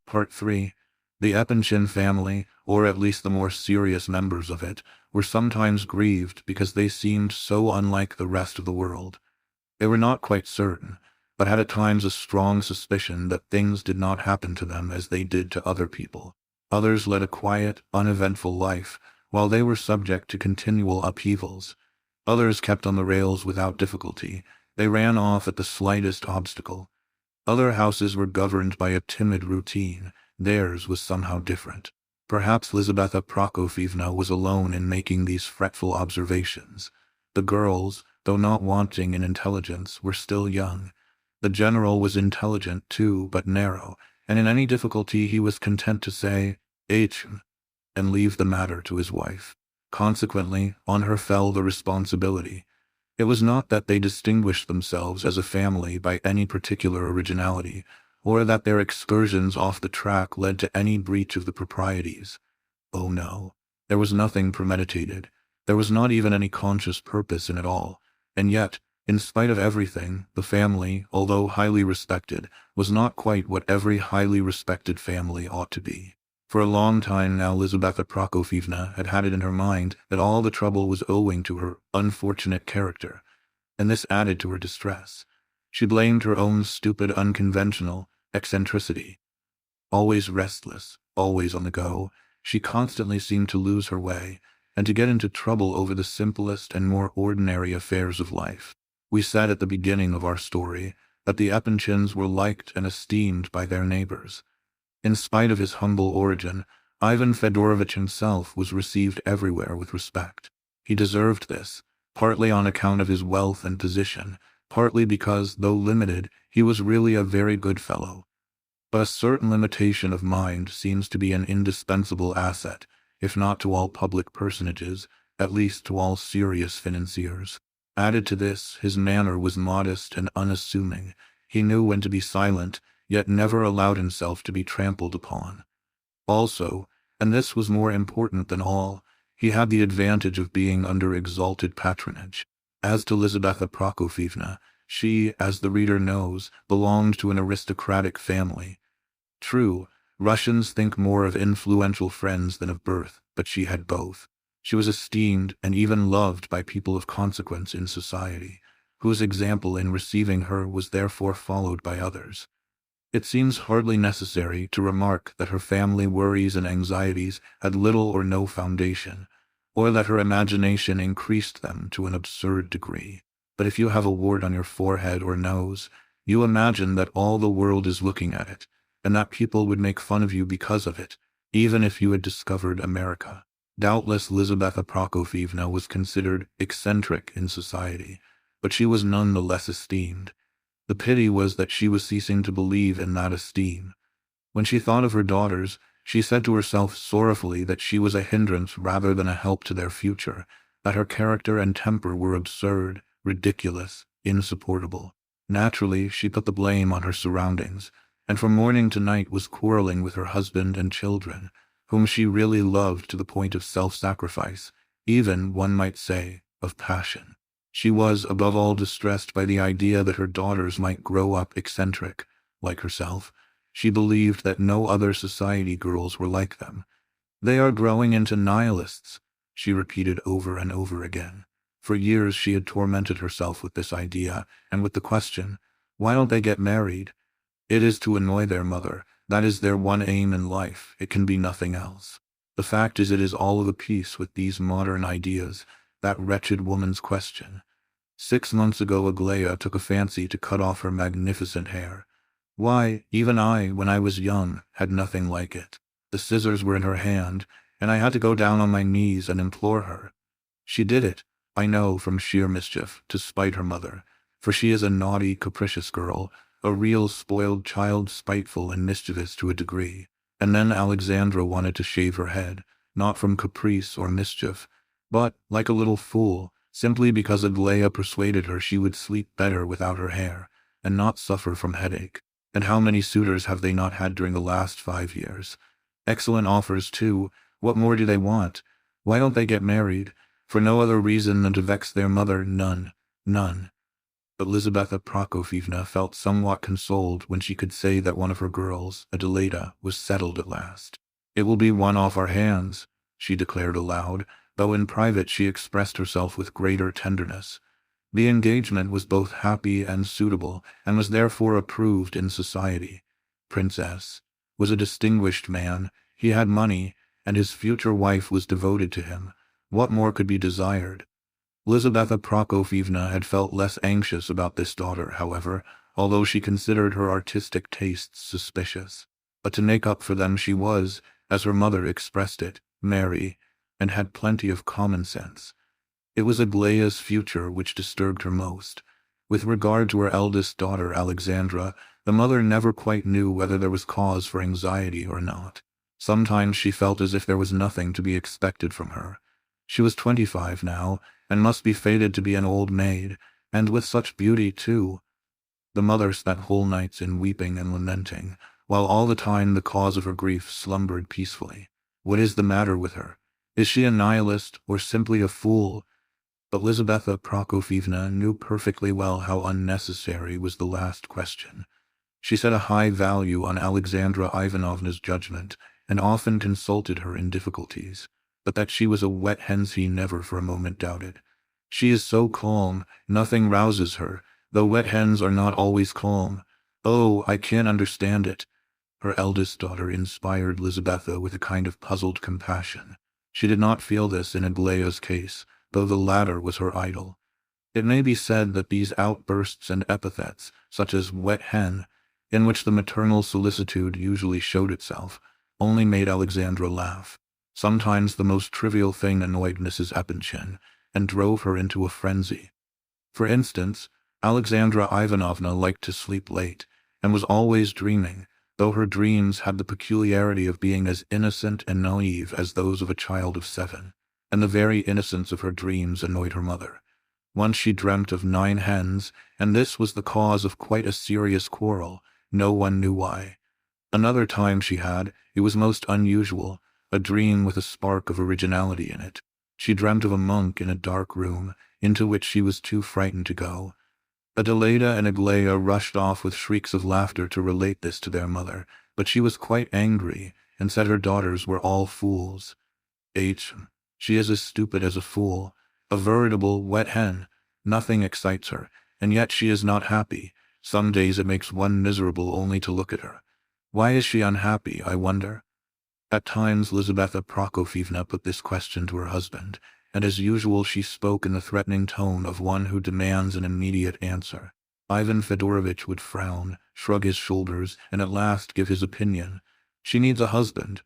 Part 3. The Epanchin family, or at least the more serious members of it, were sometimes grieved because they seemed so unlike the rest of the world. They were not quite certain, but had at times a strong suspicion that things did not happen to them as they did to other people. Others led a quiet, uneventful life, while they were subject to continual upheavals. Others kept on the rails without difficulty. They ran off at the slightest obstacle. Other houses were governed by a timid routine. Theirs was somehow different. Perhaps Lizaveta Prokofyevna was alone in making these fretful observations. The girls, though not wanting in intelligence, were still young. The general was intelligent too, but narrow, and in any difficulty he was content to say, "Achm," and leave the matter to his wife. Consequently, on her fell the responsibility. It was not that they distinguished themselves as a family by any particular originality, or that their excursions off the track led to any breach of the proprieties. Oh no, there was nothing premeditated. There was not even any conscious purpose in it all. And yet, in spite of everything, the family, although highly respected, was not quite what every highly respected family ought to be. For a long time now Lizaveta Prokofyevna had had it in her mind that all the trouble was owing to her unfortunate character, and this added to her distress. She blamed her own stupid, unconventional eccentricity. Always restless, always on the go, she constantly seemed to lose her way, and to get into trouble over the simplest and more ordinary affairs of life. We said at the beginning of our story that the Epanchins were liked and esteemed by their neighbors. In spite of his humble origin, Ivan Fedorovitch himself was received everywhere with respect. He deserved this, partly on account of his wealth and position, partly because, though limited, he was really a very good fellow. But a certain limitation of mind seems to be an indispensable asset, if not to all public personages, at least to all serious financiers. Added to this, his manner was modest and unassuming. He knew when to be silent, yet never allowed himself to be trampled upon. Also, and this was more important than all, he had the advantage of being under exalted patronage. As to Lizaveta Prokofyevna, she, as the reader knows, belonged to an aristocratic family. True, Russians think more of influential friends than of birth, but she had both. She was esteemed and even loved by people of consequence in society, whose example in receiving her was therefore followed by others. It seems hardly necessary to remark that her family worries and anxieties had little or no foundation, or that her imagination increased them to an absurd degree. But if you have a wart on your forehead or nose, you imagine that all the world is looking at it, and that people would make fun of you because of it, even if you had discovered America. Doubtless Lizaveta Prokofyevna was considered eccentric in society, but she was none the less esteemed. The pity was that she was ceasing to believe in that esteem. When she thought of her daughters, she said to herself sorrowfully that she was a hindrance rather than a help to their future, that her character and temper were absurd, ridiculous, insupportable. Naturally, she put the blame on her surroundings, and from morning to night was quarreling with her husband and children, whom she really loved to the point of self-sacrifice, even, one might say, of passion. She was, above all, distressed by the idea that her daughters might grow up eccentric, like herself. She believed that no other society girls were like them. "They are growing into nihilists," she repeated over and over again. For years she had tormented herself with this idea, and with the question, why don't they get married? It is to annoy their mother. That is their one aim in life. It can be nothing else. The fact is, it is all of a piece with these modern ideas, that wretched woman's question. 6 months ago Aglaya took a fancy to cut off her magnificent hair. Why, even I, when I was young, had nothing like it. The scissors were in her hand, and I had to go down on my knees and implore her. She did it, I know, from sheer mischief, to spite her mother, for she is a naughty, capricious girl, a real spoiled child, spiteful and mischievous to a degree. And then Alexandra wanted to shave her head, not from caprice or mischief, but, like a little fool, simply because Aglaya persuaded her she would sleep better without her hair, and not suffer from headache. And how many suitors have they not had during the last 5 years? Excellent offers, too. What more do they want? Why don't they get married? For no other reason than to vex their mother? None. But Lizaveta Prokofyevna felt somewhat consoled when she could say that one of her girls, Adelaida, was settled at last. "It will be one off our hands," she declared aloud, though in private she expressed herself with greater tenderness. The engagement was both happy and suitable, and was therefore approved in society. Princess was a distinguished man, he had money, and his future wife was devoted to him. What more could be desired? Lizaveta Prokofyevna had felt less anxious about this daughter, however, although she considered her artistic tastes suspicious. But to make up for them she was, as her mother expressed it, merry, and had plenty of common sense. It was Aglaya's future which disturbed her most. With regard to her eldest daughter, Alexandra, the mother never quite knew whether there was cause for anxiety or not. Sometimes she felt as if there was nothing to be expected from her. She was 25 now, and must be fated to be an old maid, and with such beauty too. The mother spent whole nights in weeping and lamenting, while all the time the cause of her grief slumbered peacefully. What is the matter with her? Is she a nihilist, or simply a fool? But Lizaveta Prokofyevna knew perfectly well how unnecessary was the last question. She set a high value on Alexandra Ivanovna's judgment, and often consulted her in difficulties. But that she was a wet hen's he never for a moment doubted. She is so calm, nothing rouses her, though wet hens are not always calm. Oh, I can't understand it. Her eldest daughter inspired Lizaveta with a kind of puzzled compassion. She did not feel this in Aglaya's case, though the latter was her idol. It may be said that these outbursts and epithets, such as wet hen, in which the maternal solicitude usually showed itself, only made Alexandra laugh. Sometimes the most trivial thing annoyed Mrs. Epanchin, and drove her into a frenzy. For instance, Alexandra Ivanovna liked to sleep late, and was always dreaming, though her dreams had the peculiarity of being as innocent and naive as those of a child of 7, and the very innocence of her dreams annoyed her mother. Once she dreamt of 9 hens, and this was the cause of quite a serious quarrel, no one knew why. Another time she had, it was most unusual, a dream with a spark of originality in it. She dreamt of a monk in a dark room, into which she was too frightened to go. Adelaida and Aglaya rushed off with shrieks of laughter to relate this to their mother, but she was quite angry, and said her daughters were all fools. She is as stupid as a fool, a veritable wet hen. Nothing excites her, and yet she is not happy. Some days it makes one miserable only to look at her. Why is she unhappy, I wonder? At times Lizaveta Prokofyevna put this question to her husband, and as usual she spoke in the threatening tone of one who demands an immediate answer. Ivan Fedorovitch would frown, shrug his shoulders, and at last give his opinion. She needs a husband.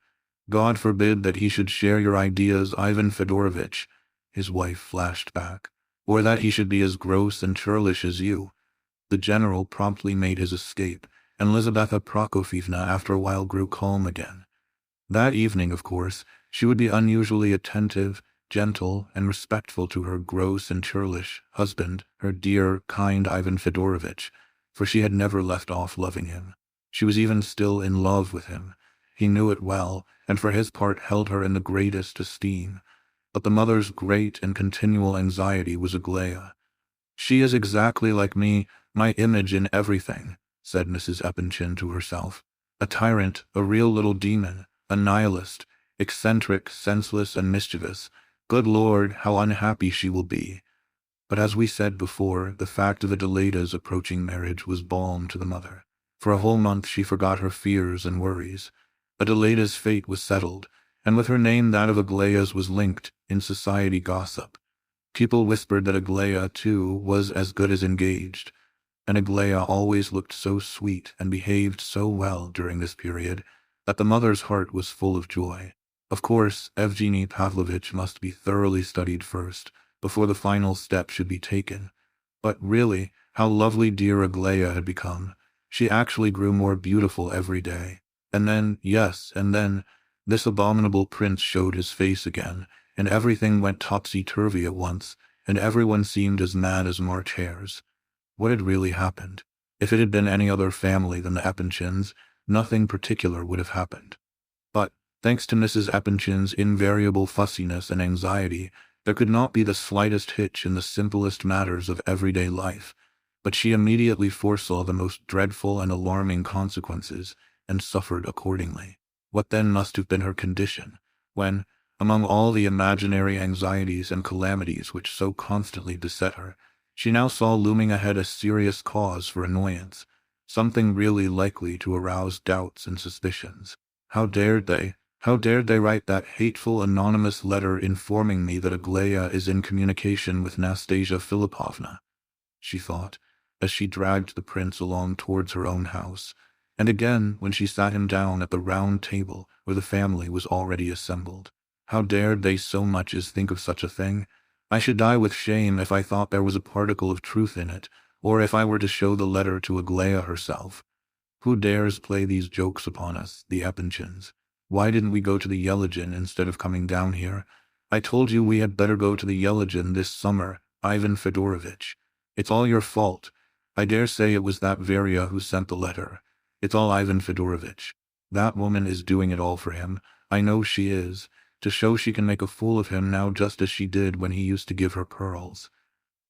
God forbid that he should share your ideas, Ivan Fedorovitch, his wife flashed back, or that he should be as gross and churlish as you. The general promptly made his escape, and Lizaveta Prokofyevna after a while grew calm again. That evening, of course, she would be unusually attentive, gentle, and respectful to her gross and churlish husband, her dear, kind Ivan Fedorovitch, for she had never left off loving him. She was even still in love with him. He knew it well, and for his part held her in the greatest esteem. But the mother's great and continual anxiety was Aglaya. "She is exactly like me, my image in everything," said Mrs. Epanchin to herself. "A tyrant, a real little demon, a nihilist, eccentric, senseless, and mischievous. Good Lord, how unhappy she will be." But as we said before, the fact of Adelaida's approaching marriage was balm to the mother. For a whole month she forgot her fears and worries. Adelaida's fate was settled, and with her name that of Aglaya's was linked in society gossip. People whispered that Aglaya, too, was as good as engaged, and Aglaya always looked so sweet and behaved so well during this period that the mother's heart was full of joy. Of course, Evgeny Pavlovitch must be thoroughly studied first, before the final step should be taken. But really, how lovely dear Aglaya had become. She actually grew more beautiful every day. And then, this abominable prince showed his face again, and everything went topsy-turvy at once, and everyone seemed as mad as March hares. What had really happened? If it had been any other family than the Epanchins, nothing particular would have happened. But, thanks to Mrs. Epanchin's invariable fussiness and anxiety, there could not be the slightest hitch in the simplest matters of everyday life. but she immediately foresaw the most dreadful and alarming consequences, and suffered accordingly. What then must have been her condition, when, among all the imaginary anxieties and calamities which so constantly beset her, she now saw looming ahead a serious cause for annoyance, something really likely to arouse doubts and suspicions. How dared they write that hateful anonymous letter informing me that Aglaya is in communication with Nastasia Philippovna? She thought, as she dragged the prince along towards her own house, and again when she sat him down at the round table where the family was already assembled. How dared they so much as think of such a thing? I should die with shame if I thought there was a particle of truth in it, or if I were to show the letter to Aglaya herself. Who dares play these jokes upon us, the Epinchins? Why didn't we go to the Yelagin instead of coming down here? I told you we had better go to the Yelagin this summer, Ivan Fedorovitch. It's all your fault. I dare say it was that Varya who sent the letter. It's all Ivan Fedorovitch. That woman is doing it all for him. I know she is, to show she can make a fool of him now, just as she did when he used to give her pearls.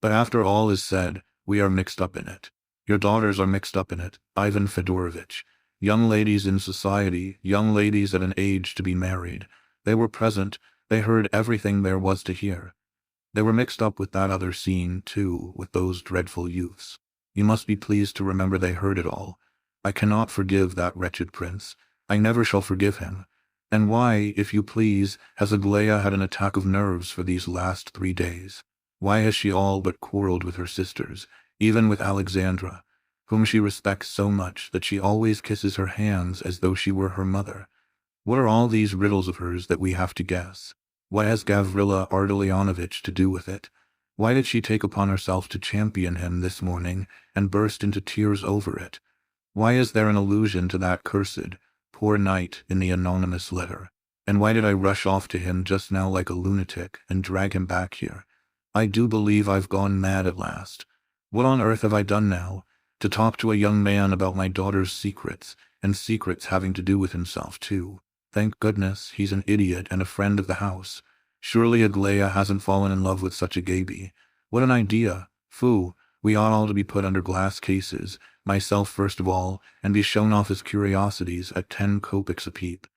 But after all is said, we are mixed up in it. Your daughters are mixed up in it, Ivan Fedorovitch. Young ladies in society, young ladies at an age to be married. They were present, they heard everything there was to hear. They were mixed up with that other scene, too, with those dreadful youths. You must be pleased to remember they heard it all. I cannot forgive that wretched prince. I never shall forgive him. And why, if you please, has Aglaya had an attack of nerves for these last 3 days? Why has she all but quarreled with her sisters, even with Alexandra, whom she respects so much that she always kisses her hands as though she were her mother? What are all these riddles of hers that we have to guess? What has Gavrila Ardalionovitch to do with it? Why did she take upon herself to champion him this morning and burst into tears over it? Why is there an allusion to that cursed, poor knight in the anonymous letter? And why did I rush off to him just now like a lunatic and drag him back here? I do believe I've gone mad at last. What on earth have I done now? To talk to a young man about my daughter's secrets, and secrets having to do with himself too. Thank goodness he's an idiot and a friend of the house. Surely Aglaya hasn't fallen in love with such a gaby. What an idea! Phoo! We ought all to be put under glass cases, myself first of all, and be shown off as curiosities at 10 kopecks a peep.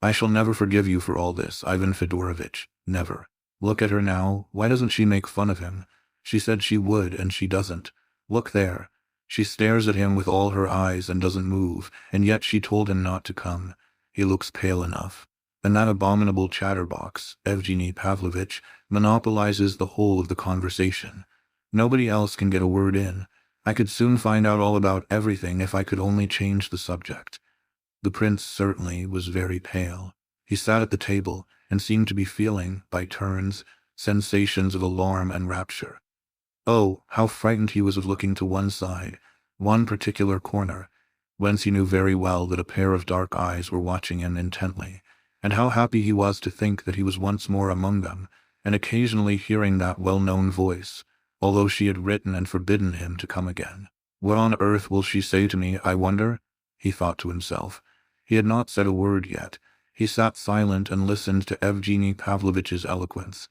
I shall never forgive you for all this, Ivan Fedorovitch. Never. Look at her now. Why doesn't she make fun of him? She said she would, and she doesn't. Look there. She stares at him with all her eyes and doesn't move, and yet she told him not to come. He looks pale enough. And that abominable chatterbox, Evgeny Pavlovitch, monopolizes the whole of the conversation. Nobody else can get a word in. I could soon find out all about everything if I could only change the subject. The prince certainly was very pale. He sat at the table and seemed to be feeling, by turns, sensations of alarm and rapture. Oh, how frightened he was of looking to one side, one particular corner, whence he knew very well that a pair of dark eyes were watching him intently, and how happy he was to think that he was once more among them, and occasionally hearing that well-known voice, although she had written and forbidden him to come again. What on earth will she say to me, I wonder? He thought to himself. He had not said a word yet. He sat silent and listened to Evgeny Pavlovitch's eloquence.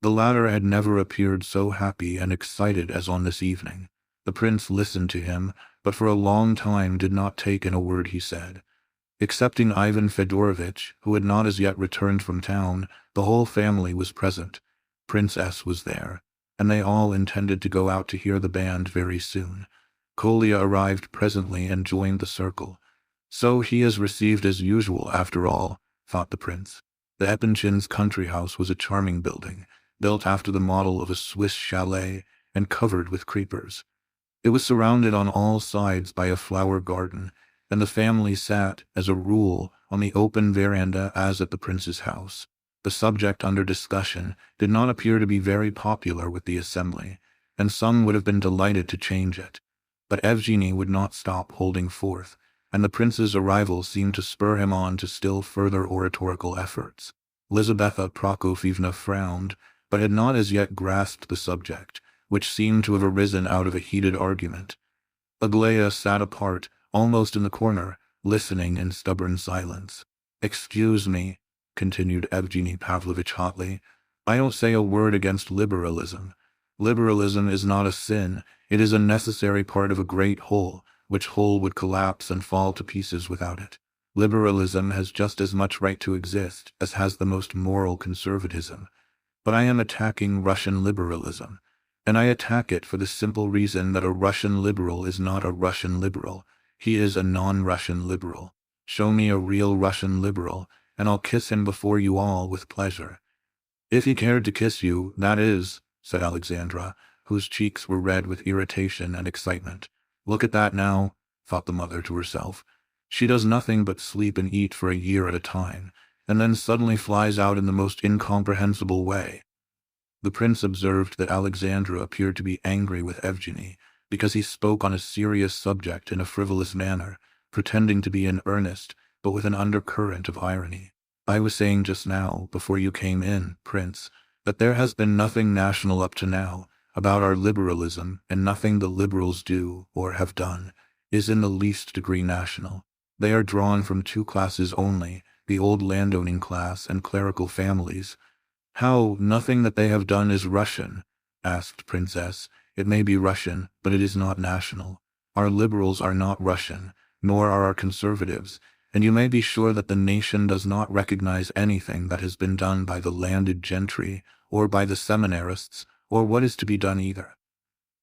The latter had never appeared so happy and excited as on this evening. The prince listened to him, but for a long time did not take in a word he said. Excepting Ivan Fedorovitch, who had not as yet returned from town, the whole family was present. Prince S. was there, and they all intended to go out to hear the band very soon. Kolya arrived presently and joined the circle. So he is received as usual after all, thought the prince. The Epinchins' country house was a charming building, built after the model of a Swiss chalet and covered with creepers. It was surrounded on all sides by a flower garden, and the family sat, as a rule, on the open veranda as at the prince's house. The subject under discussion did not appear to be very popular with the assembly, and some would have been delighted to change it. But Evgeny would not stop holding forth, and the prince's arrival seemed to spur him on to still further oratorical efforts. Lizaveta Prokofyevna frowned, but had not as yet grasped the subject, which seemed to have arisen out of a heated argument. Aglaya sat apart, almost in the corner, listening in stubborn silence. "Excuse me," continued Evgeny Pavlovitch hotly, "I don't say a word against liberalism, Liberalism is not a sin, it is a necessary part of a great whole, which whole would collapse and fall to pieces without it. Liberalism has just as much right to exist as has the most moral conservatism. But I am attacking Russian liberalism, and I attack it for the simple reason that a Russian liberal is not a Russian liberal. He is a non-Russian liberal. Show me a real Russian liberal, and I'll kiss him before you all with pleasure. If he cared to kiss you, that is, said Alexandra, whose cheeks were red with irritation and excitement. Look at that now, thought the mother to herself. She does nothing but sleep and eat for a year at a time, and then suddenly flies out in the most incomprehensible way. The prince observed that Alexandra appeared to be angry with Evgeny, because he spoke on a serious subject in a frivolous manner, pretending to be in earnest, but with an undercurrent of irony. I was saying just now, before you came in, Prince, that there has been nothing national up to now about our liberalism, and nothing the liberals do, or have done, is in the least degree national. They are drawn from two classes only, the old landowning class and clerical families. How, nothing that they have done is Russian? Asked Princess. It may be Russian, but it is not national. Our liberals are not Russian, nor are our conservatives, and you may be sure that the nation does not recognize anything that has been done by the landed gentry, or by the seminarists, or what is to be done either.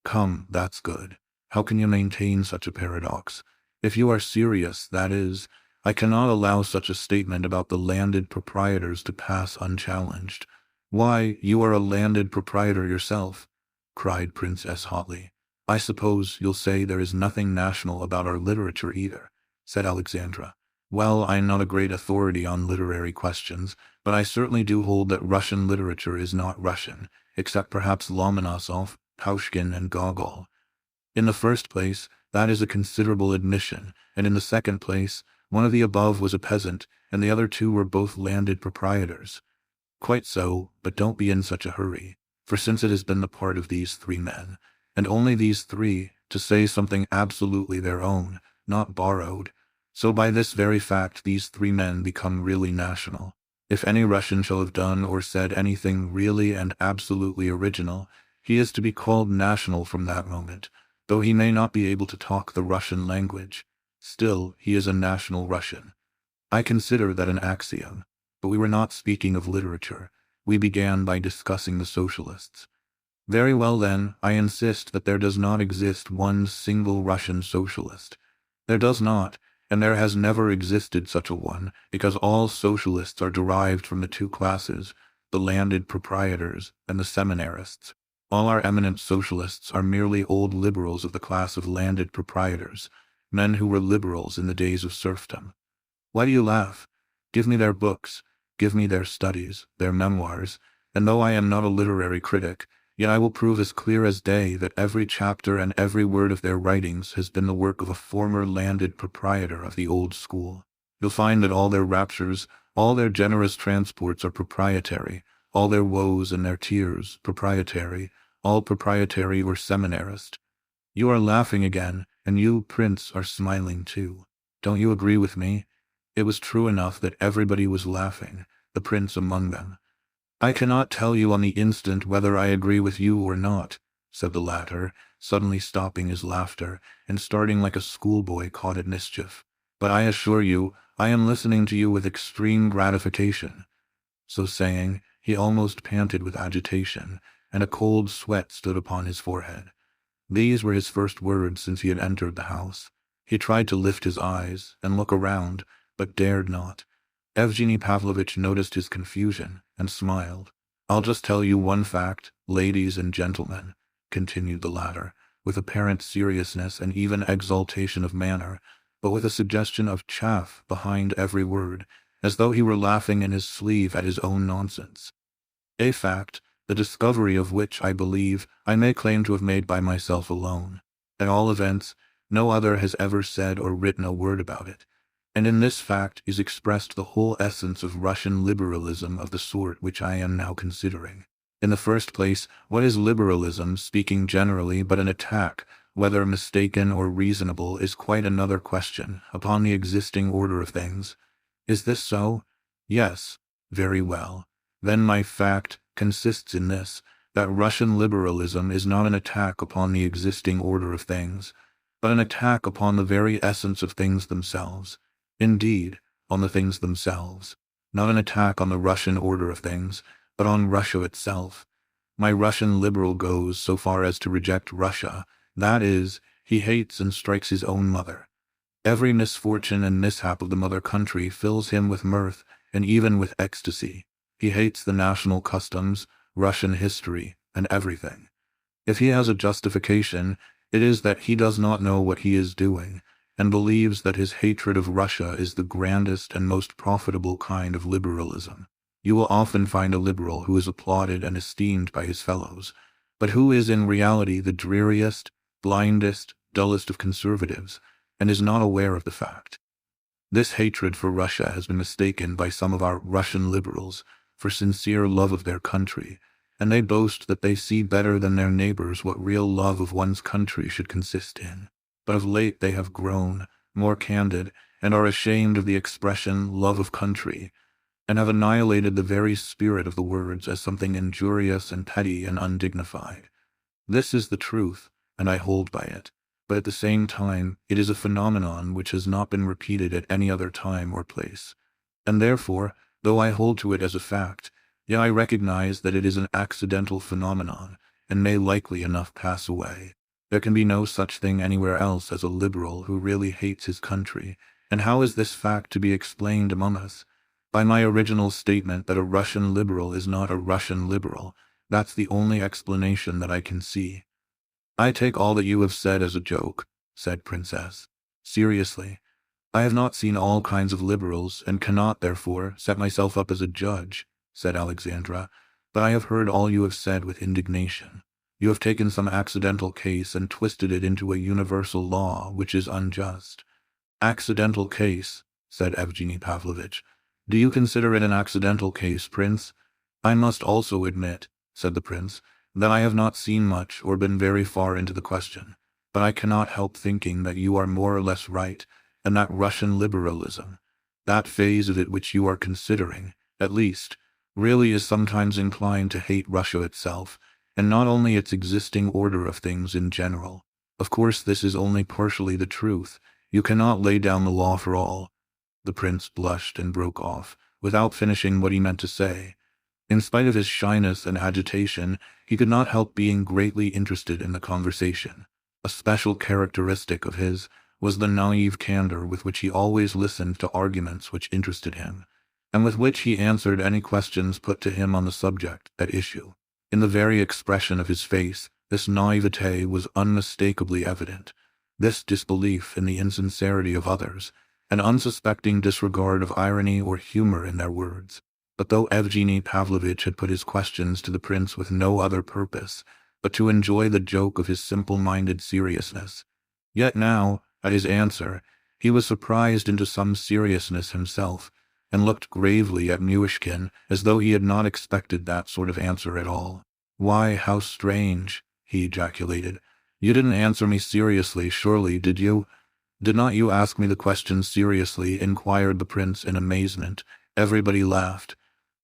Come, that's good. How can you maintain such a paradox? If you are serious, that is, I cannot allow such a statement about the landed proprietors to pass unchallenged. Why, you are a landed proprietor yourself, cried Princess hotly. I suppose you'll say there is nothing national about our literature either, said Alexandra. Well, I am not a great authority on literary questions, but I certainly do hold that Russian literature is not Russian, except perhaps Lomonosov, Pushkin, and Gogol. In the first place, that is a considerable admission, and in the second place, one of the above was a peasant, and the other two were both landed proprietors. Quite so, but don't be in such a hurry, for since it has been the part of these three men, and only these three, to say something absolutely their own, not borrowed, so by this very fact these three men become really national. If any Russian shall have done or said anything really and absolutely original, he is to be called national from that moment, though he may not be able to talk the Russian language. Still, he is a national Russian. I consider that an axiom, but we were not speaking of literature. We began by discussing the socialists. Very well then, I insist that there does not exist one single Russian socialist. There does not, and there has never existed such a one, because all socialists are derived from the two classes, the landed proprietors and the seminarists. All our eminent socialists are merely old liberals of the class of landed proprietors, men who were liberals in the days of serfdom. Why do you laugh? Give me their books, give me their studies, their memoirs, and though I am not a literary critic, yet I will prove as clear as day that every chapter and every word of their writings has been the work of a former landed proprietor of the old school. You'll find that all their raptures, all their generous transports are proprietary, all their woes and their tears proprietary, all proprietary or seminarist. You are laughing again, and you, Prince, are smiling too. Don't you agree with me? It was true enough that everybody was laughing, the Prince among them. I cannot tell you on the instant whether I agree with you or not, said the latter, suddenly stopping his laughter, and starting like a schoolboy caught at mischief. But I assure you, I am listening to you with extreme gratification. So saying, he almost panted with agitation, and a cold sweat stood upon his forehead. These were his first words since he had entered the house. He tried to lift his eyes and look around, but dared not. Evgeny Pavlovitch noticed his confusion and smiled. I'll just tell you one fact, ladies and gentlemen, continued the latter, with apparent seriousness and even exaltation of manner, but with a suggestion of chaff behind every word, as though he were laughing in his sleeve at his own nonsense. A fact, the discovery of which, I believe, I may claim to have made by myself alone. At all events, no other has ever said or written a word about it. And in this fact is expressed the whole essence of Russian liberalism of the sort which I am now considering. In the first place, what is liberalism, speaking generally, but an attack, whether mistaken or reasonable, is quite another question, upon the existing order of things. Is this so? Yes. Very well. Then my fact consists in this, that Russian liberalism is not an attack upon the existing order of things, but an attack upon the very essence of things themselves. Indeed, on the things themselves. Not an attack on the Russian order of things, but on Russia itself. My Russian liberal goes so far as to reject Russia. That is, he hates and strikes his own mother. Every misfortune and mishap of the mother country fills him with mirth and even with ecstasy. He hates the national customs, Russian history, and everything. If he has a justification, it is that he does not know what he is doing, and believes that his hatred of Russia is the grandest and most profitable kind of liberalism. You will often find a liberal who is applauded and esteemed by his fellows, but who is in reality the dreariest, blindest, dullest of conservatives, and is not aware of the fact. This hatred for Russia has been mistaken by some of our Russian liberals for sincere love of their country, and they boast that they see better than their neighbors what real love of one's country should consist in. But of late they have grown more candid and are ashamed of the expression love of country, and have annihilated the very spirit of the words as something injurious and petty and undignified. This is the truth, and I hold by it. But at the same time, it is a phenomenon which has not been repeated at any other time or place. And therefore, though I hold to it as a fact, yet I recognize that it is an accidental phenomenon, and may likely enough pass away. There can be no such thing anywhere else as a liberal who really hates his country, and how is this fact to be explained among us? By my original statement that a Russian liberal is not a Russian liberal. That's the only explanation that I can see. I take all that you have said as a joke, said Princess. Seriously, I have not seen all kinds of liberals, and cannot, therefore, set myself up as a judge, said Alexandra, but I have heard all you have said with indignation. You have taken some accidental case and twisted it into a universal law, which is unjust. Accidental case, said Evgeny Pavlovitch. Do you consider it an accidental case, Prince? I must also admit, said the prince, that I have not seen much or been very far into the question, but I cannot help thinking that you are more or less right, and that Russian liberalism, that phase of it which you are considering, at least, really is sometimes inclined to hate Russia itself, and not only its existing order of things in general. Of course this is only partially the truth. You cannot lay down the law for all. The prince blushed and broke off, without finishing what he meant to say. In spite of his shyness and agitation, he could not help being greatly interested in the conversation. A special characteristic of his was the naive candor with which he always listened to arguments which interested him, and with which he answered any questions put to him on the subject at issue. In the very expression of his face, this naivete was unmistakably evident, this disbelief in the insincerity of others, an unsuspecting disregard of irony or humor in their words. But though Evgeny Pavlovitch had put his questions to the prince with no other purpose but to enjoy the joke of his simple-minded seriousness, yet now, at his answer, he was surprised into some seriousness himself, and looked gravely at Myshkin as though he had not expected that sort of answer at all. "Why, how strange," he ejaculated. "You didn't answer me seriously, surely, did you?" "Did not you ask me the question seriously?" inquired the prince in amazement. Everybody laughed.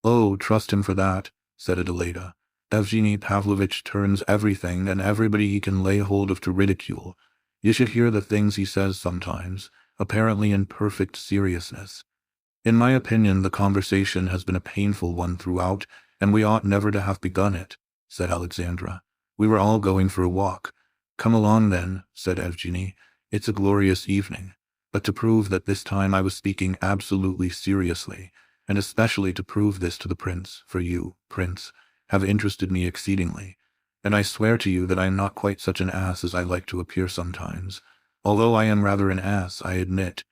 "Oh, trust him for that," said Adelaida. "Evgeny Pavlovitch turns everything and everybody he can lay hold of to ridicule. You should hear the things he says sometimes, apparently in perfect seriousness. In my opinion, the conversation has been a painful one throughout, and we ought never to have begun it," said Alexandra. "We were all going for a walk." "Come along then," said Evgeny. "It's a glorious evening." But to prove that this time I was speaking absolutely seriously, and especially to prove this to the prince, for you, Prince, have interested me exceedingly, and I swear to you that I am not quite such an ass as I like to appear sometimes, although I am rather an ass, I admit.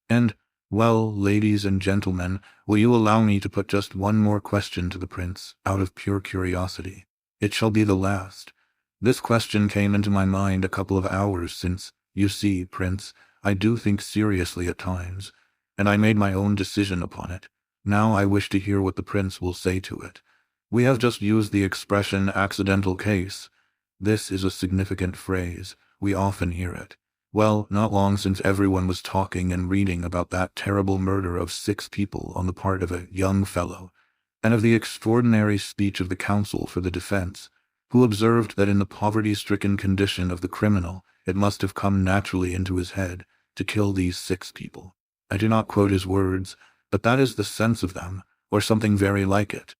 And, well, ladies and gentlemen, will you allow me to put just one more question to the prince, out of pure curiosity? It shall be the last. This question came into my mind a couple of hours since. You see, Prince, I do think seriously at times, and I made my own decision upon it. Now I wish to hear what the prince will say to it. We have just used the expression accidental case. This is a significant phrase. We often hear it. Well, not long since everyone was talking and reading about that terrible murder of 6 people on the part of a young fellow, and of the extraordinary speech of the counsel for the defense. who observed that in the poverty-stricken condition of the criminal, it must have come naturally into his head to kill these 6 people. I do not quote his words, but that is the sense of them, or something very like it.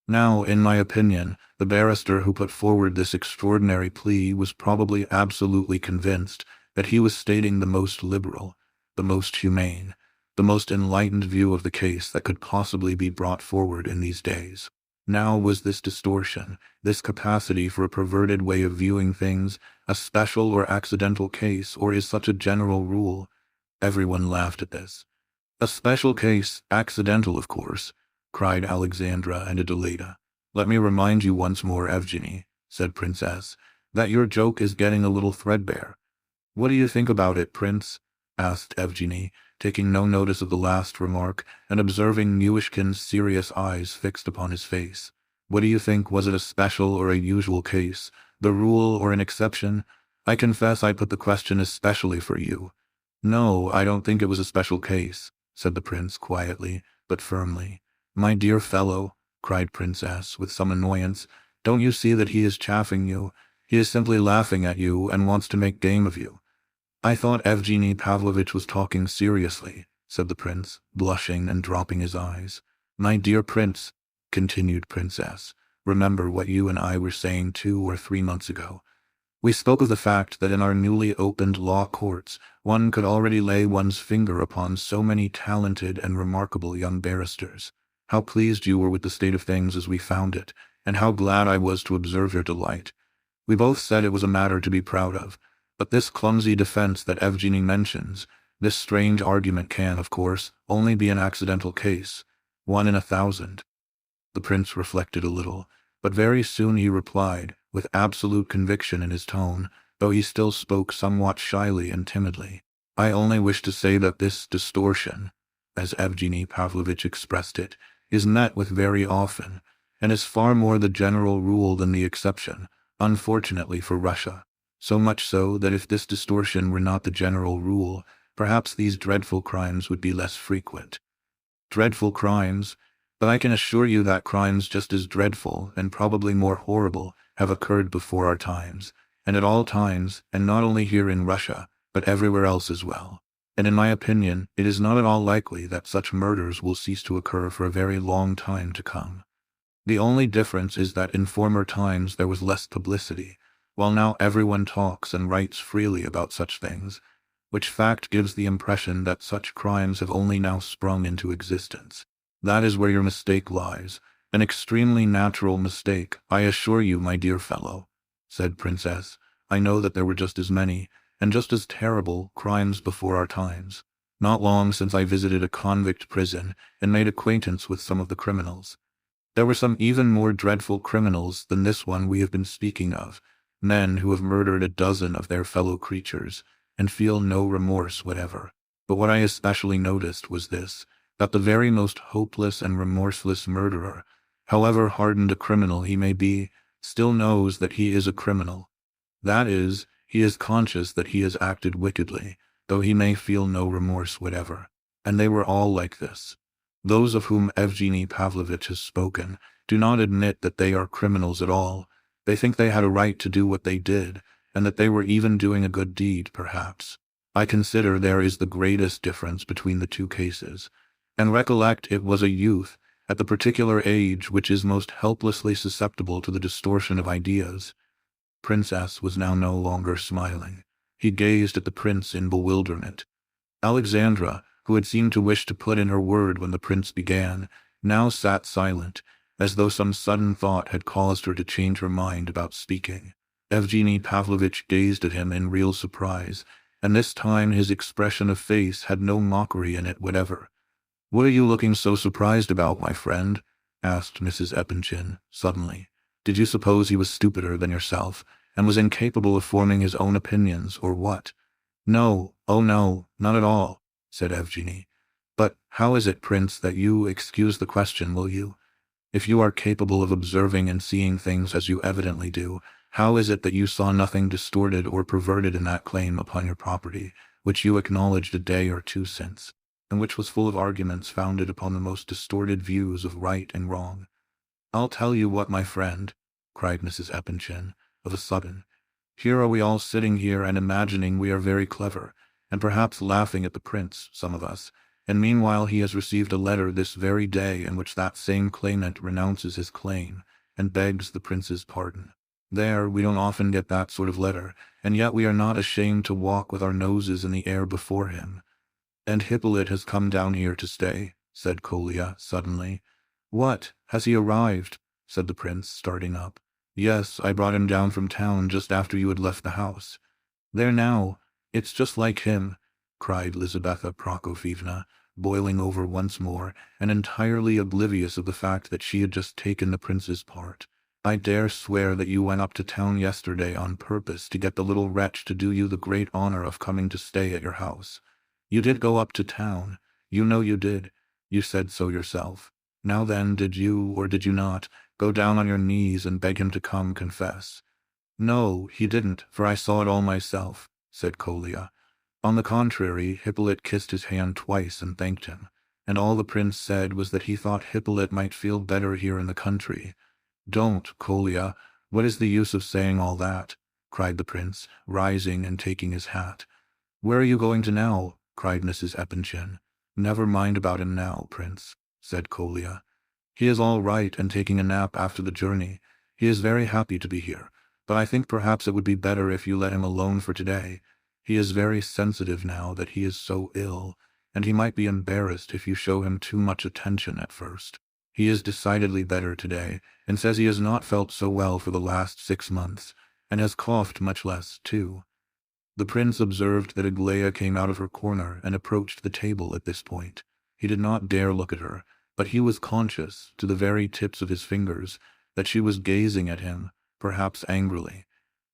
Now, in my opinion, the barrister who put forward this extraordinary plea was probably absolutely convinced that he was stating the most liberal, the most humane, the most enlightened view of the case that could possibly be brought forward in these days. Now was this distortion, this capacity for a perverted way of viewing things, a special or accidental case, or is such a general rule? Everyone laughed at this. A special case, accidental of course, cried Alexandra and Adelaida. Let me remind you once more, Evgeny, said Princess, that your joke is getting a little threadbare. What do you think about it, Prince? Asked Evgeny, taking no notice of the last remark and observing Myshkin's serious eyes fixed upon his face. What do you think? Was it a special or a usual case, the rule or an exception? I confess I put the question especially for you. No, I don't think it was a special case, said the prince quietly, but firmly. My dear fellow, cried Princess with some annoyance, don't you see that he is chaffing you? He is simply laughing at you and wants to make game of you. I thought Evgeny Pavlovitch was talking seriously, said the prince, blushing and dropping his eyes. My dear prince, continued Princess, remember what you and I were saying 2 or 3 months ago. We spoke of the fact that in our newly opened law courts, one could already lay one's finger upon so many talented and remarkable young barristers. How pleased you were with the state of things as we found it, and how glad I was to observe your delight. We both said it was a matter to be proud of, but this clumsy defense that Evgeny mentions, this strange argument can, of course, only be an accidental case, 1 in 1,000. The prince reflected a little, but very soon he replied, with absolute conviction in his tone, though he still spoke somewhat shyly and timidly. I only wish to say that this distortion, as Evgeny Pavlovitch expressed it, is met with very often, and is far more the general rule than the exception, unfortunately for Russia. So much so that if this distortion were not the general rule, perhaps these dreadful crimes would be less frequent. Dreadful crimes? But I can assure you that crimes just as dreadful, and probably more horrible, have occurred before our times, and at all times, and not only here in Russia, but everywhere else as well. And in my opinion, it is not at all likely that such murders will cease to occur for a very long time to come. The only difference is that in former times there was less publicity, while now everyone talks and writes freely about such things, which fact gives the impression that such crimes have only now sprung into existence. That is where your mistake lies, an extremely natural mistake, I assure you, my dear fellow, said Princess. I know that there were just as many, and just as terrible, crimes before our times. Not long since I visited a convict prison and made acquaintance with some of the criminals. There were some even more dreadful criminals than this one we have been speaking of, men who have murdered a dozen of their fellow creatures, and feel no remorse whatever. But what I especially noticed was this, that the very most hopeless and remorseless murderer, however hardened a criminal he may be, still knows that he is a criminal. That is, he is conscious that he has acted wickedly, though he may feel no remorse whatever. And they were all like this. Those of whom Evgeny Pavlovitch has spoken do not admit that they are criminals at all. They think they had a right to do what they did, and that they were even doing a good deed, perhaps. I consider there is the greatest difference between the 2 cases. And recollect, it was a youth, at the particular age which is most helplessly susceptible to the distortion of ideas. Princess was now no longer smiling. He gazed at the prince in bewilderment. Alexandra, who had seemed to wish to put in her word when the prince began, now sat silent, as though some sudden thought had caused her to change her mind about speaking. Evgeny Pavlovitch gazed at him in real surprise, and this time his expression of face had no mockery in it whatever. What are you looking so surprised about, my friend? Asked Mrs. Epanchin, suddenly. Did you suppose he was stupider than yourself, and was incapable of forming his own opinions, or what? No, oh no, not at all, said Evgeny. But how is it, Prince, that you excuse the question, will you? If you are capable of observing and seeing things as you evidently do, how is it that you saw nothing distorted or perverted in that claim upon your property, which you acknowledged a day or 2 since, and which was full of arguments founded upon the most distorted views of right and wrong? I'll tell you what, my friend, cried Mrs. Eppington, of a sudden. "Here are we all sitting here and imagining we are very clever, and perhaps laughing at the prince, some of us, and meanwhile he has received a letter this very day in which that same claimant renounces his claim, and begs the prince's pardon. There, we don't often get that sort of letter, and yet we are not ashamed to walk with our noses in the air before him." "And Hippolyte has come down here to stay," said Kolya suddenly. "What, has he arrived?" said the prince, starting up. "Yes, I brought him down from town just after you had left the house." "There now, it's just like him," cried Lizaveta Prokofyevna, boiling over once more, and entirely oblivious of the fact that she had just taken the prince's part. "I dare swear that you went up to town yesterday on purpose to get the little wretch to do you the great honor of coming to stay at your house. You did go up to town. You know you did. You said so yourself. Now then, did you, or did you not, go down on your knees and beg him to come confess?" "No, he didn't, for I saw it all myself," said Kolya. "On the contrary, Hippolyte kissed his hand twice and thanked him, and all the prince said was that he thought Hippolyte might feel better here in the country." "Don't, Kolya. What is the use of saying all that?" cried the prince, rising and taking his hat. "Where are you going to now?" cried Mrs. Eppington. "Never mind about him now, prince," said Kolya. "He is all right and taking a nap after the journey. He is very happy to be here, but I think perhaps it would be better if you let him alone for today. He is very sensitive now that he is so ill, and he might be embarrassed if you show him too much attention at first. He is decidedly better today, and says he has not felt so well for the last 6 months, and has coughed much less, too." The prince observed that Aglaia came out of her corner and approached the table at this point. He did not dare look at her, but he was conscious, to the very tips of his fingers, that she was gazing at him, perhaps angrily,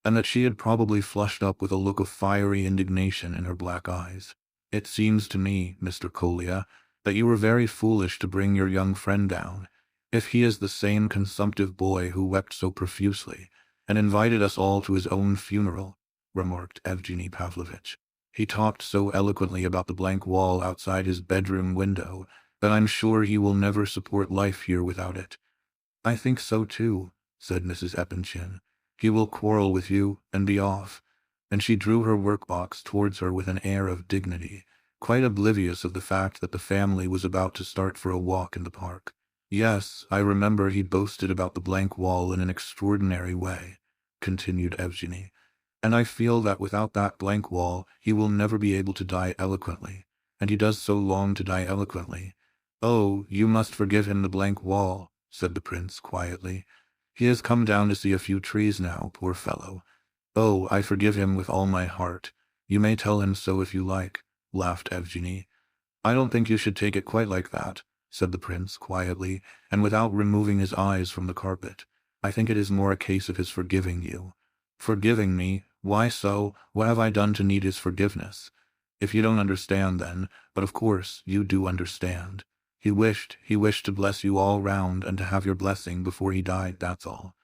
and that she had probably flushed up with a look of fiery indignation in her black eyes. "It seems to me, Mr. Kolya, that you were very foolish to bring your young friend down, if he is the same consumptive boy who wept so profusely, and invited us all to his own funeral," remarked Evgeny Pavlovitch. "He talked so eloquently about the blank wall outside his bedroom window that I'm sure he will never support life here without it." "I think so too," said Mrs. Eppington. "He will quarrel with you and be off," and she drew her workbox towards her with an air of dignity, quite oblivious of the fact that the family was about to start for a walk in the park. "Yes, I remember he boasted about the blank wall in an extraordinary way," continued Evgeny, "and I feel that without that blank wall he will never be able to die eloquently, and he does so long to die eloquently." "Oh, you must forgive him the blank wall," said the prince quietly. "He has come down to see a few trees now, poor fellow." "Oh, I forgive him with all my heart. You may tell him so if you like," laughed Evgeny. "I don't think you should take it quite like that," said the prince quietly, and without removing his eyes from the carpet. "I think it is more a case of his forgiving you." "Forgiving me? Why so? What have I done to need his forgiveness?" "If you don't understand, then, but of course you do understand. He wished to bless you all round and to have your blessing before he died, that's all."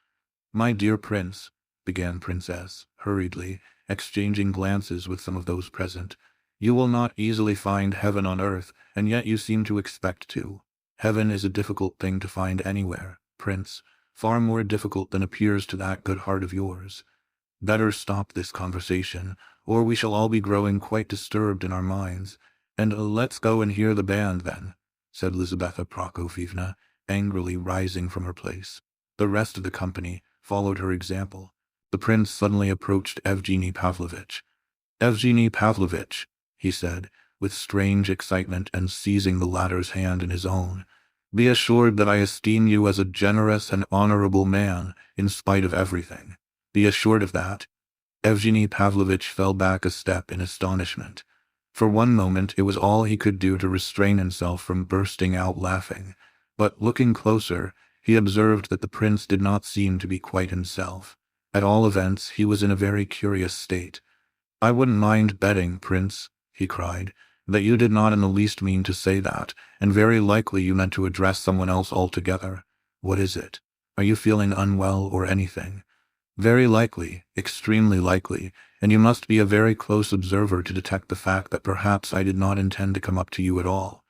"My dear prince," began Princess, hurriedly, exchanging glances with some of those present, "you will not easily find heaven on earth, and yet you seem to expect to. Heaven is a difficult thing to find anywhere, prince, far more difficult than appears to that good heart of yours. Better stop this conversation, or we shall all be growing quite disturbed in our minds, and let's go and hear the band then," said Lizaveta Prokofyevna, angrily rising from her place. The rest of the company followed her example. The prince suddenly approached Evgeny Pavlovitch. "Evgeny Pavlovitch," he said, with strange excitement and seizing the latter's hand in his own, "be assured that I esteem you as a generous and honorable man, in spite of everything. Be assured of that." Evgeny Pavlovitch fell back a step in astonishment. For one moment it was all he could do to restrain himself from bursting out laughing, but looking closer, he observed that the prince did not seem to be quite himself. At all events, he was in a very curious state. "I wouldn't mind betting, prince," he cried, "that you did not in the least mean to say that, and very likely you meant to address someone else altogether. What is it? Are you feeling unwell or anything?" "Very likely, extremely likely, and you must be a very close observer to detect the fact that perhaps I did not intend to come up to you at all."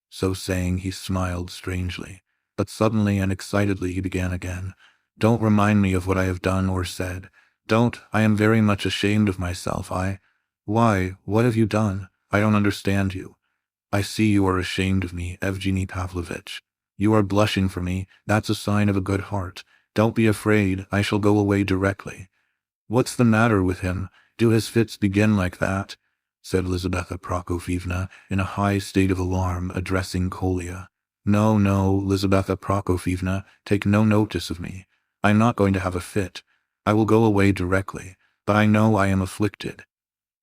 So saying, he smiled strangely, but suddenly and excitedly he began again. Don't remind me of what I have done or said. Don't. I am very much ashamed of myself. Why, what have you done? I don't understand you. I see you are ashamed of me, Evgeny Pavlovitch. You are blushing for me. That's a sign of a good heart. Don't be afraid. I shall go away directly. What's the matter with him? Do his fits begin like that? Said Lizaveta Prokofievna in a high state of alarm, addressing Kolya. No, no, Lizaveta Prokofievna, take no notice of me. I'm not going to have a fit. I will go away directly, but I know I am afflicted.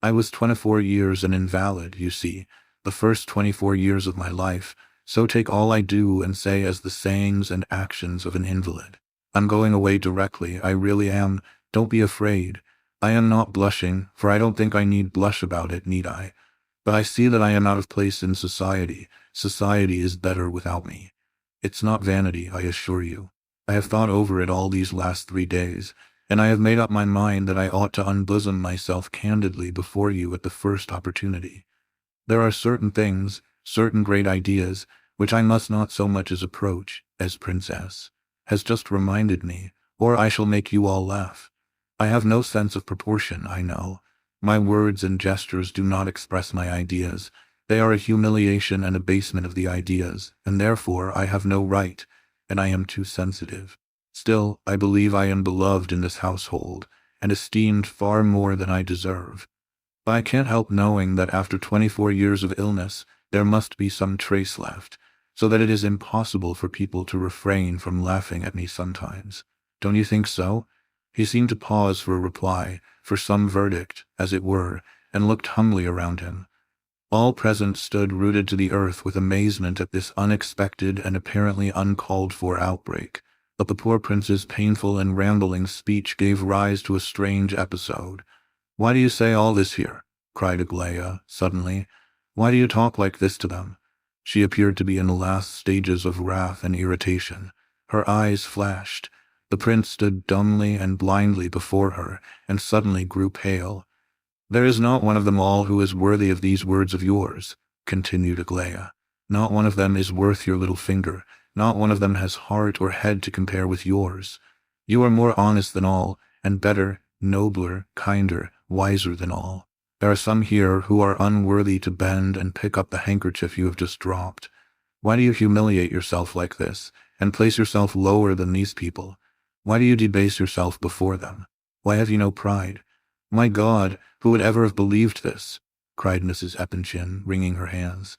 I was 24 years an invalid, you see, the first 24 years of my life, so take all I do and say as the sayings and actions of an invalid. I'm going away directly, I really am. Don't be afraid. I am not blushing, for I don't think I need blush about it, need I? But I see that I am out of place in society. Society is better without me. It's not vanity, I assure you. I have thought over it all these last 3 days, and I have made up my mind that I ought to unbosom myself candidly before you at the first opportunity. There are certain things, certain great ideas, which I must not so much as approach, as Princess has just reminded me, or I shall make you all laugh. I have no sense of proportion, I know. My words and gestures do not express my ideas. They are a humiliation and abasement of the ideas, and therefore I have no right, and I am too sensitive. Still, I believe I am beloved in this household, and esteemed far more than I deserve. But I can't help knowing that after 24 years of illness, there must be some trace left, so that it is impossible for people to refrain from laughing at me sometimes. Don't you think so? He seemed to pause for a reply, for some verdict, as it were, and looked humbly around him. All present stood rooted to the earth with amazement at this unexpected and apparently uncalled-for outbreak. But the poor prince's painful and rambling speech gave rise to a strange episode. "Why do you say all this here?" cried Aglaya, suddenly. "Why do you talk like this to them?" She appeared to be in the last stages of wrath and irritation. Her eyes flashed. The prince stood dumbly and blindly before her, and suddenly grew pale. "There is not one of them all who is worthy of these words of yours," continued Aglaya. "Not one of them is worth your little finger. Not one of them has heart or head to compare with yours. You are more honest than all, and better, nobler, kinder, wiser than all. There are some here who are unworthy to bend and pick up the handkerchief you have just dropped. Why do you humiliate yourself like this, and place yourself lower than these people? Why do you debase yourself before them? Why have you no pride? My God, who would ever have believed this?" cried Mrs. Epanchin, wringing her hands.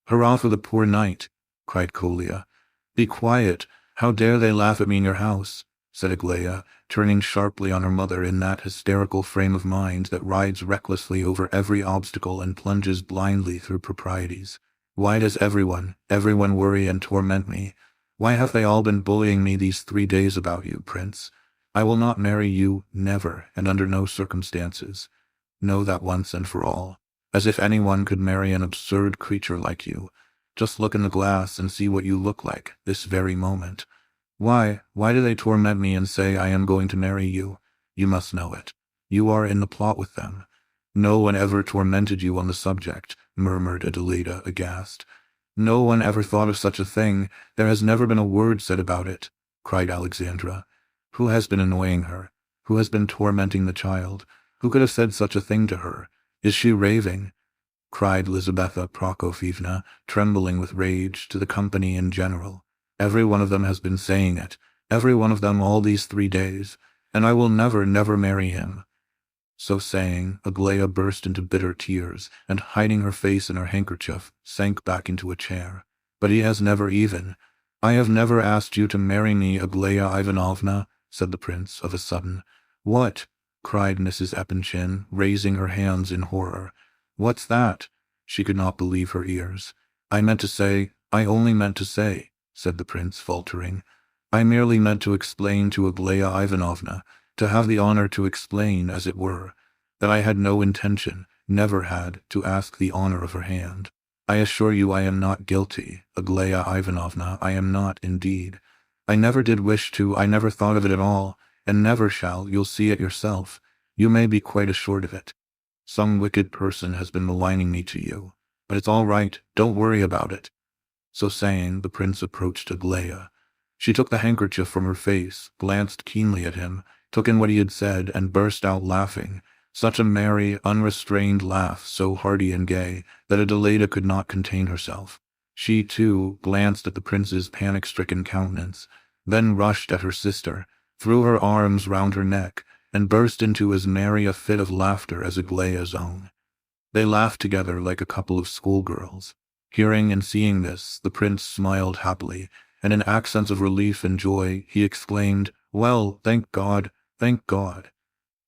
"Hurrah for the poor knight!" cried Kolya. "Be quiet! How dare they laugh at me in your house?" said Aglaya, turning sharply on her mother in that hysterical frame of mind that rides recklessly over every obstacle and plunges blindly through proprieties. "Why does everyone worry and torment me? Why have they all been bullying me these 3 days about you, Prince? I will not marry you, never, and under no circumstances. Know that once and for all. As if anyone could marry an absurd creature like you. Just look in the glass and see what you look like, this very moment. Why do they torment me and say I am going to marry you? You must know it. You are in the plot with them. No one ever tormented you on the subject," murmured Adelaida, aghast. "No one ever thought of such a thing. There has never been a word said about it," cried Alexandra. "Who has been annoying her? Who has been tormenting the child? Who could have said such a thing to her? Is she raving?" cried Lizaveta Prokofievna, trembling with rage, to the company in general. "Every one of them has been saying it, every one of them all these 3 days, and I will never, never marry him." So saying, Aglaya burst into bitter tears, and hiding her face in her handkerchief, sank back into a chair. "But he has never even— I have never asked you to marry me, Aglaya Ivanovna," said the prince of a sudden. "What?" cried Mrs. Epanchin, raising her hands in horror. "What's that?" She could not believe her ears. I only meant to say," said the prince, faltering. "I merely meant to explain to Aglaya Ivanovna, to have the honor to explain, as it were, that I had no intention, never had, to ask the honor of her hand. I assure you I am not guilty, Aglaya Ivanovna, I am not, indeed. I never did wish to, I never thought of it at all, and never shall. You'll see it yourself. You may be quite assured of it. Some wicked person has been maligning me to you, but it's all right, don't worry about it." So saying, the prince approached Aglaya. She took the handkerchief from her face, glanced keenly at him, took in what he had said, and burst out laughing. Such a merry, unrestrained laugh, so hearty and gay, that Adelaida could not contain herself. She, too, glanced at the prince's panic-stricken countenance, then rushed at her sister, threw her arms round her neck, and burst into as merry a fit of laughter as Aglaia's own. They laughed together like a couple of schoolgirls. Hearing and seeing this, the prince smiled happily, and in accents of relief and joy he exclaimed, "Well, thank God, thank God."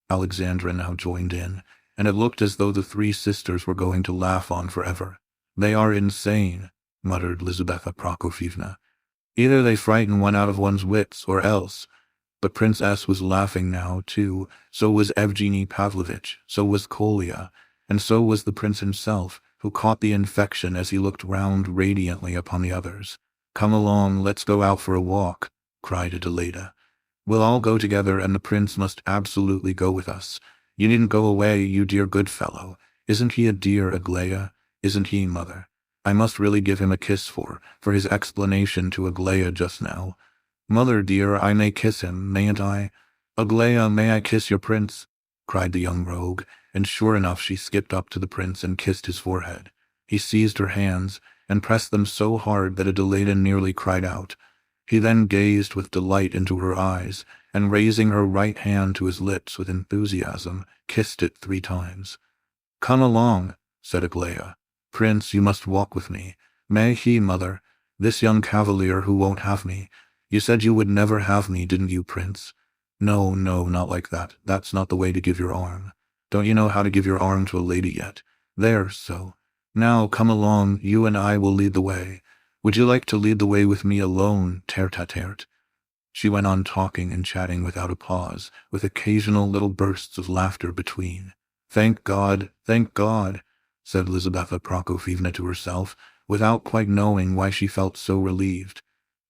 Alexandra now joined in, and it looked as though the three sisters were going to laugh on forever. "They are insane," muttered Lizaveta Prokofievna. "Either they frighten one out of one's wits, or else—" But Prince S. was laughing now, too, so was Evgeny Pavlovitch, so was Kolya, and so was the prince himself, who caught the infection as he looked round radiantly upon the others. "Come along, let's go out for a walk," cried Adelaida. "We'll all go together, and the prince must absolutely go with us. You needn't go away, you dear good fellow. Isn't he a dear, Aglaia? Isn't he, mother? I must really give him a kiss for his explanation to Aglaia just now. Mother dear, I may kiss him, mayn't I? Aglaia, may I kiss your prince?" cried the young rogue, and sure enough she skipped up to the prince and kissed his forehead. He seized her hands, and pressed them so hard that Adelaida nearly cried out. He then gazed with delight into her eyes, and raising her right hand to his lips with enthusiasm, kissed it 3 times. "Come along," said Aglaia. "Prince, you must walk with me. May he, mother? This young cavalier who won't have me. You said you would never have me, didn't you, Prince? No, no, not like that. That's not the way to give your arm. Don't you know how to give your arm to a lady yet? There, so. Now, come along, you and I will lead the way. Would you like to lead the way with me alone, terte-a-terte?" She went on talking and chatting without a pause, with occasional little bursts of laughter between. Thank God," said Lizaveta Prokofievna to herself, without quite knowing why she felt so relieved.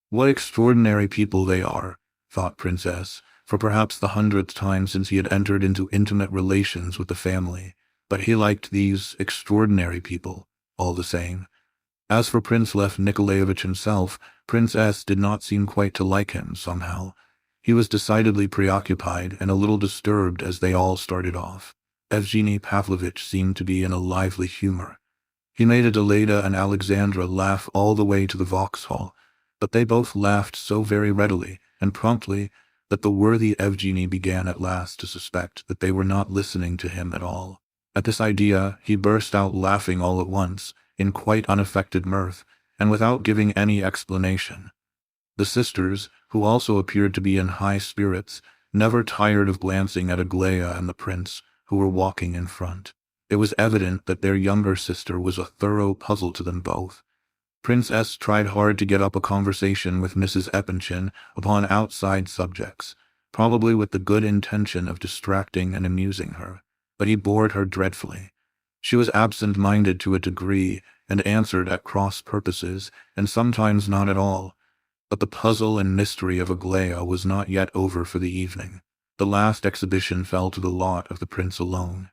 "What extraordinary people they are," thought Princess, for perhaps the 100th time since he had entered into intimate relations with the family. But he liked these extraordinary people, all the same. As for Prince Lev Nikolaevich himself, Prince S. did not seem quite to like him, somehow. He was decidedly preoccupied and a little disturbed as they all started off. Evgeny Pavlovitch seemed to be in a lively humor. He made Adelaida and Alexandra laugh all the way to the Vauxhall, but they both laughed so very readily and promptly that the worthy Evgeny began at last to suspect that they were not listening to him at all. At this idea, he burst out laughing all at once, in quite unaffected mirth, and without giving any explanation. The sisters, who also appeared to be in high spirits, never tired of glancing at Aglaia and the prince, who were walking in front. It was evident that their younger sister was a thorough puzzle to them both. Prince S. tried hard to get up a conversation with Mrs. Epanchin upon outside subjects, probably with the good intention of distracting and amusing her, but he bored her dreadfully. She was absent-minded to a degree, and answered at cross purposes, and sometimes not at all. But the puzzle and mystery of Aglaia was not yet over for the evening. The last exhibition fell to the lot of the prince alone.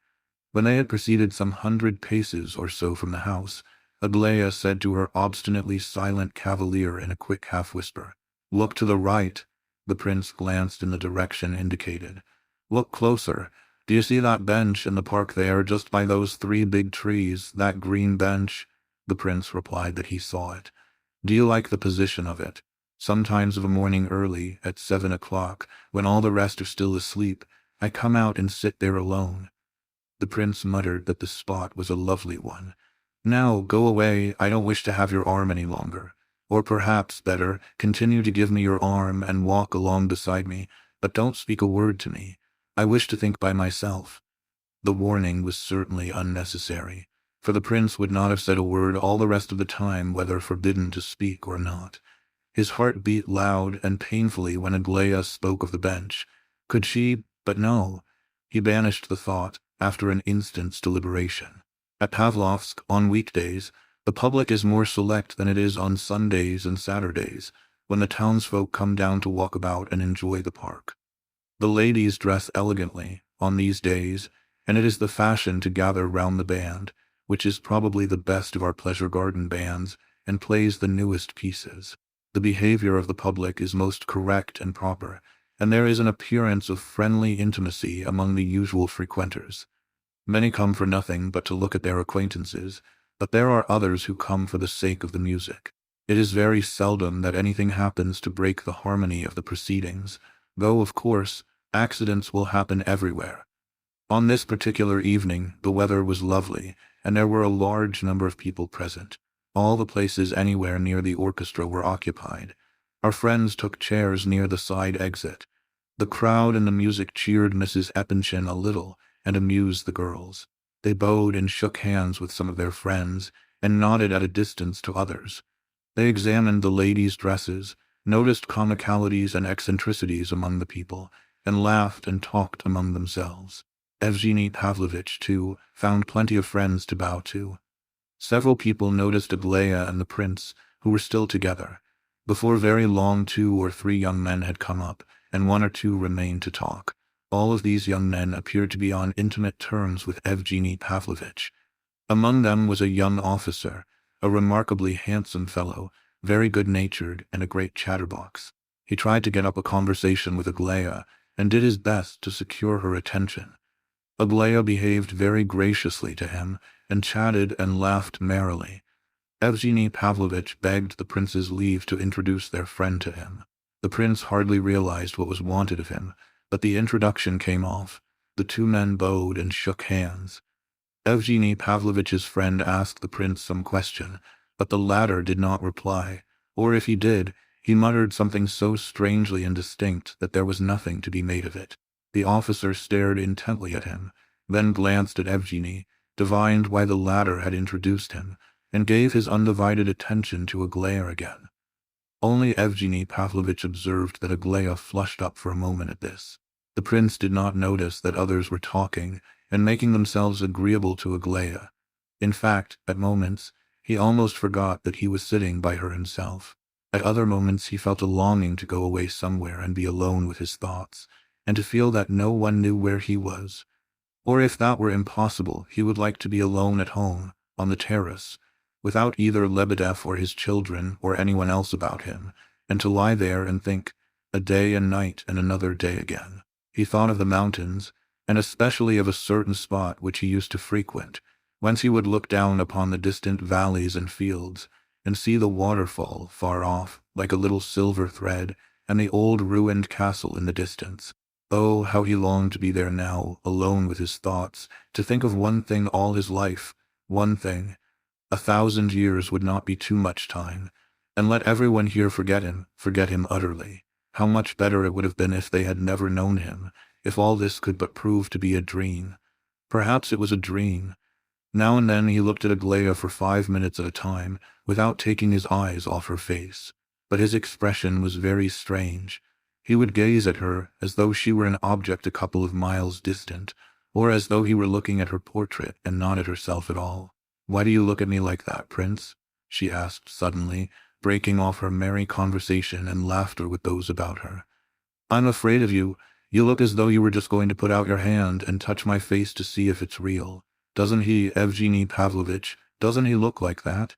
When they had proceeded some 100 paces or so from the house, Aglaia said to her obstinately silent cavalier in a quick half-whisper, "Look to the right." The prince glanced in the direction indicated. "Look closer. Do you see that bench in the park there, just by those 3 big trees, that green bench?" The prince replied that he saw it. "Do you like the position of it? Sometimes of a morning early, at 7 o'clock, when all the rest are still asleep, I come out and sit there alone." The prince muttered that the spot was a lovely one. "Now, go away, I don't wish to have your arm any longer. Or perhaps, better, continue to give me your arm and walk along beside me, but don't speak a word to me. I wish to think by myself." The warning was certainly unnecessary, for the prince would not have said a word all the rest of the time whether forbidden to speak or not. His heart beat loud and painfully when Aglaia spoke of the bench. Could she? But no. He banished the thought, after an instant's deliberation. At Pavlovsk, on weekdays, the public is more select than it is on Sundays and Saturdays, when the townsfolk come down to walk about and enjoy the park. The ladies dress elegantly on these days, and it is the fashion to gather round the band, which is probably the best of our pleasure garden bands, and plays the newest pieces. The behavior of the public is most correct and proper, and there is an appearance of friendly intimacy among the usual frequenters. Many come for nothing but to look at their acquaintances, but there are others who come for the sake of the music. It is very seldom that anything happens to break the harmony of the proceedings, though, of course, accidents will happen everywhere. On this particular evening, the weather was lovely, and there were a large number of people present. All the places anywhere near the orchestra were occupied. Our friends took chairs near the side exit. The crowd and the music cheered Mrs. Eppenshin a little, and amused the girls. They bowed and shook hands with some of their friends, and nodded at a distance to others. They examined the ladies' dresses, noticed comicalities and eccentricities among the people, and laughed and talked among themselves. Evgeny Pavlovitch, too, found plenty of friends to bow to. Several people noticed Aglaya and the prince, who were still together. Before very long 2 or 3 young men had come up, and 1 or 2 remained to talk. All of these young men appeared to be on intimate terms with Evgeny Pavlovitch. Among them was a young officer, a remarkably handsome fellow, very good-natured and a great chatterbox. He tried to get up a conversation with Aglaya, and did his best to secure her attention. Aglaya behaved very graciously to him, and chatted and laughed merrily. Evgeny Pavlovitch begged the prince's leave to introduce their friend to him. The prince hardly realized what was wanted of him, but the introduction came off. The 2 men bowed and shook hands. Evgeny Pavlovitch's friend asked the prince some question, but the latter did not reply, or if he did, he muttered something so strangely indistinct that there was nothing to be made of it. The officer stared intently at him, then glanced at Evgeny, divined why the latter had introduced him, and gave his undivided attention to Aglaya again. Only Evgeny Pavlovitch observed that Aglaya flushed up for a moment at this. The prince did not notice that others were talking and making themselves agreeable to Aglaya. In fact, at moments, he almost forgot that he was sitting by her himself. At other moments he felt a longing to go away somewhere and be alone with his thoughts, and to feel that no one knew where he was. Or if that were impossible, he would like to be alone at home, on the terrace, without either Lebedev or his children or anyone else about him, and to lie there and think, a day and night and another day again. He thought of the mountains, and especially of a certain spot which he used to frequent, whence he would look down upon the distant valleys and fields, and see the waterfall far off, like a little silver thread, and the old ruined castle in the distance. Oh, how he longed to be there now, alone with his thoughts, to think of one thing all his life, one thing. 1,000 years would not be too much time, and let everyone here forget him utterly. How much better it would have been if they had never known him, if all this could but prove to be a dream. Perhaps it was a dream. Now and then he looked at Aglaya for 5 minutes at a time, without taking his eyes off her face. But his expression was very strange. He would gaze at her as though she were an object a couple of miles distant, or as though he were looking at her portrait and not at herself at all. "Why do you look at me like that, Prince?" she asked suddenly, breaking off her merry conversation and laughter with those about her. "I'm afraid of you. You look as though you were just going to put out your hand and touch my face to see if it's real. Doesn't he, Evgeny Pavlovitch, doesn't he look like that?"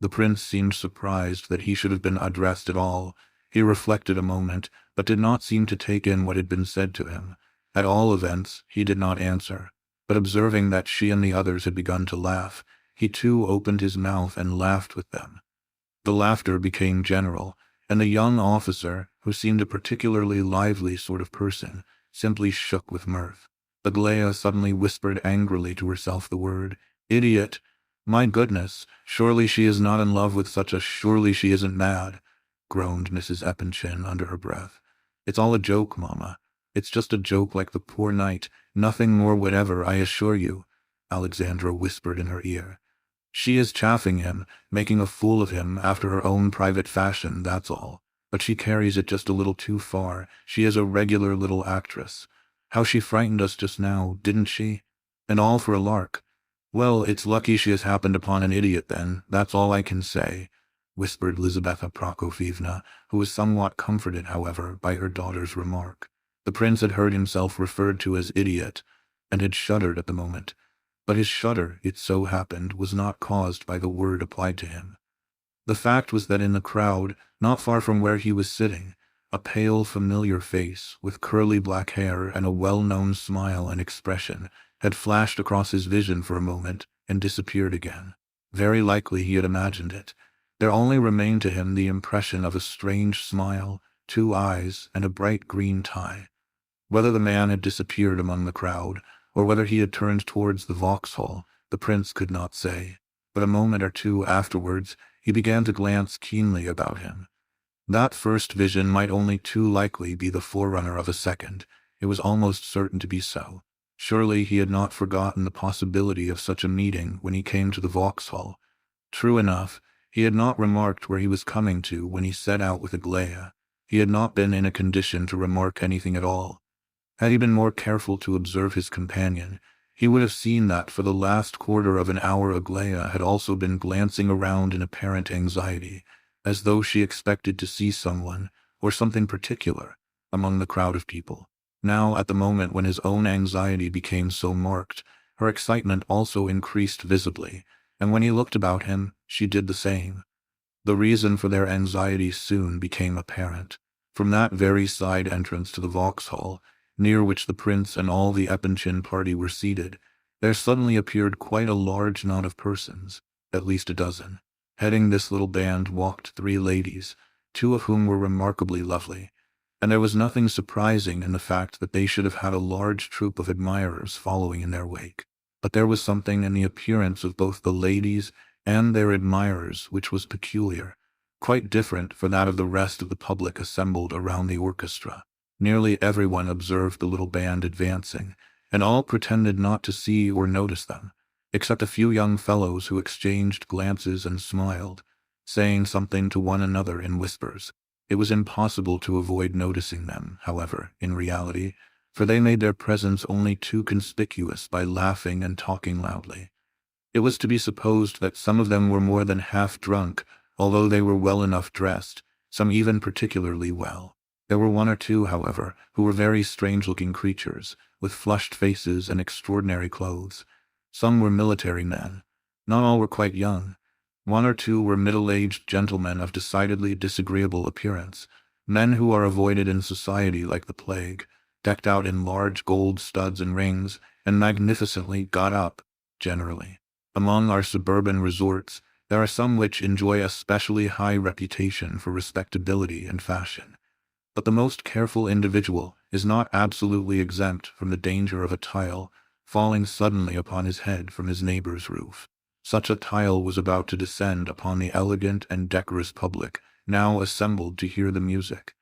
The prince seemed surprised that he should have been addressed at all. He reflected a moment, but did not seem to take in what had been said to him. At all events, he did not answer. But observing that she and the others had begun to laugh, he too opened his mouth and laughed with them. The laughter became general, and the young officer, who seemed a particularly lively sort of person, simply shook with mirth. Aglaya suddenly whispered angrily to herself the word, "Idiot! My goodness, surely she is not in love with such a— surely she isn't mad," groaned Mrs. Eppenshin under her breath. "It's all a joke, Mamma. It's just a joke like the poor knight, nothing more whatever, I assure you," Alexandra whispered in her ear. "She is chaffing him, making a fool of him after her own private fashion, that's all. But she carries it just a little too far. She is a regular little actress. How she frightened us just now, didn't she? And all for a lark. Well, it's lucky she has happened upon an idiot then, that's all I can say," whispered Lizaveta Prokofievna, who was somewhat comforted, however, by her daughter's remark. The prince had heard himself referred to as idiot, and had shuddered at the moment. But his shudder, it so happened, was not caused by the word applied to him. The fact was that in the crowd, not far from where he was sitting, a pale, familiar face, with curly black hair and a well-known smile and expression, had flashed across his vision for a moment and disappeared again. Very likely he had imagined it. There only remained to him the impression of a strange smile, 2 eyes, and a bright green tie. Whether the man had disappeared among the crowd, or whether he had turned towards the Vauxhall, the prince could not say. But a moment or two afterwards, he began to glance keenly about him. That first vision might only too likely be the forerunner of a second. It was almost certain to be so. Surely he had not forgotten the possibility of such a meeting when he came to the Vauxhall. True enough, he had not remarked where he was coming to when he set out with Aglaia. He had not been in a condition to remark anything at all. Had he been more careful to observe his companion, he would have seen that for the last quarter of an hour Aglaia had also been glancing around in apparent anxiety, as though she expected to see someone, or something particular, among the crowd of people. Now, at the moment when his own anxiety became so marked, her excitement also increased visibly, and when he looked about him, she did the same. The reason for their anxiety soon became apparent. From that very side entrance to the Vauxhall, near which the prince and all the Epanchin party were seated, there suddenly appeared quite a large knot of persons, at least a dozen. Heading this little band walked 3 ladies, 2 of whom were remarkably lovely, and there was nothing surprising in the fact that they should have had a large troop of admirers following in their wake. But there was something in the appearance of both the ladies and their admirers which was peculiar, quite different from that of the rest of the public assembled around the orchestra. Nearly everyone observed the little band advancing, and all pretended not to see or notice them, except a few young fellows who exchanged glances and smiled, saying something to one another in whispers. It was impossible to avoid noticing them, however, in reality, for they made their presence only too conspicuous by laughing and talking loudly. It was to be supposed that some of them were more than half drunk, although they were well enough dressed, some even particularly well. There were 1 or 2, however, who were very strange-looking creatures, with flushed faces and extraordinary clothes. Some were military men. Not all were quite young. 1 or 2 were middle-aged gentlemen of decidedly disagreeable appearance, men who are avoided in society like the plague, decked out in large gold studs and rings, and magnificently got up, generally. Among our suburban resorts, there are some which enjoy a specially high reputation for respectability and fashion. But the most careful individual is not absolutely exempt from the danger of a tile falling suddenly upon his head from his neighbor's roof. Such a tile was about to descend upon the elegant and decorous public now assembled to hear the music.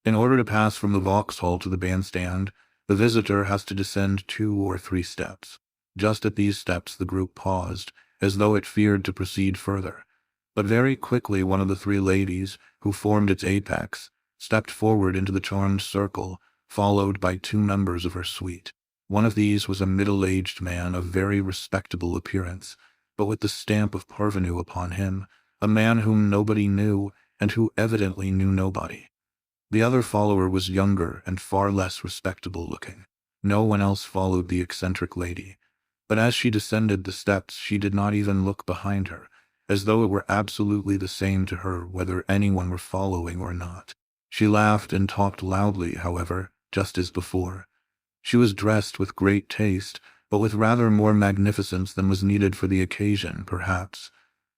In order to pass from the Vauxhall to the bandstand, the visitor has to descend 2 or 3 steps. Just at these steps the group paused, as though it feared to proceed further. But very quickly one of the 3 ladies, who formed its apex, stepped forward into the charmed circle, followed by 2 members of her suite. One of these was a middle-aged man of very respectable appearance, but with the stamp of parvenu upon him, a man whom nobody knew, and who evidently knew nobody. The other follower was younger and far less respectable-looking. No one else followed the eccentric lady, but as she descended the steps she did not even look behind her, as though it were absolutely the same to her whether anyone were following or not. She laughed and talked loudly, however, just as before. She was dressed with great taste, but with rather more magnificence than was needed for the occasion, perhaps.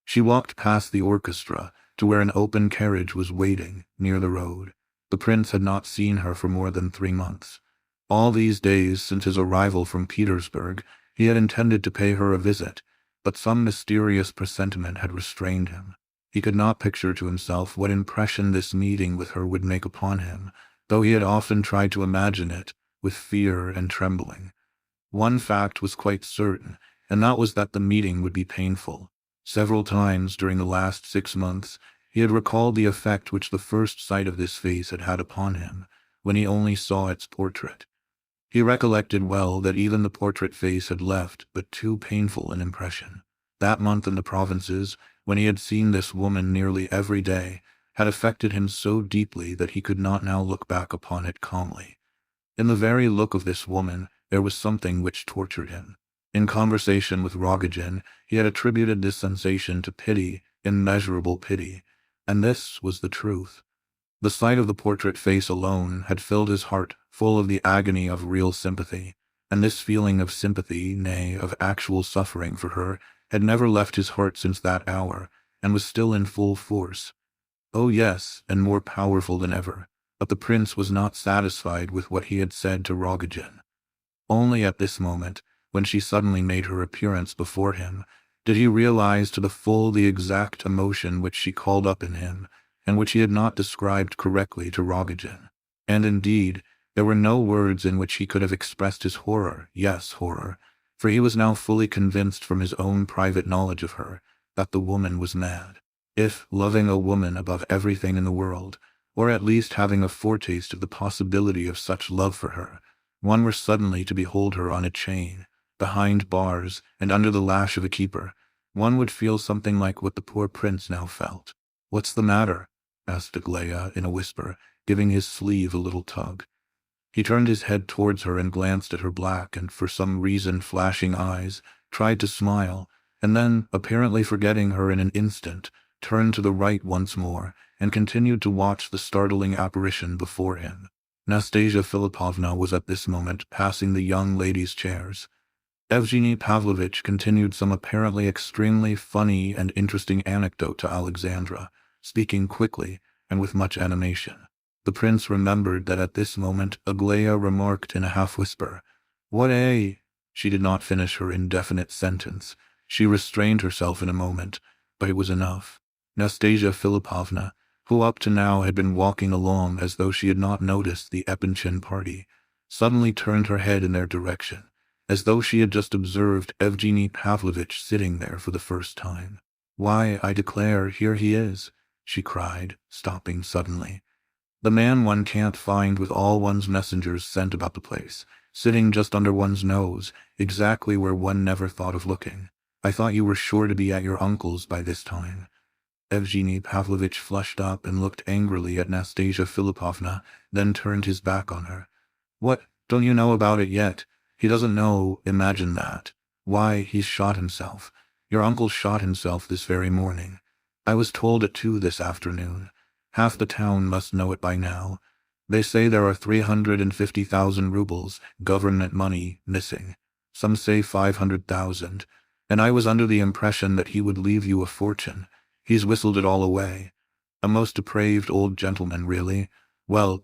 She walked past the orchestra to where an open carriage was waiting, near the road. The prince had not seen her for more than 3 months. All these days since his arrival from Petersburg, he had intended to pay her a visit, but some mysterious presentiment had restrained him. He could not picture to himself what impression this meeting with her would make upon him, though he had often tried to imagine it, with fear and trembling. One fact was quite certain, and that was that the meeting would be painful. Several times during the last 6 months, he had recalled the effect which the first sight of this face had had upon him, when he only saw its portrait. He recollected well that even the portrait face had left but too painful an impression. That month in the provinces, when he had seen this woman nearly every day, had affected him so deeply that he could not now look back upon it calmly. In the very look of this woman, there was something which tortured him. In conversation with Rogojin, he had attributed this sensation to pity, immeasurable pity. And this was the truth. The sight of the portrait face alone had filled his heart full of the agony of real sympathy, and this feeling of sympathy, nay, of actual suffering for her, had never left his heart since that hour, and was still in full force. Oh yes, and more powerful than ever. But the prince was not satisfied with what he had said to Rogojin. Only at this moment, when she suddenly made her appearance before him, did he realize to the full the exact emotion which she called up in him, and which he had not described correctly to Rogojin. And indeed, there were no words in which he could have expressed his horror, yes, horror, for he was now fully convinced from his own private knowledge of her, that the woman was mad. If, loving a woman above everything in the world, or at least having a foretaste of the possibility of such love for her, one were suddenly to behold her on a chain, behind bars, and under the lash of a keeper, one would feel something like what the poor prince now felt. "What's the matter?" asked Aglaia in a whisper, giving his sleeve a little tug. He turned his head towards her and glanced at her black and, for some reason, flashing eyes, tried to smile, and then, apparently forgetting her in an instant, turned to the right once more, and continued to watch the startling apparition before him. Nastasia Philippovna was at this moment passing the young ladies' chairs. Evgeny Pavlovitch continued some apparently extremely funny and interesting anecdote to Alexandra, speaking quickly and with much animation. The prince remembered that at this moment Aglaia remarked in a half-whisper, "What a—" She did not finish her indefinite sentence. She restrained herself in a moment, but it was enough. Nastasia Philippovna, who up to now had been walking along as though she had not noticed the Epanchin party, suddenly turned her head in their direction, as though she had just observed Evgeny Pavlovitch sitting there for the first time. "Why, I declare, here he is," she cried, stopping suddenly. "The man one can't find with all one's messengers sent about the place, sitting just under one's nose, exactly where one never thought of looking. I thought you were sure to be at your uncle's by this time." Evgeny Pavlovitch flushed up and looked angrily at Nastasia Philippovna, then turned his back on her. "What, don't you know about it yet? He doesn't know, imagine that. Why, he's shot himself. Your uncle shot himself this very morning. I was told at 2 this afternoon. Half the town must know it by now. They say there are 350,000 rubles, government money, missing. Some say 500,000. And I was under the impression that he would leave you a fortune. He's whistled it all away. A most depraved old gentleman, really. Well,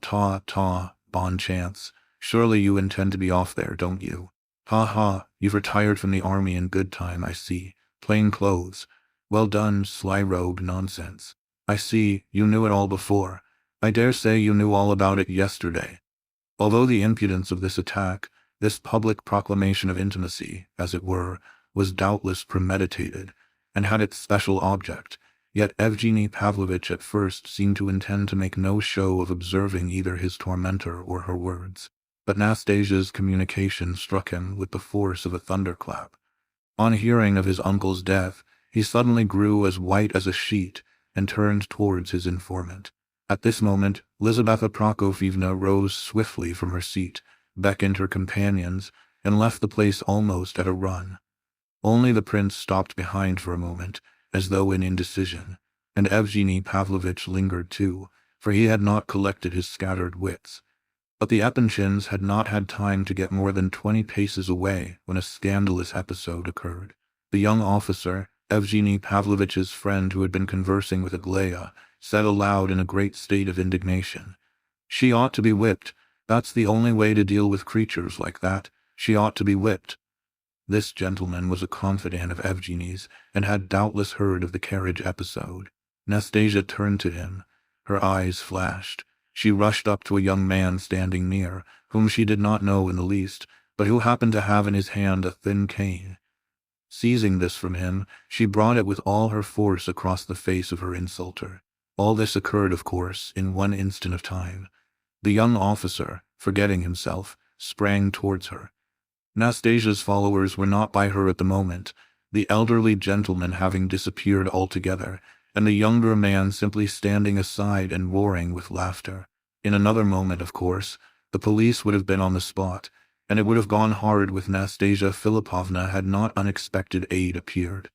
bon chance. Surely you intend to be off there, don't you? Ha ha, you've retired from the army in good time, I see. Plain clothes. Well done, sly rogue nonsense. I see, you knew it all before. I dare say you knew all about it yesterday." Although the impudence of this attack, this public proclamation of intimacy, as it were, was doubtless premeditated, and had its special object, yet Evgeny Pavlovitch at first seemed to intend to make no show of observing either his tormentor or her words. But Nastasia's communication struck him with the force of a thunderclap. On hearing of his uncle's death, he suddenly grew as white as a sheet and turned towards his informant. At this moment, Lizaveta Prokofievna rose swiftly from her seat, beckoned her companions, and left the place almost at a run. Only the prince stopped behind for a moment, as though in indecision, and Evgeny Pavlovitch lingered too, for he had not collected his scattered wits. But the Epanchins had not had time to get more than 20 paces away when a scandalous episode occurred. The young officer, Evgeny Pavlovitch's friend who had been conversing with Aglaia, said aloud in a great state of indignation, "She ought to be whipped. That's the only way to deal with creatures like that. She ought to be whipped." This gentleman was a confidant of Evgeny's, and had doubtless heard of the carriage episode. Nastasia turned to him. Her eyes flashed. She rushed up to a young man standing near, whom she did not know in the least, but who happened to have in his hand a thin cane. Seizing this from him, she brought it with all her force across the face of her insulter. All this occurred, of course, in one instant of time. The young officer, forgetting himself, sprang towards her. Nastasia's followers were not by her at the moment, the elderly gentleman having disappeared altogether, and the younger man simply standing aside and roaring with laughter. In another moment, of course, the police would have been on the spot, and it would have gone hard with Nastasia Philippovna had not unexpected aid appeared.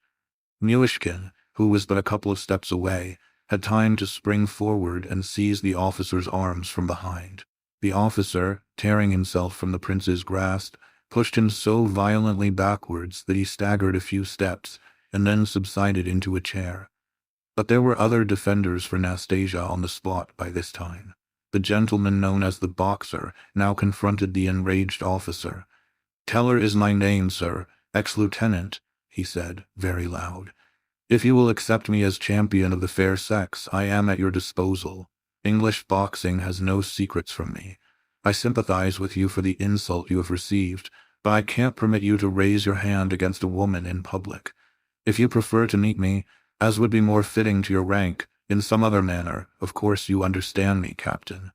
Myshkin, who was but a couple of steps away, had time to spring forward and seize the officer's arms from behind. The officer, tearing himself from the prince's grasp, pushed him so violently backwards that he staggered a few steps and then subsided into a chair. But there were other defenders for Nastasia on the spot by this time. The gentleman known as the boxer now confronted the enraged officer. "Teller is my name, sir, ex-lieutenant," he said, very loud. "If you will accept me as champion of the fair sex, I am at your disposal. English boxing has no secrets from me. I sympathize with you for the insult you have received, but I can't permit you to raise your hand against a woman in public. If you prefer to meet me, as would be more fitting to your rank, in some other manner, of course you understand me, Captain."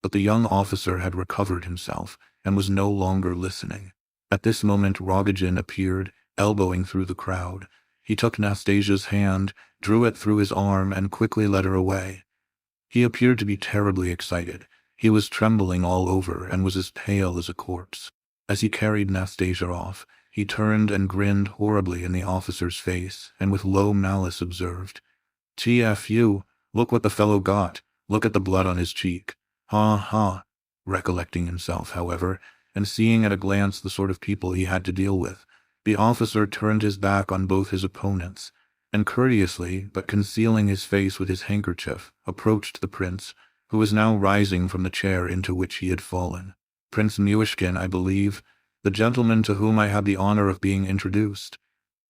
But the young officer had recovered himself, and was no longer listening. At this moment Rogojin appeared, elbowing through the crowd. He took Nastasia's hand, drew it through his arm, and quickly led her away. He appeared to be terribly excited. He was trembling all over, and was as pale as a corpse. As he carried Nastasia off, he turned and grinned horribly in the officer's face, and with low malice observed, "TFU, look what the fellow got. Look at the blood on his cheek. Ha ha." Recollecting himself, however, and seeing at a glance the sort of people he had to deal with, the officer turned his back on both his opponents, and courteously, but concealing his face with his handkerchief, approached the prince, who was now rising from the chair into which he had fallen. "Prince Myshkin, I believe, the gentleman to whom I had the honor of being introduced."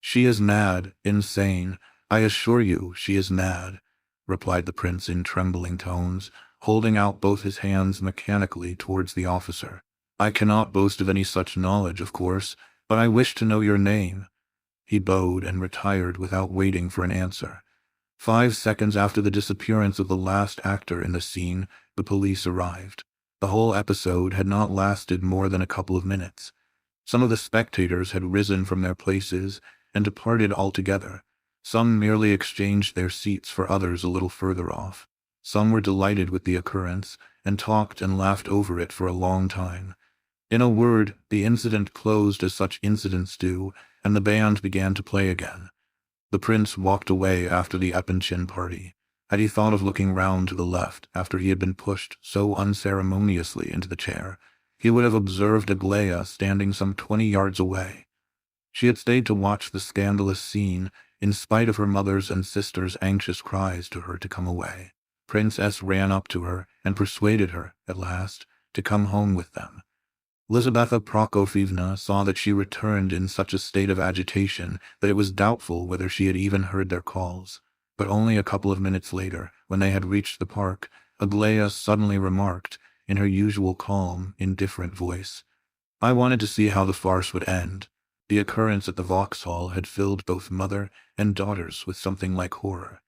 "She is mad, insane. I assure you she is mad," replied the prince in trembling tones, holding out both his hands mechanically towards the officer. "I cannot boast of any such knowledge, of course, but I wish to know your name." He bowed and retired without waiting for an answer. 5 seconds after the disappearance of the last actor in the scene, the police arrived. The whole episode had not lasted more than a couple of minutes. Some of the spectators had risen from their places and departed altogether. Some merely exchanged their seats for others a little further off. Some were delighted with the occurrence, and talked and laughed over it for a long time. In a word, the incident closed as such incidents do, and the band began to play again. The prince walked away after the Epanchin party. Had he thought of looking round to the left after he had been pushed so unceremoniously into the chair, he would have observed Aglaya standing some 20 yards away. She had stayed to watch the scandalous scene, in spite of her mother's and sister's anxious cries to her to come away. Prince S. ran up to her and persuaded her, at last, to come home with them. Lizaveta Prokofyevna saw that she returned in such a state of agitation that it was doubtful whether she had even heard their calls. But only a couple of minutes later, when they had reached the park, Aglaya suddenly remarked, in her usual calm, indifferent voice, "I wanted to see how the farce would end." The occurrence at the Vauxhall had filled both mother and daughters with something like horror.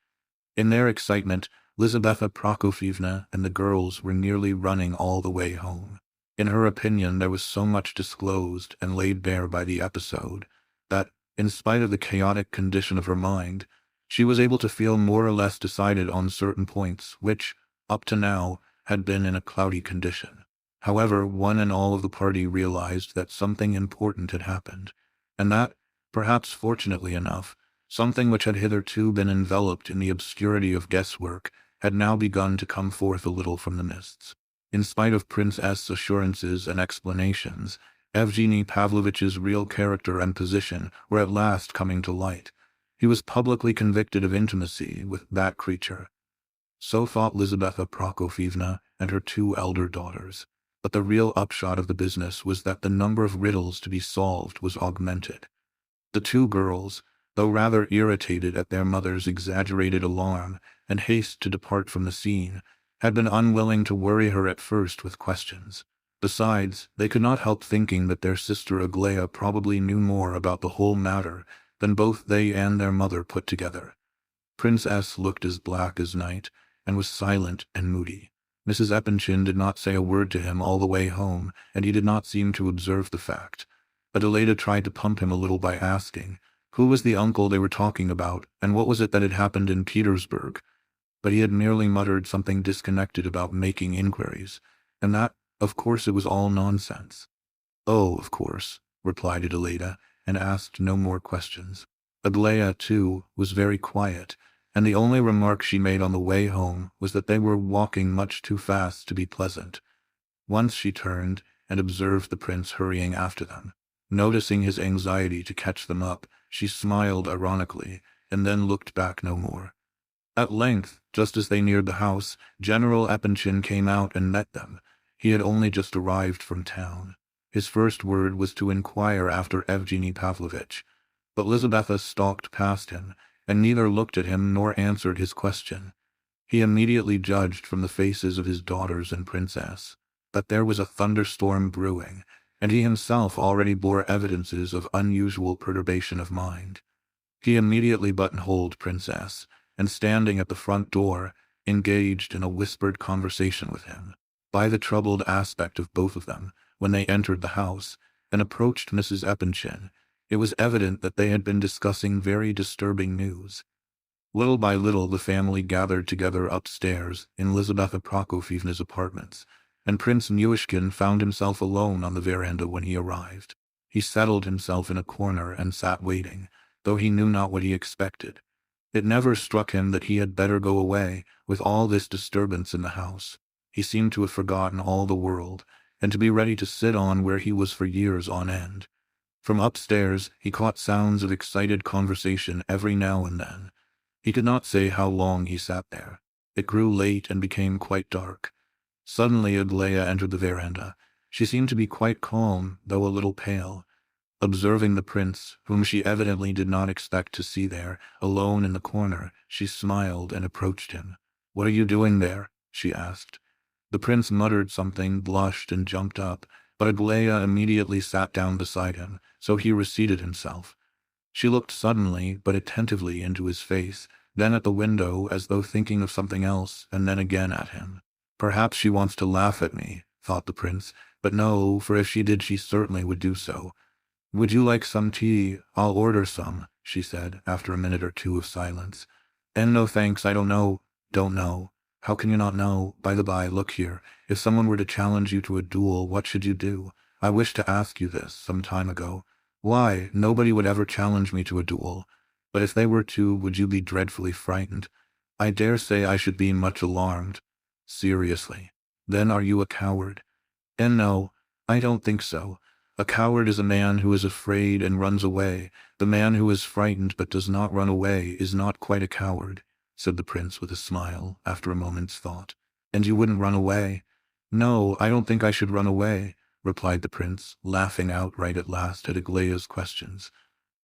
In their excitement, Lizaveta Prokofyevna and the girls were nearly running all the way home. In her opinion, there was so much disclosed and laid bare by the episode that, in spite of the chaotic condition of her mind, she was able to feel more or less decided on certain points which, up to now, had been in a cloudy condition. However, one and all of the party realized that something important had happened, and that, perhaps fortunately enough, something which had hitherto been enveloped in the obscurity of guesswork had now begun to come forth a little from the mists. In spite of Prince S.'s assurances and explanations, Evgeny Pavlovich's real character and position were at last coming to light. He was publicly convicted of intimacy with that creature. So thought Lizaveta Prokofyevna and her 2 elder daughters. But the real upshot of the business was that the number of riddles to be solved was augmented. The 2 girls, though rather irritated at their mother's exaggerated alarm and haste to depart from the scene, had been unwilling to worry her at first with questions. Besides, they could not help thinking that their sister Aglaya probably knew more about the whole matter than both they and their mother put together. Prince S. looked as black as night, and was silent and moody. Mrs. Epanchin did not say a word to him all the way home, and he did not seem to observe the fact. Adelaida tried to pump him a little by asking, who was the uncle they were talking about, and what was it that had happened in Petersburg? But he had merely muttered something disconnected about making inquiries, and that, of course, it was all nonsense. "Oh, of course," replied Adelaida, and asked no more questions. Aglaia, too, was very quiet, and the only remark she made on the way home was that they were walking much too fast to be pleasant. Once she turned and observed the prince hurrying after them. Noticing his anxiety to catch them up, she smiled ironically, and then looked back no more. At length, just as they neared the house, General Epanchin came out and met them. He had only just arrived from town. His first word was to inquire after Evgeny Pavlovitch, but Lizaveta stalked past him, and neither looked at him nor answered his question. He immediately judged from the faces of his daughters and princess that there was a thunderstorm brewing, and he himself already bore evidences of unusual perturbation of mind. He immediately buttonholed Princess, and standing at the front door, engaged in a whispered conversation with him. By the troubled aspect of both of them, when they entered the house and approached Mrs. Epanchin, it was evident that they had been discussing very disturbing news. Little by little the family gathered together upstairs in Lizaveta Prokofievna's apartments, and Prince Myshkin found himself alone on the veranda when he arrived. He settled himself in a corner and sat waiting, though he knew not what he expected. It never struck him that he had better go away, with all this disturbance in the house. He seemed to have forgotten all the world, and to be ready to sit on where he was for years on end. From upstairs he caught sounds of excited conversation every now and then. He could not say how long he sat there. It grew late and became quite dark. Suddenly Aglaia entered the veranda. She seemed to be quite calm, though a little pale. Observing the prince, whom she evidently did not expect to see there, alone in the corner, she smiled and approached him. "What are you doing there?" she asked. The prince muttered something, blushed, and jumped up, but Aglaia immediately sat down beside him, so he reseated himself. She looked suddenly but attentively into his face, then at the window as though thinking of something else, and then again at him. "Perhaps she wants to laugh at me," thought the prince, but no, for if she did she certainly would do so. "Would you like some tea? I'll order some," she said, after a minute or two of silence. "And no thanks, I don't know." "Don't know? How can you not know? By the by, look here, if someone were to challenge you to a duel, what should you do? I wished to ask you this some time ago." "Why, nobody would ever challenge me to a duel. But if they were to, would you be dreadfully frightened?" "I dare say I should be much alarmed." "Seriously? Then are you a coward?" "And no, I don't think so. A coward is a man who is afraid and runs away. The man who is frightened but does not run away is not quite a coward," said the prince with a smile, after a moment's thought. "And you wouldn't run away?" "No, I don't think I should run away," replied the prince, laughing outright at last at Aglaia's questions.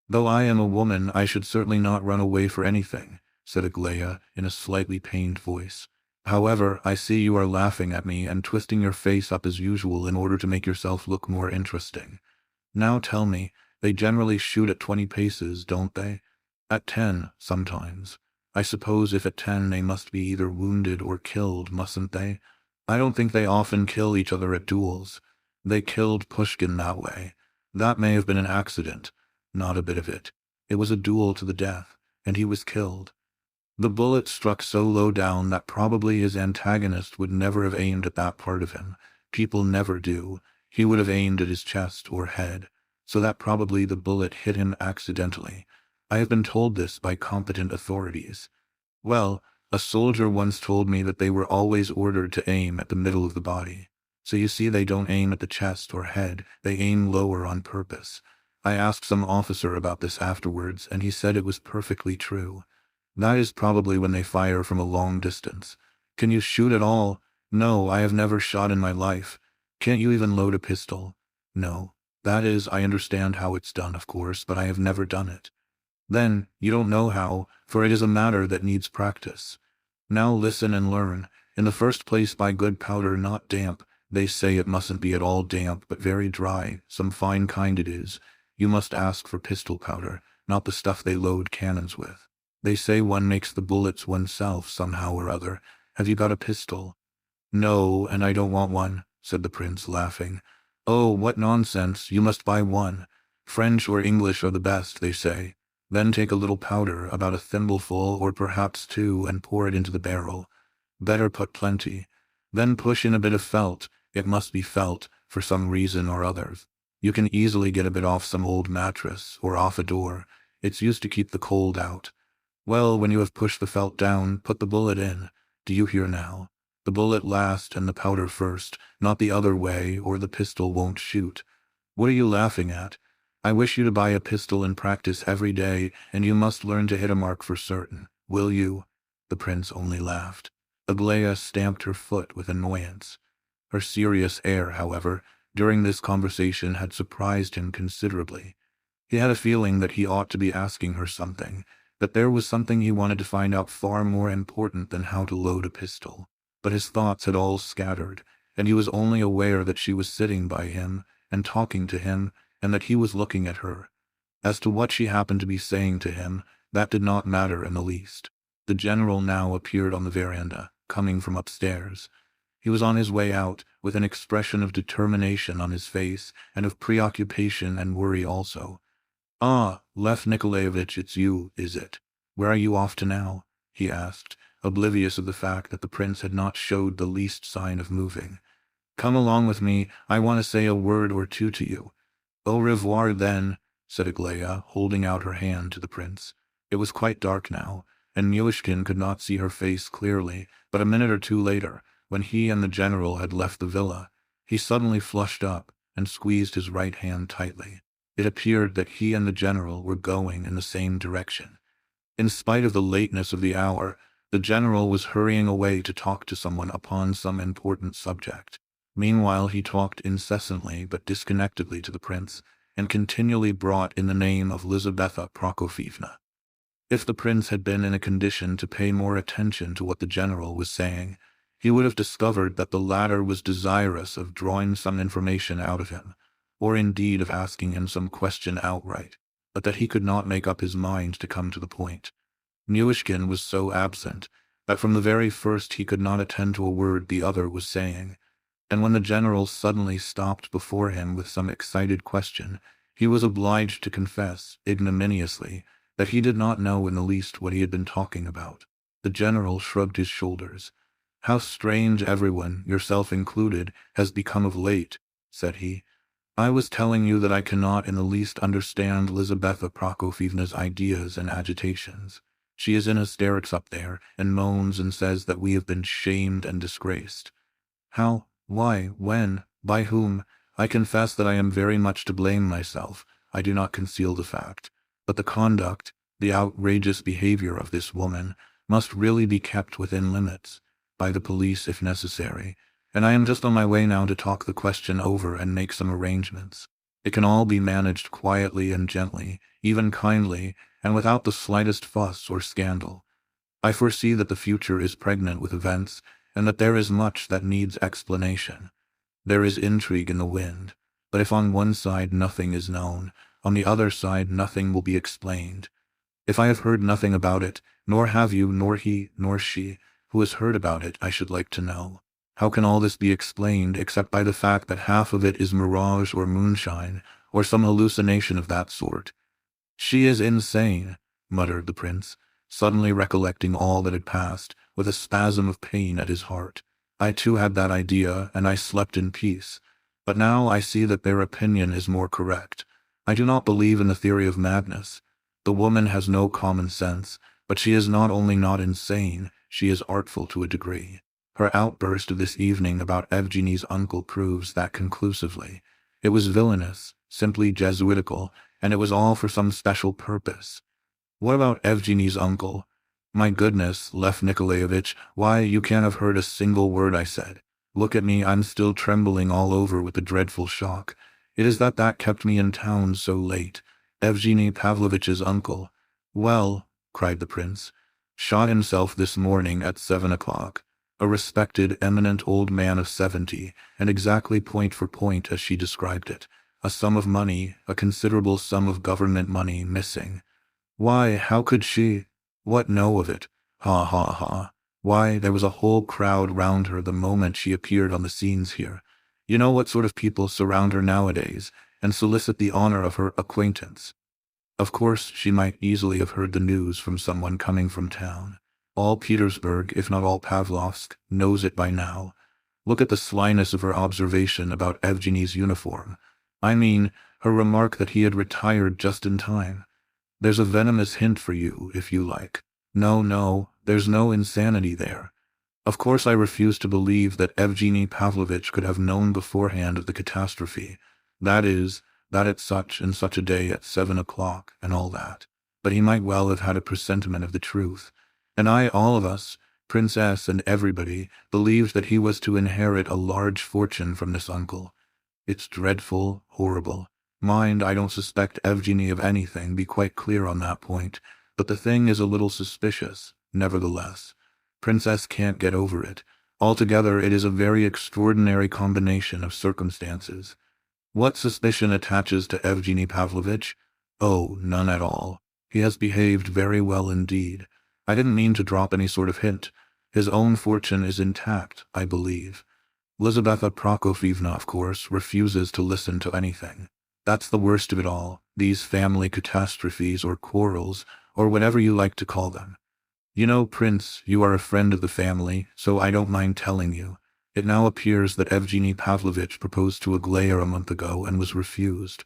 "Though I am a woman, I should certainly not run away for anything," said Aglaia in a slightly pained voice. "However, I see you are laughing at me and twisting your face up as usual in order to make yourself look more interesting. Now tell me, they generally shoot at 20 paces, don't they?" "At 10, sometimes. I suppose if at 10 they must be either wounded or killed, mustn't they?" "I don't think they often kill each other at duels. They killed Pushkin that way. That may have been an accident." "Not a bit of it. It was a duel to the death, and he was killed. The bullet struck so low down that probably his antagonist would never have aimed at that part of him. People never do. He would have aimed at his chest or head, so that probably the bullet hit him accidentally. I have been told this by competent authorities. Well, a soldier once told me that they were always ordered to aim at the middle of the body. So you see they don't aim at the chest or head, they aim lower on purpose. I asked some officer about this afterwards, and he said it was perfectly true. That is probably when they fire from a long distance. Can you shoot at all?" "No, I have never shot in my life." "Can't you even load a pistol?" "No. That is, I understand how it's done, of course, but I have never done it." "Then, you don't know how, for it is a matter that needs practice. Now listen and learn. In the first place, buy good powder, not damp. They say it mustn't be at all damp, but very dry, some fine kind it is. You must ask for pistol powder, not the stuff they load cannons with. They say one makes the bullets oneself somehow or other. Have you got a pistol?" "No, and I don't want one," said the prince, laughing. "Oh, what nonsense, you must buy one. French or English are the best, they say. Then take a little powder, about a thimbleful or perhaps 2, and pour it into the barrel. Better put plenty. Then push in a bit of felt. It must be felt, for some reason or other. You can easily get a bit off some old mattress, or off a door. It's used to keep the cold out. Well, when you have pushed the felt down, put the bullet in. Do you hear now? The bullet last and the powder first, not the other way, or the pistol won't shoot. What are you laughing at? I wish you to buy a pistol and practice every day, and you must learn to hit a mark for certain. Will you?" The prince only laughed. Aglaia stamped her foot with annoyance. Her serious air, however, during this conversation had surprised him considerably. He had a feeling that he ought to be asking her something, that there was something he wanted to find out far more important than how to load a pistol. But his thoughts had all scattered, and he was only aware that she was sitting by him and talking to him, and that he was looking at her. As to what she happened to be saying to him, that did not matter in the least. The general now appeared on the veranda, coming from upstairs. He was on his way out, with an expression of determination on his face, and of preoccupation and worry also. "Ah, Lev Nikolaevich, it's you, is it? Where are you off to now?" he asked, oblivious of the fact that the prince had not showed the least sign of moving. "Come along with me, I want to say a word or two to you." "Au revoir, then," said Aglaia, holding out her hand to the prince. It was quite dark now, and Myshkin could not see her face clearly, but a minute or two later, when he and the general had left the villa, he suddenly flushed up and squeezed his right hand tightly. It appeared that he and the general were going in the same direction. In spite of the lateness of the hour, the general was hurrying away to talk to someone upon some important subject. Meanwhile he talked incessantly but disconnectedly to the prince, and continually brought in the name of Lizaveta Prokofievna. If the prince had been in a condition to pay more attention to what the general was saying, he would have discovered that the latter was desirous of drawing some information out of him, or indeed of asking him some question outright, but that he could not make up his mind to come to the point. Myshkin was so absent that from the very first he could not attend to a word the other was saying, and when the general suddenly stopped before him with some excited question, he was obliged to confess, ignominiously, that he did not know in the least what he had been talking about. The general shrugged his shoulders. "How strange everyone, yourself included, has become of late," said he. "I was telling you that I cannot in the least understand Lizaveta Prokofievna's ideas and agitations. She is in hysterics up there, and moans and says that we have been shamed and disgraced. How? Why? When? By whom? I confess that I am very much to blame myself. I do not conceal the fact. But the conduct, the outrageous behavior of this woman, must really be kept within limits, by the police if necessary, and I am just on my way now to talk the question over and make some arrangements. It can all be managed quietly and gently, even kindly, and without the slightest fuss or scandal. I foresee that the future is pregnant with events, and that there is much that needs explanation. There is intrigue in the wind, but if on one side nothing is known, on the other side nothing will be explained. If I have heard nothing about it, nor have you, nor he, nor she, who has heard about it, I should like to know. How can all this be explained except by the fact that half of it is mirage or moonshine, or some hallucination of that sort?" "She is insane," muttered the prince, suddenly recollecting all that had passed, with a spasm of pain at his heart. "I too had that idea, and I slept in peace. But now I see that their opinion is more correct. I do not believe in the theory of madness. The woman has no common sense, but she is not only not insane, she is artful to a degree. Her outburst of this evening about Evgenie's uncle proves that conclusively. It was villainous, simply Jesuitical, and it was all for some special purpose. What about Evgenie's uncle? My goodness, Lev Nikolaevich, why, you can't have heard a single word I said. Look at me, I'm still trembling all over with the dreadful shock. It is that kept me in town so late. Evgenie Pavlovitch's uncle. Well, cried the prince, shot himself this morning at 7 o'clock. A respected, eminent old man of 70, and exactly point for point as she described it. A sum of money, a considerable sum of government money, missing. Why, how could she? What know of it? Ha ha ha. Why, there was a whole crowd round her the moment she appeared on the scenes here. You know what sort of people surround her nowadays, and solicit the honor of her acquaintance. Of course, she might easily have heard the news from someone coming from town. All Petersburg, if not all Pavlovsk, knows it by now. Look at the slyness of her observation about Evgenie's uniform. I mean, her remark that he had retired just in time. There's a venomous hint for you, if you like. No, no, there's no insanity there. Of course I refuse to believe that Evgeny Pavlovitch could have known beforehand of the catastrophe. That is, that at such and such a day at 7 o'clock, and all that. But he might well have had a presentiment of the truth. And all of us, Princess and everybody, believed that he was to inherit a large fortune from this uncle. It's dreadful, horrible. Mind, I don't suspect Evgeny of anything, be quite clear on that point, but the thing is a little suspicious, nevertheless. Princess can't get over it. Altogether, it is a very extraordinary combination of circumstances. What suspicion attaches to Evgeny Pavlovitch? Oh, none at all. He has behaved very well indeed. I didn't mean to drop any sort of hint. His own fortune is intact, I believe. Lizaveta Prokofievna, of course, refuses to listen to anything. That's the worst of it all, these family catastrophes or quarrels, or whatever you like to call them. You know, Prince, you are a friend of the family, so I don't mind telling you. It now appears that Evgeny Pavlovitch proposed to Aglaya a month ago and was refused.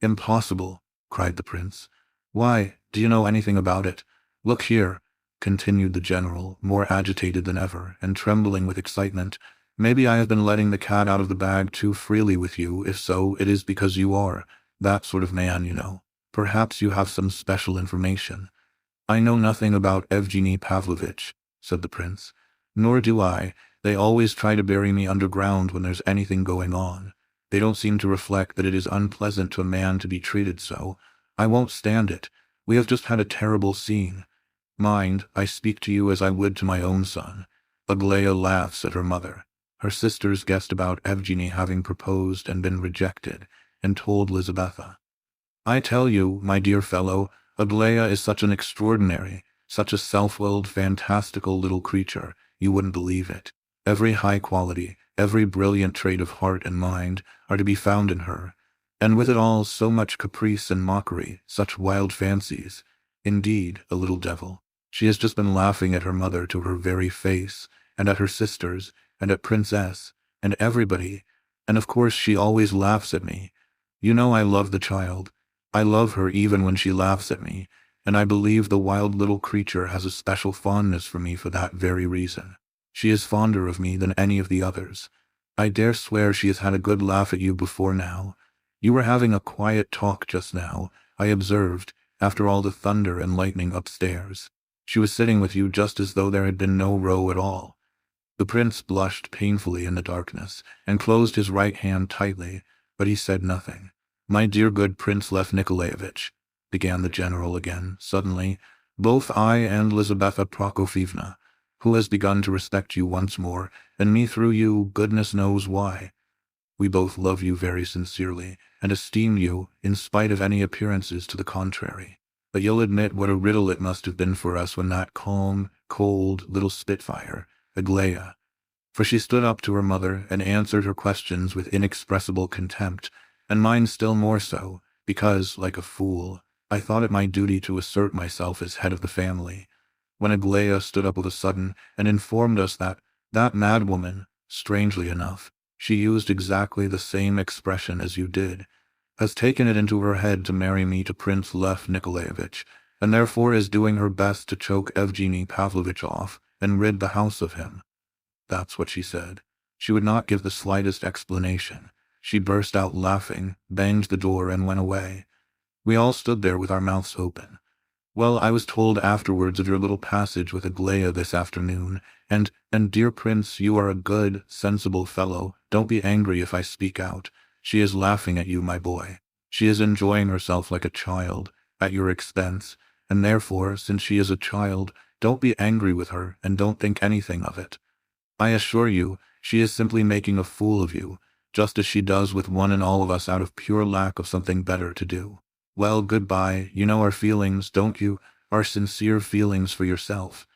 Impossible, cried the prince. Why, do you know anything about it? Look here, continued the general, more agitated than ever, and trembling with excitement. Maybe I have been letting the cat out of the bag too freely with you. If so, it is because you are that sort of man, you know. Perhaps you have some special information. I know nothing about Evgeny Pavlovitch, said the prince. Nor do I. They always try to bury me underground when there's anything going on. They don't seem to reflect that it is unpleasant to a man to be treated so. I won't stand it. We have just had a terrible scene. Mind, I speak to you as I would to my own son. Aglaya laughs at her mother. Her sisters guessed about Evgeny having proposed and been rejected, and told Lizaveta. I tell you, my dear fellow, Aglaya is such an extraordinary, such a self-willed, fantastical little creature, you wouldn't believe it. Every high quality, every brilliant trait of heart and mind are to be found in her, and with it all so much caprice and mockery, such wild fancies. Indeed, a little devil. She has just been laughing at her mother to her very face, and at her sisters, and at Princess, and everybody, and of course she always laughs at me. You know I love the child. I love her even when she laughs at me, and I believe the wild little creature has a special fondness for me for that very reason. She is fonder of me than any of the others. I dare swear she has had a good laugh at you before now. You were having a quiet talk just now, I observed, after all the thunder and lightning upstairs. She was sitting with you just as though there had been no row at all. The prince blushed painfully in the darkness, and closed his right hand tightly, but he said nothing. My dear good Prince Lev Nikolaevich, began the general again, suddenly, both I and Lizaveta Prokofievna, who has begun to respect you once more, and me through you, goodness knows why. We both love you very sincerely, and esteem you, in spite of any appearances to the contrary. But you'll admit what a riddle it must have been for us when that calm, cold, little spitfire, Aglaya, for she stood up to her mother and answered her questions with inexpressible contempt, and mine still more so, because, like a fool, I thought it my duty to assert myself as head of the family, when Aglaya stood up with a sudden and informed us that madwoman, strangely enough, she used exactly the same expression as you did, has taken it into her head to marry me to Prince Lev Nikolaevich, and therefore is doing her best to choke Evgeny Pavlovitch off and rid the house of him. That's what she said. She would not give the slightest explanation. She burst out laughing, banged the door, and went away. We all stood there with our mouths open. Well, I was told afterwards of your little passage with Aglaya this afternoon, and dear Prince, you are a good, sensible fellow. Don't be angry if I speak out. She is laughing at you, my boy. She is enjoying herself like a child, at your expense, and therefore, since she is a child, don't be angry with her, and don't think anything of it. I assure you, she is simply making a fool of you, just as she does with one and all of us out of pure lack of something better to do. Well, goodbye. You know our feelings, don't you? Our sincere feelings for yourself.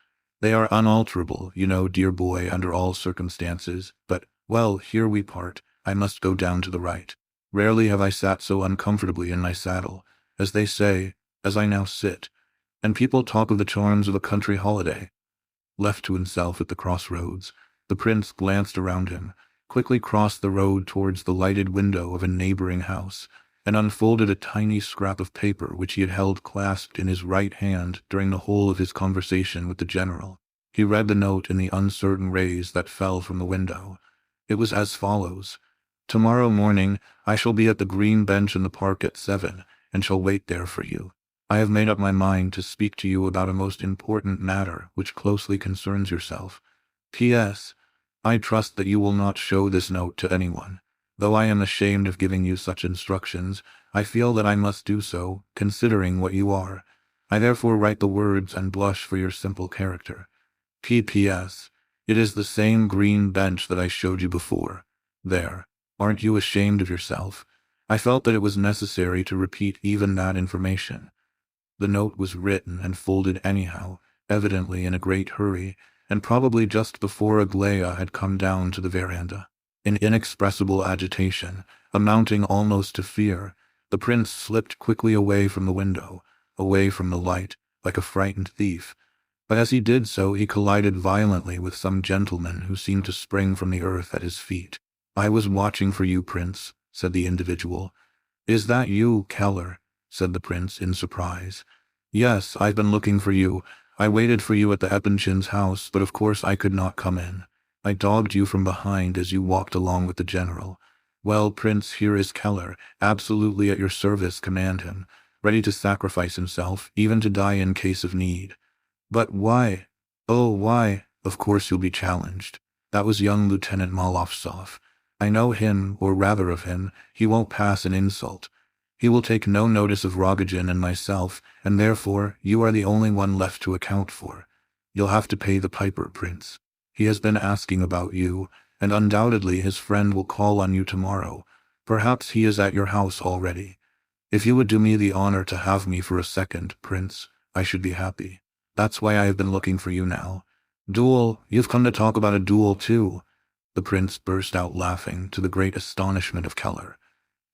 They are unalterable, you know, dear boy, under all circumstances, but, well, here we part. I must go down to the right. Rarely have I sat so uncomfortably in my saddle, as they say, as I now sit, and people talk of the charms of a country holiday. Left to himself at the crossroads, the prince glanced around him, quickly crossed the road towards the lighted window of a neighboring house, and unfolded a tiny scrap of paper which he had held clasped in his right hand during the whole of his conversation with the general. He read the note in the uncertain rays that fell from the window. It was as follows: "Tomorrow morning I shall be at the green bench in the park at 7, and shall wait there for you. I have made up my mind to speak to you about a most important matter which closely concerns yourself. P.S. I trust that you will not show this note to anyone. Though I am ashamed of giving you such instructions, I feel that I must do so, considering what you are. I therefore write the words and blush for your simple character. P.P.S. It is the same green bench that I showed you before. There. Aren't you ashamed of yourself?" I felt that it was necessary to repeat even that information. The note was written and folded anyhow, evidently in a great hurry, and probably just before Aglaia had come down to the veranda. In inexpressible agitation, amounting almost to fear, the prince slipped quickly away from the window, away from the light, like a frightened thief. But as he did so, he collided violently with some gentleman who seemed to spring from the earth at his feet. "I was watching for you, Prince," said the individual. "Is that you, Keller?" said the prince in surprise. "Yes, I've been looking for you. I waited for you at the Eppenshin's house, but of course I could not come in. I dogged you from behind as you walked along with the general. Well, Prince, here is Keller, absolutely at your service. Command him, ready to sacrifice himself, even to die in case of need." "But why? Oh, why?" "Of course you'll be challenged. That was young Lieutenant Molosov. I know him, or rather of him. He won't pass an insult. He will take no notice of Rogojin and myself, and therefore you are the only one left to account for. You'll have to pay the piper, Prince. He has been asking about you, and undoubtedly his friend will call on you tomorrow. Perhaps he is at your house already. If you would do me the honor to have me for a second, Prince, I should be happy. That's why I have been looking for you now." "Duel? You've come to talk about a duel too?" The prince burst out laughing, to the great astonishment of Keller.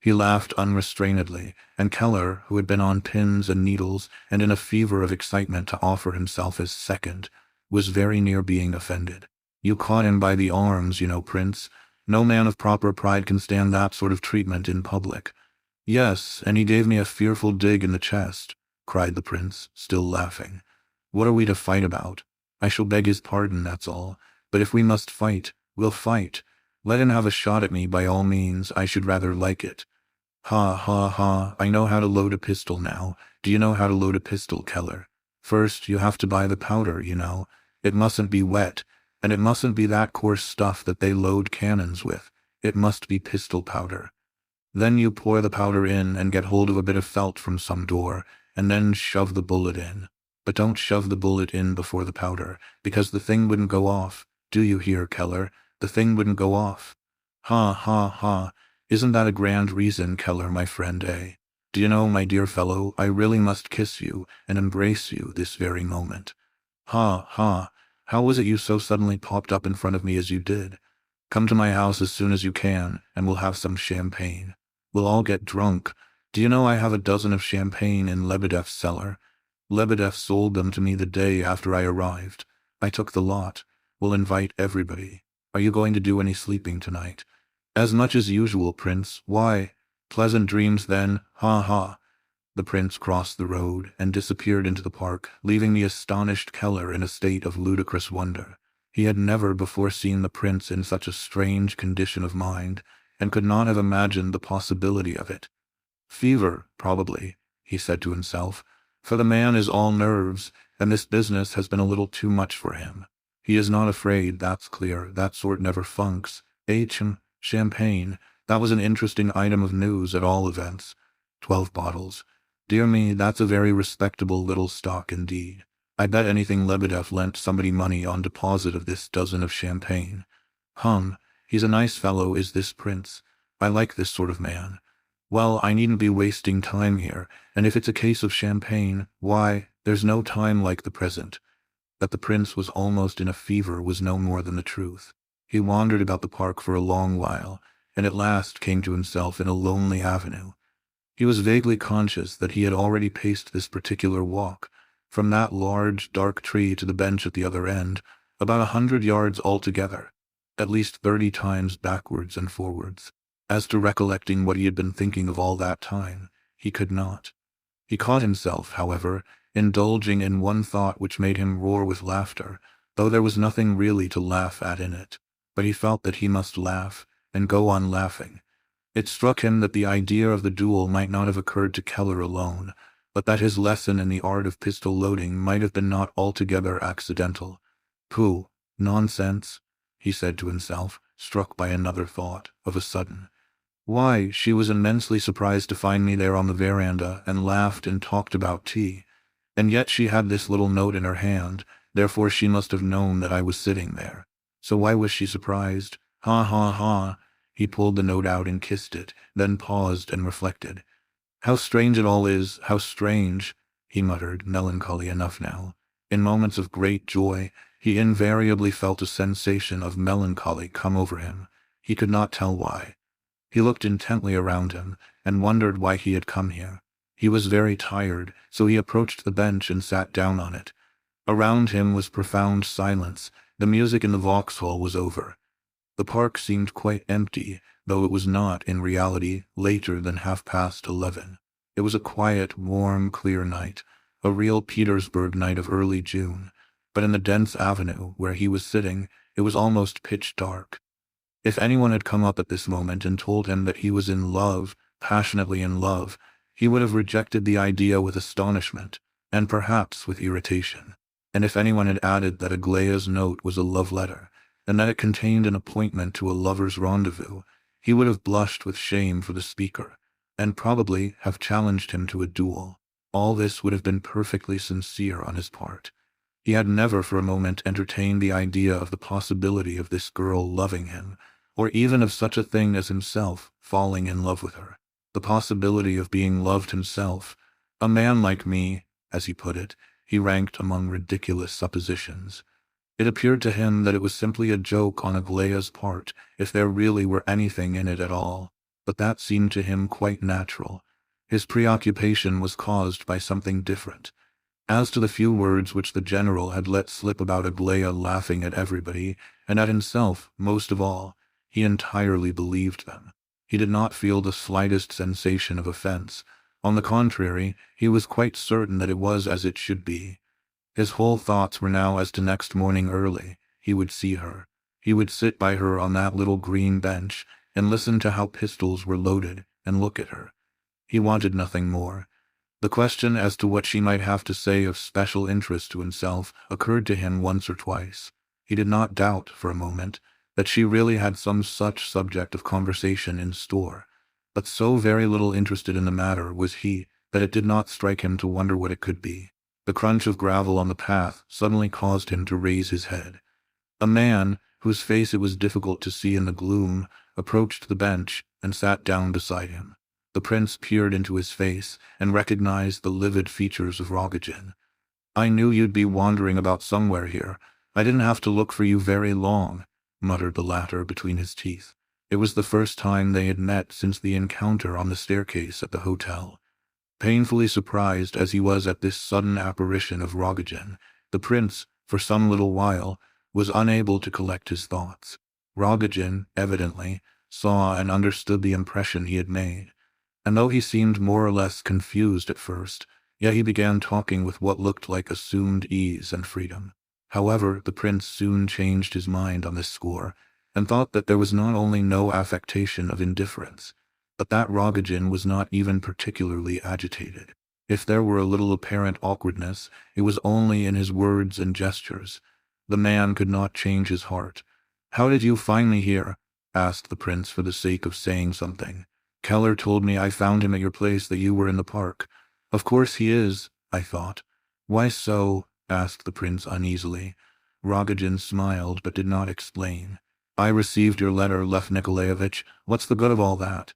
He laughed unrestrainedly, and Keller, who had been on pins and needles and in a fever of excitement to offer himself as second, was very near being offended. "You caught him by the arms, you know, Prince. No man of proper pride can stand that sort of treatment in public." "Yes, and he gave me a fearful dig in the chest," cried the prince, still laughing. "What are we to fight about? I shall beg his pardon, that's all. But if we must fight, we'll fight. Let him have a shot at me by all means. I should rather like it." "Ha, ha, ha, I know how to load a pistol now. Do you know how to load a pistol, Keller? First, you have to buy the powder, you know. It mustn't be wet, and it mustn't be that coarse stuff that they load cannons with. It must be pistol powder. Then you pour the powder in and get hold of a bit of felt from some door, and then shove the bullet in. But don't shove the bullet in before the powder, because the thing wouldn't go off. Do you hear, Keller? The thing wouldn't go off." "Ha, ha, ha. Isn't that a grand reason, Keller, my friend, eh? Do you know, my dear fellow, I really must kiss you and embrace you this very moment." "Ha, ha. How was it you so suddenly popped up in front of me as you did? Come to my house as soon as you can, and we'll have some champagne. We'll all get drunk. Do you know I have a dozen of champagne in Lebedev's cellar? Lebedev sold them to me the day after I arrived. I took the lot. We'll invite everybody. Are you going to do any sleeping tonight?" "As much as usual, Prince. Why? Pleasant dreams then. Ha, ha." The prince crossed the road and disappeared into the park, leaving the astonished Keller in a state of ludicrous wonder. He had never before seen the prince in such a strange condition of mind, and could not have imagined the possibility of it. "Fever, probably," he said to himself, "for the man is all nerves, and this business has been a little too much for him. He is not afraid, that's clear. That sort never funks. Champagne. That was an interesting item of news at all events. 12 bottles. Dear me, that's a very respectable little stock indeed. I bet anything Lebedev lent somebody money on deposit of this dozen of champagne. He's a nice fellow, is this prince. I like this sort of man. Well, I needn't be wasting time here, and if it's a case of champagne, why, there's no time like the present." That the prince was almost in a fever was no more than the truth. He wandered about the park for a long while, and at last came to himself in a lonely avenue. He was vaguely conscious that he had already paced this particular walk, from that large, dark tree to the bench at the other end, about 100 yards altogether, at least 30 times backwards and forwards. As to recollecting what he had been thinking of all that time, he could not. He caught himself, however, indulging in one thought which made him roar with laughter, though there was nothing really to laugh at in it. But he felt that he must laugh, and go on laughing. It struck him that the idea of the duel might not have occurred to Keller alone, but that his lesson in the art of pistol loading might have been not altogether accidental. Pooh, nonsense, he said to himself, struck by another thought, of a sudden. Why, she was immensely surprised to find me there on the veranda, and laughed and talked about tea. And yet she had this little note in her hand, therefore she must have known that I was sitting there. So why was she surprised? Ha ha ha! He pulled the note out and kissed it, then paused and reflected. How strange it all is, how strange, he muttered, melancholy enough now. In moments of great joy, he invariably felt a sensation of melancholy come over him. He could not tell why. He looked intently around him, and wondered why he had come here. He was very tired, so he approached the bench and sat down on it. Around him was profound silence. The music in the Vauxhall was over. The park seemed quite empty, though it was not, in reality, later than 11:30. It was a quiet, warm, clear night, a real Petersburg night of early June, but in the dense avenue where he was sitting, it was almost pitch dark. If anyone had come up at this moment and told him that he was in love, passionately in love, he would have rejected the idea with astonishment, and perhaps with irritation. And if anyone had added that Aglaya's note was a love letter, and that it contained an appointment to a lover's rendezvous, he would have blushed with shame for the speaker, and probably have challenged him to a duel. All this would have been perfectly sincere on his part. He had never for a moment entertained the idea of the possibility of this girl loving him, or even of such a thing as himself falling in love with her. The possibility of being loved himself. A man like me, as he put it, he ranked among ridiculous suppositions. It appeared to him that it was simply a joke on Aglaya's part, if there really were anything in it at all, but that seemed to him quite natural. His preoccupation was caused by something different. As to the few words which the general had let slip about Aglaya laughing at everybody, and at himself most of all, he entirely believed them. He did not feel the slightest sensation of offense. On the contrary, he was quite certain that it was as it should be. His whole thoughts were now as to next morning early. He would see her. He would sit by her on that little green bench, and listen to how pistols were loaded, and look at her. He wanted nothing more. The question as to what she might have to say of special interest to himself occurred to him once or twice. He did not doubt, for a moment, that she really had some such subject of conversation in store, but so very little interested in the matter was he that it did not strike him to wonder what it could be. The crunch of gravel on the path suddenly caused him to raise his head. A man, whose face it was difficult to see in the gloom, approached the bench and sat down beside him. The prince peered into his face and recognized the livid features of Rogojin. "I knew you'd be wandering about somewhere here. I didn't have to look for you very long," muttered the latter between his teeth. It was the first time they had met since the encounter on the staircase at the hotel. Painfully surprised as he was at this sudden apparition of Rogojin, the prince, for some little while, was unable to collect his thoughts. Rogojin, evidently, saw and understood the impression he had made, and though he seemed more or less confused at first, yet he began talking with what looked like assumed ease and freedom. However, the prince soon changed his mind on this score, and thought that there was not only no affectation of indifference, but that Rogojin was not even particularly agitated. If there were a little apparent awkwardness, it was only in his words and gestures. The man could not change his heart. "How did you find me here?" asked the prince for the sake of saying something. "Keller told me I found him at your place, that you were in the park." "Of course he is," I thought. "Why so?" asked the prince uneasily. Rogojin smiled but did not explain. "I received your letter, Lev Nikolaevich. What's the good of all that?"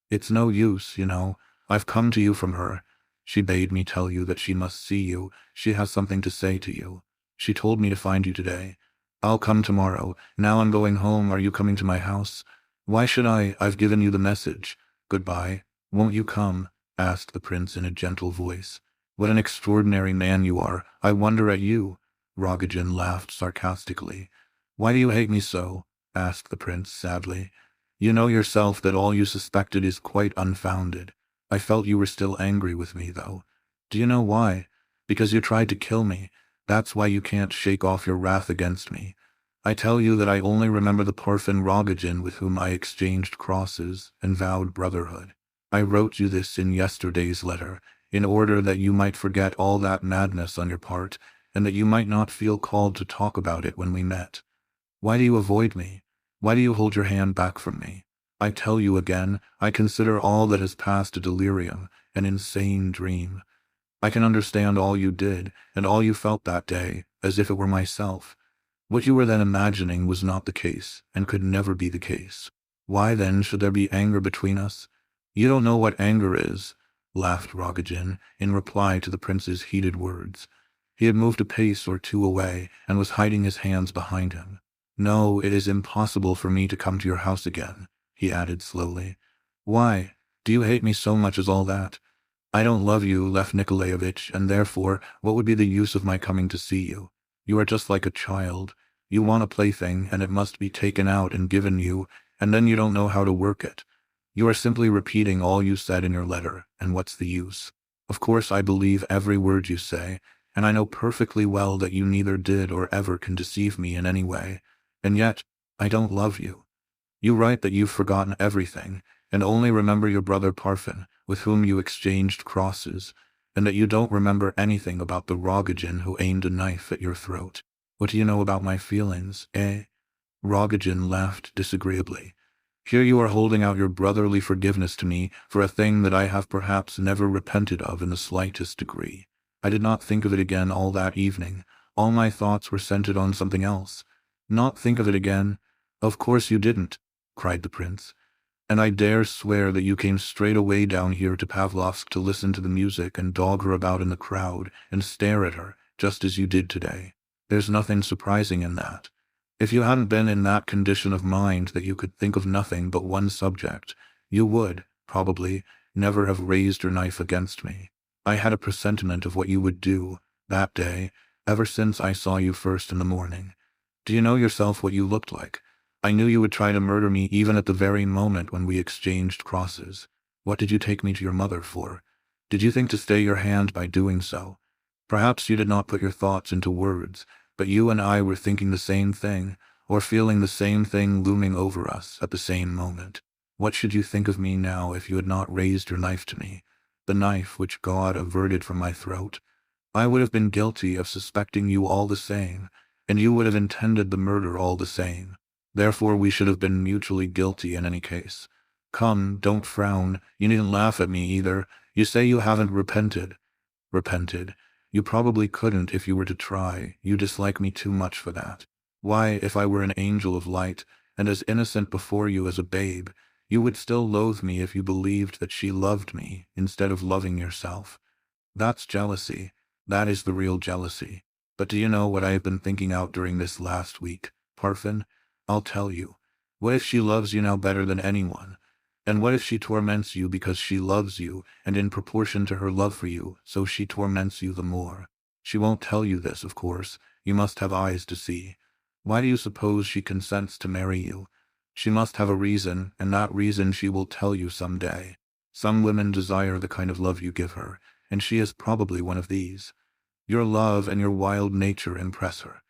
"It's no use, you know. I've come to you from her. She bade me tell you that she must see you. She has something to say to you. She told me to find you today. I'll come tomorrow. Now I'm going home. Are you coming to my house?" "Why should I? I've given you the message. Goodbye. Won't you come?" asked the prince in a gentle voice. "What an extraordinary man you are. I wonder at you." Rogojin laughed sarcastically. "Why do you hate me so?" asked the prince sadly. You know yourself that all you suspected is quite unfounded. I felt you were still angry with me, though. Do you know why? Because you tried to kill me. That's why you can't shake off your wrath against me. I tell you that I only remember the Parfen Rogojin with whom I exchanged crosses and vowed brotherhood. I wrote you this in yesterday's letter, in order that you might forget all that madness on your part, and that you might not feel called to talk about it when we met. Why do you avoid me? Why do you hold your hand back from me? I tell you again, I consider all that has passed a delirium, an insane dream. I can understand all you did, and all you felt that day, as if it were myself. What you were then imagining was not the case, and could never be the case. Why then should there be anger between us? You don't know what anger is, laughed Rogojin, in reply to the prince's heated words. He had moved a pace or two away, and was hiding his hands behind him. No, it is impossible for me to come to your house again, he added slowly. Why? Do you hate me so much as all that? I don't love you, Lev Nikolaevich, and therefore, what would be the use of my coming to see you? You are just like a child. You want a plaything, and it must be taken out and given you, and then you don't know how to work it. You are simply repeating all you said in your letter, and what's the use? Of course I believe every word you say, and I know perfectly well that you neither did or ever can deceive me in any way. And yet, I don't love you. You write that you've forgotten everything, and only remember your brother Parfen, with whom you exchanged crosses, and that you don't remember anything about the Rogojin who aimed a knife at your throat. What do you know about my feelings, eh? Rogojin laughed disagreeably. Here you are holding out your brotherly forgiveness to me for a thing that I have perhaps never repented of in the slightest degree. I did not think of it again all that evening. All my thoughts were centered on something else. Not think of it again? Of course you didn't, cried the prince. And I dare swear that you came straight away down here to Pavlovsk to listen to the music and dog her about in the crowd and stare at her, just as you did today. There's nothing surprising in that. If you hadn't been in that condition of mind that you could think of nothing but one subject, you would, probably, never have raised your knife against me. I had a presentiment of what you would do, that day, ever since I saw you first in the morning. Do you know yourself what you looked like? I knew you would try to murder me even at the very moment when we exchanged crosses. What did you take me to your mother for? Did you think to stay your hand by doing so? Perhaps you did not put your thoughts into words, but you and I were thinking the same thing, or feeling the same thing looming over us at the same moment. What should you think of me now if you had not raised your knife to me, the knife which God averted from my throat? I would have been guilty of suspecting you all the same, and you would have intended the murder all the same. Therefore we should have been mutually guilty in any case. Come, don't frown. You needn't laugh at me either. You say you haven't repented. Repented? You probably couldn't if you were to try. You dislike me too much for that. Why, if I were an angel of light, and as innocent before you as a babe, you would still loathe me if you believed that she loved me instead of loving yourself. That's jealousy. That is the real jealousy. But do you know what I have been thinking out during this last week, Parfen? I'll tell you. What if she loves you now better than anyone? And what if she torments you because she loves you, and in proportion to her love for you, so she torments you the more? She won't tell you this, of course. You must have eyes to see. Why do you suppose she consents to marry you? She must have a reason, and that reason she will tell you some day. Some women desire the kind of love you give her, and she is probably one of these. Your love and your wild nature impress her.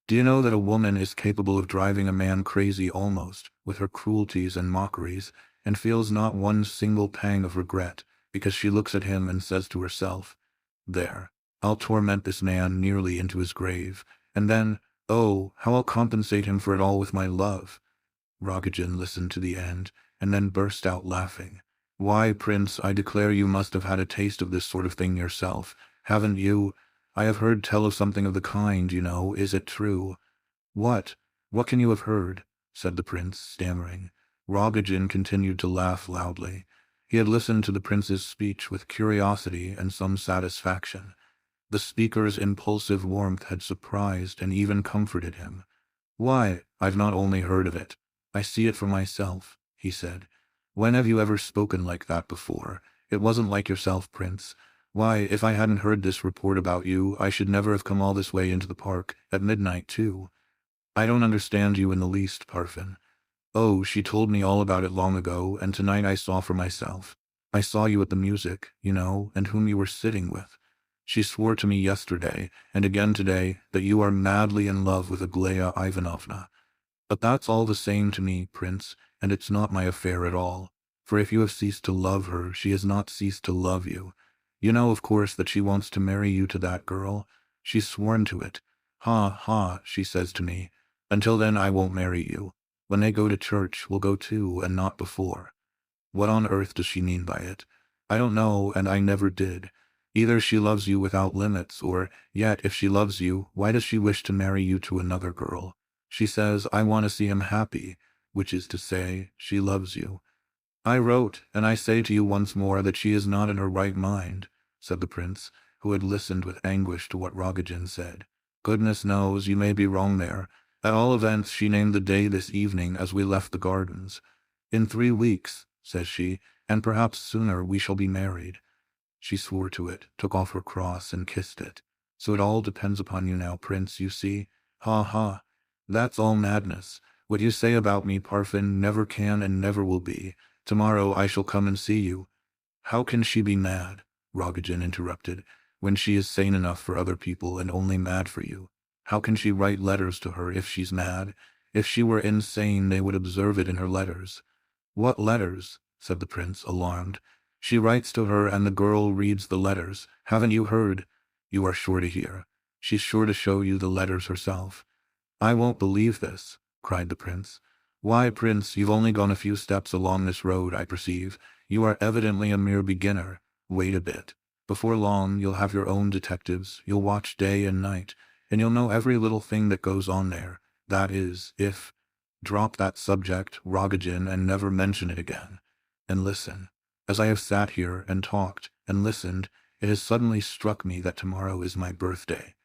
Do you know that a woman is capable of driving a man crazy almost, with her cruelties and mockeries, and feels not one single pang of regret, because she looks at him and says to herself, "There, I'll torment this man nearly into his grave, and then, oh, how I'll compensate him for it all with my love." Rogojin listened to the end, and then burst out laughing. "Why, Prince, I declare you must have had a taste of this sort of thing yourself, haven't you? I have heard tell of something of the kind, you know. Is it true?" "What? What can you have heard?" said the prince, stammering. Rogojin continued to laugh loudly. He had listened to the prince's speech with curiosity and some satisfaction. The speaker's impulsive warmth had surprised and even comforted him. "Why, I've not only heard of it. I see it for myself," he said. "When have you ever spoken like that before? It wasn't like yourself, Prince. Why, if I hadn't heard this report about you, I should never have come all this way into the park, at midnight too. I don't understand you in the least, Parfen. Oh, she told me all about it long ago, and tonight I saw for myself. I saw you at the music, and whom you were sitting with. She swore to me yesterday, and again today, that you are madly in love with Aglaya Ivanovna. But that's all the same to me, Prince, and it's not my affair at all. For if you have ceased to love her, she has not ceased to love you. You know, of course, that she wants to marry you to that girl. She's sworn to it. Ha, ha, she says to me. Until then I won't marry you. When they go to church, we'll go too, and not before. What on earth does she mean by it? I don't know, and I never did. Either she loves you without limits, or, yet, if she loves you, why does she wish to marry you to another girl? She says, I want to see him happy, which is to say, she loves you. I wrote, and I say to you once more that she is not in her right mind, said the prince, who had listened with anguish to what Rogojin said. Goodness knows, you may be wrong there. At all events, she named the day this evening as we left the gardens. In 3 weeks, says she, and perhaps sooner we shall be married. She swore to it, took off her cross, and kissed it. So it all depends upon you now, Prince, you see. Ha ha. That's all madness. What you say about me, Parfin, never can and never will be. Tomorrow I shall come and see you. How can she be mad, Rogojin interrupted, when she is sane enough for other people and only mad for you? How can she write letters to her if she's mad? If she were insane, they would observe it in her letters. What letters? Said the prince, alarmed. She writes to her and the girl reads the letters. Haven't you heard? You are sure to hear. She's sure to show you the letters herself. I won't believe this, cried the prince. Why, Prince, you've only gone a few steps along this road, I perceive. You are evidently a mere beginner. Wait a bit. Before long, you'll have your own detectives. You'll watch day and night, and you'll know every little thing that goes on there. That is, if... Drop that subject, Rogojin, and never mention it again. And listen. As I have sat here and talked and listened, it has suddenly struck me that tomorrow is my birthday.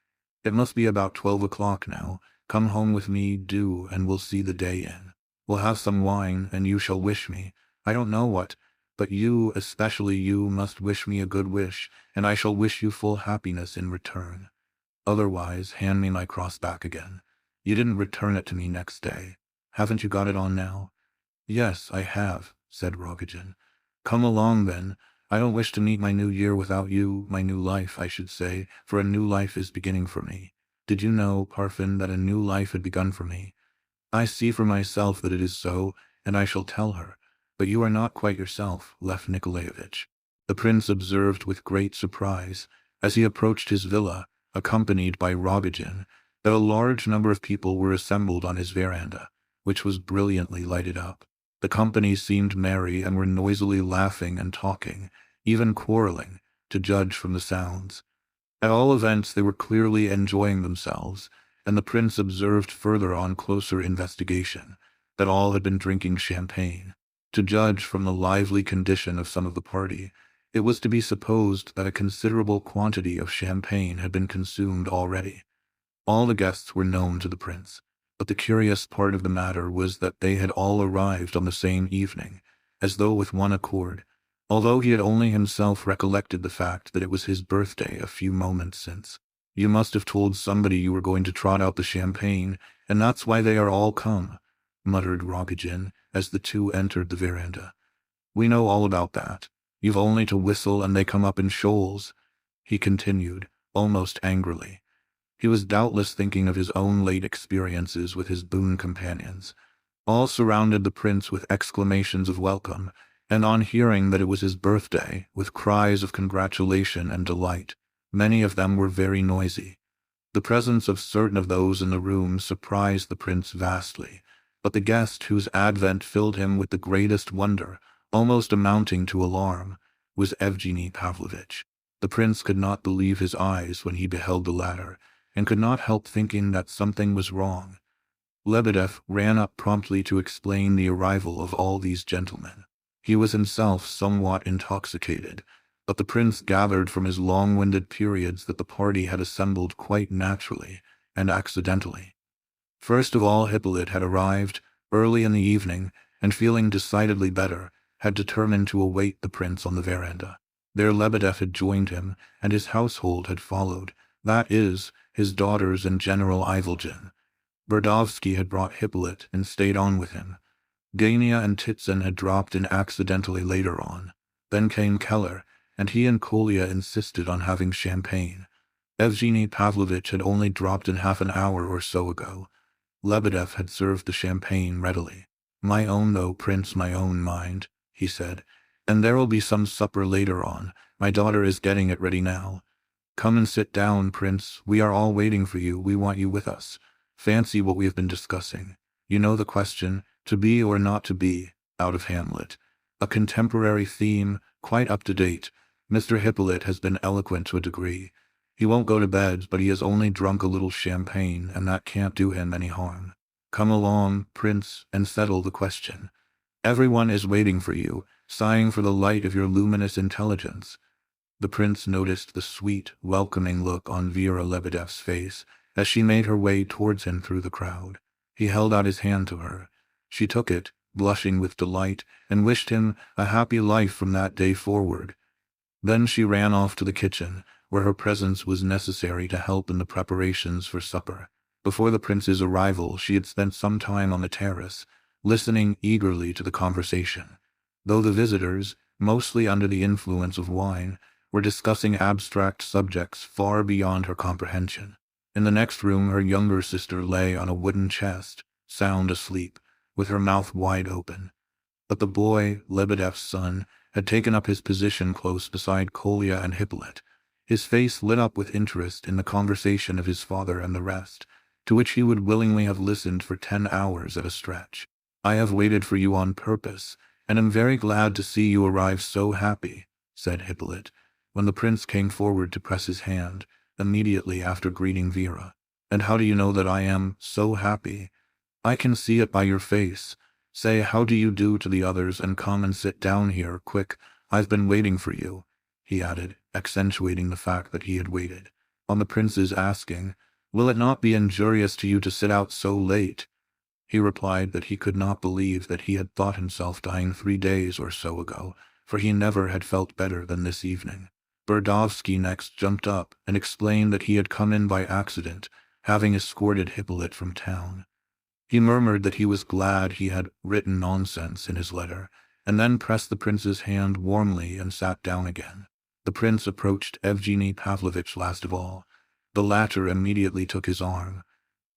It must be about 12 o'clock now. Come home with me, do, and we'll see the day in. We'll have some wine, and you shall wish me. I don't know what, but you, especially you, must wish me a good wish, and I shall wish you full happiness in return. Otherwise, hand me my cross back again. You didn't return it to me next day. Haven't you got it on now? Yes, I have, said Rogojin. Come along, then. I don't wish to meet my new year without you, my new life, I should say, for a new life is beginning for me. Did you know, Parfin, that a new life had begun for me? I see for myself that it is so, and I shall tell her. But you are not quite yourself, Lev Nikolaevich. The prince observed with great surprise, as he approached his villa, accompanied by Rogojin, that a large number of people were assembled on his veranda, which was brilliantly lighted up. The company seemed merry and were noisily laughing and talking, even quarreling, to judge from the sounds. At all events, they were clearly enjoying themselves, and the prince observed further on closer investigation that all had been drinking champagne. To judge from the lively condition of some of the party, it was to be supposed that a considerable quantity of champagne had been consumed already. All the guests were known to the prince, but the curious part of the matter was that they had all arrived on the same evening, as though with one accord, although he had only himself recollected the fact that it was his birthday a few moments since. You must have told somebody you were going to trot out the champagne, and that's why they are all come, muttered Rogojin, as the two entered the veranda. We know all about that. You've only to whistle and they come up in shoals, he continued, almost angrily. He was doubtless thinking of his own late experiences with his boon companions. All surrounded the prince with exclamations of welcome, and on hearing that it was his birthday, with cries of congratulation and delight. Many of them were very noisy. The presence of certain of those in the room surprised the prince vastly, but the guest whose advent filled him with the greatest wonder, almost amounting to alarm, was Evgeny Pavlovitch. The prince could not believe his eyes when he beheld the latter, and could not help thinking that something was wrong. Lebedev ran up promptly to explain the arrival of all these gentlemen. He was himself somewhat intoxicated, but the prince gathered from his long-winded periods that the party had assembled quite naturally and accidentally. First of all, Hippolyte had arrived early in the evening, and feeling decidedly better, had determined to await the prince on the veranda. There Lebedev had joined him, and his household had followed, that is, his daughters and General Ivolgin. Burdovsky had brought Hippolyte and stayed on with him. Gania and Titsyn had dropped in accidentally later on. Then came Keller, and he and Kolya insisted on having champagne. Evgeny Pavlovich had only dropped in half an hour or so ago. Lebedev had served the champagne readily. "My own though, Prince, my own, mind," he said. "And there'll be some supper later on. My daughter is getting it ready now. Come and sit down, Prince. We are all waiting for you. We want you with us. Fancy what we have been discussing. You know the question, to be or not to be, out of Hamlet. A contemporary theme, quite up to date. Mr. Hippolyte has been eloquent to a degree. He won't go to bed, but he has only drunk a little champagne, and that can't do him any harm. Come along, Prince, and settle the question. Everyone is waiting for you, sighing for the light of your luminous intelligence." The prince noticed the sweet, welcoming look on Vera Lebedev's face as she made her way towards him through the crowd. He held out his hand to her. She took it, blushing with delight, and wished him a happy life from that day forward. Then she ran off to the kitchen, where her presence was necessary to help in the preparations for supper. Before the prince's arrival, she had spent some time on the terrace, listening eagerly to the conversation. Though the visitors, mostly under the influence of wine, were discussing abstract subjects far beyond her comprehension. In the next room her younger sister lay on a wooden chest, sound asleep, with her mouth wide open. But the boy, Lebedev's son, had taken up his position close beside Kolya and Hippolyte. His face lit up with interest in the conversation of his father and the rest, to which he would willingly have listened for 10 hours at a stretch. "I have waited for you on purpose, and am very glad to see you arrive so happy," said Hippolyte, when the prince came forward to press his hand, immediately after greeting Vera. "And how do you know that I am so happy?" "I can see it by your face. Say how do you do to the others and come and sit down here, quick. I've been waiting for you," he added, accentuating the fact that he had waited. On the prince's asking, "Will it not be injurious to you to sit out so late?" he replied that he could not believe that he had thought himself dying 3 days or so ago, for he never had felt better than this evening. Burdovsky next jumped up and explained that he had come in by accident, having escorted Hippolyte from town. He murmured that he was glad he had written nonsense in his letter, and then pressed the prince's hand warmly and sat down again. The prince approached Evgeny Pavlovich last of all. The latter immediately took his arm.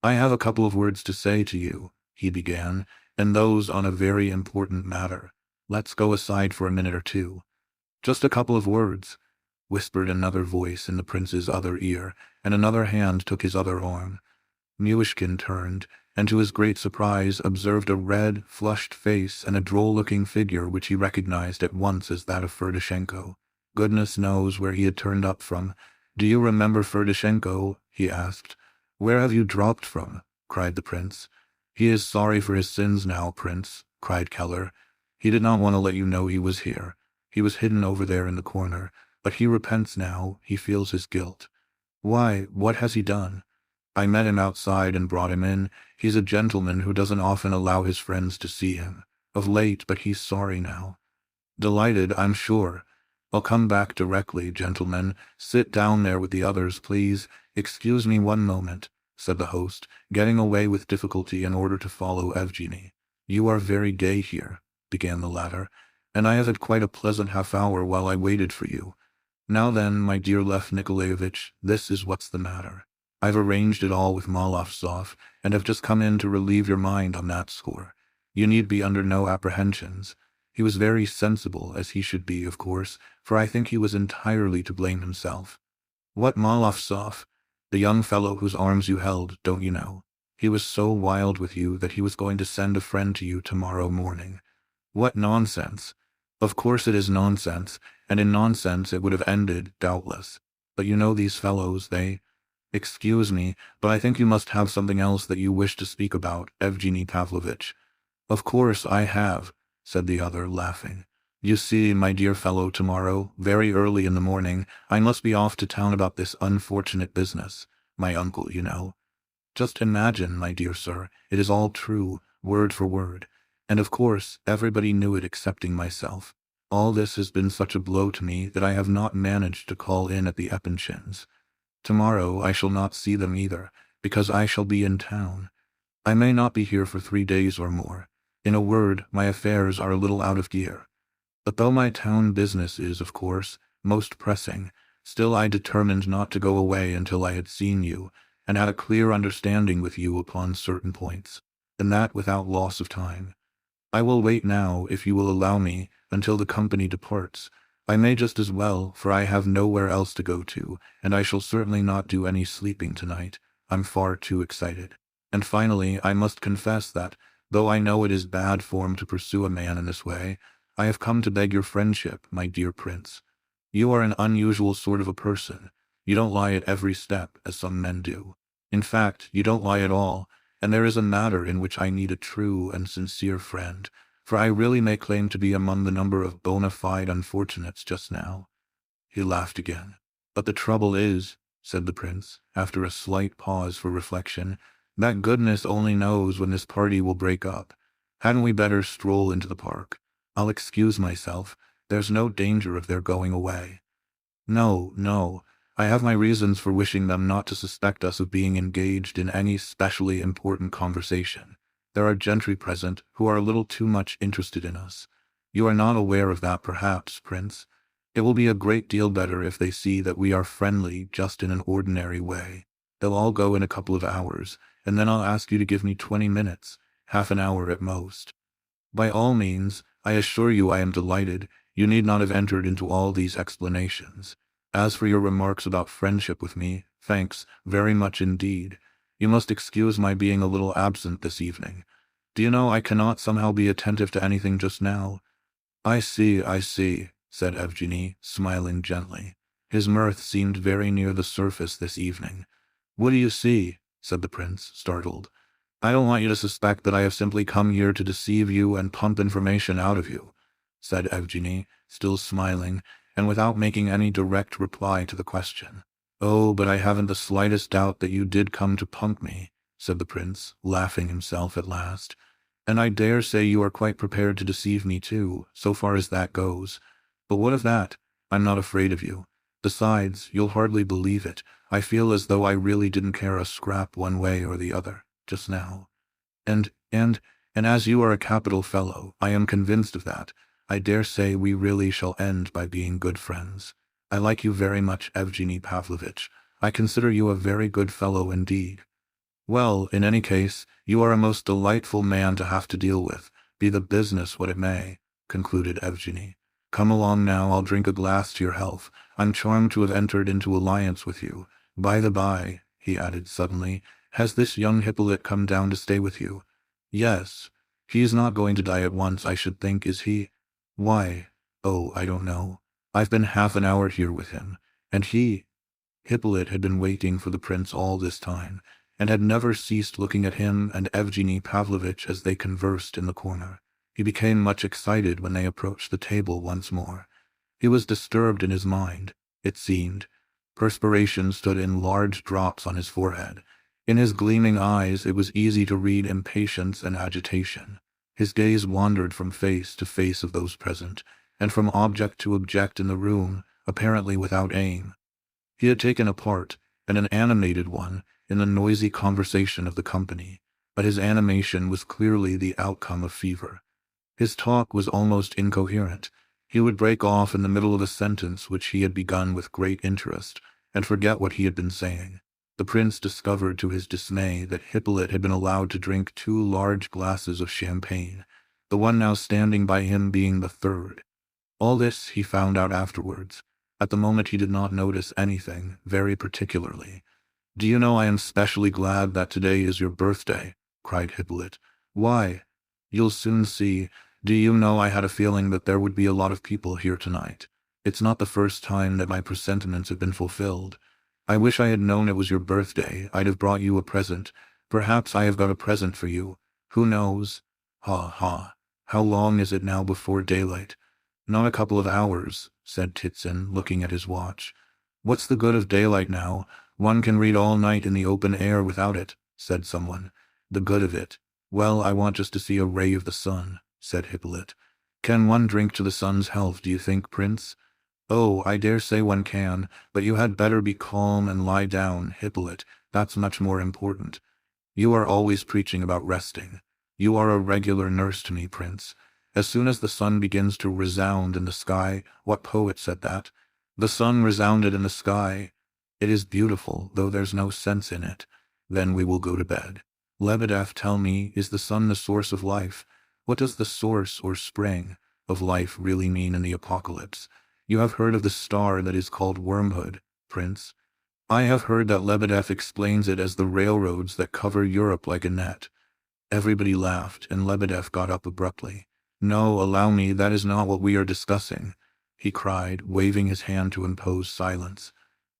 "I have a couple of words to say to you," he began, "and those on a very important matter. Let's go aside for a minute or two." "Just a couple of words," whispered another voice in the prince's other ear, and another hand took his other arm. Myshkin turned, and to his great surprise observed a red, flushed face and a droll-looking figure which he recognized at once as that of Ferdishenko. Goodness knows where he had turned up from. "Do you remember Ferdishenko?" he asked. "Where have you dropped from?" cried the prince. "He is sorry for his sins now, Prince," cried Keller. "He did not want to let you know he was here. He was hidden over there in the corner, but he repents now. He feels his guilt." "Why, what has he done?" "I met him outside and brought him in. He's a gentleman who doesn't often allow his friends to see him of late, but he's sorry now." "Delighted, I'm sure. I'll come back directly, gentlemen. Sit down there with the others, please. Excuse me one moment," said the host, getting away with difficulty in order to follow Evgeny. "You are very gay here," began the latter, "and I have had quite a pleasant half-hour while I waited for you. Now then, my dear Lev Nikolaevich, this is what's the matter. I've arranged it all with Molosov, and have just come in to relieve your mind on that score. You need be under no apprehensions. He was very sensible, as he should be, of course, for I think he was entirely to blame himself." "What Molosov?" "The young fellow whose arms you held, don't you know? He was so wild with you that he was going to send a friend to you tomorrow morning." "What nonsense!" "Of course it is nonsense, and in nonsense it would have ended, doubtless. But you know these fellows, they— Excuse me, but I think you must have something else that you wish to speak about, Evgeny Pavlovich." "Of course I have," said the other, laughing. "You see, my dear fellow, tomorrow, very early in the morning, I must be off to town about this unfortunate business. My uncle, you know. Just imagine, my dear sir, it is all true, word for word. And of course, everybody knew it excepting myself. All this has been such a blow to me that I have not managed to call in at the Epinchins. Tomorrow I shall not see them either, because I shall be in town. I may not be here for 3 days or more. In a word, my affairs are a little out of gear. But though my town business is, of course, most pressing, still I determined not to go away until I had seen you, and had a clear understanding with you upon certain points, and that without loss of time. I will wait now, if you will allow me, until the company departs. I may just as well, for I have nowhere else to go to, and I shall certainly not do any sleeping tonight. I'm far too excited. And finally, I must confess that, though I know it is bad form to pursue a man in this way, I have come to beg your friendship, my dear prince. You are an unusual sort of a person. You don't lie at every step, as some men do. In fact, you don't lie at all, and there is a matter in which I need a true and sincere friend, for I really may claim to be among the number of bona fide unfortunates just now. He laughed again. But the trouble is, said the prince, after a slight pause for reflection, that goodness only knows when this party will break up. Hadn't we better stroll into the park? I'll excuse myself. There's no danger of their going away. No, no. I have my reasons for wishing them not to suspect us of being engaged in any specially important conversation. There are gentry present who are a little too much interested in us. You are not aware of that, perhaps, Prince. It will be a great deal better if they see that we are friendly just in an ordinary way. They'll all go in a couple of hours, and then I'll ask you to give me 20 minutes, half an hour at most. By all means, I assure you I am delighted. You need not have entered into all these explanations. As for your remarks about friendship with me, thanks, very much indeed. You must excuse my being a little absent this evening. Do you know I cannot somehow be attentive to anything just now? I see, said Evgeny, smiling gently. His mirth seemed very near the surface this evening. What do you see? Said the prince, startled. I don't want you to suspect that I have simply come here to deceive you and pump information out of you, said Evgeny, still smiling, and without making any direct reply to the question. Oh, but I haven't the slightest doubt that you did come to pump me, said the prince, laughing himself at last. And I dare say you are quite prepared to deceive me too, so far as that goes. But what of that? I'm not afraid of you. Besides, you'll hardly believe it, I feel as though I really didn't care a scrap one way or the other, just now. And as you are a capital fellow, I am convinced of that. I dare say we really shall end by being good friends. I like you very much, Evgeny Pavlovitch. I consider you a very good fellow indeed. Well, in any case, you are a most delightful man to have to deal with, be the business what it may, concluded Evgeny. Come along now, I'll drink a glass to your health. I'm charmed to have entered into alliance with you. By the by, he added suddenly, has this young Hippolyte come down to stay with you? Yes. He is not going to die at once, I should think, is he? Why? Oh, I don't know. I've been half an hour here with him, and Hippolyte had been waiting for the prince all this time, and had never ceased looking at him and Evgeny Pavlovitch as they conversed in the corner. He became much excited when they approached the table once more. He was disturbed in his mind, it seemed. Perspiration stood in large drops on his forehead. In his gleaming eyes it was easy to read impatience and agitation. His gaze wandered from face to face of those present, and from object to object in the room, apparently without aim. He had taken a part, and an animated one, in the noisy conversation of the company, but his animation was clearly the outcome of fever. His talk was almost incoherent. He would break off in the middle of a sentence which he had begun with great interest, and forget what he had been saying. The prince discovered to his dismay that Hippolyte had been allowed to drink 2 large glasses of champagne, the one now standing by him being the third. All this he found out afterwards. At the moment he did not notice anything, very particularly. Do you know I am specially glad that today is your birthday? Cried Hippolyte. Why? You'll soon see. Do you know I had a feeling that there would be a lot of people here tonight. It's not the first time that my presentiments have been fulfilled. I wish I had known it was your birthday. I'd have brought you a present. Perhaps I have got a present for you. Who knows? Ha ha. How long is it now before daylight? Not a couple of hours, said Titsin, looking at his watch. What's the good of daylight now? One can read all night in the open air without it, said someone. The good of it? Well, I want just to see a ray of the sun, said Hippolyte. Can one drink to the sun's health, do you think, Prince? Oh, I dare say one can, but you had better be calm and lie down, Hippolyte. That's much more important. You are always preaching about resting. You are a regular nurse to me, Prince. As soon as the sun begins to resound in the sky, what poet said that? The sun resounded in the sky. It is beautiful, though there's no sense in it. Then we will go to bed. Lebedev, tell me, is the sun the source of life? What does the source or spring of life really mean in the apocalypse? You have heard of the star that is called wormhood, Prince? I have heard that Lebedev explains it as the railroads that cover Europe like a net. Everybody laughed, and Lebedev got up abruptly. No, allow me, that is not what we are discussing, he cried, waving his hand to impose silence.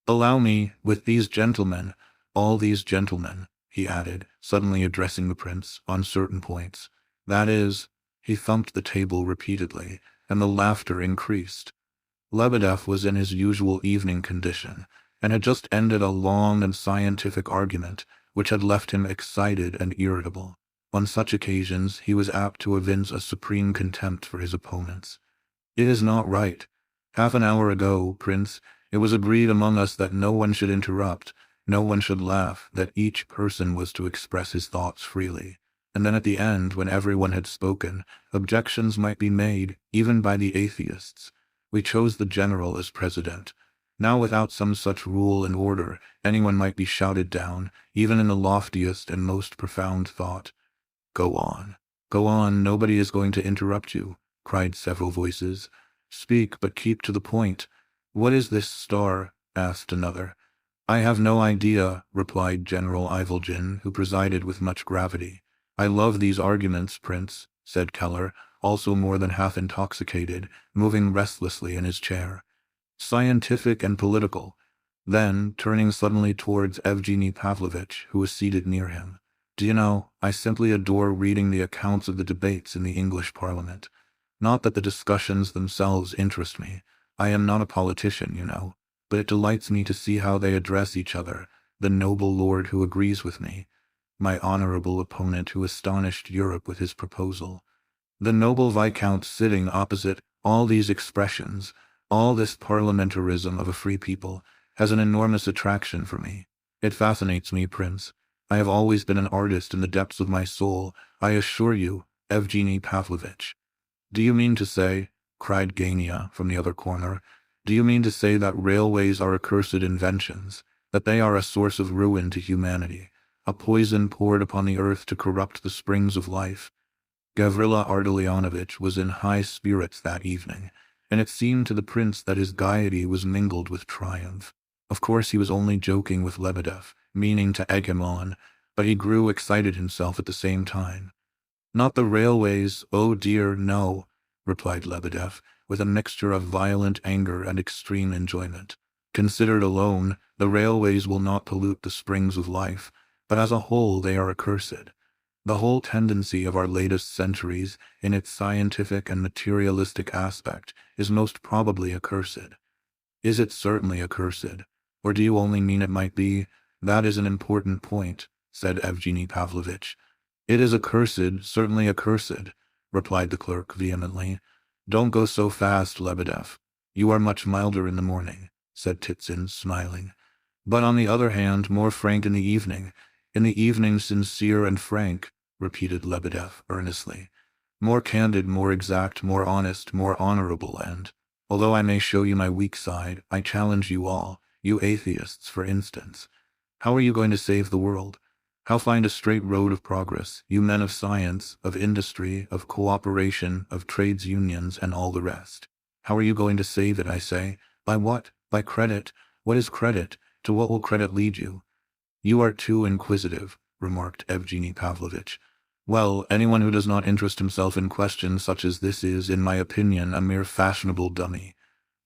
Allow me, with these gentlemen, all these gentlemen, he added, suddenly addressing the prince, on certain points. That is, he thumped the table repeatedly, and the laughter increased. Lebedev was in his usual evening condition, and had just ended a long and scientific argument, which had left him excited and irritable. On such occasions he was apt to evince a supreme contempt for his opponents. It is not right. Half an hour ago, Prince, it was agreed among us that no one should interrupt, no one should laugh, that each person was to express his thoughts freely. And then at the end, when everyone had spoken, objections might be made, even by the atheists. We chose the general as president. Now without some such rule and order, anyone might be shouted down, even in the loftiest and most profound thought. Go on, nobody is going to interrupt you, cried several voices. Speak, but keep to the point. What is this star? Asked another. I have no idea, replied General Ivolgin, who presided with much gravity. I love these arguments, Prince, said Keller, also more than half intoxicated, moving restlessly in his chair. Scientific and political. Then, turning suddenly towards Evgeny Pavlovitch, who was seated near him. Do you know, I simply adore reading the accounts of the debates in the English Parliament. Not that the discussions themselves interest me. I am not a politician, you know, but it delights me to see how they address each other, the noble lord who agrees with me, my honorable opponent who astonished Europe with his proposal, the noble viscount sitting opposite. All these expressions, all this parliamentarism of a free people, has an enormous attraction for me. It fascinates me, Prince. I have always been an artist in the depths of my soul, I assure you, Evgeny Pavlovitch. Do you mean to say, cried Gania from the other corner, do you mean to say that railways are accursed inventions, that they are a source of ruin to humanity, a poison poured upon the earth to corrupt the springs of life? Gavrila Ardalionovitch was in high spirits that evening, and it seemed to the prince that his gaiety was mingled with triumph. Of course he was only joking with Lebedev, meaning to egg him on, but he grew excited himself at the same time. Not the railways, oh dear, no, replied Lebedev, with a mixture of violent anger and extreme enjoyment. Considered alone, the railways will not pollute the springs of life, but as a whole they are accursed. The whole tendency of our latest centuries, in its scientific and materialistic aspect, is most probably accursed. Is it certainly accursed? Or do you only mean it might be? That is an important point, said Evgeny Pavlovitch. It is accursed, certainly accursed, replied the clerk vehemently. Don't go so fast, Lebedev. You are much milder in the morning, said Titsin, smiling. But on the other hand, more frank in the evening. In the evening sincere and frank, repeated Lebedev earnestly. More candid, more exact, more honest, more honorable, and, although I may show you my weak side, I challenge you all, you atheists, for instance. How are you going to save the world? How find a straight road of progress, you men of science, of industry, of cooperation, of trades unions, and all the rest? How are you going to save it, I say? By what? By credit. What is credit? To what will credit lead you? You are too inquisitive, remarked Evgeny Pavlovitch. Well, anyone who does not interest himself in questions such as this is, in my opinion, a mere fashionable dummy.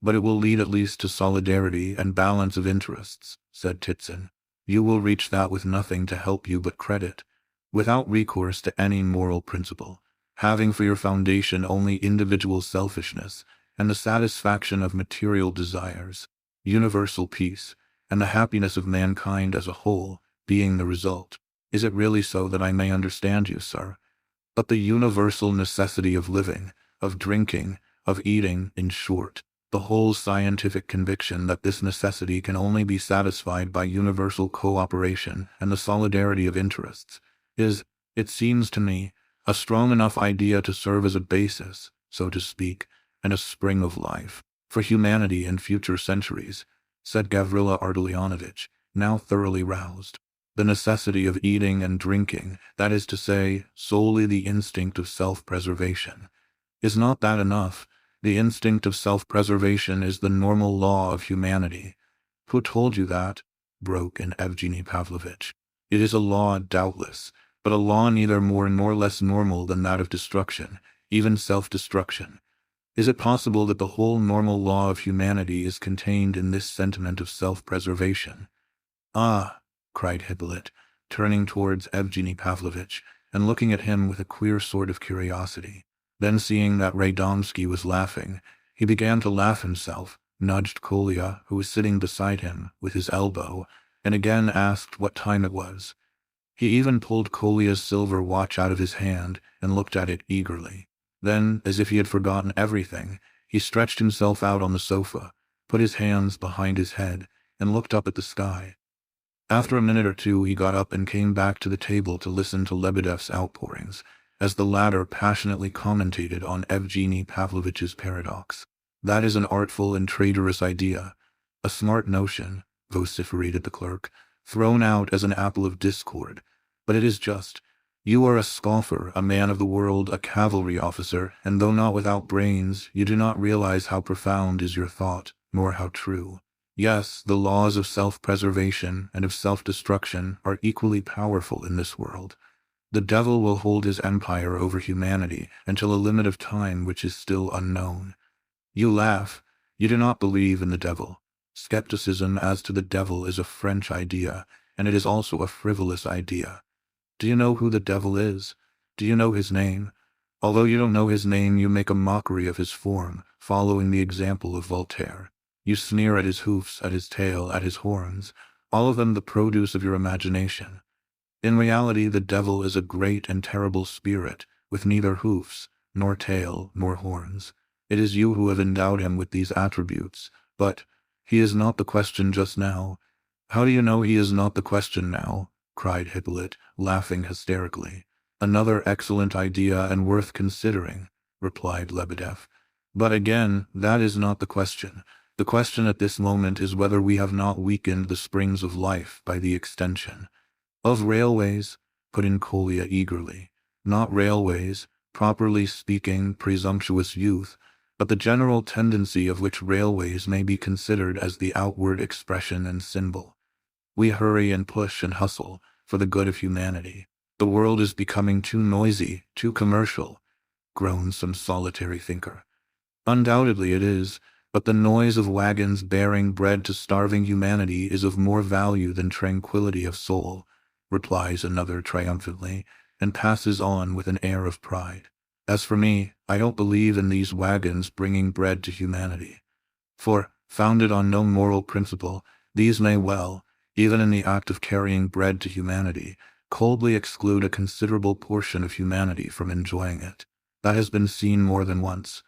But it will lead at least to solidarity and balance of interests, said Titsin. You will reach that with nothing to help you but credit, without recourse to any moral principle, having for your foundation only individual selfishness and the satisfaction of material desires, universal peace, and the happiness of mankind as a whole being the result. Is it really so, that I may understand you, sir? But the universal necessity of living, of drinking, of eating, in short, the whole scientific conviction that this necessity can only be satisfied by universal cooperation and the solidarity of interests, is, it seems to me, a strong enough idea to serve as a basis, so to speak, and a spring of life, for humanity in future centuries, said Gavrila Ardalionovich, now thoroughly roused. The necessity of eating and drinking, that is to say, solely the instinct of self-preservation. Is not that enough? The instinct of self-preservation is the normal law of humanity. Who told you that? Broke in Evgeny Pavlovitch. It is a law, doubtless, but a law neither more nor less normal than that of destruction, even self-destruction. Is it possible that the whole normal law of humanity is contained in this sentiment of self-preservation? Ah, cried Hippolyte, turning towards Evgeny Pavlovitch and looking at him with a queer sort of curiosity. Then, seeing that Radomsky was laughing, he began to laugh himself, nudged Kolya, who was sitting beside him, with his elbow, and again asked what time it was. He even pulled Kolya's silver watch out of his hand and looked at it eagerly. Then, as if he had forgotten everything, he stretched himself out on the sofa, put his hands behind his head, and looked up at the sky. After a minute or two he got up and came back to the table to listen to Lebedev's outpourings, as the latter passionately commentated on Evgeny Pavlovitch's paradox. That is an artful and traitorous idea, a smart notion, vociferated the clerk, thrown out as an apple of discord. But it is just. You are a scoffer, a man of the world, a cavalry officer, and though not without brains, you do not realize how profound is your thought, nor how true. Yes, the laws of self-preservation and of self-destruction are equally powerful in this world. The devil will hold his empire over humanity until a limit of time which is still unknown. You laugh. You do not believe in the devil. Skepticism as to the devil is a French idea, and it is also a frivolous idea. Do you know who the devil is? Do you know his name? Although you don't know his name, you make a mockery of his form, following the example of Voltaire. You sneer at his hoofs, at his tail, at his horns, all of them the produce of your imagination. In reality, the devil is a great and terrible spirit, with neither hoofs, nor tail, nor horns. It is you who have endowed him with these attributes, but he is not the question just now. How do you know he is not the question now? Cried Hippolyte, laughing hysterically. Another excellent idea and worth considering, replied Lebedev. But again, that is not the question. The question at this moment is whether we have not weakened the springs of life by the extension of railways, put in Kolya eagerly. Not railways, properly speaking, presumptuous youth, but the general tendency of which railways may be considered as the outward expression and symbol. We hurry and push and hustle for the good of humanity. The world is becoming too noisy, too commercial, groaned some solitary thinker. Undoubtedly it is, but the noise of wagons bearing bread to starving humanity is of more value than tranquility of soul, replies another triumphantly, and passes on with an air of pride. As for me, I don't believe in these wagons bringing bread to humanity. For, founded on no moral principle, these may well, even in the act of carrying bread to humanity, coldly exclude a considerable portion of humanity from enjoying it. That has been seen more than once.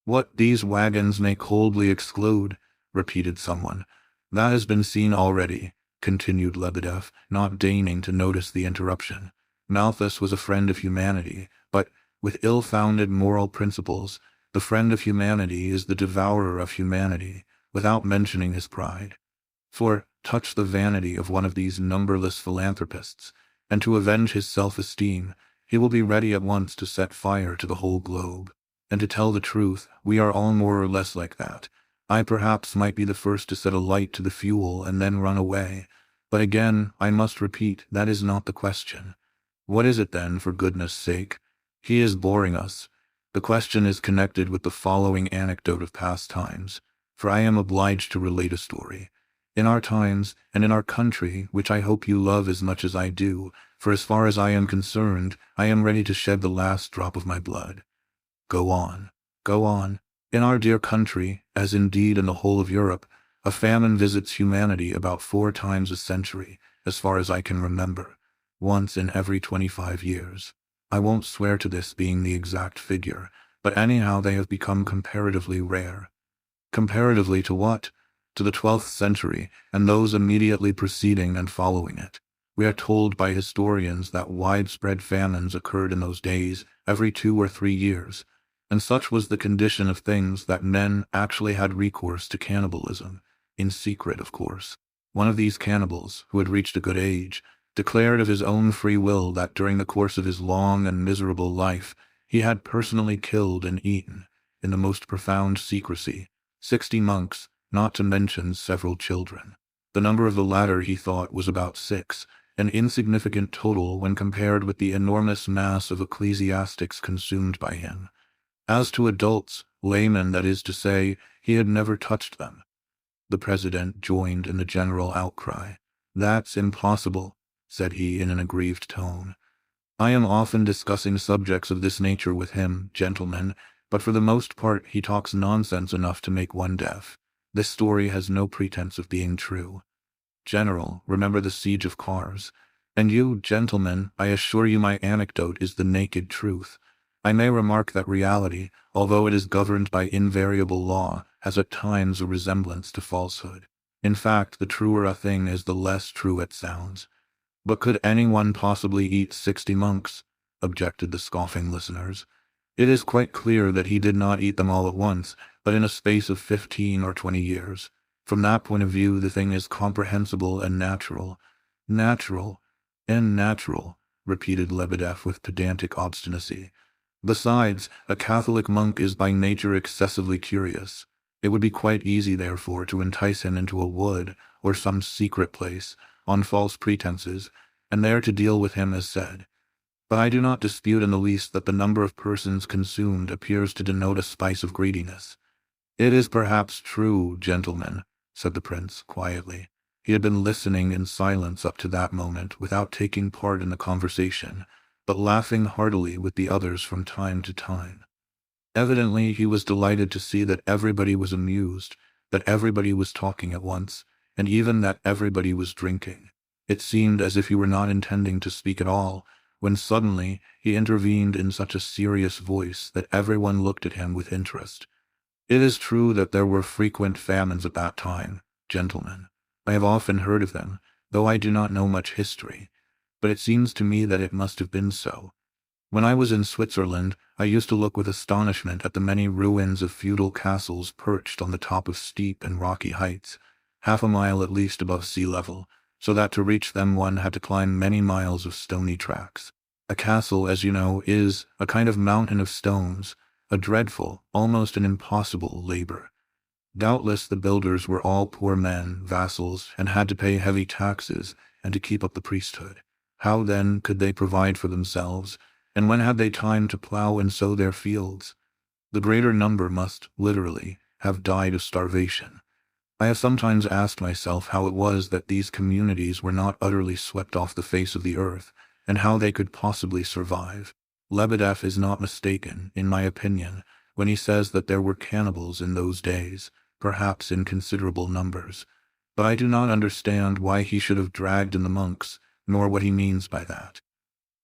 What these wagons may coldly exclude, repeated someone. That has been seen already, continued Lebedev, not deigning to notice the interruption. Malthus was a friend of humanity, but, with ill-founded moral principles, the friend of humanity is the devourer of humanity, without mentioning his pride. For, touch the vanity of one of these numberless philanthropists, and to avenge his self-esteem, he will be ready at once to set fire to the whole globe. And to tell the truth, we are all more or less like that. I perhaps might be the first to set a light to the fuel and then run away. But again, I must repeat, that is not the question. What is it then, for goodness sake? He is boring us. The question is connected with the following anecdote of past times, for I am obliged to relate a story. In our times, and in our country, which I hope you love as much as I do, for as far as I am concerned, I am ready to shed the last drop of my blood. Go on, go on. In our dear country, as indeed in the whole of Europe, a famine visits humanity about 4 times a century, as far as I can remember, once in every 25 years. I won't swear to this being the exact figure, but anyhow they have become comparatively rare. Comparatively to what? To the 12th century, and those immediately preceding and following it. We are told by historians that widespread famines occurred in those days every 2 or 3 years, and such was the condition of things that men actually had recourse to cannibalism, in secret, of course. One of these cannibals, who had reached a good age, declared of his own free will that during the course of his long and miserable life he had personally killed and eaten, in the most profound secrecy, 60 monks, not to mention several children. The number of the latter, he thought, was about 6, an insignificant total when compared with the enormous mass of ecclesiastics consumed by him. As to adults, laymen, that is to say, he had never touched them. The president joined in the general outcry. "That's impossible," said he in an aggrieved tone. "I am often discussing subjects of this nature with him, gentlemen, but for the most part he talks nonsense enough to make one deaf. This story has no pretense of being true. General, remember the siege of Kars. And you, gentlemen, I assure you my anecdote is the naked truth. I may remark that reality, although it is governed by invariable law, has at times a resemblance to falsehood. In fact, the truer a thing is, the less true it sounds." "But could anyone possibly eat 60 monks?" objected the scoffing listeners. "It is quite clear that he did not eat them all at once, but in a space of 15 or 20 years. From that point of view, the thing is comprehensible and natural." "Natural and natural," repeated Lebedeff with pedantic obstinacy. "Besides, a Catholic monk is by nature excessively curious. It would be quite easy, therefore, to entice him into a wood or some secret place, on false pretenses, and there to deal with him as said. But I do not dispute in the least that the number of persons consumed appears to denote a spice of greediness." "It is perhaps true, gentlemen," said the prince quietly. He had been listening in silence up to that moment without taking part in the conversation, but laughing heartily with the others from time to time. Evidently he was delighted to see that everybody was amused, that everybody was talking at once, and even that everybody was drinking. It seemed as if he were not intending to speak at all, when suddenly he intervened in such a serious voice that everyone looked at him with interest. "It is true that there were frequent famines at that time, gentlemen. I have often heard of them, though I do not know much history, but it seems to me that it must have been so. When I was in Switzerland, I used to look with astonishment at the many ruins of feudal castles perched on the top of steep and rocky heights, half a mile at least above sea level, so that to reach them one had to climb many miles of stony tracks. A castle, as you know, is a kind of mountain of stones, a dreadful, almost an impossible labor. Doubtless the builders were all poor men, vassals, and had to pay heavy taxes and to keep up the priesthood. How then could they provide for themselves, and when had they time to plow and sow their fields? The greater number must, literally, have died of starvation. I have sometimes asked myself how it was that these communities were not utterly swept off the face of the earth, and how they could possibly survive. Lebedeff is not mistaken, in my opinion, when he says that there were cannibals in those days, perhaps in considerable numbers. But I do not understand why he should have dragged in the monks, nor what he means by that.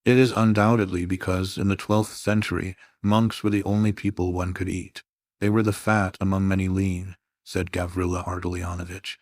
It is undoubtedly because, in the 12th century, monks were the only people one could eat. They were the fat among many lean, said Gavrila Ardalionovitch.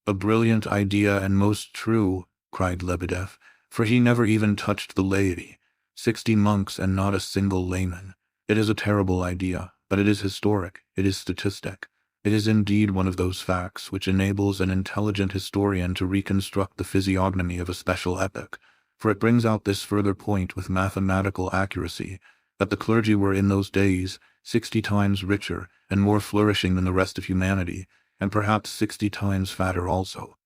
"A brilliant idea and most true," cried Lebedeff, "for he never even touched the laity. 60 monks and not a single layman. It is a terrible idea, but it is historic, it is statistic. It is indeed one of those facts which enables an intelligent historian to reconstruct the physiognomy of a special epoch, for it brings out this further point with mathematical accuracy, that the clergy were in those days 60 times richer and more flourishing than the rest of humanity, and perhaps 60 times fatter also."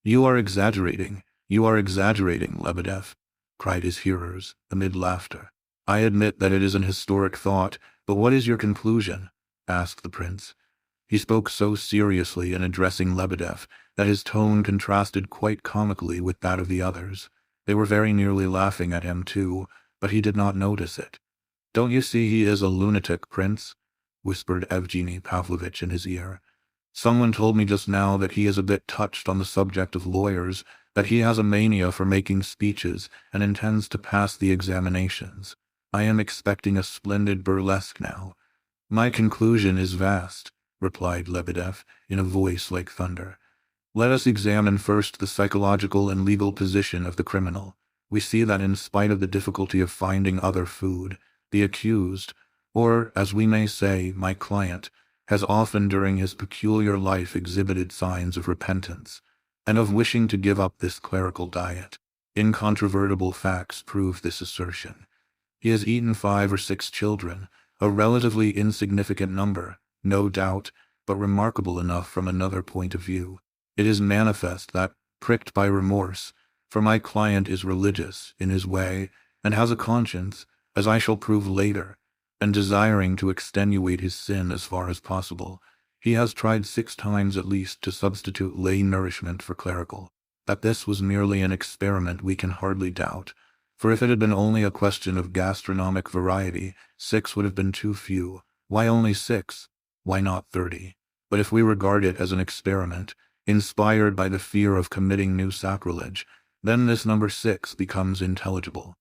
You are exaggerating, Lebedeff," cried his hearers, amid laughter. "I admit that it is an historic thought, but what is your conclusion?" asked the prince. He spoke so seriously in addressing Lebedeff that his tone contrasted quite comically with that of the others. They were very nearly laughing at him too, but he did not notice it. "Don't you see he is a lunatic, Prince?" whispered Evgeny Pavlovitch in his ear. "Someone told me just now that he is a bit touched on the subject of lawyers, that he has a mania for making speeches and intends to pass the examinations. I am expecting a splendid burlesque now." "My conclusion is vast," replied Lebedeff in a voice like thunder. Let us examine first the psychological and legal position of the criminal. We see that in spite of the difficulty of finding other food, the accused, or, as we may say, my client, has often during his peculiar life exhibited signs of repentance, and of wishing to give up this clerical diet. Incontrovertible facts prove this assertion. He has eaten 5 or 6 children, a relatively insignificant number, no doubt, but remarkable enough from another point of view. It is manifest that, pricked by remorse, for my client is religious in his way, and has a conscience, as I shall prove later, and desiring to extenuate his sin as far as possible, he has tried 6 times at least to substitute lay nourishment for clerical. That this was merely an experiment we can hardly doubt, for if it had been only a question of gastronomic variety, 6 would have been too few. Why only 6? Why not 30? But if we regard it as an experiment, inspired by the fear of committing new sacrilege, then this number 6 becomes intelligible.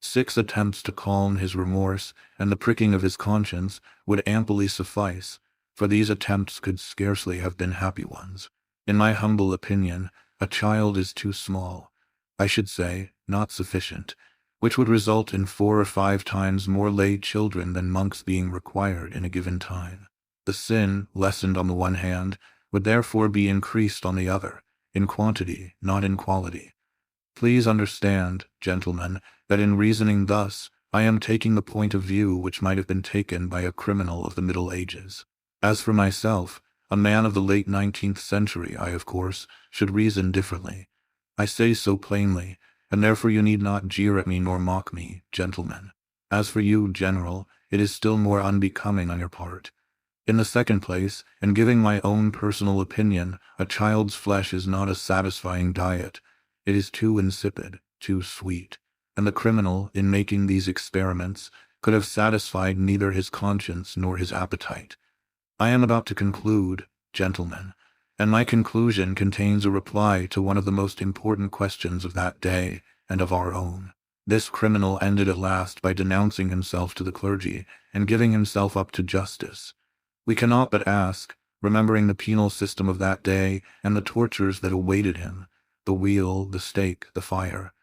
6 attempts to calm his remorse and the pricking of his conscience would amply suffice, for these attempts could scarcely have been happy ones. In my humble opinion, a child is too small, I should say, not sufficient, which would result in 4 or 5 times more lay children than monks being required in a given time. The sin, lessened on the one hand, would therefore be increased on the other, in quantity, not in quality. Please understand, gentlemen, that in reasoning thus, I am taking the point of view which might have been taken by a criminal of the Middle Ages. As for myself, a man of the late 19th century, I, of course, should reason differently. I say so plainly, and therefore you need not jeer at me nor mock me, gentlemen. As for you, General, it is still more unbecoming on your part. In the second place, and giving my own personal opinion, a child's flesh is not a satisfying diet. It is too insipid, too sweet, and the criminal, in making these experiments, could have satisfied neither his conscience nor his appetite. I am about to conclude, gentlemen, and my conclusion contains a reply to one of the most important questions of that day and of our own. This criminal ended at last by denouncing himself to the clergy and giving himself up to justice. We cannot but ask, remembering the penal system of that day and the tortures that awaited him, the wheel, the stake, the fire.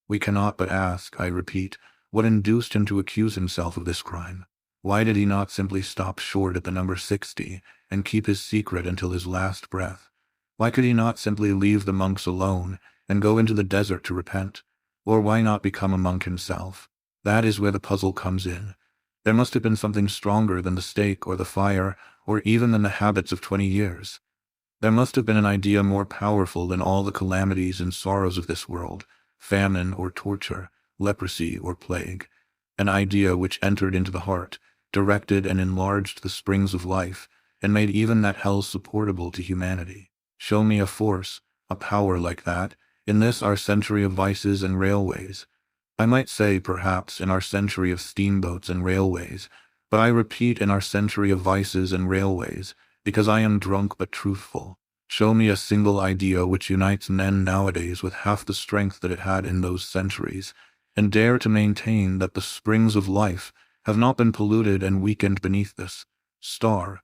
We cannot but ask, I repeat, what induced him to accuse himself of this crime. Why did he not simply stop short at the number 60 and keep his secret until his last breath? Why could he not simply leave the monks alone and go into the desert to repent? Or why not become a monk himself? That is where the puzzle comes in. There must have been something stronger than the stake or the fire, or even than the habits of 20 years. There must have been an idea more powerful than all the calamities and sorrows of this world, famine or torture, leprosy or plague, an idea which entered into the heart, directed and enlarged the springs of life, and made even that hell supportable to humanity. Show me a force, a power like that, in this our century of vices and railways. I might say, perhaps, in our century of steamboats and railways, but I repeat in our century of vices and railways, because I am drunk but truthful. Show me a single idea which unites men nowadays with half the strength that it had in those centuries, and dare to maintain that the springs of life have not been polluted and weakened beneath this star,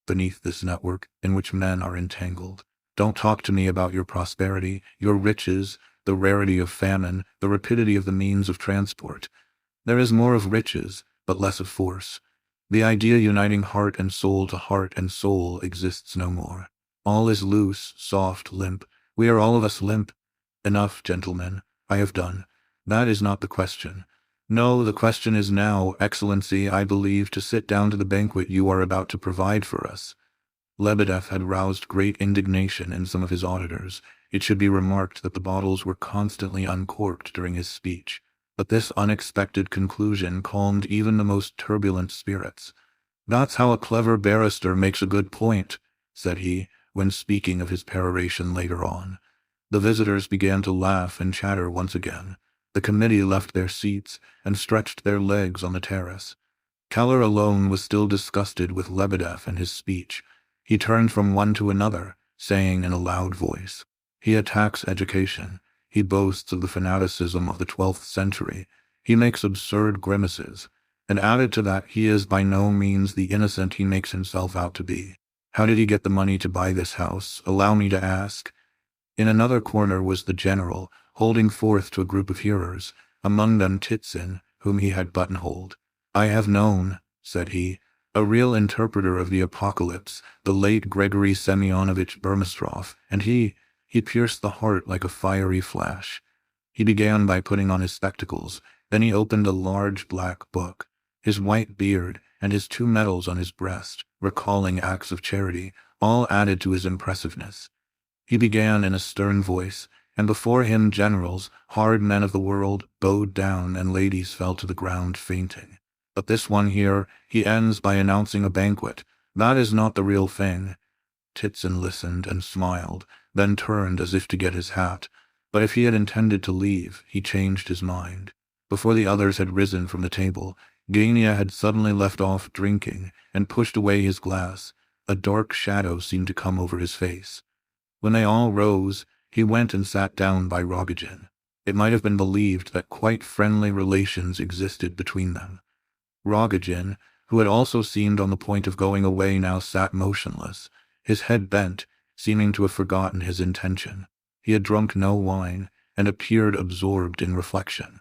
beneath this network in which men are entangled. Don't talk to me about your prosperity, your riches, the rarity of famine, the rapidity of the means of transport. There is more of riches, but less of force. The idea uniting heart and soul exists no more. All is loose, soft, limp. We are all of us limp. Enough, gentlemen. I have done. That is not the question. No, the question is now, Excellency, I believe, to sit down to the banquet you are about to provide for us. Lebedev had roused great indignation in some of his auditors. It should be remarked that the bottles were constantly uncorked during his speech, but this unexpected conclusion calmed even the most turbulent spirits. "That's how a clever barrister makes a good point," said he, when speaking of his peroration later on. The visitors began to laugh and chatter once again. The committee left their seats and stretched their legs on the terrace. Keller alone was still disgusted with Lebedev and his speech. He turned from one to another, saying in a loud voice, "He attacks education. He boasts of the fanaticism of the 12th century. He makes absurd grimaces. And added to that, he is by no means the innocent he makes himself out to be. How did he get the money to buy this house? Allow me to ask." In another corner was the general, holding forth to a group of hearers, among them Titsyn, whom he had buttonholed. "I have known," said he, "a real interpreter of the apocalypse, the late Gregory Semyonovich Burmistrov, and he pierced the heart like a fiery flash." He began by putting on his spectacles, then he opened a large black book. His white beard and his 2 medals on his breast, recalling acts of charity, all added to his impressiveness. He began in a stern voice, and before him generals, hard men of the world, bowed down and ladies fell to the ground fainting. "But this one here, he ends by announcing a banquet. That is not the real thing." Titsyn listened and smiled, then turned as if to get his hat. But if he had intended to leave, he changed his mind. Before the others had risen from the table, Gania had suddenly left off drinking and pushed away his glass. A dark shadow seemed to come over his face. When they all rose, he went and sat down by Rogojin. It might have been believed that quite friendly relations existed between them. Rogojin, who had also seemed on the point of going away, now sat motionless, his head bent, seeming to have forgotten his intention. He had drunk no wine, and appeared absorbed in reflection.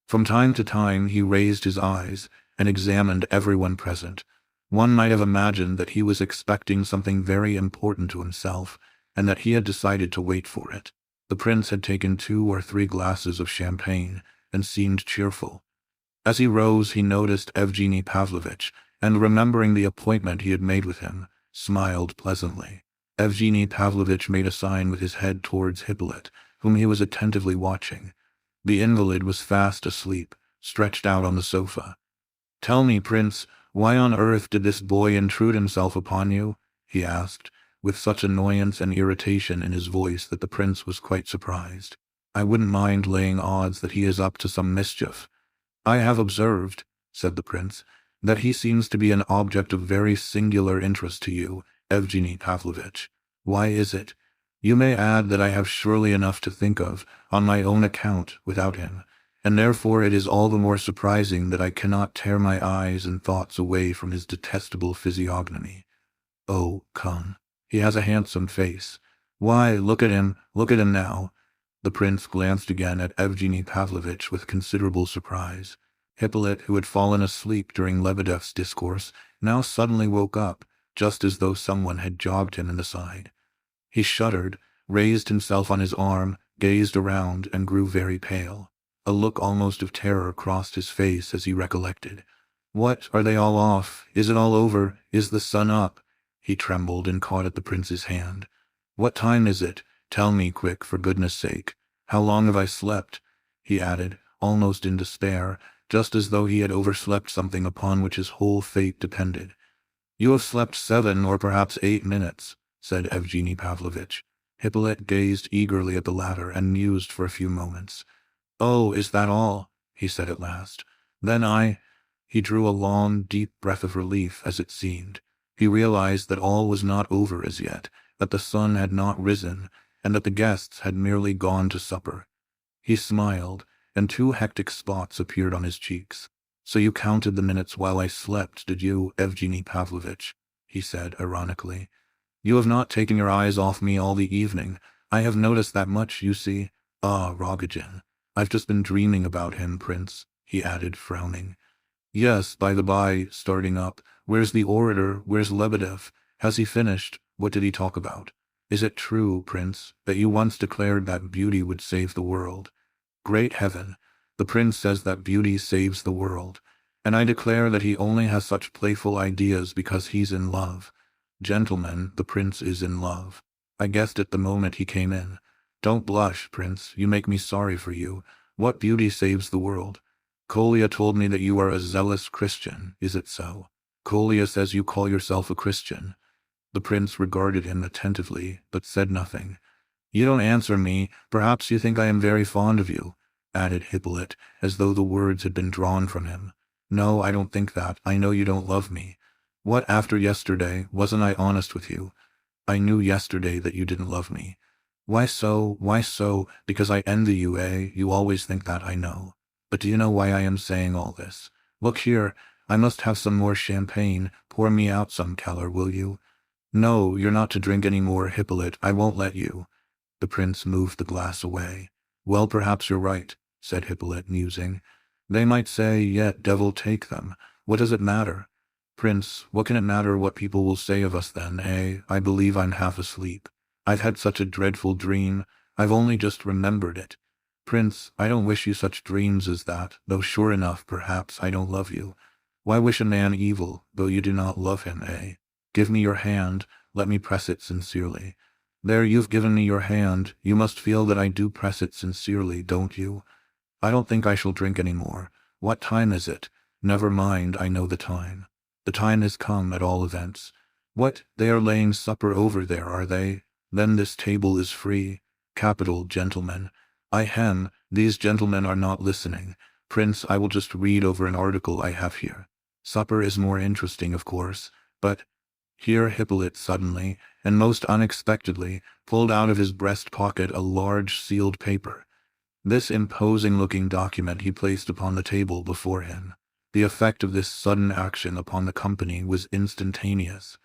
From time to time he raised his eyes and examined everyone present. One might have imagined that he was expecting something very important to himself, and that he had decided to wait for it. The prince had taken 2 or 3 glasses of champagne, and seemed cheerful. As he rose, he noticed Evgeny Pavlovitch, and remembering the appointment he had made with him, smiled pleasantly. Evgeny Pavlovitch made a sign with his head towards Hippolyte, whom he was attentively watching. The invalid was fast asleep, stretched out on the sofa. "Tell me, Prince, why on earth did this boy intrude himself upon you?" he asked, with such annoyance and irritation in his voice that the prince was quite surprised. "I wouldn't mind laying odds that he is up to some mischief." "I have observed," said the prince, "that he seems to be an object of very singular interest to you, Evgeny Pavlovitch. Why is it? You may add that I have surely enough to think of, on my own account, without him, and therefore it is all the more surprising that I cannot tear my eyes and thoughts away from his detestable physiognomy. Oh, come. He has a handsome face. Why, look at him now." The prince glanced again at Evgeny Pavlovitch with considerable surprise. Hippolyte, who had fallen asleep during Lebedev's discourse, now suddenly woke up, just as though someone had jogged him in the side. He shuddered, raised himself on his arm, gazed around, and grew very pale. A look almost of terror crossed his face as he recollected. "What, are they all off? Is it all over? Is the sun up?" He trembled and caught at the prince's hand. "What time is it? Tell me quick, for goodness sake. How long have I slept?" he added, almost in despair, just as though he had overslept something upon which his whole fate depended. "You have slept 7 or perhaps 8 minutes, said Evgeny Pavlovitch. Hippolyte gazed eagerly at the latter and mused for a few moments. "Oh, is that all?" he said at last. "Then He drew a long, deep breath of relief, as it seemed. He realized that all was not over as yet, that the sun had not risen, and that the guests had merely gone to supper. He smiled, and 2 hectic spots appeared on his cheeks. "So you counted the minutes while I slept, did you, Evgeny Pavlovitch?" he said ironically. "You have not taken your eyes off me all the evening. I have noticed that much, you see. Ah, Rogojin. I've just been dreaming about him, Prince," he added, frowning. "Yes, by the by, starting up. Where's the orator? Where's Lebedev? Has he finished? What did he talk about? Is it true, Prince, that you once declared that beauty would save the world? Great heaven! The prince says that beauty saves the world, and I declare that he only has such playful ideas because he's in love. Gentlemen, the prince is in love. I guessed it the moment he came in. Don't blush, Prince, you make me sorry for you. What beauty saves the world? Kolya told me that you are a zealous Christian, is it so? Kolya says you call yourself a Christian." The prince regarded him attentively, but said nothing. "You don't answer me. Perhaps you think I am very fond of you," added Hippolyte, as though the words had been drawn from him. "No, I don't think that. I know you don't love me. What, after yesterday, wasn't I honest with you? I knew yesterday that you didn't love me. Why so? Why so? Because I envy you, eh? You always think that, I know. But do you know why I am saying all this? Look here, I must have some more champagne. Pour me out some, Keller, will you?" No, you're not to drink any more, Hippolyte. I won't let you. The prince moved the glass away. Well, perhaps you're right, said Hippolyte, musing. They might say, yet devil take them. What does it matter? Prince, what can it matter what people will say of us then, eh? I believe I'm half asleep. I've had such a dreadful dream. I've only just remembered it. Prince, I don't wish you such dreams as that, though sure enough, perhaps, I don't love you. Why wish a man evil, though you do not love him, eh? Give me your hand, let me press it sincerely. There, you've given me your hand, you must feel that I do press it sincerely, don't you? I don't think I shall drink any more. What time is it? Never mind, I know the time. The time has come, at all events. What, they are laying supper over there, are they? Then this table is free. Capital, gentlemen. These gentlemen are not listening. Prince, I will just read over an article I have here. Supper is more interesting, of course, but— Here Hippolyte suddenly, and most unexpectedly, pulled out of his breast pocket a large sealed paper. This imposing-looking document he placed upon the table before him. The effect of this sudden action upon the company was instantaneous.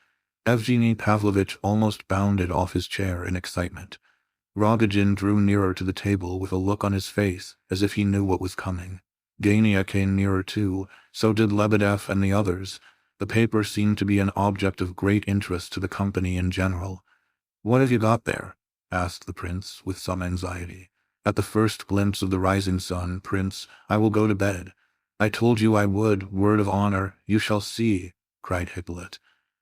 Evgeny Pavlovitch almost bounded off his chair in excitement. Rogojin drew nearer to the table with a look on his face as if he knew what was coming. Gania came nearer too, so did Lebedev and the others. The paper seemed to be an object of great interest to the company in general. "What have you got there?" asked the prince, with some anxiety. "At the first glimpse of the rising sun, Prince, I will go to bed. I told you I would, word of honor, you shall see," cried Hippolyte.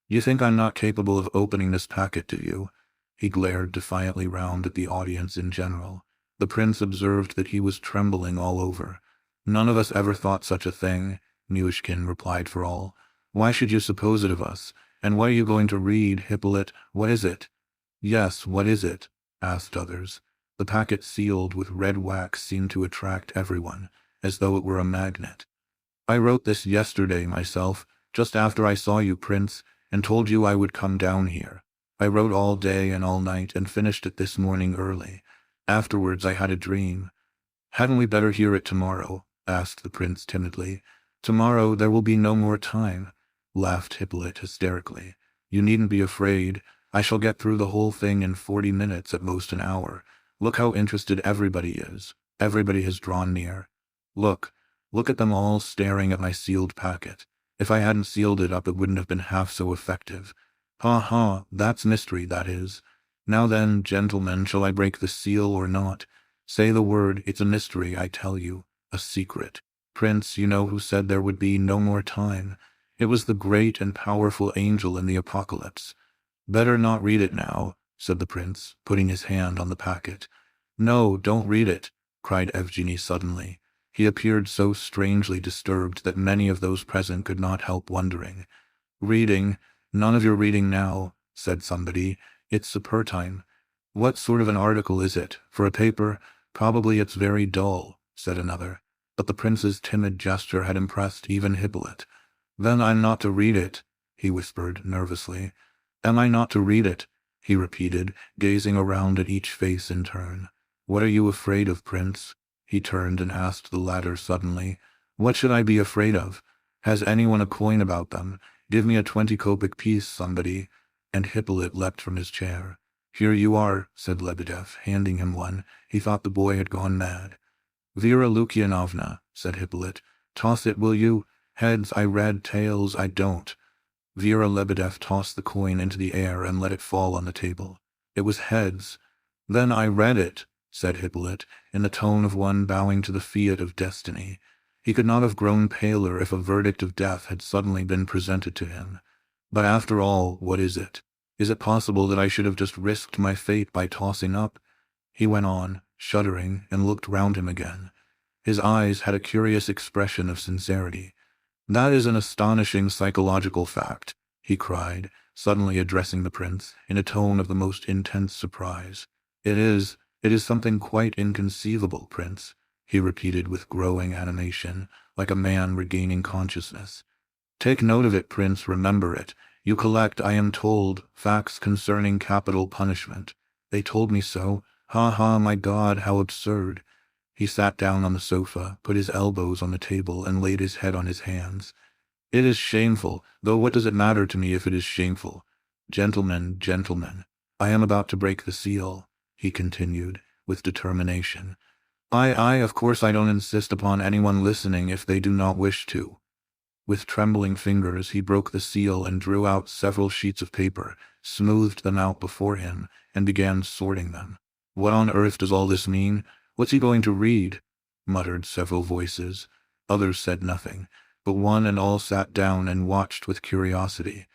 "You think I'm not capable of opening this packet, do you?" He glared defiantly round at the audience in general. The prince observed that he was trembling all over. "None of us ever thought such a thing," Myshkin replied for all. "Why should you suppose it of us? And what are you going to read, Hippolyte? What is it?" "Yes, what is it?" asked others. The packet sealed with red wax seemed to attract everyone, as though it were a magnet. "I wrote this yesterday myself, just after I saw you, Prince, and told you I would come down here. I wrote all day and all night and finished it this morning early. Afterwards I had a dream." "Hadn't we better hear it tomorrow?" asked the prince timidly. "Tomorrow there will be no more time," laughed Hippolyte hysterically. "You needn't be afraid. I shall get through the whole thing in 40 minutes, at most an hour. Look how interested everybody is. Everybody has drawn near. Look at them all staring at my sealed packet. If I hadn't sealed it up, it wouldn't have been half so effective. Ha ha, that's mystery, that is. Now then, gentlemen, shall I break the seal or not? Say the word, it's a mystery, I tell you. A secret. Prince, you know who said there would be no more time. It was the great and powerful angel in the Apocalypse. Better not read it now, said the prince, putting his hand on the packet. No, don't read it, cried Evgeny suddenly. He appeared so strangely disturbed that many of those present could not help wondering. Reading? None of your reading now, said somebody. It's supper time. What sort of an article is it? For a paper? Probably it's very dull, said another. But the prince's timid gesture had impressed even Hippolyte. Then I'm not to read it, he whispered nervously. Am I not to read it? He repeated, gazing around at each face in turn. What are you afraid of, Prince? He turned and asked the latter suddenly. What should I be afraid of? Has anyone a coin about them? Give me a 20-kopeck piece, somebody. And Hippolyte leapt from his chair. Here you are, said Lebedev, handing him one. He thought the boy had gone mad. Vera Lukianovna, said Hippolyte, toss it, will you? Heads I read, tails I don't. Vera Lebedev tossed the coin into the air and let it fall on the table. It was heads. Then I read it, said Hippolyte, in the tone of one bowing to the fiat of destiny. He could not have grown paler if a verdict of death had suddenly been presented to him. But after all, what is it? Is it possible that I should have just risked my fate by tossing up? He went on, shuddering, and looked round him again. His eyes had a curious expression of sincerity. That is an astonishing psychological fact, he cried, suddenly addressing the prince, in a tone of the most intense surprise. It is something quite inconceivable, Prince, he repeated with growing animation, like a man regaining consciousness. Take note of it, Prince, remember it. You collect, I am told, facts concerning capital punishment. They told me so. Ha ha, my God, how absurd. He sat down on the sofa, put his elbows on the table, and laid his head on his hands. It is shameful, though what does it matter to me if it is shameful? Gentlemen, gentlemen, I am about to break the seal, he continued, with determination. Of course I don't insist upon anyone listening if they do not wish to. With trembling fingers he broke the seal and drew out several sheets of paper, smoothed them out before him, and began sorting them. What on earth does all this mean? What's he going to read? Muttered several voices. Others said nothing, but one and all sat down and watched with curiosity.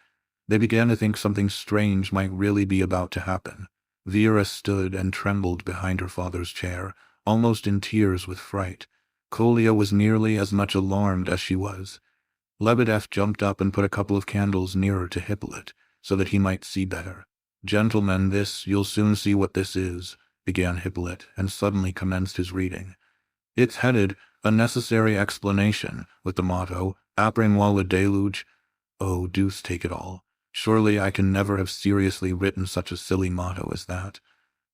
They began to think something strange might really be about to happen. Vera stood and trembled behind her father's chair, almost in tears with fright. Kolya was nearly as much alarmed as she was. Lebedev jumped up and put a couple of candles nearer to Hippolyte, so that he might see better. Gentlemen, you'll soon see what this is, began Hippolyte, and suddenly commenced his reading. It's headed, A Necessary Explanation, with the motto, Après moi le déluge. Oh, deuce take it all. Surely I can never have seriously written such a silly motto as that.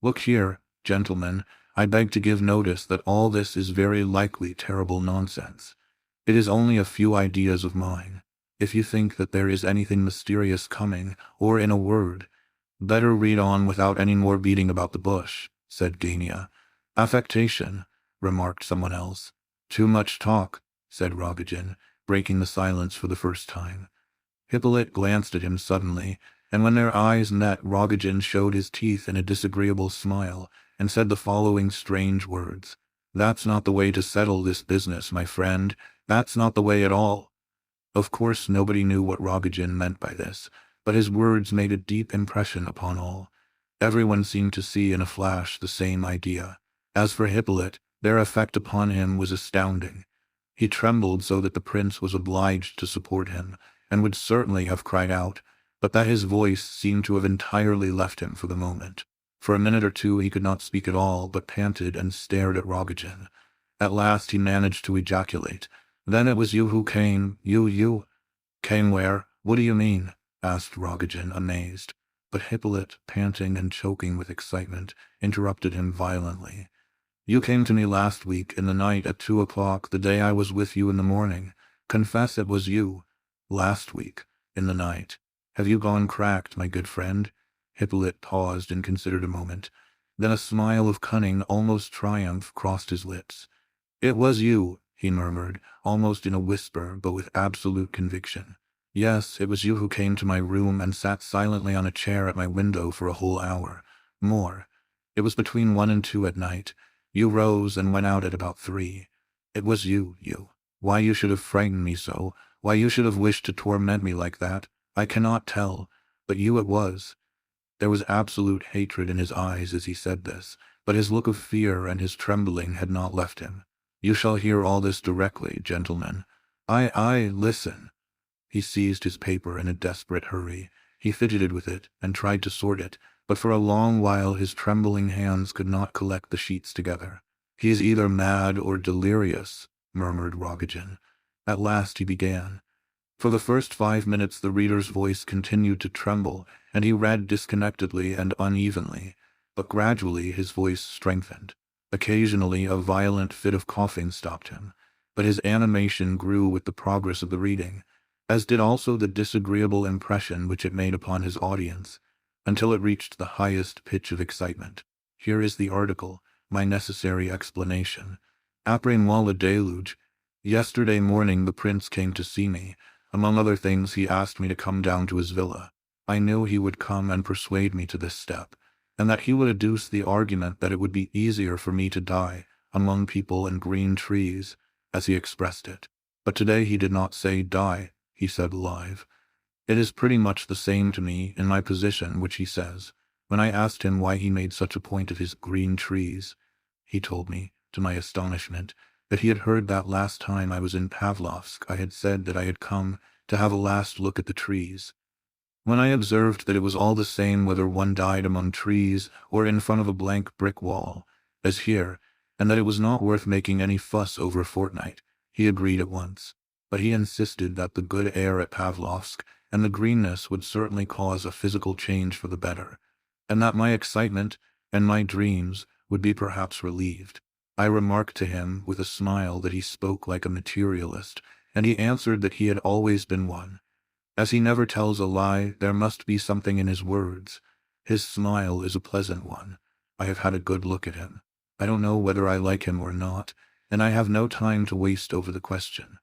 Look here, gentlemen, I beg to give notice that all this is very likely terrible nonsense. It is only a few ideas of mine. If you think that there is anything mysterious coming, or in a word, better read on without any more beating about the bush, said Gania. Affectation, remarked someone else. Too much talk, said Rogojin, breaking the silence for the first time. Hippolyte glanced at him suddenly, and when their eyes met, Rogojin showed his teeth in a disagreeable smile, and said the following strange words. That's not the way to settle this business, my friend. That's not the way at all. Of course nobody knew what Rogojin meant by this, but his words made a deep impression upon all. Everyone seemed to see in a flash the same idea. As for Hippolyte, their effect upon him was astounding. He trembled so that the prince was obliged to support him, and would certainly have cried out, but that his voice seemed to have entirely left him for the moment. For a minute or two he could not speak at all, but panted and stared at Rogojin. At last he managed to ejaculate, Then it was you who came, you. Came where? What do you mean? Asked Rogojin, amazed. But Hippolyte, panting and choking with excitement, interrupted him violently. You came to me last week in the night at 2 o'clock, the day I was with you in the morning. Confess it was you. Last week, in the night. Have you gone cracked, my good friend? Hippolyte paused and considered a moment. Then a smile of cunning, almost triumph, crossed his lips. It was you, he murmured, almost in a whisper, but with absolute conviction. Yes, it was you who came to my room and sat silently on a chair at my window for a whole hour. More. It was between 1 and 2 at night. You rose and went out at about 3. It was you. Why you should have frightened me so, why you should have wished to torment me like that, I cannot tell, but you it was. There was absolute hatred in his eyes as he said this, but his look of fear and his trembling had not left him. You shall hear all this directly, gentlemen. Listen. He seized his paper in a desperate hurry. He fidgeted with it and tried to sort it, but for a long while his trembling hands could not collect the sheets together. He is either mad or delirious, murmured Rogojin. At last he began. For the first 5 minutes the reader's voice continued to tremble, and he read disconnectedly and unevenly, but gradually his voice strengthened. Occasionally a violent fit of coughing stopped him, but his animation grew with the progress of the reading, as did also the disagreeable impression which it made upon his audience, until it reached the highest pitch of excitement. Here is the article, my necessary explanation. Après moi le déluge. Yesterday morning the prince came to see me. Among other things he asked me to come down to his villa. I knew he would come and persuade me to this step, and that he would adduce the argument that it would be easier for me to die among people and green trees, as he expressed it. But today he did not say die, he said live. It is pretty much the same to me in my position which he says. When I asked him why he made such a point of his green trees, he told me, to my astonishment, that he had heard that last time I was in Pavlovsk I had said that I had come to have a last look at the trees. When I observed that it was all the same whether one died among trees or in front of a blank brick wall, as here, and that it was not worth making any fuss over a fortnight, he agreed at once. But he insisted that the good air at Pavlovsk and the greenness would certainly cause a physical change for the better, and that my excitement and my dreams would be perhaps relieved. I remarked to him with a smile that he spoke like a materialist, and he answered that he had always been one. As he never tells a lie, there must be something in his words. His smile is a pleasant one. I have had a good look at him. I don't know whether I like him or not, and I have no time to waste over the question.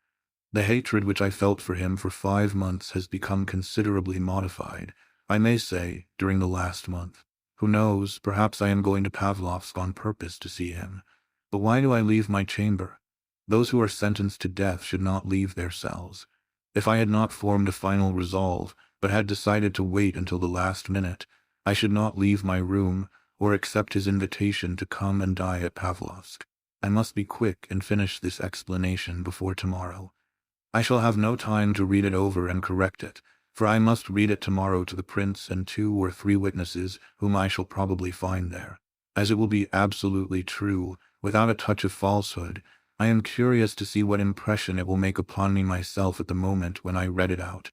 The hatred which I felt for him for 5 months has become considerably modified, I may say, during the last month. Who knows, perhaps I am going to Pavlovsk on purpose to see him. But why do I leave my chamber? Those who are sentenced to death should not leave their cells. If I had not formed a final resolve, but had decided to wait until the last minute, I should not leave my room, or accept his invitation to come and die at Pavlovsk. I must be quick and finish this explanation before tomorrow. I shall have no time to read it over and correct it, for I must read it tomorrow to the prince and 2 or 3 witnesses whom I shall probably find there. As it will be absolutely true, without a touch of falsehood, I am curious to see what impression it will make upon me myself at the moment when I read it out.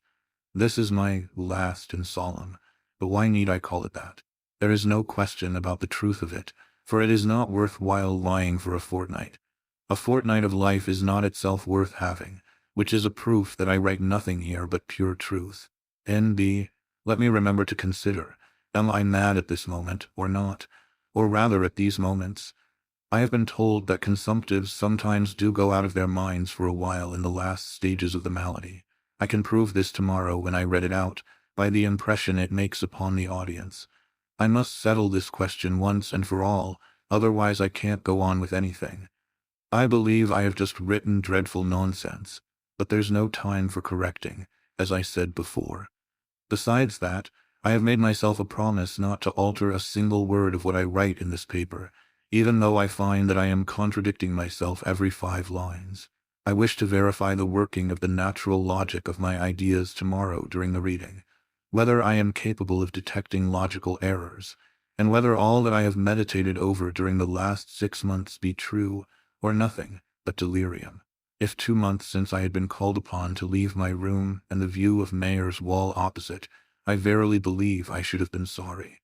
This is my last and solemn, but why need I call it that? There is no question about the truth of it, for it is not worth while lying for a fortnight. A fortnight of life is not itself worth having, which is a proof that I write nothing here but pure truth. N.B. Let me remember to consider, am I mad at this moment, or not? Or rather at these moments? I have been told that consumptives sometimes do go out of their minds for a while in the last stages of the malady. I can prove this tomorrow when I read it out, by the impression it makes upon the audience. I must settle this question once and for all, otherwise I can't go on with anything. I believe I have just written dreadful nonsense, but there's no time for correcting, as I said before. Besides that, I have made myself a promise not to alter a single word of what I write in this paper, even though I find that I am contradicting myself every 5 lines. I wish to verify the working of the natural logic of my ideas tomorrow during the reading, whether I am capable of detecting logical errors, and whether all that I have meditated over during the last 6 months be true, or nothing but delirium. If 2 months since I had been called upon to leave my room and the view of Mayer's wall opposite, I verily believe I should have been sorry.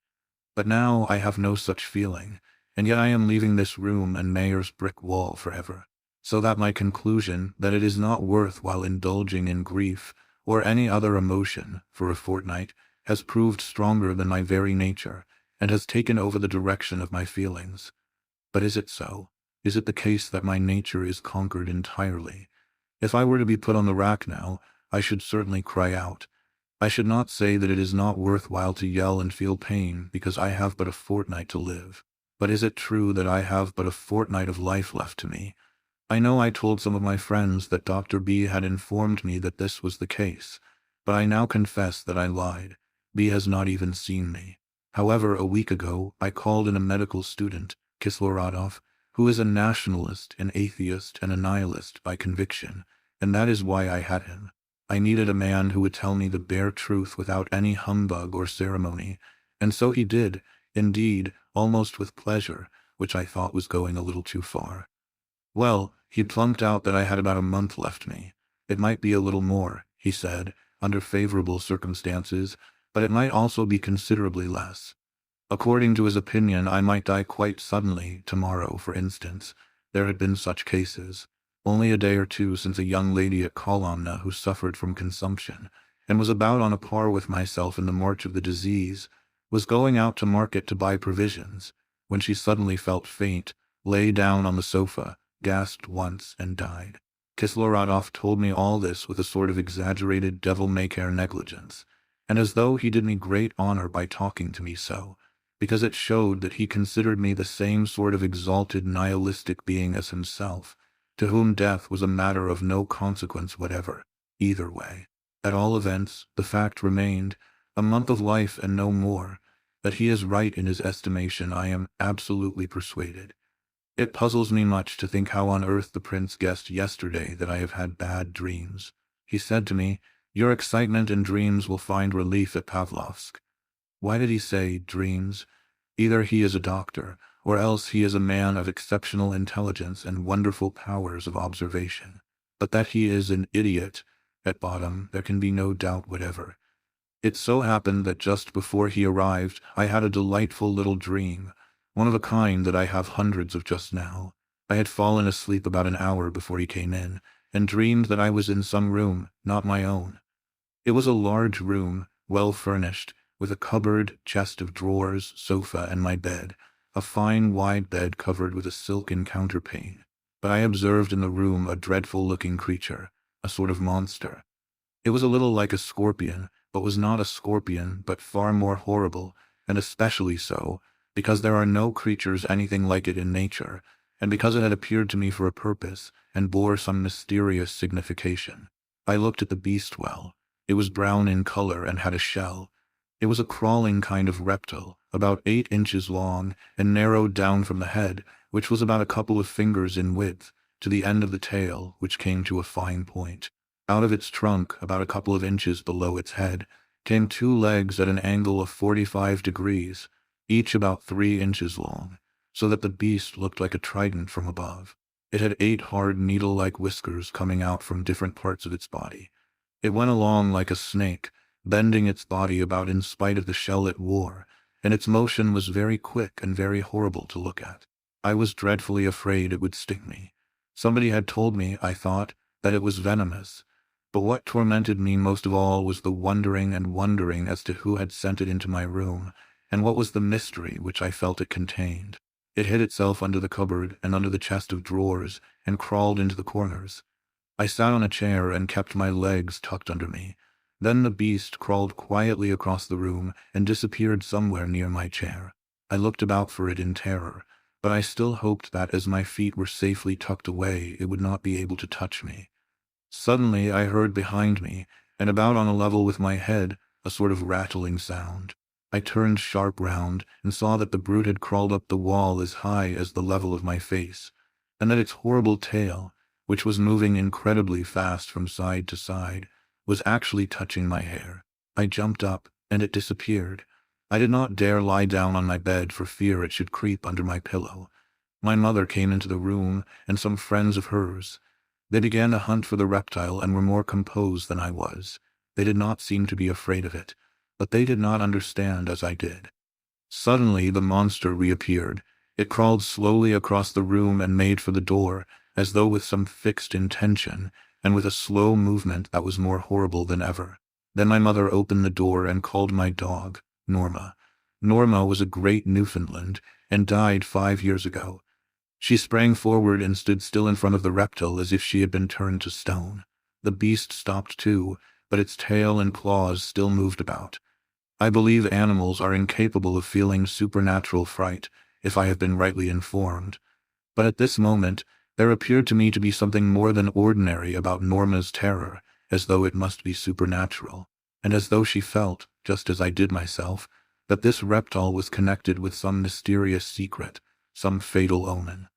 But now I have no such feeling, and yet I am leaving this room and Mayer's brick wall forever, so that my conclusion that it is not worth while indulging in grief or any other emotion for a fortnight has proved stronger than my very nature, and has taken over the direction of my feelings. But is it so? Is it the case that my nature is conquered entirely? If I were to be put on the rack now, I should certainly cry out. I should not say that it is not worth while to yell and feel pain because I have but a fortnight to live. But is it true that I have but a fortnight of life left to me? I know I told some of my friends that Dr. B had informed me that this was the case, but I now confess that I lied. B has not even seen me. However, a week ago, I called in a medical student, Kislorodov, who is a nationalist, an atheist, and a nihilist by conviction, and that is why I had him. I needed a man who would tell me the bare truth without any humbug or ceremony, and so he did, indeed, almost with pleasure, which I thought was going a little too far. Well, he plunked out that I had about a month left me. It might be a little more, he said, under favorable circumstances, but it might also be considerably less. According to his opinion, I might die quite suddenly, tomorrow, for instance. There had been such cases. Only a day or 2 since a young lady at Kolomna who suffered from consumption, and was about on a par with myself in the march of the disease, was going out to market to buy provisions, when she suddenly felt faint, lay down on the sofa, gasped once, and died. Kislorodov told me all this with a sort of exaggerated devil-may-care negligence, and as though he did me great honor by talking to me so, because it showed that he considered me the same sort of exalted nihilistic being as himself, to whom death was a matter of no consequence whatever, either way. At all events, the fact remained, a month of life and no more, that he is right in his estimation. I am absolutely persuaded. It puzzles me much to think how on earth the prince guessed yesterday that I have had bad dreams. He said to me, "Your excitement and dreams will find relief at Pavlovsk." Why did he say dreams? Either he is a doctor, or else he is a man of exceptional intelligence and wonderful powers of observation. But that he is an idiot, at bottom, there can be no doubt whatever. It so happened that just before he arrived, I had a delightful little dream, one of a kind that I have hundreds of just now. I had fallen asleep about an hour before he came in, and dreamed that I was in some room, not my own. It was a large room, well furnished, with a cupboard, chest of drawers, sofa, and my bed, a fine wide bed covered with a silken counterpane. But I observed in the room a dreadful-looking creature, a sort of monster. It was a little like a scorpion, but was not a scorpion, but far more horrible, and especially so, because there are no creatures anything like it in nature, and because it had appeared to me for a purpose, and bore some mysterious signification. I looked at the beast well. It was brown in color and had a shell. It was a crawling kind of reptile, about 8 inches long, and narrowed down from the head, which was about a couple of fingers in width, to the end of the tail, which came to a fine point. Out of its trunk, about a couple of inches below its head, came 2 legs at an angle of 45 degrees, each about 3 inches long, so that the beast looked like a trident from above. It had 8 hard needle-like whiskers coming out from different parts of its body. It went along like a snake, bending its body about in spite of the shell it wore, and its motion was very quick and very horrible to look at. I was dreadfully afraid it would sting me. Somebody had told me, I thought, that it was venomous. But what tormented me most of all was the wondering and wondering as to who had sent it into my room, and what was the mystery which I felt it contained. It hid itself under the cupboard and under the chest of drawers, and crawled into the corners. I sat on a chair and kept my legs tucked under me. Then the beast crawled quietly across the room and disappeared somewhere near my chair. I looked about for it in terror, but I still hoped that as my feet were safely tucked away, it would not be able to touch me. Suddenly I heard behind me, and about on a level with my head, a sort of rattling sound. I turned sharp round, and saw that the brute had crawled up the wall as high as the level of my face, and that its horrible tail, which was moving incredibly fast from side to side, was actually touching my hair. I jumped up, and it disappeared. I did not dare lie down on my bed for fear it should creep under my pillow. My mother came into the room, and some friends of hers. They began to hunt for the reptile and were more composed than I was. They did not seem to be afraid of it, but they did not understand as I did. Suddenly the monster reappeared. It crawled slowly across the room and made for the door, as though with some fixed intention, and with a slow movement that was more horrible than ever. Then my mother opened the door and called my dog, Norma. Norma was a great Newfoundland, and died 5 years ago. She sprang forward and stood still in front of the reptile as if she had been turned to stone. The beast stopped too, but its tail and claws still moved about. I believe animals are incapable of feeling supernatural fright, if I have been rightly informed. But at this moment, there appeared to me to be something more than ordinary about Norma's terror, as though it must be supernatural, and as though she felt, just as I did myself, that this reptile was connected with some mysterious secret, some fatal omen.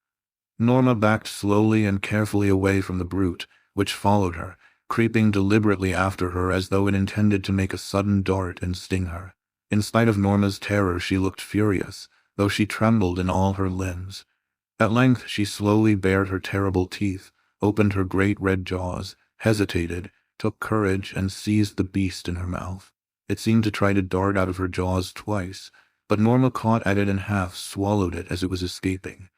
Norma backed slowly and carefully away from the brute, which followed her, creeping deliberately after her as though it intended to make a sudden dart and sting her. In spite of Norma's terror, she looked furious, though she trembled in all her limbs. At length she slowly bared her terrible teeth, opened her great red jaws, hesitated, took courage, and seized the beast in her mouth. It seemed to try to dart out of her jaws twice, but Norma caught at it and half swallowed it as it was escaping.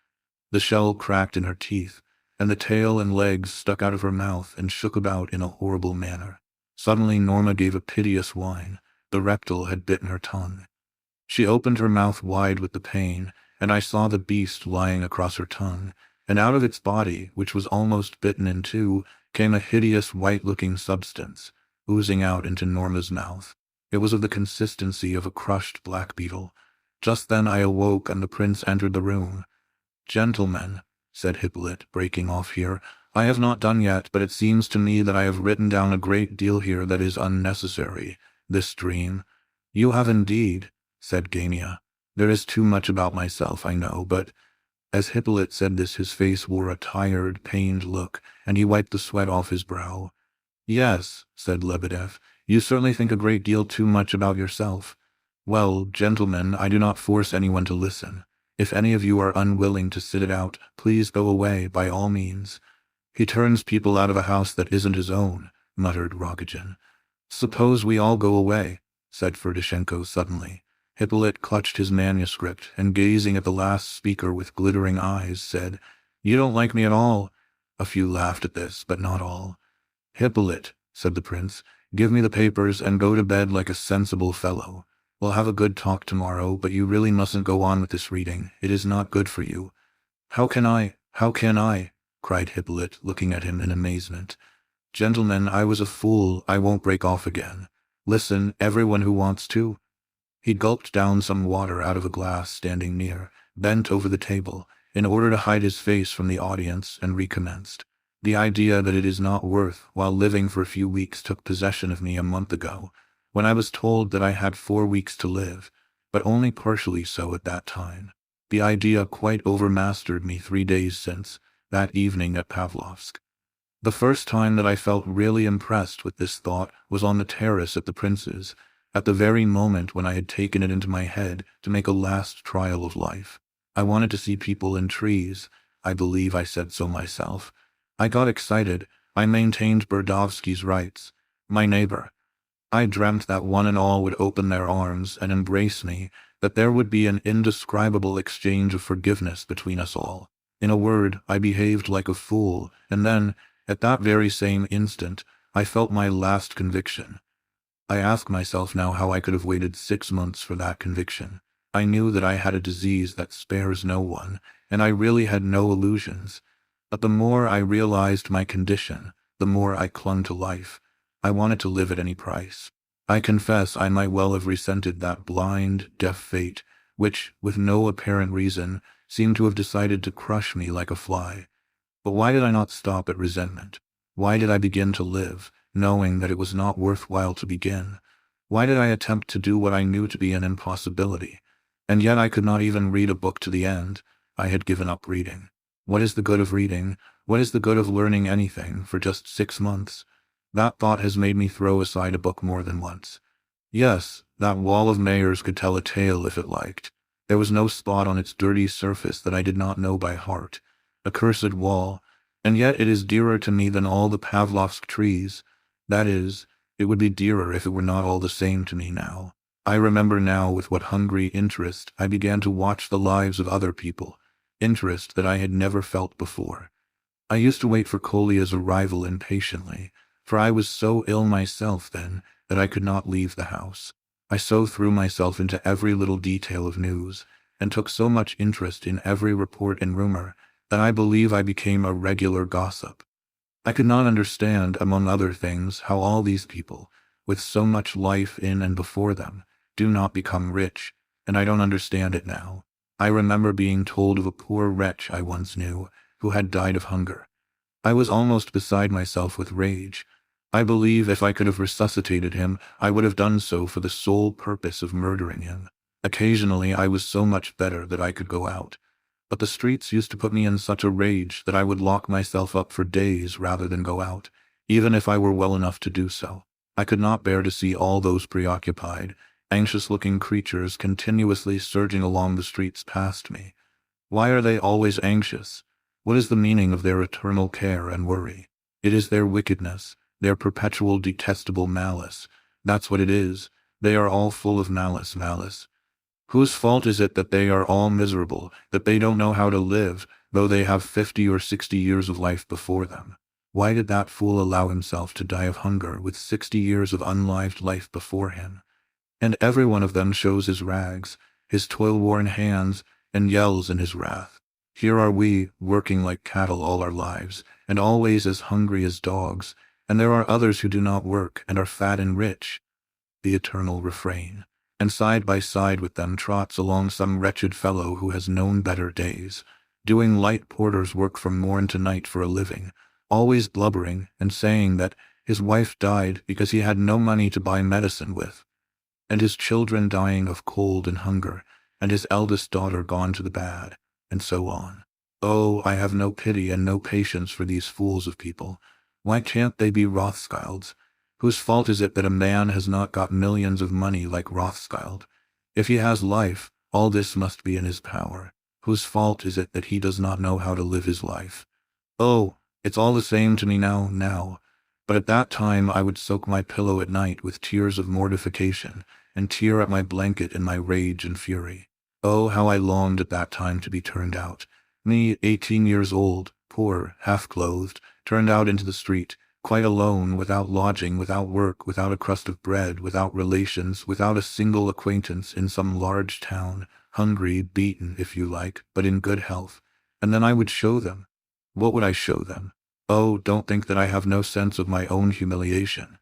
The shell cracked in her teeth, and the tail and legs stuck out of her mouth and shook about in a horrible manner. Suddenly Norma gave a piteous whine. The reptile had bitten her tongue. She opened her mouth wide with the pain, and I saw the beast lying across her tongue, and out of its body, which was almost bitten in two, came a hideous white-looking substance, oozing out into Norma's mouth. It was of the consistency of a crushed black beetle. Just then I awoke, and the prince entered the room. "Gentlemen," said Hippolyte, breaking off here, "I have not done yet, but it seems to me that I have written down a great deal here that is unnecessary. This dream—" "You have indeed," said Gania. "There is too much about myself, I know, but—" As Hippolyte said this, his face wore a tired, pained look, and he wiped the sweat off his brow. "Yes," said Lebedev, "you certainly think a great deal too much about yourself. Well, gentlemen, I do not force anyone to listen. If any of you are unwilling to sit it out, please go away, by all means." "He turns people out of a house that isn't his own," muttered Rogojin. "Suppose we all go away," said Ferdishenko suddenly. Hippolyte clutched his manuscript, and gazing at the last speaker with glittering eyes, said, "You don't like me at all." A few laughed at this, but not all. "Hippolyte," said the prince. "Give me the papers and go to bed like a sensible fellow. We'll have a good talk tomorrow, but you really mustn't go on with this reading. It is not good for you." How can I? How can I?" cried Hippolyte, looking at him in amazement. "Gentlemen, I was a fool. I won't break off again. Listen, everyone who wants to." He gulped down some water out of a glass standing near, bent over the table, in order to hide his face from the audience, and recommenced. "The idea that it is not worth while living for a few weeks took possession of me a month ago, when I was told that I had 4 weeks to live, but only partially so at that time. The idea quite overmastered me 3 days since, that evening at Pavlovsk. The first time that I felt really impressed with this thought was on the terrace at the prince's, at the very moment when I had taken it into my head to make a last trial of life. I wanted to see people and trees. I believe I said so myself. I got excited. I maintained Burdovsky's rights. My neighbor. I dreamt that one and all would open their arms and embrace me, that there would be an indescribable exchange of forgiveness between us all. In a word, I behaved like a fool, and then, at that very same instant, I felt my last conviction. I ask myself now how I could have waited 6 months for that conviction. I knew that I had a disease that spares no one, and I really had no illusions. But the more I realized my condition, the more I clung to life. I wanted to live at any price. I confess I might well have resented that blind, deaf fate, which, with no apparent reason, seemed to have decided to crush me like a fly. But why did I not stop at resentment? Why did I begin to live, knowing that it was not worthwhile to begin? Why did I attempt to do what I knew to be an impossibility? And yet I could not even read a book to the end. I had given up reading. What is the good of reading? What is the good of learning anything for just 6 months? That thought has made me throw aside a book more than once. Yes, that wall of Mayer's could tell a tale if it liked. There was no spot on its dirty surface that I did not know by heart. A cursed wall, and yet it is dearer to me than all the Pavlovsk trees. That is, it would be dearer if it were not all the same to me now. I remember now with what hungry interest I began to watch the lives of other people, interest that I had never felt before. I used to wait for Kolya's arrival impatiently, for I was so ill myself then that I could not leave the house. I so threw myself into every little detail of news, and took so much interest in every report and rumor, that I believe I became a regular gossip. I could not understand, among other things, how all these people, with so much life in and before them, do not become rich, and I don't understand it now. I remember being told of a poor wretch I once knew, who had died of hunger. I was almost beside myself with rage. I believe if I could have resuscitated him, I would have done so for the sole purpose of murdering him. Occasionally I was so much better that I could go out, but the streets used to put me in such a rage that I would lock myself up for days rather than go out, even if I were well enough to do so. I could not bear to see all those preoccupied, anxious-looking creatures continuously surging along the streets past me. Why are they always anxious? What is the meaning of their eternal care and worry? It is their wickedness, their perpetual detestable malice. That's what it is. They are all full of malice. Whose fault is it that they are all miserable, that they don't know how to live, though they have 50 or 60 years of life before them? Why did that fool allow himself to die of hunger with 60 years of unlived life before him? And every one of them shows his rags, his toil-worn hands, and yells in his wrath. Here are we, working like cattle all our lives, and always as hungry as dogs, and there are others who do not work and are fat and rich. The eternal refrain. And side by side with them trots along some wretched fellow who has known better days, doing light porter's work from morn to night for a living, always blubbering and saying that his wife died because he had no money to buy medicine with, and his children dying of cold and hunger, and his eldest daughter gone to the bad, and so on. Oh, I have no pity and no patience for these fools of people. Why can't they be Rothschilds? Whose fault is it that a man has not got millions of money like Rothschild? If he has life, all this must be in his power. Whose fault is it that he does not know how to live his life? Oh, it's all the same to me now. But at that time I would soak my pillow at night with tears of mortification, and tear at my blanket in my rage and fury. Oh, how I longed at that time to be turned out. Me, 18 years old, poor, half-clothed, turned out into the street, quite alone, without lodging, without work, without a crust of bread, without relations, without a single acquaintance, in some large town, hungry, beaten, if you like, but in good health. And then I would show them. What would I show them? Oh, don't think that I have no sense of my own humiliation.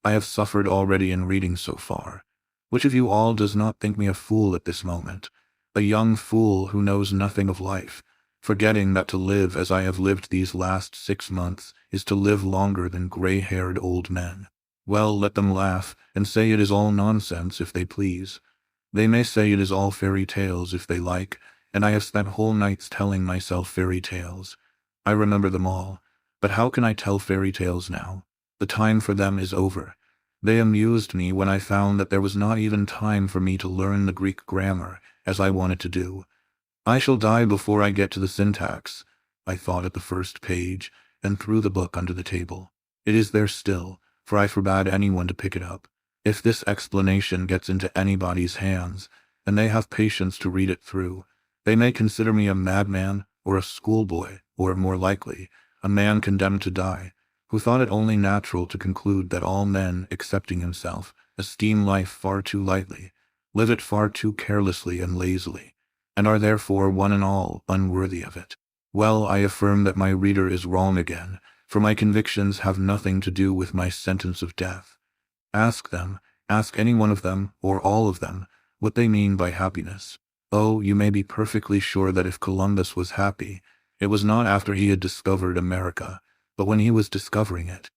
I have suffered already in reading so far. Which of you all does not think me a fool at this moment? A young fool who knows nothing of life, forgetting that to live as I have lived these last 6 months is to live longer than gray-haired old men. Well, let them laugh, and say it is all nonsense if they please. They may say it is all fairy tales if they like, and I have spent whole nights telling myself fairy tales. I remember them all, but how can I tell fairy tales now? The time for them is over. They amused me when I found that there was not even time for me to learn the Greek grammar, as I wanted to do. I shall die before I get to the syntax, I thought at the first page, and threw the book under the table. It is there still, for I forbade anyone to pick it up. If this explanation gets into anybody's hands, and they have patience to read it through, they may consider me a madman, or a schoolboy, or, more likely, a man condemned to die, who thought it only natural to conclude that all men, excepting himself, esteem life far too lightly, live it far too carelessly and lazily, and are therefore one and all unworthy of it. Well, I affirm that my reader is wrong again, for my convictions have nothing to do with my sentence of death. Ask them, ask any one of them, or all of them, what they mean by happiness. Oh, you may be perfectly sure that if Columbus was happy, it was not after he had discovered America, but when he was discovering it.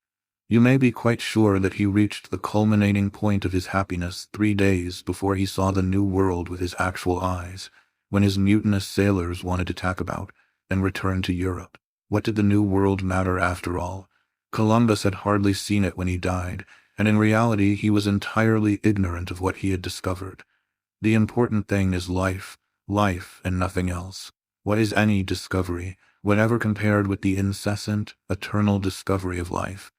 You may be quite sure that he reached the culminating point of his happiness 3 days before he saw the New World with his actual eyes, when his mutinous sailors wanted to tack about and return to Europe. What did the New World matter after all? Columbus had hardly seen it when he died, and in reality he was entirely ignorant of what he had discovered. The important thing is life, and nothing else. What is any discovery, whatever compared with the incessant, eternal discovery of life?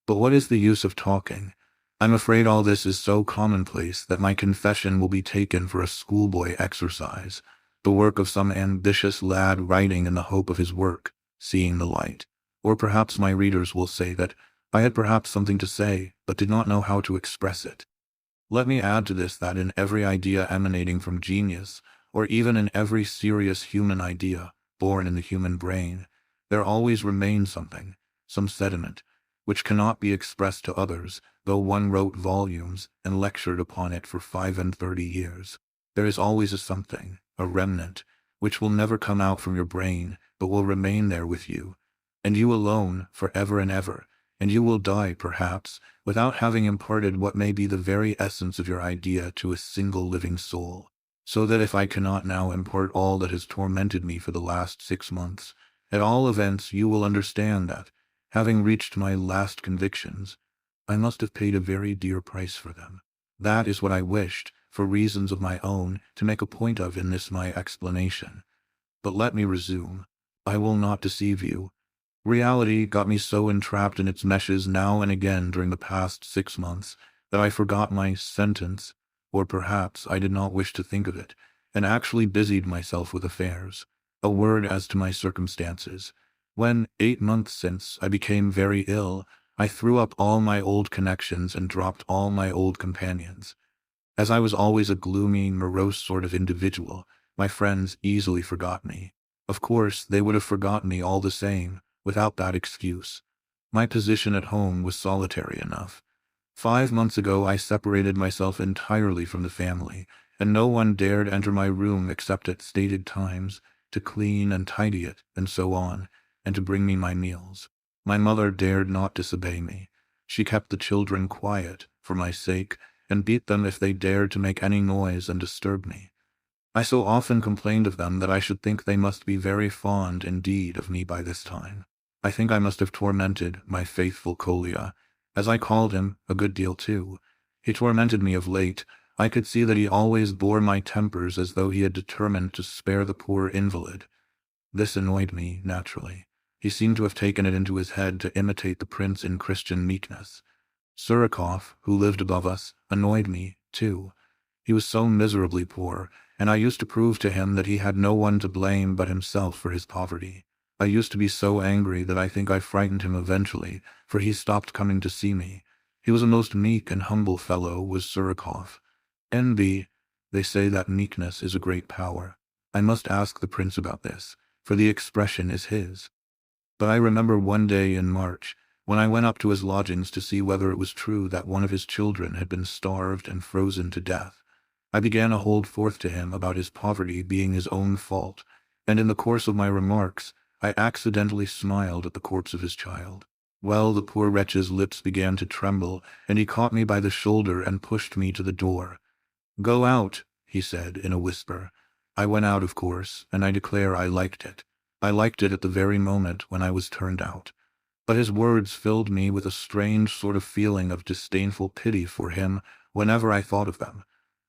But what is the use of talking? I'm afraid all this is so commonplace that my confession will be taken for a schoolboy exercise, the work of some ambitious lad writing in the hope of his work seeing the light. Or perhaps my readers will say that I had perhaps something to say, but did not know how to express it. Let me add to this that in every idea emanating from genius, or even in every serious human idea born in the human brain, there always remains something, some sediment, which cannot be expressed to others, though one wrote volumes and lectured upon it for 35 years. There is always a something, a remnant, which will never come out from your brain, but will remain there with you, and you alone, forever and ever, and you will die, perhaps, without having imparted what may be the very essence of your idea to a single living soul. So that if I cannot now impart all that has tormented me for the last 6 months, at all events you will understand that, having reached my last convictions, I must have paid a very dear price for them. That is what I wished, for reasons of my own, to make a point of in this my explanation. But let me resume. I will not deceive you. Reality got me so entrapped in its meshes now and again during the past 6 months that I forgot my sentence, or perhaps I did not wish to think of it, and actually busied myself with affairs. A word as to my circumstances. When, 8 months since, I became very ill, I threw up all my old connections and dropped all my old companions. As I was always a gloomy, morose sort of individual, my friends easily forgot me. Of course, they would have forgotten me all the same, without that excuse. My position at home was solitary enough. 5 months ago I separated myself entirely from the family, and no one dared enter my room except at stated times, to clean and tidy it, and so on, and to bring me my meals. My mother dared not disobey me. She kept the children quiet, for my sake, and beat them if they dared to make any noise and disturb me. I so often complained of them that I should think they must be very fond indeed of me by this time. I think I must have tormented my faithful Kolya, as I called him, a good deal too. He tormented me of late. I could see that he always bore my tempers as though he had determined to spare the poor invalid. This annoyed me, naturally. He seemed to have taken it into his head to imitate the prince in Christian meekness. Surikov, who lived above us, annoyed me, too. He was so miserably poor, and I used to prove to him that he had no one to blame but himself for his poverty. I used to be so angry that I think I frightened him eventually, for he stopped coming to see me. He was a most meek and humble fellow, was Surikov. N.B. They say that meekness is a great power. I must ask the prince about this, for the expression is his. But I remember one day in March, when I went up to his lodgings to see whether it was true that one of his children had been starved and frozen to death. I began to hold forth to him about his poverty being his own fault, and in the course of my remarks, I accidentally smiled at the corpse of his child. Well, the poor wretch's lips began to tremble, and he caught me by the shoulder and pushed me to the door. "Go out," he said in a whisper. I went out, of course, and I declare I liked it. I liked it at the very moment when I was turned out. But his words filled me with a strange sort of feeling of disdainful pity for him whenever I thought of them,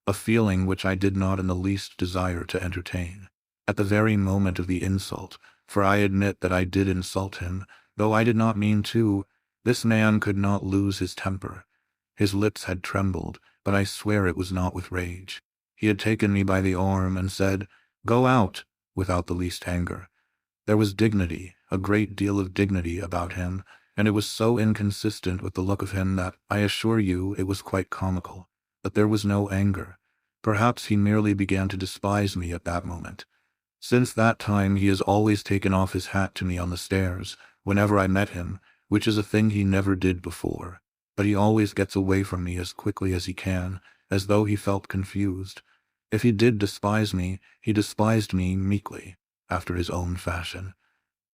a feeling which I did not in the least desire to entertain. At the very moment of the insult, for I admit that I did insult him, though I did not mean to, this man could not lose his temper. His lips had trembled, but I swear it was not with rage. He had taken me by the arm and said, "Go out," without the least anger. There was dignity, a great deal of dignity about him, and it was so inconsistent with the look of him that, I assure you, it was quite comical. But there was no anger. Perhaps he merely began to despise me at that moment. Since that time he has always taken off his hat to me on the stairs, whenever I met him, which is a thing he never did before. But he always gets away from me as quickly as he can, as though he felt confused. If he did despise me, he despised me meekly, after his own fashion.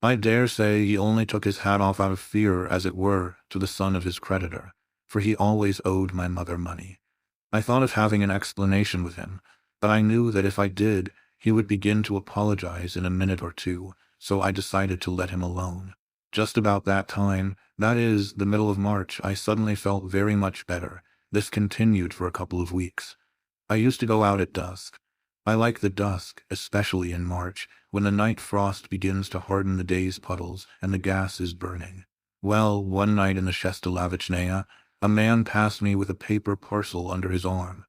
I dare say he only took his hat off out of fear, as it were, to the son of his creditor, for he always owed my mother money. I thought of having an explanation with him, but I knew that if I did, he would begin to apologize in a minute or two, so I decided to let him alone. Just about that time, that is, the middle of March, I suddenly felt very much better. This continued for a couple of weeks. I used to go out at dusk. I like the dusk, especially in March, when the night frost begins to harden the day's puddles and the gas is burning. Well, one night in the Shestalavichneia, a man passed me with a paper parcel under his arm.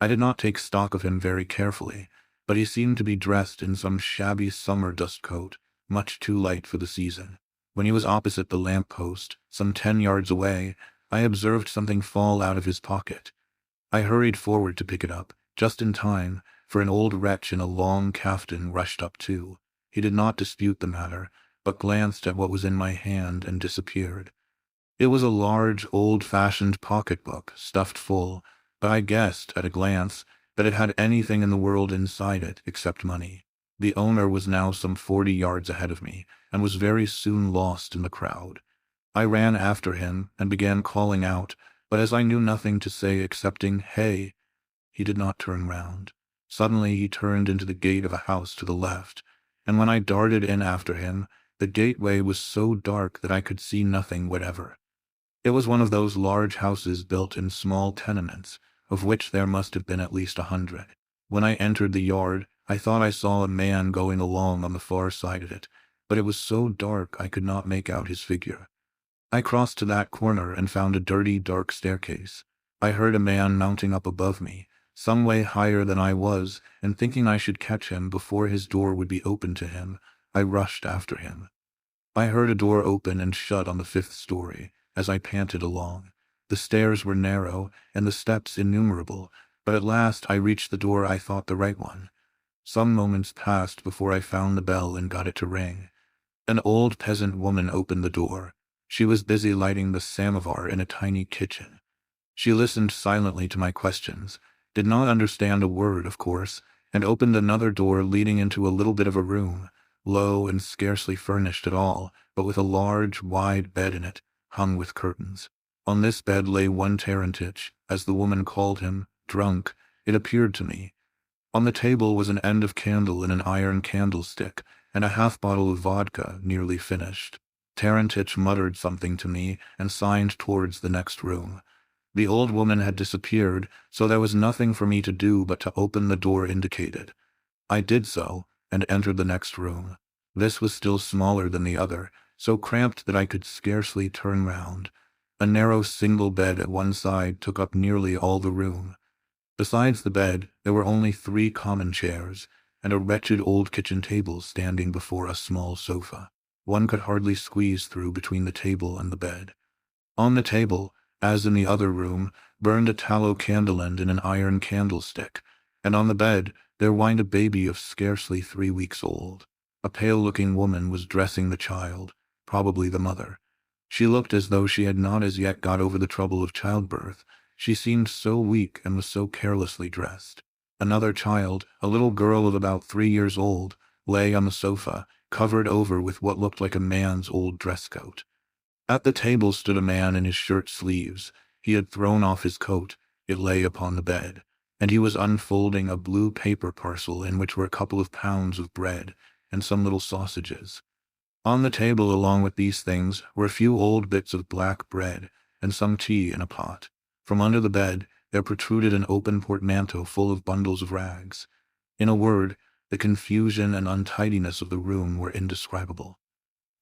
I did not take stock of him very carefully, but he seemed to be dressed in some shabby summer dust coat, much too light for the season. When he was opposite the lamp-post, some 10 yards away, I observed something fall out of his pocket. I hurried forward to pick it up, just in time, for an old wretch in a long caftan rushed up too. He did not dispute the matter, but glanced at what was in my hand and disappeared. It was a large, old-fashioned pocketbook, stuffed full, but I guessed, at a glance, that it had anything in the world inside it except money. The owner was now some 40 yards ahead of me, and was very soon lost in the crowd. I ran after him and began calling out, but as I knew nothing to say excepting, "Hey," he did not turn round. Suddenly he turned into the gate of a house to the left, and when I darted in after him, the gateway was so dark that I could see nothing whatever. It was one of those large houses built in small tenements, of which there must have been at least 100. When I entered the yard, I thought I saw a man going along on the far side of it, but it was so dark I could not make out his figure. I crossed to that corner and found a dirty, dark staircase. I heard a man mounting up above me, some way higher than I was, and thinking I should catch him before his door would be opened to him, I rushed after him. I heard a door open and shut on the 5th story, as I panted along. The stairs were narrow, and the steps innumerable, but at last I reached the door I thought the right one. Some moments passed before I found the bell and got it to ring. An old peasant woman opened the door. She was busy lighting the samovar in a tiny kitchen. She listened silently to my questions, did not understand a word, of course, and opened another door leading into a little bit of a room, low and scarcely furnished at all, but with a large, wide bed in it, hung with curtains. On this bed lay one Terentich, as the woman called him, drunk, it appeared to me. On the table was an end of candle in an iron candlestick, and a half-bottle of vodka nearly finished. Terentich muttered something to me and signed towards the next room. The old woman had disappeared, so there was nothing for me to do but to open the door indicated. I did so, and entered the next room. This was still smaller than the other, so cramped that I could scarcely turn round. A narrow single bed at one side took up nearly all the room. Besides the bed, there were only 3 common chairs, and a wretched old kitchen table standing before a small sofa. One could hardly squeeze through between the table and the bed. On the table, as in the other room, burned a tallow candle end in an iron candlestick, and on the bed there whined a baby of scarcely 3 weeks old. A pale-looking woman was dressing the child, probably the mother. She looked as though she had not as yet got over the trouble of childbirth. She seemed so weak and was so carelessly dressed. Another child, a little girl of about 3 years old, lay on the sofa, covered over with what looked like a man's old dress coat. At the table stood a man in his shirt sleeves. He had thrown off his coat. It lay upon the bed, and he was unfolding a blue paper parcel in which were a couple of pounds of bread and some little sausages. On the table along with these things were a few old bits of black bread and some tea in a pot. From under the bed there protruded an open portmanteau full of bundles of rags. In a word, the confusion and untidiness of the room were indescribable.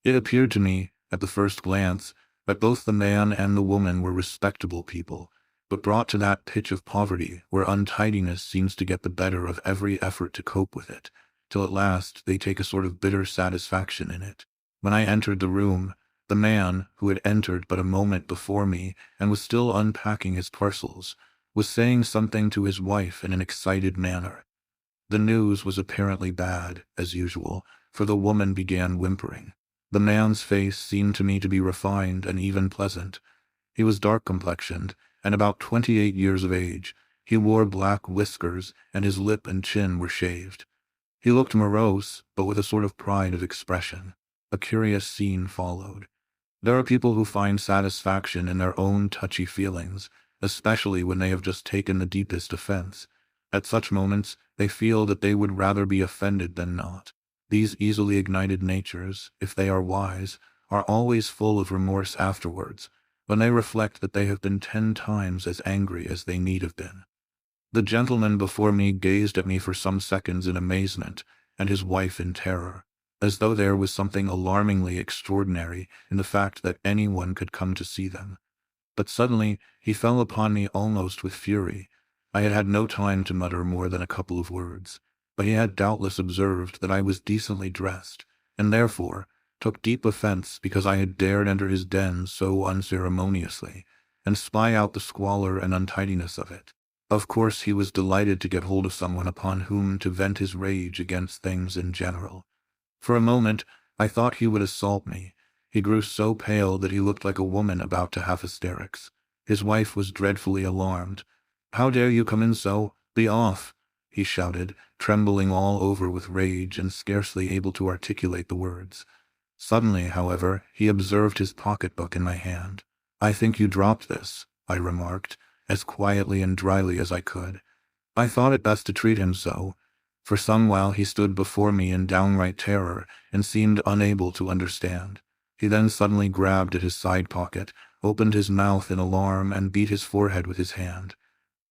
It appeared to me, at the first glance, that both the man and the woman were respectable people, but brought to that pitch of poverty where untidiness seems to get the better of every effort to cope with it, till at last they take a sort of bitter satisfaction in it. When I entered the room, the man, who had entered but a moment before me and was still unpacking his parcels, was saying something to his wife in an excited manner. The news was apparently bad, as usual, for the woman began whimpering. The man's face seemed to me to be refined and even pleasant. He was dark-complexioned, and about 28 years of age. He wore black whiskers, and his lip and chin were shaved. He looked morose, but with a sort of pride of expression. A curious scene followed. There are people who find satisfaction in their own touchy feelings, especially when they have just taken the deepest offense. At such moments, they feel that they would rather be offended than not. These easily ignited natures, if they are wise, are always full of remorse afterwards, when they reflect that they have been 10 times as angry as they need have been. The gentleman before me gazed at me for some seconds in amazement, and his wife in terror, as though there was something alarmingly extraordinary in the fact that anyone could come to see them. But suddenly he fell upon me almost with fury. I had had no time to mutter more than a couple of words, but he had doubtless observed that I was decently dressed, and therefore took deep offense because I had dared enter his den so unceremoniously, and spy out the squalor and untidiness of it. Of course he was delighted to get hold of someone upon whom to vent his rage against things in general. For a moment I thought he would assault me. He grew so pale that he looked like a woman about to have hysterics. His wife was dreadfully alarmed. "How dare you come in so? Be off!" he shouted, trembling all over with rage and scarcely able to articulate the words. Suddenly, however, he observed his pocketbook in my hand. "I think you dropped this," I remarked, as quietly and dryly as I could. I thought it best to treat him so. For some while he stood before me in downright terror and seemed unable to understand. He then suddenly grabbed at his side pocket, opened his mouth in alarm, and beat his forehead with his hand.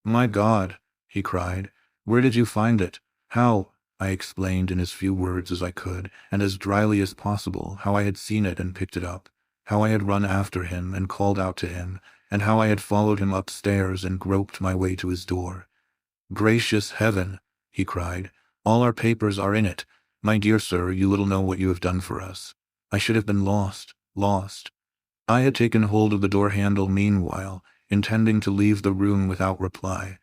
"My God!" he cried. "Where did you find it? How?" I explained in as few words as I could, and as dryly as possible, how I had seen it and picked it up, how I had run after him and called out to him, and how I had followed him upstairs and groped my way to his door. "Gracious heaven!" he cried. "All our papers are in it. My dear sir, you little know what you have done for us. I should have been lost. I had taken hold of the door handle meanwhile, intending to leave the room without reply,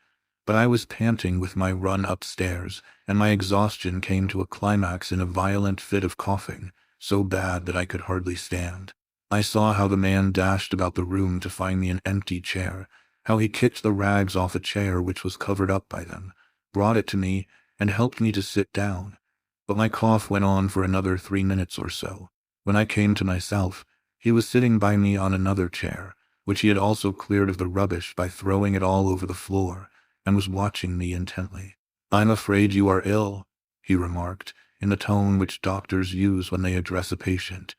but I was panting with my run upstairs, and my exhaustion came to a climax in a violent fit of coughing, so bad that I could hardly stand. I saw how the man dashed about the room to find me an empty chair, how he kicked the rags off a chair which was covered up by them, brought it to me, and helped me to sit down. But my cough went on for another 3 minutes or so. When I came to myself, he was sitting by me on another chair, which he had also cleared of the rubbish by throwing it all over the floor, and was watching me intently. "I'm afraid you are ill," he remarked, in the tone which doctors use when they address a patient.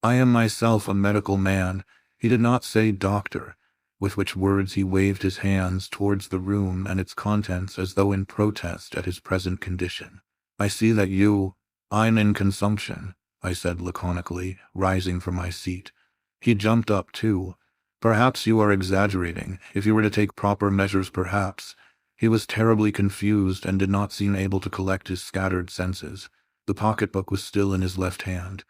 "I am myself a medical man." He did not say doctor, with which words he waved his hands towards the room and its contents as though in protest at his present condition. "I see that I'm in consumption," I said laconically, rising from my seat. He jumped up too. "Perhaps you are exaggerating. If you were to take proper measures, perhaps." He was terribly confused and did not seem able to collect his scattered senses. The pocketbook was still in his left hand.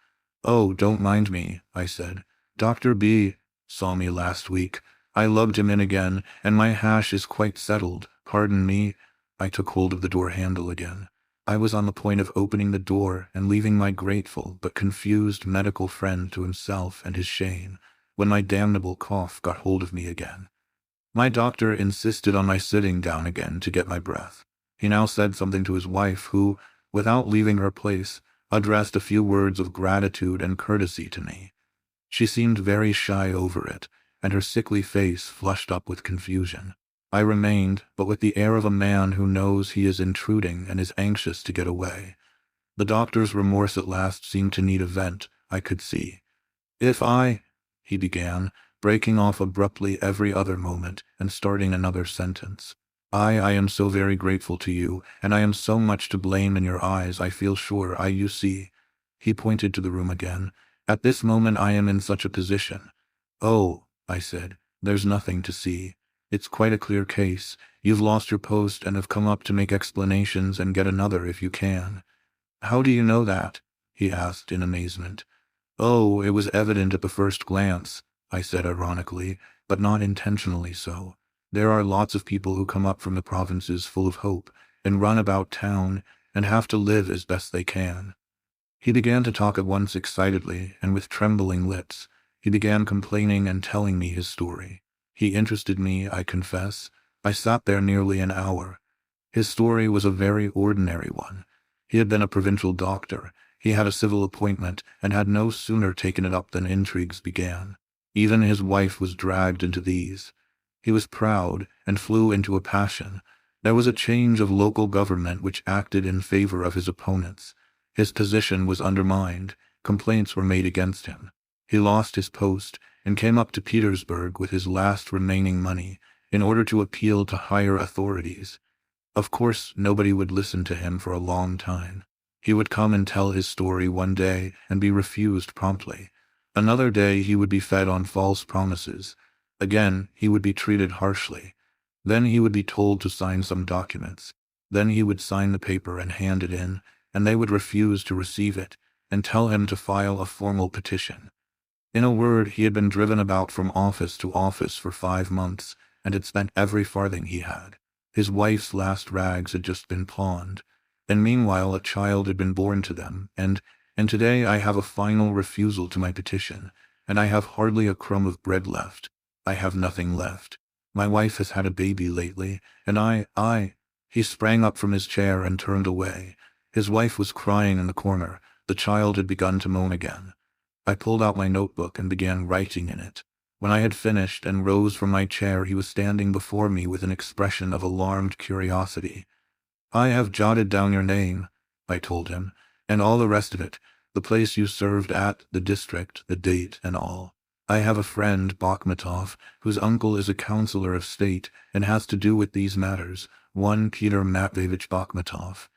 "Oh, don't mind me," I said. "Dr. B saw me last week. I lugged him in again, and my hash is quite settled. Pardon me." I took hold of the door handle again. I was on the point of opening the door and leaving my grateful but confused medical friend to himself and his shame, when my damnable cough got hold of me again. My doctor insisted on my sitting down again to get my breath. He now said something to his wife, who, without leaving her place, addressed a few words of gratitude and courtesy to me. She seemed very shy over it, and her sickly face flushed up with confusion. I remained, but with the air of a man who knows he is intruding and is anxious to get away. The doctor's remorse at last seemed to need a vent, I could see. He began, breaking off abruptly every other moment and starting another sentence. I am so very grateful to you, and I am so much to blame in your eyes, I feel sure, you see. He pointed to the room again. At this moment I am in such a position. Oh, I said, there's nothing to see. It's quite a clear case. You've lost your post and have come up to make explanations and get another if you can. How do you know that? He asked in amazement. Oh, it was evident at the first glance, I said ironically, but not intentionally so. There are lots of people who come up from the provinces full of hope and run about town and have to live as best they can. He began to talk at once excitedly and with trembling lips. He began complaining and telling me his story. He interested me, I confess. I sat there nearly an hour. His story was a very ordinary one. He had been a provincial doctor. He had a civil appointment and had no sooner taken it up than intrigues began. Even his wife was dragged into these. He was proud and flew into a passion. There was a change of local government which acted in favor of his opponents. His position was undermined. Complaints were made against him. He lost his post and came up to Petersburg with his last remaining money in order to appeal to higher authorities. Of course, nobody would listen to him for a long time. He would come and tell his story one day and be refused promptly. Another day he would be fed on false promises. Again, he would be treated harshly. Then he would be told to sign some documents. Then he would sign the paper and hand it in, and they would refuse to receive it and tell him to file a formal petition. In a word, he had been driven about from office to office for 5 months and had spent every farthing he had. His wife's last rags had just been pawned, and meanwhile a child had been born to them, and today I have a final refusal to my petition, and I have hardly a crumb of bread left. I have nothing left. My wife has had a baby lately, and He sprang up from his chair and turned away. His wife was crying in the corner. The child had begun to moan again. I pulled out my notebook and began writing in it. When I had finished and rose from my chair, he was standing before me with an expression of alarmed curiosity. I have jotted down your name, I told him, and all the rest of it, the place you served at, the district, the date, and all. I have a friend, Bakhmatov, whose uncle is a counselor of state and has to do with these matters, one Peter Matveyevich Bakhmatov.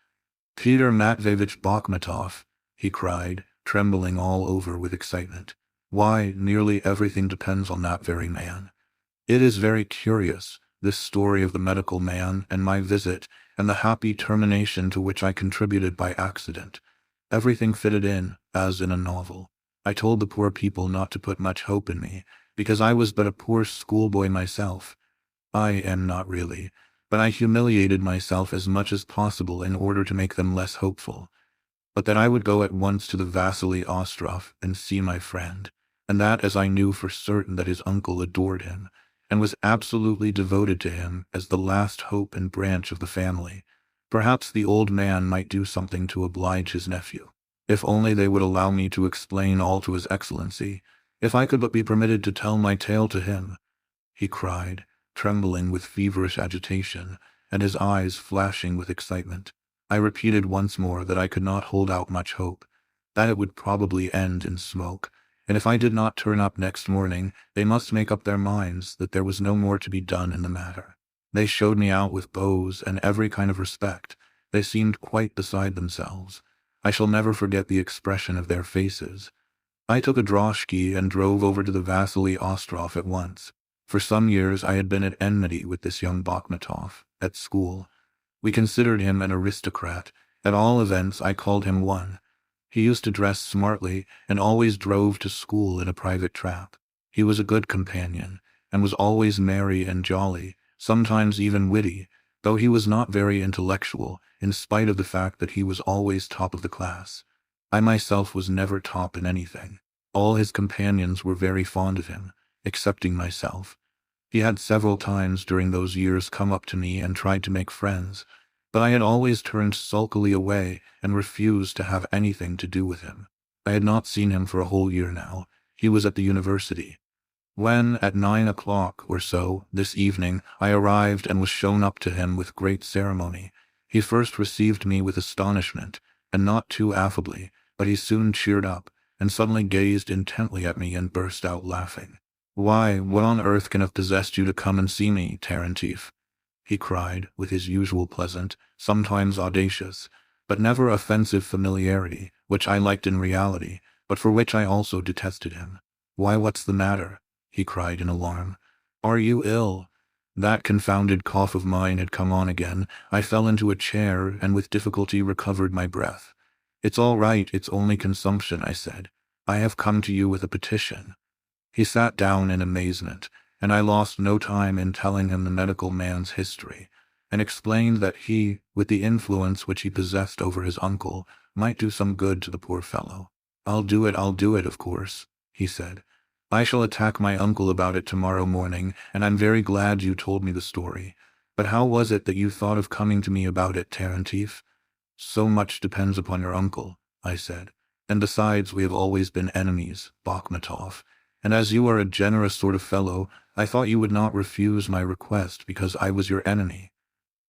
Peter Matveyevich Bakhmatov, he cried, trembling all over with excitement. Why, nearly everything depends on that very man. It is very curious, this story of the medical man and my visit and the happy termination to which I contributed by accident. Everything fitted in, as in a novel. I told the poor people not to put much hope in me, because I was but a poor schoolboy myself. I am not really, but I humiliated myself as much as possible in order to make them less hopeful. But that I would go at once to the Vasily Ostrov and see my friend, and that as I knew for certain that his uncle adored him, and was absolutely devoted to him as the last hope and branch of the family. Perhaps the old man might do something to oblige his nephew. If only they would allow me to explain all to his excellency, if I could but be permitted to tell my tale to him, he cried, trembling with feverish agitation, and his eyes flashing with excitement. I repeated once more that I could not hold out much hope, that it would probably end in smoke, and if I did not turn up next morning, they must make up their minds that there was no more to be done in the matter. They showed me out with bows and every kind of respect. They seemed quite beside themselves. I shall never forget the expression of their faces. I took a droshky and drove over to the Vasily Ostrov at once. For some years I had been at enmity with this young Bakhmatov, at school. We considered him an aristocrat. At all events, I called him one. He used to dress smartly and always drove to school in a private trap. He was a good companion, and was always merry and jolly, sometimes even witty, though he was not very intellectual, in spite of the fact that he was always top of the class. I myself was never top in anything. All his companions were very fond of him, excepting myself. He had several times during those years come up to me and tried to make friends, but I had always turned sulkily away and refused to have anything to do with him. I had not seen him for a whole year now. He was at the university. When, at 9 o'clock or so, this evening, I arrived and was shown up to him with great ceremony, he first received me with astonishment, and not too affably, but he soon cheered up, and suddenly gazed intently at me and burst out laughing. "Why, what on earth can have possessed you to come and see me, Tarantief?" he cried, with his usual pleasant, sometimes audacious, but never offensive familiarity, which I liked in reality, but for which I also detested him. "Why, what's the matter?" he cried in alarm. "Are you ill?" That confounded cough of mine had come on again. I fell into a chair and with difficulty recovered my breath. "It's all right, it's only consumption," I said. "I have come to you with a petition." He sat down in amazement, and I lost no time in telling him the medical man's history, and explained that he, with the influence which he possessed over his uncle, might do some good to the poor fellow. I'll do it, of course," he said. "I shall attack my uncle about it tomorrow morning, and I'm very glad you told me the story. But how was it that you thought of coming to me about it, Tarantief?" "So much depends upon your uncle," I said. "And besides, we have always been enemies, Bakhmatov, and as you are a generous sort of fellow, I thought you would not refuse my request because I was your enemy,"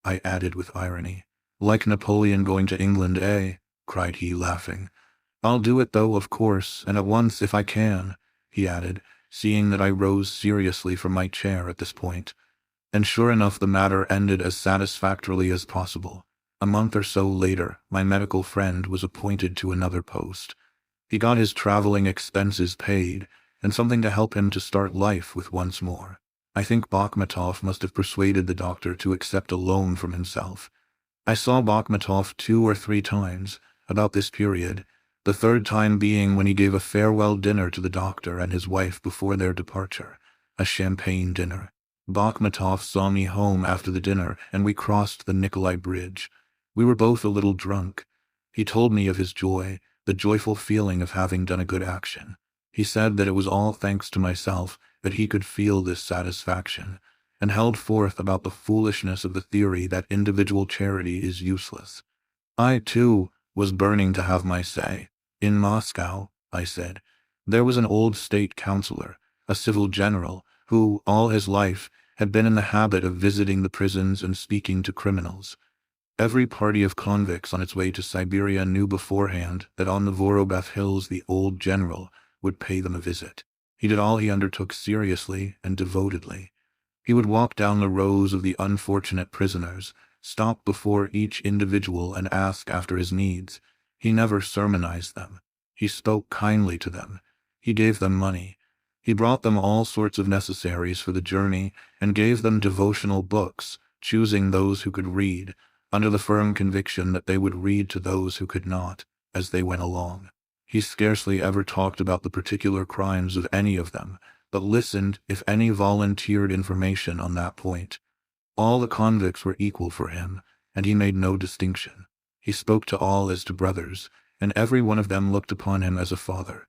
I added with irony. "Like Napoleon going to England, eh?" cried he, laughing. "I'll do it though, of course, and at once if I can," he added, seeing that I rose seriously from my chair at this point. And sure enough, the matter ended as satisfactorily as possible. A month or so later, my medical friend was appointed to another post. He got his traveling expenses paid, and something to help him to start life with once more. I think Bakhmatov must have persuaded the doctor to accept a loan from himself. I saw Bakhmatov 2 or 3 times, about this period, the third time being when he gave a farewell dinner to the doctor and his wife before their departure, a champagne dinner. Bakhmatov saw me home after the dinner, and we crossed the Nikolai Bridge. We were both a little drunk. He told me of his joy, the joyful feeling of having done a good action. He said that it was all thanks to myself that he could feel this satisfaction, and held forth about the foolishness of the theory that individual charity is useless. I, too, was burning to have my say. "In Moscow," I said, "there was an old state councillor, a civil general, who, all his life, had been in the habit of visiting the prisons and speaking to criminals. Every party of convicts on its way to Siberia knew beforehand that on the Vorobyev Hills the old general would pay them a visit. He did all he undertook seriously and devotedly. He would walk down the rows of the unfortunate prisoners, stop before each individual and ask after his needs. He never sermonized them. He spoke kindly to them. He gave them money. He brought them all sorts of necessaries for the journey and gave them devotional books, choosing those who could read, under the firm conviction that they would read to those who could not, as they went along. He scarcely ever talked about the particular crimes of any of them, but listened if any volunteered information on that point. All the convicts were equal for him, and he made no distinction. He spoke to all as to brothers, and every one of them looked upon him as a father.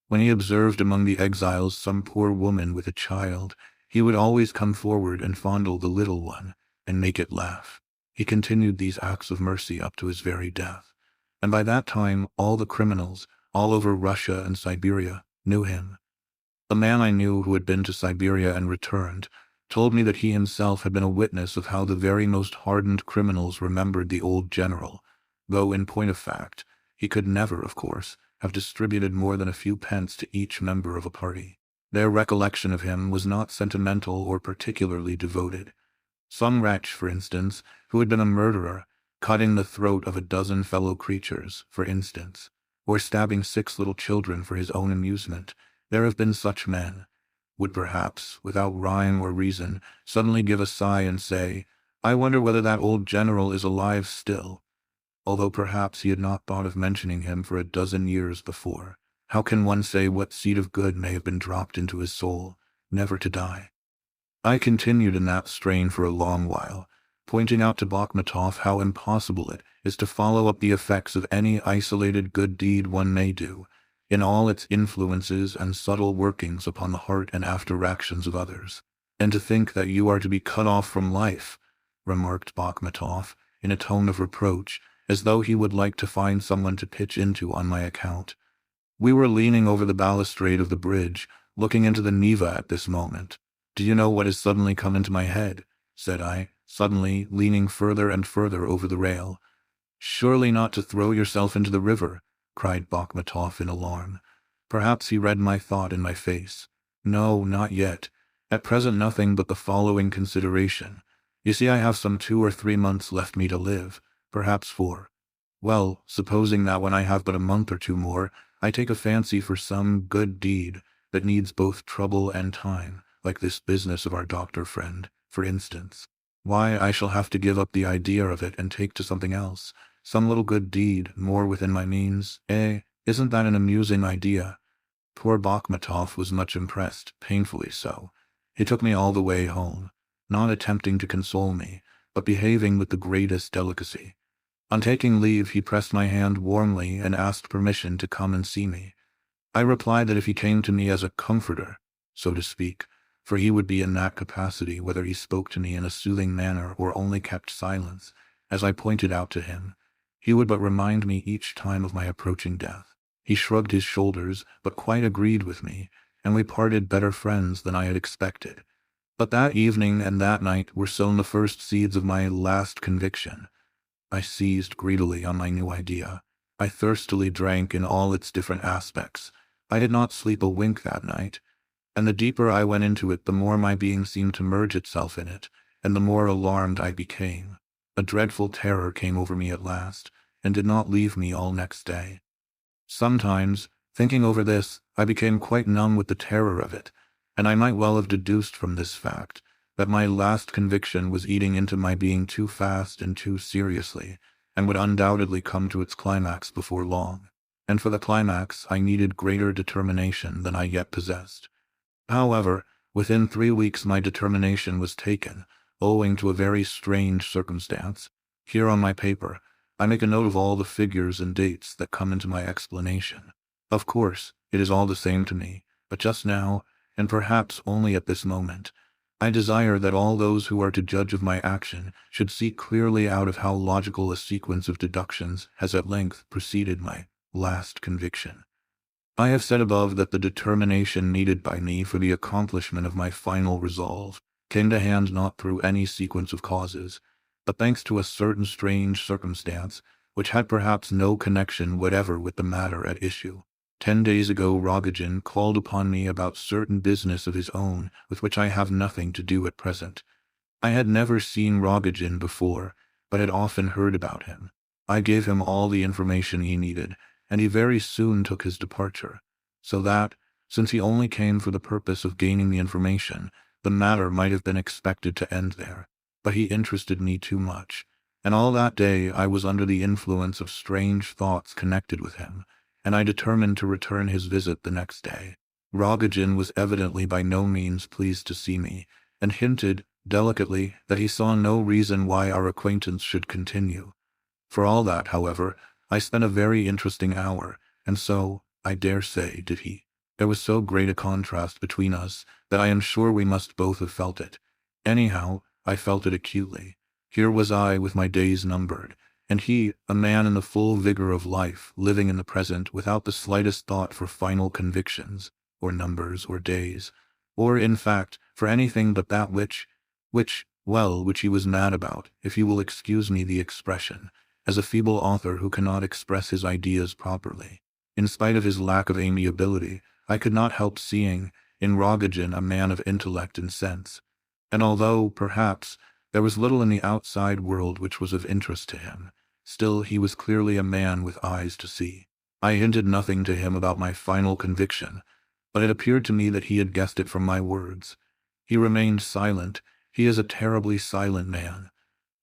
When he observed among the exiles some poor woman with a child, he would always come forward and fondle the little one, and make it laugh. He continued these acts of mercy up to his very death, and by that time all the criminals, all over Russia and Siberia, knew him. A man I knew who had been to Siberia and returned told me that he himself had been a witness of how the very most hardened criminals remembered the old general, though in point of fact, he could never, of course, have distributed more than a few pence to each member of a party. Their recollection of him was not sentimental or particularly devoted. Some wretch, for instance, who had been a murderer, cutting the throat of a dozen fellow creatures, for instance, or stabbing 6 little children for his own amusement, there have been such men, would perhaps, without rhyme or reason, suddenly give a sigh and say, "I wonder whether that old general is alive still." although perhaps he had not thought of mentioning him for a dozen years before. How can one say what seed of good may have been dropped into his soul, never to die? I continued in that strain for a long while, pointing out to Bakhmatov how impossible it is to follow up the effects of any isolated good deed one may do, in all its influences and subtle workings upon the heart and after-actions of others. And to think that you are to be cut off from life, remarked Bakhmatov, in a tone of reproach, as though he would like to find someone to pitch into on my account. We were leaning over the balustrade of the bridge, looking into the Neva at this moment. "Do you know what has suddenly come into my head?" said I, suddenly leaning further and further over the rail. "Surely not to throw yourself into the river," cried Bakhmatov in alarm. Perhaps he read my thought in my face. "No, not yet. At present nothing but the following consideration. You see, I have some 2 or 3 months left me to live, perhaps 4. Well, supposing that when I have but a month or 2 more, I take a fancy for some good deed that needs both trouble and time, like this business of our doctor friend, for instance. Why, I shall have to give up the idea of it and take to something else, some little good deed, more within my means. Isn't that an amusing idea?" Poor Bakhmatov was much impressed, painfully so. He took me all the way home, not attempting to console me, but behaving with the greatest delicacy. On taking leave, he pressed my hand warmly and asked permission to come and see me. I replied that if he came to me as a comforter, so to speak, for he would be in that capacity whether he spoke to me in a soothing manner or only kept silence, as I pointed out to him, he would but remind me each time of my approaching death. He shrugged his shoulders, but quite agreed with me, and we parted better friends than I had expected. But that evening and that night were sown the first seeds of my last conviction. I seized greedily on my new idea. I thirstily drank in all its different aspects. I did not sleep a wink that night, and the deeper I went into it, the more my being seemed to merge itself in it, and the more alarmed I became. A dreadful terror came over me at last, and did not leave me all next day. Sometimes, thinking over this, I became quite numb with the terror of it, and I might well have deduced from this fact that my last conviction was eating into my being too fast and too seriously, and would undoubtedly come to its climax before long. And for the climax I needed greater determination than I yet possessed. However, within 3 weeks my determination was taken, owing to a very strange circumstance. Here on my paper, I make a note of all the figures and dates that come into my explanation. Of course, it is all the same to me, but just now, and perhaps only at this moment, I desire that all those who are to judge of my action should see clearly out of how logical a sequence of deductions has at length preceded my last conviction. I have said above that the determination needed by me for the accomplishment of my final resolve came to hand not through any sequence of causes, but thanks to a certain strange circumstance which had perhaps no connection whatever with the matter at issue. 10 days ago Rogojin called upon me about certain business of his own with which I have nothing to do at present. I had never seen Rogojin before, but had often heard about him. I gave him all the information he needed, and he very soon took his departure, so that, since he only came for the purpose of gaining the information, the matter might have been expected to end there. But he interested me too much, and all that day I was under the influence of strange thoughts connected with him, and I determined to return his visit the next day. Rogojin was evidently by no means pleased to see me, and hinted, delicately, that he saw no reason why our acquaintance should continue. For all that, however, I spent a very interesting hour, and so, I dare say, did he. There was so great a contrast between us that I am sure we must both have felt it. Anyhow, I felt it acutely. Here was I with my days numbered, and he, a man in the full vigor of life, living in the present without the slightest thought for final convictions, or numbers, or days, or, in fact, for anything but that which he was mad about, if you will excuse me the expression, as a feeble author who cannot express his ideas properly. In spite of his lack of amiability, I could not help seeing in Rogojin a man of intellect and sense, and although, perhaps, there was little in the outside world which was of interest to him, still he was clearly a man with eyes to see. I hinted nothing to him about my final conviction, but it appeared to me that he had guessed it from my words. He remained silent. He is a terribly silent man.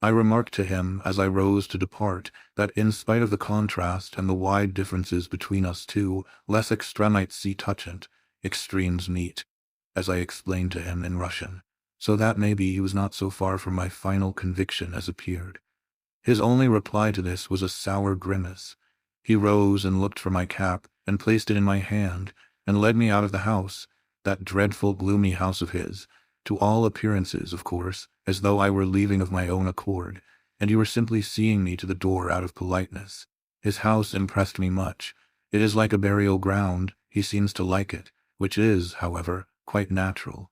I remarked to him as I rose to depart that in spite of the contrast and the wide differences between us two, les extremites si touchant, extremes meet, as I explained to him in Russian, so that maybe he was not so far from my final conviction as appeared. His only reply to this was a sour grimace. He rose and looked for my cap, and placed it in my hand, and led me out of the house, that dreadful gloomy house of his, to all appearances, of course, as though I were leaving of my own accord, and he were simply seeing me to the door out of politeness. His house impressed me much. It is like a burial ground, he seems to like it, which is, however, quite natural.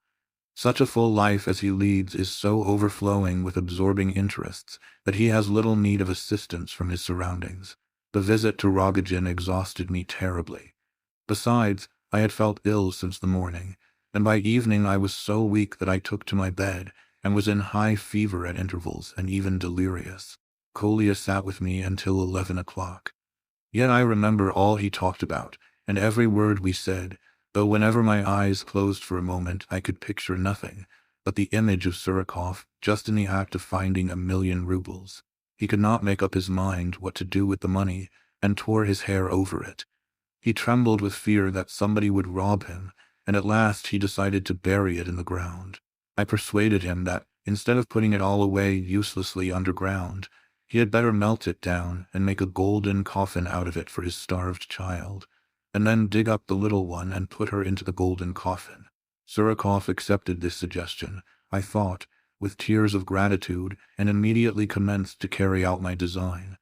Such a full life as he leads is so overflowing with absorbing interests that he has little need of assistance from his surroundings. The visit to Rogojin exhausted me terribly. Besides, I had felt ill since the morning, and by evening I was so weak that I took to my bed, and was in high fever at intervals and even delirious. Kolya sat with me until 11 o'clock. Yet I remember all he talked about, and every word we said, though whenever my eyes closed for a moment I could picture nothing but the image of Surikov just in the act of finding 1,000,000 rubles. He could not make up his mind what to do with the money, and tore his hair over it. He trembled with fear that somebody would rob him, and at last he decided to bury it in the ground. I persuaded him that, instead of putting it all away uselessly underground, he had better melt it down and make a golden coffin out of it for his starved child, and then dig up the little one and put her into the golden coffin. Surikov accepted this suggestion, I thought, with tears of gratitude, and immediately commenced to carry out my design.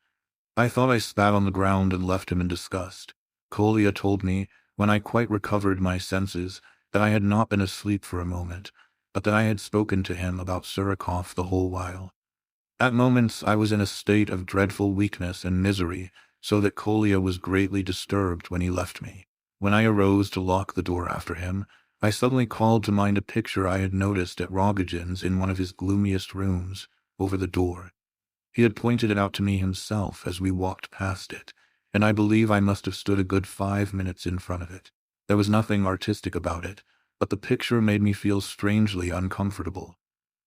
I thought I spat on the ground and left him in disgust. Kolya told me, when I quite recovered my senses, that I had not been asleep for a moment, but that I had spoken to him about Surikov the whole while. At moments I was in a state of dreadful weakness and misery, so that Kolya was greatly disturbed when he left me. When I arose to lock the door after him, I suddenly called to mind a picture I had noticed at Rogojin's in one of his gloomiest rooms, over the door. He had pointed it out to me himself as we walked past it, and I believe I must have stood a good 5 minutes in front of it. There was nothing artistic about it, but the picture made me feel strangely uncomfortable.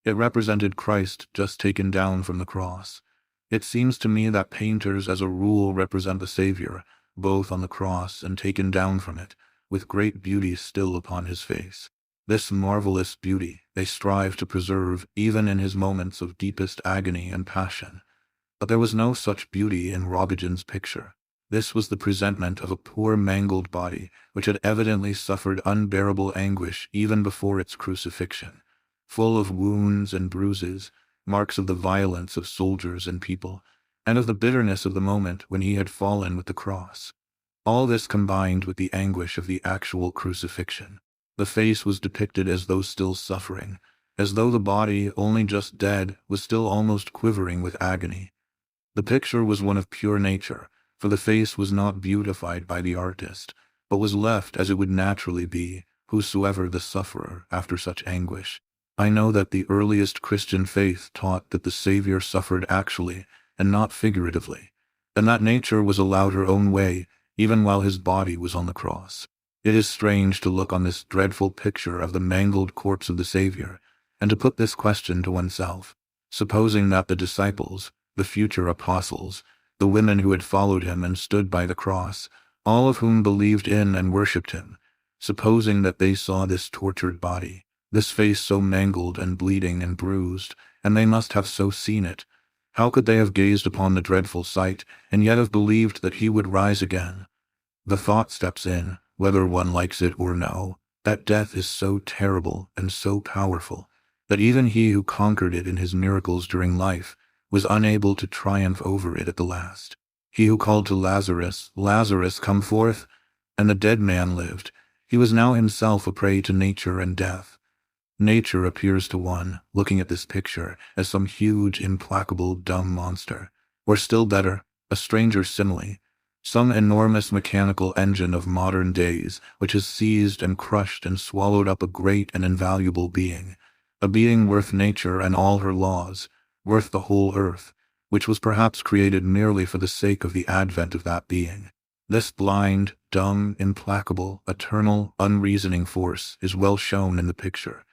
It represented Christ just taken down from the cross. It seems to me that painters as a rule represent the Savior, both on the cross and taken down from it, with great beauty still upon his face. This marvelous beauty they strive to preserve even in his moments of deepest agony and passion. But there was no such beauty in Rogojin's picture. This was the presentment of a poor mangled body, which had evidently suffered unbearable anguish even before its crucifixion, full of wounds and bruises, marks of the violence of soldiers and people, and of the bitterness of the moment when he had fallen with the cross. All this combined with the anguish of the actual crucifixion. The face was depicted as though still suffering, as though the body, only just dead, was still almost quivering with agony. The picture was one of pure nature, for the face was not beautified by the artist, but was left as it would naturally be, whosoever the sufferer after such anguish. I know that the earliest Christian faith taught that the Savior suffered actually, and not figuratively, and that nature was allowed her own way, even while his body was on the cross. It is strange to look on this dreadful picture of the mangled corpse of the Savior, and to put this question to oneself. Supposing that the disciples, the future apostles, the women who had followed him and stood by the cross, all of whom believed in and worshipped him, supposing that they saw this tortured body, this face so mangled and bleeding and bruised, and they must have so seen it, how could they have gazed upon the dreadful sight, and yet have believed that he would rise again? The thought steps in, whether one likes it or no, that death is so terrible and so powerful, that even he who conquered it in his miracles during life was unable to triumph over it at the last. He who called to Lazarus, "Lazarus, come forth," and the dead man lived, he was now himself a prey to nature and death. Nature appears to one, looking at this picture, as some huge, implacable, dumb monster, or still better, a stranger simile, some enormous mechanical engine of modern days which has seized and crushed and swallowed up a great and invaluable being, a being worth nature and all her laws, worth the whole earth, which was perhaps created merely for the sake of the advent of that being. This blind, dumb, implacable, eternal, unreasoning force is well shown in the picture,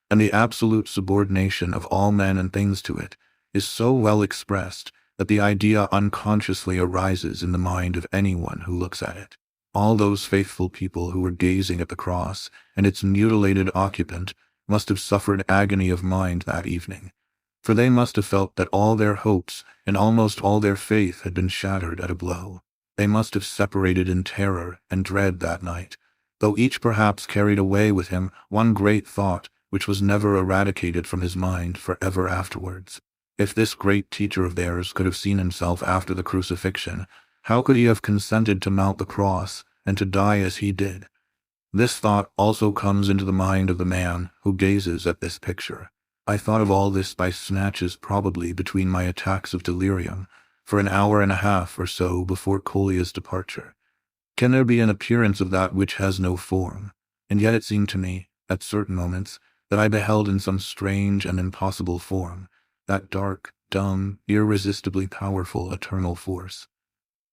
and the absolute subordination of all men and things to it, is so well expressed that the idea unconsciously arises in the mind of anyone who looks at it. All those faithful people who were gazing at the cross and its mutilated occupant must have suffered agony of mind that evening, for they must have felt that all their hopes and almost all their faith had been shattered at a blow. They must have separated in terror and dread that night, though each perhaps carried away with him one great thought which was never eradicated from his mind forever afterwards. If this great teacher of theirs could have seen himself after the crucifixion, how could he have consented to mount the cross and to die as he did? This thought also comes into the mind of the man who gazes at this picture. I thought of all this by snatches, probably between my attacks of delirium, for an hour and a half or so before Kolya's departure. Can there be an appearance of that which has no form? And yet it seemed to me, at certain moments, that I beheld in some strange and impossible form that dark, dumb, irresistibly powerful eternal force.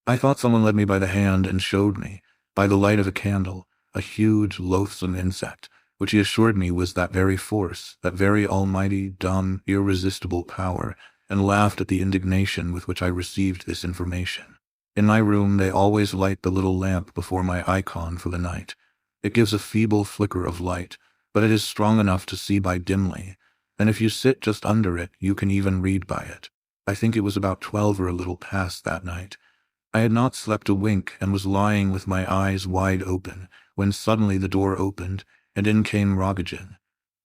I thought someone led me by the hand and showed me, by the light of a candle, a huge, loathsome insect, which he assured me was that very force, that very almighty, dumb, irresistible power, and laughed at the indignation with which I received this information. In my room they always light the little lamp before my icon for the night. It gives a feeble flicker of light, but it is strong enough to see by dimly, and if you sit just under it, you can even read by it. I think it was about 12 or a little past that night. I had not slept a wink and was lying with my eyes wide open, when suddenly the door opened, and in came Rogojin.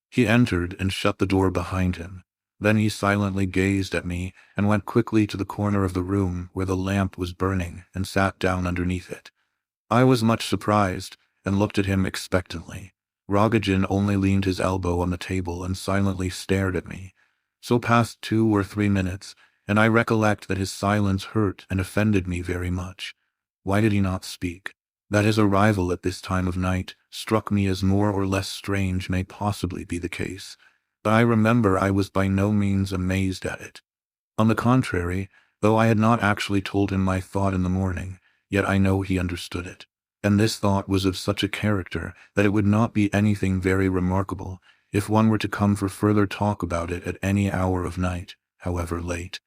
He entered and shut the door behind him. Then he silently gazed at me and went quickly to the corner of the room where the lamp was burning and sat down underneath it. I was much surprised and looked at him expectantly. Rogojin only leaned his elbow on the table and silently stared at me. So passed 2 or 3 minutes, and I recollect that his silence hurt and offended me very much. Why did he not speak? That his arrival at this time of night struck me as more or less strange may possibly be the case, but I remember I was by no means amazed at it. On the contrary, though I had not actually told him my thought in the morning, yet I know he understood it. And this thought was of such a character that it would not be anything very remarkable if one were to come for further talk about it at any hour of night, however late.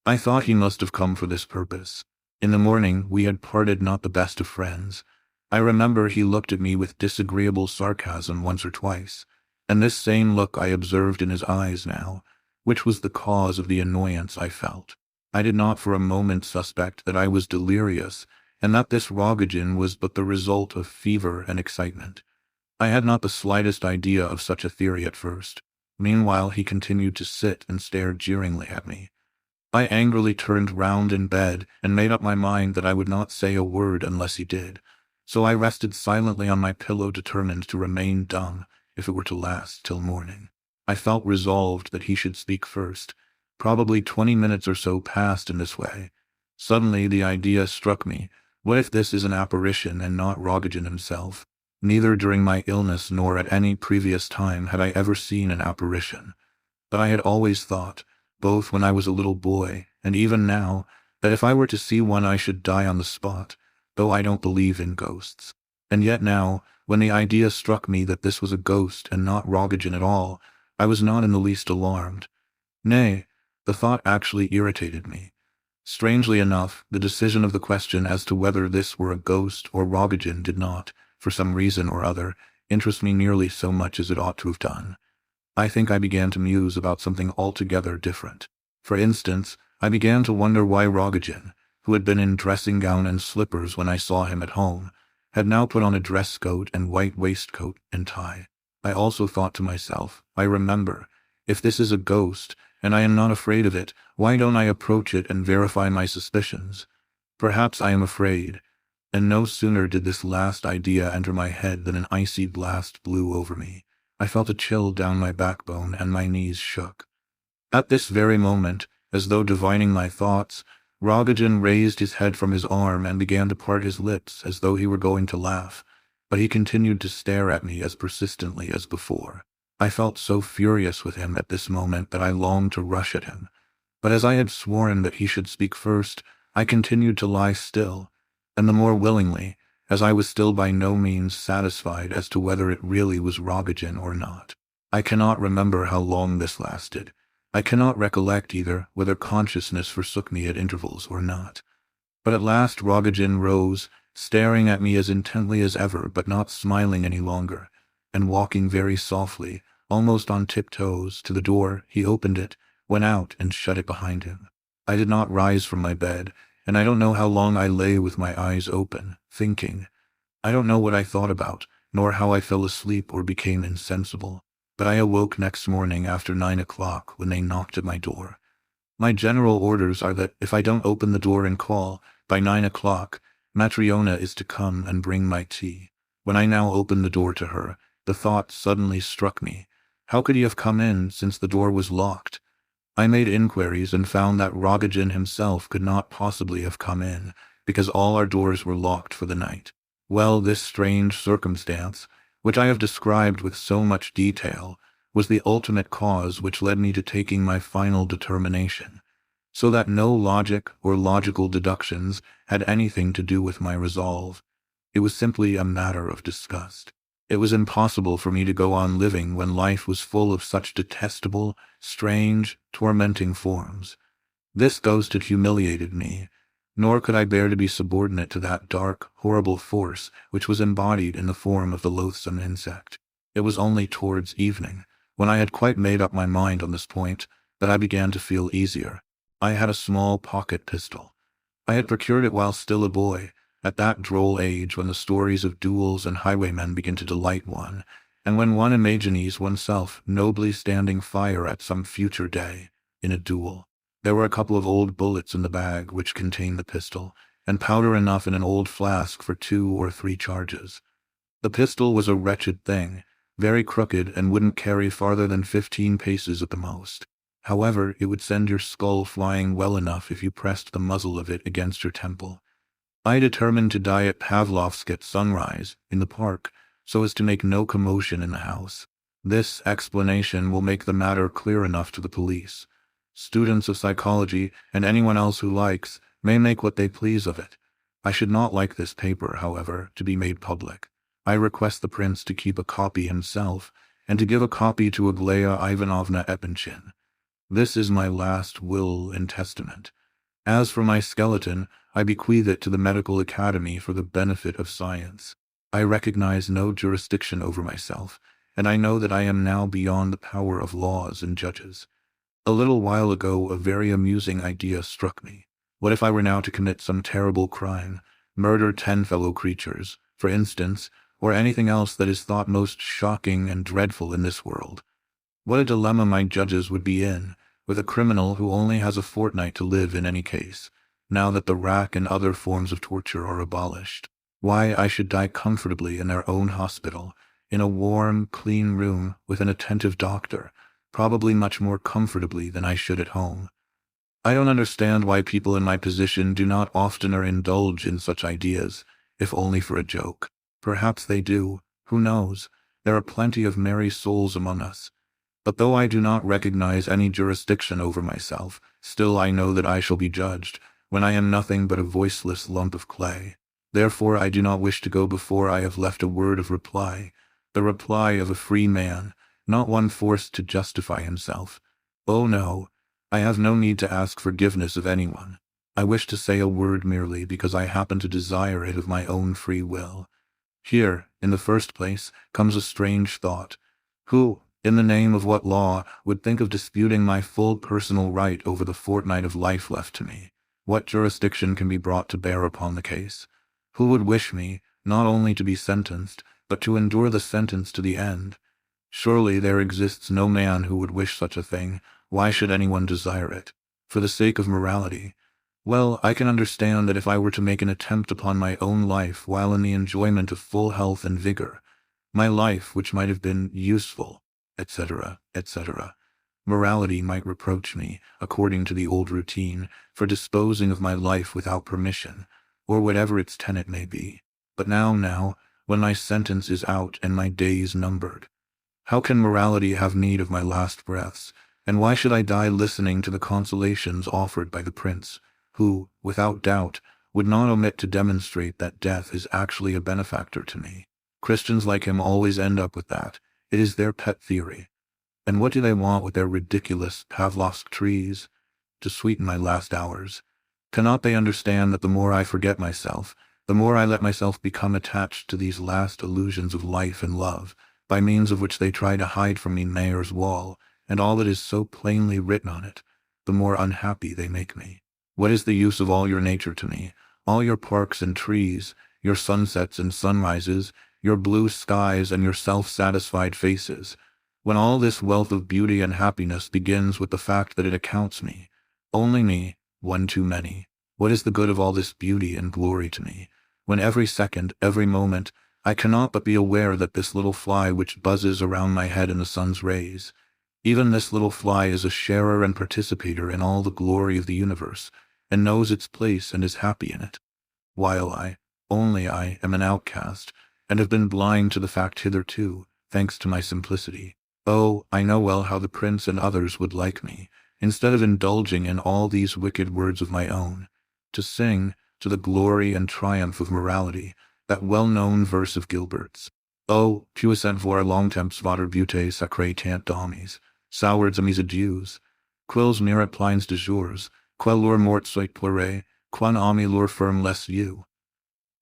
I thought he must have come for this purpose. In the morning we had parted not the best of friends. I remember he looked at me with disagreeable sarcasm once or twice, and this same look I observed in his eyes now, which was the cause of the annoyance I felt. I did not for a moment suspect that I was delirious, and that this Rogojin was but the result of fever and excitement. I had not the slightest idea of such a theory at first. Meanwhile he continued to sit and stare jeeringly at me. I angrily turned round in bed and made up my mind that I would not say a word unless he did, so I rested silently on my pillow, determined to remain dumb if it were to last till morning. I felt resolved that he should speak first. Probably 20 minutes or so passed in this way. Suddenly the idea struck me, what if this is an apparition and not Rogojin himself? Neither during my illness nor at any previous time had I ever seen an apparition. But I had always thought, both when I was a little boy and even now, that if I were to see one I should die on the spot, though I don't believe in ghosts. And yet now, when the idea struck me that this was a ghost and not Rogojin at all, I was not in the least alarmed. Nay, the thought actually irritated me. Strangely enough, the decision of the question as to whether this were a ghost or Rogojin did not, for some reason or other, interest me nearly so much as it ought to have done. I think I began to muse about something altogether different. For instance, I began to wonder why Rogojin, who had been in dressing gown and slippers when I saw him at home, had now put on a dress coat and white waistcoat and tie. I also thought to myself, I remember, if this is a ghost, and I am not afraid of it, why don't I approach it and verify my suspicions? Perhaps I am afraid. And no sooner did this last idea enter my head than an icy blast blew over me. I felt a chill down my backbone and my knees shook. At this very moment, as though divining my thoughts, Rogojin raised his head from his arm and began to part his lips as though he were going to laugh, but he continued to stare at me as persistently as before. I felt so furious with him at this moment that I longed to rush at him. But as I had sworn that he should speak first, I continued to lie still, and the more willingly, as I was still by no means satisfied as to whether it really was Rogojin or not. I cannot remember how long this lasted. I cannot recollect either whether consciousness forsook me at intervals or not. But at last Rogojin rose, staring at me as intently as ever but not smiling any longer, and walking very softly, almost on tiptoes, to the door. He opened it, went out, and shut it behind him. I did not rise from my bed, and I don't know how long I lay with my eyes open, thinking. I don't know what I thought about, nor how I fell asleep or became insensible, but I awoke next morning after 9 o'clock when they knocked at my door. My general orders are that if I don't open the door and call, by 9 o'clock, Matryona is to come and bring my tea. When I now opened the door to her, the thought suddenly struck me. How could he have come in, since the door was locked? I made inquiries and found that Rogojin himself could not possibly have come in, because all our doors were locked for the night. Well, this strange circumstance, which I have described with so much detail, was the ultimate cause which led me to taking my final determination, so that no logic or logical deductions had anything to do with my resolve. It was simply a matter of disgust. It was impossible for me to go on living when life was full of such detestable, strange, tormenting forms. This ghost had humiliated me, nor could I bear to be subordinate to that dark, horrible force which was embodied in the form of the loathsome insect. It was only towards evening, when I had quite made up my mind on this point, that I began to feel easier. I had a small pocket pistol. I had procured it while still a boy, at that droll age when the stories of duels and highwaymen begin to delight one, and when one imagines oneself nobly standing fire at some future day, in a duel. There were a couple of old bullets in the bag which contained the pistol, and powder enough in an old flask for 2 or 3 charges. The pistol was a wretched thing, very crooked, and wouldn't carry farther than 15 paces at the most. However, it would send your skull flying well enough if you pressed the muzzle of it against your temple. I determined to die at Pavlovsk at sunrise, in the park, so as to make no commotion in the house. This explanation will make the matter clear enough to the police. Students of psychology, and anyone else who likes, may make what they please of it. I should not like this paper, however, to be made public. I request the prince to keep a copy himself, and to give a copy to Aglaya Ivanovna Epanchin. This is my last will and testament. As for my skeleton, I bequeath it to the Medical Academy for the benefit of science. I recognize no jurisdiction over myself, and I know that I am now beyond the power of laws and judges. A little while ago, a very amusing idea struck me. What if I were now to commit some terrible crime, murder 10 fellow creatures, for instance, or anything else that is thought most shocking and dreadful in this world? What a dilemma my judges would be in, with a criminal who only has a fortnight to live in any case, now that the rack and other forms of torture are abolished. Why, I should die comfortably in their own hospital, in a warm, clean room with an attentive doctor, probably much more comfortably than I should at home. I don't understand why people in my position do not oftener indulge in such ideas, if only for a joke. Perhaps they do, who knows? There are plenty of merry souls among us. But though I do not recognize any jurisdiction over myself, still I know that I shall be judged, when I am nothing but a voiceless lump of clay. Therefore I do not wish to go before I have left a word of reply, the reply of a free man, not one forced to justify himself. Oh no, I have no need to ask forgiveness of anyone. I wish to say a word merely because I happen to desire it of my own free will. Here, in the first place, comes a strange thought. Who, in the name of what law, would think of disputing my full personal right over the fortnight of life left to me? What jurisdiction can be brought to bear upon the case? Who would wish me, not only to be sentenced, but to endure the sentence to the end? Surely there exists no man who would wish such a thing. Why should anyone desire it? For the sake of morality. Well, I can understand that if I were to make an attempt upon my own life while in the enjoyment of full health and vigor, my life which might have been useful, etc., etc., morality might reproach me, according to the old routine, for disposing of my life without permission, or whatever its tenet may be. But now, when my sentence is out and my days numbered, how can morality have need of my last breaths, and why should I die listening to the consolations offered by the prince, who, without doubt, would not omit to demonstrate that death is actually a benefactor to me? Christians like him always end up with that. It is their pet theory. And what do they want with their ridiculous Pavlovsk trees? To sweeten my last hours. Cannot they understand that the more I forget myself, the more I let myself become attached to these last illusions of life and love, by means of which they try to hide from me Mayor's wall, and all that is so plainly written on it, the more unhappy they make me. What is the use of all your nature to me, all your parks and trees, your sunsets and sunrises, your blue skies and your self-satisfied faces, when all this wealth of beauty and happiness begins with the fact that it accounts me, only me, one too many? What is the good of all this beauty and glory to me, when every second, every moment, I cannot but be aware that this little fly which buzzes around my head in the sun's rays, even this little fly is a sharer and participator in all the glory of the universe, and knows its place and is happy in it, while I, only I, am an outcast, and have been blind to the fact hitherto, thanks to my simplicity. Oh, I know well how the prince and others would like me, instead of indulging in all these wicked words of my own, to sing, to the glory and triumph of morality, that well-known verse of Gilbert's. Oh, puissant voir longtemps votre beauté sacrée tant d'hommes, sourds amis adieux, quils mirat plines de jours, quel leur mort soit pleuré, quan ami leur ferme les yeux.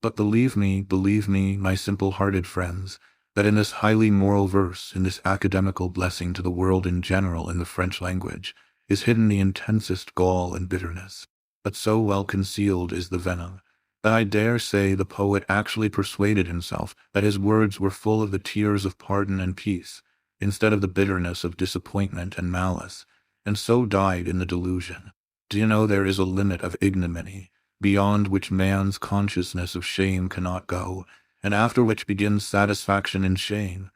But believe me, my simple-hearted friends, that in this highly moral verse, in this academical blessing to the world in general in the French language, is hidden the intensest gall and bitterness. But so well concealed is the venom, that I dare say the poet actually persuaded himself that his words were full of the tears of pardon and peace, instead of the bitterness of disappointment and malice, and so died in the delusion. Do you know there is a limit of ignominy, beyond which man's consciousness of shame cannot go, and after which begins satisfaction in shame?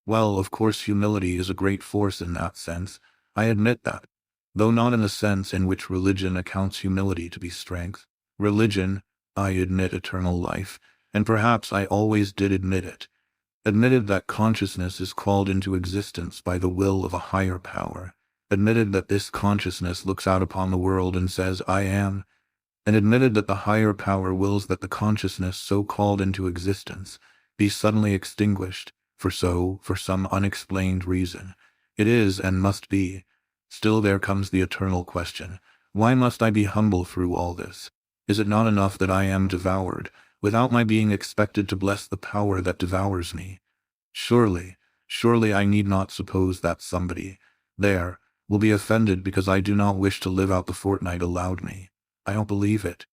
Well, of course humility is a great force in that sense, I admit that, though not in the sense in which religion accounts humility to be strength. Religion, I admit eternal life, and perhaps I always did admit it, admitted that consciousness is called into existence by the will of a higher power, admitted that this consciousness looks out upon the world and says, I am, and admitted that the higher power wills that the consciousness so called into existence be suddenly extinguished, for some unexplained reason, it is and must be. Still there comes the eternal question, why must I be humble through all this? Is it not enough that I am devoured, without my being expected to bless the power that devours me? Surely I need not suppose that somebody, there, will be offended because I do not wish to live out the fortnight allowed me. I don't believe it.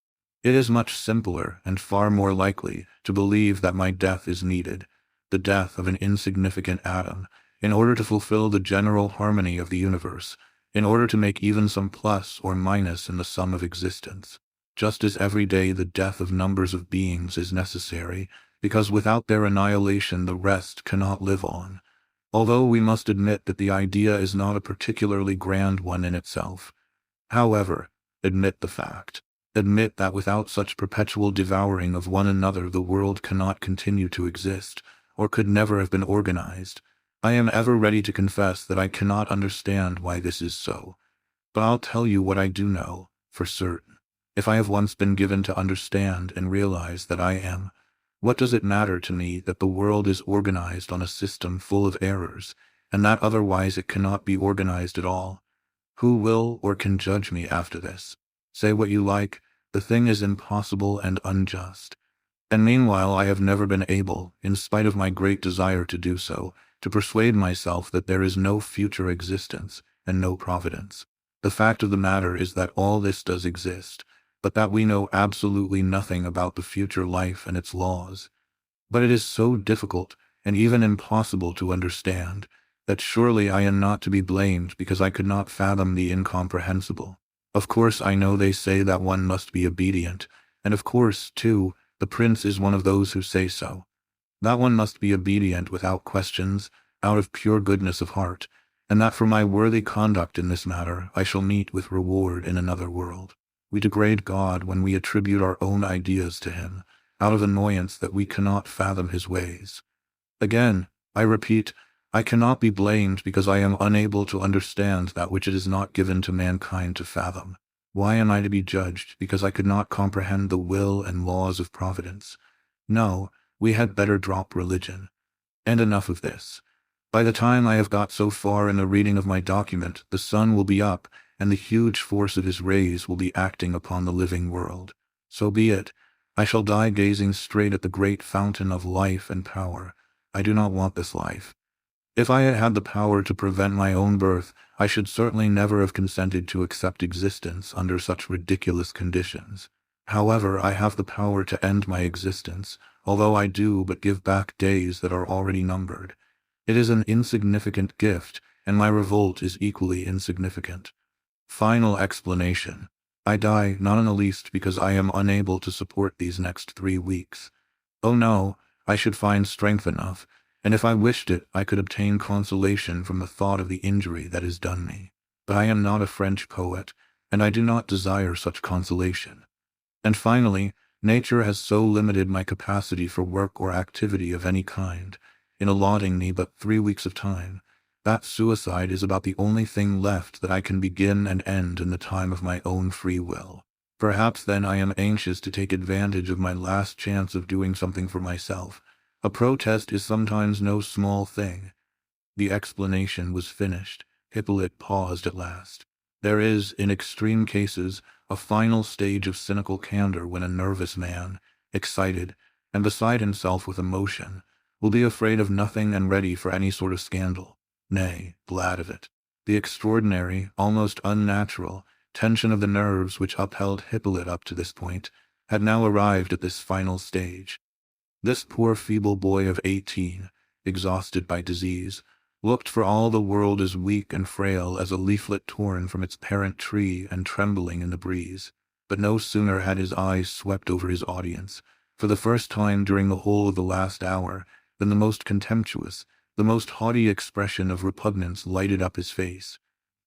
It is much simpler and far more likely to believe that my death is needed, the death of an insignificant atom, in order to fulfill the general harmony of the universe, in order to make even some plus or minus in the sum of existence, just as every day the death of numbers of beings is necessary, because without their annihilation the rest cannot live on. Although we must admit that the idea is not a particularly grand one in itself. However, admit the fact. Admit that without such perpetual devouring of one another the world cannot continue to exist, or could never have been organized. I am ever ready to confess that I cannot understand why this is so. But I'll tell you what I do know, for certain. If I have once been given to understand and realize that I am, what does it matter to me that the world is organized on a system full of errors, and that otherwise it cannot be organized at all? Who will or can judge me after this? Say what you like, the thing is impossible and unjust. And meanwhile I have never been able, in spite of my great desire to do so, to persuade myself that there is no future existence and no providence. The fact of the matter is that all this does exist, but that we know absolutely nothing about the future life and its laws. But it is so difficult and even impossible to understand, that surely I am not to be blamed because I could not fathom the incomprehensible. Of course I know they say that one must be obedient, and of course, too, the prince is one of those who say so. That one must be obedient without questions, out of pure goodness of heart, and that for my worthy conduct in this matter I shall meet with reward in another world. We degrade God when we attribute our own ideas to him, out of annoyance that we cannot fathom his ways. Again, I repeat, I cannot be blamed because I am unable to understand that which it is not given to mankind to fathom. Why am I to be judged because I could not comprehend the will and laws of providence? No, we had better drop religion. And enough of this. By the time I have got so far in the reading of my document, the sun will be up, and the huge force of his rays will be acting upon the living world. So be it. I shall die gazing straight at the great fountain of life and power. I do not want this life. If I had had the power to prevent my own birth, I should certainly never have consented to accept existence under such ridiculous conditions. However, I have the power to end my existence, although I do but give back days that are already numbered. It is an insignificant gift, and my revolt is equally insignificant. Final explanation. I die not in the least because I am unable to support these next 3 weeks. Oh no, I should find strength enough, and if I wished it, I could obtain consolation from the thought of the injury that is done me. But I am not a French poet, and I do not desire such consolation. And finally, nature has so limited my capacity for work or activity of any kind, in allotting me but 3 weeks of time, that suicide is about the only thing left that I can begin and end in the time of my own free will. Perhaps then I am anxious to take advantage of my last chance of doing something for myself. A protest is sometimes no small thing. The explanation was finished. Hippolyte paused at last. There is, in extreme cases, a final stage of cynical candor when a nervous man, excited, and beside himself with emotion, will be afraid of nothing and ready for any sort of scandal. Nay, glad of it. The extraordinary, almost unnatural, tension of the nerves which upheld Hippolyte up to this point had now arrived at this final stage. This poor feeble boy of 18, exhausted by disease, looked for all the world as weak and frail as a leaflet torn from its parent tree and trembling in the breeze. But no sooner had his eyes swept over his audience, for the first time during the whole of the last hour, than the most contemptuous, the most haughty expression of repugnance lighted up his face.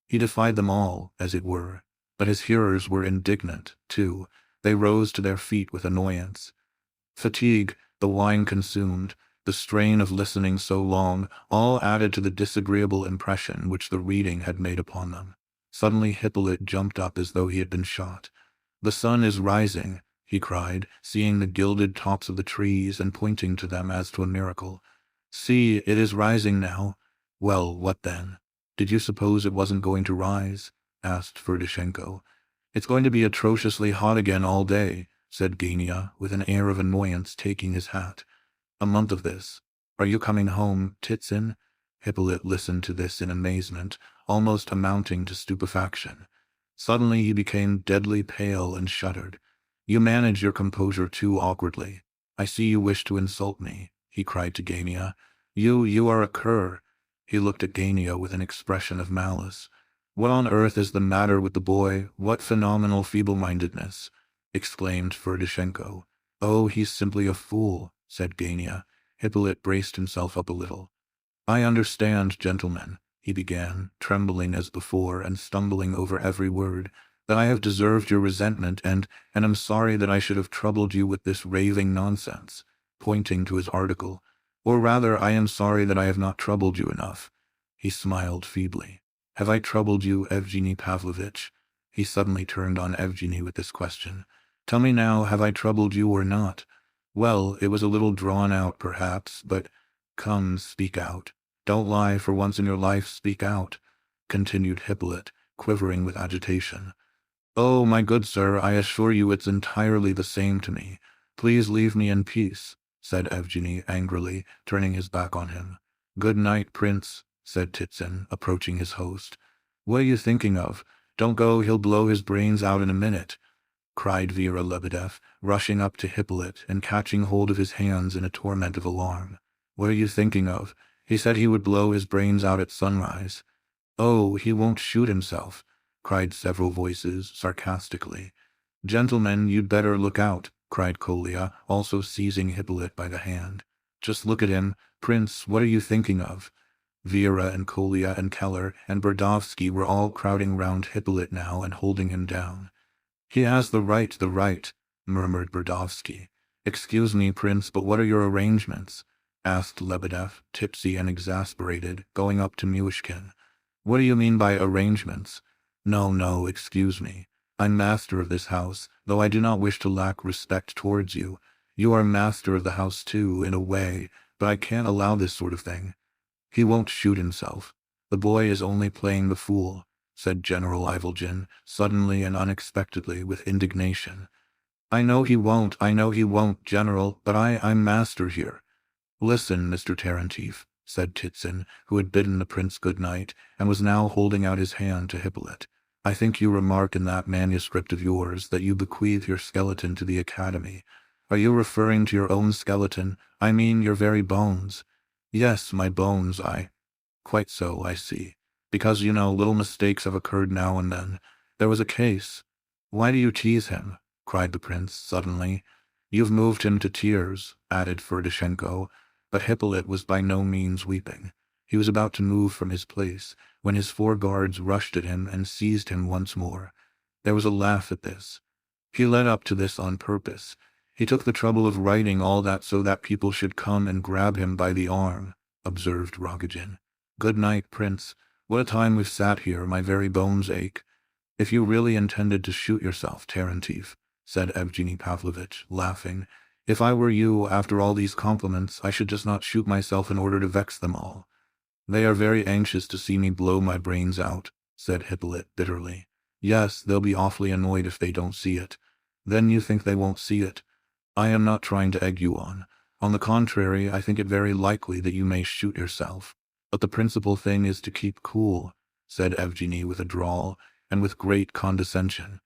He defied them all, as it were, but his hearers were indignant, too. They rose to their feet with annoyance. Fatigue, the wine consumed, the strain of listening so long, all added to the disagreeable impression which the reading had made upon them. Suddenly Hippolyte jumped up as though he had been shot. "The sun is rising," he cried, seeing the gilded tops of the trees and pointing to them as to a miracle. "See, it is rising now." "Well, what then? Did you suppose it wasn't going to rise?" asked Ferdishenko. "It's going to be atrociously hot again all day," said Gania, with an air of annoyance, taking his hat. "A month of this. Are you coming home, Titsin?" Hippolyte listened to this in amazement, almost amounting to stupefaction. Suddenly he became deadly pale and shuddered. "You manage your composure too awkwardly. I see you wish to insult me," he cried to Gania. You are a cur." He looked at Gania with an expression of malice. "What on earth is the matter with the boy? What phenomenal feeble-mindedness?" exclaimed Ferdishenko. "Oh, he's simply a fool," said Gania. Hippolyte braced himself up a little. "I understand, gentlemen," he began, trembling as before and stumbling over every word, "that I have deserved your resentment and am sorry that I should have troubled you with this raving nonsense," pointing to his article. "Or rather, I am sorry that I have not troubled you enough." He smiled feebly. "Have I troubled you, Evgeny Pavlovitch?" He suddenly turned on Evgeny with this question. "Tell me now, have I troubled you or not? Well, it was a little drawn out, perhaps, but come, speak out. Don't lie, for once in your life, speak out," continued Hippolyte, quivering with agitation. "Oh, my good sir, I assure you it's entirely the same to me. Please leave me in peace," said Evgeny angrily, turning his back on him. "Good night, Prince," said Titsin, approaching his host. "What are you thinking of? Don't go, he'll blow his brains out in a minute," cried Vera Lebedev, rushing up to Hippolyte and catching hold of his hands in a torment of alarm. "What are you thinking of? He said he would blow his brains out at sunrise." "Oh, he won't shoot himself," cried several voices sarcastically. "Gentlemen, you'd better look out," cried Kolya, also seizing Hippolyte by the hand. "Just look at him. Prince, what are you thinking of?" Vera and Kolya and Keller and Berdovsky were all crowding round Hippolyte now and holding him down. "He has the right," murmured Berdovsky. "Excuse me, Prince, but what are your arrangements?" asked Lebedev, tipsy and exasperated, going up to Myshkin. "What do you mean by arrangements?" No, excuse me. I'm master of this house, though I do not wish to lack respect towards you. You are master of the house too, in a way, but I can't allow this sort of thing." He won't shoot himself. The boy is only playing the fool, said General Ivolgin, suddenly and unexpectedly with indignation. I know he won't, General, but I'm master here. Listen, Mr. Tarantief, said Titson, who had bidden the prince good night, and was now holding out his hand to Hippolyte. I think you remark in that manuscript of yours that you bequeath your skeleton to the Academy. Are you referring to your own skeleton? I mean your very bones. Yes, my bones, Quite so, I see. Because, little mistakes have occurred now and then. There was a case. Why do you tease him? Cried the prince, suddenly. You've moved him to tears, added Ferdishenko, but Hippolyte was by no means weeping. He was about to move from his place, when his 4 guards rushed at him and seized him once more. There was a laugh at this. He led up to this on purpose. He took the trouble of writing all that so that people should come and grab him by the arm, observed Rogojin. Good night, Prince. What a time we've sat here, my very bones ache. If you really intended to shoot yourself, Tarantief, said Evgeny Pavlovitch, laughing, if I were you, after all these compliments, I should just not shoot myself in order to vex them all. They are very anxious to see me blow my brains out, said Hippolyte bitterly. Yes, they'll be awfully annoyed if they don't see it. Then you think they won't see it? I am not trying to egg you on. On the contrary, I think it very likely that you may shoot yourself. But the principal thing is to keep cool, said Evgeny with a drawl, and with great condescension.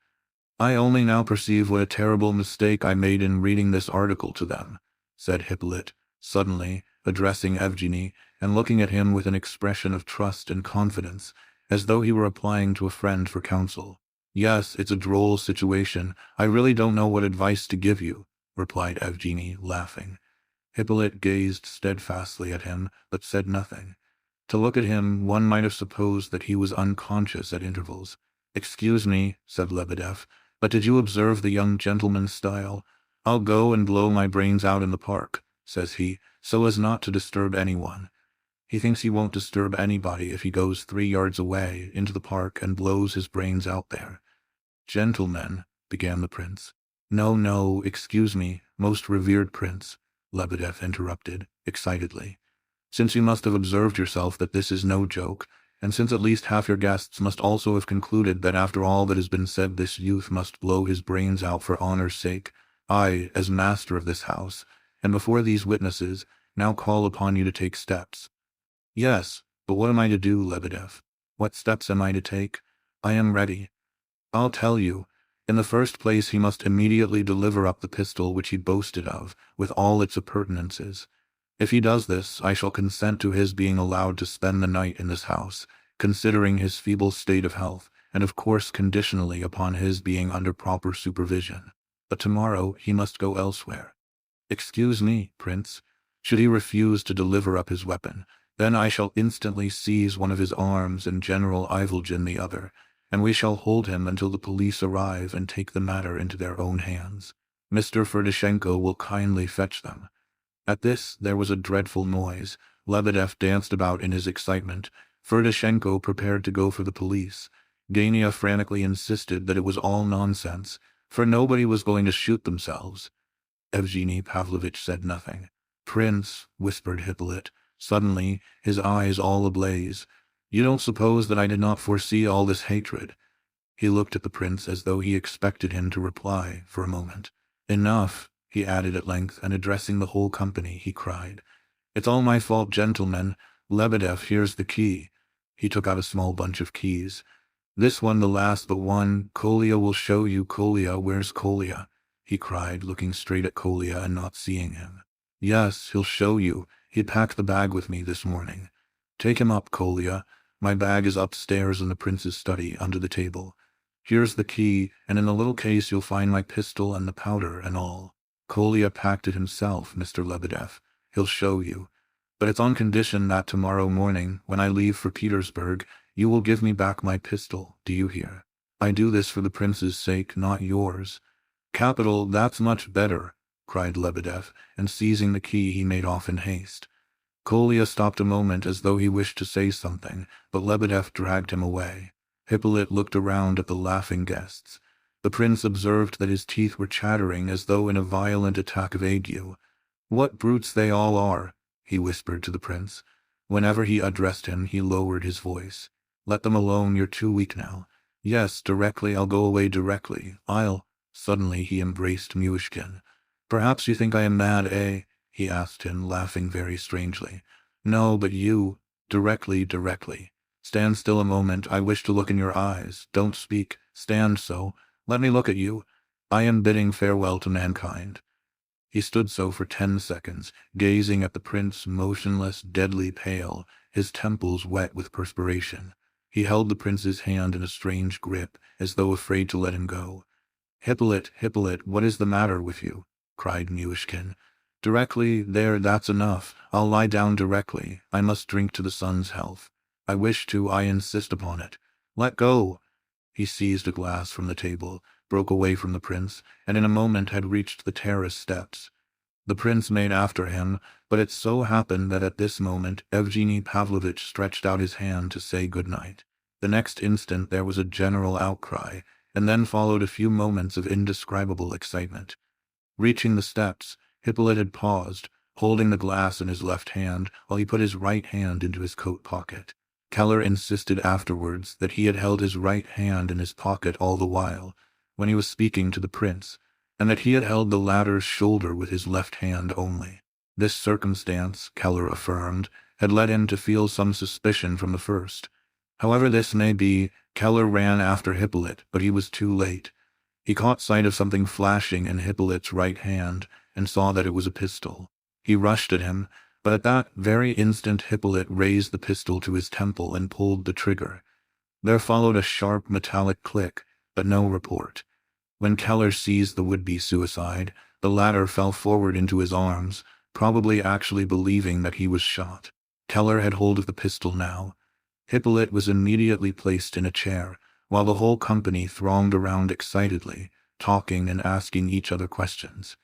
I only now perceive what a terrible mistake I made in reading this article to them, said Hippolyte, suddenly, addressing Evgeny, and looking at him with an expression of trust and confidence, as though he were applying to a friend for counsel. Yes, it's a droll situation. I really don't know what advice to give you, replied Evgeny, laughing. Hippolyte gazed steadfastly at him, but said nothing. To look at him, one might have supposed that he was unconscious at intervals. Excuse me, said Lebedeff, but did you observe the young gentleman's style? I'll go and blow my brains out in the park, says he, so as not to disturb anyone. He thinks he won't disturb anybody if he goes 3 yards away into the park and blows his brains out there. Gentlemen, began the prince. No, excuse me, most revered prince, Lebedeff interrupted, excitedly. Since you must have observed yourself that this is no joke, and since at least half your guests must also have concluded that after all that has been said this youth must blow his brains out for honor's sake, I, as master of this house, and before these witnesses, now call upon you to take steps. Yes, but what am I to do, Lebedeff? What steps am I to take? I am ready. I'll tell you. In the first place, he must immediately deliver up the pistol which he boasted of, with all its appurtenances. If he does this, I shall consent to his being allowed to spend the night in this house, considering his feeble state of health, and of course conditionally upon his being under proper supervision. But tomorrow he must go elsewhere. Excuse me, Prince. Should he refuse to deliver up his weapon, then I shall instantly seize one of his arms and General Ivolgin the other, and we shall hold him until the police arrive and take the matter into their own hands. Mr. Ferdishenko will kindly fetch them. At this there was a dreadful noise. Lebedeff danced about in his excitement. Ferdishenko prepared to go for the police. Gania frantically insisted that it was all nonsense, for nobody was going to shoot themselves. Evgeny Pavlovitch said nothing. Prince, whispered Hippolyte, suddenly, his eyes all ablaze, you don't suppose that I did not foresee all this hatred? He looked at the prince as though he expected him to reply for a moment. Enough, he added at length, and addressing the whole company, he cried, It's all my fault, gentlemen. Lebedeff, here's the key. He took out a small bunch of keys. This one the last but one. Kolya will show you. Kolya, where's Kolya? He cried, looking straight at Kolya and not seeing him. Yes, he'll show you. He packed the bag with me this morning. Take him up, Kolya. My bag is upstairs in the prince's study, under the table. Here's the key, and in the little case you'll find my pistol and the powder and all. Kolya packed it himself, Mr. Lebedeff. He'll show you. But it's on condition that tomorrow morning, when I leave for Petersburg, you will give me back my pistol, do you hear? I do this for the prince's sake, not yours. Capital, that's much better, cried Lebedeff, and seizing the key he made off in haste. Kolya stopped a moment as though he wished to say something, but Lebedeff dragged him away. Hippolyte looked around at the laughing guests. The prince observed that his teeth were chattering as though in a violent attack of ague. What brutes they all are, he whispered to the prince. Whenever he addressed him, he lowered his voice. "Let them alone, you're too weak now." "Yes, directly, I'll go away directly. Suddenly he embraced Myshkin. "Perhaps you think I am mad, eh?" he asked him, laughing very strangely. "No, but you—" Directly. Stand still a moment, I wish to look in your eyes. Don't speak. Stand so. Let me look at you. I am bidding farewell to mankind." He stood so for 10 seconds, gazing at the prince, motionless, deadly pale, his temples wet with perspiration. He held the prince's hand in a strange grip, as though afraid to let him go. Hippolyte, what is the matter with you?" cried Myshkin. "Directly, there, that's enough. I'll lie down directly. I must drink to the son's health. I wish to, I insist upon it. Let go!" He seized a glass from the table, broke away from the prince, and in a moment had reached the terrace steps. The prince made after him, but it so happened that at this moment Evgeny Pavlovitch stretched out his hand to say good night. The next instant there was a general outcry, and then followed a few moments of indescribable excitement. Reaching the steps, Hippolyte had paused, holding the glass in his left hand while he put his right hand into his coat pocket. Keller insisted afterwards that he had held his right hand in his pocket all the while, when he was speaking to the prince, and that he had held the latter's shoulder with his left hand only. This circumstance, Keller affirmed, had led him to feel some suspicion from the first. However this may be, Keller ran after Hippolyte, but he was too late. He caught sight of something flashing in Hippolyte's right hand, and saw that it was a pistol. He rushed at him, but at that very instant Hippolyte raised the pistol to his temple and pulled the trigger. There followed a sharp metallic click, but no report. When Keller seized the would-be suicide, the latter fell forward into his arms, probably actually believing that he was shot. Keller had hold of the pistol now. Hippolyte was immediately placed in a chair, while the whole company thronged around excitedly, talking and asking each other questions.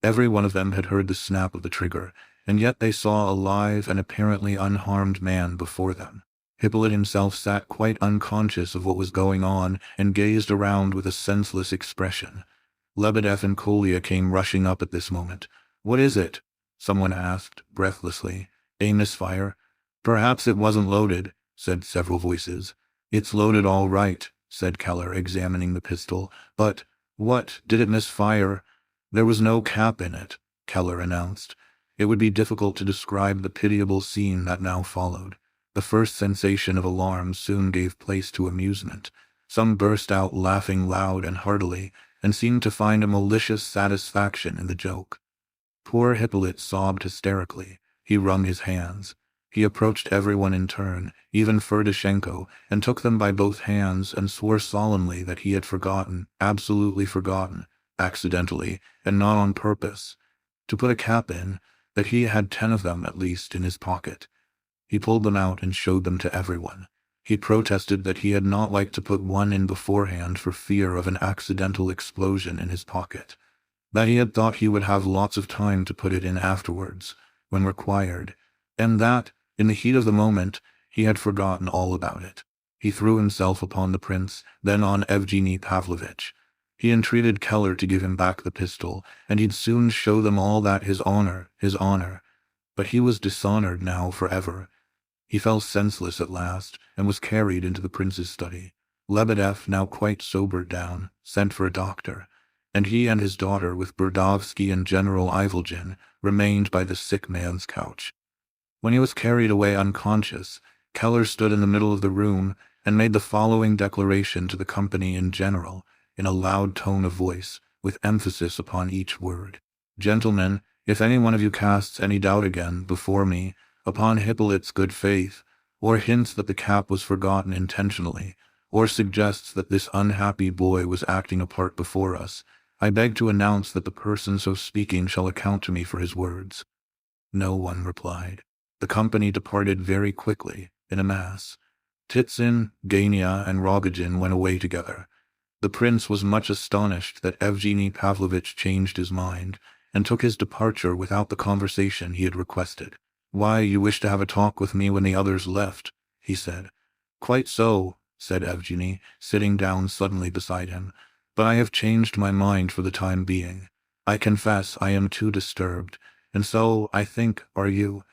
Every one of them had heard the snap of the trigger, and yet they saw a live and apparently unharmed man before them. Hippolyte himself sat quite unconscious of what was going on and gazed around with a senseless expression. Lebedev and Kolya came rushing up at this moment. "What is it?" someone asked, breathlessly. "A misfire?" "Perhaps it wasn't loaded," said several voices. "It's loaded all right," said Keller, examining the pistol. "But, what, did it misfire?" "There was no cap in it," Keller announced. It would be difficult to describe the pitiable scene that now followed. The first sensation of alarm soon gave place to amusement. Some burst out laughing loud and heartily, and seemed to find a malicious satisfaction in the joke. Poor Hippolyte sobbed hysterically. He wrung his hands. He approached everyone in turn, even Ferdishenko, and took them by both hands and swore solemnly that he had forgotten, absolutely forgotten, accidentally, and not on purpose, to put a cap in, that he had 10 of them at least in his pocket. He pulled them out and showed them to everyone. He protested that he had not liked to put one in beforehand for fear of an accidental explosion in his pocket, that he had thought he would have lots of time to put it in afterwards, when required, and that, in the heat of the moment, he had forgotten all about it. He threw himself upon the prince, then on Evgeny Pavlovitch. He entreated Keller to give him back the pistol, and he'd soon show them all that his honor. But he was dishonored now forever. He fell senseless at last, and was carried into the prince's study. Lebedev, now quite sobered down, sent for a doctor, and he and his daughter, with Burdovsky and General Ivolgin, remained by the sick man's couch. When he was carried away unconscious, Keller stood in the middle of the room and made the following declaration to the company in general, in a loud tone of voice, with emphasis upon each word. "Gentlemen, if any one of you casts any doubt again, before me, upon Hippolyte's good faith, or hints that the cap was forgotten intentionally, or suggests that this unhappy boy was acting a part before us, I beg to announce that the person so speaking shall account to me for his words." No one replied. The company departed very quickly, in a mass. Titsin, Gania, and Rogojin went away together. The prince was much astonished that Evgeny Pavlovitch changed his mind, and took his departure without the conversation he had requested. "Why, you wished to have a talk with me when the others left," he said. "Quite so," said Evgeny, sitting down suddenly beside him, "but I have changed my mind for the time being. I confess I am too disturbed, and so, I think, are you.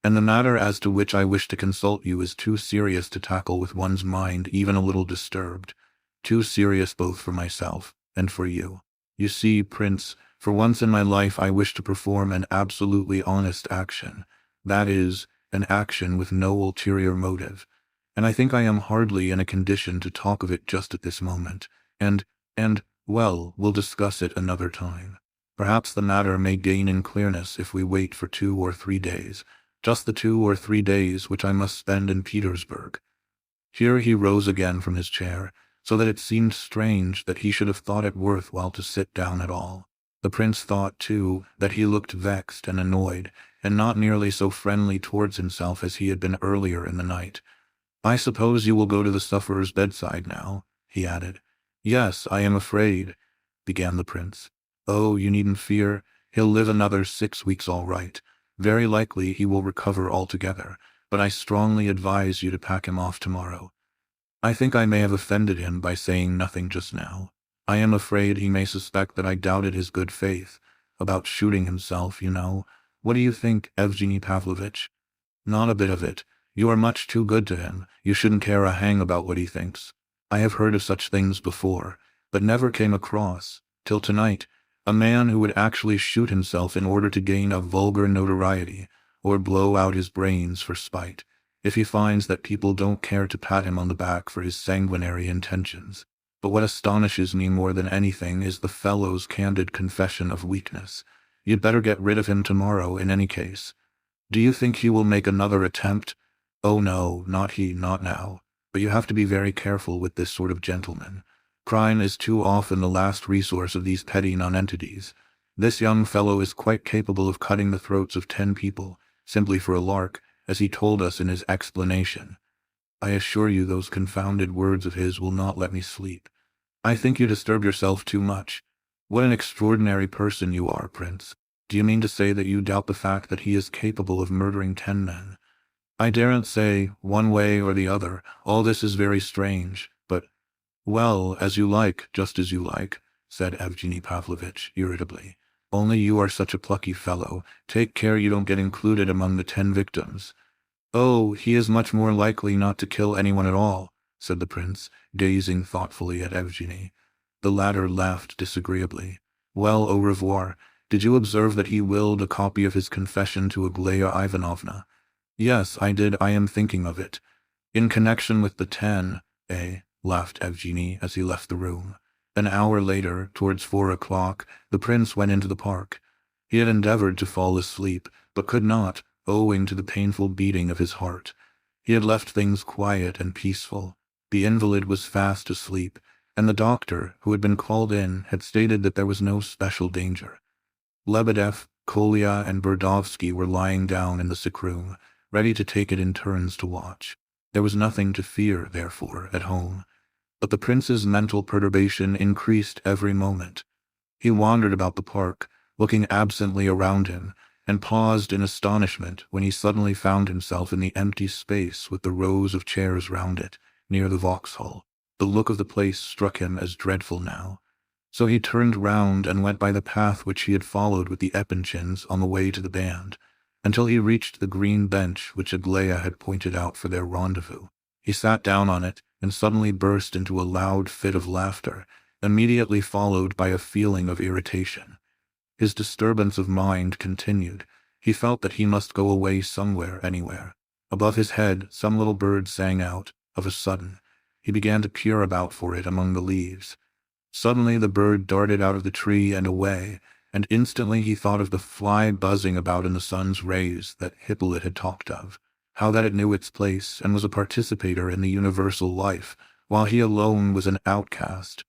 and the matter as to which I wish to consult you is too serious to tackle with one's mind even a little disturbed. Too serious both for myself and for you. You see, Prince, for once in my life I wish to perform an absolutely honest action. That is, an action with no ulterior motive. And I think I am hardly in a condition to talk of it just at this moment. Well, we'll discuss it another time. Perhaps the matter may gain in clearness if we wait for 2 or 3 days. Just the 2 or 3 days which I must spend in Petersburg. Here he rose again from his chair, so that it seemed strange that he should have thought it worth while to sit down at all. The prince thought, too, that he looked vexed and annoyed, and not nearly so friendly towards himself as he had been earlier in the night. "I suppose you will go to the sufferer's bedside now," he added. "Yes, I am afraid," began the prince. "Oh, you needn't fear. He'll live another 6 weeks all right. Very likely he will recover altogether, but I strongly advise you to pack him off tomorrow. I think I may have offended him by saying nothing just now. I am afraid he may suspect that I doubted his good faith. About shooting himself, you know. What do you think, Evgeny Pavlovitch?" "Not a bit of it. You are much too good to him. You shouldn't care a hang about what he thinks. I have heard of such things before, but never came across, till tonight, a man who would actually shoot himself in order to gain a vulgar notoriety, or blow out his brains for spite, if he finds that people don't care to pat him on the back for his sanguinary intentions. But what astonishes me more than anything is the fellow's candid confession of weakness. You'd better get rid of him tomorrow in any case. Do you think he will make another attempt? Oh no, not he, not now. But you have to be very careful with this sort of gentleman. Crime is too often the last resource of these petty nonentities. This young fellow is quite capable of cutting the throats of 10 people, simply for a lark, as he told us in his explanation. I assure you those confounded words of his will not let me sleep. I think you disturb yourself too much. What an extraordinary person you are, Prince. Do you mean to say that you doubt the fact that he is capable of murdering 10 men? I daren't say, one way or the other. All this is very strange, but— "Well, as you like, just as you like," said Evgeny Pavlovitch irritably. "Only you are such a plucky fellow. Take care you don't get included among the 10 victims." "Oh, he is much more likely not to kill anyone at all," said the prince, gazing thoughtfully at Evgeny. The latter laughed disagreeably. "Well, au revoir. Did you observe that he willed a copy of his confession to Aglaya Ivanovna?" "Yes, I did. I am thinking of it." "In connection with the 10, eh?" laughed Evgeny as he left the room. An hour later, towards 4 o'clock, the prince went into the park. He had endeavored to fall asleep, but could not, owing to the painful beating of his heart. He had left things quiet and peaceful. The invalid was fast asleep, and the doctor, who had been called in, had stated that there was no special danger. Lebedev, Kolya, and Burdovsky were lying down in the sick room, ready to take it in turns to watch. There was nothing to fear, therefore, at home. But the prince's mental perturbation increased every moment. He wandered about the park, looking absently around him, and paused in astonishment when he suddenly found himself in the empty space with the rows of chairs round it, near the Vauxhall. The look of the place struck him as dreadful now. So he turned round and went by the path which he had followed with the Epanchins on the way to the band, until he reached the green bench which Aglaya had pointed out for their rendezvous. He sat down on it, and suddenly burst into a loud fit of laughter, immediately followed by a feeling of irritation. His disturbance of mind continued. He felt that he must go away somewhere, anywhere. Above his head, some little bird sang out. Of a sudden, he began to peer about for it among the leaves. Suddenly the bird darted out of the tree and away, and instantly he thought of the fly buzzing about in the sun's rays that Hippolyte had talked of. How that it knew its place and was a participator in the universal life, while he alone was an outcast.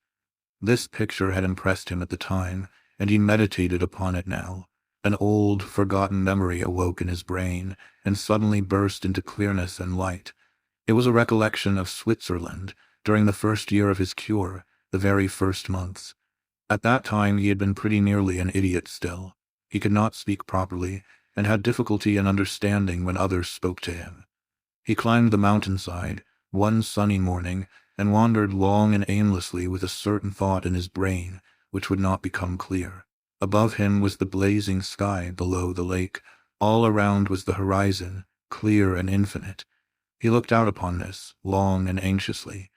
This picture had impressed him at the time, and he meditated upon it now. An old, forgotten memory awoke in his brain, and suddenly burst into clearness and light. It was a recollection of Switzerland, during the first year of his cure, the very first months. At that time he had been pretty nearly an idiot still. He could not speak properly, and had difficulty in understanding when others spoke to him. He climbed the mountainside, one sunny morning, and wandered long and aimlessly with a certain thought in his brain, which would not become clear. Above him was the blazing sky, below the lake, All around was the horizon, clear and infinite. He looked out upon this, long and anxiously.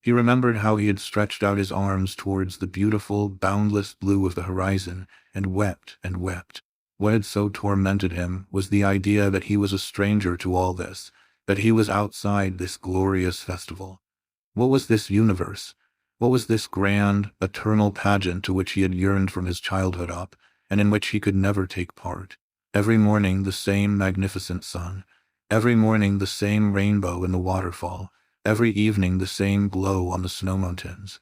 He remembered how he had stretched out his arms towards the beautiful, boundless blue of the horizon, and wept and wept. What had so tormented him was the idea that he was a stranger to all this, that he was outside this glorious festival. What was this universe? What was this grand, eternal pageant to which he had yearned from his childhood up, and in which he could never take part? Every morning the same magnificent sun, every morning the same rainbow in the waterfall, every evening the same glow on the snow mountains.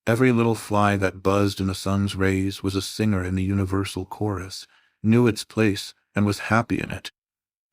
Every little fly that buzzed in the sun's rays was a singer in the universal chorus, knew its place, and was happy in it.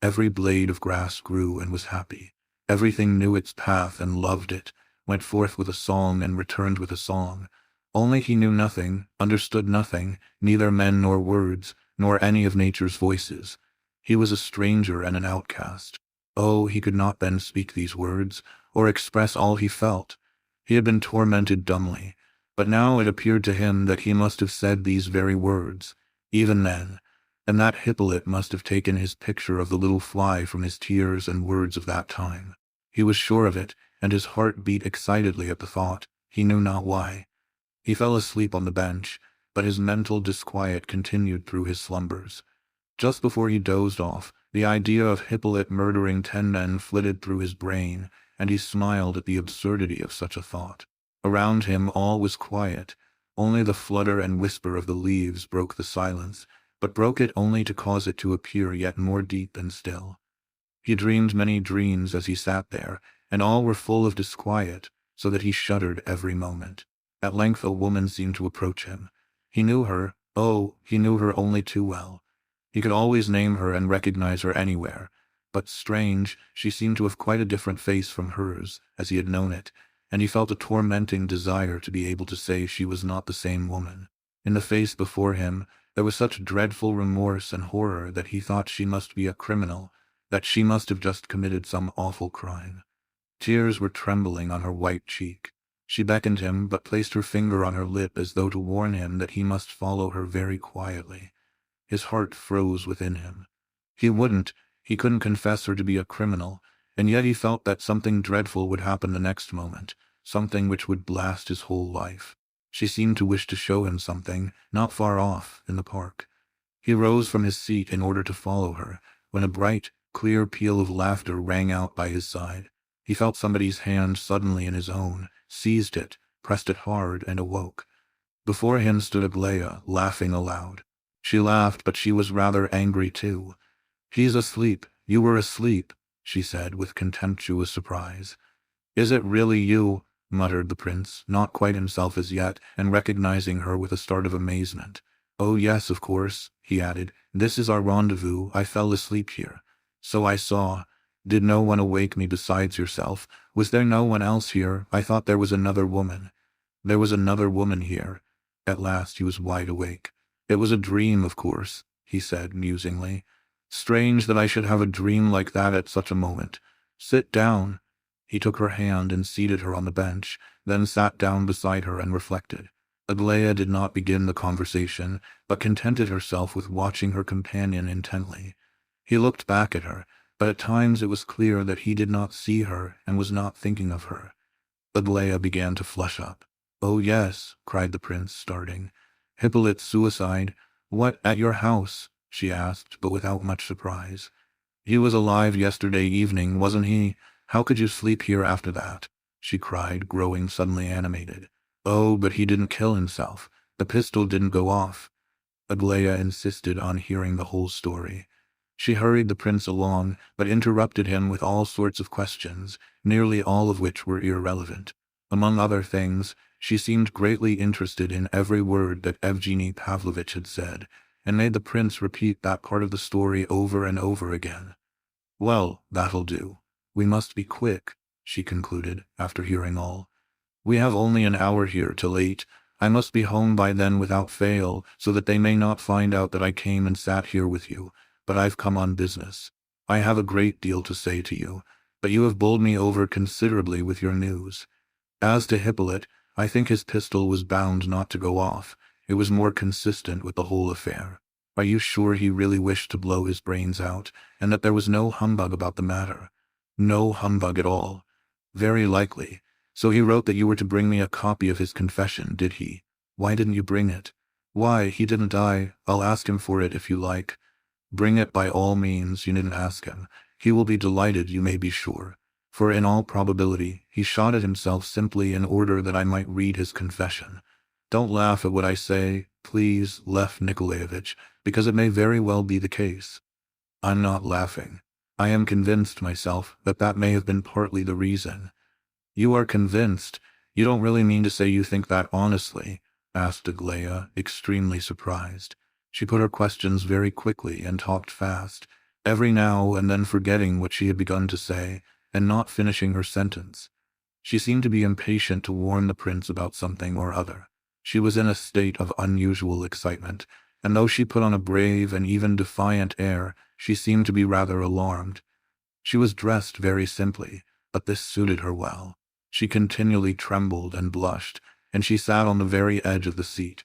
Every blade of grass grew and was happy. Everything knew its path and loved it, went forth with a song and returned with a song. Only he knew nothing, understood nothing, neither men nor words, nor any of nature's voices. He was a stranger and an outcast. Oh, he could not then speak these words, or express all he felt. He had been tormented dumbly, but now it appeared to him that he must have said these very words, even then, and that Hippolyte must have taken his picture of the little fly from his tears and words of that time. He was sure of it, and his heart beat excitedly at the thought, he knew not why. He fell asleep on the bench, but his mental disquiet continued through his slumbers. Just before he dozed off, the idea of Hippolyte murdering 10 men flitted through his brain, and he smiled at the absurdity of such a thought. Around him all was quiet. Only the flutter and whisper of the leaves broke the silence, but broke it only to cause it to appear yet more deep and still. He dreamed many dreams as he sat there, and all were full of disquiet, so that he shuddered every moment. At length a woman seemed to approach him. He knew her, oh, he knew her only too well. He could always name her and recognize her anywhere, but strange, she seemed to have quite a different face from hers, as he had known it, and he felt a tormenting desire to be able to say she was not the same woman. In the face before him, there was such dreadful remorse and horror that he thought she must be a criminal, that she must have just committed some awful crime. Tears were trembling on her white cheek. She beckoned him, but placed her finger on her lip as though to warn him that he must follow her very quietly. His heart froze within him. He couldn't confess her to be a criminal, and yet he felt that something dreadful would happen the next moment, something which would blast his whole life. She seemed to wish to show him something, not far off, in the park. He rose from his seat in order to follow her, when a bright, clear peal of laughter rang out by his side. He felt somebody's hand suddenly in his own, seized it, pressed it hard, and awoke. Before him stood Aglaia, laughing aloud. She laughed, but she was rather angry too. "He's asleep. You were asleep," she said with contemptuous surprise. "Is it really you?" muttered the prince, not quite himself as yet, and recognizing her with a start of amazement. "Oh yes, of course," he added. "This is our rendezvous. I fell asleep here." "So I saw. Did no one awake me besides yourself? Was there no one else here? I thought there was another woman." "There was another woman here." At last he was wide awake. "It was a dream, of course," he said musingly. "Strange that I should have a dream like that at such a moment. Sit down." He took her hand and seated her on the bench, then sat down beside her and reflected. Aglaia did not begin the conversation, but contented herself with watching her companion intently. He looked back at her, but at times it was clear that he did not see her and was not thinking of her. Aglaia began to flush up. "Oh yes," cried the prince, starting. "Hippolyte's suicide? What, at your house?" she asked, but without much surprise. "He was alive yesterday evening, wasn't he? How could you sleep here after that?" she cried, growing suddenly animated. "Oh, but he didn't kill himself. The pistol didn't go off." Aglaia insisted on hearing the whole story. She hurried the prince along, but interrupted him with all sorts of questions, nearly all of which were irrelevant. Among other things, she seemed greatly interested in every word that Evgeny Pavlovitch had said, and made the prince repeat that part of the story over and over again. "Well, that'll do. We must be quick," she concluded, after hearing all. "We have only an hour here till 8. I must be home by then without fail, so that they may not find out that I came and sat here with you, but I've come on business. I have a great deal to say to you, but you have bowled me over considerably with your news. As to Hippolyte, I think his pistol was bound not to go off. It was more consistent with the whole affair. Are you sure he really wished to blow his brains out, and that there was no humbug about the matter? No humbug at all. Very likely. So he wrote that you were to bring me a copy of his confession, did he? Why didn't you bring it? Why, he didn't die. I'll ask him for it if you like. Bring it by all means, you needn't ask him. He will be delighted, you may be sure. For in all probability, he shot at himself simply in order that I might read his confession. Don't laugh at what I say, please, Lev Nikolaevich, because it may very well be the case. I'm not laughing. I am convinced myself that that may have been partly the reason. You are convinced? You don't really mean to say you think that honestly? Asked Aglaia, extremely surprised. She put her questions very quickly and talked fast, every now and then forgetting what she had begun to say, and not finishing her sentence. She seemed to be impatient to warn the prince about something or other. She was in a state of unusual excitement, and though she put on a brave and even defiant air, she seemed to be rather alarmed. She was dressed very simply, but this suited her well. She continually trembled and blushed, and she sat on the very edge of the seat.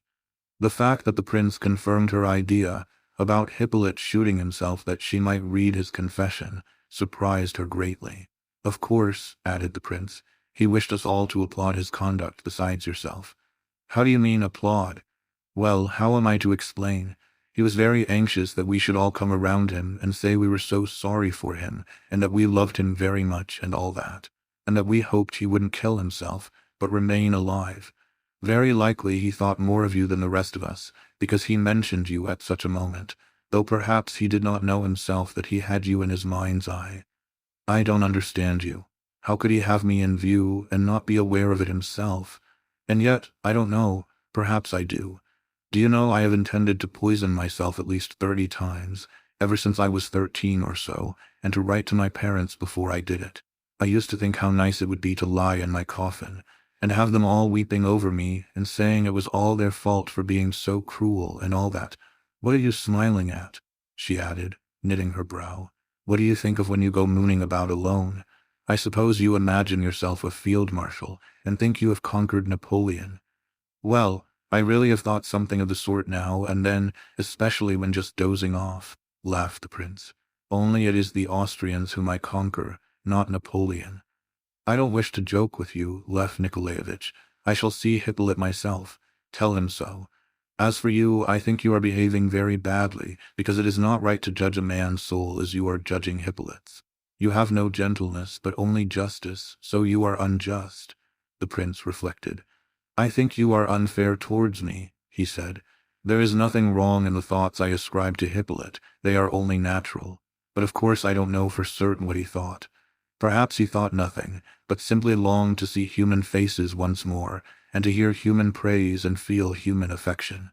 The fact that the prince confirmed her idea about Hippolyte shooting himself that she might read his confession surprised her greatly. Of course, added the prince, he wished us all to applaud his conduct besides yourself. How do you mean applaud? Well, how am I to explain? He was very anxious that we should all come around him and say we were so sorry for him, and that we loved him very much and all that, and that we hoped he wouldn't kill himself, but remain alive. Very likely he thought more of you than the rest of us, because he mentioned you at such a moment, though perhaps he did not know himself that he had you in his mind's eye. I don't understand you. How could he have me in view and not be aware of it himself? And yet, I don't know, perhaps I do. Do you know I have intended to poison myself at least 30 times, ever since I was 13 or so, and to write to my parents before I did it. I used to think how nice it would be to lie in my coffin, and have them all weeping over me and saying it was all their fault for being so cruel and all that. What are you smiling at? She added, knitting her brow. What do you think of when you go mooning about alone? I suppose you imagine yourself a field marshal and think you have conquered Napoleon. Well, I really have thought something of the sort now and then, especially when just dozing off, laughed the prince. Only it is the Austrians whom I conquer, not Napoleon. I don't wish to joke with you, Lev Nikolaevich. I shall see Hippolyte myself. Tell him so. As for you, I think you are behaving very badly, because it is not right to judge a man's soul as you are judging Hippolyte's. You have no gentleness, but only justice, so you are unjust. The prince reflected. I think you are unfair towards me, he said. There is nothing wrong in the thoughts I ascribe to Hippolyte. They are only natural. But of course I don't know for certain what he thought. Perhaps he thought nothing, but simply longed to see human faces once more, and to hear human praise and feel human affection.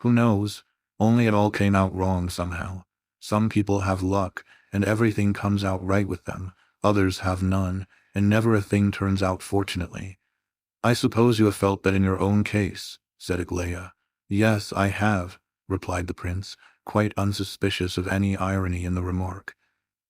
Who knows? Only it all came out wrong somehow. Some people have luck, and everything comes out right with them. Others have none, and never a thing turns out fortunately. I suppose you have felt that in your own case, said Aglaia. Yes, I have, replied the prince, quite unsuspicious of any irony in the remark.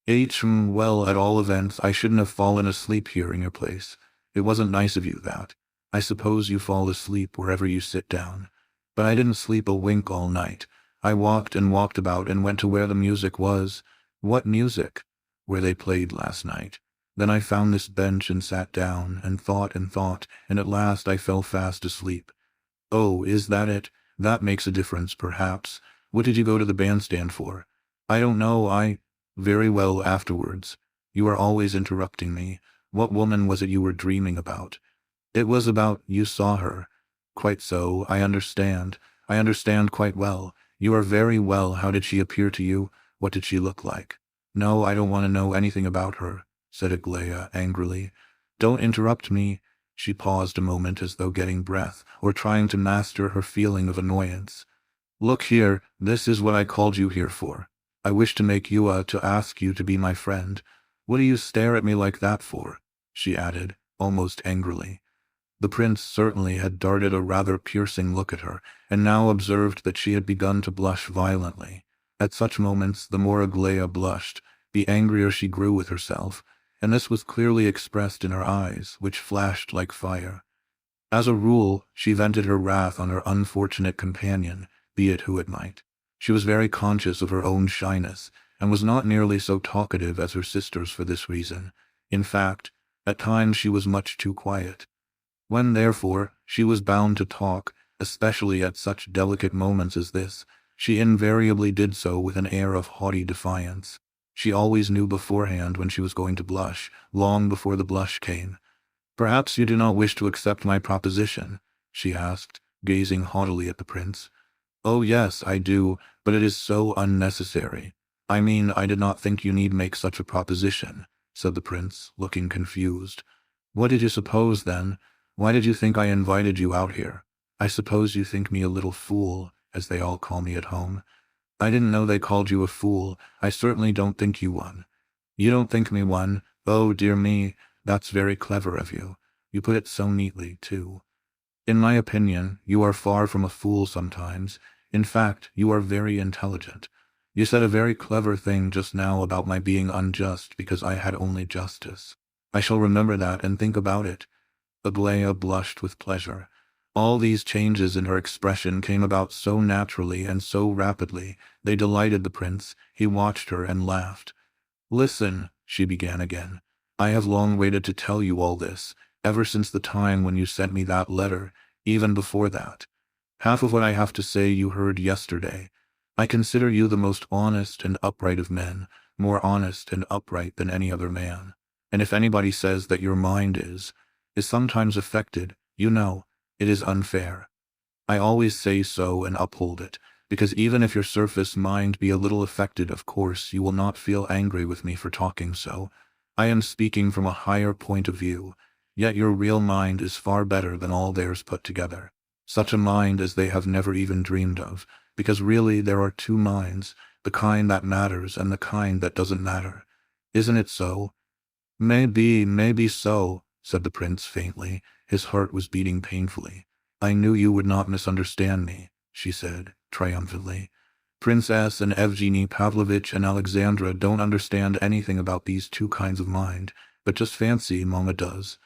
Well, at all events, I shouldn't have fallen asleep here in your place. It wasn't nice of you, that. I suppose you fall asleep wherever you sit down. But I didn't sleep a wink all night. I walked and walked about and went to where the music was. What music? Where they played last night. Then I found this bench and sat down, and thought, and at last I fell fast asleep. Oh, is that it? That makes a difference, perhaps. What did you go to the bandstand for? I don't know, Very well, afterwards. You are always interrupting me. What woman was it you were dreaming about? It was about, you saw her. Quite so, I understand. I understand quite well. You are very well. How did she appear to you? What did she look like? No, I don't want to know anything about her, said Aglaia angrily. Don't interrupt me. She paused a moment as though getting breath, or trying to master her feeling of annoyance. Look here, this is what I called you here for. I wish to make you to ask you to be my friend. What do you stare at me like that for? She added, almost angrily. The prince certainly had darted a rather piercing look at her, and now observed that she had begun to blush violently. At such moments, the more Aglaia blushed, the angrier she grew with herself, and this was clearly expressed in her eyes, which flashed like fire. As a rule, she vented her wrath on her unfortunate companion, be it who it might. She was very conscious of her own shyness, and was not nearly so talkative as her sisters for this reason. In fact, at times she was much too quiet. When, therefore, she was bound to talk, especially at such delicate moments as this, she invariably did so with an air of haughty defiance. She always knew beforehand when she was going to blush, long before the blush came. "Perhaps you do not wish to accept my proposition?" she asked, gazing haughtily at the prince. "Oh yes, I do, but it is so unnecessary. I mean, I did not think you need make such a proposition," said the prince, looking confused. "What did you suppose, then? Why did you think I invited you out here? I suppose you think me a little fool, as they all call me at home." "I didn't know they called you a fool. I certainly don't think you one." "You don't think me one? Oh, dear me, that's very clever of you. You put it so neatly, too. In my opinion, you are far from a fool sometimes. In fact, you are very intelligent. You said a very clever thing just now about my being unjust because I had only justice. I shall remember that and think about it." Aglaia blushed with pleasure. All these changes in her expression came about so naturally and so rapidly, they delighted the prince. He watched her and laughed. "Listen," she began again. "I have long waited to tell you all this, ever since the time when you sent me that letter, even before that. Half of what I have to say you heard yesterday. I consider you the most honest and upright of men, more honest and upright than any other man. And if anybody says that your mind is sometimes affected, you know, it is unfair. I always say so and uphold it, because even if your surface mind be a little affected, of course you will not feel angry with me for talking so. I am speaking from a higher point of view, yet your real mind is far better than all theirs put together. Such a mind as they have never even dreamed of, because really there are two minds, the kind that matters and the kind that doesn't matter. Isn't it so?" Maybe so," said the prince faintly. His heart was beating painfully. "I knew you would not misunderstand me," she said, triumphantly. "Princess and Evgeny Pavlovitch and Alexandra don't understand anything about these two kinds of mind, but just fancy Mama does.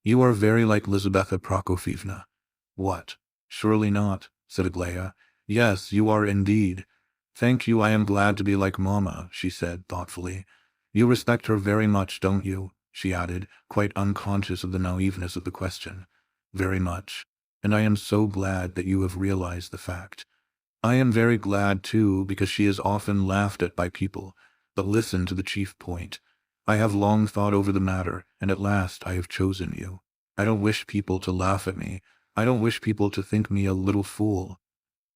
You are very like Lizaveta Prokofievna." "What? Surely not," said Aglaia. "Yes, you are indeed." "Thank you, I am glad to be like Mama," she said thoughtfully. "You respect her very much, don't you?" she added, quite unconscious of the naiveness of the question. "Very much. And I am so glad that you have realized the fact." "I am very glad, too, because she is often laughed at by people. But listen to the chief point. I have long thought over the matter, and at last I have chosen you. I don't wish people to laugh at me. I don't wish people to think me a little fool.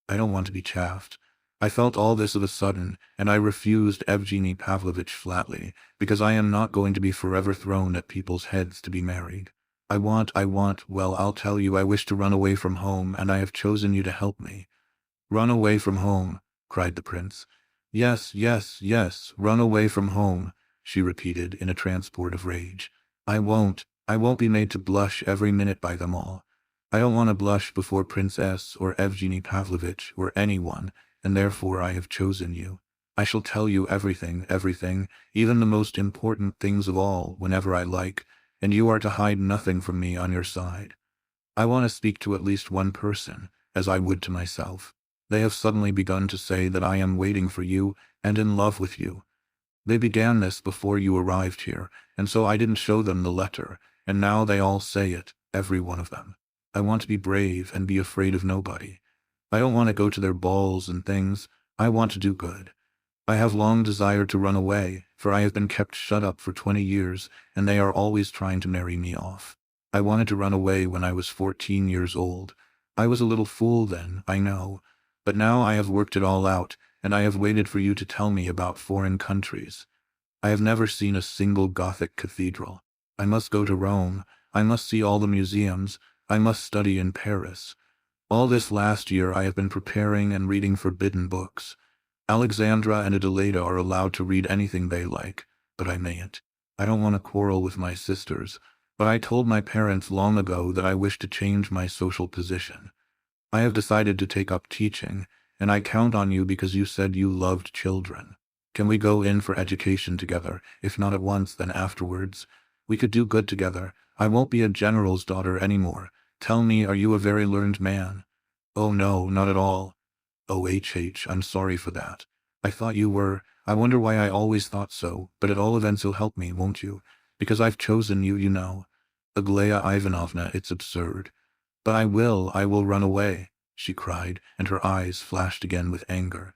I don't want to be chaffed. I felt all this of a sudden, and I refused Evgeny Pavlovitch flatly, because I am not going to be forever thrown at people's heads to be married. Well, I'll tell you, I wish to run away from home, and I have chosen you to help me." "Run away from home," cried the prince. Yes, run away from home," she repeated in a transport of rage. I won't be made to blush every minute by them all. I don't want to blush before Princess or Evgeny Pavlovitch or anyone, and therefore I have chosen you. I shall tell you everything, even the most important things of all, whenever I like, and you are to hide nothing from me on your side. I want to speak to at least one person, as I would to myself. They have suddenly begun to say that I am waiting for you and in love with you. They began this before you arrived here, and so I didn't show them the letter, and now they all say it, every one of them. I want to be brave and be afraid of nobody. I don't want to go to their balls and things. I want to do good. I have long desired to run away, for I have been kept shut up for 20 years, and they are always trying to marry me off. I wanted to run away when I was 14 years old. I was a little fool then, I know, but now I have worked it all out, and I have waited for you to tell me about foreign countries. I have never seen a single Gothic cathedral. I must go to Rome. I must see all the museums. I must study in Paris. All this last year I have been preparing and reading forbidden books. Alexandra and Adelaida are allowed to read anything they like, but I mayn't. I don't want to quarrel with my sisters, but I told my parents long ago that I wish to change my social position. I have decided to take up teaching, and I count on you because you said you loved children. Can we go in for education together? If not at once, then afterwards. We could do good together. I won't be a general's daughter anymore. Tell me, are you a very learned man? Oh no, not at all. I'm sorry for that. I thought you were. I wonder why I always thought so, but at all events you'll help me, won't you? Because I've chosen you, you know. Aglaya Ivanovna, it's absurd. But I will run away, she cried, and her eyes flashed again with anger.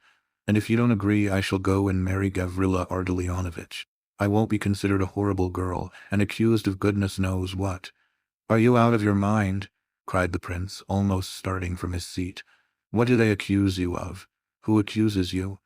And if you don't agree, I shall go and marry Gavrila Ardalionovitch. I won't be considered a horrible girl, and accused of goodness knows what. Are you out of your mind? Cried the prince, almost starting from his seat. What do they accuse you of? Who accuses you?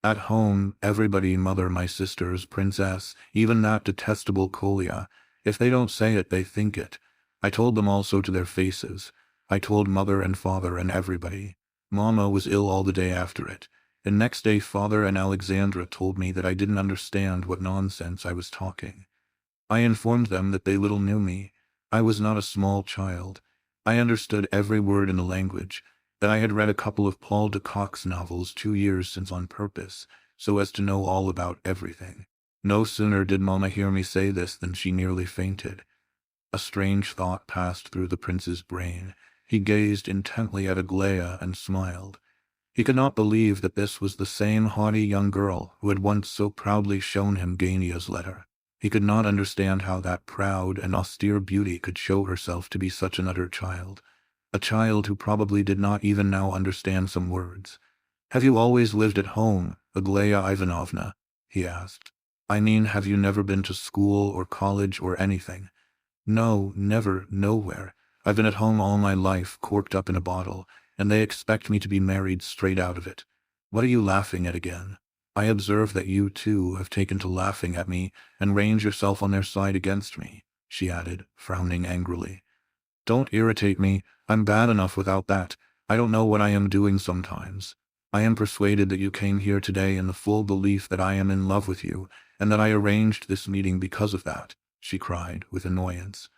At home, everybody, mother, my sisters, princess, even that detestable Kolya. If they don't say it, they think it. I told them also to their faces. I told mother and father and everybody. Mama was ill all the day after it. And next day father and Alexandra told me that I didn't understand what nonsense I was talking. I informed them that they little knew me. I was not a small child. I understood every word in the language, that I had read a couple of Paul de Kock's novels 2 years since on purpose, so as to know all about everything. No sooner did Mama hear me say this than she nearly fainted. A strange thought passed through the prince's brain. He gazed intently at Aglaya and smiled. He could not believe that this was the same haughty young girl who had once so proudly shown him Gania's letter. He could not understand how that proud and austere beauty could show herself to be such an utter child, a child who probably did not even now understand some words. "Have you always lived at home, Aglaya Ivanovna?" he asked. "I mean, have you never been to school or college or anything?" "No, never, nowhere. I've been at home all my life, corked up in a bottle, and they expect me to be married straight out of it. What are you laughing at again? I observe that you, too, have taken to laughing at me and range yourself on their side against me," she added, frowning angrily. "Don't irritate me. I'm bad enough without that. I don't know what I am doing sometimes. I am persuaded that you came here today in the full belief that I am in love with you, and that I arranged this meeting because of that," she cried, with annoyance.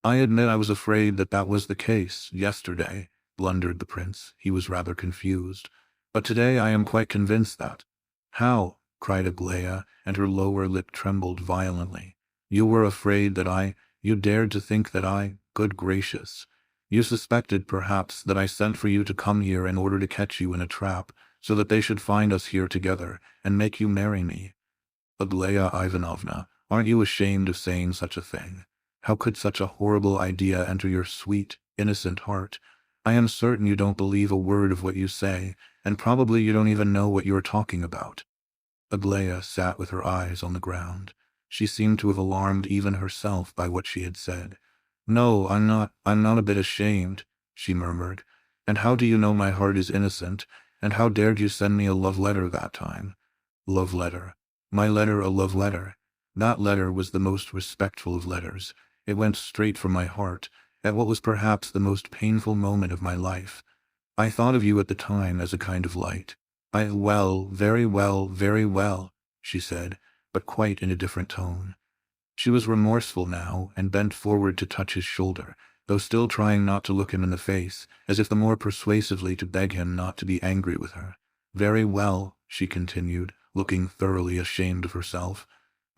"I admit I was afraid that that was the case, yesterday," blundered the prince. He was rather confused. "But today I am quite convinced that—" "How?" cried Aglaya, and her lower lip trembled violently. "You were afraid that you dared to think that good gracious. You suspected, perhaps, that I sent for you to come here in order to catch you in a trap, so that they should find us here together, and make you marry me. Aglaya Ivanovna, aren't you ashamed of saying such a thing? How could such a horrible idea enter your sweet, innocent heart? I am certain you don't believe a word of what you say, and probably you don't even know what you are talking about." Aglaya sat with her eyes on the ground. She seemed to have alarmed even herself by what she had said. "No, I'm not a bit ashamed," she murmured. "And how do you know my heart is innocent? And how dared you send me a love letter that time?" "Love letter? My letter a love letter? That letter was the most respectful of letters. It went straight from my heart, at what was perhaps the most painful moment of my life. I thought of you at the time as a kind of light. Very well, very well," she said, but quite in a different tone. She was remorseful now, and bent forward to touch his shoulder, though still trying not to look him in the face, as if the more persuasively to beg him not to be angry with her. "Very well," she continued, looking thoroughly ashamed of herself.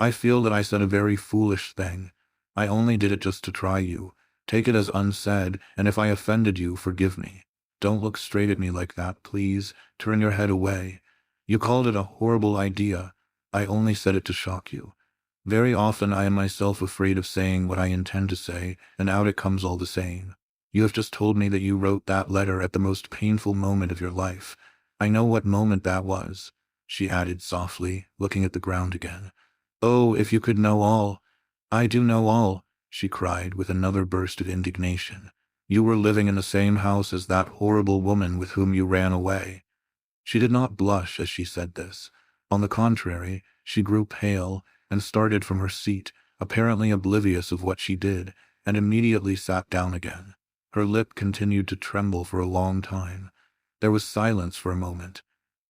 "I feel that I said a very foolish thing. I only did it just to try you. Take it as unsaid, and if I offended you, forgive me. Don't look straight at me like that, please. Turn your head away. You called it a horrible idea. I only said it to shock you. Very often I am myself afraid of saying what I intend to say, and out it comes all the same. You have just told me that you wrote that letter at the most painful moment of your life. I know what moment that was," she added softly, looking at the ground again. "Oh, if you could know all!" "I do know all," she cried with another burst of indignation. "You were living in the same house as that horrible woman with whom you ran away." She did not blush as she said this. On the contrary, she grew pale, and started from her seat, apparently oblivious of what she did, and immediately sat down again. Her lip continued to tremble for a long time. There was silence for a moment.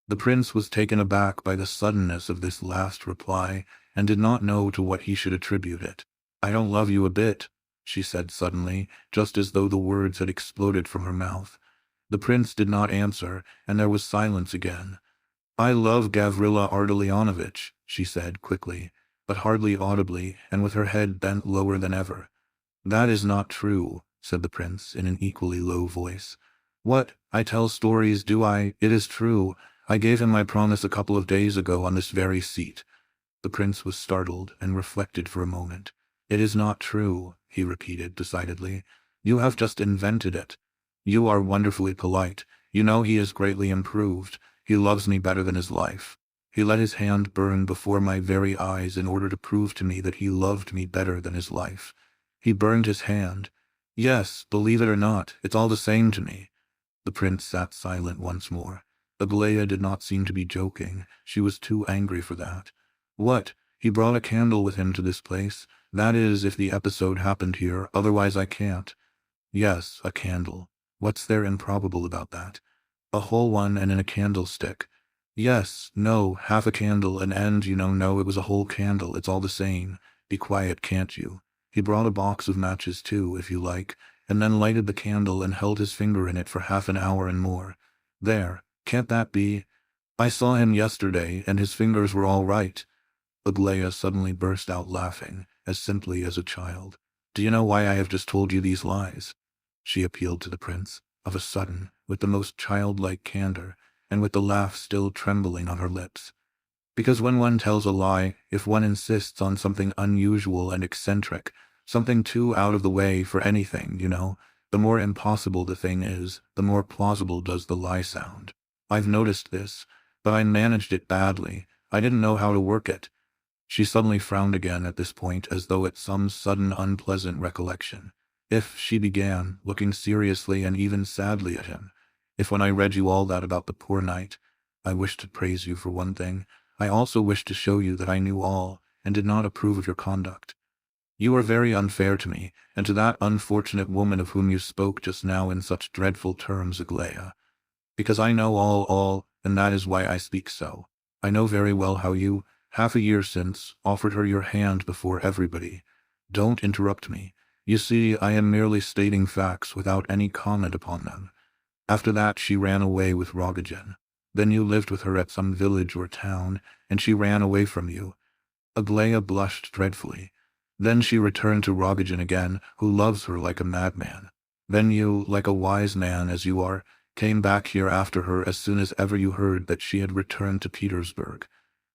The prince was taken aback by the suddenness of this last reply, and did not know to what he should attribute it. "I don't love you a bit," she said suddenly, just as though the words had exploded from her mouth. The prince did not answer, and there was silence again. "I love Gavrila Ardalionovitch," she said quickly, but hardly audibly, and with her head bent lower than ever. "That is not true," said the prince in an equally low voice. What? I tell stories, do I? It is true. I gave him my promise a couple of days ago on this very seat. The prince was startled and reflected for a moment. It is not true, he repeated decidedly. You have just invented it. You are wonderfully polite. You know he is greatly improved. He loves me better than his life. He let his hand burn before my very eyes in order to prove to me that he loved me better than his life. He burned his hand. Yes, believe it or not, it's all the same to me. The prince sat silent once more. Aglaia did not seem to be joking. She was too angry for that. What? He brought a candle with him to this place? That is, if the episode happened here, otherwise I can't. Yes, a candle. What's there improbable about that? A whole one and in a candlestick. Yes, no, half a candle, no, it was a whole candle, it's all the same. Be quiet, can't you? He brought a box of matches too, if you like, and then lighted the candle and held his finger in it for half an hour and more. There, can't that be? I saw him yesterday, and his fingers were all right. Aglaia suddenly burst out laughing, as simply as a child. Do you know why I have just told you these lies? She appealed to the prince, of a sudden, with the most childlike candor, and with the laugh still trembling on her lips. Because when one tells a lie, if one insists on something unusual and eccentric, something too out of the way for anything, the more impossible the thing is, the more plausible does the lie sound. I've noticed this, but I managed it badly. I didn't know how to work it. She suddenly frowned again at this point, as though at some sudden unpleasant recollection. If, she began, looking seriously and even sadly at him, if when I read you all that about the poor knight, I wished to praise you for one thing, I also wished to show you that I knew all, and did not approve of your conduct. You are very unfair to me, and to that unfortunate woman of whom you spoke just now in such dreadful terms, Aglaia. Because I know all, and that is why I speak so. I know very well how you, half a year since, offered her your hand before everybody. Don't interrupt me. You see, I am merely stating facts without any comment upon them. After that she ran away with Rogojin. Then you lived with her at some village or town, and she ran away from you. Aglaia blushed dreadfully. Then she returned to Rogojin again, who loves her like a madman. Then you, like a wise man as you are, came back here after her as soon as ever you heard that she had returned to Petersburg.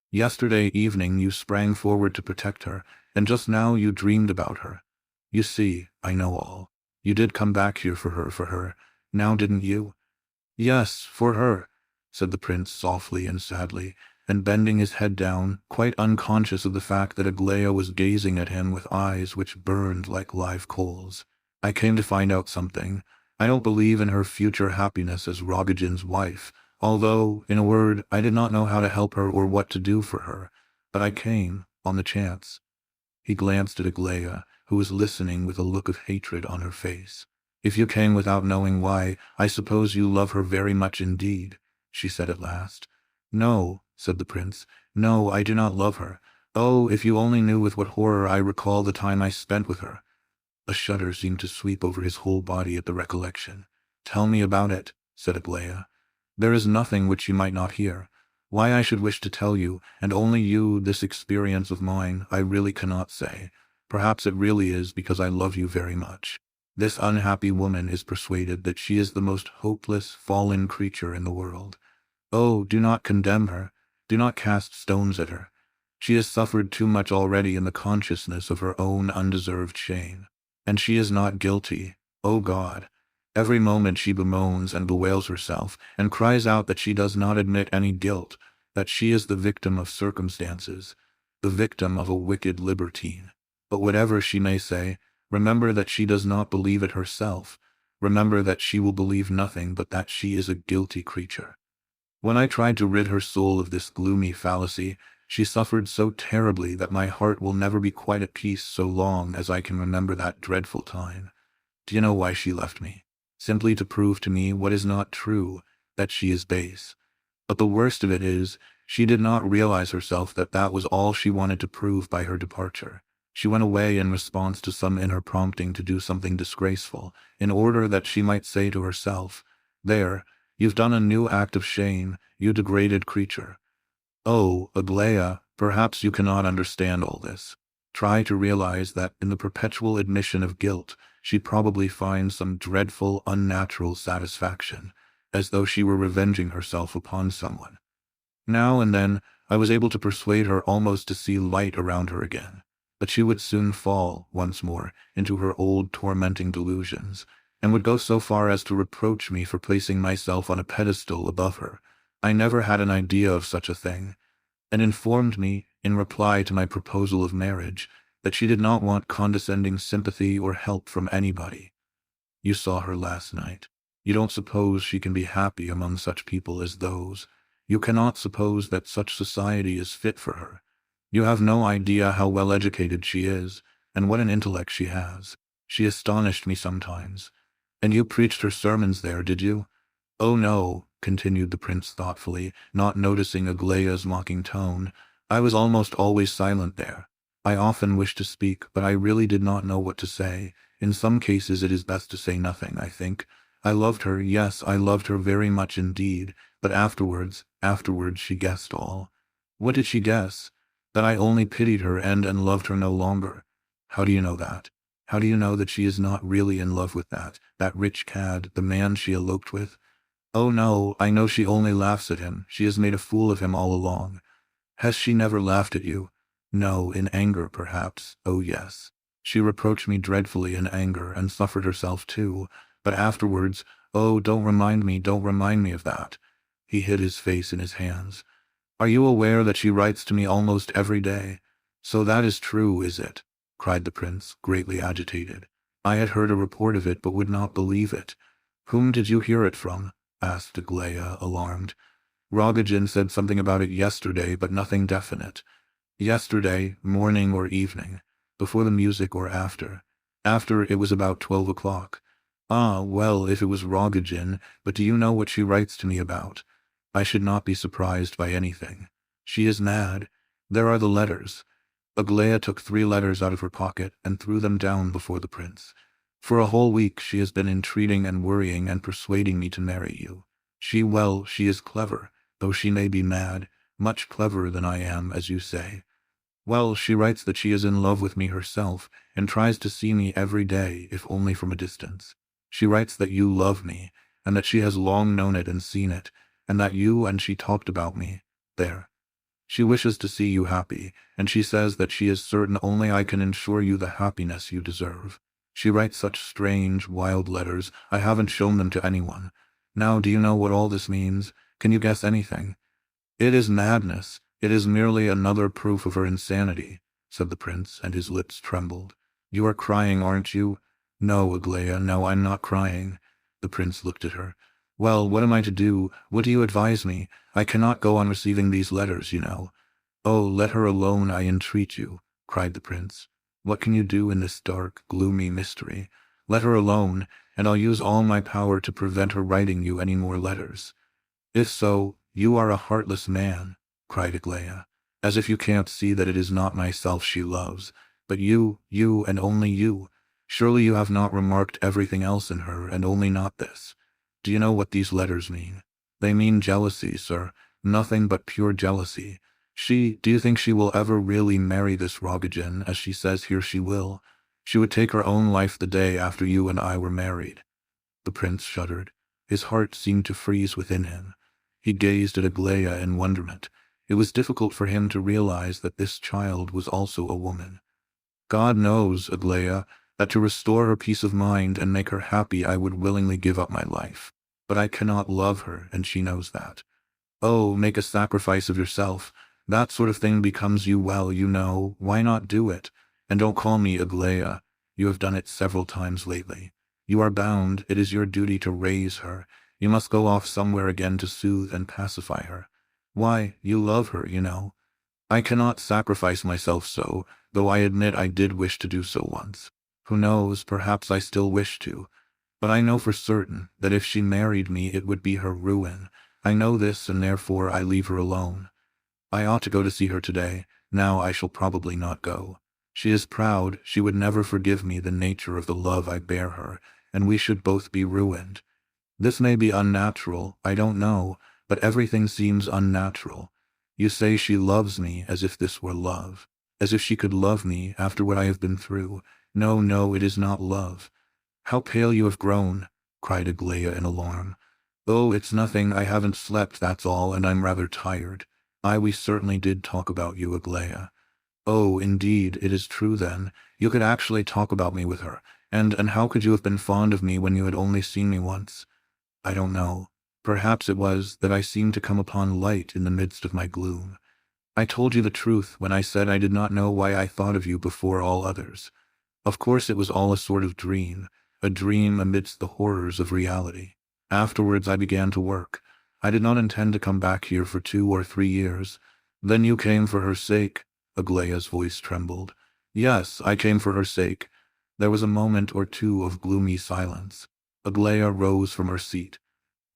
Yesterday evening you sprang forward to protect her, and just now you dreamed about her. You see, I know all. You did come back here for her, now didn't you? Yes, for her, said the prince softly and sadly, and bending his head down, quite unconscious of the fact that Aglaia was gazing at him with eyes which burned like live coals. I came to find out something. I don't believe in her future happiness as Rogojin's wife, although, in a word, I did not know how to help her or what to do for her. But I came, on the chance. He glanced at Aglaia, who was listening with a look of hatred on her face. If you came without knowing why, I suppose you love her very much indeed, she said at last. No, said the prince. No, I do not love her. Oh, if you only knew with what horror I recall the time I spent with her. A shudder seemed to sweep over his whole body at the recollection. Tell me about it, said Aglaia. There is nothing which you might not hear. Why I should wish to tell you, and only you, this experience of mine, I really cannot say. Perhaps it really is because I love you very much. This unhappy woman is persuaded that she is the most hopeless, fallen creature in the world. Oh, do not condemn her. Do not cast stones at her. She has suffered too much already in the consciousness of her own undeserved shame. And she is not guilty. Oh God! Every moment she bemoans and bewails herself, and cries out that she does not admit any guilt, that she is the victim of circumstances, the victim of a wicked libertine. But whatever she may say, remember that she does not believe it herself. Remember that she will believe nothing but that she is a guilty creature. When I tried to rid her soul of this gloomy fallacy, she suffered so terribly that my heart will never be quite at peace so long as I can remember that dreadful time. Do you know why she left me? Simply to prove to me what is not true, that she is base. But the worst of it is, she did not realize herself that that was all she wanted to prove by her departure. She went away in response to some inner prompting to do something disgraceful, in order that she might say to herself, "There, you've done a new act of shame, you degraded creature." Oh, Aglaia, perhaps you cannot understand all this. Try to realize that in the perpetual admission of guilt, she'd probably find some dreadful, unnatural satisfaction, as though she were revenging herself upon someone. Now and then, I was able to persuade her almost to see light around her again, but she would soon fall, once more, into her old tormenting delusions, and would go so far as to reproach me for placing myself on a pedestal above her. I never had an idea of such a thing, and informed me, in reply to my proposal of marriage, that she did not want condescending sympathy or help from anybody. You saw her last night. You don't suppose she can be happy among such people as those. You cannot suppose that such society is fit for her. You have no idea how well educated she is, and what an intellect she has. She astonished me sometimes. And you preached her sermons there, did you? Oh no, continued the prince thoughtfully, not noticing Aglaya's mocking tone. I was almost always silent there. I often wished to speak, but I really did not know what to say. In some cases it is best to say nothing, I think. I loved her, yes, I loved her very much indeed, but afterwards she guessed all. What did she guess? That I only pitied her and loved her no longer. How do you know that? How do you know that she is not really in love with that rich cad, the man she eloped with? Oh no, I know she only laughs at him. She has made a fool of him all along. Has she never laughed at you? No, in anger, perhaps. Oh yes. She reproached me dreadfully in anger, and suffered herself too. But afterwards, oh, don't remind me of that. He hid his face in his hands. Are you aware that she writes to me almost every day? So that is true, is it? Cried the prince, greatly agitated. I had heard a report of it, but would not believe it. Whom did you hear it from? Asked Aglaya, alarmed. Rogojin said something about it yesterday, but nothing definite. Yesterday, morning or evening, before the music or after. After it was about 12 o'clock. Ah, well, if it was Rogojin, but do you know what she writes to me about? I should not be surprised by anything. She is mad. There are the letters. Aglaya took 3 letters out of her pocket and threw them down before the prince. For a whole week she has been entreating and worrying and persuading me to marry you. She is clever, though she may be mad, much cleverer than I am, as you say. Well, she writes that she is in love with me herself, and tries to see me every day, if only from a distance. She writes that you love me, and that she has long known it and seen it, and that you and she talked about me. There. She wishes to see you happy, and she says that she is certain only I can ensure you the happiness you deserve. She writes such strange, wild letters, I haven't shown them to anyone. Now, do you know what all this means? Can you guess anything? It is madness. It is merely another proof of her insanity, said the prince, and his lips trembled. You are crying, aren't you? No, Aglaya, no, I'm not crying. The prince looked at her. Well, what am I to do? What do you advise me? I cannot go on receiving these letters, you know. Oh, let her alone, I entreat you, cried the prince. What can you do in this dark, gloomy mystery? Let her alone, and I'll use all my power to prevent her writing you any more letters. If so, you are a heartless man, cried Aglaya, as if you can't see that it is not myself she loves, but you, and only you. Surely you have not remarked everything else in her, and only not this. Do you know what these letters mean? They mean jealousy, sir, nothing but pure jealousy. Do you think she will ever really marry this Rogojin, as she says here she will? She would take her own life the day after you and I were married. The prince shuddered. His heart seemed to freeze within him. He gazed at Aglaya in wonderment. It was difficult for him to realize that this child was also a woman. God knows, Aglaya, that to restore her peace of mind and make her happy I would willingly give up my life. But I cannot love her, and she knows that. Oh, make a sacrifice of yourself. That sort of thing becomes you well, you know. Why not do it? And don't call me Aglaya. You have done it several times lately. You are bound. It is your duty to raise her. You must go off somewhere again to soothe and pacify her. Why, you love her, you know. I cannot sacrifice myself so, though I admit I did wish to do so once. Who knows, perhaps I still wish to. But I know for certain that if she married me it would be her ruin. I know this, and therefore I leave her alone. I ought to go to see her today. Now I shall probably not go. She is proud. She would never forgive me the nature of the love I bear her, and we should both be ruined. This may be unnatural, I don't know, but everything seems unnatural. You say she loves me as if this were love, as if she could love me after what I have been through. No, it is not love. How pale you have grown, cried Aglaia in alarm. Oh, it's nothing, I haven't slept, that's all, and I'm rather tired. We certainly did talk about you, Aglaia. Oh, indeed, it is true then. You could actually talk about me with her. And how could you have been fond of me when you had only seen me once? I don't know. Perhaps it was that I seemed to come upon light in the midst of my gloom. I told you the truth when I said I did not know why I thought of you before all others. Of course it was all a sort of dream, a dream amidst the horrors of reality. Afterwards I began to work. I did not intend to come back here for 2 or 3 years. Then you came for her sake. Aglaia's voice trembled. Yes, I came for her sake. There was a moment or two of gloomy silence. Aglaia rose from her seat.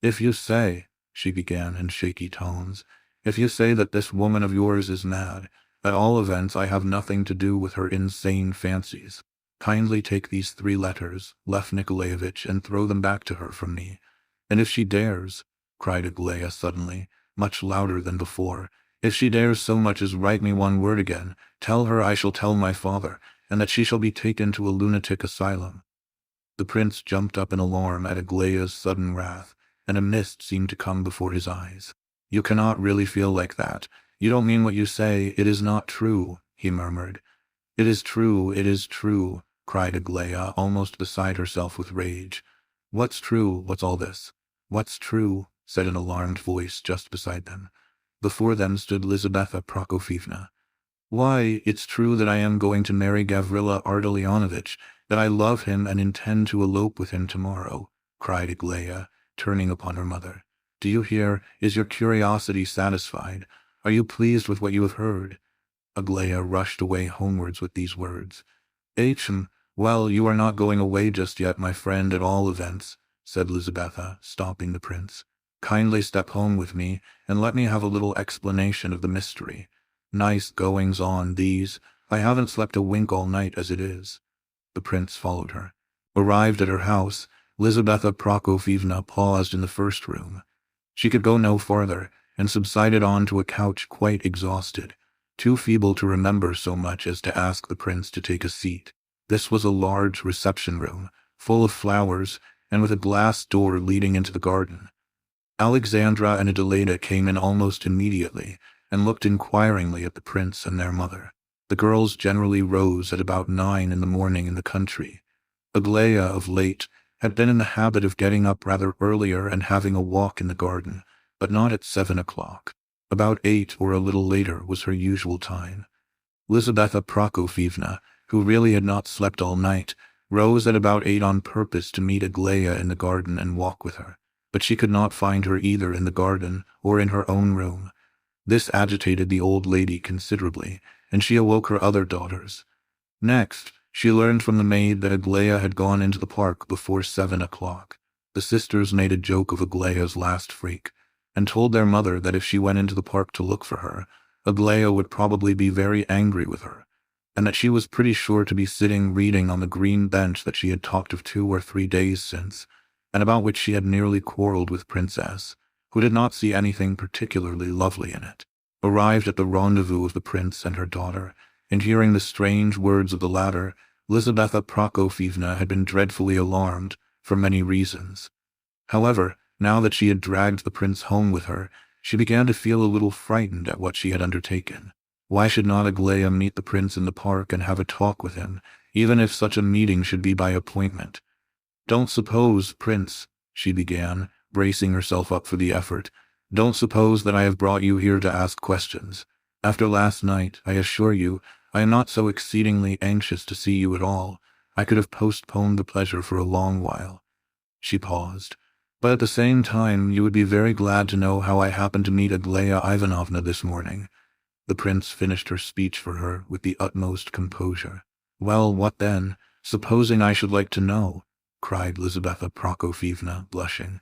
If you say, she began in shaky tones, if you say that this woman of yours is mad, at all events I have nothing to do with her insane fancies. Kindly take these 3 letters, Lev Nikolaevich, and throw them back to her from me. And if she dares, cried Aglaia suddenly, much louder than before, if she dares so much as write me 1 word again, tell her I shall tell my father, and that she shall be taken to a lunatic asylum. The prince jumped up in alarm at Aglaia's sudden wrath, and a mist seemed to come before his eyes. You cannot really feel like that. You don't mean what you say. It is not true, he murmured. It is true, cried Aglaia, almost beside herself with rage. What's true? What's all this? What's true? Said an alarmed voice just beside them. Before them stood Lizaveta Prokofyevna. Why, it's true that I am going to marry Gavrila Ardalionovitch, that I love him and intend to elope with him tomorrow, cried Aglaia, turning upon her mother. Do you hear? Is your curiosity satisfied? Are you pleased with what you have heard? Aglaia rushed away homewards with these words. Well, you are not going away just yet, my friend, at all events, said Lizaveta, stopping the prince. Kindly step home with me, and let me have a little explanation of the mystery. Nice goings-on, these. I haven't slept a wink all night as it is. The prince followed her. Arrived at her house, Lizaveta Prokofyevna paused in the first room. She could go no farther, and subsided on to a couch quite exhausted, too feeble to remember so much as to ask the prince to take a seat. This was a large reception room, full of flowers, and with a glass door leading into the garden. Alexandra and Adelaida came in almost immediately, and looked inquiringly at the prince and their mother. The girls generally rose at about 9 in the morning in the country. Aglaia, of late, had been in the habit of getting up rather earlier and having a walk in the garden, but not at 7 o'clock. About 8 or a little later was her usual time. Lizaveta Prokofyevna, who really had not slept all night, rose at about 8 on purpose to meet Aglaia in the garden and walk with her, but she could not find her either in the garden or in her own room. This agitated the old lady considerably, and she awoke her other daughters. Next, she learned from the maid that Aglaia had gone into the park before 7 o'clock. The sisters made a joke of Aglaia's last freak, and told their mother that if she went into the park to look for her, Aglaia would probably be very angry with her, and that she was pretty sure to be sitting reading on the green bench that she had talked of 2 or 3 days since, and about which she had nearly quarreled with Princess, who did not see anything particularly lovely in it. Arrived at the rendezvous of the prince and her daughter, and hearing the strange words of the latter, Lizaveta Prokofyevna had been dreadfully alarmed, for many reasons. However, now that she had dragged the prince home with her, she began to feel a little frightened at what she had undertaken. Why should not Aglaia meet the prince in the park and have a talk with him, even if such a meeting should be by appointment? Don't suppose, Prince, she began, bracing herself up for the effort, don't suppose that I have brought you here to ask questions. After last night, I assure you, I am not so exceedingly anxious to see you at all. I could have postponed the pleasure for a long while. She paused. But at the same time, you would be very glad to know how I happened to meet Aglaia Ivanovna this morning. The prince finished her speech for her with the utmost composure. Well, what then? Supposing I should like to know, cried Lizaveta Prokofyevna, blushing.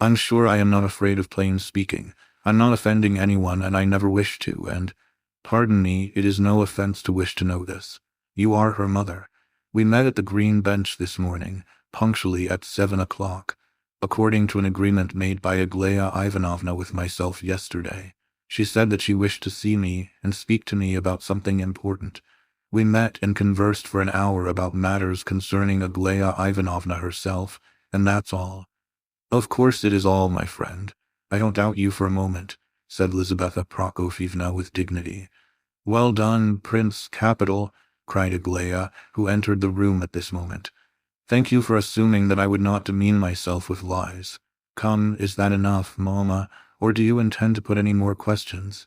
I'm sure I am not afraid of plain speaking. I'm not offending anyone, and I never wish to, and, pardon me, it is no offense to wish to know this. You are her mother. We met at the green bench this morning, punctually at 7 o'clock, according to an agreement made by Aglaia Ivanovna with myself yesterday. She said that she wished to see me and speak to me about something important. We met and conversed for an hour about matters concerning Aglaya Ivanovna herself, and that's all. Of course it is all, my friend. I don't doubt you for a moment, said Lizaveta Prokofyevna with dignity. Well done, Prince, capital, cried Aglaya, who entered the room at this moment. Thank you for assuming that I would not demean myself with lies. Come, is that enough, mamma, or do you intend to put any more questions?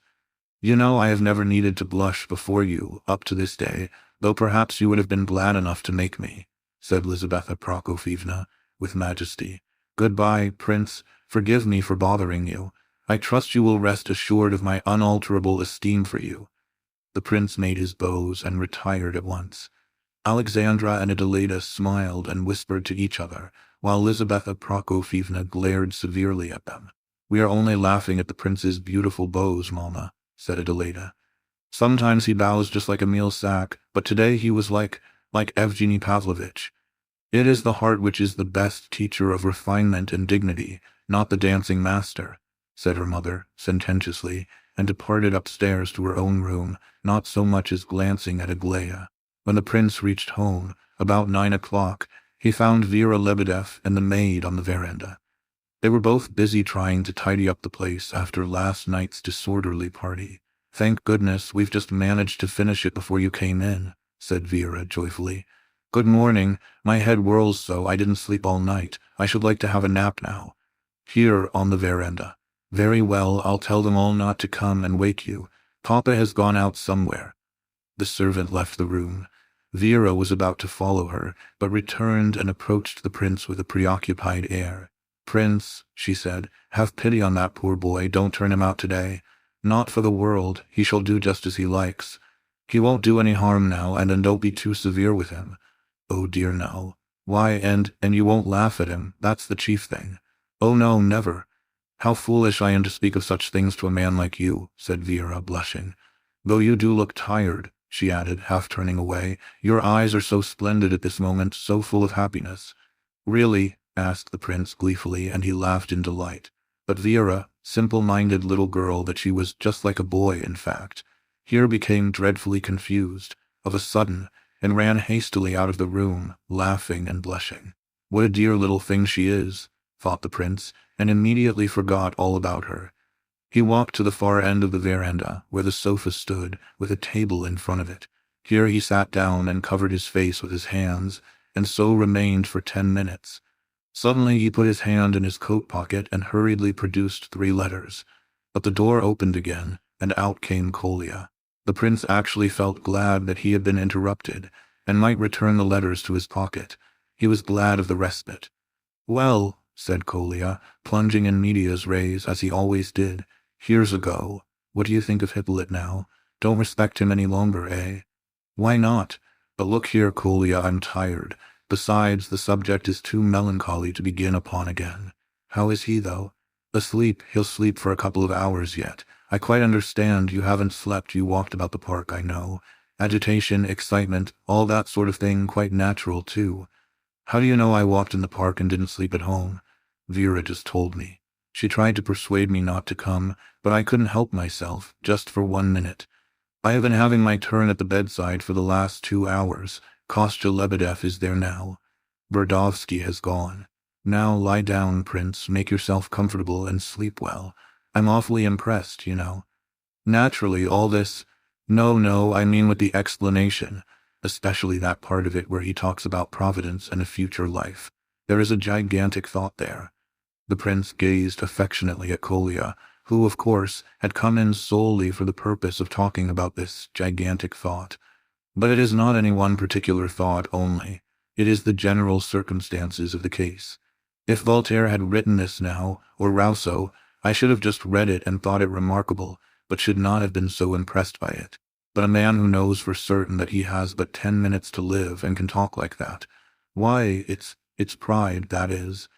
You know I have never needed to blush before you, up to this day, though perhaps you would have been glad enough to make me, said Lizaveta Prokofyevna, with majesty. Goodbye, Prince, forgive me for bothering you. I trust you will rest assured of my unalterable esteem for you. The prince made his bows and retired at once. Alexandra and Adelaida smiled and whispered to each other, while Lizaveta Prokofyevna glared severely at them. We are only laughing at the prince's beautiful bows, mamma, said Adelaida. Sometimes he bows just like a meal sack, but today he was like Evgeny Pavlovitch. It is the heart which is the best teacher of refinement and dignity, not the dancing master, said her mother, sententiously, and departed upstairs to her own room, not so much as glancing at Aglaya. When the prince reached home, about 9 o'clock, he found Vera Lebedev and the maid on the veranda. They were both busy trying to tidy up the place after last night's disorderly party. Thank goodness we've just managed to finish it before you came in, said Vera joyfully. Good morning. My head whirls so I didn't sleep all night. I should like to have a nap now. Here, on the veranda. Very well, I'll tell them all not to come and wake you. Papa has gone out somewhere. The servant left the room. Vera was about to follow her, but returned and approached the prince with a preoccupied air. Prince, she said, have pity on that poor boy, don't turn him out today. Not for the world, he shall do just as he likes. He won't do any harm now, and then don't be too severe with him. Oh dear no. Why, and you won't laugh at him, that's the chief thing. Oh no, never. How foolish I am to speak of such things to a man like you, said Vera, blushing. Though you do look tired, she added, half turning away. Your eyes are so splendid at this moment, so full of happiness. Really? Asked the prince gleefully, and he laughed in delight. But Vera, simple-minded little girl that she was, just like a boy, in fact, here became dreadfully confused, of a sudden, and ran hastily out of the room, laughing and blushing. What a dear little thing she is, thought the prince, and immediately forgot all about her. He walked to the far end of the veranda, where the sofa stood, with a table in front of it. Here he sat down and covered his face with his hands, and so remained for 10 minutes. Suddenly he put his hand in his coat pocket and hurriedly produced 3 letters. But the door opened again, and out came Kolya. The prince actually felt glad that he had been interrupted, and might return the letters to his pocket. He was glad of the respite. Well, said Kolya, plunging in medias res as he always did, here's a go. What do you think of Hippolyte now? Don't respect him any longer, eh? Why not? But look here, Kolya, I'm tired. Besides, the subject is too melancholy to begin upon again. How is he, though? Asleep. He'll sleep for a couple of hours yet. I quite understand you haven't slept. You walked about the park, I know. Agitation, excitement, all that sort of thing, quite natural, too. How do you know I walked in the park and didn't sleep at home? Vera just told me. She tried to persuade me not to come, but I couldn't help myself, just for 1 minute. I have been having my turn at the bedside for the last 2 hours. Kostya Lebedev is there now. Verdovsky has gone. Now lie down, Prince, make yourself comfortable and sleep well. I'm awfully impressed, you know. Naturally, all this— No, I mean with the explanation, especially that part of it where he talks about providence and a future life. There is a gigantic thought there. The prince gazed affectionately at Kolya, who, of course, had come in solely for the purpose of talking about this gigantic thought. But it is not any one particular thought only. It is the general circumstances of the case. If Voltaire had written this now, or Rousseau, I should have just read it and thought it remarkable, but should not have been so impressed by it. But a man who knows for certain that he has but 10 minutes to live and can talk like that, why, it's pride, that is.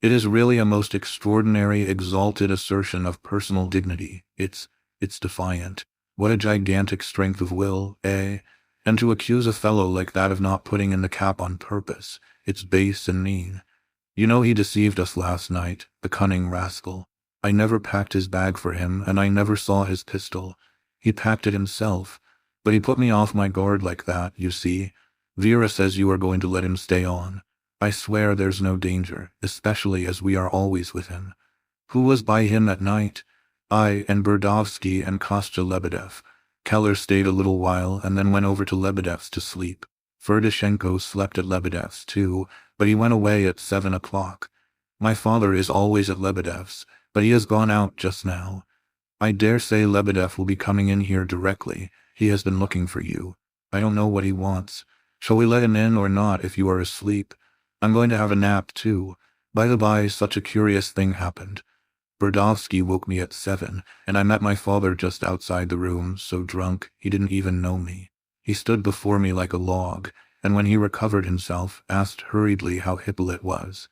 It is really a most extraordinary, exalted assertion of personal dignity. It's defiant. What a gigantic strength of will, eh? And to accuse a fellow like that of not putting in the cap on purpose, it's base and mean. You know he deceived us last night, the cunning rascal. I never packed his bag for him, and I never saw his pistol. He packed it himself. But he put me off my guard like that, you see. Vera says you are going to let him stay on. I swear there's no danger, especially as we are always with him. Who was by him at night? I and Burdovsky and Kostya Lebedev. Keller stayed a little while and then went over to Lebedev's to sleep. Ferdishenko slept at Lebedev's too, but he went away at 7 o'clock. My father is always at Lebedev's, but he has gone out just now. I dare say Lebedev will be coming in here directly. He has been looking for you. I don't know what he wants. Shall we let him in or not if you are asleep? I'm going to have a nap too. By the by, such a curious thing happened. Burdovsky woke me at 7, and I met my father just outside the room, so drunk he didn't even know me. He stood before me like a log, and when he recovered himself, asked hurriedly how Hippolyte was.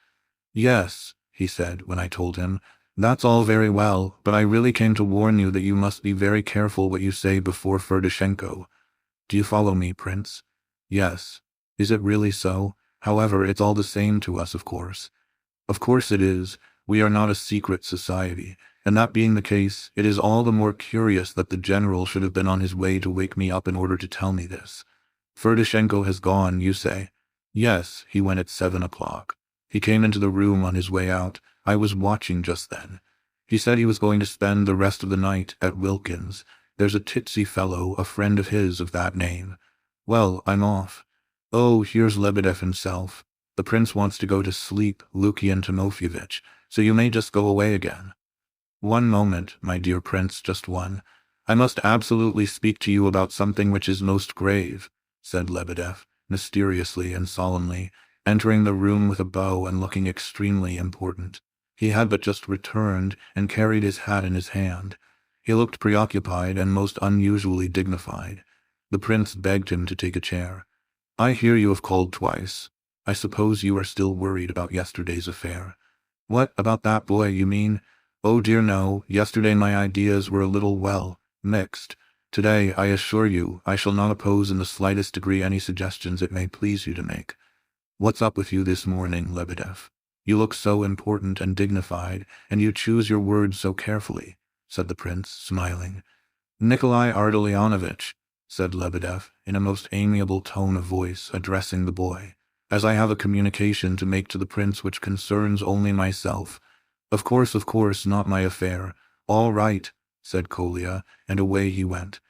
Yes, he said when I told him, that's all very well, but I really came to warn you that you must be very careful what you say before Ferdishenko. Do you follow me, Prince? Yes. Is it really so? However, it's all the same to us, of course. Of course it is. We are not a secret society, and that being the case, it is all the more curious that the general should have been on his way to wake me up in order to tell me this. Ferdishenko has gone, you say? Yes, he went at 7 o'clock. He came into the room on his way out. I was watching just then. He said he was going to spend the rest of the night at Wilkins. There's a tipsy fellow, a friend of his of that name. Well, I'm off. Oh, here's Lebedev himself. The prince wants to go to sleep, Lukian Timofeyevich, so you may just go away again. One moment, my dear prince, just one. I must absolutely speak to you about something which is most grave, said Lebedev, mysteriously and solemnly, entering the room with a bow and looking extremely important. He had but just returned and carried his hat in his hand. He looked preoccupied and most unusually dignified. The prince begged him to take a chair. I hear you have called twice. I suppose you are still worried about yesterday's affair. What, about that boy, you mean? Oh dear no, yesterday my ideas were a little, well, mixed. Today, I assure you, I shall not oppose in the slightest degree any suggestions it may please you to make. What's up with you this morning, Lebedev? You look so important and dignified, and you choose your words so carefully, said the prince, smiling. Nikolai Ardalionovitch, said Lebedev, in a most amiable tone of voice, addressing the boy, as I have a communication to make to the prince which concerns only myself. Of course, not my affair. All right, said Kolya, and away he went.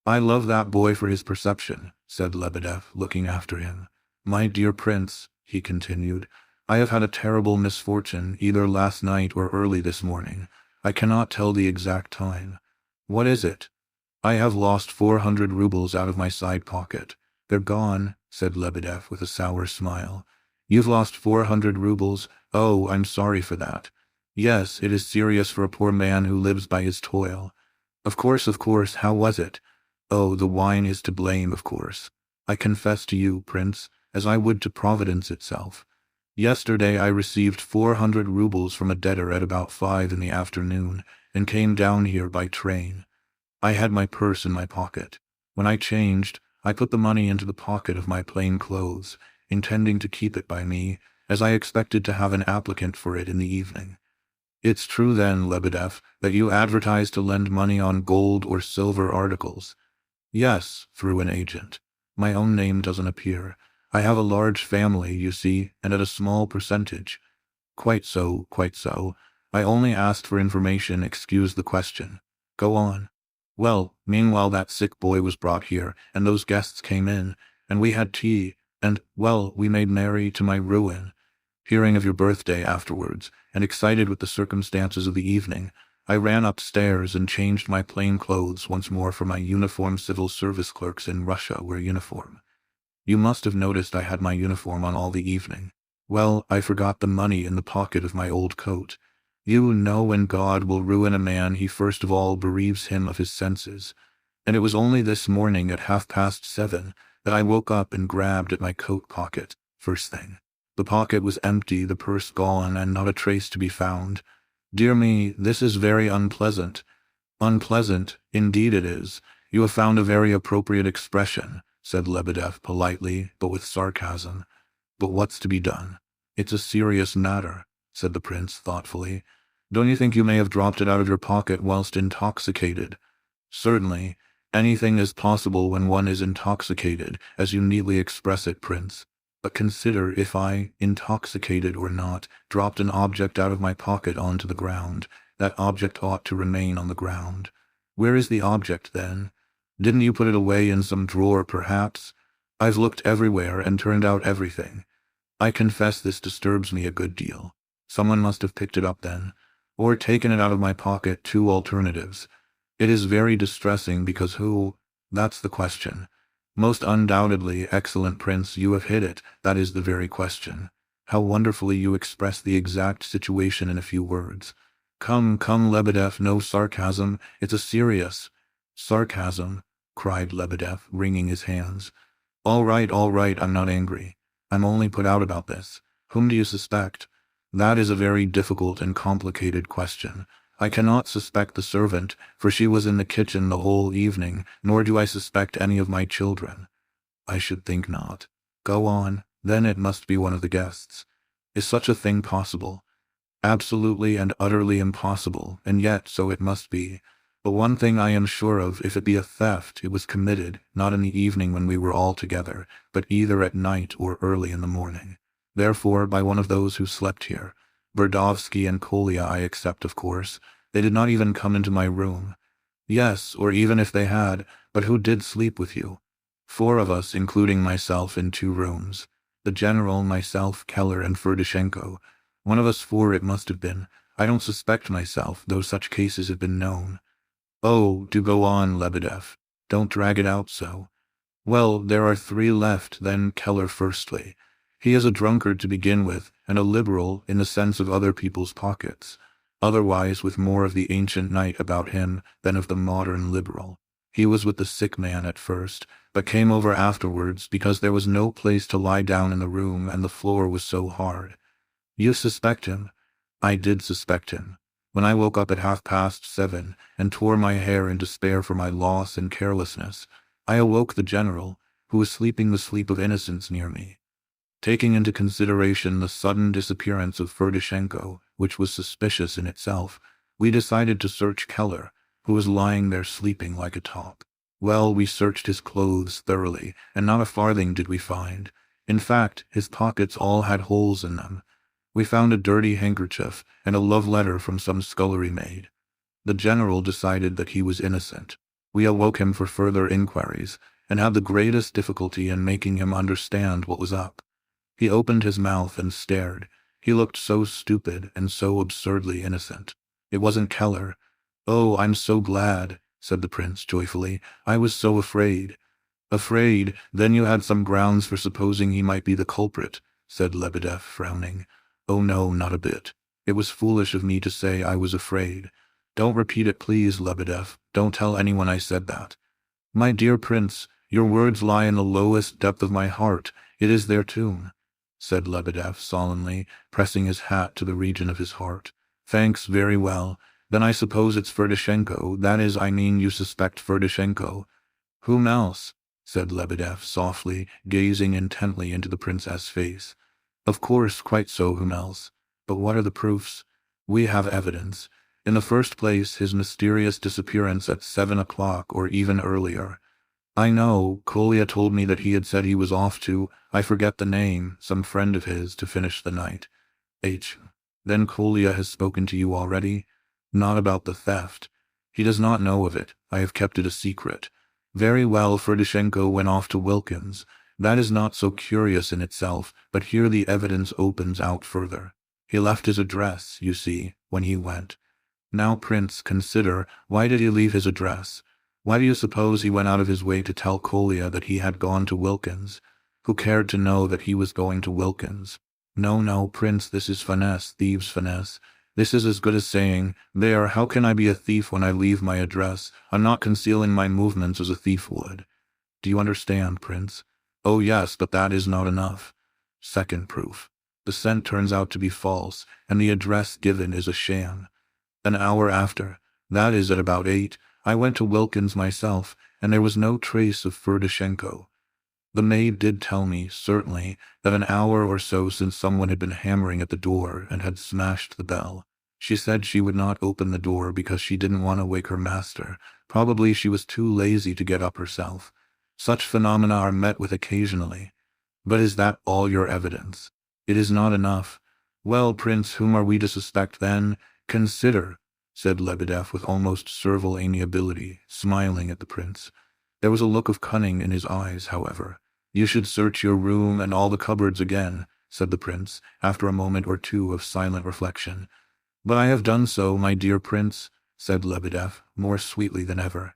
I love that boy for his perception, said Lebedev, looking after him. My dear prince, he continued, I have had a terrible misfortune, either last night or early this morning. I cannot tell the exact time. What is it? I have lost 400 rubles out of my side pocket. They're gone, said Lebedev with a sour smile. You've lost 400 rubles? Oh, I'm sorry for that. Yes, it is serious for a poor man who lives by his toil. Of course, how was it? Oh, the wine is to blame, of course. I confess to you, Prince, as I would to Providence itself. Yesterday I received 400 rubles from a debtor at about 5 in the afternoon, and came down here by train. I had my purse in my pocket. When I changed, I put the money into the pocket of my plain clothes, intending to keep it by me, as I expected to have an applicant for it in the evening. It's true then, Lebedev, that you advertise to lend money on gold or silver articles. Yes, through an agent. My own name doesn't appear. I have a large family, you see, and at a small percentage. Quite so. I only asked for information, excuse the question. Go on. Well, meanwhile that sick boy was brought here, and those guests came in, and we had tea, and, well, we made merry to my ruin. Hearing of your birthday afterwards, and excited with the circumstances of the evening, I ran upstairs and changed my plain clothes once more for my uniform. Civil service clerks in Russia wear uniform. You must have noticed I had my uniform on all the evening. Well, I forgot the money in the pocket of my old coat. You know when God will ruin a man, he first of all bereaves him of his senses. And it was only this morning at 7:30 that I woke up and grabbed at my coat pocket, first thing. The pocket was empty, the purse gone, and not a trace to be found. Dear me, this is very unpleasant. Unpleasant, indeed it is. You have found a very appropriate expression, said Lebedev politely, but with sarcasm. But what's to be done? It's a serious matter, said the prince thoughtfully. Don't you think you may have dropped it out of your pocket whilst intoxicated? Certainly, Anything is possible when one is intoxicated, as you neatly express it, Prince. But consider if I, intoxicated or not, dropped an object out of my pocket onto the ground. That object ought to remain on the ground. Where is the object, then? Didn't you put it away in some drawer, perhaps? I've looked everywhere and turned out everything. I confess this disturbs me a good deal. Someone must have picked it up then, or taken it out of my pocket. Two alternatives. It is very distressing because who? That's the question. Most undoubtedly, excellent Prince, you have hit it. That is the very question. How wonderfully you express the exact situation in a few words. Come, Lebedev, no sarcasm. It's a serious... Sarcasm, cried Lebedev, wringing his hands. All right, I'm not angry. I'm only put out about this. Whom do you suspect? That is a very difficult and complicated question. I cannot suspect the servant, for she was in the kitchen the whole evening, nor do I suspect any of my children. I should think not. Go on, then it must be one of the guests. Is such a thing possible? Absolutely and utterly impossible, and yet so it must be. But one thing I am sure of, if it be a theft, it was committed, not in the evening when we were all together, but either at night or early in the morning. Therefore, by one of those who slept here. Verdovsky and Kolya I accept, of course. They did not even come into my room. Yes, or even if they had, but who did sleep with you? 4 of us, including myself, in 2 rooms. The general, myself, Keller, and Ferdishenko. One of us 4 it must have been. I don't suspect myself, though such cases have been known. Oh, do go on, Lebedev. Don't drag it out so. Well, there are 3 left, then Keller firstly. He is a drunkard to begin with, and a liberal in the sense of other people's pockets. Otherwise with more of the ancient knight about him than of the modern liberal. He was with the sick man at first, but came over afterwards because there was no place to lie down in the room and the floor was so hard. You suspect him? I did suspect him. When I woke up at 7:30 and tore my hair in despair for my loss and carelessness, I awoke the general, who was sleeping the sleep of innocence near me. Taking into consideration the sudden disappearance of Ferdishenko, which was suspicious in itself, we decided to search Keller, who was lying there sleeping like a top. Well, we searched his clothes thoroughly, and not a farthing did we find. In fact, his pockets all had holes in them. We found a dirty handkerchief and a love letter from some scullery maid. The general decided that he was innocent. We awoke him for further inquiries, and had the greatest difficulty in making him understand what was up. He opened his mouth and stared. He looked so stupid and so absurdly innocent. It wasn't Keller. Oh, I'm so glad, said the prince joyfully. I was so afraid. Afraid? Then you had some grounds for supposing he might be the culprit, said Lebedev, frowning. Oh no, not a bit. It was foolish of me to say I was afraid. Don't repeat it, please, Lebedev. Don't tell anyone I said that. My dear prince, your words lie in the lowest depth of my heart. It is their tune, said Lebedev solemnly, pressing his hat to the region of his heart. Thanks, very well. Then I suppose it's Ferdishenko. That is, I mean, you suspect Ferdishenko. Whom else? Said Lebedev softly, gazing intently into the princess's face. Of course, quite so, whom else? But what are the proofs? We have evidence. In the first place, his mysterious disappearance at 7 o'clock or even earlier. I know, Kolya told me that he had said he was off to, I forget the name, some friend of his, to finish the night. Then Kolya has spoken to you already? Not about the theft. He does not know of it. I have kept it a secret. Very well, Ferdishenko went off to Wilkins. That is not so curious in itself, but here the evidence opens out further. He left his address, you see, when he went. Now, Prince, consider, why did he leave his address? Why do you suppose he went out of his way to tell Kolya that he had gone to Wilkins? Who cared to know that he was going to Wilkins? No, Prince, this is finesse, thieves' finesse. This is as good as saying, there, how can I be a thief when I leave my address? I'm not concealing my movements as a thief would. Do you understand, Prince? Oh yes, but that is not enough. Second proof. The scent turns out to be false, and the address given is a sham. An hour after, that is at about 8, I went to Wilkins myself, and there was no trace of Ferdishenko. The maid did tell me, certainly, that an hour or so since someone had been hammering at the door and had smashed the bell. She said she would not open the door because she didn't want to wake her master, Probably she was too lazy to get up herself. Such phenomena are met with occasionally. But is that all your evidence? It is not enough. Well, Prince, whom are we to suspect then? Consider, said Lebedeff with almost servile amiability, smiling at the prince. There was a look of cunning in his eyes, however. You should search your room and all the cupboards again, said the prince, after a moment or two of silent reflection. But I have done so, my dear prince, said Lebedeff, more sweetly than ever.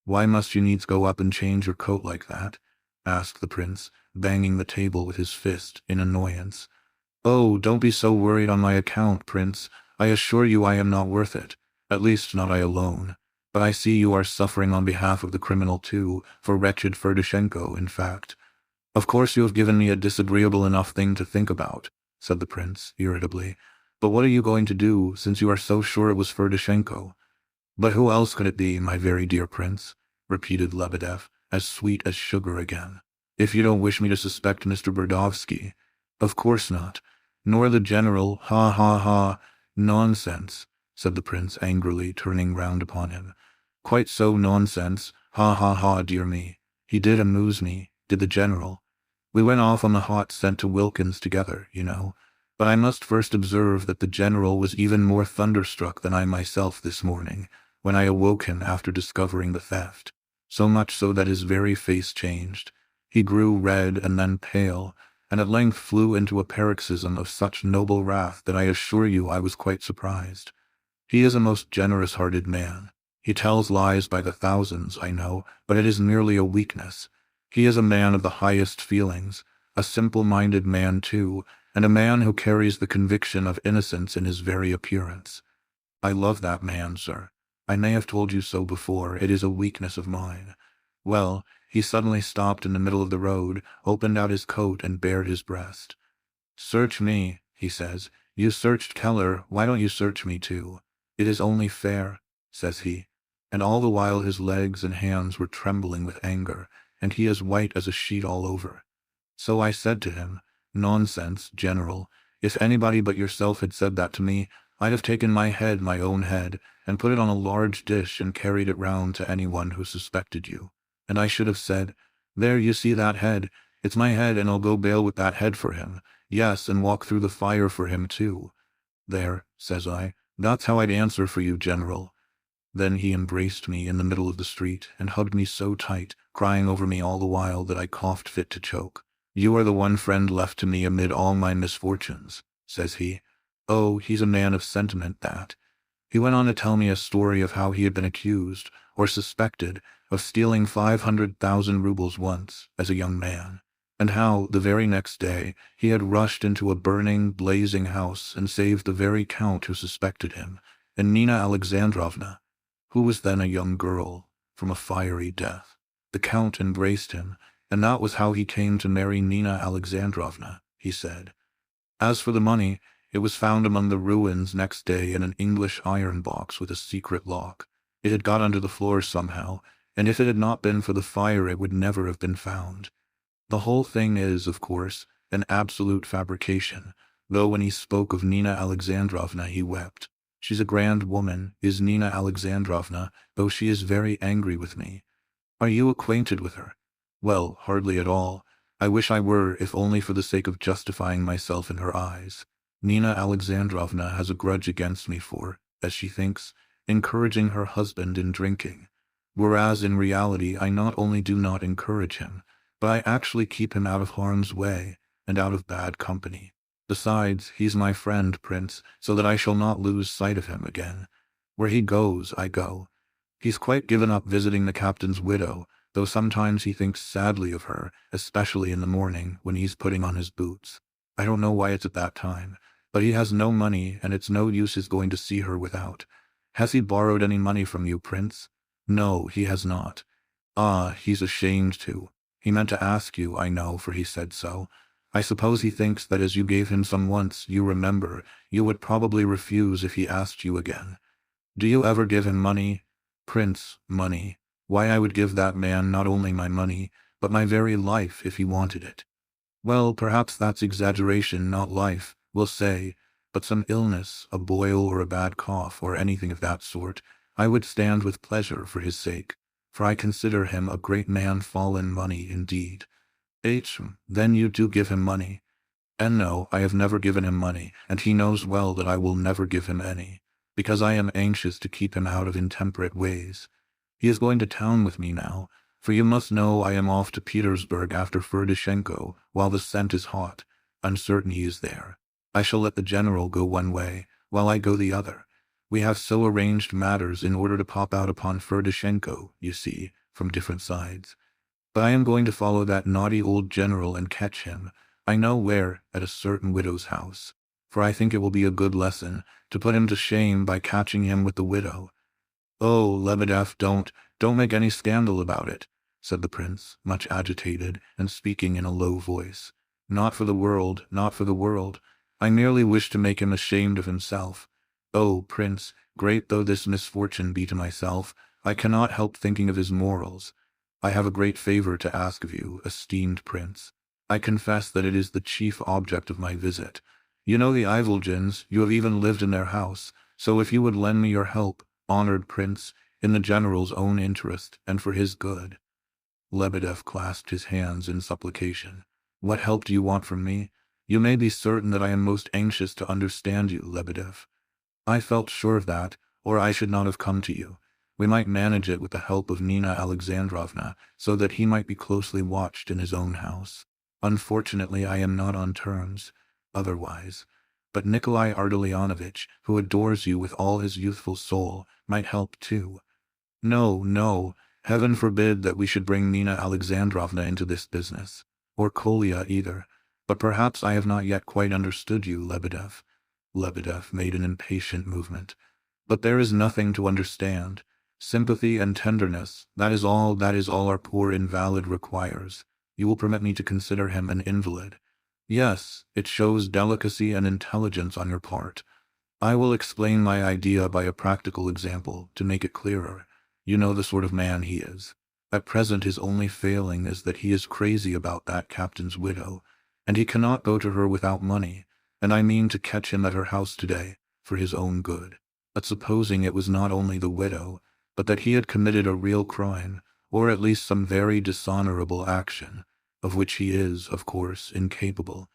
Why must you needs go up and change your coat like that? Asked the prince, banging the table with his fist in annoyance. Oh, don't be so worried on my account, prince. I assure you I am not worth it. At least not I alone. But I see you are suffering on behalf of the criminal too, for wretched Ferdishenko, in fact. Of course you have given me a disagreeable enough thing to think about, said the prince, irritably. But what are you going to do, since you are so sure it was Ferdishenko? But who else could it be, my very dear prince? Repeated Lebedeff, as sweet as sugar again. If you don't wish me to suspect Mr. Burdovsky. Of course not. Nor the general, ha ha ha. Nonsense, said the prince angrily, turning round upon him. Quite so, nonsense, ha ha ha, dear me. He did amuse me, did the general. We went off on the hot scent to Wilkins together, you know. But I must first observe that the general was even more thunderstruck than I myself this morning, when I awoke him after discovering the theft. So much so that his very face changed. He grew red and then pale, and at length flew into a paroxysm of such noble wrath that I assure you I was quite surprised. He is a most generous-hearted man. He tells lies by the thousands, I know, but it is merely a weakness. He is a man of the highest feelings, a simple-minded man too, and a man who carries the conviction of innocence in his very appearance. I love that man, sir. I may have told you so before, it is a weakness of mine. Well, he suddenly stopped in the middle of the road, opened out his coat and bared his breast. Search me, he says. You searched Keller, why don't you search me too? It is only fair, says he. And all the while his legs and hands were trembling with anger, and he as white as a sheet all over. So I said to him, Nonsense, General. If anybody but yourself had said that to me, I'd have taken my own head, and put it on a large dish and carried it round to anyone who suspected you. And I should have said, There, you see that head. It's my head, and I'll go bail with that head for him. Yes, and walk through the fire for him too. There, says I, that's how I'd answer for you, General. Then he embraced me in the middle of the street, and hugged me so tight, crying over me all the while that I coughed fit to choke. You are the one friend left to me amid all my misfortunes, says he. Oh, he's a man of sentiment, that. He went on to tell me a story of how he had been accused, or suspected, of stealing 500,000 rubles once, as a young man, and how, the very next day, he had rushed into a burning, blazing house and saved the very count who suspected him, and Nina Alexandrovna, who was then a young girl, from a fiery death. The count embraced him, and that was how he came to marry Nina Alexandrovna, he said. As for the money, it was found among the ruins next day in an English iron box with a secret lock. It had got under the floor somehow, and if it had not been for the fire it would never have been found. The whole thing is, of course, an absolute fabrication, though when he spoke of Nina Alexandrovna he wept. She's a grand woman, is Nina Alexandrovna, though she is very angry with me. Are you acquainted with her? Well, hardly at all. I wish I were, if only for the sake of justifying myself in her eyes. Nina Alexandrovna has a grudge against me for, as she thinks, encouraging her husband in drinking, whereas in reality I not only do not encourage him, but I actually keep him out of harm's way, and out of bad company. Besides, he's my friend, Prince, so that I shall not lose sight of him again. Where he goes, I go. He's quite given up visiting the captain's widow, though sometimes he thinks sadly of her, especially in the morning, when he's putting on his boots. I don't know why it's at that time, but he has no money, and it's no use his going to see her without. Has he borrowed any money from you, Prince? No, he has not. Ah, he's ashamed to. He meant to ask you, I know, for he said so. I suppose he thinks that as you gave him some once, you remember, you would probably refuse if he asked you again. Do you ever give him money? Prince, money. Why, I would give that man not only my money, but my very life if he wanted it. Well, perhaps that's exaggeration, not life, we'll say, but some illness, a boil or a bad cough or anything of that sort, I would stand with pleasure for his sake, for I consider him a great man fallen money indeed. Then you do give him money? And no, I have never given him money, and he knows well that I will never give him any, because I am anxious to keep him out of intemperate ways. He is going to town with me now, for you must know I am off to Petersburg after Ferdishenko while the scent is hot. Uncertain he is there. I shall let the general go one way, while I go the other. We have so arranged matters in order to pop out upon Ferdishenko, you see, from different sides. But I am going to follow that naughty old general and catch him. I know where, at a certain widow's house, for I think it will be a good lesson to put him to shame by catching him with the widow. Oh, Lebedev, don't make any scandal about it, said the prince, much agitated and speaking in a low voice. Not for the world, not for the world. I merely wish to make him ashamed of himself. Oh, prince, great though this misfortune be to myself, I cannot help thinking of his morals. I have a great favor to ask of you, esteemed prince. I confess that it is the chief object of my visit. You know the Ivolgins, you have even lived in their house, so if you would lend me your help, honored prince, in the general's own interest and for his good. Lebedev clasped his hands in supplication. What help do you want from me? You may be certain that I am most anxious to understand you, Lebedev. I felt sure of that, or I should not have come to you. We might manage it with the help of Nina Alexandrovna, so that he might be closely watched in his own house. Unfortunately, I am not on terms, otherwise. But Nikolai Ardalionovitch, who adores you with all his youthful soul, might help too. No, no, heaven forbid that we should bring Nina Alexandrovna into this business, or Kolya either. But perhaps I have not yet quite understood you, Lebedev. Lebedev made an impatient movement. But there is nothing to understand. Sympathy and tenderness, that is all our poor invalid requires. You will permit me to consider him an invalid. Yes, it shows delicacy and intelligence on your part. I will explain my idea by a practical example, to make it clearer. You know the sort of man he is. At present his only failing is that he is crazy about that captain's widow, and he cannot go to her without money, and I mean to catch him at her house today, for his own good. But supposing it was not only the widow, but that he had committed a real crime, or at least some very dishonorable action, of which he is, of course, incapable.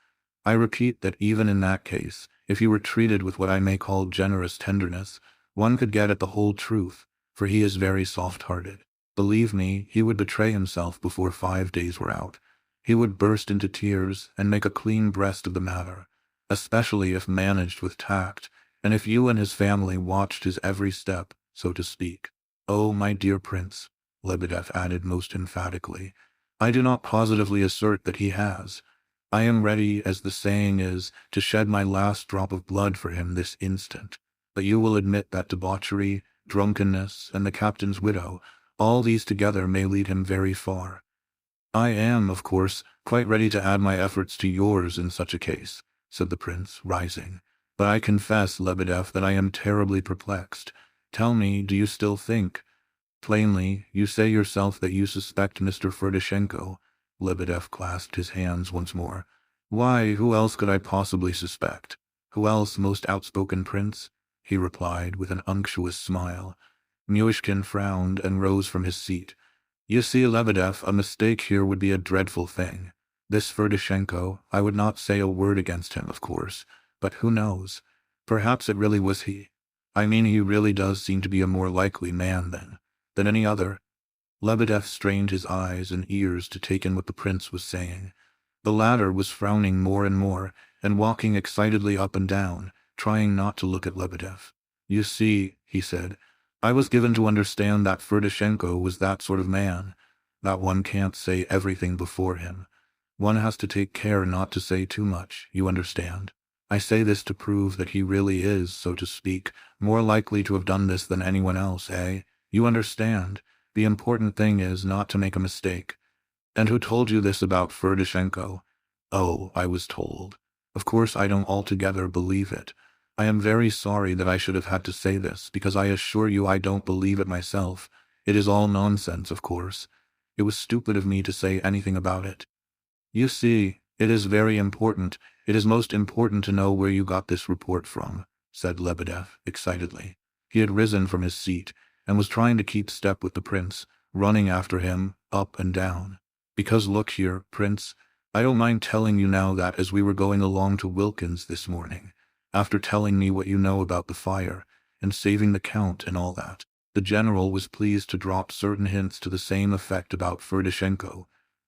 I repeat that even in that case, if he were treated with what I may call generous tenderness, one could get at the whole truth, for he is very soft-hearted. Believe me, he would betray himself before 5 days were out. He would burst into tears and make a clean breast of the matter, especially if managed with tact, and if you and his family watched his every step, so to speak. Oh, my dear prince, Lebedev added most emphatically, I do not positively assert that he has. I am ready, as the saying is, to shed my last drop of blood for him this instant. But you will admit that debauchery, drunkenness, and the captain's widow, all these together may lead him very far. I am, of course, quite ready to add my efforts to yours in such a case, said the prince, rising. But I confess, Lebedev, that I am terribly perplexed. Tell me, do you still think? Plainly, you say yourself that you suspect Mr. Ferdishenko. Lebedev clasped his hands once more. Why, who else could I possibly suspect? Who else, most outspoken prince? He replied with an unctuous smile. Myshkin frowned and rose from his seat. You see, Lebedev, a mistake here would be a dreadful thing. This Ferdishenko, I would not say a word against him, of course, but who knows? Perhaps it really was he. I mean, he really does seem to be a more likely man, than any other. Lebedev strained his eyes and ears to take in what the prince was saying. The latter was frowning more and more, and walking excitedly up and down, trying not to look at Lebedev. You see, he said, I was given to understand that Ferdishenko was that sort of man, that one can't say everything before him. One has to take care not to say too much, you understand. I say this to prove that he really is, so to speak, more likely to have done this than anyone else, eh? You understand? The important thing is not to make a mistake. And who told you this about Ferdishenko? Oh, I was told. Of course I don't altogether believe it. I am very sorry that I should have had to say this, because I assure you I don't believe it myself. It is all nonsense, of course. It was stupid of me to say anything about it. You see, it is very important. It is most important to know where you got this report from, said Lebedev excitedly. He had risen from his seat, and was trying to keep step with the prince, running after him, up and down. "Because look here, Prince, I don't mind telling you now that as we were going along to Wilkins this morning, after telling me what you know about the fire, and saving the Count and all that, the general was pleased to drop certain hints to the same effect about Ferdishenko,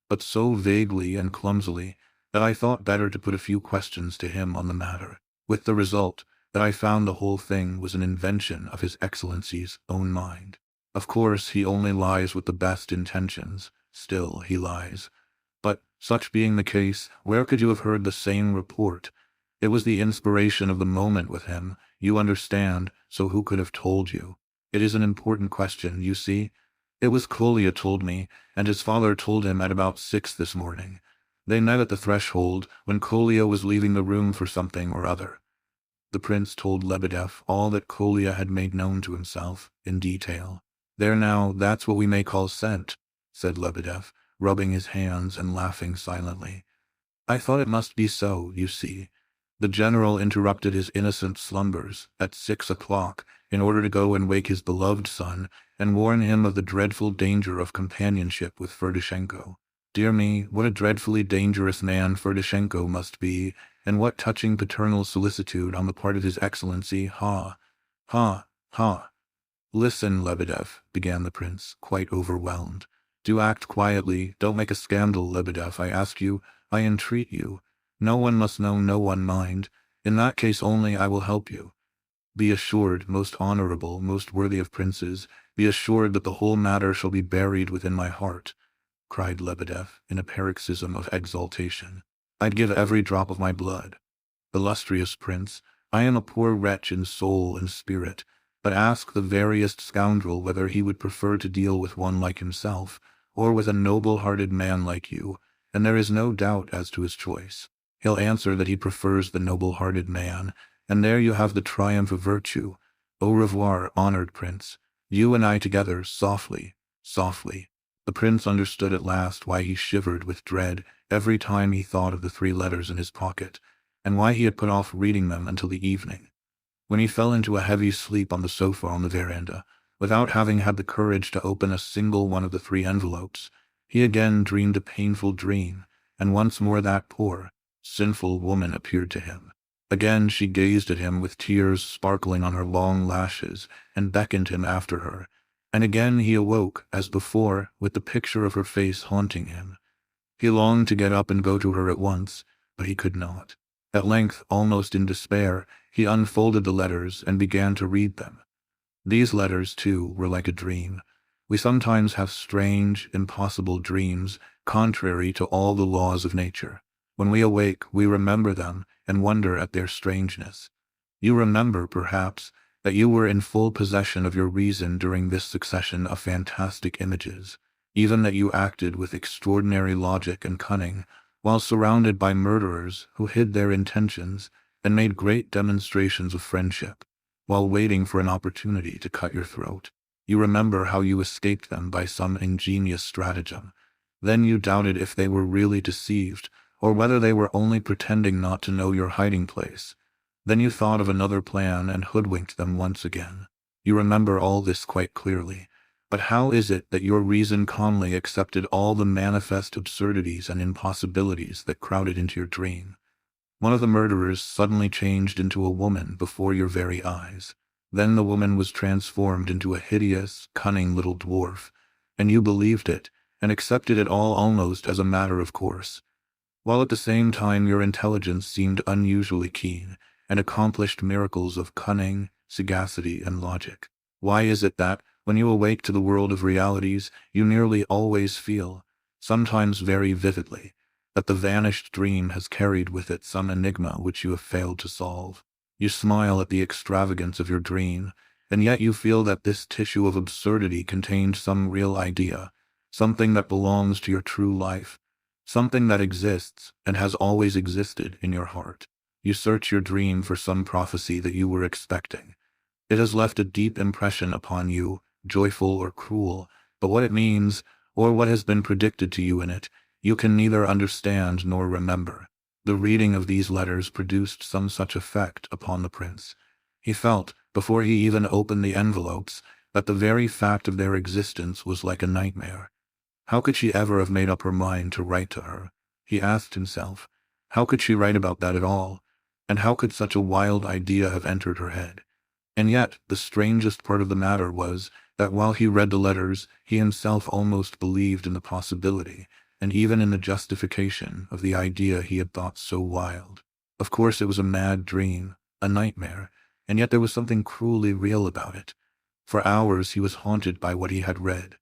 but so vaguely and clumsily that I thought better to put a few questions to him on the matter, with the result that I found the whole thing was an invention of His Excellency's own mind. Of course, he only lies with the best intentions. Still, he lies. But, such being the case, where could you have heard the same report? It was the inspiration of the moment with him, you understand, so who could have told you? It is an important question, you see. It was Kolya told me, and his father told him at about 6 this morning. They met at the threshold when Kolya was leaving the room for something or other." The prince told Lebedev all that Kolya had made known to himself, in detail. "There now, that's what we may call scent," said Lebedev, rubbing his hands and laughing silently. "I thought it must be so, you see. The general interrupted his innocent slumbers at 6 o'clock in order to go and wake his beloved son and warn him of the dreadful danger of companionship with Ferdishenko. Dear me, what a dreadfully dangerous man Ferdishenko must be, and what touching paternal solicitude on the part of His Excellency, ha! Ha! Ha! Listen, Lebedev," began the prince, quite overwhelmed. "Do act quietly, don't make a scandal, Lebedev, I ask you, I entreat you. No one must know, no one mind. In that case only I will help you. Be assured, most honorable, most worthy of princes, be assured that the whole matter shall be buried within my heart," cried Lebedev, in a paroxysm of exaltation. "I'd give every drop of my blood. Illustrious prince, I am a poor wretch in soul and spirit, but ask the veriest scoundrel whether he would prefer to deal with one like himself, or with a noble-hearted man like you, and there is no doubt as to his choice. He'll answer that he prefers the noble-hearted man, and there you have the triumph of virtue. Au revoir, honored prince. You and I together, softly, softly." The prince understood at last why he shivered with dread every time he thought of the 3 letters in his pocket, and why he had put off reading them until the evening. When he fell into a heavy sleep on the sofa on the veranda, without having had the courage to open a single one of the 3 envelopes, he again dreamed a painful dream, and once more that poor, sinful woman appeared to him. Again she gazed at him with tears sparkling on her long lashes, and beckoned him after her, and again he awoke, as before, with the picture of her face haunting him. He longed to get up and go to her at once, but he could not. At length, almost in despair, he unfolded the letters and began to read them. These letters, too, were like a dream. We sometimes have strange, impossible dreams, contrary to all the laws of nature. When we awake, we remember them and wonder at their strangeness. You remember, perhaps, that you were in full possession of your reason during this succession of fantastic images, even that you acted with extraordinary logic and cunning, while surrounded by murderers who hid their intentions and made great demonstrations of friendship, while waiting for an opportunity to cut your throat. You remember how you escaped them by some ingenious stratagem. Then you doubted if they were really deceived, or whether they were only pretending not to know your hiding place. Then you thought of another plan and hoodwinked them once again. You remember all this quite clearly. But how is it that your reason calmly accepted all the manifest absurdities and impossibilities that crowded into your dream? One of the murderers suddenly changed into a woman before your very eyes. Then the woman was transformed into a hideous, cunning little dwarf, and you believed it, and accepted it all almost as a matter of course, while at the same time your intelligence seemed unusually keen, and accomplished miracles of cunning, sagacity, and logic. Why is it that, when you awake to the world of realities, you nearly always feel, sometimes very vividly, that the vanished dream has carried with it some enigma which you have failed to solve? You smile at the extravagance of your dream, and yet you feel that this tissue of absurdity contained some real idea, something that belongs to your true life, something that exists and has always existed in your heart. You search your dream for some prophecy that you were expecting. It has left a deep impression upon you, joyful or cruel, but what it means, or what has been predicted to you in it, you can neither understand nor remember. The reading of these letters produced some such effect upon the prince. He felt, before he even opened the envelopes, that the very fact of their existence was like a nightmare. How could she ever have made up her mind to write to her? He asked himself. How could she write about that at all? And how could such a wild idea have entered her head? And yet, the strangest part of the matter was that while he read the letters, he himself almost believed in the possibility, and even in the justification of the idea he had thought so wild. Of course it was a mad dream, a nightmare, and yet there was something cruelly real about it. For hours he was haunted by what he had read.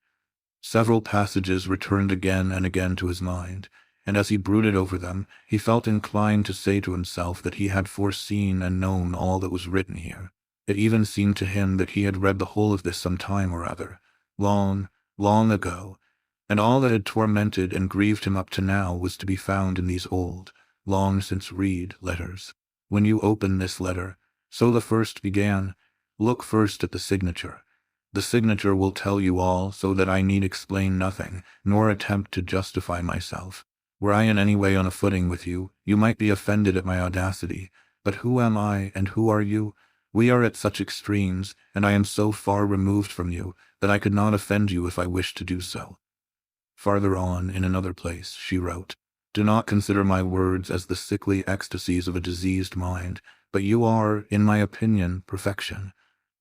Several passages returned again and again to his mind, and as he brooded over them, he felt inclined to say to himself that he had foreseen and known all that was written here. It even seemed to him that he had read the whole of this some time or other, long, long ago, and all that had tormented and grieved him up to now was to be found in these old, long-since-read letters. When you open this letter, so the first began, look first at the signature. The signature will tell you all, so that I need explain nothing, nor attempt to justify myself. Were I in any way on a footing with you, you might be offended at my audacity. But who am I, and who are you? We are at such extremes, and I am so far removed from you, that I could not offend you if I wished to do so. Farther on, in another place, she wrote, Do not consider my words as the sickly ecstasies of a diseased mind, but you are, in my opinion, perfection.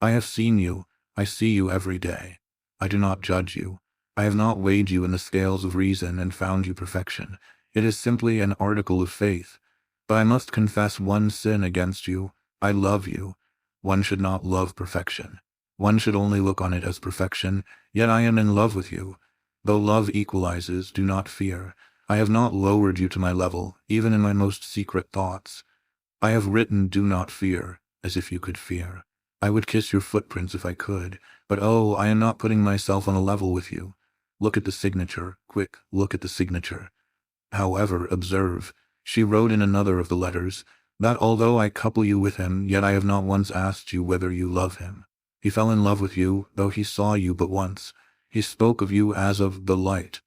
I have seen you, I see you every day. I do not judge you. I have not weighed you in the scales of reason and found you perfection. It is simply an article of faith. But I must confess one sin against you. I love you. One should not love perfection. One should only look on it as perfection, yet I am in love with you. Though love equalizes, do not fear. I have not lowered you to my level, even in my most secret thoughts. I have written do not fear, as if you could fear. I would kiss your footprints if I could, but oh, I am not putting myself on a level with you. Look at the signature, quick, look at the signature. However, observe, she wrote in another of the letters, that although I couple you with him, yet I have not once asked you whether you love him. He fell in love with you, though he saw you but once. He spoke of you as of the light.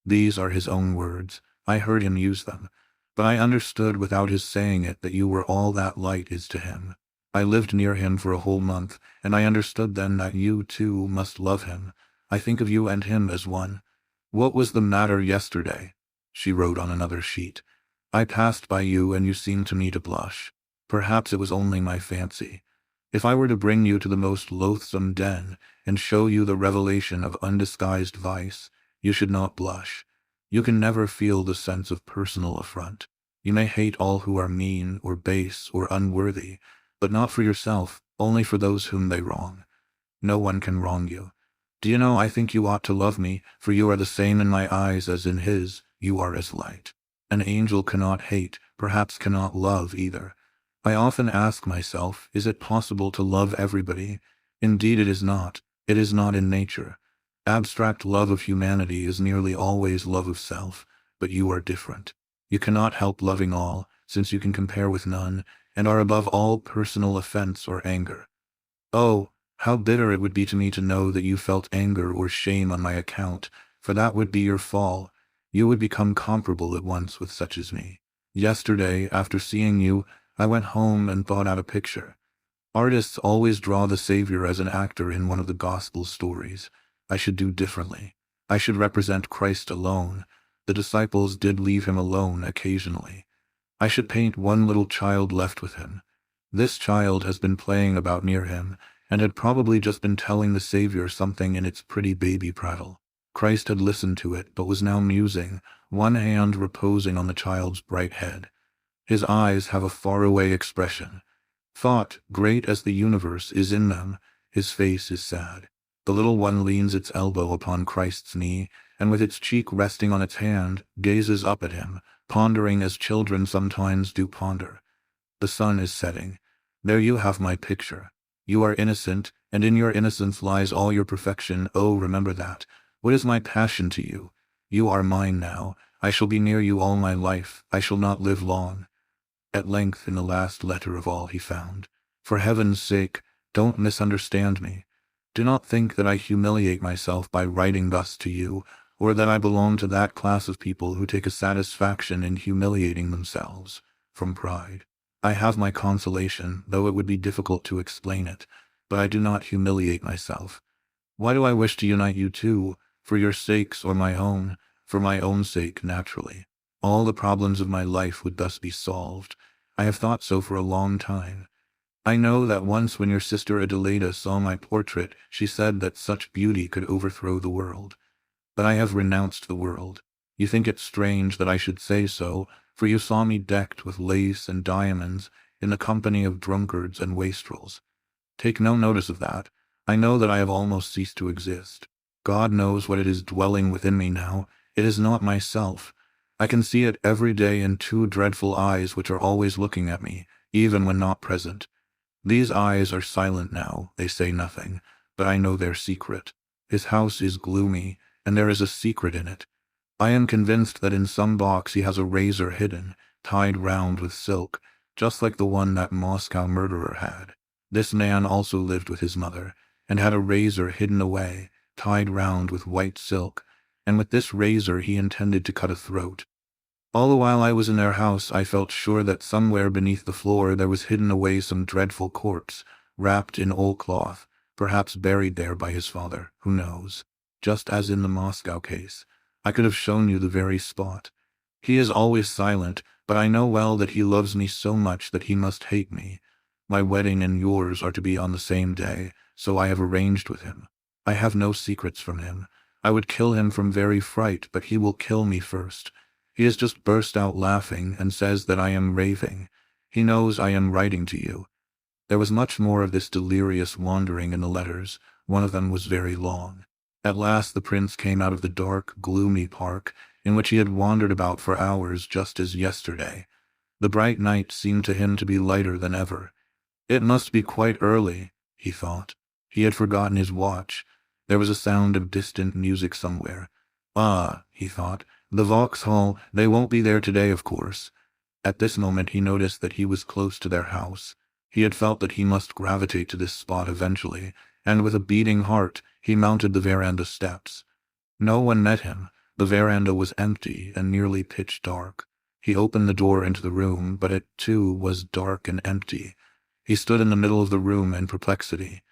These are his own words. I heard him use them. But I understood without his saying it that you were all that light is to him. I lived near him for a whole month, and I understood then that you, too, must love him. I think of you and him as one. What was the matter yesterday? She wrote on another sheet. I passed by you, and you seemed to me to blush. Perhaps it was only my fancy. If I were to bring you to the most loathsome den, and show you the revelation of undisguised vice, you should not blush. You can never feel the sense of personal affront. You may hate all who are mean, or base, or unworthy, but not for yourself, only for those whom they wrong. No one can wrong you. Do you know, I think you ought to love me, for you are the same in my eyes as in his. You are as light. An angel cannot hate, perhaps cannot love either. I often ask myself, is it possible to love everybody? Indeed it is not. It is not in nature. Abstract love of humanity is nearly always love of self, but you are different. You cannot help loving all, since you can compare with none, and are above all personal offense or anger. Oh, how bitter it would be to me to know that you felt anger or shame on my account, for that would be your fall. You would become comparable at once with such as me. Yesterday, after seeing you, I went home and thought out a picture. Artists always draw the Savior as an actor in one of the gospel stories. I should do differently. I should represent Christ alone. The disciples did leave him alone occasionally. I should paint one little child left with him. This child has been playing about near him, and had probably just been telling the Savior something in its pretty baby prattle. Christ had listened to it, but was now musing, one hand reposing on the child's bright head. His eyes have a faraway expression. Thought, great as the universe, is in them. His face is sad. The little one leans its elbow upon Christ's knee, and with its cheek resting on its hand, gazes up at him, pondering as children sometimes do ponder. The sun is setting. There you have my picture. You are innocent, and in your innocence lies all your perfection. Oh, remember that. What is my passion to you? You are mine now. I shall be near you all my life. I shall not live long. At length, in the last letter of all he found, for heaven's sake, don't misunderstand me. Do not think that I humiliate myself by writing thus to you, or that I belong to that class of people who take a satisfaction in humiliating themselves, from pride. I have my consolation, though it would be difficult to explain it, but I do not humiliate myself. Why do I wish to unite you two? For your sakes or my own? For my own sake, naturally. All the problems of my life would thus be solved. I have thought so for a long time. I know that once when your sister Adelaida saw my portrait, she said that such beauty could overthrow the world. But I have renounced the world. You think it strange that I should say so, for you saw me decked with lace and diamonds in the company of drunkards and wastrels. Take no notice of that. I know that I have almost ceased to exist. God knows what it is dwelling within me now. It is not myself. I can see it every day in two dreadful eyes which are always looking at me, even when not present. These eyes are silent now, they say nothing, but I know their secret. His house is gloomy, and there is a secret in it. I am convinced that in some box he has a razor hidden, tied round with silk, just like the one that Moscow murderer had. This man also lived with his mother, and had a razor hidden away, tied round with white silk, and with this razor he intended to cut a throat. All the while I was in their house I felt sure that somewhere beneath the floor there was hidden away some dreadful corpse, wrapped in old cloth, perhaps buried there by his father, who knows? Just as in the Moscow case. I could have shown you the very spot. He is always silent, but I know well that he loves me so much that he must hate me. My wedding and yours are to be on the same day, so I have arranged with him. I have no secrets from him. I would kill him from very fright, but he will kill me first. He has just burst out laughing and says that I am raving. He knows I am writing to you. There was much more of this delirious wandering in the letters. One of them was very long. At last the prince came out of the dark, gloomy park, in which he had wandered about for hours just as yesterday. The bright night seemed to him to be lighter than ever. It must be quite early, he thought. He had forgotten his watch. There was a sound of distant music somewhere. Ah, he thought, the Vauxhall, they won't be there today, of course. At this moment he noticed that he was close to their house. He had felt that he must gravitate to this spot eventually, and with a beating heart he mounted the veranda steps. No one met him. The veranda was empty and nearly pitch dark. He opened the door into the room, but it too was dark and empty. He stood in the middle of the room in perplexity.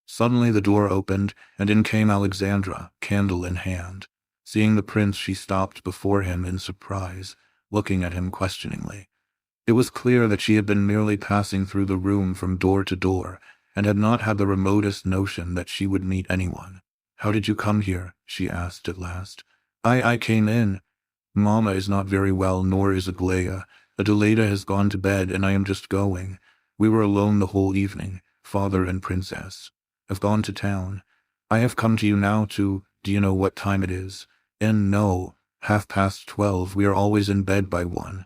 Suddenly the door opened, and in came Alexandra, candle in hand. Seeing the prince, she stopped before him in surprise, looking at him questioningly. It was clear that she had been merely passing through the room from door to door, and had not had the remotest notion that she would meet anyone. "How did you come here?" she asked at last. I came in. Mamma is not very well, nor is Aglaia. Adelaida has gone to bed, and I am just going. We were alone the whole evening, father and princess. I've gone to town. I have come to you now to— do you know what time it is? No, 12:30. We are always in bed by 1.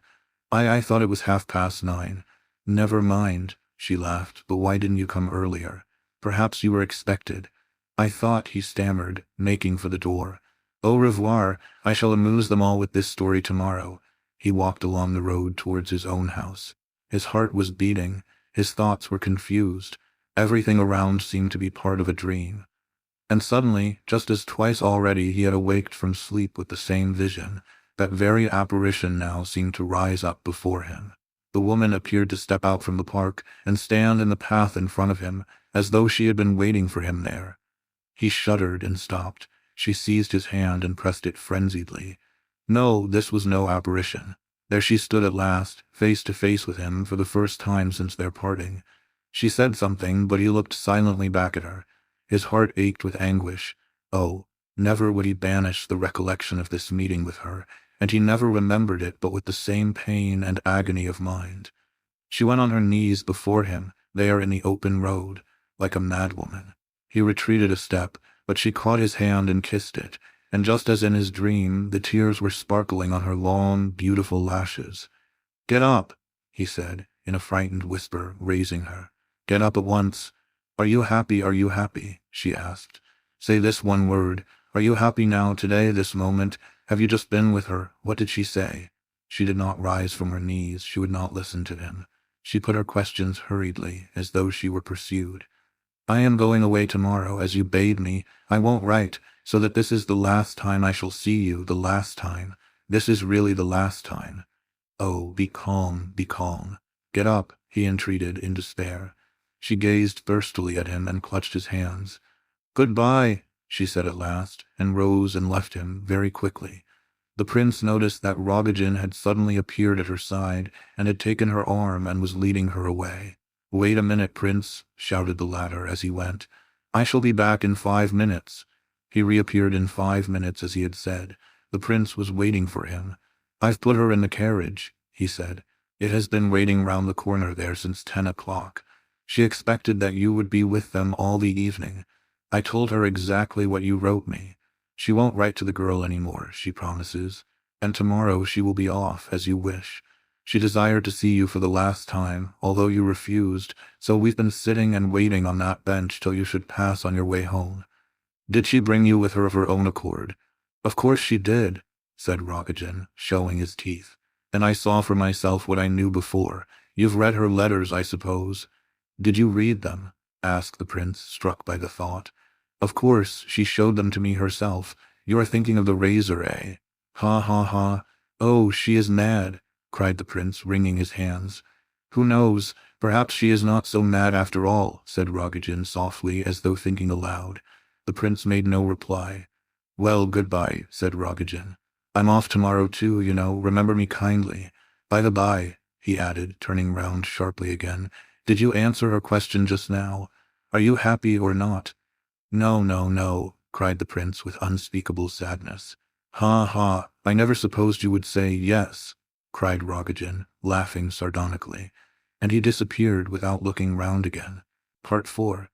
I thought it was 9:30. Never mind, she laughed, but why didn't you come earlier? Perhaps you were expected. I thought, he stammered, making for the door. Au revoir, I shall amuse them all with this story tomorrow. He walked along the road towards his own house. His heart was beating, his thoughts were confused, everything around seemed to be part of a dream. And suddenly, just as twice already he had awaked from sleep with the same vision, that very apparition now seemed to rise up before him. The woman appeared to step out from the park and stand in the path in front of him, as though she had been waiting for him there. He shuddered and stopped. She seized his hand and pressed it frenziedly. No, this was no apparition. There she stood at last, face to face with him for the first time since their parting. She said something, but he looked silently back at her. His heart ached with anguish. Oh, never would he banish the recollection of this meeting with her, and he never remembered it but with the same pain and agony of mind. She went on her knees before him, there in the open road, like a madwoman. He retreated a step, but she caught his hand and kissed it, and just as in his dream, the tears were sparkling on her long, beautiful lashes. "Get up," he said, in a frightened whisper, raising her. "Get up at once. Are you happy? Are you happy?" she asked. "Say this one word. Are you happy now, today, this moment? Have you just been with her? What did she say?" She did not rise from her knees. She would not listen to him. She put her questions hurriedly, as though she were pursued. "I am going away tomorrow, as you bade me. I won't write, so that this is the last time I shall see you, the last time. This is really the last time. Oh, be calm, be calm. Get up," he entreated in despair. She gazed thirstily at him and clutched his hands. "Goodbye," she said at last, and rose and left him very quickly. The prince noticed that Rogojin had suddenly appeared at her side and had taken her arm and was leading her away. "Wait a minute, prince," shouted the latter as he went. "I shall be back in 5 minutes." He reappeared in 5 minutes as he had said. The prince was waiting for him. "I've put her in the carriage," he said. "It has been waiting round the corner there since 10 o'clock. She expected that you would be with them all the evening. I told her exactly what you wrote me. She won't write to the girl anymore, she promises, and tomorrow she will be off, as you wish. She desired to see you for the last time, although you refused, so we've been sitting and waiting on that bench till you should pass on your way home." "Did she bring you with her of her own accord?" "Of course she did," said Rogojin, showing his teeth. "And I saw for myself what I knew before. You've read her letters, I suppose." "Did you read them?" asked the prince, struck by the thought. "Of course, she showed them to me herself. You are thinking of the razor, eh? Ha ha ha. Oh, she is mad," cried the prince, wringing his hands. "Who knows? Perhaps she is not so mad after all," said Rogojin softly, as though thinking aloud. The prince made no reply. "Well, goodbye," said Rogojin. "I'm off tomorrow too, you know. Remember me kindly. By the by," he added, turning round sharply again, "did you answer her question just now? Are you happy or not?" "No, no, no," cried the prince with unspeakable sadness. "Ha ha, I never supposed you would say yes," cried Rogojin, laughing sardonically, and he disappeared without looking round again. Part 4.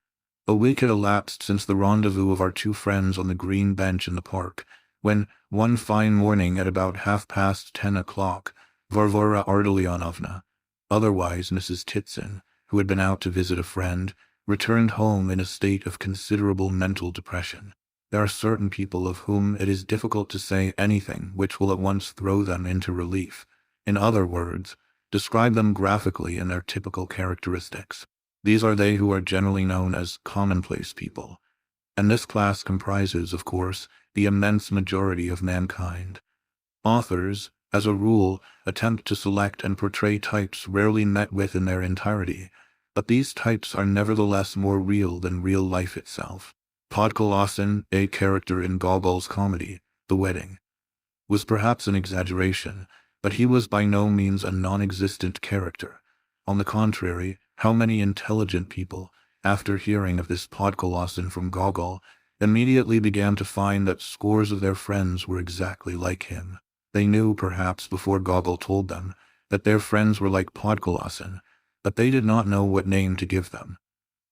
A week had elapsed since the rendezvous of our two friends on the green bench in the park, when, one fine morning at about 10:30 o'clock, Varvara Ardalionovna, otherwise Mrs. Titson, who had been out to visit a friend, returned home in a state of considerable mental depression. There are certain people of whom it is difficult to say anything which will at once throw them into relief. In other words, describe them graphically in their typical characteristics. These are they who are generally known as commonplace people. And this class comprises, of course, the immense majority of mankind. Authors, as a rule, attempt to select and portray types rarely met with in their entirety, but these types are nevertheless more real than real life itself. Podkolossin, a character in Gogol's comedy, The Wedding, was perhaps an exaggeration, but he was by no means a non-existent character. On the contrary, how many intelligent people, after hearing of this Podkolossin from Gogol, immediately began to find that scores of their friends were exactly like him. They knew, perhaps before Gogol told them, that their friends were like Podkolossin, but they did not know what name to give them.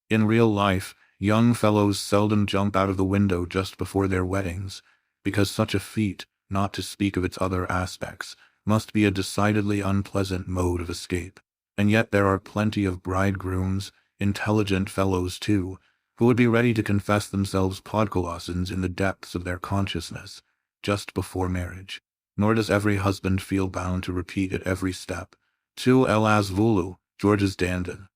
In real life, young fellows seldom jump out of the window just before their weddings, because such a feat, not to speak of its other aspects, must be a decidedly unpleasant mode of escape. And yet there are plenty of bridegrooms, intelligent fellows too, who would be ready to confess themselves Podkolossins in the depths of their consciousness, just before marriage. Nor does every husband feel bound to repeat at every step, "Tu elas vulu, George's Dandin,"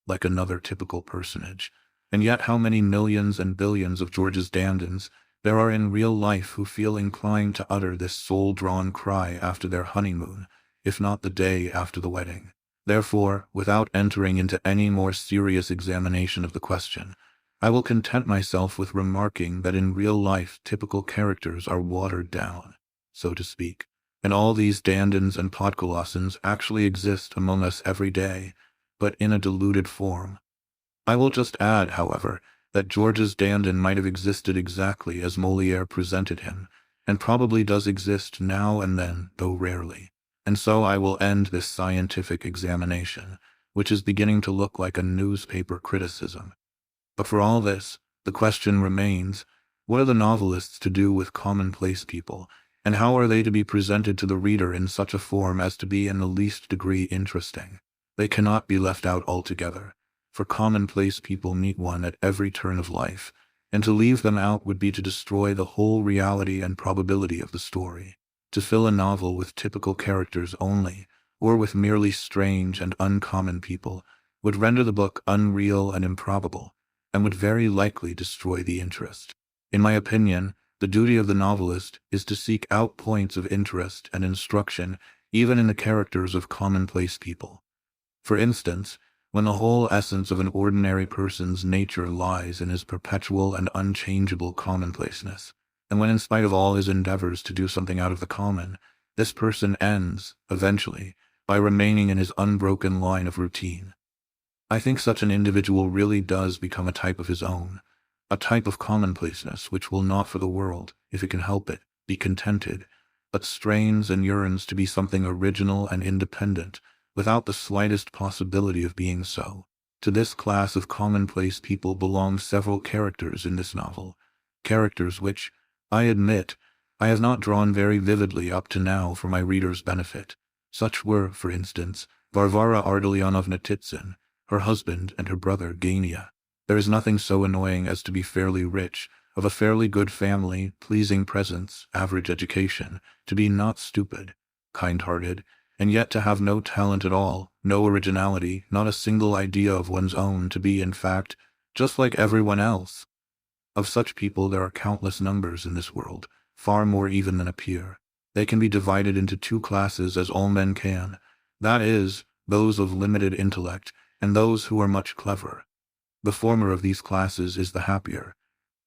like another typical personage. And yet how many millions and billions of George's Dandins there are in real life who feel inclined to utter this soul-drawn cry after their honeymoon, if not the day after the wedding. Therefore, without entering into any more serious examination of the question, I will content myself with remarking that in real life typical characters are watered down, so to speak, and all these Dandins and Podkolossins actually exist among us every day, but in a diluted form. I will just add, however, that George's Dandin might have existed exactly as Molière presented him, and probably does exist now and then, though rarely. And so I will end this scientific examination, which is beginning to look like a newspaper criticism. But for all this, the question remains, what are the novelists to do with commonplace people, and how are they to be presented to the reader in such a form as to be in the least degree interesting? They cannot be left out altogether, for commonplace people meet one at every turn of life, and to leave them out would be to destroy the whole reality and probability of the story. To fill a novel with typical characters only, or with merely strange and uncommon people, would render the book unreal and improbable, and would very likely destroy the interest. In my opinion, the duty of the novelist is to seek out points of interest and instruction even in the characters of commonplace people. For instance, when the whole essence of an ordinary person's nature lies in his perpetual and unchangeable commonplaceness, and when in spite of all his endeavors to do something out of the common, this person ends, eventually, by remaining in his unbroken line of routine. I think such an individual really does become a type of his own, a type of commonplaceness which will not for the world, if it can help it, be contented, but strains and yearns to be something original and independent, without the slightest possibility of being so. To this class of commonplace people belong several characters in this novel, characters which, I admit, I have not drawn very vividly up to now for my readers' benefit. Such were, for instance, Varvara Ardalionovna Titsyn, her husband, and her brother Gania. There is nothing so annoying as to be fairly rich, of a fairly good family, pleasing presence, average education, to be not stupid, kind-hearted, and yet to have no talent at all, no originality, not a single idea of one's own, to be, in fact, just like everyone else. Of such people there are countless numbers in this world, far more even than appear. They can be divided into two classes as all men can, that is, those of limited intellect, and those who are much clever. The former of these classes is the happier.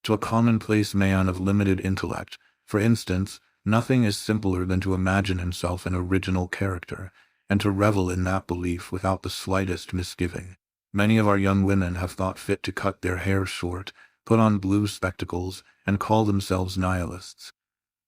To a commonplace man of limited intellect, for instance, nothing is simpler than to imagine himself an original character, and to revel in that belief without the slightest misgiving. Many of our young women have thought fit to cut their hair short, put on blue spectacles, and call themselves nihilists.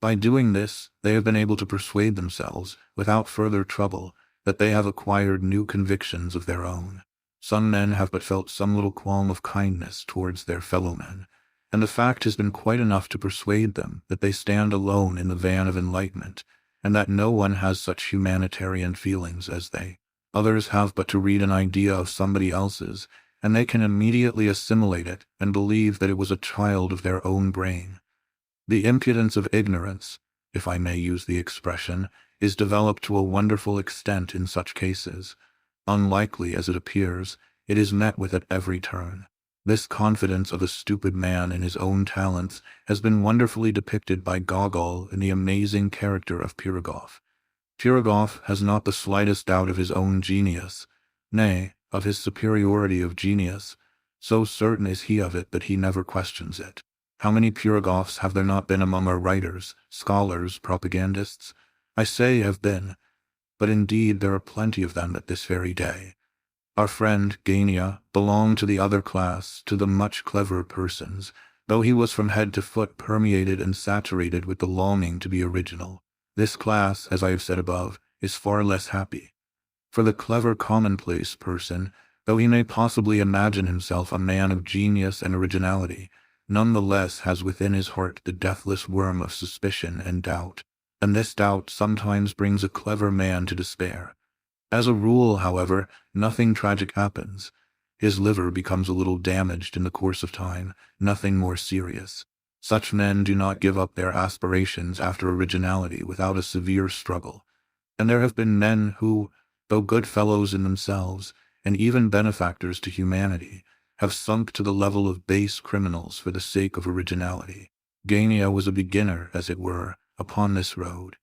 By doing this, they have been able to persuade themselves, without further trouble, that they have acquired new convictions of their own. Some men have but felt some little qualm of kindness towards their fellow-men, and the fact has been quite enough to persuade them that they stand alone in the van of enlightenment, and that no one has such humanitarian feelings as they. Others have but to read an idea of somebody else's, and they can immediately assimilate it and believe that it was a child of their own brain. The impudence of ignorance, if I may use the expression, is developed to a wonderful extent in such cases. Unlikely as it appears, it is met with at every turn. This confidence of a stupid man in his own talents has been wonderfully depicted by Gogol in the amazing character of Pirogov. Pirogov has not the slightest doubt of his own genius, nay, of his superiority of genius. So certain is he of it that he never questions it. How many Pirogovs have there not been among our writers, scholars, propagandists? I say have been, but indeed there are plenty of them at this very day. Our friend, Gania, belonged to the other class, to the much cleverer persons, though he was from head to foot permeated and saturated with the longing to be original. This class, as I have said above, is far less happy. For the clever commonplace person, though he may possibly imagine himself a man of genius and originality, none the less has within his heart the deathless worm of suspicion and doubt, and this doubt sometimes brings a clever man to despair. As a rule, however, nothing tragic happens. His liver becomes a little damaged in the course of time, nothing more serious. Such men do not give up their aspirations after originality without a severe struggle, and there have been men who, though good fellows in themselves, and even benefactors to humanity, have sunk to the level of base criminals for the sake of originality. Gania was a beginner, as it were, upon this road.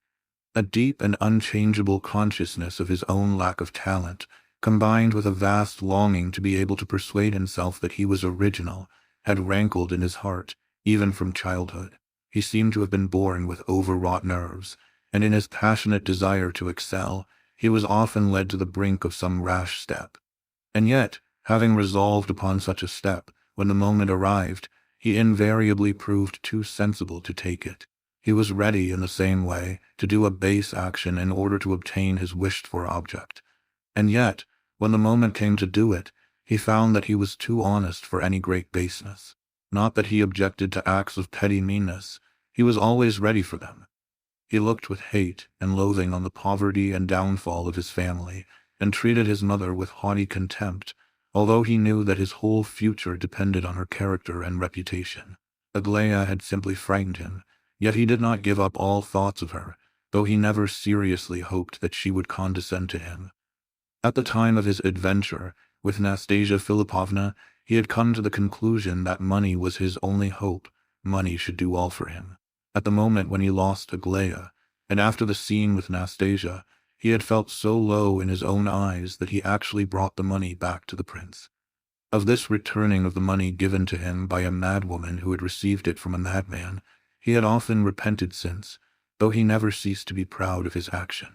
A deep and unchangeable consciousness of his own lack of talent, combined with a vast longing to be able to persuade himself that he was original, had rankled in his heart, even from childhood. He seemed to have been born with overwrought nerves, and in his passionate desire to excel, he was often led to the brink of some rash step. And yet, having resolved upon such a step, when the moment arrived, he invariably proved too sensible to take it. He was ready, in the same way, to do a base action in order to obtain his wished-for object. And yet, when the moment came to do it, he found that he was too honest for any great baseness. Not that he objected to acts of petty meanness, he was always ready for them. He looked with hate and loathing on the poverty and downfall of his family, and treated his mother with haughty contempt, although he knew that his whole future depended on her character and reputation. Aglaia had simply frightened him, yet he did not give up all thoughts of her, though he never seriously hoped that she would condescend to him. At the time of his adventure with Nastasia Philippovna, he had come to the conclusion that money was his only hope. Money should do all for him. At the moment when he lost Aglaia, and after the scene with Nastasia, He had felt so low in his own eyes that he actually brought the money back to the prince. Of this returning of the money given to him by a madwoman who had received it from a madman, he had often repented since, though he never ceased to be proud of his action.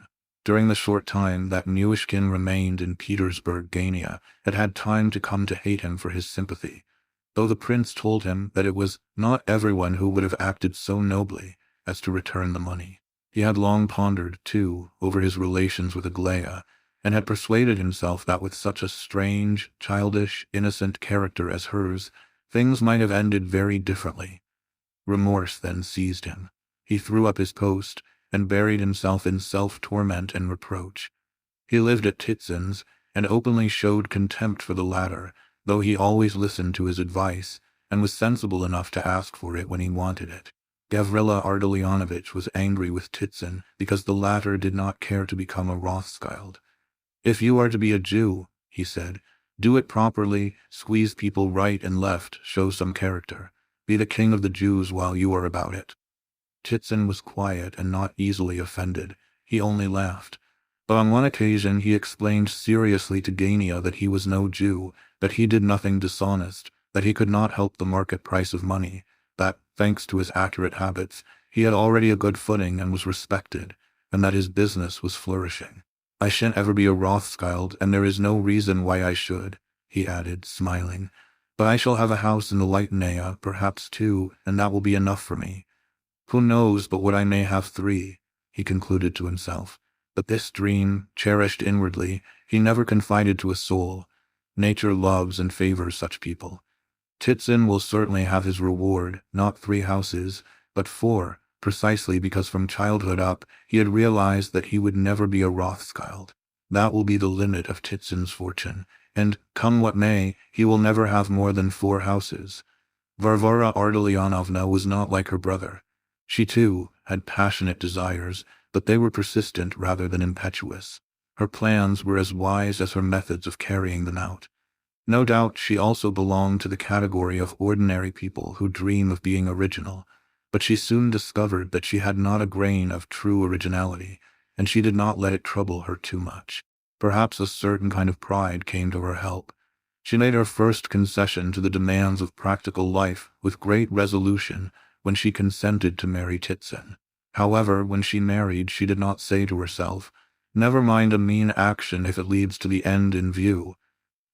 During the short time that Myshkin remained in Petersburg, Gania had had time to come to hate him for his sympathy, though the prince told him that it was not everyone who would have acted so nobly as to return the money. He had long pondered, too, over his relations with Aglaya, and had persuaded himself that with such a strange, childish, innocent character as hers, things might have ended very differently. Remorse then seized him. He threw up his post and buried himself in self-torment and reproach. He lived at Titsin's and openly showed contempt for the latter, though he always listened to his advice and was sensible enough to ask for it when he wanted it. Gavrila Ardalionovitch was angry with Titsin because the latter did not care to become a Rothschild. "If you are to be a Jew," he said, "do it properly, squeeze people right and left, show some character. Be the king of the Jews while you are about it." Titsin was quiet and not easily offended. He only laughed. But on one occasion he explained seriously to Gania that he was no Jew, that he did nothing dishonest, that he could not help the market price of money, that, thanks to his accurate habits, he had already a good footing and was respected, and that his business was flourishing. "I shan't ever be a Rothschild, and there is no reason why I should," he added, smiling. "But I shall have a house in the Lightnea, perhaps 2, and that will be enough for me. Who knows but what I may have 3, he concluded to himself. But this dream, cherished inwardly, he never confided to a soul. Nature loves and favors such people. Titsin will certainly have his reward, not 3 houses, but 4, precisely because from childhood up he had realized that he would never be a Rothschild. That will be the limit of Titsin's fortune, and, come what may, he will never have more than 4 houses. Varvara Ardalionovna was not like her brother. She, too, had passionate desires, but they were persistent rather than impetuous. Her plans were as wise as her methods of carrying them out. No doubt she also belonged to the category of ordinary people who dream of being original, but she soon discovered that she had not a grain of true originality, and she did not let it trouble her too much. Perhaps a certain kind of pride came to her help. She made her first concession to the demands of practical life with great resolution when she consented to marry Titsin. However, when she married, she did not say to herself, "Never mind a mean action if it leads to the end in view,"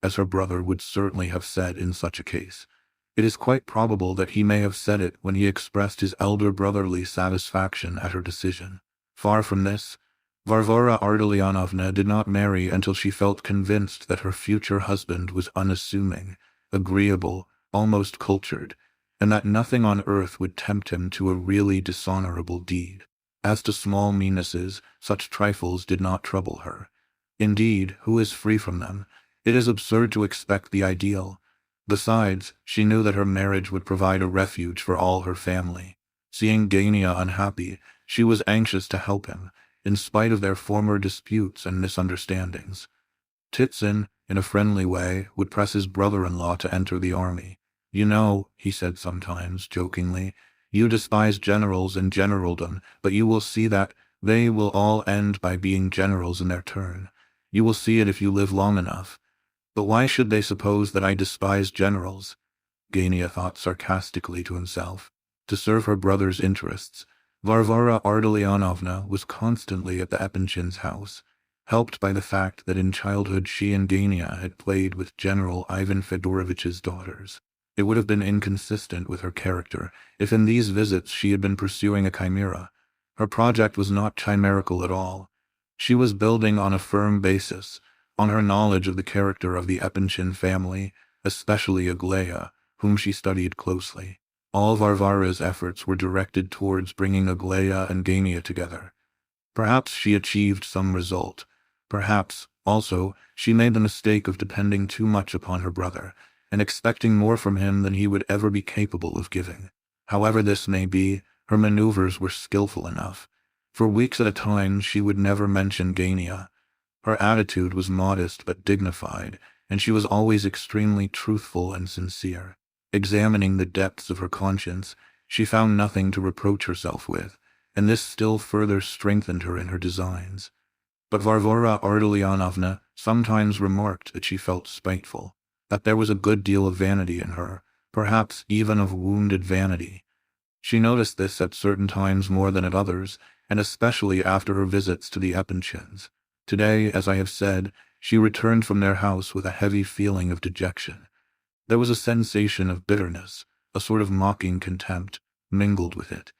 as her brother would certainly have said in such a case. It is quite probable that he may have said it when he expressed his elder brotherly satisfaction at her decision. Far from this, Varvara Ardalionovna did not marry until she felt convinced that her future husband was unassuming, agreeable, almost cultured, and that nothing on earth would tempt him to a really dishonorable deed. As to small meannesses, such trifles did not trouble her. Indeed, who is free from them? It is absurd to expect the ideal. Besides, she knew that her marriage would provide a refuge for all her family. Seeing Gania unhappy, she was anxious to help him, in spite of their former disputes and misunderstandings. Titsin, in a friendly way, would press his brother-in-law to enter the army. "You know," he said sometimes, jokingly, "you despise generals and generaldom, but you will see that they will all end by being generals in their turn. You will see it if you live long enough." "But why should they suppose that I despise generals?" Gania thought sarcastically to himself. To serve her brother's interests, Varvara Ardalionovna was constantly at the Epinchins' house, helped by the fact that in childhood she and Gania had played with General Ivan Fedorovitch's daughters. It would have been inconsistent with her character if in these visits she had been pursuing a chimera. Her project was not chimerical at all. She was building on a firm basis, on her knowledge of the character of the Epinchin family, especially Aglaya, whom she studied closely. All Varvara's efforts were directed towards bringing Aglaya and Gania together. Perhaps she achieved some result. Perhaps, also, she made the mistake of depending too much upon her brother, and expecting more from him than he would ever be capable of giving. However this may be, her maneuvers were skillful enough. For weeks at a time she would never mention Gania. Her attitude was modest but dignified, and she was always extremely truthful and sincere. Examining the depths of her conscience, she found nothing to reproach herself with, and this still further strengthened her in her designs. But Varvara Ardalionovna sometimes remarked that she felt spiteful, that there was a good deal of vanity in her, perhaps even of wounded vanity. She noticed this at certain times more than at others, and especially after her visits to the Epanchins. Today, as I have said, she returned from their house with a heavy feeling of dejection. There was a sensation of bitterness, a sort of mocking contempt, mingled with it.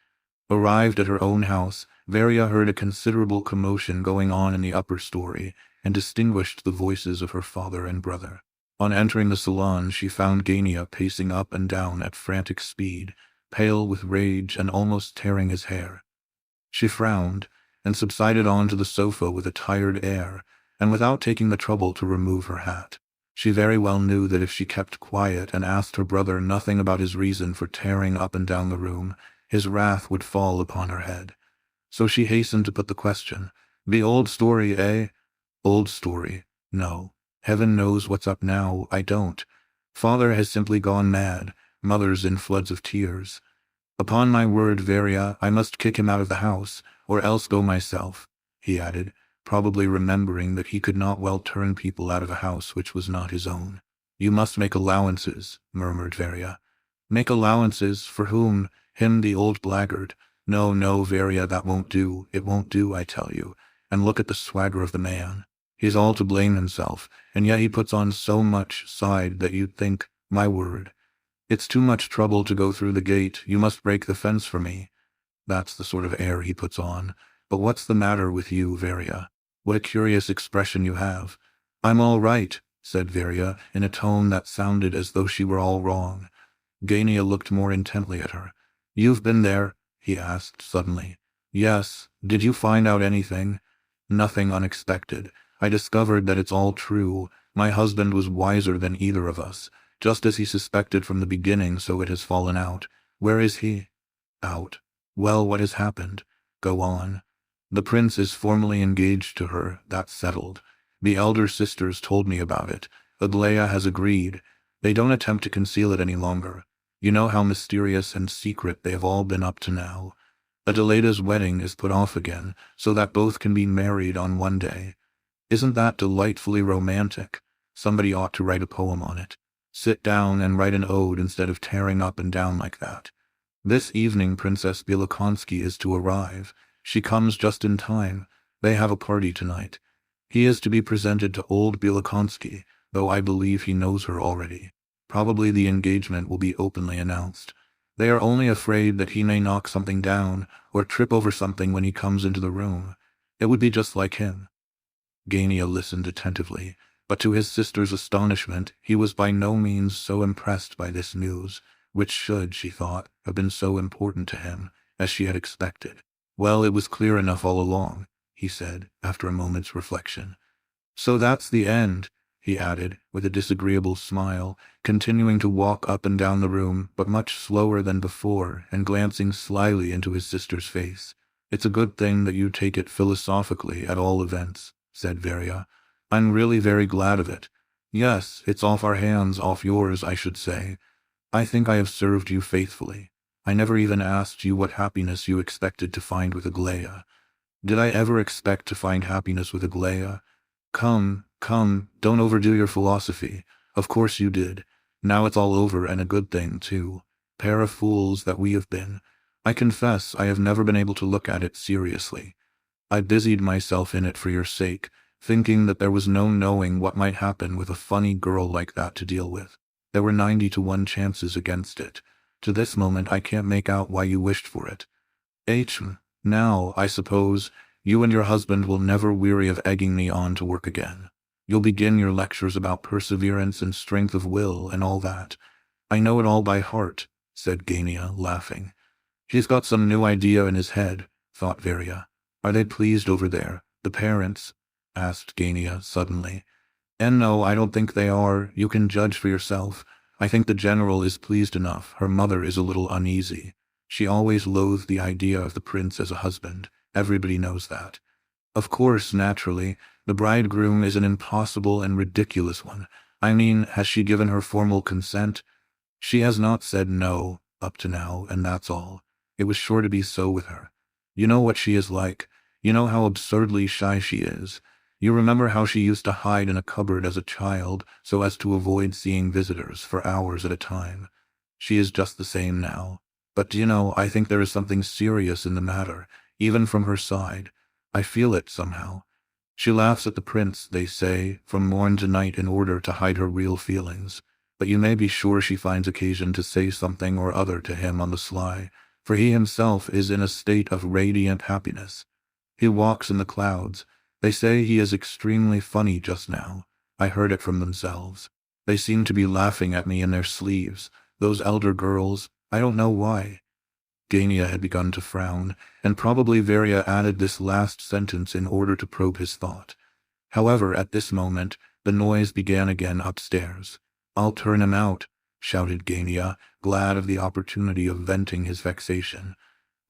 Arrived at her own house, Varya heard a considerable commotion going on in the upper story, and distinguished the voices of her father and brother. On entering the salon, she found Gania pacing up and down at frantic speed, pale with rage and almost tearing his hair. She frowned, and subsided onto the sofa with a tired air, and without taking the trouble to remove her hat. She very well knew that if she kept quiet and asked her brother nothing about his reason for tearing up and down the room, his wrath would fall upon her head. So she hastened to put the question, "The old story, eh?" "Old story? No. Heaven knows what's up now, I don't. Father has simply gone mad. Mother's in floods of tears. Upon my word, Varya, I must kick him out of the house, or else go myself," he added, probably remembering that he could not well turn people out of a house which was not his own. "You must make allowances," murmured Varya. "Make allowances? For whom? Him, the old blackguard? No, no, Varya, that won't do. It won't do, I tell you. And look at the swagger of the man. He's all to blame himself, and yet he puts on so much side that you'd think, my word. It's too much trouble to go through the gate. You must break the fence for me. That's the sort of air he puts on. But what's the matter with you, Varya? What a curious expression you have." "I'm all right," said Varya, in a tone that sounded as though she were all wrong. Gania looked more intently at her. "You've been there?" he asked suddenly. "Yes. Did you find out anything?" "Nothing unexpected. I discovered that it's all true. My husband was wiser than either of us. Just as he suspected from the beginning, so it has fallen out." "Where is he?" "Out." "Well, what has happened?" "Go on." "The prince is formally engaged to her, that's settled. The elder sisters told me about it. Aglaia has agreed. They don't attempt to conceal it any longer. You know how mysterious and secret they have all been up to now. Adelaida's wedding is put off again, so that both can be married on one day. Isn't that delightfully romantic? Somebody ought to write a poem on it. Sit down and write an ode instead of tearing up and down like that. This evening Princess Bielokonsky is to arrive. She comes just in time. They have a party tonight. He is to be presented to old Bielokonsky, though I believe he knows her already. Probably the engagement will be openly announced. They are only afraid that he may knock something down, or trip over something when he comes into the room. It would be just like him." Gania listened attentively, but to his sister's astonishment, he was by no means so impressed by this news, which should, she thought, have been so important to him, as she had expected. "Well, it was clear enough all along," he said, after a moment's reflection. "So that's the end," he added, with a disagreeable smile, continuing to walk up and down the room, but much slower than before, and glancing slyly into his sister's face. "It's a good thing that you take it philosophically, at all events," said Varya. "I'm really very glad of it. Yes, it's off our hands, off yours, I should say. I think I have served you faithfully. I never even asked you what happiness you expected to find with Aglaia. Did I ever expect to find happiness with Aglaia? Come, come, don't overdo your philosophy. Of course you did. Now it's all over, and a good thing, too. Pair of fools that we have been. I confess I have never been able to look at it seriously. I busied myself in it for your sake, thinking that there was no knowing what might happen with a funny girl like that to deal with. There were 90 to 1 chances against it. To this moment I can't make out why you wished for it. Now, I suppose, you and your husband will never weary of egging me on to work again. You'll begin your lectures about perseverance and strength of will and all that. I know it all by heart," said Gania, laughing. "He's got some new idea in his head," thought Varya. "Are they pleased over there, the parents?" asked Gania suddenly. "And no, I don't think they are. You can judge for yourself. I think the general is pleased enough. Her mother is a little uneasy. She always loathed the idea of the prince as a husband. Everybody knows that. Of course, naturally, the bridegroom is an impossible and ridiculous one. I mean, has she given her formal consent? She has not said no, up to now, and that's all. It was sure to be so with her. You know what she is like. You know how absurdly shy she is. You remember how she used to hide in a cupboard as a child so as to avoid seeing visitors for hours at a time. She is just the same now. But do you know, I think there is something serious in the matter, even from her side. I feel it somehow. She laughs at the prince, they say, from morn to night in order to hide her real feelings. But you may be sure she finds occasion to say something or other to him on the sly, for he himself is in a state of radiant happiness. He walks in the clouds. They say he is extremely funny just now. I heard it from themselves. They seem to be laughing at me in their sleeves. Those elder girls, I don't know why. Gania had begun to frown, and probably Varia added this last sentence in order to probe his thought. However, at this moment, the noise began again upstairs. "I'll turn him out," shouted Gania, glad of the opportunity of venting his vexation.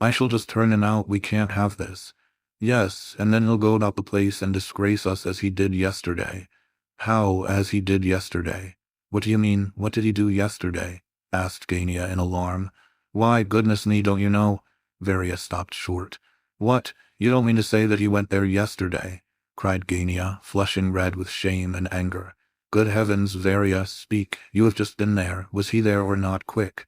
"I shall just turn him out, we can't have this." "Yes, and then he'll go about the place and disgrace us as he did yesterday." "How, as he did yesterday? What do you mean, what did he do yesterday?" asked Gania in alarm. "Why, goodness me, don't you know?" Varia stopped short. "What, you don't mean to say that he went there yesterday?" cried Gania, flushing red with shame and anger. "Good heavens, Varia, speak, you have just been there, was he there or not, quick?"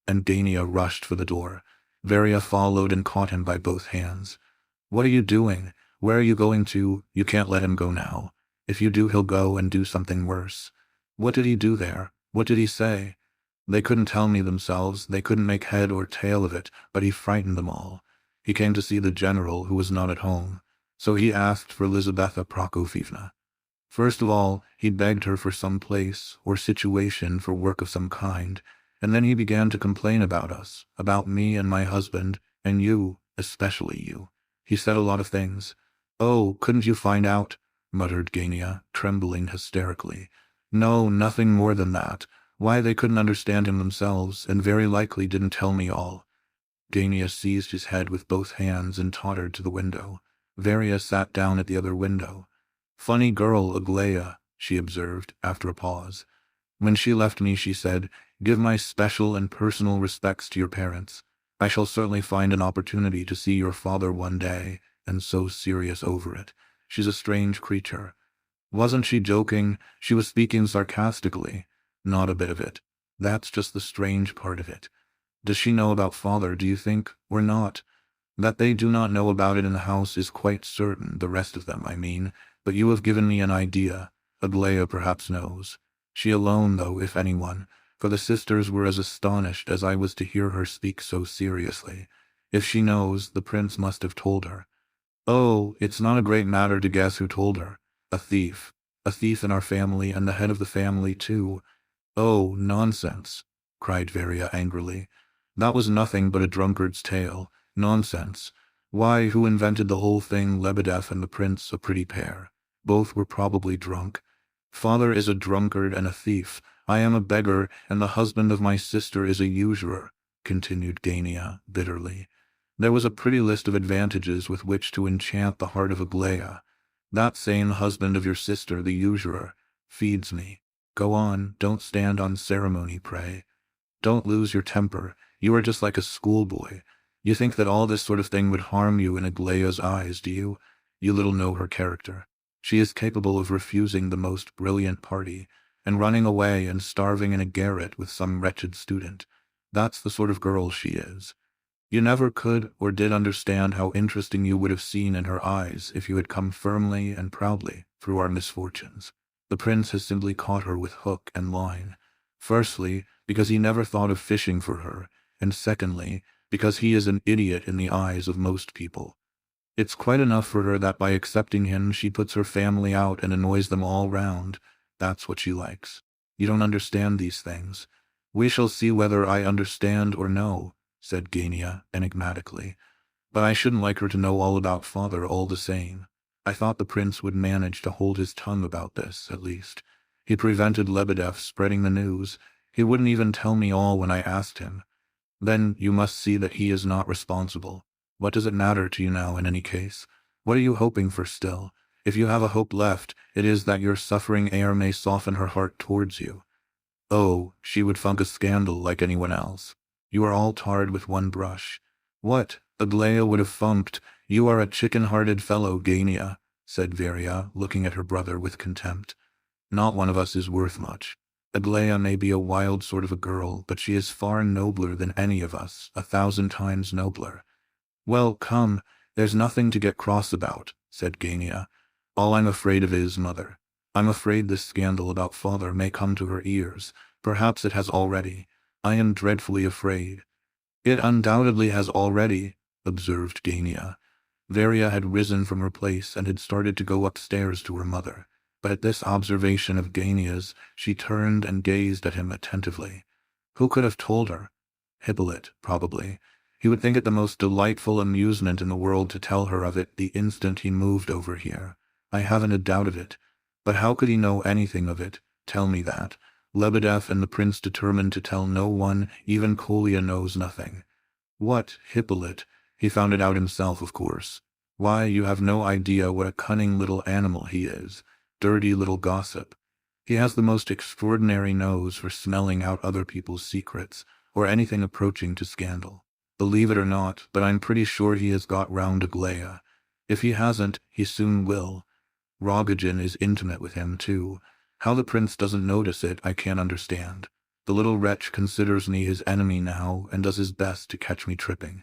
And Gania rushed for the door. Varia followed and caught him by both hands. "What are you doing? Where are you going to? You can't let him go now. If you do, he'll go and do something worse." "What did he do there? What did he say?" "They couldn't tell me themselves, they couldn't make head or tail of it, but he frightened them all. He came to see the general, who was not at home. So he asked for Lizaveta Prokofievna. First of all, he begged her for some place or situation for work of some kind, and then he began to complain about us, about me and my husband, and you, especially you. He said a lot of things." "Oh, couldn't you find out?" muttered Gania, trembling hysterically. "No, nothing more than that. Why, they couldn't understand him themselves, and very likely didn't tell me all." Gania seized his head with both hands and tottered to the window. Varia sat down at the other window. "Funny girl, Aglaya," she observed, after a pause. "When she left me, she said, 'Give my special and personal respects to your parents. I shall certainly find an opportunity to see your father one day,' and so serious over it. She's a strange creature." "Wasn't she joking? She was speaking sarcastically." "Not a bit of it. That's just the strange part of it." "Does she know about father, do you think, or not?" "That they do not know about it in the house is quite certain, the rest of them, I mean, but you have given me an idea. Aglaya perhaps knows. She alone, though, if anyone, for the sisters were as astonished as I was to hear her speak so seriously. If she knows, the prince must have told her." "Oh, it's not a great matter to guess who told her. A thief. A thief in our family, and the head of the family, too." "Oh, nonsense," cried Varia angrily. "That was nothing but a drunkard's tale. Nonsense. Why, who invented the whole thing? Lebedev and the prince, a pretty pair. Both were probably drunk. Father is a drunkard and a thief. I am a beggar, and the husband of my sister is a usurer," continued Gania bitterly. "There was a pretty list of advantages with which to enchant the heart of Aglaya. That same husband of your sister, the usurer, feeds me. Go on, don't stand on ceremony, pray. Don't lose your temper. You are just like a schoolboy. You think that all this sort of thing would harm you in Aglaya's eyes, do you? You little know her character. She is capable of refusing the most brilliant party, and running away and starving in a garret with some wretched student. That's the sort of girl she is. You never could or did understand how interesting you would have seen in her eyes if you had come firmly and proudly through our misfortunes. The prince has simply caught her with hook and line. Firstly, because he never thought of fishing for her, and secondly, because he is an idiot in the eyes of most people. It's quite enough for her that by accepting him she puts her family out and annoys them all round. That's what she likes. You don't understand these things. We shall see whether I understand or no, said Gania enigmatically. But I shouldn't like her to know all about father all the same. I thought the prince would manage to hold his tongue about this, at least. He prevented Lebedev spreading the news. He wouldn't even tell me all when I asked him. Then you must see that he is not responsible. What does it matter to you now in any case? What are you hoping for still? If you have a hope left, it is that your suffering heir may soften her heart towards you. Oh, she would funk a scandal like anyone else. You are all tarred with one brush. What? Aglaya would have funked. "You are a chicken-hearted fellow, Gania," said Varia, looking at her brother with contempt. "Not one of us is worth much. Aglaia may be a wild sort of a girl, but she is far nobler than any of us, 1,000 times nobler." "Well, come, there's nothing to get cross about," said Gania. "All I'm afraid of is mother. I'm afraid this scandal about father may come to her ears. Perhaps it has already. I am dreadfully afraid." "It undoubtedly has already," observed Gania. Varia had risen from her place and had started to go upstairs to her mother, but at this observation of Gania's, she turned and gazed at him attentively. Who could have told her? Hippolyte, probably. He would think it the most delightful amusement in the world to tell her of it the instant he moved over here. I haven't a doubt of it. But how could he know anything of it? Tell me that. Lebedev and the prince determined to tell no one, even Kolya knows nothing. What, Hippolyte? He found it out himself, of course. Why, you have no idea what a cunning little animal he is. Dirty little gossip. He has the most extraordinary nose for smelling out other people's secrets, or anything approaching to scandal. Believe it or not, but I'm pretty sure he has got round Aglaia. If he hasn't, he soon will. Rogojin is intimate with him, too. How the prince doesn't notice it, I can't understand. The little wretch considers me his enemy now, and does his best to catch me tripping.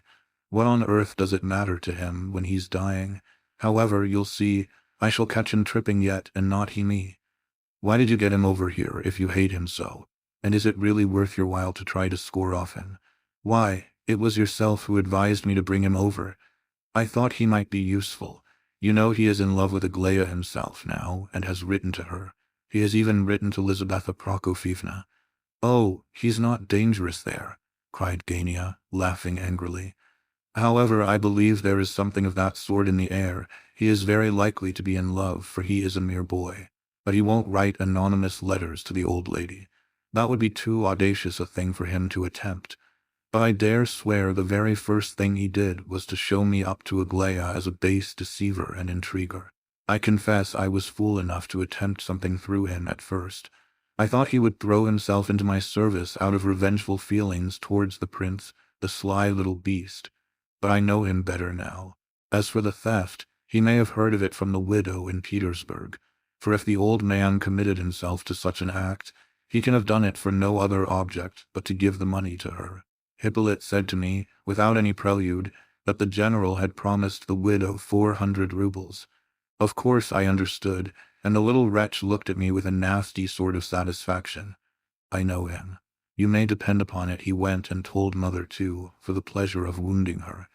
What on earth does it matter to him when he's dying? However, you'll see, I shall catch him tripping yet, and not he me. Why did you get him over here, if you hate him so? And is it really worth your while to try to score off him? Why, it was yourself who advised me to bring him over. I thought he might be useful. You know he is in love with Aglaia himself now, and has written to her. He has even written to Lizaveta Prokofievna. Oh, he's not dangerous there, cried Gania, laughing angrily. However, I believe there is something of that sort in the air. He is very likely to be in love, for he is a mere boy. But he won't write anonymous letters to the old lady. That would be too audacious a thing for him to attempt. But I dare swear the very first thing he did was to show me up to Aglaia as a base deceiver and intriguer. I confess I was fool enough to attempt something through him at first. I thought he would throw himself into my service out of revengeful feelings towards the prince, the sly little beast. But I know him better now. As for the theft, he may have heard of it from the widow in Petersburg, for if the old man committed himself to such an act, he can have done it for no other object but to give the money to her. Hippolyte said to me, without any prelude, that the general had promised the widow 400 rubles. Of course I understood, and the little wretch looked at me with a nasty sort of satisfaction. I know him. You may depend upon it he went and told mother too, for the pleasure of wounding her.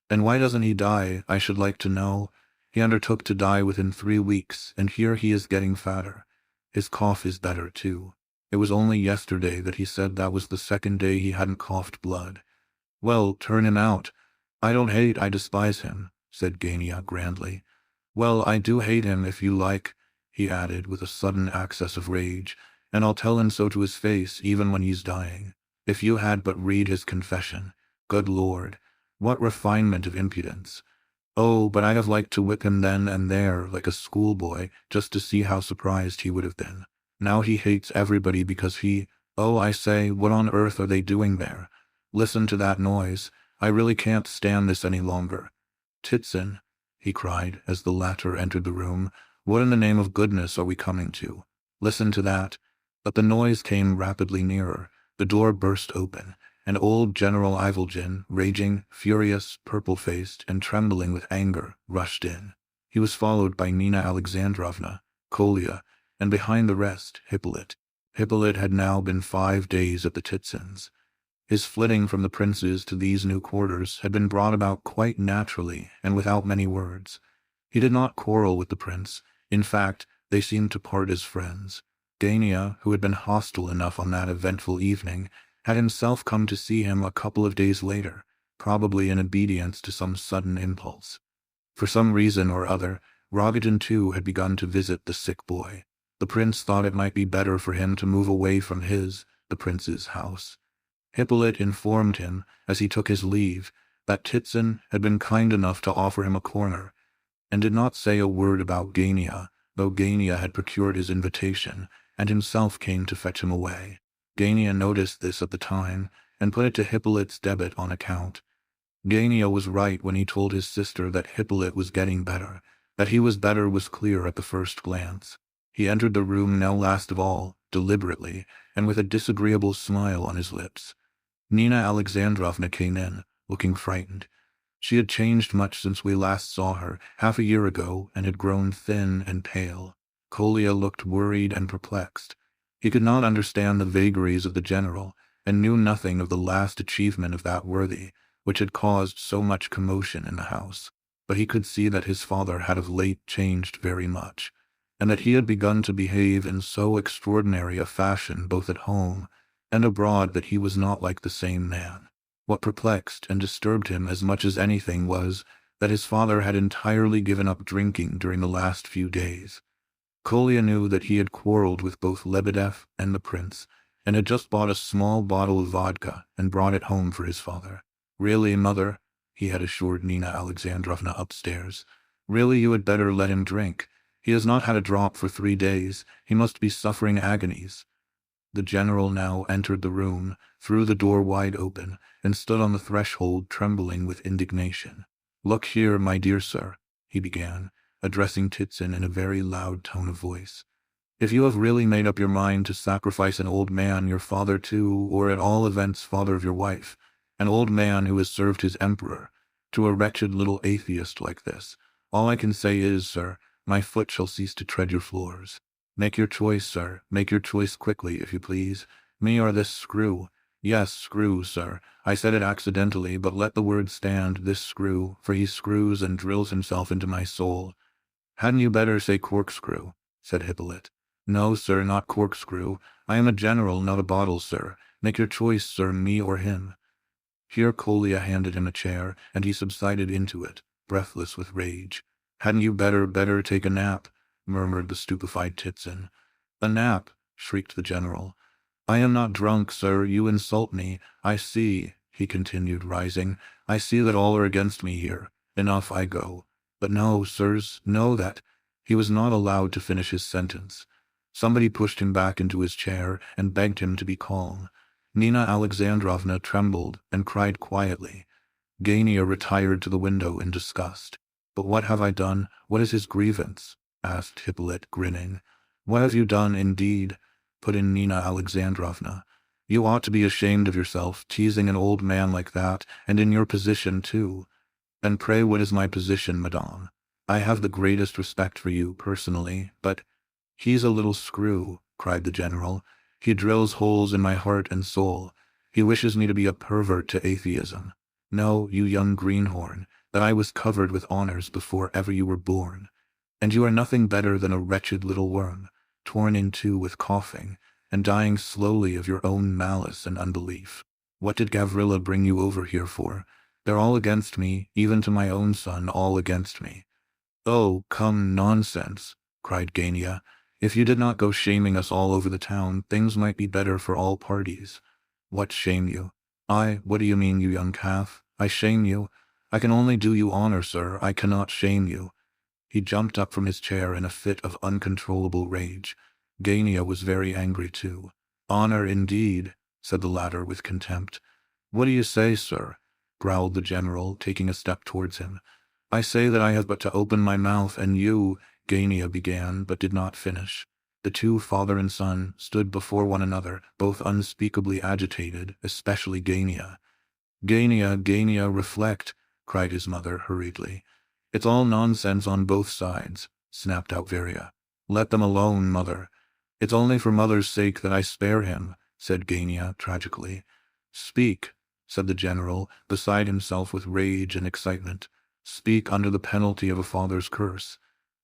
And why doesn't he die, I should like to know? He undertook to die within 3 weeks, and here he is getting fatter. His cough is better too. It was only yesterday that he said that was the 2nd day he hadn't coughed blood. Well, turn him out. I don't hate, I despise him, said Gania grandly. Well, I do hate him if you like, he added with a sudden access of rage, and I'll tell him so to his face even when he's dying. If you had but read his confession. Good Lord, what refinement of impudence. Oh, but I'd have liked to whip him then and there like a schoolboy just to see how surprised he would have been. Now he hates everybody because oh, I say, what on earth are they doing there? Listen to that noise. I really can't stand this any longer. Titsin, he cried as the latter entered the room, what in the name of goodness are we coming to? Listen to that. But the noise came rapidly nearer. The door burst open, and old General Ivolgin, raging, furious, purple-faced, and trembling with anger, rushed in. He was followed by Nina Alexandrovna, Kolya, and behind the rest, Hippolyte. Hippolyte had now been 5 days at the Titsins. His flitting from the prince's to these new quarters had been brought about quite naturally and without many words. He did not quarrel with the prince. In fact, they seemed to part as friends. Gania, who had been hostile enough on that eventful evening, had himself come to see him a couple of days later, probably in obedience to some sudden impulse. For some reason or other, Rogojin too had begun to visit the sick boy. The prince thought it might be better for him to move away from the prince's house. Hippolyte informed him, as he took his leave, that Titsin had been kind enough to offer him a corner, and did not say a word about Gania, though Gania had procured his invitation, and himself came to fetch him away. Gania noticed this at the time, and put it to Hippolyte's debit on account. Gania was right when he told his sister that Hippolyte was getting better. That he was better was clear at the first glance. He entered the room now last of all, deliberately, and with a disagreeable smile on his lips. Nina Alexandrovna came in, looking frightened. She had changed much since we last saw her, half a year ago, and had grown thin and pale. Kolya looked worried and perplexed. He could not understand the vagaries of the general, and knew nothing of the last achievement of that worthy, which had caused so much commotion in the house. But he could see that his father had of late changed very much, and that he had begun to behave in so extraordinary a fashion both at home and abroad that he was not like the same man. What perplexed and disturbed him as much as anything was that his father had entirely given up drinking during the last few days. Kolya knew that he had quarreled with both Lebedev and the prince, and had just bought a small bottle of vodka and brought it home for his father. "Really, mother," he had assured Nina Alexandrovna upstairs, "really you had better let him drink. He has not had a drop for 3 days. He must be suffering agonies." The general now entered the room, threw the door wide open, and stood on the threshold trembling with indignation. "Look here, my dear sir," he began, addressing Titsyn in a very loud tone of voice. "If you have really made up your mind to sacrifice an old man, your father too, or at all events father of your wife, an old man who has served his emperor, to a wretched little atheist like this, all I can say is, sir, my foot shall cease to tread your floors. Make your choice, sir. Make your choice quickly, if you please. Me or this screw. Yes, screw, sir. I said it accidentally, but let the word stand, this screw, for he screws and drills himself into my soul." "Hadn't you better say corkscrew?" said Hippolyte. "No, sir, not corkscrew. I am a general, not a bottle, sir. Make your choice, sir, me or him." Here Kolya handed him a chair, and he subsided into it, breathless with rage. "Hadn't you better take a nap?" murmured the stupefied Titsyn. "A nap!" shrieked the general. "I am not drunk, sir. You insult me. I see," he continued, rising. "I see that all are against me here. Enough, I go. But no, sirs, know that—" He was not allowed to finish his sentence. Somebody pushed him back into his chair and begged him to be calm. Nina Alexandrovna trembled and cried quietly. Gania retired to the window in disgust. "But what have I done? What is his grievance?" asked Hippolyte, grinning. "What have you done, indeed?" put in Nina Alexandrovna. "You ought to be ashamed of yourself, teasing an old man like that, and in your position, too." "And pray what is my position, madame? I have the greatest respect for you, personally, but—" "He's a little screw," cried the general. "He drills holes in my heart and soul. He wishes me to be a pervert to atheism. Know, you young greenhorn, that I was covered with honors before ever you were born. And you are nothing better than a wretched little worm, torn in two with coughing, and dying slowly of your own malice and unbelief. What did Gavrila bring you over here for? They're all against me, even to my own son, all against me." "Oh, come, nonsense," cried Gania. "If you did not go shaming us all over the town, things might be better for all parties." "What shame you?" What do you mean, you young calf? I shame you? I can only do you honor, sir. I cannot shame you." He jumped up from his chair in a fit of uncontrollable rage. Gania was very angry too. "Honor, indeed," said the latter with contempt. "What do you say, sir?" growled the general, taking a step towards him. "I say that I have but to open my mouth, and you—" Gania began, but did not finish. The two, father and son, stood before one another, both unspeakably agitated, especially Gania. Gania, reflect," cried his mother hurriedly. "It's all nonsense on both sides," snapped out Varya. "Let them alone, mother." "It's only for mother's sake that I spare him," said Gania tragically. "Speak," said the general, beside himself with rage and excitement. "Speak under the penalty of a father's curse."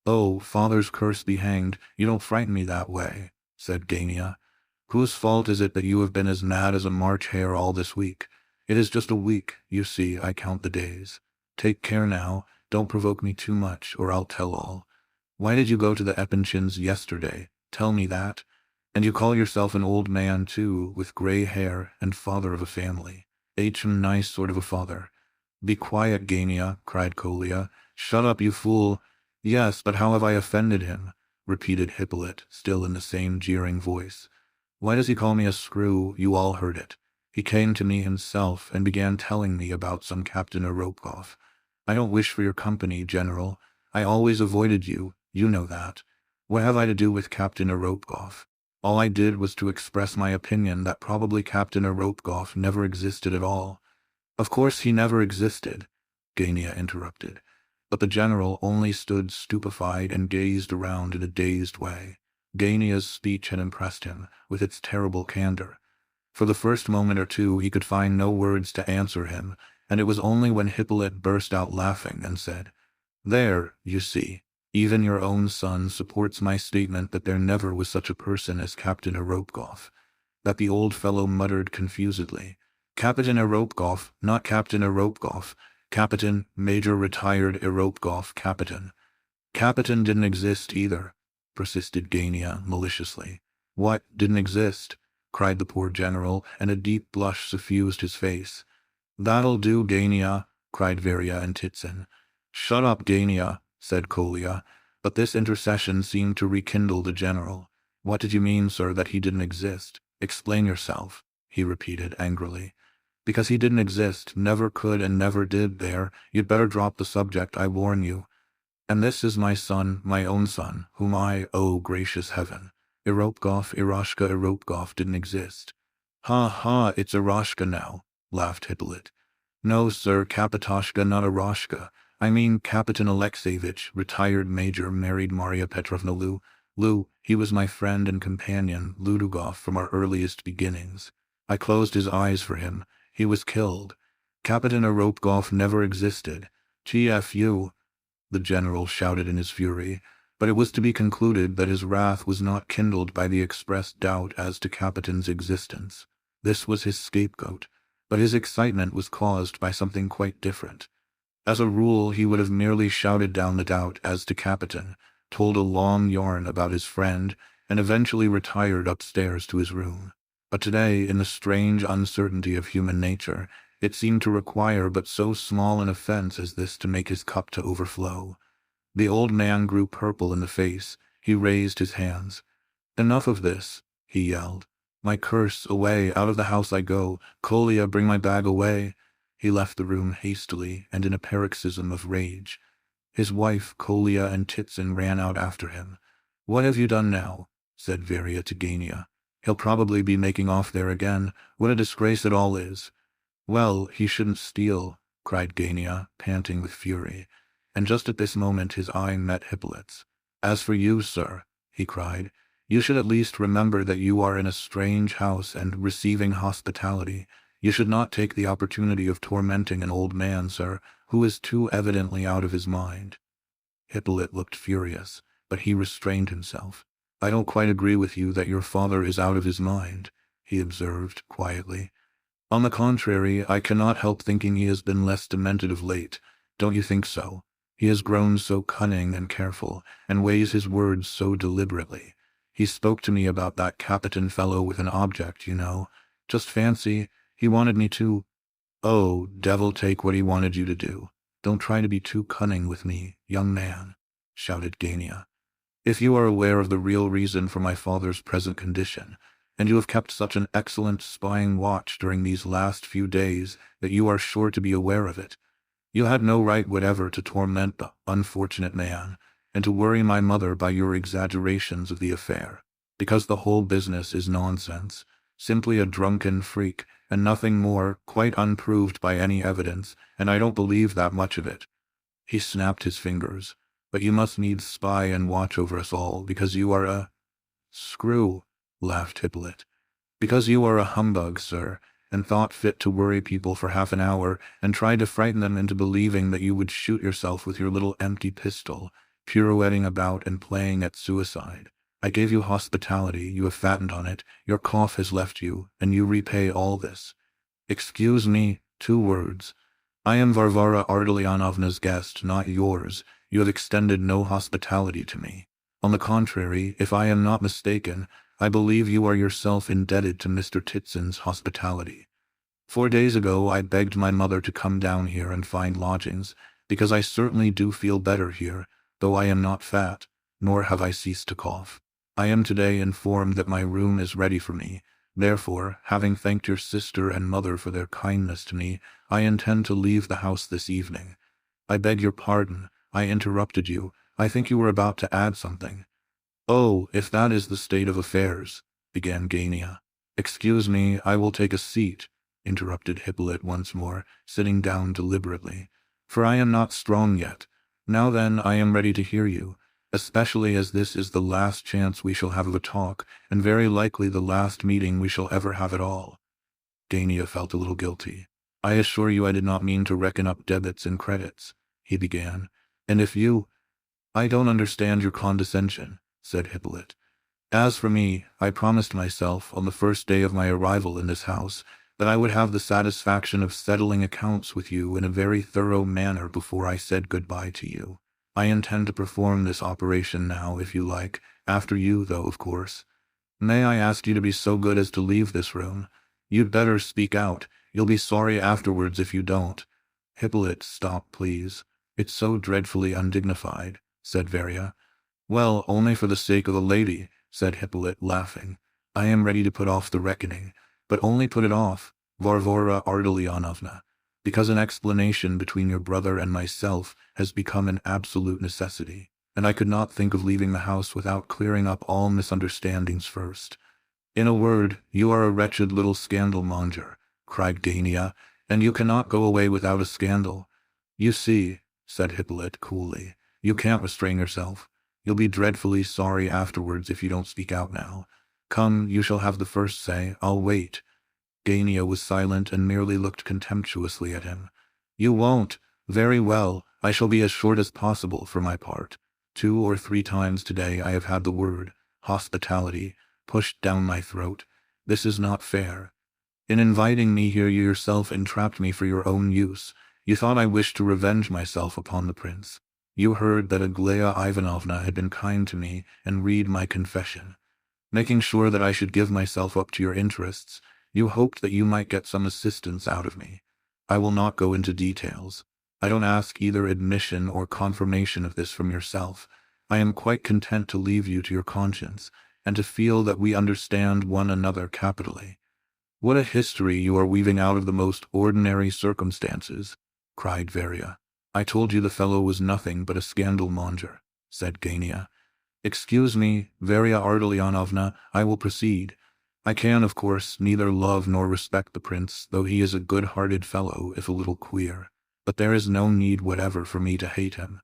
"Oh, father's curse be hanged, you don't frighten me that way," said Gania. "Whose fault is it that you have been as mad as a March hare all this week? It is just a week, you see, I count the days. Take care now, don't provoke me too much, or I'll tell all. Why did you go to the Epinchins yesterday? Tell me that. And you call yourself an old man, too, with gray hair, and father of a family. Nice sort of a father." "Be quiet, Gania," cried Kolya. "Shut up, you fool." "Yes, but how have I offended him?" repeated Hippolyte, still in the same jeering voice. "Why does he call me a screw? You all heard it. He came to me himself and began telling me about some Captain Arokov. I don't wish for your company, General. I always avoided you, you know that. What have I to do with Captain Arokov? All I did was to express my opinion that probably Captain Arokov never existed at all. Of course he never existed, Gania interrupted. But the general only stood stupefied and gazed around in a dazed way. Gania's speech had impressed him, with its terrible candor. For the first moment or two he could find no words to answer him, and it was only when Hippolyte burst out laughing and said, "There, you see, even your own son supports my statement that there never was such a person as Captain Arokov," that the old fellow muttered confusedly. "Captain Arokov, not Captain Arokov. Captain, Major Retired Arokov, Captain." "Captain didn't exist either," persisted Gania maliciously. "What, didn't exist?" cried the poor general, and a deep blush suffused his face. "That'll do, Gania," cried Varya and Titsin. "Shut up, Gania," said Kolya, but this intercession seemed to rekindle the general. "What did you mean, sir, that he didn't exist? Explain yourself," he repeated angrily. "Because he didn't exist, never could and never did there, you'd better drop the subject, I warn you. And this is my son, my own son, whom oh gracious heaven. Eroshka Irokov didn't exist." "Ha ha, it's Eroshka now," laughed Hippolyte. "No, sir, Kapitoshka, not Eroshka. I mean Kapitan Alexeyevich, retired major, married Maria Petrovna Lou, he was my friend and companion, Ludugov, from our earliest beginnings. I closed his eyes for him. He was killed. Kapitan Arokov never existed. TFU, the general shouted in his fury, but it was to be concluded that his wrath was not kindled by the expressed doubt as to Kapitan's existence. This was his scapegoat, but his excitement was caused by something quite different. As a rule, he would have merely shouted down the doubt as to Kapitan, told a long yarn about his friend, and eventually retired upstairs to his room. But today, in the strange uncertainty of human nature, it seemed to require but so small an offense as this to make his cup to overflow. The old man grew purple in the face. He raised his hands. "Enough of this," he yelled. "My curse, away, out of the house I go. Kolya, bring my bag away." He left the room hastily and in a paroxysm of rage. His wife, Kolya, and Titsin ran out after him. "What have you done now?" said Varya to Gania. "He'll probably be making off there again. What a disgrace it all is." "Well, he shouldn't steal," cried Gania, panting with fury. And just at this moment his eye met Hippolyte's. "As for you, sir," he cried, "you should at least remember that you are in a strange house and receiving hospitality. You should not take the opportunity of tormenting an old man, sir, who is too evidently out of his mind." Hippolyte looked furious, but he restrained himself. "I don't quite agree with you that your father is out of his mind," he observed quietly. "On the contrary, I cannot help thinking he has been less demented of late. Don't you think so? He has grown so cunning and careful, and weighs his words so deliberately. He spoke to me about that Capitan fellow with an object, you know. Just fancy, he wanted me to— Oh, devil take what he wanted you to do. Don't try to be too cunning with me, young man," shouted Gania. "If you are aware of the real reason for my father's present condition, and you have kept such an excellent spying watch during these last few days that you are sure to be aware of it, you had no right whatever to torment the unfortunate man, and to worry my mother by your exaggerations of the affair, because the whole business is nonsense, simply a drunken freak, and nothing more, quite unproved by any evidence, and I don't believe that much of it." He snapped his fingers. "But you must needs spy and watch over us all, because you are a— "Screw," laughed Hippolyte. "Because you are a humbug, sir, and thought fit to worry people for half an hour, and tried to frighten them into believing that you would shoot yourself with your little empty pistol, pirouetting about and playing at suicide. I gave you hospitality, you have fattened on it, your cough has left you, and you repay all this. Excuse me, 2 words. I am Varvara Ardalyanovna's guest, not yours. You have extended no hospitality to me. On the contrary, if I am not mistaken, I believe you are yourself indebted to Mr. Titsin's hospitality. 4 days ago I begged my mother to come down here and find lodgings, because I certainly do feel better here, though I am not fat, nor have I ceased to cough. I am today informed that my room is ready for me. Therefore, having thanked your sister and mother for their kindness to me, I intend to leave the house this evening. I beg your pardon, I interrupted you. I think you were about to add something. Oh, if that is the state of affairs, began Gania. Excuse me, I will take a seat, interrupted Hippolyte once more, sitting down deliberately. For I am not strong yet. Now then, I am ready to hear you, especially as this is the last chance we shall have of a talk, and very likely the last meeting we shall ever have at all. Gania felt a little guilty. I assure you I did not mean to reckon up debits and credits, he began. And if you— I don't understand your condescension, said Hippolyte. As for me, I promised myself on the first day of my arrival in this house that I would have the satisfaction of settling accounts with you in a very thorough manner before I said goodbye to you. I intend to perform this operation now, if you like, after you, though, of course. May I ask you to be so good as to leave this room? You'd better speak out. You'll be sorry afterwards if you don't. Hippolyte, stop, please. It's so dreadfully undignified, said Varia. Well, only for the sake of the lady, said Hippolyte, laughing. I am ready to put off the reckoning, but only put it off, Varvara Ardalionovna, because an explanation between your brother and myself has become an absolute necessity, and I could not think of leaving the house without clearing up all misunderstandings first. In a word, you are a wretched little scandal-monger, cried Gania, and you cannot go away without a scandal. You see, said Hippolyte coolly, you can't restrain yourself. You'll be dreadfully sorry afterwards if you don't speak out now. Come, you shall have the first say. I'll wait. Gania was silent and merely looked contemptuously at him. You won't? Very well. I shall be as short as possible for my part. 2 or 3 times today I have had the word hospitality pushed down my throat. This is not fair. In inviting me here you yourself entrapped me for your own use. You thought I wished to revenge myself upon the prince. You heard that Aglaya Ivanovna had been kind to me and read my confession. Making sure that I should give myself up to your interests, you hoped that you might get some assistance out of me. I will not go into details. I don't ask either admission or confirmation of this from yourself. I am quite content to leave you to your conscience, and to feel that we understand one another capitally. What a history you are weaving out of the most ordinary circumstances, cried Varia. I told you the fellow was nothing but a scandal-monger, said Gania. Excuse me, Varia Ardalionovna, I will proceed. I can, of course, neither love nor respect the prince, though he is a good-hearted fellow, if a little queer. But there is no need whatever for me to hate him.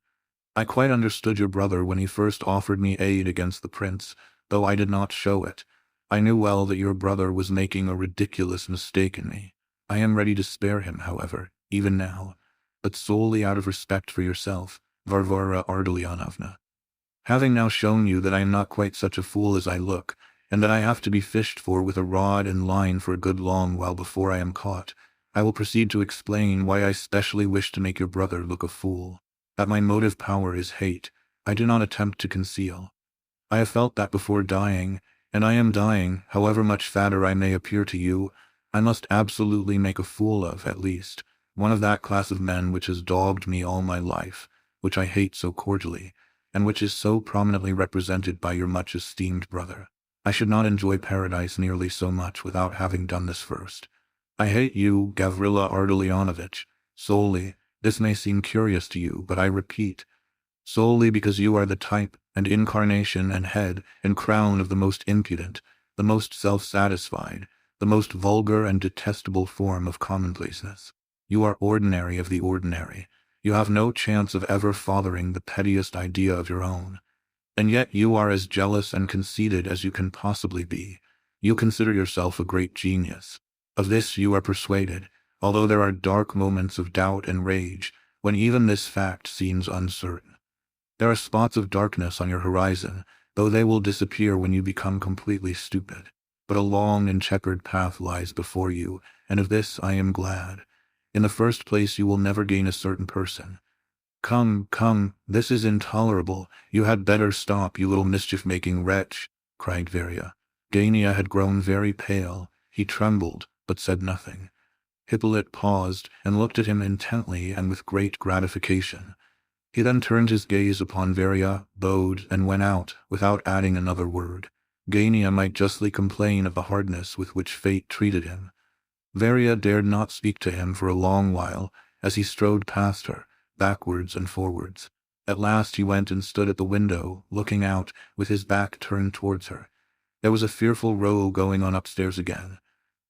I quite understood your brother when he first offered me aid against the prince, though I did not show it. I knew well that your brother was making a ridiculous mistake in me. I am ready to spare him, however, even now, but solely out of respect for yourself, Varvara Ardalionovna. Having now shown you that I am not quite such a fool as I look, and that I have to be fished for with a rod and line for a good long while before I am caught, I will proceed to explain why I specially wish to make your brother look a fool. That my motive power is hate, I do not attempt to conceal. I have felt that before dying, and I am dying, however much fatter I may appear to you. I must absolutely make a fool of, at least, one of that class of men which has dogged me all my life, which I hate so cordially, and which is so prominently represented by your much-esteemed brother. I should not enjoy paradise nearly so much without having done this first. I hate you, Gavrila Ardalionovitch, solely— this may seem curious to you, but I repeat, solely because you are the type and incarnation and head and crown of the most impudent, the most self-satisfied, the most vulgar and detestable form of commonplaceness. You are ordinary of the ordinary. You have no chance of ever fathering the pettiest idea of your own. And yet you are as jealous and conceited as you can possibly be. You consider yourself a great genius. Of this you are persuaded, although there are dark moments of doubt and rage, when even this fact seems uncertain. There are spots of darkness on your horizon, though they will disappear when you become completely stupid. But a long and checkered path lies before you, and of this I am glad. In the first place, you will never gain a certain person. Come, come, this is intolerable. You had better stop, you little mischief-making wretch, cried Varia. Gania had grown very pale. He trembled, but said nothing. Hippolyte paused and looked at him intently and with great gratification. He then turned his gaze upon Varia, bowed, and went out, without adding another word. Gania might justly complain of the hardness with which fate treated him. Varia dared not speak to him for a long while, as he strode past her, backwards and forwards. At last he went and stood at the window, looking out, with his back turned towards her. There was a fearful row going on upstairs again.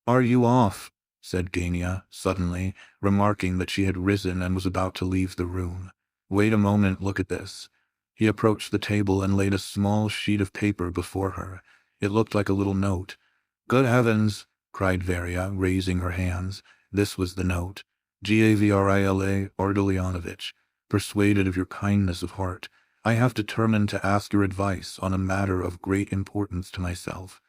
"Are you off?" said Gania, suddenly, remarking that she had risen and was about to leave the room. "Wait a moment, look at this." He approached the table and laid a small sheet of paper before her. It looked like a little note. "Good heavens!" cried Varia, raising her hands. This was the note. "Gavrila Ardalionovich, persuaded of your kindness of heart, I have determined to ask your advice on a matter of great importance to myself.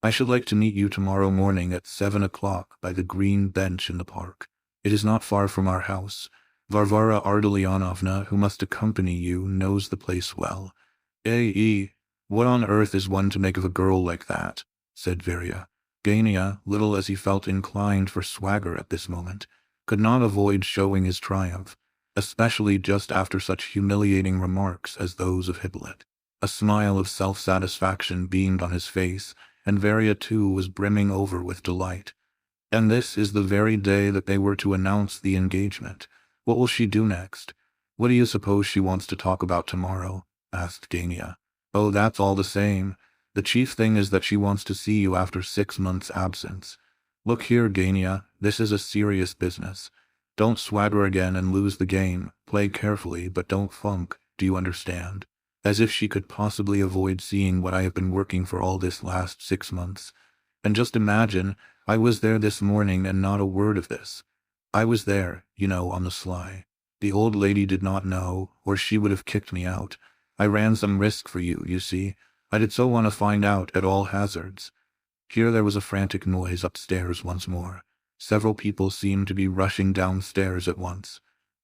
I should like to meet you tomorrow morning at 7 o'clock by the green bench in the park. It is not far from our house. Varvara Ardalionovna, who must accompany you, knows the place well." What on earth is one to make of a girl like that?" said Varia. Gania, little as he felt inclined for swagger at this moment, could not avoid showing his triumph, especially just after such humiliating remarks as those of Hippolyte. A smile of self-satisfaction beamed on his face, and Varia too was brimming over with delight. And this is the very day that they were to announce the engagement. What will she do next? "What do you suppose she wants to talk about tomorrow?" asked Gania. "Oh, that's all the same. The chief thing is that she wants to see you after 6 months' absence. Look here, Gania, this is a serious business. Don't swagger again and lose the game. Play carefully, but don't funk. Do you understand?" As if she could possibly avoid seeing what I have been working for all this last 6 months. "And just imagine, I was there this morning and not a word of this. I was there, you know, on the sly. The old lady did not know, or she would have kicked me out. I ran some risk for you, you see. I did so want to find out at all hazards." Here there was a frantic noise upstairs once more. Several people seemed to be rushing downstairs at once.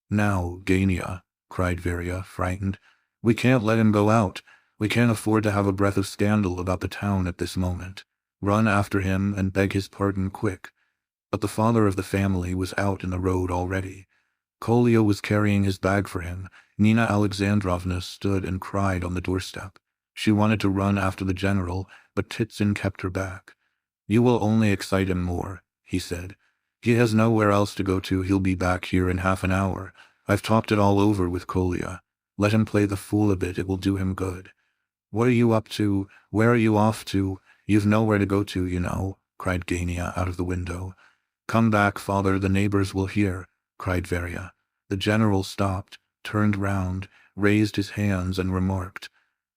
"Now, Gania," cried Varia, frightened. "We can't let him go out. We can't afford to have a breath of scandal about the town at this moment. Run after him and beg his pardon quick." But the father of the family was out in the road already. Kolya was carrying his bag for him. Nina Alexandrovna stood and cried on the doorstep. She wanted to run after the general, but Titsin kept her back. "You will only excite him more," he said. "He has nowhere else to go to. He'll be back here in half an hour. I've talked it all over with Kolya. Let him play the fool a bit, it will do him good." "What are you up to? Where are you off to? You've nowhere to go to, you know," cried Gania out of the window. "Come back, father, the neighbors will hear," cried Varia. The general stopped, turned round, raised his hands, and remarked,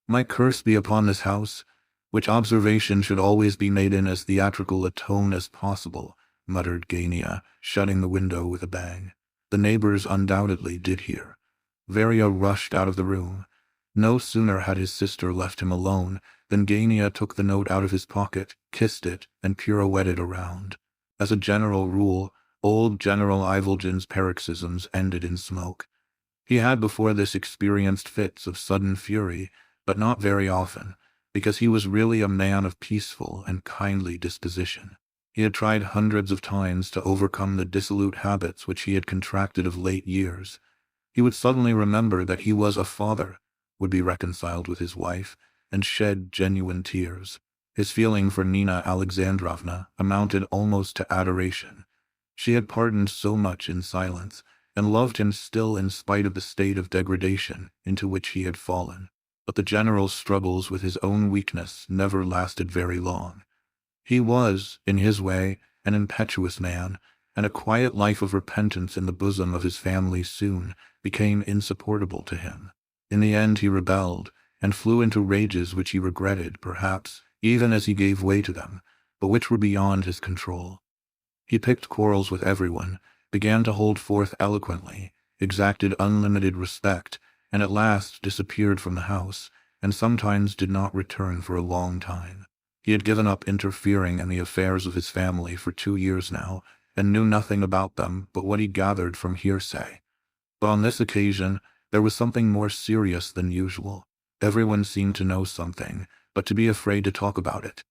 "My curse be upon this house," which observation should always be made in as theatrical a tone as possible, muttered Gania, shutting the window with a bang. The neighbors undoubtedly did hear. Varia rushed out of the room. No sooner had his sister left him alone than Gania took the note out of his pocket, kissed it, and pirouetted around. As a general rule, old General Ivolgin's paroxysms ended in smoke. He had before this experienced fits of sudden fury, but not very often, because he was really a man of peaceful and kindly disposition. He had tried hundreds of times to overcome the dissolute habits which he had contracted of late years. He would suddenly remember that he was a father, would be reconciled with his wife, and shed genuine tears. His feeling for Nina Alexandrovna amounted almost to adoration. She had pardoned so much in silence, and loved him still in spite of the state of degradation into which he had fallen. But the general's struggles with his own weakness never lasted very long. He was, in his way, an impetuous man, and a quiet life of repentance in the bosom of his family soon became insupportable to him. In the end he rebelled, and flew into rages which he regretted, perhaps, even as he gave way to them, but which were beyond his control. He picked quarrels with everyone, began to hold forth eloquently, exacted unlimited respect, and at last disappeared from the house, and sometimes did not return for a long time. He had given up interfering in the affairs of his family for 2 years now, and knew nothing about them but what he gathered from hearsay. But on this occasion there was something more serious than usual. Everyone seemed to know something, but to be afraid to talk about it.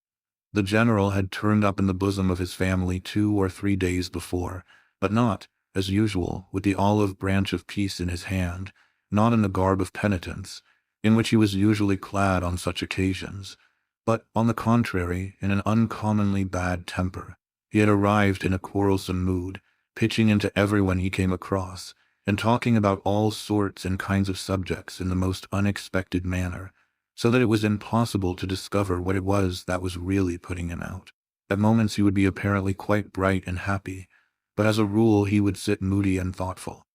The general had turned up in the bosom of his family 2 or 3 days before, but not, as usual, with the olive branch of peace in his hand, not in the garb of penitence, in which he was usually clad on such occasions. but, on the contrary, in an uncommonly bad temper. He had arrived in a quarrelsome mood, pitching into everyone he came across, and talking about all sorts and kinds of subjects in the most unexpected manner, so that it was impossible to discover what it was that was really putting him out. At moments he would be apparently quite bright and happy, but as a rule he would sit moody and thoughtful.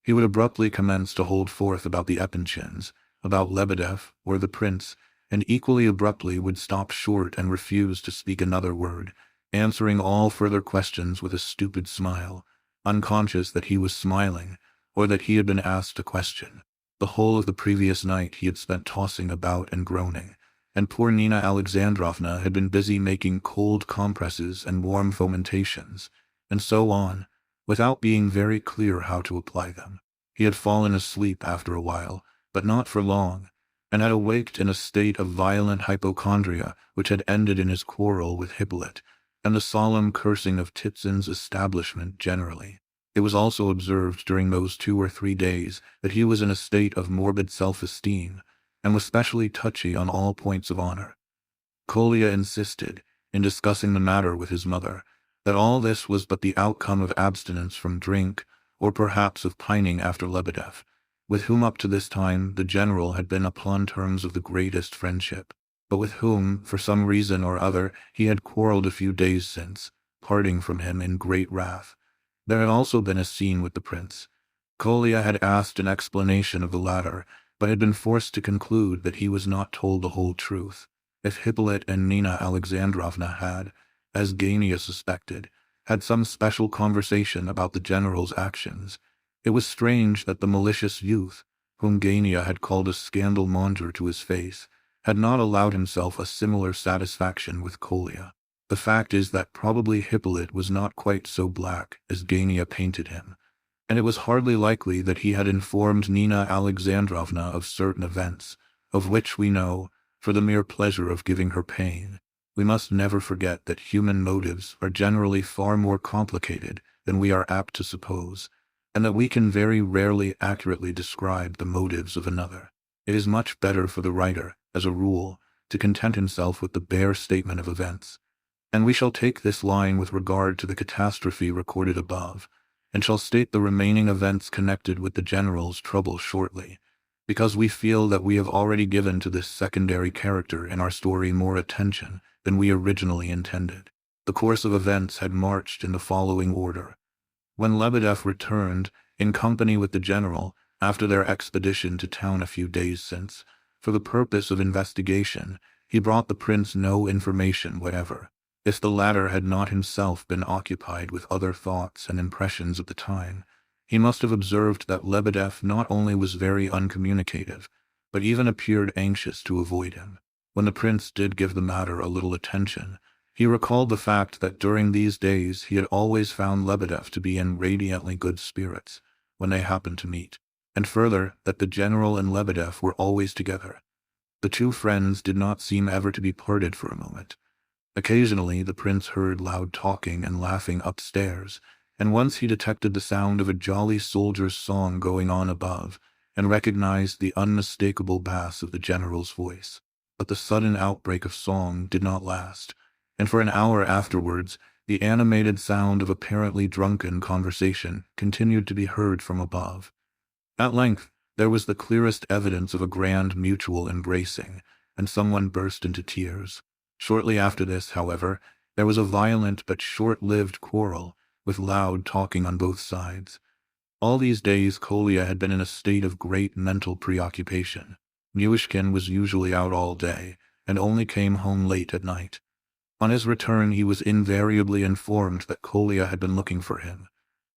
He would abruptly commence to hold forth about the Epanchins, about Lebedev, or the prince, and equally abruptly would stop short and refuse to speak another word, answering all further questions with a stupid smile, unconscious that he was smiling, or that he had been asked a question. The whole of the previous night he had spent tossing about and groaning, and poor Nina Alexandrovna had been busy making cold compresses and warm fomentations, and so on, without being very clear how to apply them. He had fallen asleep after a while, but not for long, and had awaked in a state of violent hypochondria which had ended in his quarrel with Hippolyte, and the solemn cursing of Titsin's establishment generally. It was also observed during those 2 or 3 days that he was in a state of morbid self-esteem, and was specially touchy on all points of honor. Kolya insisted, in discussing the matter with his mother, that all this was but the outcome of abstinence from drink, or perhaps of pining after Lebedev, with whom up to this time the general had been upon terms of the greatest friendship, but with whom, for some reason or other, he had quarrelled a few days since, parting from him in great wrath. There had also been a scene with the prince. Kolya had asked an explanation of the latter, but had been forced to conclude that he was not told the whole truth. If Hippolyte and Nina Alexandrovna had, as Gania suspected, had some special conversation about the general's actions, it was strange that the malicious youth, whom Gania had called a scandal-monger to his face, had not allowed himself a similar satisfaction with Kolya. The fact is that probably Hippolyte was not quite so black as Gania painted him, and it was hardly likely that he had informed Nina Alexandrovna of certain events, of which we know, for the mere pleasure of giving her pain. We must never forget that human motives are generally far more complicated than we are apt to suppose, and that we can very rarely accurately describe the motives of another. It is much better for the writer, as a rule, to content himself with the bare statement of events. And we shall take this line with regard to the catastrophe recorded above, and shall state the remaining events connected with the general's trouble shortly, because we feel that we have already given to this secondary character in our story more attention than we originally intended. The course of events had marched in the following order. When Lebedev returned, in company with the general, after their expedition to town a few days since, for the purpose of investigation, he brought the prince no information whatever. If the latter had not himself been occupied with other thoughts and impressions at the time, he must have observed that Lebedev not only was very uncommunicative, but even appeared anxious to avoid him. When the prince did give the matter a little attention, he recalled the fact that during these days he had always found Lebedev to be in radiantly good spirits when they happened to meet, and further that the general and Lebedev were always together. The two friends did not seem ever to be parted for a moment. Occasionally the prince heard loud talking and laughing upstairs, and once he detected the sound of a jolly soldier's song going on above, and recognized the unmistakable bass of the general's voice. But the sudden outbreak of song did not last, and for an hour afterwards the animated sound of apparently drunken conversation continued to be heard from above. At length there was the clearest evidence of a grand mutual embracing, and someone burst into tears. Shortly after this, however, there was a violent but short-lived quarrel, with loud talking on both sides. All these days Kolya had been in a state of great mental preoccupation. Myshkin was usually out all day, and only came home late at night. On his return he was invariably informed that Kolya had been looking for him.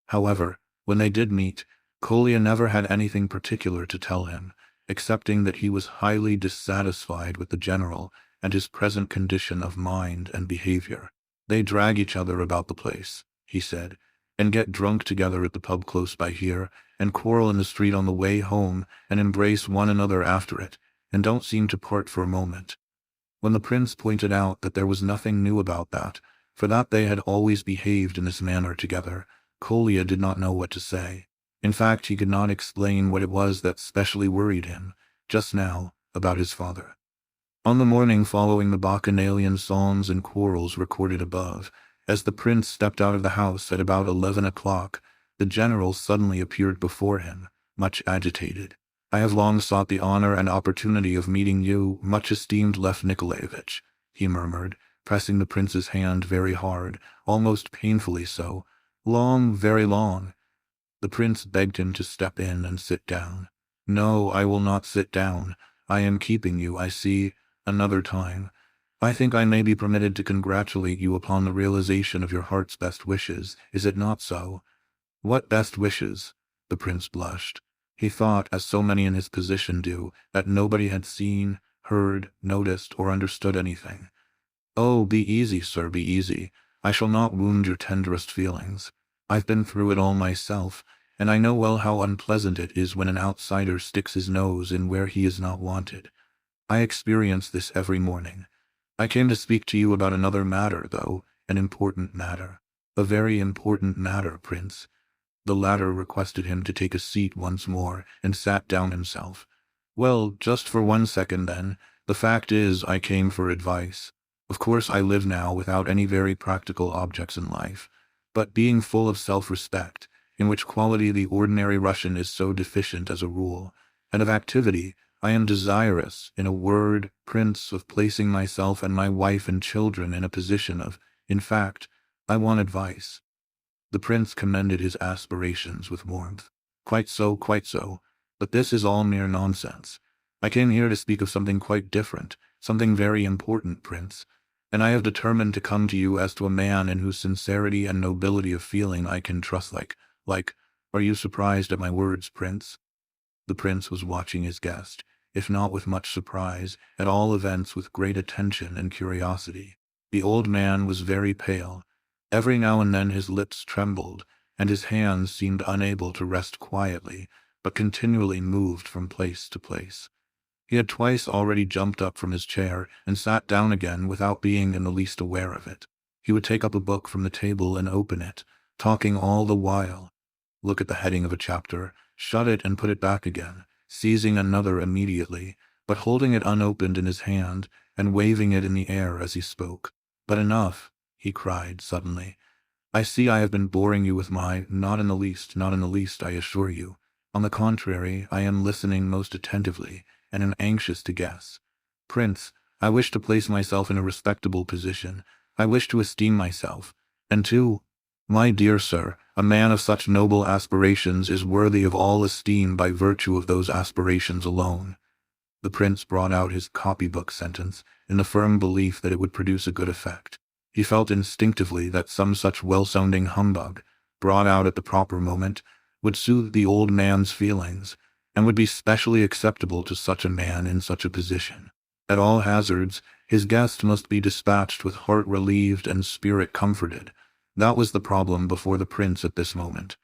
However, when they did meet, Kolya never had anything particular to tell him, excepting that he was highly dissatisfied with the general and his present condition of mind and behavior. "They drag each other about the place," he said, "and get drunk together at the pub close by here, and quarrel in the street on the way home, and embrace one another after it, and don't seem to part for a moment." When the prince pointed out that there was nothing new about that, for that they had always behaved in this manner together, Kolya did not know what to say. In fact, he could not explain what it was that specially worried him, just now, about his father. On the morning following the Bacchanalian psalms and quarrels recorded above, as the prince stepped out of the house at about 11 o'clock, the general suddenly appeared before him, much agitated. "I have long sought the honor and opportunity of meeting you, much esteemed Lev Nikolaevich," he murmured, pressing the prince's hand very hard, almost painfully so. "Long, very long." The prince begged him to step in and sit down. "No, I will not sit down. I am keeping you, I see, another time. I think I may be permitted to congratulate you upon the realization of your heart's best wishes, is it not so?" "What best wishes?" The prince blushed. He thought, as so many in his position do, that nobody had seen, heard, noticed, or understood anything. "Oh, be easy, sir, be easy. I shall not wound your tenderest feelings. I've been through it all myself, and I know well how unpleasant it is when an outsider sticks his nose in where he is not wanted. I experience this every morning. I came to speak to you about another matter, though, an important matter. A very important matter, Prince." The latter requested him to take a seat once more, and sat down himself. "Well, just for 1 second then. The fact is, I came for advice. Of course I live now without any very practical objects in life, but being full of self-respect, in which quality the ordinary Russian is so deficient as a rule, and of activity, I am desirous, in a word, Prince, of placing myself and my wife and children in a position in fact, I want advice." The prince commended his aspirations with warmth. Quite so, but this is all mere nonsense. I came here to speak of something quite different, something very important, Prince, and I have determined to come to you as to a man in whose sincerity and nobility of feeling I can trust are you surprised at my words, Prince?" The prince was watching his guest, if not with much surprise, at all events with great attention and curiosity. The old man was very pale. Every now and then his lips trembled, and his hands seemed unable to rest quietly, but continually moved from place to place. He had twice already jumped up from his chair and sat down again without being in the least aware of it. He would take up a book from the table and open it, talking all the while. Look at the heading of a chapter, shut it and put it back again, seizing another immediately, but holding it unopened in his hand and waving it in the air as he spoke. "But enough," he cried suddenly. "I see I have been boring you with my— not in the least, I assure you. On the contrary, I am listening most attentively, and am anxious to guess. Prince, I wish to place myself in a respectable position. I wish to esteem myself, and to— My dear sir, a man of such noble aspirations is worthy of all esteem by virtue of those aspirations alone." The prince brought out his copybook sentence, in the firm belief that it would produce a good effect. He felt instinctively that some such well-sounding humbug, brought out at the proper moment, would soothe the old man's feelings, and would be specially acceptable to such a man in such a position. At all hazards, his guest must be dispatched with heart relieved and spirit comforted. That was the problem before the prince at this moment.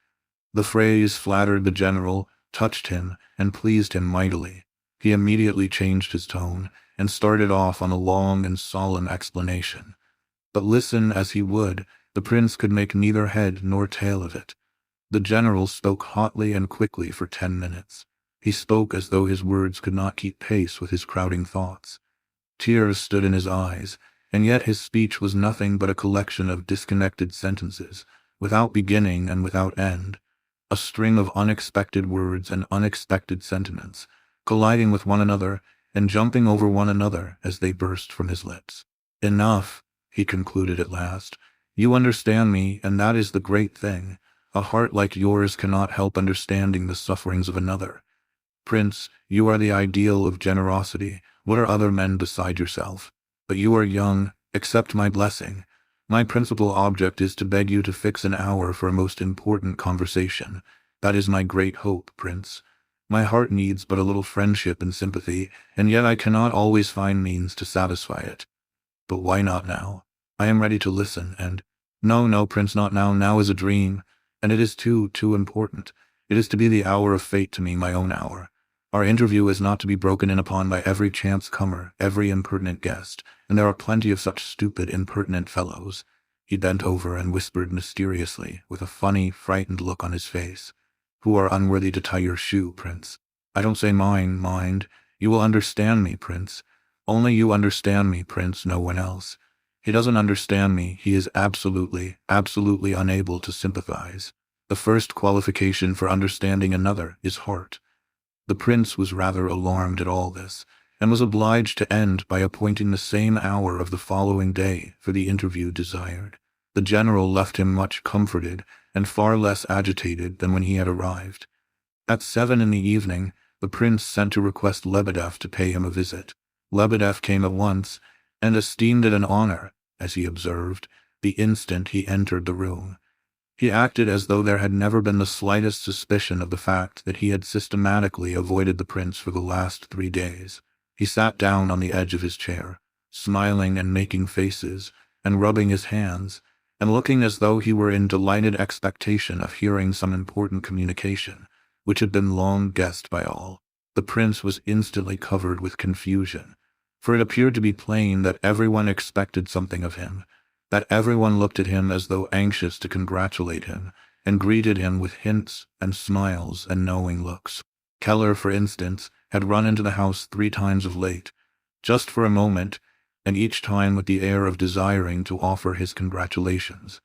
The phrase flattered the general, touched him, and pleased him mightily. He immediately changed his tone, and started off on a long and solemn explanation. But listen as he would, the prince could make neither head nor tail of it. The general spoke hotly and quickly for 10 minutes. He spoke as though his words could not keep pace with his crowding thoughts. Tears stood in his eyes, and yet his speech was nothing but a collection of disconnected sentences, without beginning and without end, a string of unexpected words and unexpected sentiments, colliding with one another and jumping over one another as they burst from his lips. "Enough," he concluded at last. "You understand me, and that is the great thing. A heart like yours cannot help understanding the sufferings of another. Prince, you are the ideal of generosity. What are other men beside yourself? But you are young. Accept my blessing. My principal object is to beg you to fix an hour for a most important conversation. That is my great hope, Prince. My heart needs but a little friendship and sympathy, and yet I cannot always find means to satisfy it. But why not now? I am ready to listen, and— No, Prince, not now. Now is a dream, and it is too important. It is to be the hour of fate to me, my own hour. Our interview is not to be broken in upon by every chance comer, every impertinent guest, and there are plenty of such stupid, impertinent fellows." He bent over and whispered mysteriously, with a funny, frightened look on his face, "who are unworthy to tie your shoe, Prince. I don't say mine, mind. You will understand me, Prince. Only you understand me, Prince, no one else. He doesn't understand me. He is absolutely, absolutely unable to sympathize. The first qualification for understanding another is heart. The prince was rather alarmed at all this, and was obliged to end by appointing the same hour of the following day for the interview desired. The general left him much comforted and far less agitated than when he had arrived. At 7 in the evening, the prince sent to request Lebedeff to pay him a visit. Lebedeff came at once, and esteemed it an honor, as he observed, the instant he entered the room. He acted as though there had never been the slightest suspicion of the fact that he had systematically avoided the prince for the last 3 days. He sat down on the edge of his chair, smiling and making faces, and rubbing his hands, and looking as though he were in delighted expectation of hearing some important communication, which had been long guessed by all. The prince was instantly covered with confusion, for it appeared to be plain that everyone expected something of him, that everyone looked at him as though anxious to congratulate him, and greeted him with hints and smiles and knowing looks. Keller, for instance, had run into the house 3 times of late, just for a moment, and each time with the air of desiring to offer his congratulations.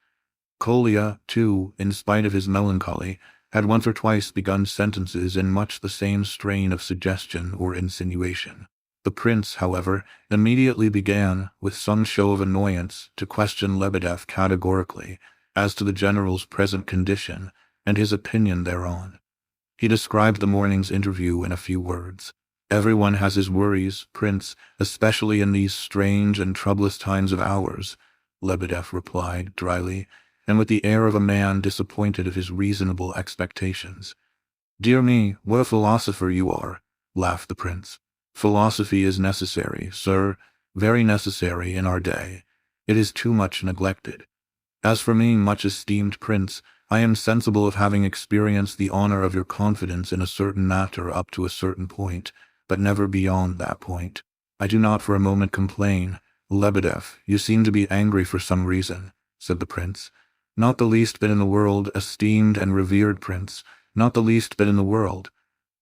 Kolya, too, in spite of his melancholy, had once or twice begun sentences in much the same strain of suggestion or insinuation. The prince, however, immediately began, with some show of annoyance, to question Lebedeff categorically as to the general's present condition and his opinion thereon. He described the morning's interview in a few words. "Everyone has his worries, Prince, especially in these strange and troublous times of ours," Lebedeff replied dryly, and with the air of a man disappointed of his reasonable expectations. "Dear me, what a philosopher you are," laughed the prince. "Philosophy is necessary, sir, very necessary in our day. It is too much neglected. As for me, much esteemed prince, I am sensible of having experienced the honor of your confidence in a certain matter up to a certain point, but never beyond that point. I do not for a moment complain." "Lebedeff, you seem to be angry for some reason," said the prince. "Not the least bit in the world, esteemed and revered prince, not the least bit in the world,"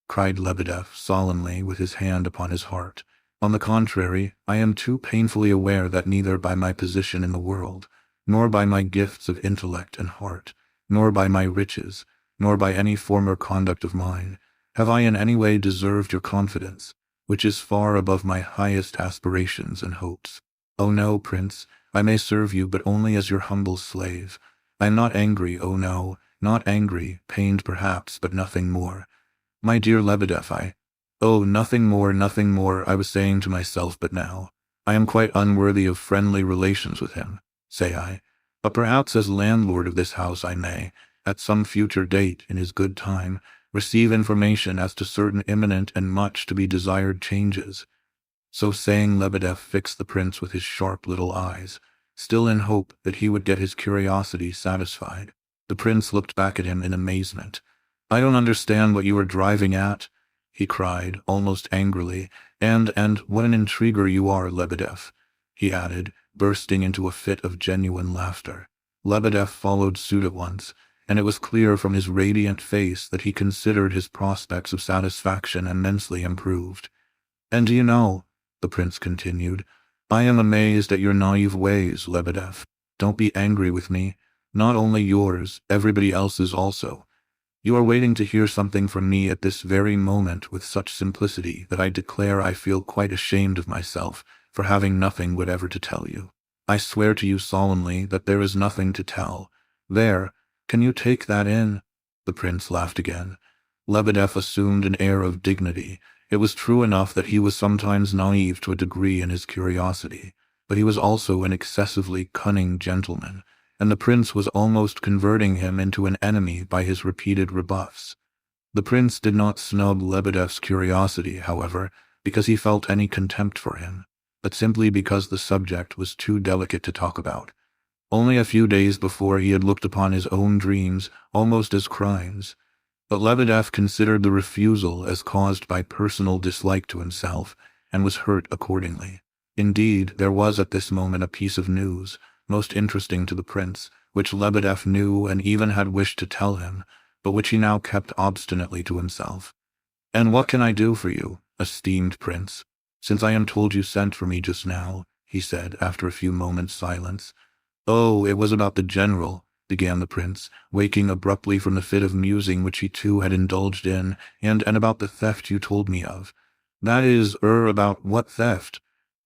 cried Lebedeff solemnly with his hand upon his heart. "On the contrary, I am too painfully aware that neither by my position in the world, nor by my gifts of intellect and heart, nor by my riches, nor by any former conduct of mine, have I in any way deserved your confidence, which is far above my highest aspirations and hopes. Oh no, prince, I may serve you, but only as your humble slave. I am not angry, oh no, not angry, pained perhaps, but nothing more. My dear Lebedeff, nothing more, I was saying to myself but now. I am quite unworthy of friendly relations with him, say I, but perhaps as landlord of this house I may, at some future date, in his good time, receive information as to certain imminent and much to be desired changes." So saying, Lebedeff fixed the prince with his sharp little eyes, still in hope that he would get his curiosity satisfied. The prince looked back at him in amazement. "I don't understand what you are driving at," he cried, almost angrily, and what an intriguer you are, Lebedeff," he added, bursting into a fit of genuine laughter. Lebedeff followed suit at once, and it was clear from his radiant face that he considered his prospects of satisfaction immensely improved. "And do you know," the prince continued, "I am amazed at your naive ways, Lebedeff. Don't be angry with me. Not only yours, everybody else's also. You are waiting to hear something from me at this very moment with such simplicity that I declare I feel quite ashamed of myself for having nothing whatever to tell you. I swear to you solemnly that there is nothing to tell. There, can you take that in?" The prince laughed again. Lebedeff assumed an air of dignity. It was true enough that he was sometimes naive to a degree in his curiosity, but he was also an excessively cunning gentleman, and the prince was almost converting him into an enemy by his repeated rebuffs. The prince did not snub Lebedeff's curiosity, however, because he felt any contempt for him, but simply because the subject was too delicate to talk about. Only a few days before he had looked upon his own dreams almost as crimes, but Lebedeff considered the refusal as caused by personal dislike to himself, and was hurt accordingly. Indeed, there was at this moment a piece of news, most interesting to the prince, which Lebedeff knew and even had wished to tell him, but which he now kept obstinately to himself. "And what can I do for you, esteemed prince?" since I am told you sent for me just now," he said after a few moments' silence. "Oh, it was about the general," began the prince, waking abruptly from the fit of musing which he too had indulged in, and about the theft you told me of." "That is, about what theft?"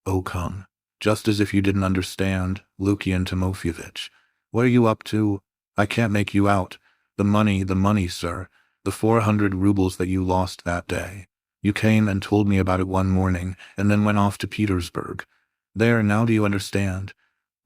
"Oh, come. Just as if you didn't understand, Lukian Timofeyevich. What are you up to? I can't make you out. The money, sir. The 400 rubles that you lost that day. You came and told me about it one morning, and then went off to Petersburg. There, now do you understand?"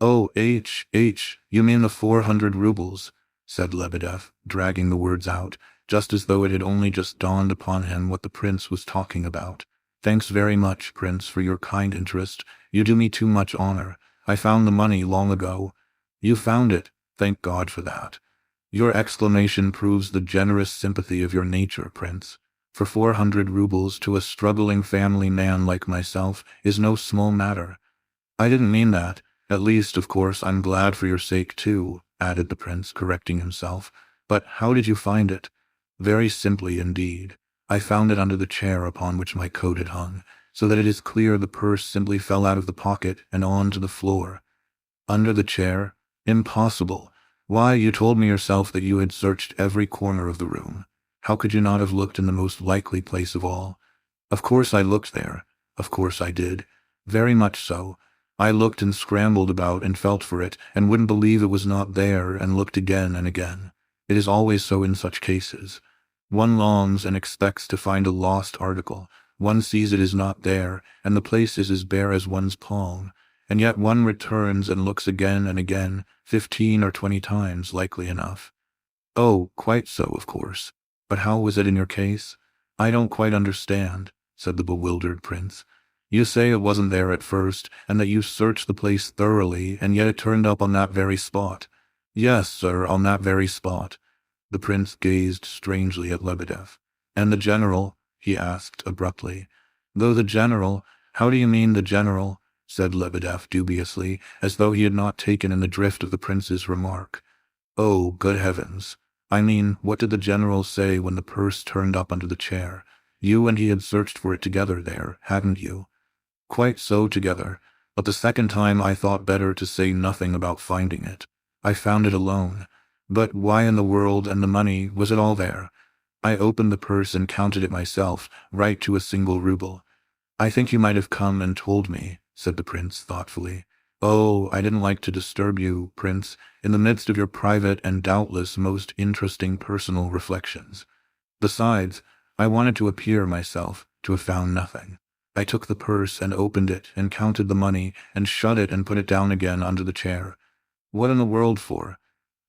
"Oh, you mean the 400 rubles," said Lebedev, dragging the words out, just as though it had only just dawned upon him what the prince was talking about. "Thanks very much, Prince, for your kind interest. You do me too much honor. I found the money long ago." "You found it? Thank God for that. Your exclamation proves the generous sympathy of your nature, Prince. For 400 rubles to a struggling family man like myself is no small matter." "I didn't mean that. At least, of course, I'm glad for your sake too," added the prince, correcting himself. "But how did you find it?" "Very simply indeed. I found it under the chair upon which my coat had hung, so that it is clear the purse simply fell out of the pocket and on to the floor." "Under the chair? Impossible. Why, you told me yourself that you had searched every corner of the room. How could you not have looked in the most likely place of all?" "Of course I looked there. Of course I did. Very much so. I looked and scrambled about and felt for it, and wouldn't believe it was not there, and looked again and again. It is always so in such cases. One longs and expects to find a lost article. One sees it is not there, and the place is as bare as one's palm. And yet one returns and looks again and again, 15 or 20 times, likely enough." "Oh, quite so, of course. But how was it in your case?" "I don't quite understand," said the bewildered prince. "You say it wasn't there at first, and that you searched the place thoroughly, and yet it turned up on that very spot." "Yes, sir, on that very spot." The prince gazed strangely at Lebedev. "And the general?" he asked abruptly. "Though the general? How do you mean the general?" said Lebedev dubiously, as though he had not taken in the drift of the prince's remark. "Oh, good heavens. I mean, what did the general say when the purse turned up under the chair? You and he had searched for it together there, hadn't you?" "Quite so, together. But the second time I thought better to say nothing about finding it. I found it alone. But why in the world, and the money, was it all there? I opened the purse and counted it myself, right to a single ruble." "I think you might have come and told me," said the prince thoughtfully. "Oh, I didn't like to disturb you, Prince, in the midst of your private and doubtless most interesting personal reflections. Besides, I wanted to appear myself, to have found nothing. I took the purse and opened it and counted the money and shut it and put it down again under the chair." "What in the world for?"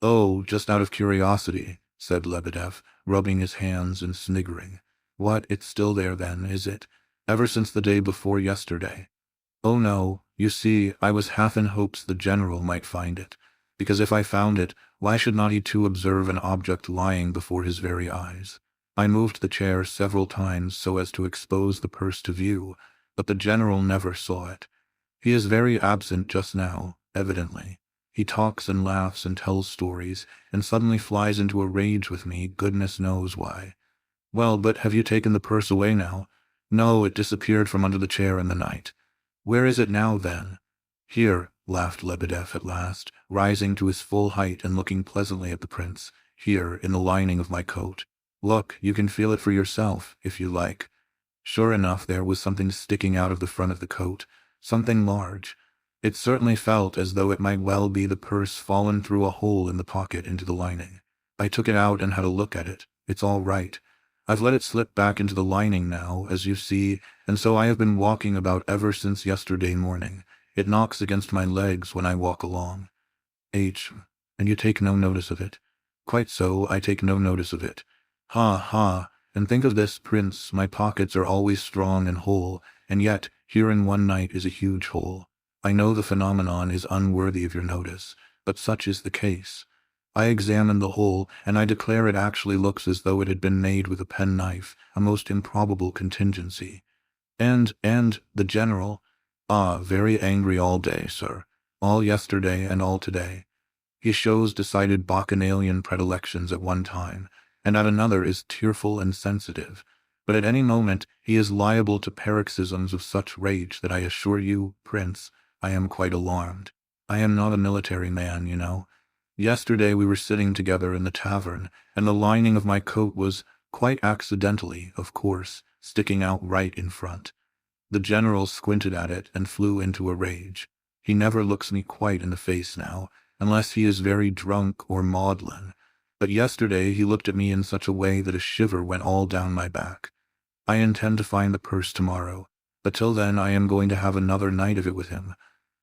"Oh, just out of curiosity," said Lebedev, rubbing his hands and sniggering. "What, it's still there then, is it? Ever since the day before yesterday?" "Oh no, you see, I was half in hopes the general might find it, because if I found it, why should not he too observe an object lying before his very eyes? I moved the chair several times so as to expose the purse to view, but the general never saw it. He is very absent just now, evidently. He talks and laughs and tells stories, and suddenly flies into a rage with me, goodness knows why." "Well, but have you taken the purse away now?" "No, it disappeared from under the chair in the night." "Where is it now, then?" "Here," laughed Lebedev at last, rising to his full height and looking pleasantly at the prince. "Here, in the lining of my coat. Look, you can feel it for yourself, if you like." Sure enough, there was something sticking out of the front of the coat, something large. It certainly felt as though it might well be the purse fallen through a hole in the pocket into the lining. I took it out and had a look at it. It's all right. I've let it slip back into the lining now, as you see, and so I have been walking about ever since yesterday morning. It knocks against my legs when I walk along. And you take no notice of it? Quite so, I take no notice of it. Ha, ha, and think of this, Prince, my pockets are always strong and whole, and yet, here in one night is a huge hole. I know the phenomenon is unworthy of your notice, but such is the case. I examined the hole, and I declare it actually looks as though it had been made with a penknife, a most improbable contingency. And the general? Ah, very angry all day, sir. All yesterday and all today. He shows decided bacchanalian predilections at one time, and at another is tearful and sensitive. but at any moment he is liable to paroxysms of such rage that I assure you, Prince, I am quite alarmed. I am not a military man, you know. Yesterday we were sitting together in the tavern, and the lining of my coat was, quite accidentally, of course, sticking out right in front. The general squinted at it and flew into a rage. He never looks me quite in the face now, unless he is very drunk or maudlin. But yesterday he looked at me in such a way that a shiver went all down my back. I intend to find the purse tomorrow, but till then I am going to have another night of it with him.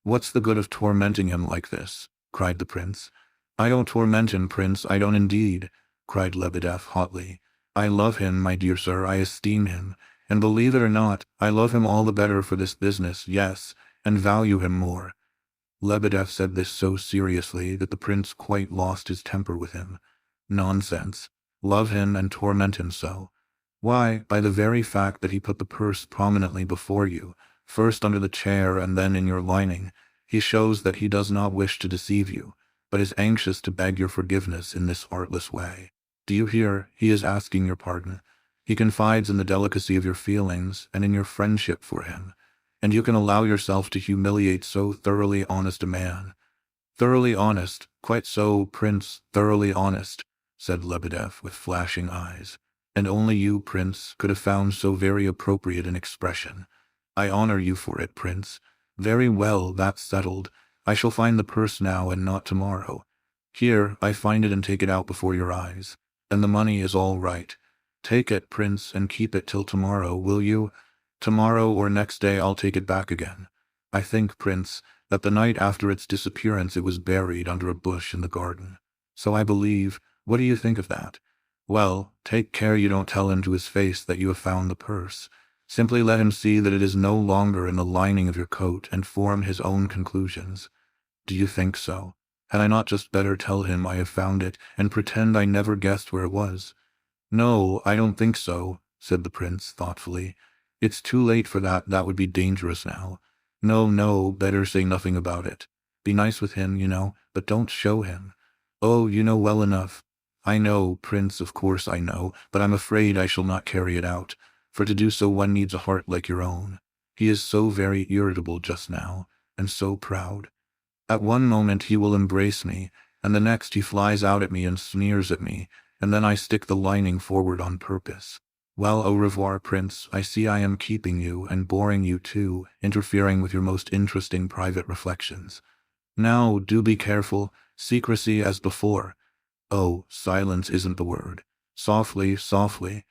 What's the good of tormenting him like this? Cried the prince. I don't torment him, Prince, I don't indeed, cried Lebedeff hotly. I love him, my dear sir, I esteem him, and believe it or not, I love him all the better for this business, yes, and value him more. Lebedeff said this so seriously that the prince quite lost his temper with him. Nonsense. Love him and torment him so. Why, by the very fact that he put the purse prominently before you, first under the chair and then in your lining, he shows that he does not wish to deceive you, but is anxious to beg your forgiveness in this artless way. Do you hear? He is asking your pardon. He confides in the delicacy of your feelings and in your friendship for him, and you can allow yourself to humiliate so thoroughly honest a man. Thoroughly honest, quite so, Prince, thoroughly honest, said Lebedeff with flashing eyes. And only you, Prince, could have found so very appropriate an expression. I honor you for it, Prince. Very well, that's settled. I shall find the purse now and not tomorrow. Here, I find it and take it out before your eyes. And the money is all right. Take it, Prince, and keep it till tomorrow, will you? Tomorrow or next day I'll take it back again. I think, Prince, that the night after its disappearance it was buried under a bush in the garden. So I believe. What do you think of that? Well, take care you don't tell him to his face that you have found the purse. Simply let him see that it is no longer in the lining of your coat and form his own conclusions. Do you think so? Had I not just better tell him I have found it and pretend I never guessed where it was? No, I don't think so, said the prince thoughtfully. It's too late for that, that would be dangerous now. No, better say nothing about it. Be nice with him, you know, but don't show him. Oh, you know well enough. I know, Prince, of course I know, but I'm afraid I shall not carry it out, for to do so one needs a heart like your own. He is so very irritable just now, and so proud. At one moment he will embrace me, and the next he flies out at me and sneers at me, and then I stick the lining forward on purpose. Well, au revoir, Prince, I see I am keeping you, and boring you too, interfering with your most interesting private reflections. Now, do be careful, secrecy as before. Oh, silence isn't the word. Softly, softly.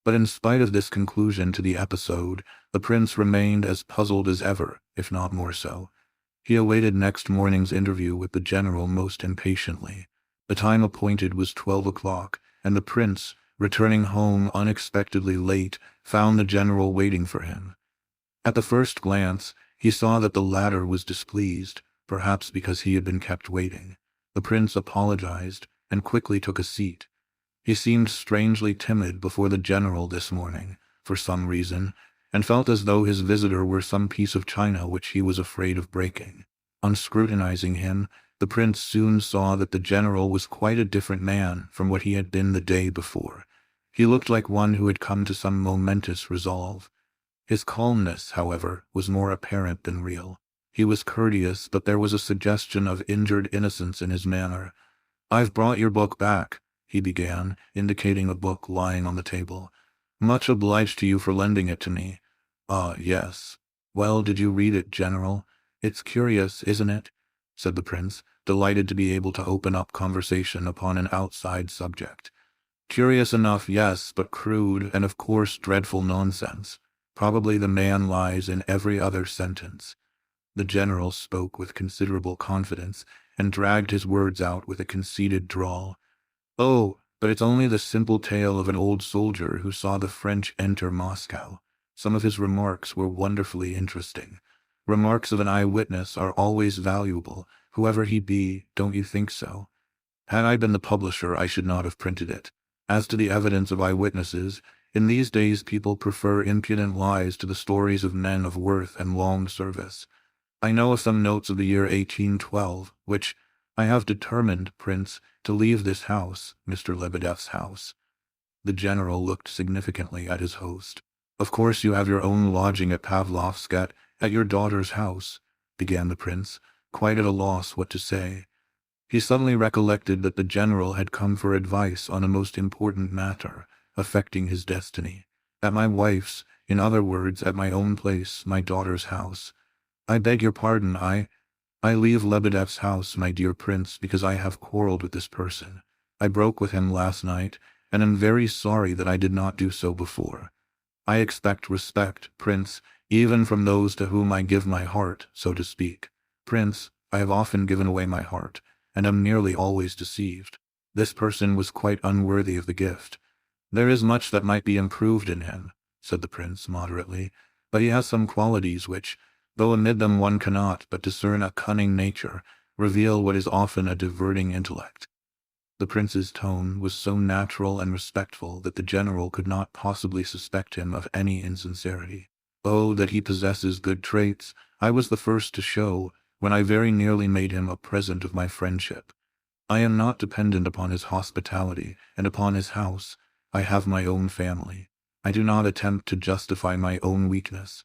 But in spite of this conclusion to the episode, the prince remained as puzzled as ever, if not more so. He awaited next morning's interview with the general most impatiently. The time appointed was 12 o'clock, and the prince, returning home unexpectedly late, found the general waiting for him. At the first glance, he saw that the latter was displeased, perhaps because he had been kept waiting. The prince apologized, and quickly took a seat. He seemed strangely timid before the general this morning, for some reason, and felt as though his visitor were some piece of china which he was afraid of breaking. On scrutinizing him, the prince soon saw that the general was quite a different man from what he had been the day before. He looked like one who had come to some momentous resolve. His calmness, however, was more apparent than real. He was courteous, but there was a suggestion of injured innocence in his manner. "I've brought your book back," he began, indicating a book lying on the table. "Much obliged to you for lending it to me." "Ah, yes. Well, did you read it, General? It's curious, isn't it?" said the prince, delighted to be able to open up conversation upon an outside subject. "Curious enough, yes, but crude and of course dreadful nonsense. Probably the man lies in every other sentence." The general spoke with considerable confidence, and dragged his words out with a conceited drawl. "Oh, but it's only the simple tale of an old soldier who saw the French enter Moscow. Some of his remarks were wonderfully interesting. Remarks of an eyewitness are always valuable, whoever he be, don't you think so? Had I been the publisher, I should not have printed it. As to the evidence of eyewitnesses, in these days people prefer impudent lies to the stories of men of worth and long service. I know of some notes of the year 1812, which I have determined, Prince, to leave this house, Mr. Lebedeff's house." The general looked significantly at his host. "Of course you have your own lodging at Pavlovsk at your daughter's house," began the prince, quite at a loss what to say. He suddenly recollected that the general had come for advice on a most important matter, affecting his destiny. "At my wife's, in other words, at my own place, my daughter's house. I beg your pardon, I leave Lebedev's house, my dear prince, because I have quarreled with this person. I broke with him last night, and am very sorry that I did not do so before. I expect respect, prince, even from those to whom I give my heart, so to speak. Prince, I have often given away my heart, and am nearly always deceived. This person was quite unworthy of the gift. There is much that might be improved in him," said the prince moderately, "but he has some qualities which, though amid them one cannot but discern a cunning nature, reveal what is often a diverting intellect." The prince's tone was so natural and respectful that the general could not possibly suspect him of any insincerity. "Oh, that he possesses good traits, I was the first to show, when I very nearly made him a present of my friendship. I am not dependent upon his hospitality and upon his house. I have my own family. I do not attempt to justify my own weakness.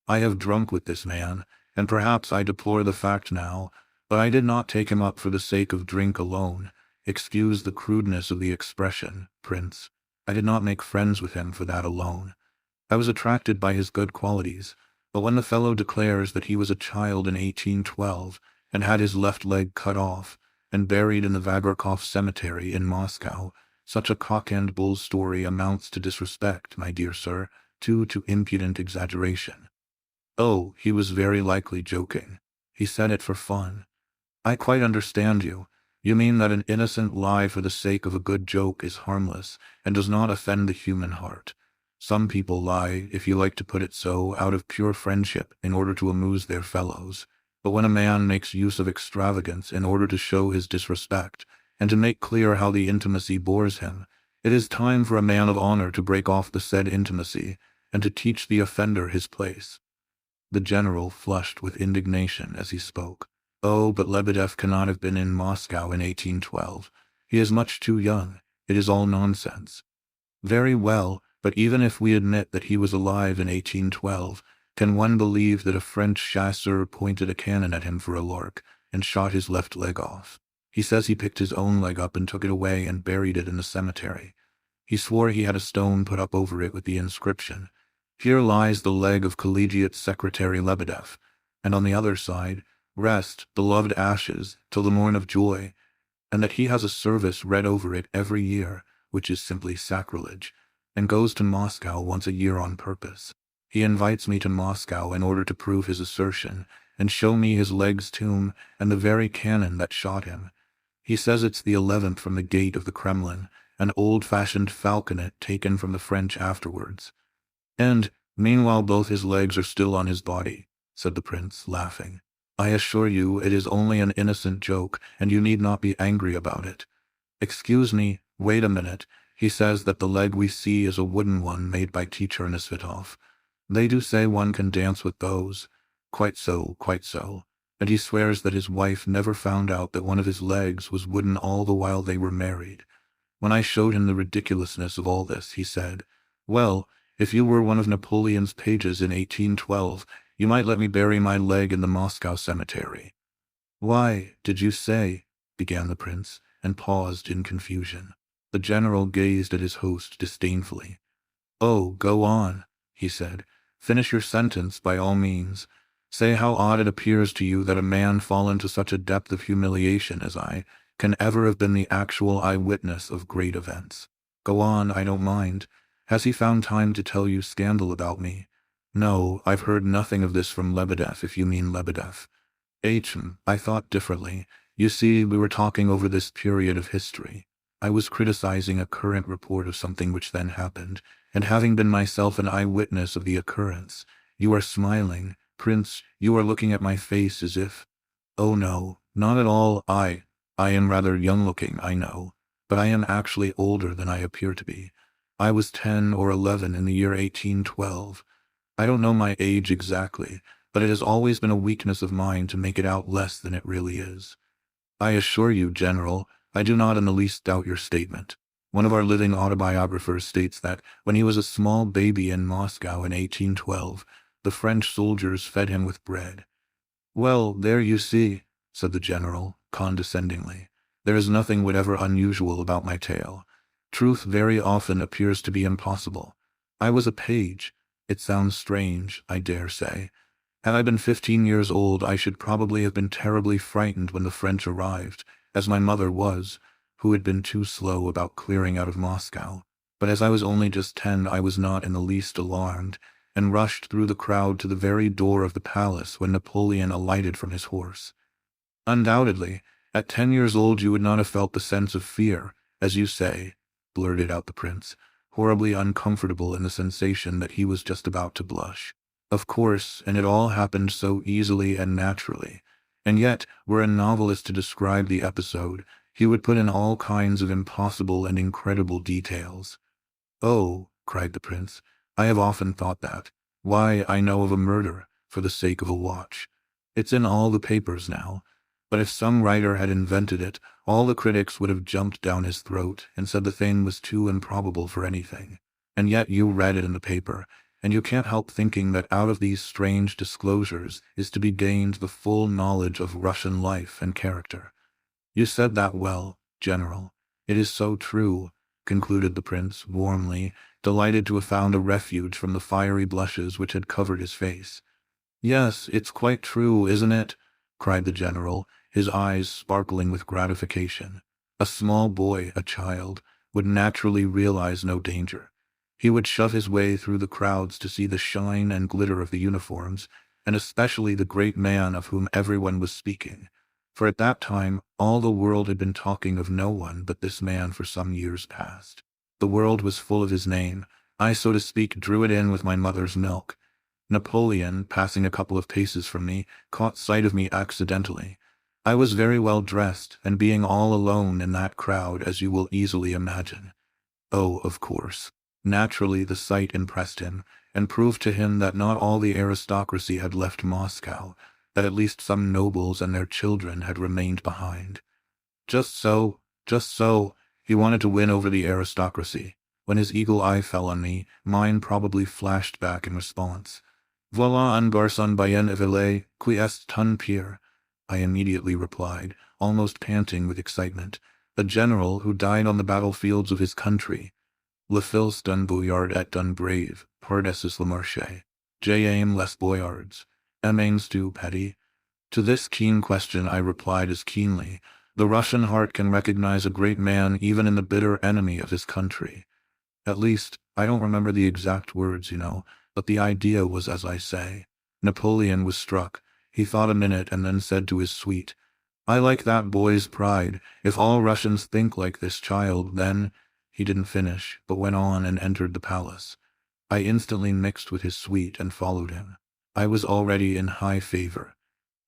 I have drunk with this man, and perhaps I deplore the fact now, but I did not take him up for the sake of drink alone. Excuse the crudeness of the expression, prince. I did not make friends with him for that alone. I was attracted by his good qualities, but when the fellow declares that he was a child in 1812, and had his left leg cut off, and buried in the Vagarkov cemetery in Moscow, such a cock-and-bull story amounts to disrespect, my dear sir, to impudent exaggeration." "Oh, he was very likely joking. He said it for fun. I quite understand you. You mean that an innocent lie for the sake of a good joke is harmless, and does not offend the human heart. Some people lie, if you like to put it so, out of pure friendship, in order to amuse their fellows. But when a man makes use of extravagance in order to show his disrespect, and to make clear how the intimacy bores him, it is time for a man of honor to break off the said intimacy, and to teach the offender his place." The general flushed with indignation as he spoke. "Oh, but Lebedev cannot have been in Moscow in 1812. He is much too young. It is all nonsense." "Very well, but even if we admit that he was alive in 1812, can one believe that a French chasseur pointed a cannon at him for a lark, and shot his left leg off? He says he picked his own leg up and took it away and buried it in the cemetery. He swore he had a stone put up over it with the inscription, 'Here lies the leg of Collegiate Secretary Lebedev,' and on the other side, 'Rest, beloved ashes, till the morn of joy,' and that he has a service read over it every year, which is simply sacrilege, and goes to Moscow once a year on purpose. He invites me to Moscow in order to prove his assertion, and show me his leg's tomb and the very cannon that shot him. He says it's the 11th from the gate of the Kremlin, an old-fashioned falconet taken from the French afterwards. And, meanwhile, both his legs are still on his body," said the prince, laughing. "I assure you it is only an innocent joke, and you need not be angry about it. Excuse me, wait a minute. He says that the leg we see is a wooden one made by teacher Nesvitov. They do say one can dance with those." Quite so, quite so. And he swears that his wife never found out that one of his legs was wooden all the while they were married. When I showed him the ridiculousness of all this, he said, "Well, if you were one of Napoleon's pages in 1812, you might let me bury my leg in the Moscow cemetery." "Why, did you say—" began the prince, and paused in confusion. The general gazed at his host disdainfully. "Oh, go on," he said. "Finish your sentence by all means. Say how odd it appears to you that a man fallen to such a depth of humiliation as I can ever have been the actual eyewitness of great events. Go on, I don't mind. Has he found time to tell you scandal about me?" "No, I've heard nothing of this from Lebedev, if you mean Lebedev." I thought differently. You see, we were talking over this period of history. I was criticizing a current report of something which then happened, and having been myself an eyewitness of the occurrence. You are smiling. Prince, you are looking at my face as if— "Oh no, not at all. I am rather young-looking, I know, but I am actually older than I appear to be. I was 10 or 11 in the year 1812. I don't know my age exactly, but it has always been a weakness of mine to make it out less than it really is. I assure you, General, I do not in the least doubt your statement. One of our living autobiographers states that when he was a small baby in Moscow in 1812, the French soldiers fed him with bread. "Well, there you see," said the general, condescendingly. "There is nothing whatever unusual about my tale. Truth very often appears to be impossible. I was a page. It sounds strange, I dare say. Had I been 15 years old, I should probably have been terribly frightened when the French arrived, as my mother was, who had been too slow about clearing out of Moscow. But as I was only just 10, I was not in the least alarmed, and rushed through the crowd to the very door of the palace when Napoleon alighted from his horse. Undoubtedly, at 10 years old you would not have felt the sense of fear, as you say," blurted out the prince, horribly uncomfortable in the sensation that he was just about to blush. "Of course, and it all happened so easily and naturally. And yet, were a novelist to describe the episode, he would put in all kinds of impossible and incredible details." "Oh," cried the prince, "I have often thought that. Why, I know of a murder, for the sake of a watch. It's in all the papers now. But if some writer had invented it, all the critics would have jumped down his throat and said the thing was too improbable for anything. And yet you read it in the paper, and you can't help thinking that out of these strange disclosures is to be gained the full knowledge of Russian life and character. You said that well, General. It is so true," concluded the prince, warmly, delighted to have found a refuge from the fiery blushes which had covered his face. "Yes, it's quite true, isn't it?" cried the general, his eyes sparkling with gratification. "A small boy, a child, would naturally realize no danger. He would shove his way through the crowds to see the shine and glitter of the uniforms, and especially the great man of whom everyone was speaking. For at that time all the world had been talking of no one but this man for some years past. The world was full of his name. I, so to speak, drew it in with my mother's milk. Napoleon, passing a couple of paces from me, caught sight of me accidentally. I was very well dressed, and being all alone in that crowd, as you will easily imagine. Oh, of course. Naturally the sight impressed him, and proved to him that not all the aristocracy had left Moscow, that at least some nobles and their children had remained behind. Just so, he wanted to win over the aristocracy. When his eagle eye fell on me, mine probably flashed back in response. Voilà un garçon bien éveillé, qui est ton père, I immediately replied, almost panting with excitement, a general who died on the battlefields of his country. Le fils d'un boyard et d'un brave, par-dessus le marché. J'aime les boyards. Aimes-tu, petty? To this keen question I replied as keenly, the Russian heart can recognize a great man even in the bitter enemy of his country. At least, I don't remember the exact words, but the idea was as I say. Napoleon was struck. He thought a minute and then said to his suite, "I like that boy's pride. If all Russians think like this child, then—" He didn't finish, but went on and entered the palace. I instantly mixed with his suite and followed him. I was already in high favor.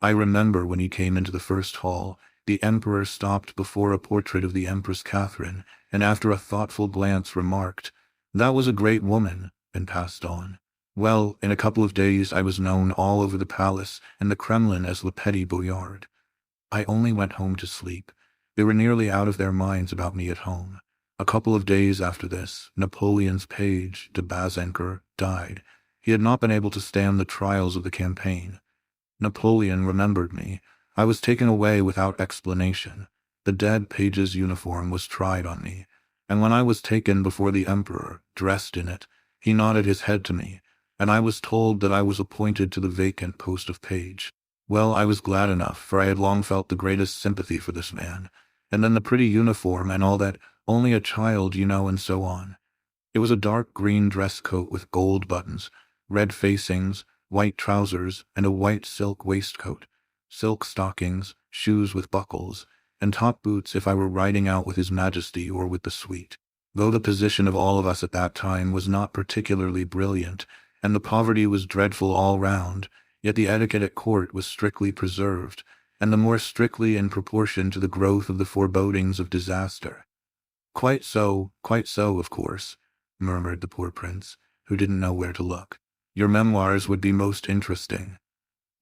I remember when he came into the first hall, the emperor stopped before a portrait of the Empress Catherine, and after a thoughtful glance remarked, "That was a great woman," and passed on. Well, in a couple of days I was known all over the palace and the Kremlin as Le Petit Boyard. I only went home to sleep. They were nearly out of their minds about me at home. A couple of days after this, Napoleon's page, de Bazencourt, died. He had not been able to stand the trials of the campaign. Napoleon remembered me. I was taken away without explanation. The dead page's uniform was tried on me, and when I was taken before the emperor, dressed in it, he nodded his head to me, and I was told that I was appointed to the vacant post of page. Well, I was glad enough, for I had long felt the greatest sympathy for this man. And then the pretty uniform and all that, only a child, and so on. It was a dark green dress coat with gold buttons, red facings, white trousers, and a white silk waistcoat, silk stockings, shoes with buckles, and top boots if I were riding out with His Majesty or with the suite. Though the position of all of us at that time was not particularly brilliant, and the poverty was dreadful all round, yet the etiquette at court was strictly preserved, and the more strictly in proportion to the growth of the forebodings of disaster. Quite so, of course," murmured the poor prince, who didn't know where to look. "Your memoirs would be most interesting."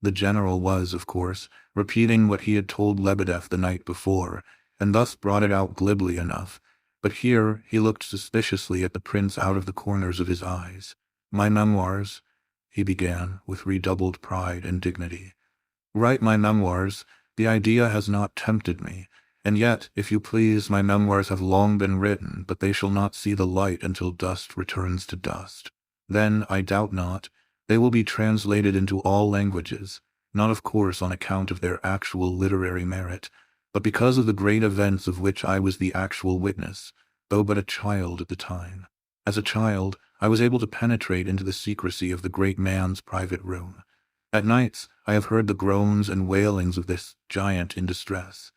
The general was, of course, repeating what he had told Lebedev the night before, and thus brought it out glibly enough, But here he looked suspiciously at the prince out of the corners of his eyes. "My memoirs," he began, with redoubled pride and dignity. "Write my memoirs. The idea has not tempted me. And yet, if you please, my memoirs have long been written, but they shall not see the light until dust returns to dust. Then, I doubt not, they will be translated into all languages, not of course on account of their actual literary merit, but because of the great events of which I was the actual witness, though but a child at the time. As a child, I was able to penetrate into the secrecy of the great man's private room. At nights, I have heard the groans and wailings of this giant in distress.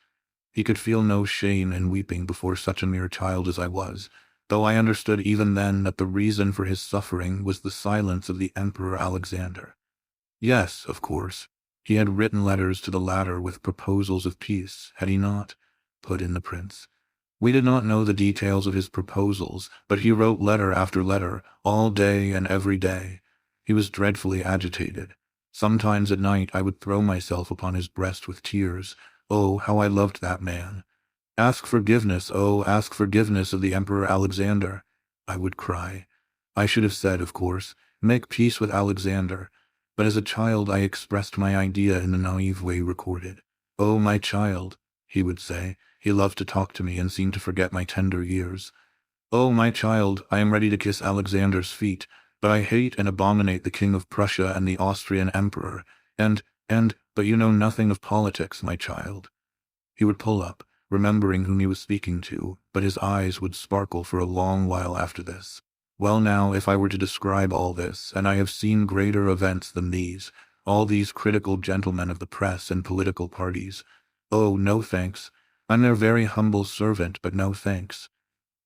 He could feel no shame in weeping before such a mere child as I was, though I understood even then that the reason for his suffering was the silence of the Emperor Alexander. Yes, of course, he had written letters to the latter with proposals of peace, had he not? Put in the prince. We did not know the details of his proposals, but he wrote letter after letter, all day and every day. He was dreadfully agitated. Sometimes at night I would throw myself upon his breast with tears. Oh, how I loved that man! "Ask forgiveness, oh, ask forgiveness of the Emperor Alexander," I would cry. I should have said, of course, "Make peace with Alexander," but as a child I expressed my idea in the naive way recorded. "Oh, my child," he would say. He loved to talk to me and seemed to forget my tender years. "Oh, my child, I am ready to kiss Alexander's feet, but I hate and abominate the King of Prussia and the Austrian Emperor, but you know nothing of politics, my child." He would pull up, remembering whom he was speaking to, but his eyes would sparkle for a long while after this. Well now, if I were to describe all this, and I have seen greater events than these, all these critical gentlemen of the press and political parties. Oh, no thanks. I'm their very humble servant, but no thanks.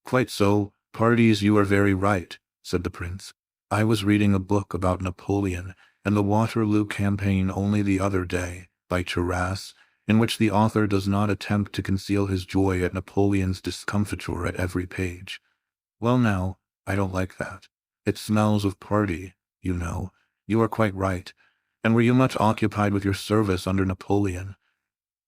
"Quite so, parties, you are very right," said the prince. "I was reading a book about Napoleon and the Waterloo campaign only the other day, by Charras, in which the author does not attempt to conceal his joy at Napoleon's discomfiture at every page. Well now, I don't like that. It smells of party, you know. You are quite right. And were you much occupied with your service under Napoleon?"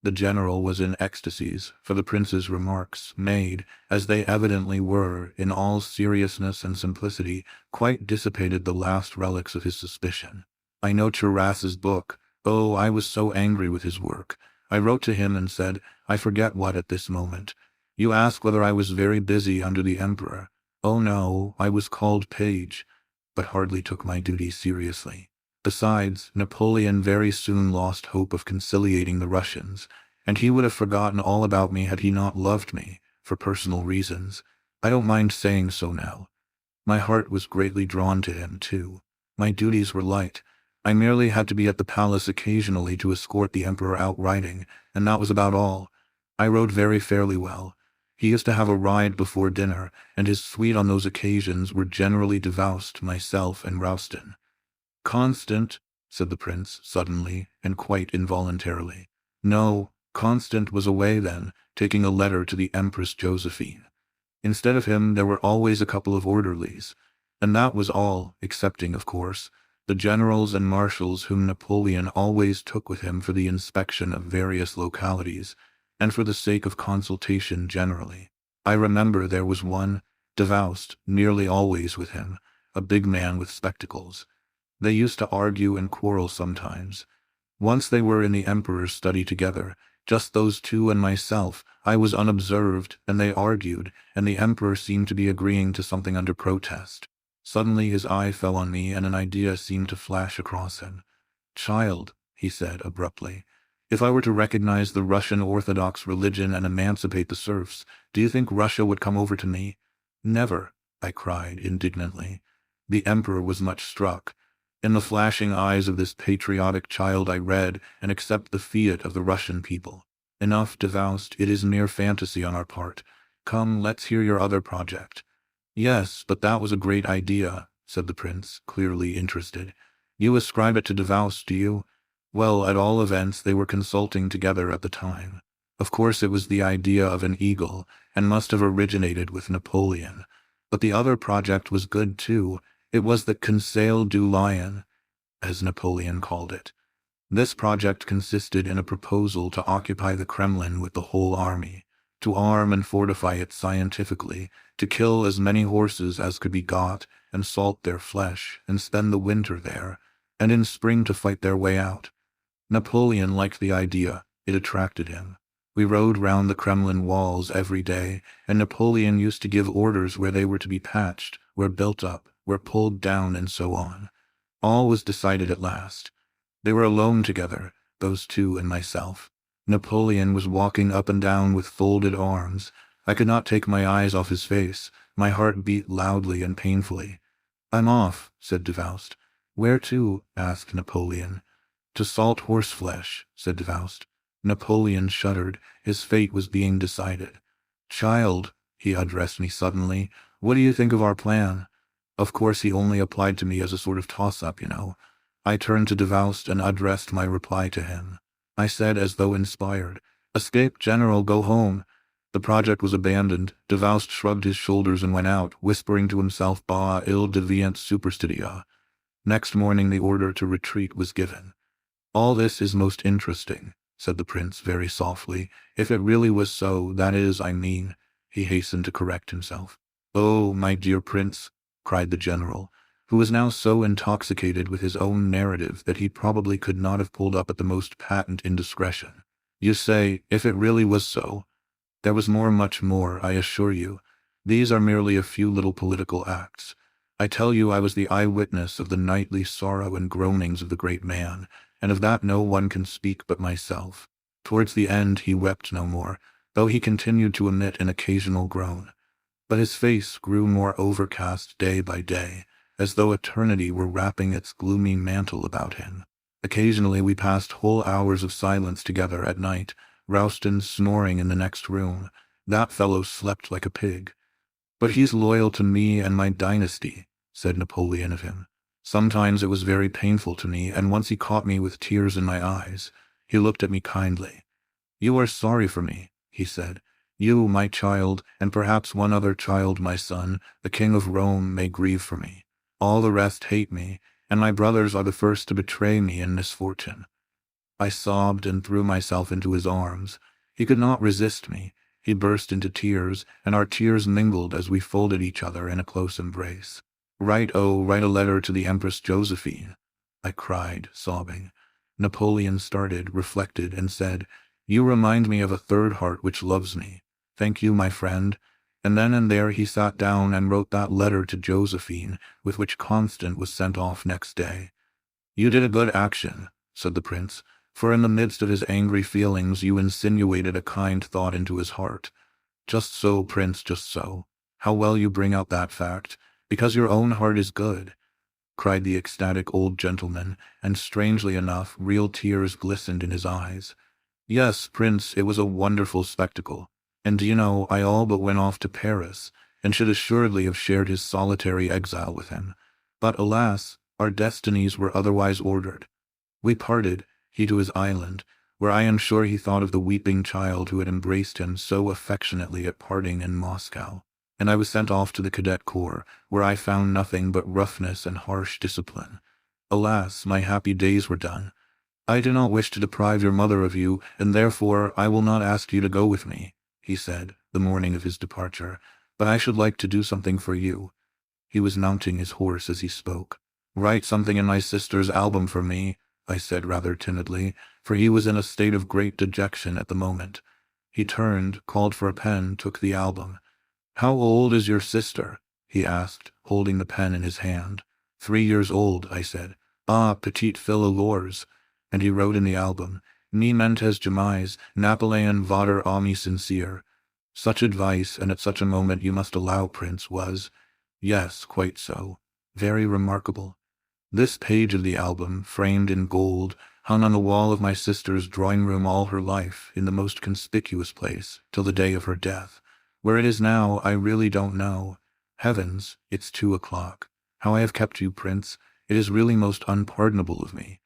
The general was in ecstasies, for the prince's remarks, made, as they evidently were, in all seriousness and simplicity, quite dissipated the last relics of his suspicion. "I know Charras's book. Oh, I was so angry with his work. I wrote to him and said, I forget what at this moment. You ask whether I was very busy under the emperor. Oh no, I was called page, but hardly took my duties seriously. Besides, Napoleon very soon lost hope of conciliating the Russians, and he would have forgotten all about me had he not loved me, for personal reasons. I don't mind saying so now. My heart was greatly drawn to him, too. My duties were light. I merely had to be at the palace occasionally to escort the emperor out riding, and that was about all. I rode very fairly well. He used to have a ride before dinner, and his suite on those occasions were generally Davoust, myself, and Roustan. "Constant," said the prince, suddenly, and quite involuntarily. No, Constant was away then, taking a letter to the Empress Josephine. Instead of him there were always a couple of orderlies, and that was all, excepting, of course, the generals and marshals whom Napoleon always took with him for the inspection of various localities, and for the sake of consultation generally. I remember there was one, Davoust, nearly always with him, a big man with spectacles. They used to argue and quarrel sometimes. Once they were in the emperor's study together, just those two and myself. I was unobserved, and they argued, and the emperor seemed to be agreeing to something under protest. Suddenly his eye fell on me, and an idea seemed to flash across him. "Child," he said abruptly, "if I were to recognize the Russian Orthodox religion and emancipate the serfs, do you think Russia would come over to me?" "Never," I cried indignantly. The emperor was much struck. In the flashing eyes of this patriotic child I read and accept the fiat of the Russian people. "Enough, Davoust, it is mere fantasy on our part. Come, let's hear your other project." "Yes, but that was a great idea," said the prince, clearly interested. "You ascribe it to Davoust, do you?" "Well, at all events, they were consulting together at the time. Of course it was the idea of an eagle, and must have originated with Napoleon. But the other project was good too. It was the Conseil du Lion, as Napoleon called it. This project consisted in a proposal to occupy the Kremlin with the whole army. to arm and fortify it scientifically, to kill as many horses as could be got, and salt their flesh, and spend the winter there, and in spring to fight their way out. Napoleon liked the idea. It attracted him. We rode round the Kremlin walls every day, and Napoleon used to give orders where they were to be patched, where built up, where pulled down, and so on. All was decided at last. They were alone together, those two and myself. Napoleon was walking up and down with folded arms. I could not take my eyes off his face. My heart beat loudly and painfully. "I'm off," said Davoust. "Where to?" asked Napoleon. "To salt horseflesh," said Davoust. Napoleon shuddered. His fate was being decided. "Child," he addressed me suddenly, "what do you think of our plan?" Of course he only applied to me as a sort of toss-up, you know. I turned to Davoust and addressed my reply to him. I said, as though inspired, "Escape, General, go home." The project was abandoned. Davoust shrugged his shoulders and went out, whispering to himself, "Bah, il devient superstitia." Next morning the order to retreat was given. "All this is most interesting," said the prince very softly. "If it really was so, that is, I mean," he hastened to correct himself. "Oh, my dear prince," cried the general, who was now so intoxicated with his own narrative that he probably could not have pulled up at the most patent indiscretion. "You say, if it really was so. There was more, much more, I assure you. These are merely a few little political acts. I tell you I was the eyewitness of the nightly sorrow and groanings of the great man, and of that no one can speak but myself." Towards the end he wept no more, though he continued to emit an occasional groan. But his face grew more overcast day by day, as though eternity were wrapping its gloomy mantle about him. Occasionally we passed whole hours of silence together at night, Rouston snoring in the next room. That fellow slept like a pig. "But he's loyal to me and my dynasty," said Napoleon of him. Sometimes it was very painful to me, and once he caught me with tears in my eyes. He looked at me kindly. "You are sorry for me," he said. "You, my child, and perhaps one other child, my son, the King of Rome, may grieve for me. All the rest hate me, and my brothers are the first to betray me in misfortune." I sobbed and threw myself into his arms. He could not resist me. He burst into tears, and our tears mingled as we folded each other in a close embrace. Write a letter to the Empress Josephine," I cried, sobbing. Napoleon started, reflected, and said, "You remind me of a third heart which loves me. Thank you, my friend." And then and there he sat down and wrote that letter to Josephine, with which Constant was sent off next day. "You did a good action," said the prince, "for in the midst of his angry feelings you insinuated a kind thought into his heart." "Just so, prince, just so. How well you bring out that fact, because your own heart is good," cried the ecstatic old gentleman, and strangely enough real tears glistened in his eyes. "Yes, prince, it was a wonderful spectacle. And do you know, I all but went off to Paris, and should assuredly have shared his solitary exile with him. But alas, our destinies were otherwise ordered. We parted, he to his island, where I am sure he thought of the weeping child who had embraced him so affectionately at parting in Moscow, and I was sent off to the cadet corps, where I found nothing but roughness and harsh discipline. Alas, my happy days were done. I do not wish to deprive your mother of you, and therefore I will not ask you to go with me," he said, the morning of his departure, "but I should like to do something for you." He was mounting his horse as he spoke. "Write something in my sister's album for me," I said rather timidly, for he was in a state of great dejection at the moment. He turned, called for a pen, took the album. "How old is your sister?" he asked, holding the pen in his hand. 3 years old," I said. "Ah, petite fille alors," and he wrote in the album, "Ni mentes jamais, Napoleon votre ami sincere." Such advice, and at such a moment, you must allow, Prince, was, yes, quite so, very remarkable. This page of the album, framed in gold, hung on the wall of my sister's drawing-room all her life, in the most conspicuous place, till the day of her death. Where it is now, I really don't know. Heavens, it's 2 o'clock. How I have kept you, Prince. It is really most unpardonable of me."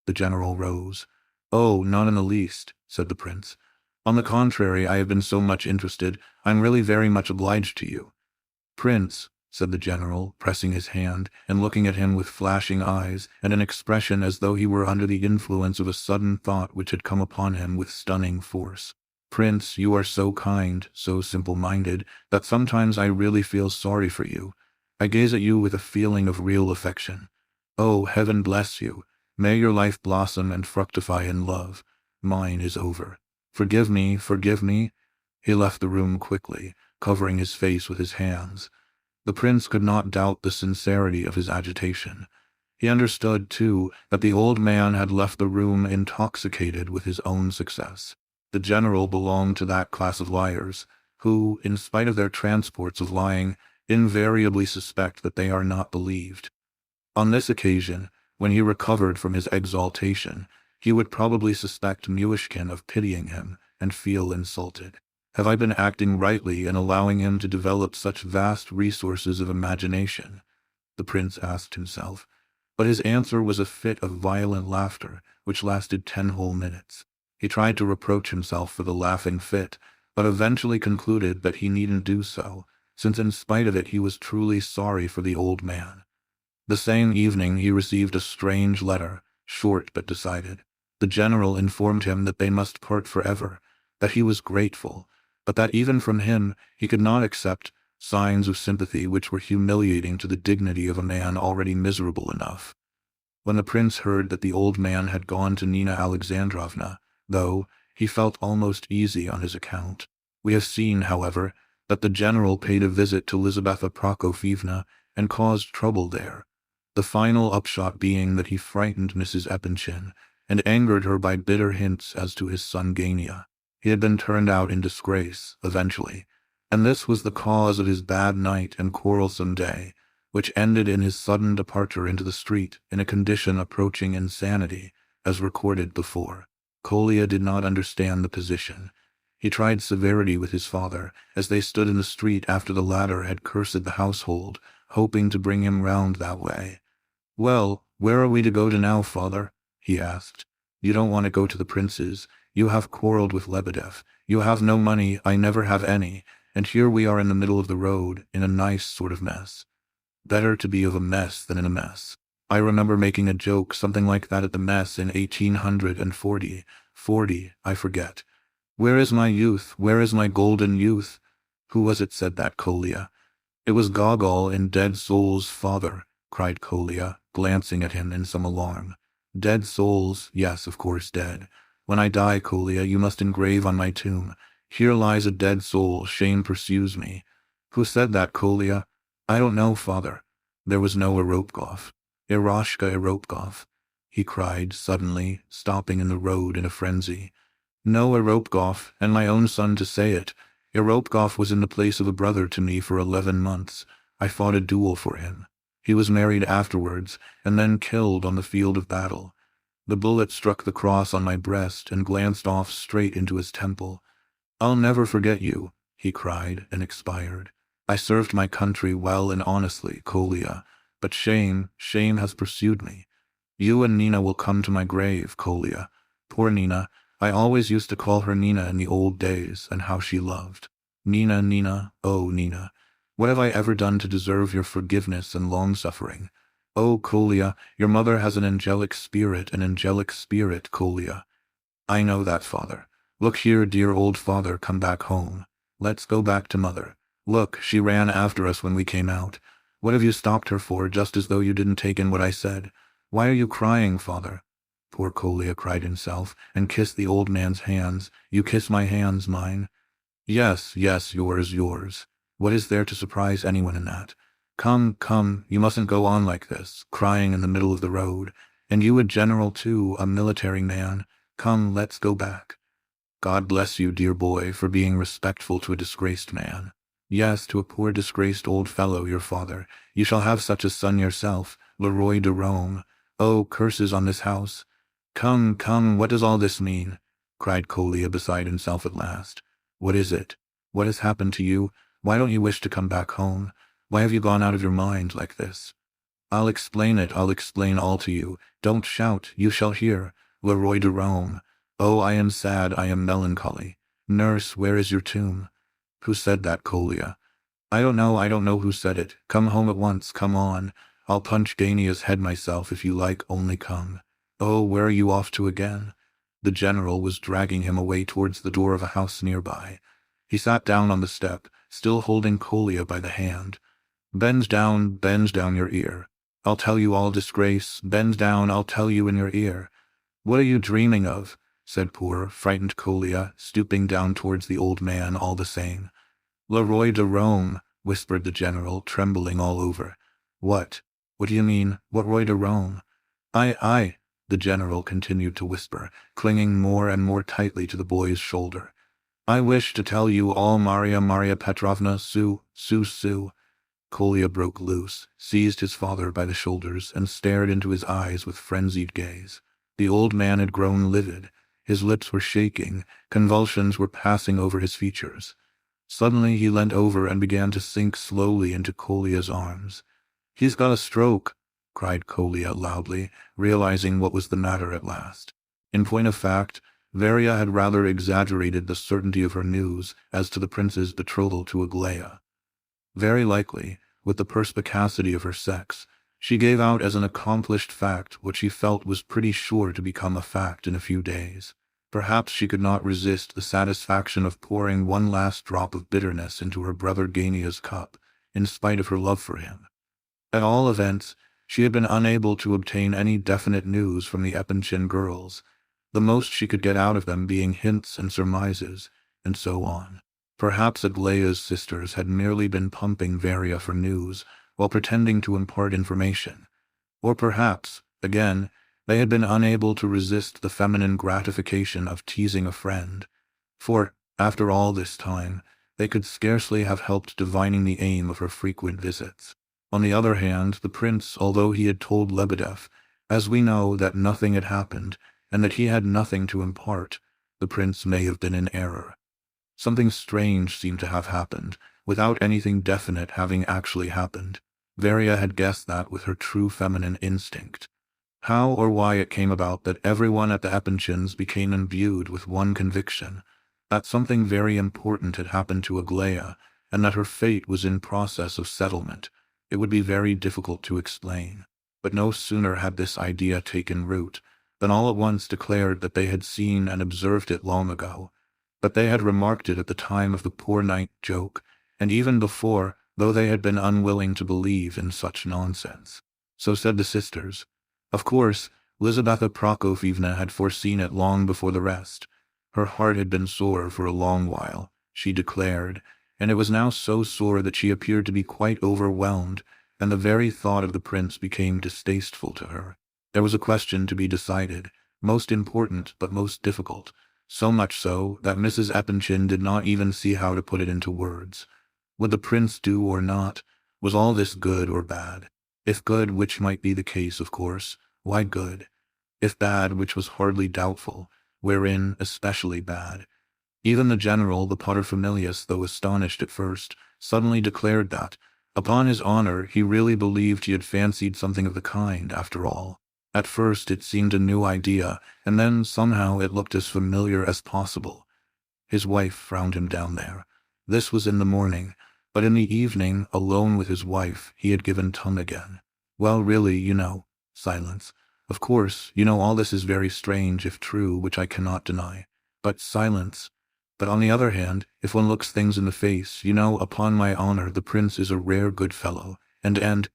The general rose. "Oh, not in the least," said the prince. "On the contrary, I have been so much interested. I'm really very much obliged to you." "Prince," said the general, pressing his hand, and looking at him with flashing eyes, and an expression as though he were under the influence of a sudden thought which had come upon him with stunning force. Prince, you are so kind, so simple-minded, that sometimes I really feel sorry for you. I gaze at you with a feeling of real affection. Oh, heaven bless you. May your life blossom and fructify in love. Mine is over. Forgive me, forgive me. He left the room quickly, covering his face with his hands. The prince could not doubt the sincerity of his agitation. He understood, too, that the old man had left the room intoxicated with his own success. The general belonged to that class of liars, who, in spite of their transports of lying, invariably suspect that they are not believed. On this occasion, when he recovered from his exaltation, he would probably suspect Myshkin of pitying him, and feel insulted. Have I been acting rightly in allowing him to develop such vast resources of imagination? The prince asked himself. But his answer was a fit of violent laughter, which lasted 10 whole minutes. He tried to reproach himself for the laughing fit, but eventually concluded that he needn't do so, since in spite of it he was truly sorry for the old man. The same evening he received a strange letter, short but decided. The general informed him that they must part forever, that he was grateful, but that even from him he could not accept signs of sympathy which were humiliating to the dignity of a man already miserable enough. When the prince heard that the old man had gone to Nina Alexandrovna, though, he felt almost easy on his account. We have seen, however, that the general paid a visit to Lizaveta Prokofievna and caused trouble there, the final upshot being that he frightened Mrs. Epanchin and angered her by bitter hints as to his son Gania. He had been turned out in disgrace, eventually, and this was the cause of his bad night and quarrelsome day, which ended in his sudden departure into the street in a condition approaching insanity, as recorded before. Kolya did not understand the position. He tried severity with his father, as they stood in the street after the latter had cursed the household, hoping to bring him round that way. "Well, where are we to go to now, father?" he asked. "You don't want to go to the prince's. You have quarreled with Lebedev. You have no money, I never have any, and here we are in the middle of the road, in a nice sort of mess. Better to be of a mess than in a mess. I remember making a joke something like that at the mess in 1840, I forget. Where is my youth? Where is my golden youth? Who was it said that, Kolya?" "It was Gogol in Dead Souls' father," cried Kolya, glancing at him in some alarm. "Dead souls, yes, of course, dead. When I die, Kolya, you must engrave on my tomb, 'Here lies a dead soul, shame pursues me.' Who said that, Kolya?" "I don't know, father. There was no Eropkov. Eroshka Eropkov," he cried suddenly, stopping in the road in a frenzy. "No Eropkov, and my own son to say it. Eropkov was in the place of a brother to me for 11 months. I fought a duel for him. He was married afterwards, and then killed on the field of battle. The bullet struck the cross on my breast and glanced off straight into his temple. 'I'll never forget you,' he cried, and expired. I served my country well and honestly, Kolya, but shame has pursued me. You and Nina will come to my grave, Kolya. Poor Nina, I always used to call her Nina in the old days, and how she loved. Nina, Nina, oh Nina, what have I ever done to deserve your forgiveness and long-suffering? Oh, Kolya, your mother has an angelic spirit, Kolya. I know that, father. Look here, dear old father, come back home. Let's go back to mother. Look, she ran after us when we came out. What have you stopped her for, just as though you didn't take in what I said? Why are you crying, father?" Poor Kolya cried himself, and kissed the old man's hands. "You kiss my hands, mine?" Yes, yours. What is there to surprise anyone in that? Come, you mustn't go on like this, crying in the middle of the road. And you a general too, a military man. Come, let's go back. God bless you, dear boy, for being respectful to a disgraced man. Yes, to a poor disgraced old fellow, your father. You shall have such a son yourself, le roi de Rome. Oh, curses on this house. Come, what does all this mean? Cried Kolya beside himself at last. What is it? What has happened to you? Why don't you wish to come back home? Why have you gone out of your mind like this? I'll explain all to you. Don't shout, you shall hear. Le roi de Rome. Oh, I am sad, I am melancholy. Nurse, where is your tomb? Who said that, Kolya? I don't know who said it. Come home at once, come on. I'll punch Gania's head myself if you like, only come. Oh, where are you off to again? The general was dragging him away towards the door of a house nearby. He sat down on the step, still holding Kolya by the hand. Bend down your ear. I'll tell you all, disgrace. Bend down, I'll tell you in your ear. What are you dreaming of? Said poor, frightened Kolya, stooping down towards the old man all the same. Le Roi de Rome, whispered the general, trembling all over. What? What do you mean, what Roi de Rome? I, the general continued to whisper, clinging more and more tightly to the boy's shoulder. I wish to tell you all, Maria Petrovna, Sue. Kolya broke loose, seized his father by the shoulders, and stared into his eyes with frenzied gaze. The old man had grown livid. His lips were shaking. Convulsions were passing over his features. Suddenly he leant over and began to sink slowly into Kolya's arms. He's got a stroke, cried Kolya loudly, realizing what was the matter at last. In point of fact, Varya had rather exaggerated the certainty of her news as to the prince's betrothal to Aglaya. Very likely, with the perspicacity of her sex, she gave out as an accomplished fact what she felt was pretty sure to become a fact in a few days. Perhaps she could not resist the satisfaction of pouring one last drop of bitterness into her brother Gania's cup, in spite of her love for him. At all events, she had been unable to obtain any definite news from the Epanchin girls, the most she could get out of them being hints and surmises, and so on. Perhaps Aglaya's sisters had merely been pumping Varya for news, while pretending to impart information. Or perhaps, again, they had been unable to resist the feminine gratification of teasing a friend. For, after all this time, they could scarcely have helped divining the aim of her frequent visits. On the other hand, the prince, although he had told Lebedev, as we know, that nothing had happened, and that he had nothing to impart, the prince may have been in error. Something strange seemed to have happened, without anything definite having actually happened. Varya had guessed that with her true feminine instinct. How or why it came about that everyone at the Epanchins became imbued with one conviction, that something very important had happened to Aglaya, and that her fate was in process of settlement, it would be very difficult to explain. But no sooner had this idea taken root, than all at once declared that they had seen and observed it long ago, that they had remarked it at the time of the poor night joke, and even before, though they had been unwilling to believe in such nonsense. So said the sisters. Of course, Lizaveta Prokofyevna had foreseen it long before the rest. Her heart had been sore for a long while, she declared, and it was now so sore that she appeared to be quite overwhelmed, and the very thought of the prince became distasteful to her. There was a question to be decided, most important but most difficult, so much so that Mrs. Epanchin did not even see how to put it into words. Would the prince do or not? Was all this good or bad? If good, which might be the case, of course, why good? If bad, which was hardly doubtful, wherein especially bad? Even the general, the paterfamilias, though astonished at first, suddenly declared that, upon his honor, he really believed he had fancied something of the kind, after all. At first it seemed a new idea, and then somehow it looked as familiar as possible. His wife frowned him down there. This was in the morning, but in the evening, alone with his wife, he had given tongue again. Well, really, silence. Of course, all this is very strange if true, which I cannot deny. But silence. But on the other hand, if one looks things in the face, upon my honor, the prince is a rare good fellow, and,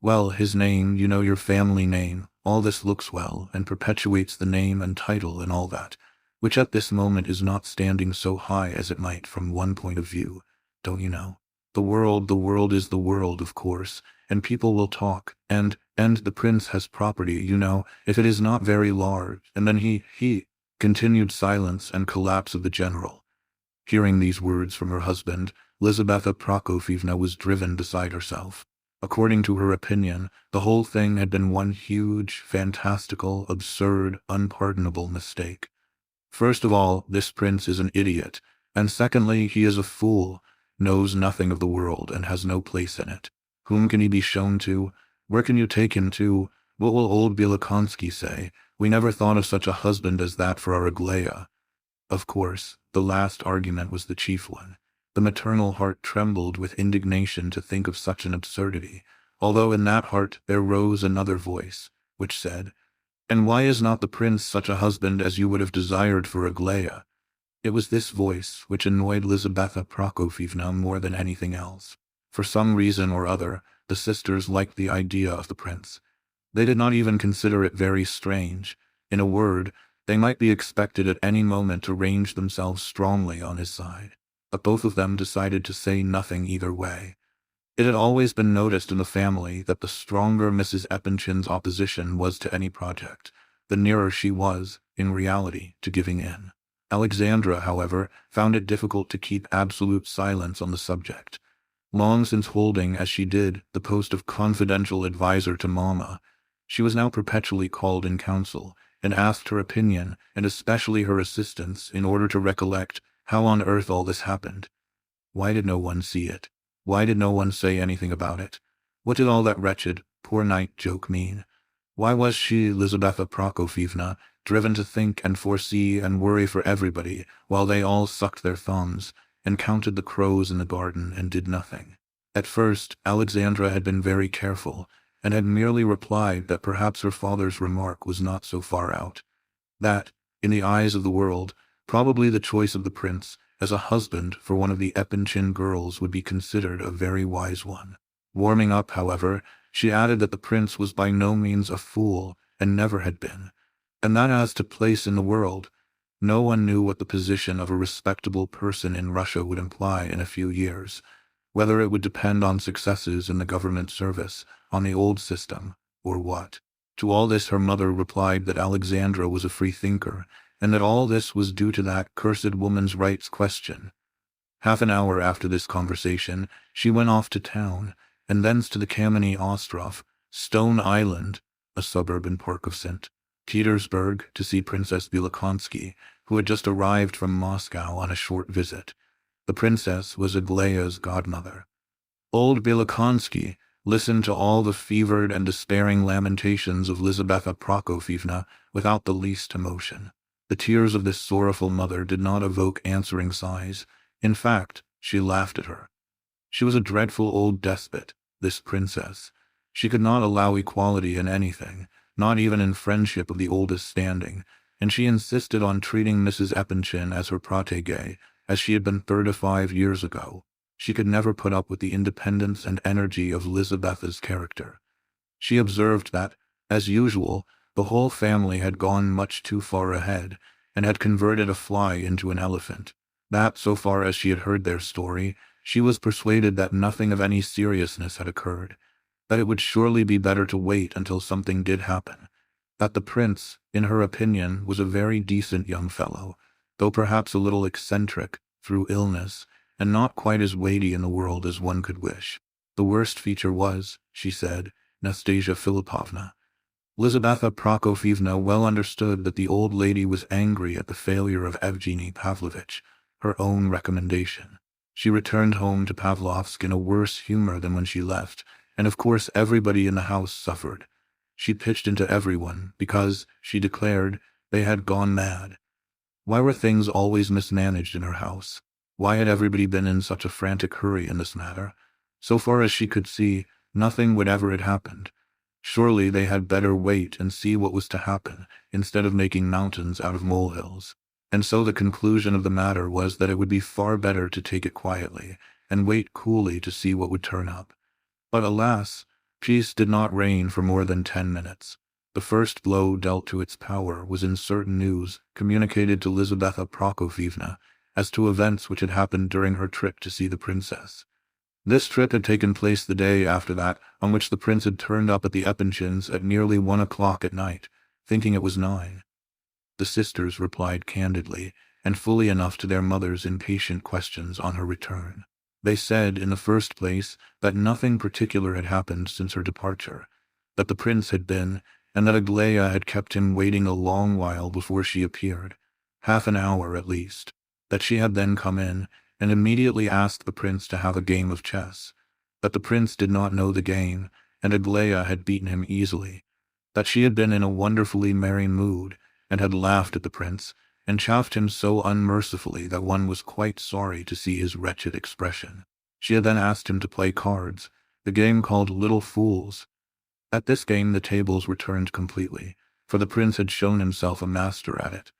well, his name, your family name, all this looks well, and perpetuates the name and title and all that, which at this moment is not standing so high as it might from one point of view, don't you know? The world is the world, of course, and people will talk, and the prince has property, if it is not very large, and then he, continued silence and collapse of the general. Hearing these words from her husband, Lizaveta Prokofyevna was driven beside herself. According to her opinion, the whole thing had been one huge, fantastical, absurd, unpardonable mistake. First of all, this prince is an idiot, and secondly, he is a fool, knows nothing of the world and has no place in it. Whom can he be shown to? Where can you take him to? What will old Bielakonsky say? We never thought of such a husband as that for our Aglaya. Of course, the last argument was the chief one. The maternal heart trembled with indignation to think of such an absurdity, although in that heart there rose another voice, which said, And why is not the prince such a husband as you would have desired for Aglaia? It was this voice which annoyed Lizaveta Prokofievna more than anything else. For some reason or other, the sisters liked the idea of the prince. They did not even consider it very strange. In a word, they might be expected at any moment to range themselves strongly on his side. But both of them decided to say nothing either way. It had always been noticed in the family that the stronger Mrs. Epanchin's opposition was to any project, the nearer she was, in reality, to giving in. Alexandra, however, found it difficult to keep absolute silence on the subject. Long since holding, as she did, the post of confidential adviser to Mamma, she was now perpetually called in council, and asked her opinion, and especially her assistance, in order to recollect how on earth all this happened. Why did no one see it? Why did no one say anything about it? What did all that wretched, poor night joke mean? Why was she, Lizaveta Prokofievna, driven to think and foresee and worry for everybody, while they all sucked their thumbs, and counted the crows in the garden and did nothing? At first, Alexandra had been very careful, and had merely replied that perhaps her father's remark was not so far out. That, in the eyes of the world, probably the choice of the prince as a husband for one of the Epanchin girls would be considered a very wise one. Warming up, however, she added that the prince was by no means a fool, and never had been, and that as to place in the world, no one knew what the position of a respectable person in Russia would imply in a few years, whether it would depend on successes in the government service, on the old system, or what. To all this her mother replied that Alexandra was a free thinker, and that all this was due to that cursed woman's rights question. Half an hour after this conversation, she went off to town, and thence to the Kameny Ostrov, Stone Island, a suburb in Park of St. Petersburg, to see Princess Bielokonsky, who had just arrived from Moscow on a short visit. The princess was Aglaia's godmother. Old Bielokonsky listened to all the fevered and despairing lamentations of Lizaveta Prokofievna without the least emotion. The tears of this sorrowful mother did not evoke answering sighs. In fact, she laughed at her. She was a dreadful old despot, this princess. She could not allow equality in anything, not even in friendship of the oldest standing, and she insisted on treating Mrs. Epanchin as her protégée, as she had been 35 years ago. She could never put up with the independence and energy of Lizaveta's character. She observed that, as usual, the whole family had gone much too far ahead, and had converted a fly into an elephant. That, so far as she had heard their story, she was persuaded that nothing of any seriousness had occurred, that it would surely be better to wait until something did happen, that the prince, in her opinion, was a very decent young fellow, though perhaps a little eccentric, through illness, and not quite as weighty in the world as one could wish. The worst feature was, she said, Nastasia Philippovna. Lizaveta Prokofievna well understood that the old lady was angry at the failure of Evgeny Pavlovitch, her own recommendation. She returned home to Pavlovsk in a worse humor than when she left, and of course everybody in the house suffered. She pitched into everyone, because, she declared, they had gone mad. Why were things always mismanaged in her house? Why had everybody been in such a frantic hurry in this matter? So far as she could see, nothing whatever had happened. Surely they had better wait and see what was to happen, instead of making mountains out of molehills. And so the conclusion of the matter was that it would be far better to take it quietly, and wait coolly to see what would turn up. But alas, peace did not reign for more than 10 minutes. The first blow dealt to its power was in certain news communicated to Lizaveta Prokofievna as to events which had happened during her trip to see the princess. This trip had taken place the day after that on which the prince had turned up at the Epanchins at nearly 1 o'clock at night, thinking it was 9. The sisters replied candidly and fully enough to their mother's impatient questions on her return. They said, in the first place, that nothing particular had happened since her departure, that the prince had been, and that Aglaia had kept him waiting a long while before she appeared, half an hour at least, that she had then come in, and immediately asked the prince to have a game of chess, that the prince did not know the game, and Aglaia had beaten him easily, that she had been in a wonderfully merry mood, and had laughed at the prince, and chaffed him so unmercifully that one was quite sorry to see his wretched expression. She had then asked him to play cards, the game called Little Fools. At this game the tables were turned completely. for the prince had shown himself a master at it.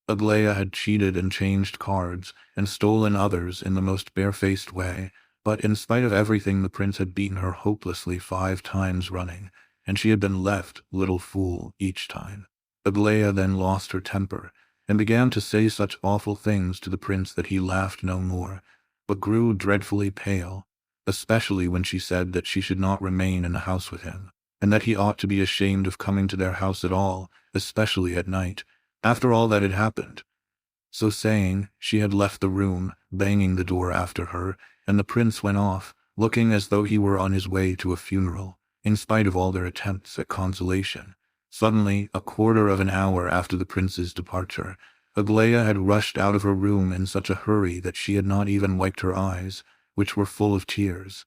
Aglaia had cheated and changed cards, and stolen others in the most barefaced way, but in spite of everything the prince had beaten her hopelessly 5 times running, and she had been left, little fool, each time. Aglaia then lost her temper, and began to say such awful things to the prince that he laughed no more, but grew dreadfully pale, especially when she said that she should not remain in the house with him, and that he ought to be ashamed of coming to their house at all, especially at night, after all that had happened. So saying, she had left the room, banging the door after her, and the prince went off, looking as though he were on his way to a funeral, in spite of all their attempts at consolation. Suddenly, a quarter of an hour after the prince's departure, Aglaia had rushed out of her room in such a hurry that she had not even wiped her eyes, which were full of tears.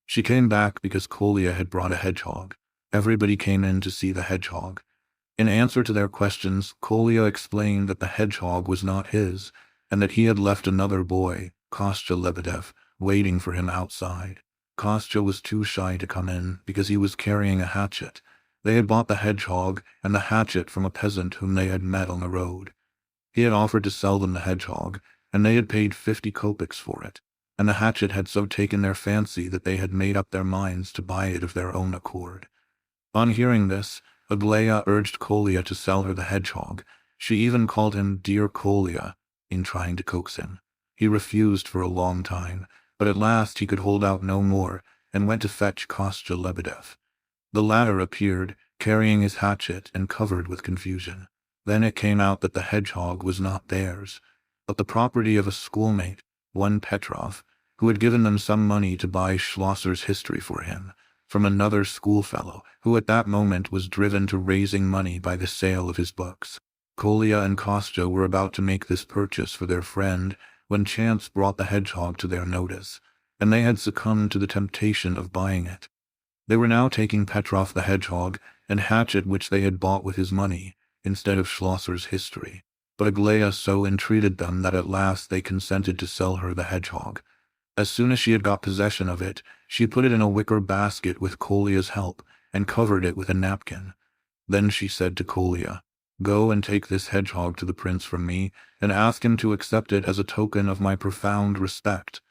She came back because Kolya had brought a hedgehog. Everybody came in to see the hedgehog. In answer to their questions, Kolya explained that the hedgehog was not his, and that he had left another boy, Kostya Lebedev, waiting for him outside. Kostya was too shy to come in because he was carrying a hatchet. They had bought the hedgehog and the hatchet from a peasant whom they had met on the road. He had offered to sell them the hedgehog, and they had paid 50 kopecks for it, and the hatchet had so taken their fancy that they had made up their minds to buy it of their own accord. On hearing this, Aglaia urged Kolya to sell her the hedgehog. She even called him Dear Kolya in trying to coax him. He refused for a long time, but at last he could hold out no more, and went to fetch Kostya Lebedev. The latter appeared, carrying his hatchet and covered with confusion. Then it came out that the hedgehog was not theirs, but the property of a schoolmate, one Petrov, who had given them some money to buy Schlosser's history for him, from another schoolfellow, who at that moment was driven to raising money by the sale of his books. Kolya and Kostya were about to make this purchase for their friend when chance brought the hedgehog to their notice, and they had succumbed to the temptation of buying it. They were now taking Petrov the hedgehog and hatchet which they had bought with his money, instead of Schlosser's history, but Aglaia so entreated them that at last they consented to sell her the hedgehog. As soon as she had got possession of it, she put it in a wicker basket with Kolya's help, and covered it with a napkin. Then she said to Kolya, "Go and take this hedgehog to the prince from me, and ask him to accept it as a token of my profound respect."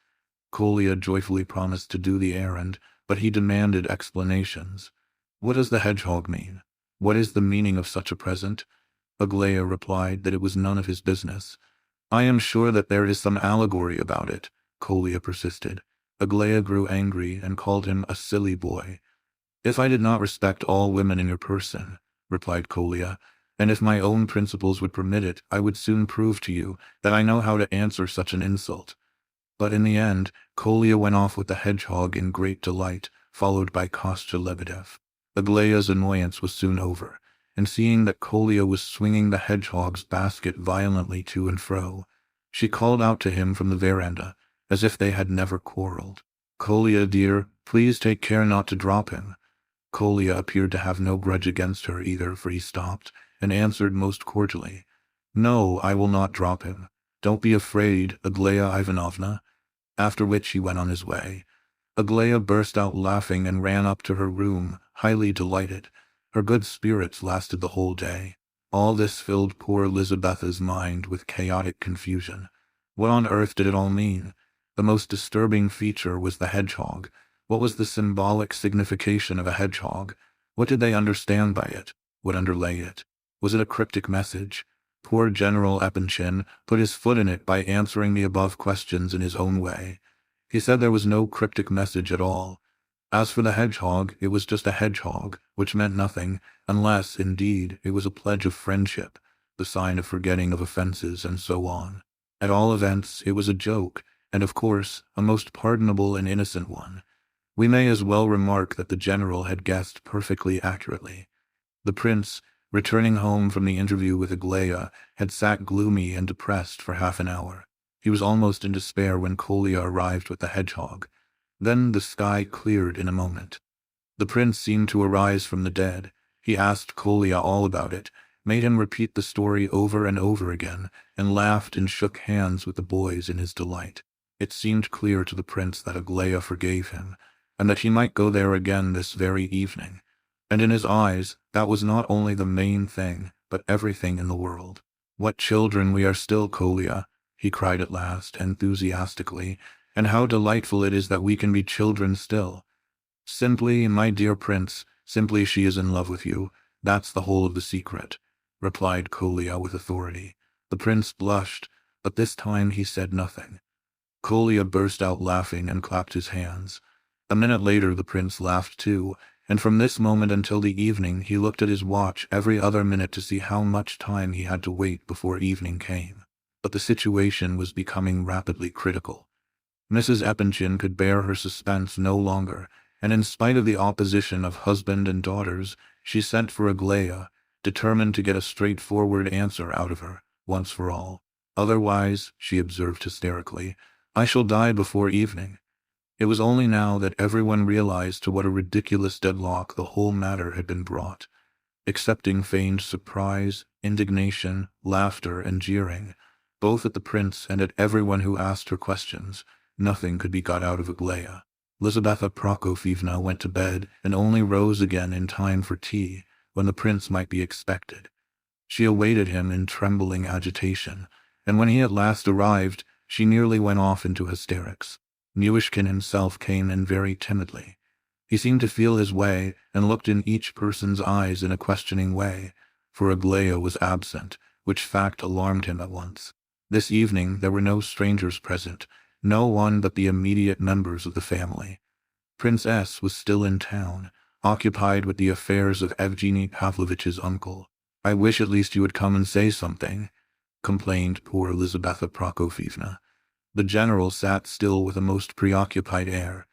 Kolya joyfully promised to do the errand, but he demanded explanations. "What does the hedgehog mean? What is the meaning of such a present?" Aglaia replied that it was none of his business. "I am sure that there is some allegory about it," Kolya persisted. Aglaia grew angry and called him a silly boy. "If I did not respect all women in your person," replied Kolya, "and if my own principles would permit it, I would soon prove to you that I know how to answer such an insult." But in the end, Kolya went off with the hedgehog in great delight, followed by Kostya Lebedev. Aglaia's annoyance was soon over, and seeing that Kolya was swinging the hedgehog's basket violently to and fro, she called out to him from the veranda, as if they had never quarreled, "Kolya, dear, please take care not to drop him." Kolya appeared to have no grudge against her either, for he stopped, and answered most cordially, "No, I will not drop him. Don't be afraid, Aglaia Ivanovna," after which he went on his way. Aglaia burst out laughing and ran up to her room, highly delighted. Her good spirits lasted the whole day. All this filled poor Elizabetha's mind with chaotic confusion. What on earth did it all mean? The most disturbing feature was the hedgehog. What was the symbolic signification of a hedgehog? What did they understand by it? What underlay it? Was it a cryptic message? Poor General Epanchin put his foot in it by answering the above questions in his own way. He said there was no cryptic message at all. As for the hedgehog, it was just a hedgehog, which meant nothing, unless, indeed, it was a pledge of friendship, the sign of forgetting of offenses, and so on. At all events, it was a joke, and of course, a most pardonable and innocent one. We may as well remark that the general had guessed perfectly accurately. The prince, returning home from the interview with Aglaia, had sat gloomy and depressed for half an hour. He was almost in despair when Kolya arrived with the hedgehog. Then the sky cleared in a moment. The prince seemed to arise from the dead. He asked Kolya all about it, made him repeat the story over and over again, and laughed and shook hands with the boys in his delight. It seemed clear to the prince that Aglaia forgave him, and that he might go there again this very evening. And in his eyes, that was not only the main thing, but everything in the world. "What children we are still, Kolya," he cried at last, enthusiastically, "and how delightful it is that we can be children still. Simply, my dear prince, simply she is in love with you. That's the whole of the secret," replied Kolya with authority. The prince blushed, but this time he said nothing. Kolya burst out laughing and clapped his hands. A minute later the prince laughed too, and from this moment until the evening he looked at his watch every other minute to see how much time he had to wait before evening came. But the situation was becoming rapidly critical. Mrs. Epanchin could bear her suspense no longer, and in spite of the opposition of husband and daughters, she sent for Aglaya, determined to get a straightforward answer out of her, once for all. "Otherwise," she observed hysterically, "I shall die before evening." It was only now that everyone realized to what a ridiculous deadlock the whole matter had been brought. Excepting feigned surprise, indignation, laughter, and jeering, both at the prince and at everyone who asked her questions, nothing could be got out of Aglaya. Lizaveta Prokofyevna went to bed and only rose again in time for tea, when the prince might be expected. She awaited him in trembling agitation, and when he at last arrived, she nearly went off into hysterics. Myshkin himself came in very timidly. He seemed to feel his way and looked in each person's eyes in a questioning way, for Aglaya was absent, which fact alarmed him at once. This evening there were no strangers present, no one but the immediate members of the family. Prince S. was still in town, occupied with the affairs of Evgeny Pavlovitch's uncle. "I wish at least you would come and say something," complained poor Lizaveta Prokofyevna. The general sat still with a most preoccupied air.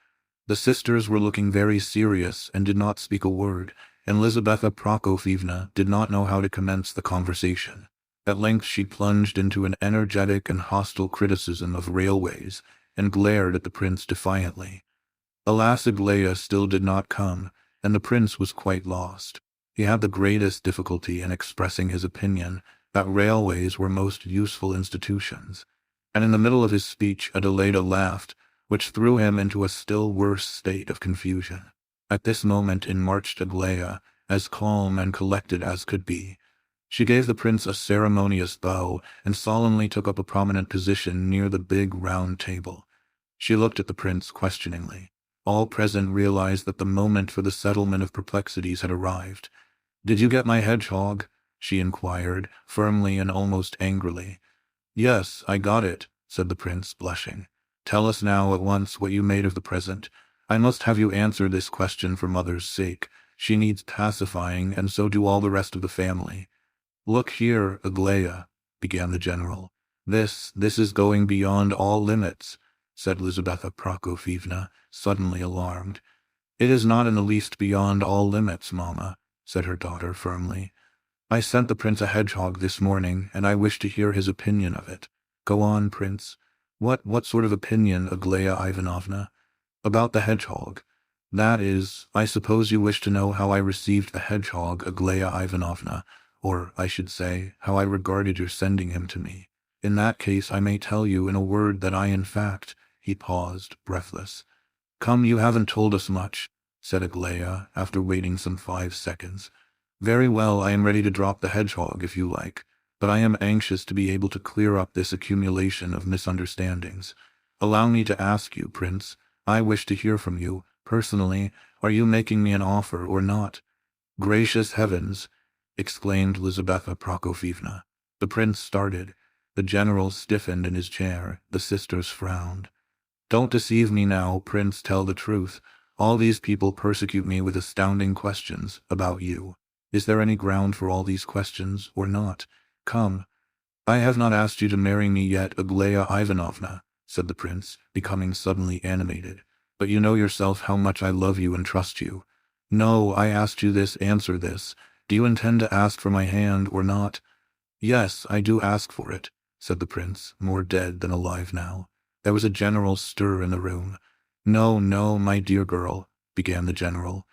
The sisters were looking very serious and did not speak a word, and Lizaveta Prokofyevna did not know how to commence the conversation. At length she plunged into an energetic and hostile criticism of railways, and glared at the prince defiantly. Alas, Aglaya still did not come, and the prince was quite lost. He had the greatest difficulty in expressing his opinion that railways were most useful institutions. And in the middle of his speech Adelaida laughed, which threw him into a still worse state of confusion. At this moment in marched Aglaya, as calm and collected as could be. She gave the prince a ceremonious bow and solemnly took up a prominent position near the big round table. She looked at the prince questioningly. All present realized that the moment for the settlement of perplexities had arrived. "Did you get my hedgehog?" she inquired, firmly and almost angrily. "Yes, I got it," said the prince, blushing. "Tell us now at once what you made of the present. I must have you answer this question for mother's sake. She needs pacifying, and so do all the rest of the family." "Look here, Aglaya," began the general. This is going beyond all limits," said Lizaveta Prokofyevna, suddenly alarmed. "It is not in the least beyond all limits, mamma," said her daughter firmly. "I sent the prince a hedgehog this morning, and I wish to hear his opinion of it." "Go on, prince." What sort of opinion, Aglaya Ivanovna?" "About the hedgehog. That is, I suppose you wish to know how I received the hedgehog, Aglaya Ivanovna, or, I should say, how I regarded your sending him to me. In that case I may tell you in a word that I in fact—" He paused, breathless. "Come, you haven't told us much," said Aglaya, after waiting some 5 seconds. "Very well, I am ready to drop the hedgehog if you like, but I am anxious to be able to clear up this accumulation of misunderstandings. Allow me to ask you, Prince, I wish to hear from you, personally, are you making me an offer or not?" "Gracious heavens!" exclaimed Lizaveta Prokofyevna. The prince started. The general stiffened in his chair. The sisters frowned. "Don't deceive me now, Prince, tell the truth. All these people persecute me with astounding questions about you. Is there any ground for all these questions, or not? Come." "I have not asked you to marry me yet, Aglaya Ivanovna," said the prince, becoming suddenly animated. "But you know yourself how much I love you and trust you. No, I asked you this, answer this. Do you intend to ask for my hand or not?" "Yes, I do ask for it," said the prince, more dead than alive now. There was a general stir in the room. "No, no, my dear girl," began the general.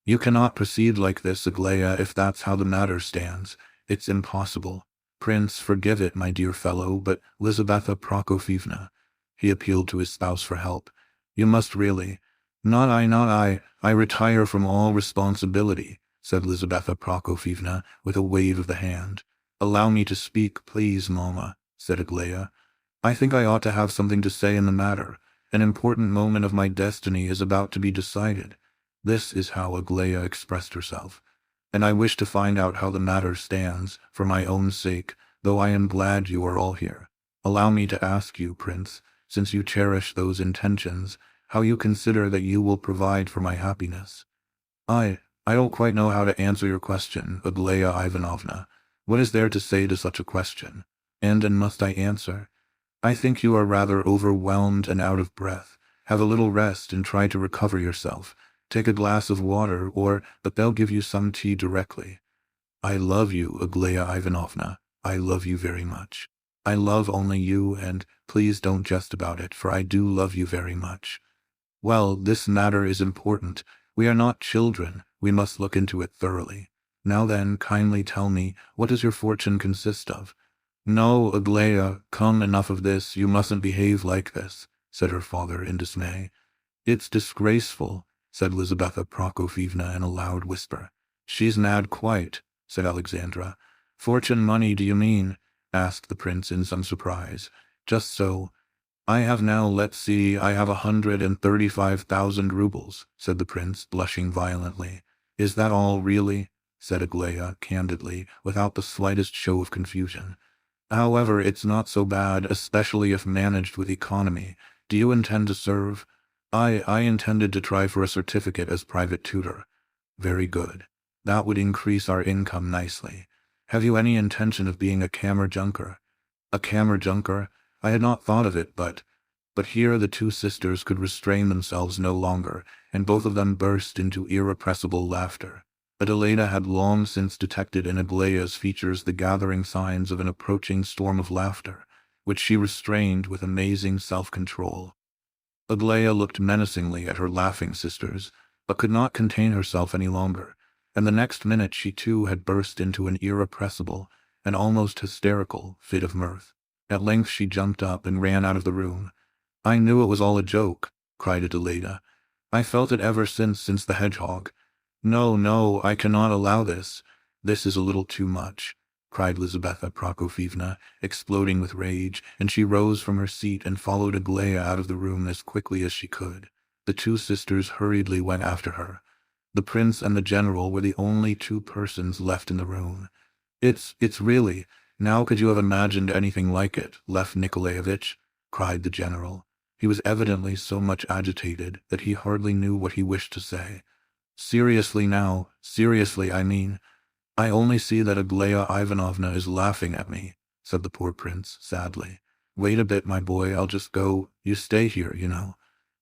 "You cannot proceed like this, Aglaya, if that's how the matter stands. It's impossible. Prince, forgive it, my dear fellow, but Lizaveta Prokofyevna," he appealed to his spouse for help, "you must really—" Not I, I retire from all responsibility," said Lizaveta Prokofyevna with a wave of the hand. "Allow me to speak, please, Mama," said Aglaya. "I think I ought to have something to say in the matter. An important moment of my destiny is about to be decided." This is how Aglaya expressed herself. "And I wish to find out how the matter stands, for my own sake, though I am glad you are all here. Allow me to ask you, Prince, since you cherish those intentions, how you consider that you will provide for my happiness." I don't quite know how to answer your question, Aglaya Ivanovna. What is there to say to such a question? And must I answer? I think you are rather overwhelmed and out of breath. Have a little rest and try to recover yourself. Take a glass of water, but they'll give you some tea directly. I love you, Aglaya Ivanovna. I love you very much. I love only you, and please don't jest about it, for I do love you very much. Well, this matter is important. We are not children. We must look into it thoroughly. Now then, kindly tell me, what does your fortune consist of? No, Aglaya, come, enough of this. You mustn't behave like this, said her father in dismay. It's disgraceful, said Lizaveta Prokofyevna in a loud whisper. She's mad quite, said Alexandra. Fortune, money, do you mean? Asked the prince in some surprise. Just so. I have now, let's see, I have 135,000 rubles, said the prince, blushing violently. Is that all, really? Said Aglaya, candidly, without the slightest show of confusion. However, it's not so bad, especially if managed with economy. Do you intend to serve? I intended to try for a certificate as private tutor. Very good. That would increase our income nicely. Have you any intention of being a kammerjunker? A kammerjunker? I had not thought of it, but here the two sisters could restrain themselves no longer, and both of them burst into irrepressible laughter. Adelaida had long since detected in Aglaya's features the gathering signs of an approaching storm of laughter, which she restrained with amazing self-control. Aglaya looked menacingly at her laughing sisters, but could not contain herself any longer, and the next minute she too had burst into an irrepressible, and almost hysterical, fit of mirth. At length she jumped up and ran out of the room. I knew it was all a joke, cried Adelaida. I felt it ever since the hedgehog. No, no, I cannot allow this. This is a little too much, cried Lizaveta Prokofyevna, exploding with rage, and she rose from her seat and followed Aglaya out of the room as quickly as she could. The two sisters hurriedly went after her. The prince and the general were the only two persons left in the room. It's really, now could you have imagined anything like it, Lev Nikolaevich? Cried the general. He was evidently so much agitated that he hardly knew what he wished to say. Seriously now, seriously, I mean. I only see that Aglaya Ivanovna is laughing at me, said the poor prince, sadly. Wait a bit, my boy, I'll just go. You stay here, you know.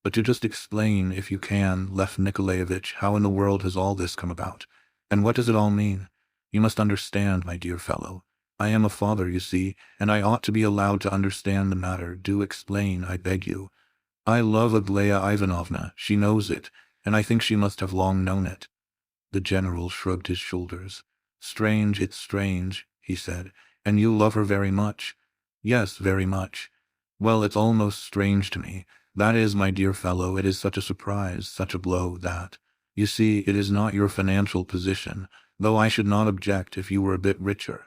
But to just explain, if you can, Lev Nikolaevich, how in the world has all this come about? And what does it all mean? You must understand, my dear fellow. I am a father, you see, and I ought to be allowed to understand the matter. Do explain, I beg you. I love Aglaya Ivanovna, she knows it, and I think she must have long known it. The general shrugged his shoulders. Strange, it's strange, he said. And you love her very much? Yes, very much. Well, it's almost strange to me. That is, my dear fellow, it is such a surprise, such a blow, that. You see, it is not your financial position, though I should not object if you were a bit richer.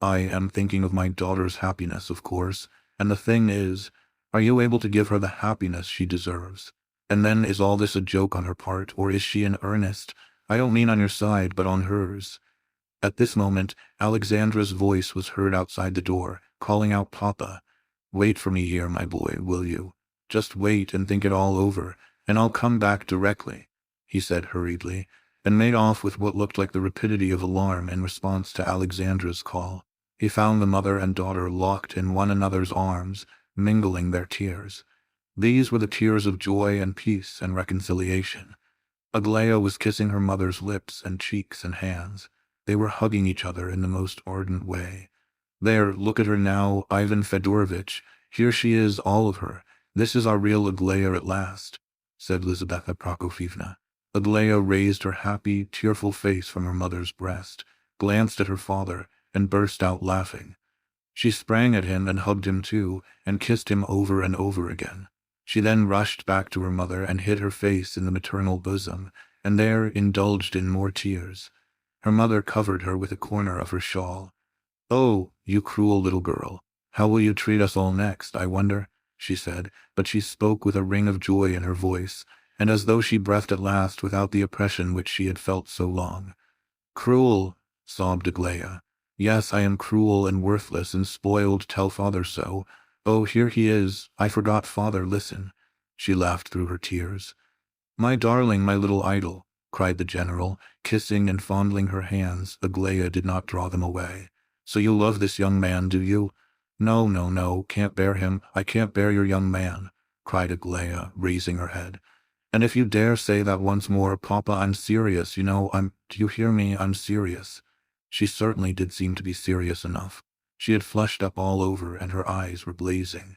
I am thinking of my daughter's happiness, of course, and the thing is, are you able to give her the happiness she deserves? And then, is all this a joke on her part, or is she in earnest? I don't mean on your side, but on hers. At this moment, Alexandra's voice was heard outside the door, calling out Papa. Wait for me here, my boy, will you? Just wait and think it all over, and I'll come back directly, he said hurriedly, and made off with what looked like the rapidity of alarm in response to Alexandra's call. He found the mother and daughter locked in one another's arms, mingling their tears. These were the tears of joy and peace and reconciliation. Aglaya was kissing her mother's lips and cheeks and hands. They were hugging each other in the most ardent way. There, look at her now, Ivan Fedorovitch. Here she is, all of her. This is our real Aglaya at last, said Lizaveta Prokofyevna. Aglaya raised her happy, tearful face from her mother's breast, glanced at her father, and burst out laughing. She sprang at him and hugged him too, and kissed him over and over again. She then rushed back to her mother and hid her face in the maternal bosom, and there indulged in more tears. Her mother covered her with a corner of her shawl. "Oh, you cruel little girl. How will you treat us all next, I wonder?" she said, but she spoke with a ring of joy in her voice, and as though she breathed at last without the oppression which she had felt so long. "Cruel," sobbed Aglaia. "Yes, I am cruel and worthless and spoiled. Tell father so. Oh, here he is. I forgot father. Listen." She laughed through her tears. "My darling, my little idol," cried the general, kissing and fondling her hands. Aglaia did not draw them away. "So you love this young man, do you?" "No, no, no, can't bear him. I can't bear your young man," cried Aglaia, raising her head. "And if you dare say that once more, Papa, I'm serious, you know, do you hear me? I'm serious." She certainly did seem to be serious enough. She had flushed up all over and her eyes were blazing.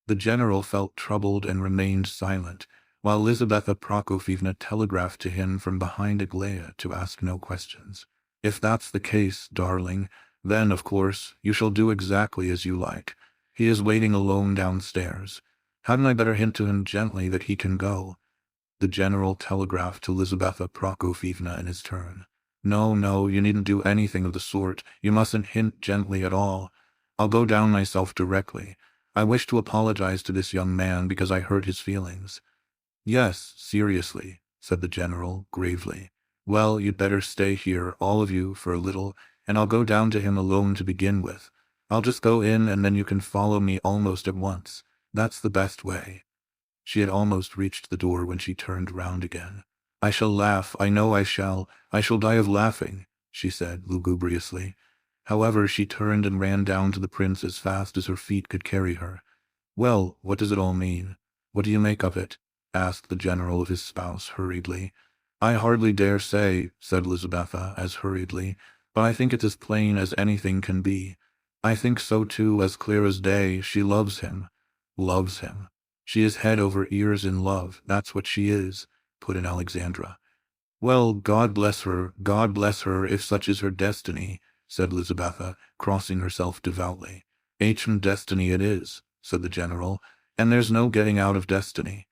The general felt troubled and remained silent, while Lizaveta Prokofievna telegraphed to him from behind Aglaia to ask no questions. "If that's the case, darling, then, of course, you shall do exactly as you like. He is waiting alone downstairs. Hadn't I better hint to him gently that he can go?" The general telegraphed to Lizaveta Prokofievna in his turn. "No, no, you needn't do anything of the sort. You mustn't hint gently at all. I'll go down myself directly. I wish to apologize to this young man because I hurt his feelings." "Yes, seriously," said the general, gravely. "Well, you'd better stay here, all of you, for a little, and I'll go down to him alone to begin with. I'll just go in and then you can follow me almost at once. That's the best way." She had almost reached the door when she turned round again. "I shall laugh, I know I shall. I shall die of laughing," she said lugubriously. However, she turned and ran down to the prince as fast as her feet could carry her. "Well, what does it all mean? What do you make of it?" asked the general of his spouse hurriedly. "I hardly dare say," said Lizaveta as hurriedly, "but I think it's as plain as anything can be. I think so too, as clear as day. She loves him." "Loves him. She is head over ears in love, that's what she is," put in Alexandra. "Well, God bless her, if such is her destiny," said Lizaveta, crossing herself devoutly. "Ancient destiny it is," said the general, "and there's no getting out of destiny."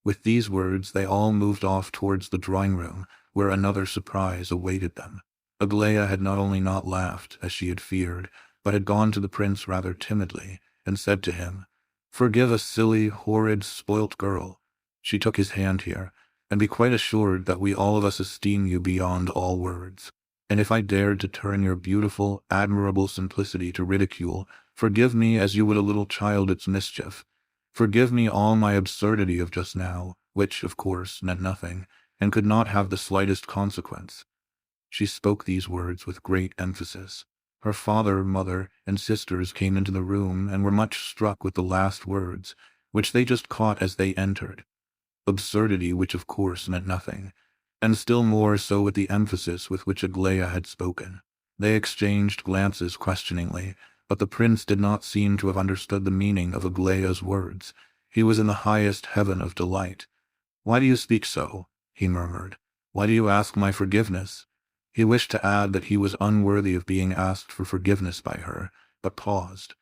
With these words they all moved off towards the drawing-room, where another surprise awaited them. Aglaia had not only not laughed, as she had feared, but had gone to the prince rather timidly, and said to him, "Forgive a silly, horrid, spoilt girl." She took his hand here, "and be quite assured that we all of us esteem you beyond all words. And if I dared to turn your beautiful, admirable simplicity to ridicule, forgive me as you would a little child its mischief. Forgive me all my absurdity of just now, which, of course, meant nothing, and could not have the slightest consequence." She spoke these words with great emphasis. Her father, mother, and sisters came into the room and were much struck with the last words, which they just caught as they entered. Absurdity, which of course meant nothing, and still more so with the emphasis with which Aglaia had spoken. They exchanged glances questioningly, but the prince did not seem to have understood the meaning of Aglaia's words. He was in the highest heaven of delight. "Why do you speak so?" he murmured. "Why do you ask my forgiveness?" He wished to add that he was unworthy of being asked for forgiveness by her, but paused.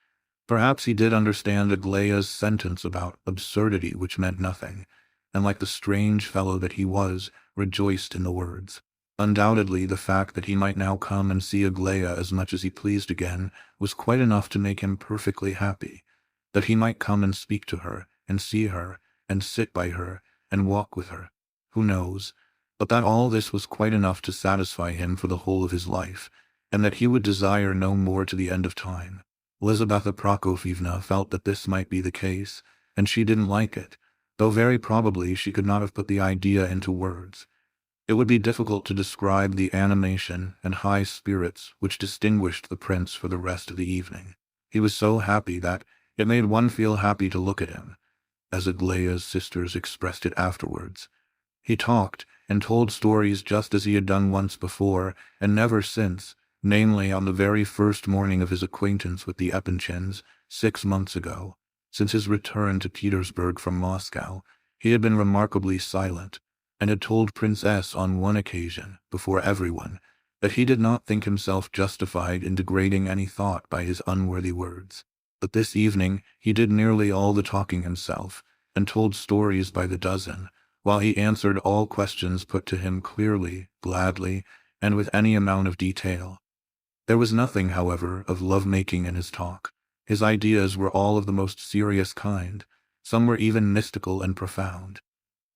Perhaps he did understand Aglaia's sentence about absurdity, which meant nothing, and like the strange fellow that he was, rejoiced in the words. Undoubtedly, the fact that he might now come and see Aglaia as much as he pleased again was quite enough to make him perfectly happy. That he might come and speak to her, and see her, and sit by her, and walk with her. Who knows? But that all this was quite enough to satisfy him for the whole of his life, and that he would desire no more to the end of time. Lizaveta Prokofievna felt that this might be the case, and she didn't like it, though very probably she could not have put the idea into words. It would be difficult to describe the animation and high spirits which distinguished the prince for the rest of the evening. He was so happy that it made one feel happy to look at him, as Aglaia's sisters expressed it afterwards. He talked and told stories just as he had done once before, and never since, namely on the very first morning of his acquaintance with the Epinchins, 6 months ago. Since his return to Petersburg from Moscow, he had been remarkably silent, and had told Prince S. on one occasion, before everyone, that he did not think himself justified in degrading any thought by his unworthy words. But this evening he did nearly all the talking himself, and told stories by the dozen, while he answered all questions put to him clearly, gladly, and with any amount of detail. There was nothing, however, of love-making in his talk. His ideas were all of the most serious kind. Some were even mystical and profound.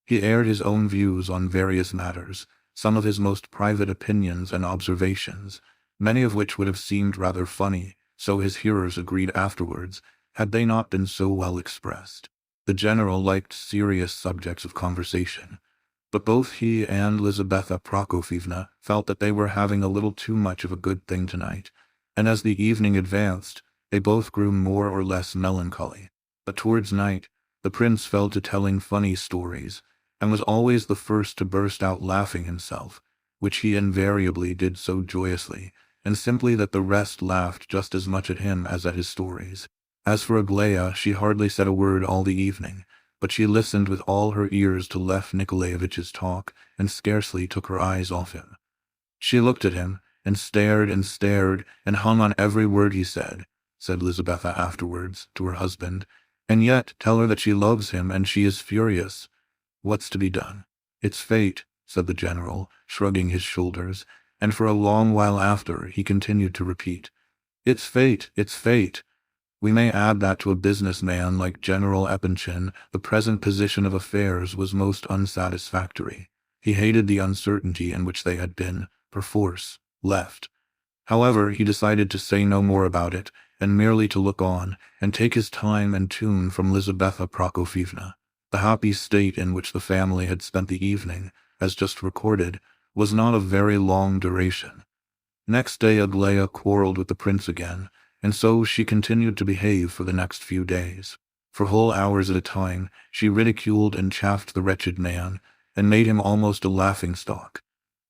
He aired his own views on various matters, some of his most private opinions and observations, many of which would have seemed rather funny, so his hearers agreed afterwards, had they not been so well expressed. The general liked serious subjects of conversation, but both he and Lizaveta Prokofyevna felt that they were having a little too much of a good thing tonight, and as the evening advanced, they both grew more or less melancholy. But towards night, the prince fell to telling funny stories, and was always the first to burst out laughing himself, which he invariably did so joyously, and simply that the rest laughed just as much at him as at his stories. As for Aglaya, she hardly said a word all the evening, but she listened with all her ears to Lev Nikolaevitch's talk, and scarcely took her eyes off him. She looked at him, and stared, and hung on every word he said Lizaveta afterwards, to her husband, and yet tell her that she loves him, and she is furious. What's to be done? It's fate, said the general, shrugging his shoulders, and for a long while after he continued to repeat, It's fate, it's fate. We may add that to a businessman like General Epanchin, the present position of affairs was most unsatisfactory. He hated the uncertainty in which they had been, perforce, left. However, he decided to say no more about it, and merely to look on, and take his time and tune from Lizaveta Prokofyevna. The happy state in which the family had spent the evening, as just recorded, was not of very long duration. Next day Aglaya quarreled with the prince again, and so she continued to behave for the next few days. For whole hours at a time, she ridiculed and chaffed the wretched man, and made him almost a laughing-stock.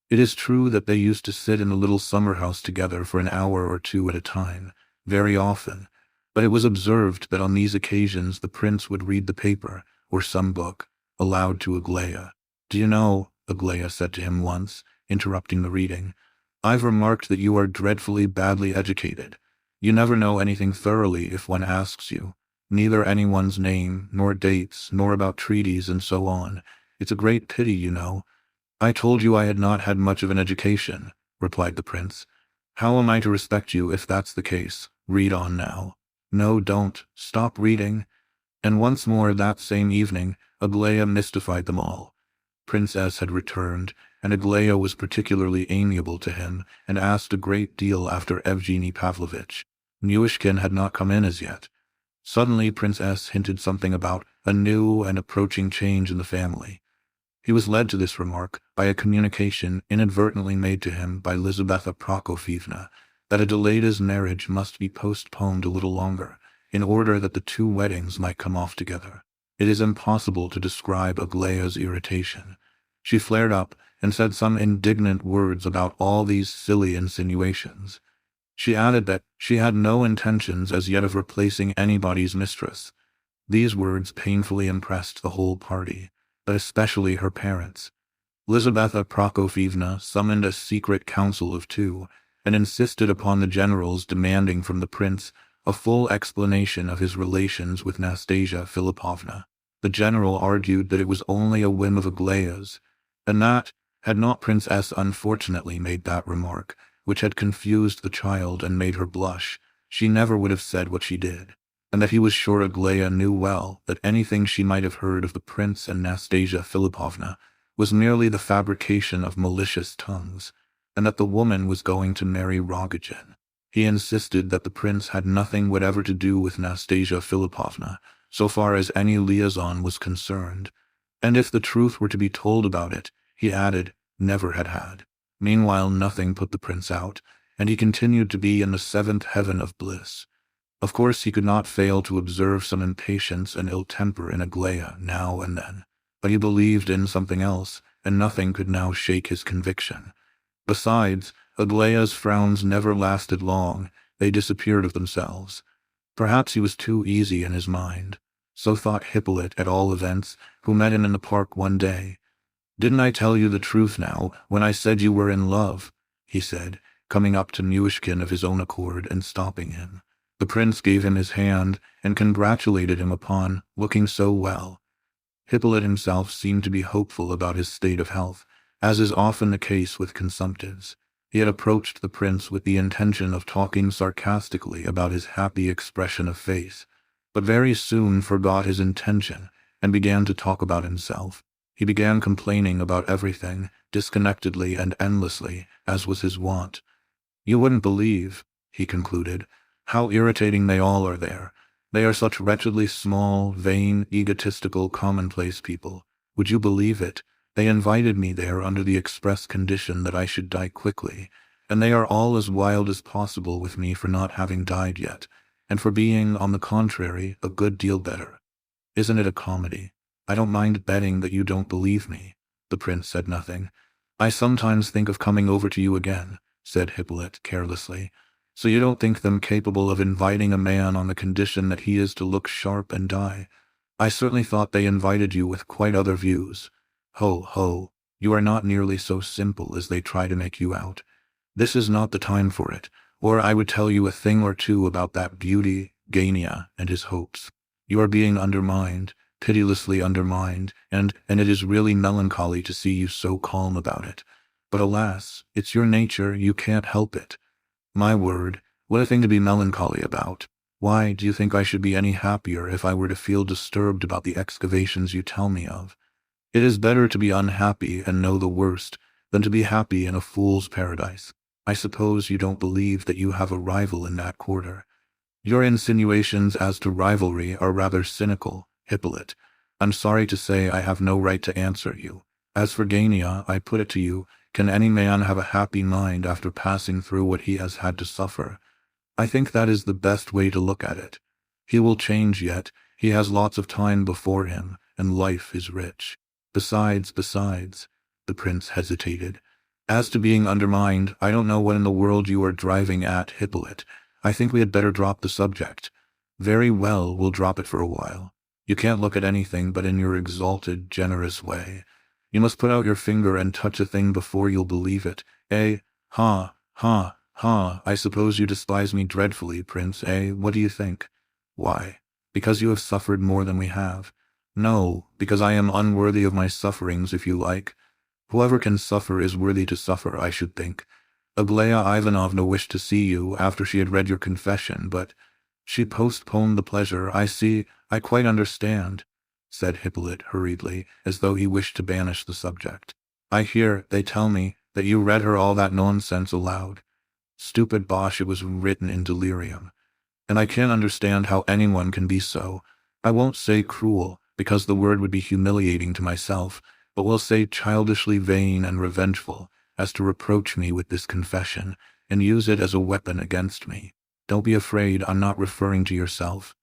It is true that they used to sit in the little summer-house together for an hour or two at a time, very often, but it was observed that on these occasions the prince would read the paper, or some book, aloud to Aglaya. Do you know, Aglaya said to him once, interrupting the reading, I've remarked that you are dreadfully badly educated. You never know anything thoroughly if one asks you, neither anyone's name, nor dates, nor about treaties and so on. It's a great pity, you know. I told you I had not had much of an education, replied the prince. How am I to respect you if that's the case? Read on now. No, don't. Stop reading. And once more that same evening, Aglaya mystified them all. Prince S. had returned, and Aglaya was particularly amiable to him, and asked a great deal after Evgeny Pavlovitch. Myshkin had not come in as yet. Suddenly Prince S. hinted something about a new and approaching change in the family. He was led to this remark by a communication inadvertently made to him by Lizaveta Prokofyevna, that Adelaida's marriage must be postponed a little longer, in order that the two weddings might come off together. It is impossible to describe Aglaya's irritation. She flared up and said some indignant words about all these silly insinuations. She added that she had no intentions as yet of replacing anybody's mistress. These words painfully impressed the whole party, but especially her parents. Lizaveta Prokofyevna summoned a secret council of two, and insisted upon the general's demanding from the prince a full explanation of his relations with Nastasia Philippovna. The general argued that it was only a whim of Aglaya's, and that, had not Prince S. unfortunately made that remark, which had confused the child and made her blush, she never would have said what she did, and that he was sure Aglaya knew well that anything she might have heard of the prince and Nastasia Philippovna was merely the fabrication of malicious tongues, and that the woman was going to marry Rogojin. He insisted that the prince had nothing whatever to do with Nastasia Philippovna, so far as any liaison was concerned, and if the truth were to be told about it, he added, never had had. Meanwhile nothing put the prince out, and he continued to be in the seventh heaven of bliss. Of course he could not fail to observe some impatience and ill temper in Aglaya now and then, but he believed in something else, and nothing could now shake his conviction. Besides, Aglaya's frowns never lasted long, they disappeared of themselves. Perhaps he was too easy in his mind. So thought Hippolyte at all events, who met him in the park one day. Didn't I tell you the truth now, when I said you were in love? He said, coming up to Myshkin of his own accord and stopping him. The prince gave him his hand, and congratulated him upon looking so well. Hippolyte himself seemed to be hopeful about his state of health, As is often the case with consumptives, he had approached the prince with the intention of talking sarcastically about his happy expression of face, but very soon forgot his intention and began to talk about himself. He began complaining about everything, disconnectedly and endlessly, as was his wont. "You wouldn't believe," he concluded, "how irritating they all are there. They are such wretchedly small, vain, egotistical, commonplace people. Would you believe it? They invited me there under the express condition that I should die quickly, and they are all as wild as possible with me for not having died yet, and for being, on the contrary, a good deal better. Isn't it a comedy? I don't mind betting that you don't believe me." The prince said nothing. "I sometimes think of coming over to you again," said Hippolyte carelessly. "So you don't think them capable of inviting a man on the condition that he is to look sharp and die? I certainly thought they invited you with quite other views. Ho, ho, you are not nearly so simple as they try to make you out. This is not the time for it, or I would tell you a thing or two about that beauty, Gania, and his hopes. You are being undermined, pitilessly undermined, and it is really melancholy to see you so calm about it. But alas, it's your nature, you can't help it. My word, what a thing to be melancholy about. Why do you think I should be any happier if I were to feel disturbed about the excavations you tell me of? It is better to be unhappy and know the worst than to be happy in a fool's paradise. I suppose you don't believe that you have a rival in that quarter. Your insinuations as to rivalry are rather cynical, Hippolyte. I'm sorry to say I have no right to answer you. As for Gania, I put it to you, can any man have a happy mind after passing through what he has had to suffer? I think that is the best way to look at it. He will change yet, he has lots of time before him, and life is rich. Besides, the prince hesitated. As to being undermined, I don't know what in the world you are driving at, Hippolyte. I think we had better drop the subject. Very well, we'll drop it for a while. You can't look at anything but in your exalted, generous way. You must put out your finger and touch a thing before you'll believe it. Eh? Ha, ha, ha, I suppose you despise me dreadfully, Prince, eh? What do you think? Why? Because you have suffered more than we have. No, because I am unworthy of my sufferings, if you like. Whoever can suffer is worthy to suffer, I should think. Aglaya Ivanovna wished to see you after she had read your confession, but she postponed the pleasure. I see, I quite understand, said Hippolyte hurriedly, as though he wished to banish the subject. I hear, they tell me, that you read her all that nonsense aloud. Stupid bosh, it was written in delirium. And I can't understand how anyone can be so, I won't say cruel, because the word would be humiliating to myself, but will say childishly vain and revengeful, as to reproach me with this confession, and use it as a weapon against me. Don't be afraid, I'm not referring to yourself.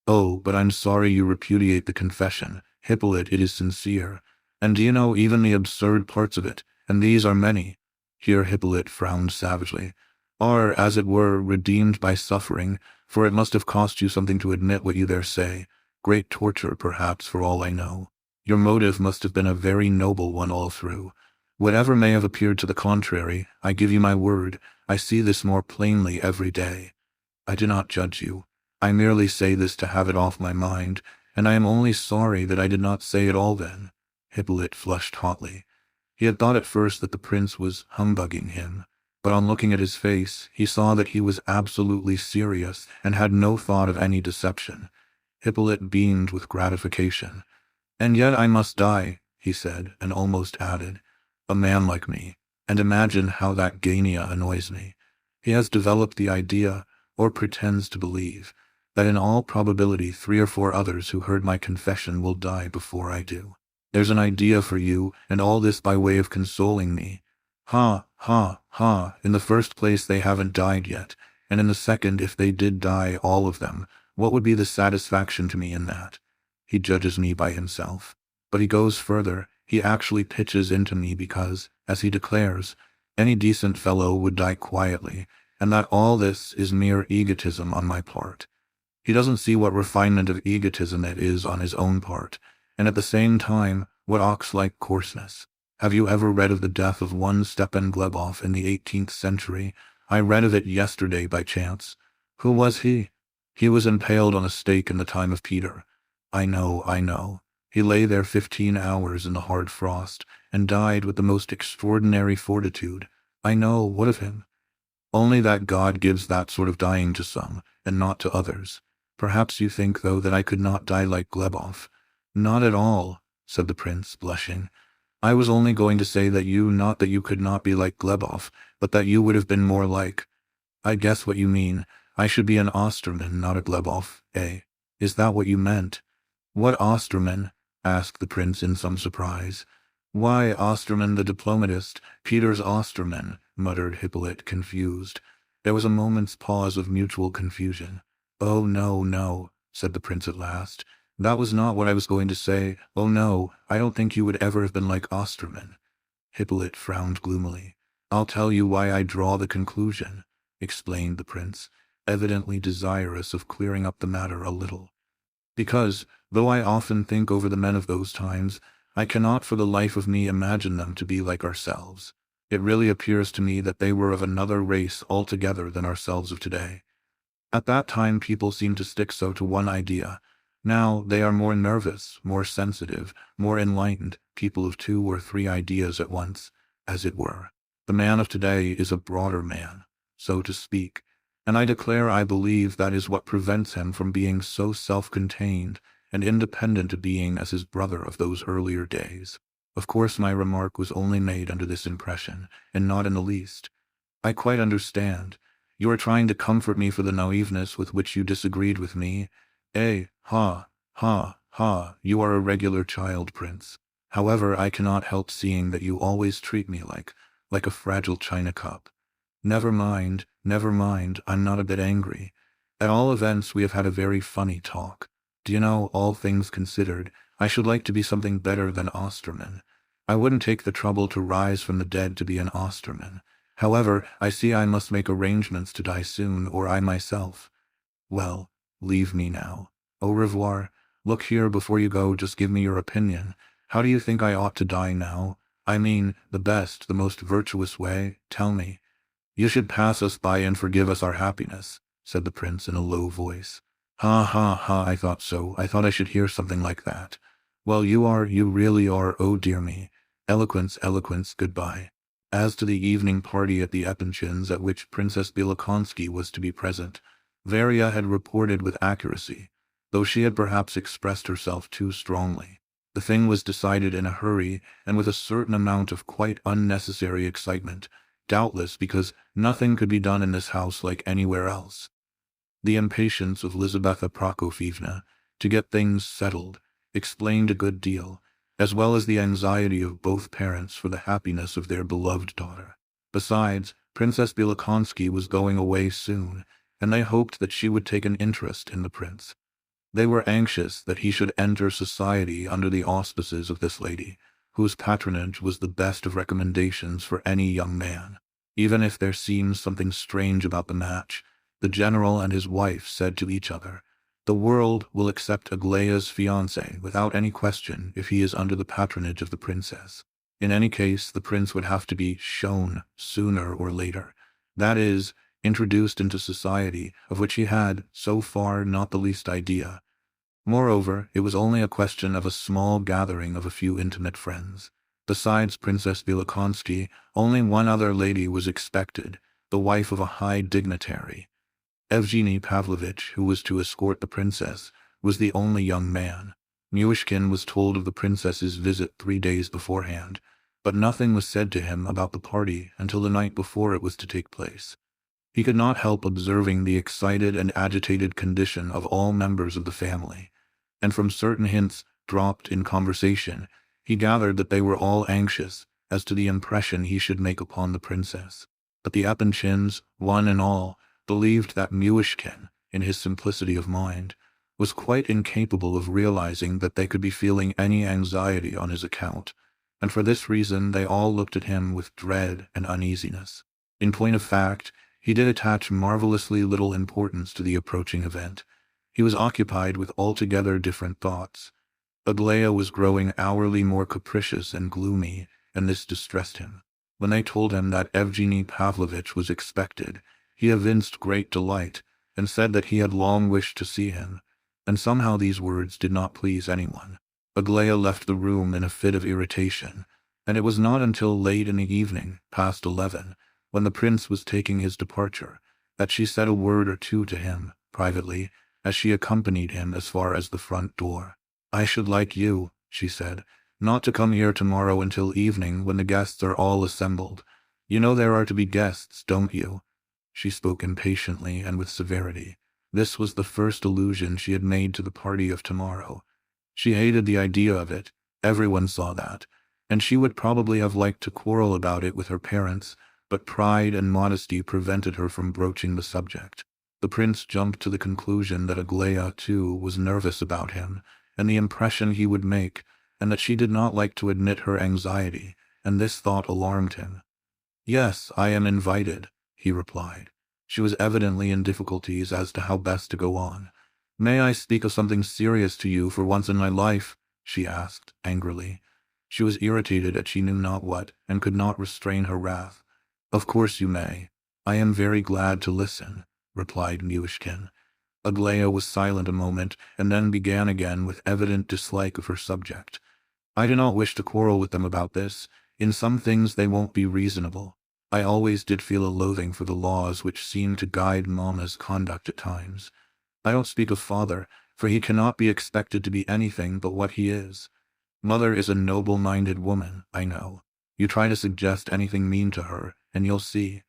Oh, but I'm sorry you repudiate the confession. Hippolyte, it is sincere. And do you know even the absurd parts of it, and these are many, here Hippolyte frowned savagely, are, as it were, redeemed by suffering, for it must have cost you something to admit what you there say. Great torture, perhaps, for all I know. Your motive must have been a very noble one all through. Whatever may have appeared to the contrary, I give you my word, I see this more plainly every day. I do not judge you. I merely say this to have it off my mind, and I am only sorry that I did not say it all then. Hippolyte flushed hotly. He had thought at first that the prince was humbugging him, but on looking at his face, he saw that he was absolutely serious and had no thought of any deception. Hippolyte beamed with gratification. And yet I must die, he said, and almost added, a man like me, and imagine how that Gania annoys me. He has developed the idea, or pretends to believe, that in all probability 3 or 4 others who heard my confession will die before I do. There's an idea for you, and all this by way of consoling me. Ha, ha, ha, in the first place they haven't died yet, and in the second, if they did die, all of them, what would be the satisfaction to me in that? He judges me by himself. But he goes further, he actually pitches into me because, as he declares, any decent fellow would die quietly, and that all this is mere egotism on my part. He doesn't see what refinement of egotism it is on his own part, and at the same time, what ox-like coarseness. Have you ever read of the death of one Stepan Glebov in the 18th century? I read of it yesterday by chance. Who was he? He was impaled on a stake in the time of Peter. I know. He lay there 15 hours in the hard frost, and died with the most extraordinary fortitude. I know, what of him? Only that God gives that sort of dying to some, and not to others. Perhaps you think, though, that I could not die like Glebov. Not at all, said the prince, blushing. I was only going to say that not that you could not be like Glebov, but that you would have been more like— I guess what you mean. I should be an Osterman, not a Glebov, eh? Is that what you meant? What Osterman? Asked the prince in some surprise. Why, Osterman the diplomatist, Peter's Osterman, muttered Hippolyte, confused. There was a moment's pause of mutual confusion. Oh, no, no, said the prince at last. That was not what I was going to say. Oh, no, I don't think you would ever have been like Osterman. Hippolyte frowned gloomily. I'll tell you why I draw the conclusion, explained the prince, evidently desirous of clearing up the matter a little. Because, though I often think over the men of those times, I cannot for the life of me imagine them to be like ourselves. It really appears to me that they were of another race altogether than ourselves of today. At that time people seemed to stick so to one idea. Now they are more nervous, more sensitive, more enlightened, people of 2 or 3 ideas at once, as it were. The man of today is a broader man, so to speak, and I declare I believe that is what prevents him from being so self-contained and independent a being as his brother of those earlier days. Of course my remark was only made under this impression, and not in the least. I quite understand. You are trying to comfort me for the naiveness with which you disagreed with me. Eh, ha, you are a regular child, Prince. However, I cannot help seeing that you always treat me like a fragile china cup. Never mind, I'm not a bit angry. At all events, we have had a very funny talk. Do you know, all things considered, I should like to be something better than Osterman. I wouldn't take the trouble to rise from the dead to be an Osterman. However, I see I must make arrangements to die soon, or I myself— Well, leave me now. Au revoir. Look here, before you go, just give me your opinion. How do you think I ought to die now? I mean, the best, the most virtuous way. Tell me. You should pass us by and forgive us our happiness, said the prince in a low voice. Ha, I thought so. I thought I should hear something like that. Well, you really are, oh dear me. Eloquence, goodbye. As to the evening party at the Epinchins at which Princess Bielokonsky was to be present, Varia had reported with accuracy, though she had perhaps expressed herself too strongly. The thing was decided in a hurry and with a certain amount of quite unnecessary excitement, doubtless because nothing could be done in this house like anywhere else. The impatience of Lizaveta Prokofyevna to get things settled explained a good deal, as well as the anxiety of both parents for the happiness of their beloved daughter. Besides, Princess Bielokonsky was going away soon, and they hoped that she would take an interest in the prince. They were anxious that he should enter society under the auspices of this lady, whose patronage was the best of recommendations for any young man. Even if there seems something strange about the match, the general and his wife said to each other, the world will accept Aglaya's fiancé without any question if he is under the patronage of the princess. In any case, the prince would have to be shown sooner or later, that is, introduced into society, of which he had, so far, not the least idea. Moreover, it was only a question of a small gathering of a few intimate friends. Besides Princess Bielokonsky, only one other lady was expected, the wife of a high dignitary. Evgeny Pavlovitch, who was to escort the princess, was the only young man. Myshkin was told of the princess's visit 3 days beforehand, but nothing was said to him about the party until the night before it was to take place. He could not help observing the excited and agitated condition of all members of the family, and from certain hints dropped in conversation, he gathered that they were all anxious as to the impression he should make upon the princess. But the Epinchins, one and all, believed that Myshkin, in his simplicity of mind, was quite incapable of realizing that they could be feeling any anxiety on his account, and for this reason they all looked at him with dread and uneasiness. In point of fact, he did attach marvelously little importance to the approaching event. He was occupied with altogether different thoughts. Aglaya was growing hourly more capricious and gloomy, and this distressed him. When they told him that Evgeny Pavlovitch was expected, he evinced great delight, and said that he had long wished to see him, and somehow these words did not please anyone. Aglaia left the room in a fit of irritation, and it was not until late in the evening, past 11, when the prince was taking his departure, that she said a word or two to him, privately, as she accompanied him as far as the front door. "I should like you," she said, "not to come here tomorrow until evening when the guests are all assembled. You know there are to be guests, don't you?" She spoke impatiently and with severity. This was the first allusion she had made to the party of tomorrow. She hated the idea of it, everyone saw that, and she would probably have liked to quarrel about it with her parents, but pride and modesty prevented her from broaching the subject. The prince jumped to the conclusion that Aglaia, too, was nervous about him, and the impression he would make, and that she did not like to admit her anxiety, and this thought alarmed him. "Yes, I am invited," he replied. She was evidently in difficulties as to how best to go on. "May I speak of something serious to you for once in my life?" she asked, angrily. She was irritated at she knew not what, and could not restrain her wrath. "Of course you may. I am very glad to listen," replied Myshkin. Aglaia was silent a moment, and then began again with evident dislike of her subject. "I do not wish to quarrel with them about this. In some things they won't be reasonable. I always did feel a loathing for the laws which seem to guide Mama's conduct at times. I don't speak of father, for he cannot be expected to be anything but what he is. Mother is a noble-minded woman, I know. You try to suggest anything mean to her, and you'll see.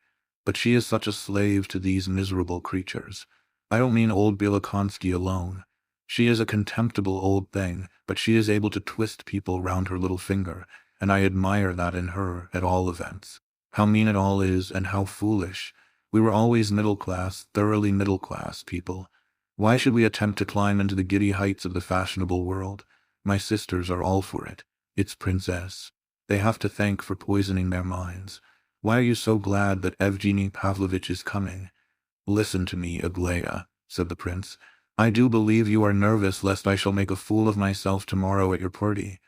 But she is such a slave to these miserable creatures. I don't mean old Bielakonsky alone. She is a contemptible old thing, but she is able to twist people round her little finger, and I admire that in her, at all events. How mean it all is, and how foolish. We were always middle-class, thoroughly middle-class people. Why should we attempt to climb into the giddy heights of the fashionable world? My sisters are all for it. It's Princess. They have to thank for poisoning their minds. Why are you so glad that Evgeny Pavlovitch is coming?" "Listen to me, Aglaia," said the prince. "I do believe you are nervous lest I shall make a fool of myself tomorrow at your party."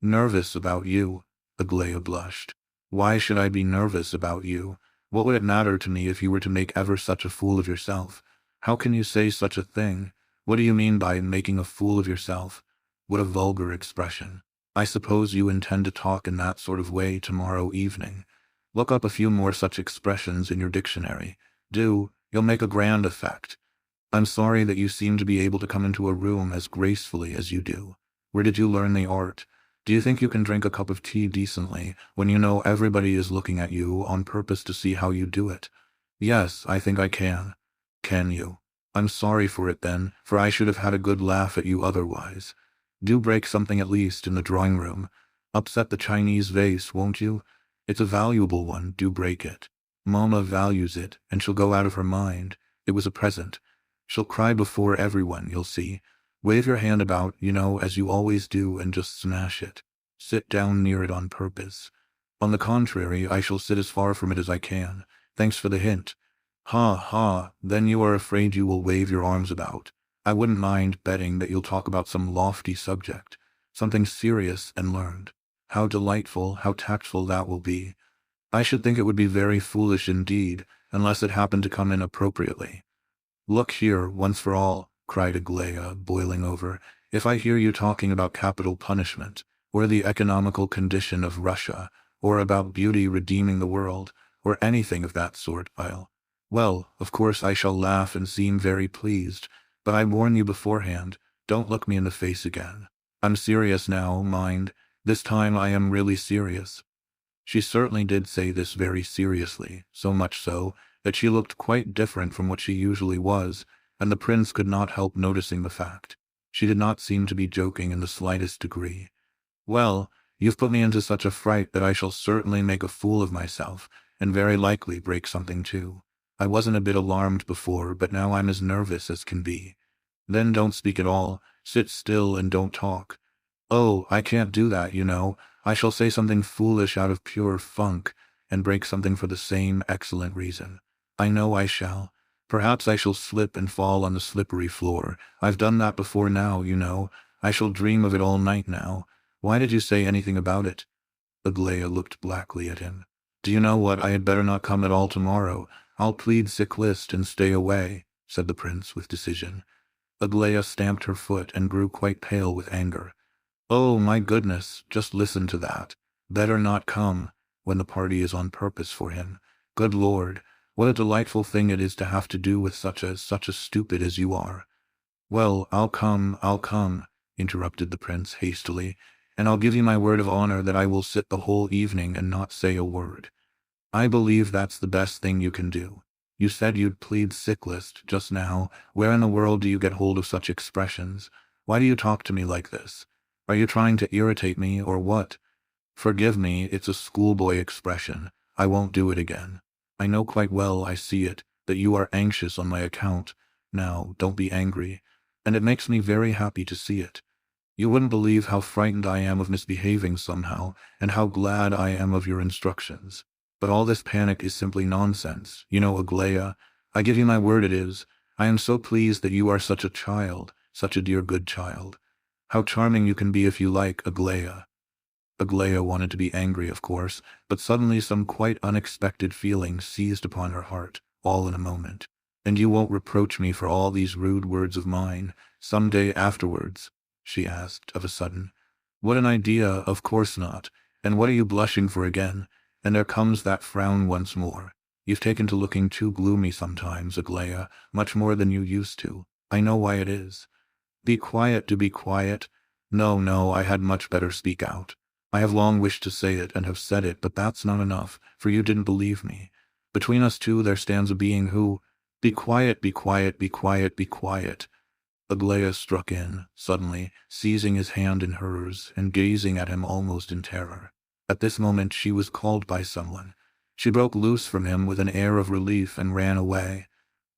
"Nervous about you?" Aglaia blushed. "Why should I be nervous about you? What would it matter to me if you were to make ever such a fool of yourself? How can you say such a thing? What do you mean by making a fool of yourself? What a vulgar expression. I suppose you intend to talk in that sort of way tomorrow evening. Look up a few more such expressions in your dictionary. Do, you'll make a grand effect. I'm sorry that you seem to be able to come into a room as gracefully as you do. Where did you learn the art? Do you think you can drink a cup of tea decently when you know everybody is looking at you on purpose to see how you do it?" "Yes, I think I can." "Can you? I'm sorry for it then, for I should have had a good laugh at you otherwise. Do break something at least in the drawing-room. Upset the Chinese vase, won't you? It's a valuable one, do break it. Mama values it, and she'll go out of her mind. It was a present. She'll cry before everyone, you'll see. Wave your hand about, you know, as you always do, and just smash it. Sit down near it on purpose. On the contrary, I shall sit as far from it as I can. Thanks for the hint. Ha, ha, then you are afraid you will wave your arms about. I wouldn't mind betting that you'll talk about some lofty subject, something serious and learned. How delightful, how tactful that will be. I should think it would be very foolish indeed, unless it happened to come in appropriately." "Look here, once for all," cried Aglaia, boiling over, "if I hear you talking about capital punishment, or the economical condition of Russia, or about beauty redeeming the world, or anything of that sort, well, of course I shall laugh and seem very pleased, but I warn you beforehand, don't look me in the face again. I'm serious now, mind. This time I am really serious." She certainly did say this very seriously, so much so that she looked quite different from what she usually was, and the prince could not help noticing the fact. She did not seem to be joking in the slightest degree. "Well, you've put me into such a fright that I shall certainly make a fool of myself, and very likely break something too. I wasn't a bit alarmed before, but now I'm as nervous as can be." "Then don't speak at all. Sit still and don't talk." "Oh, I can't do that, you know. I shall say something foolish out of pure funk, and break something for the same excellent reason. I know I shall. Perhaps I shall slip and fall on the slippery floor. I've done that before now, you know. I shall dream of it all night now. Why did you say anything about it?" Aglaia looked blackly at him. "Do you know what? I had better not come at all tomorrow. I'll plead sick list and stay away," said the prince with decision. Aglaia stamped her foot and grew quite pale with anger. Oh my goodness, just listen to that. Better not come, when the party is on purpose for him. Good Lord, what a delightful thing it is to have to do with such a stupid as you are. Well, I'll come, interrupted the prince hastily, and I'll give you my word of honor that I will sit the whole evening and not say a word. I believe that's the best thing you can do. You said you'd plead sick list just now. Where in the world do you get hold of such expressions? Why do you talk to me like this? Are you trying to irritate me, or what? Forgive me, it's a schoolboy expression. I won't do it again. I know quite well, I see it, that you are anxious on my account. Now, don't be angry. And it makes me very happy to see it. You wouldn't believe how frightened I am of misbehaving somehow, and how glad I am of your instructions. But all this panic is simply nonsense. You know, Aglaia, I give you my word it is. I am so pleased that you are such a child, such a dear good child. How charming you can be if you like, Aglaia. Aglaia wanted to be angry, of course, but suddenly some quite unexpected feeling seized upon her heart, all in a moment. And you won't reproach me for all these rude words of mine, some day afterwards? She asked, of a sudden. What an idea, of course not. And what are you blushing for again? And there comes that frown once more. You've taken to looking too gloomy sometimes, Aglaia, much more than you used to. I know why it is. Be quiet, do be quiet. No, I had much better speak out. I have long wished to say it and have said it, but that's not enough, for you didn't believe me. Between us two there stands a being who— Be quiet, be quiet, be quiet, be quiet. Aglaia struck in, suddenly, seizing his hand in hers and gazing at him almost in terror. At this moment she was called by someone. She broke loose from him with an air of relief and ran away.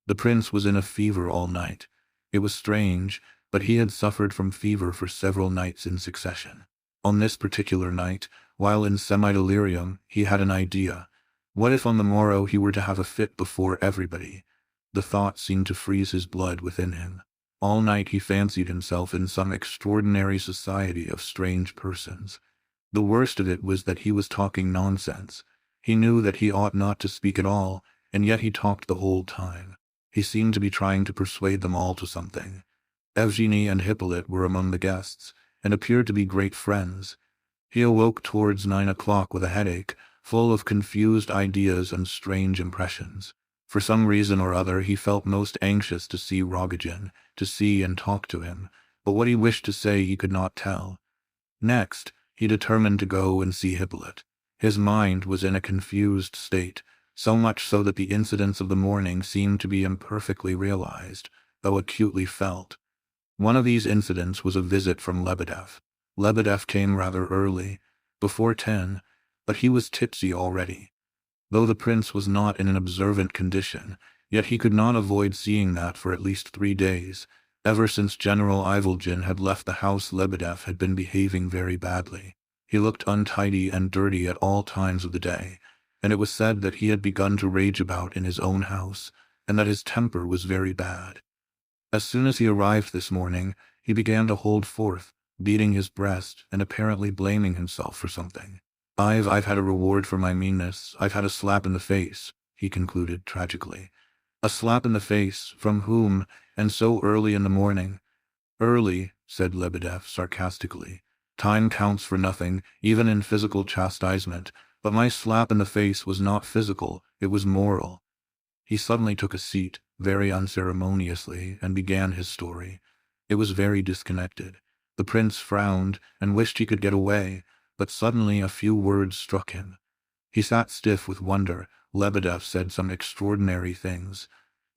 The prince was in a fever all night. It was strange, but he had suffered from fever for several nights in succession. On this particular night, while in semi-delirium, he had an idea. What if on the morrow he were to have a fit before everybody? The thought seemed to freeze his blood within him. All night he fancied himself in some extraordinary society of strange persons. The worst of it was that he was talking nonsense. He knew that he ought not to speak at all, and yet he talked the whole time. He seemed to be trying to persuade them all to something. Evgenie and Hippolyte were among the guests, and appeared to be great friends. He awoke towards 9 o'clock with a headache, full of confused ideas and strange impressions. For some reason or other he felt most anxious to see Rogojin, to see and talk to him, but what he wished to say he could not tell. Next, he determined to go and see Hippolyte. His mind was in a confused state, so much so that the incidents of the morning seemed to be imperfectly realized, though acutely felt. One of these incidents was a visit from Lebedev. Lebedev came rather early, before 10, but he was tipsy already. Though the prince was not in an observant condition, yet he could not avoid seeing that for at least 3 days. Ever since General Ivolgin had left the house, Lebedev had been behaving very badly. He looked untidy and dirty at all times of the day, and it was said that he had begun to rage about in his own house, and that his temper was very bad. As soon as he arrived this morning, he began to hold forth, beating his breast and apparently blaming himself for something. I've had a reward for my meanness. I've had a slap in the face, he concluded tragically. A slap in the face, from whom, and so early in the morning? Early, said Lebedev sarcastically. Time counts for nothing, even in physical chastisement, but my slap in the face was not physical, it was moral. He suddenly took a seat, very unceremoniously, and began his story. It was very disconnected. The prince frowned and wished he could get away, but suddenly a few words struck him. He sat stiff with wonder. Lebedev said some extraordinary things.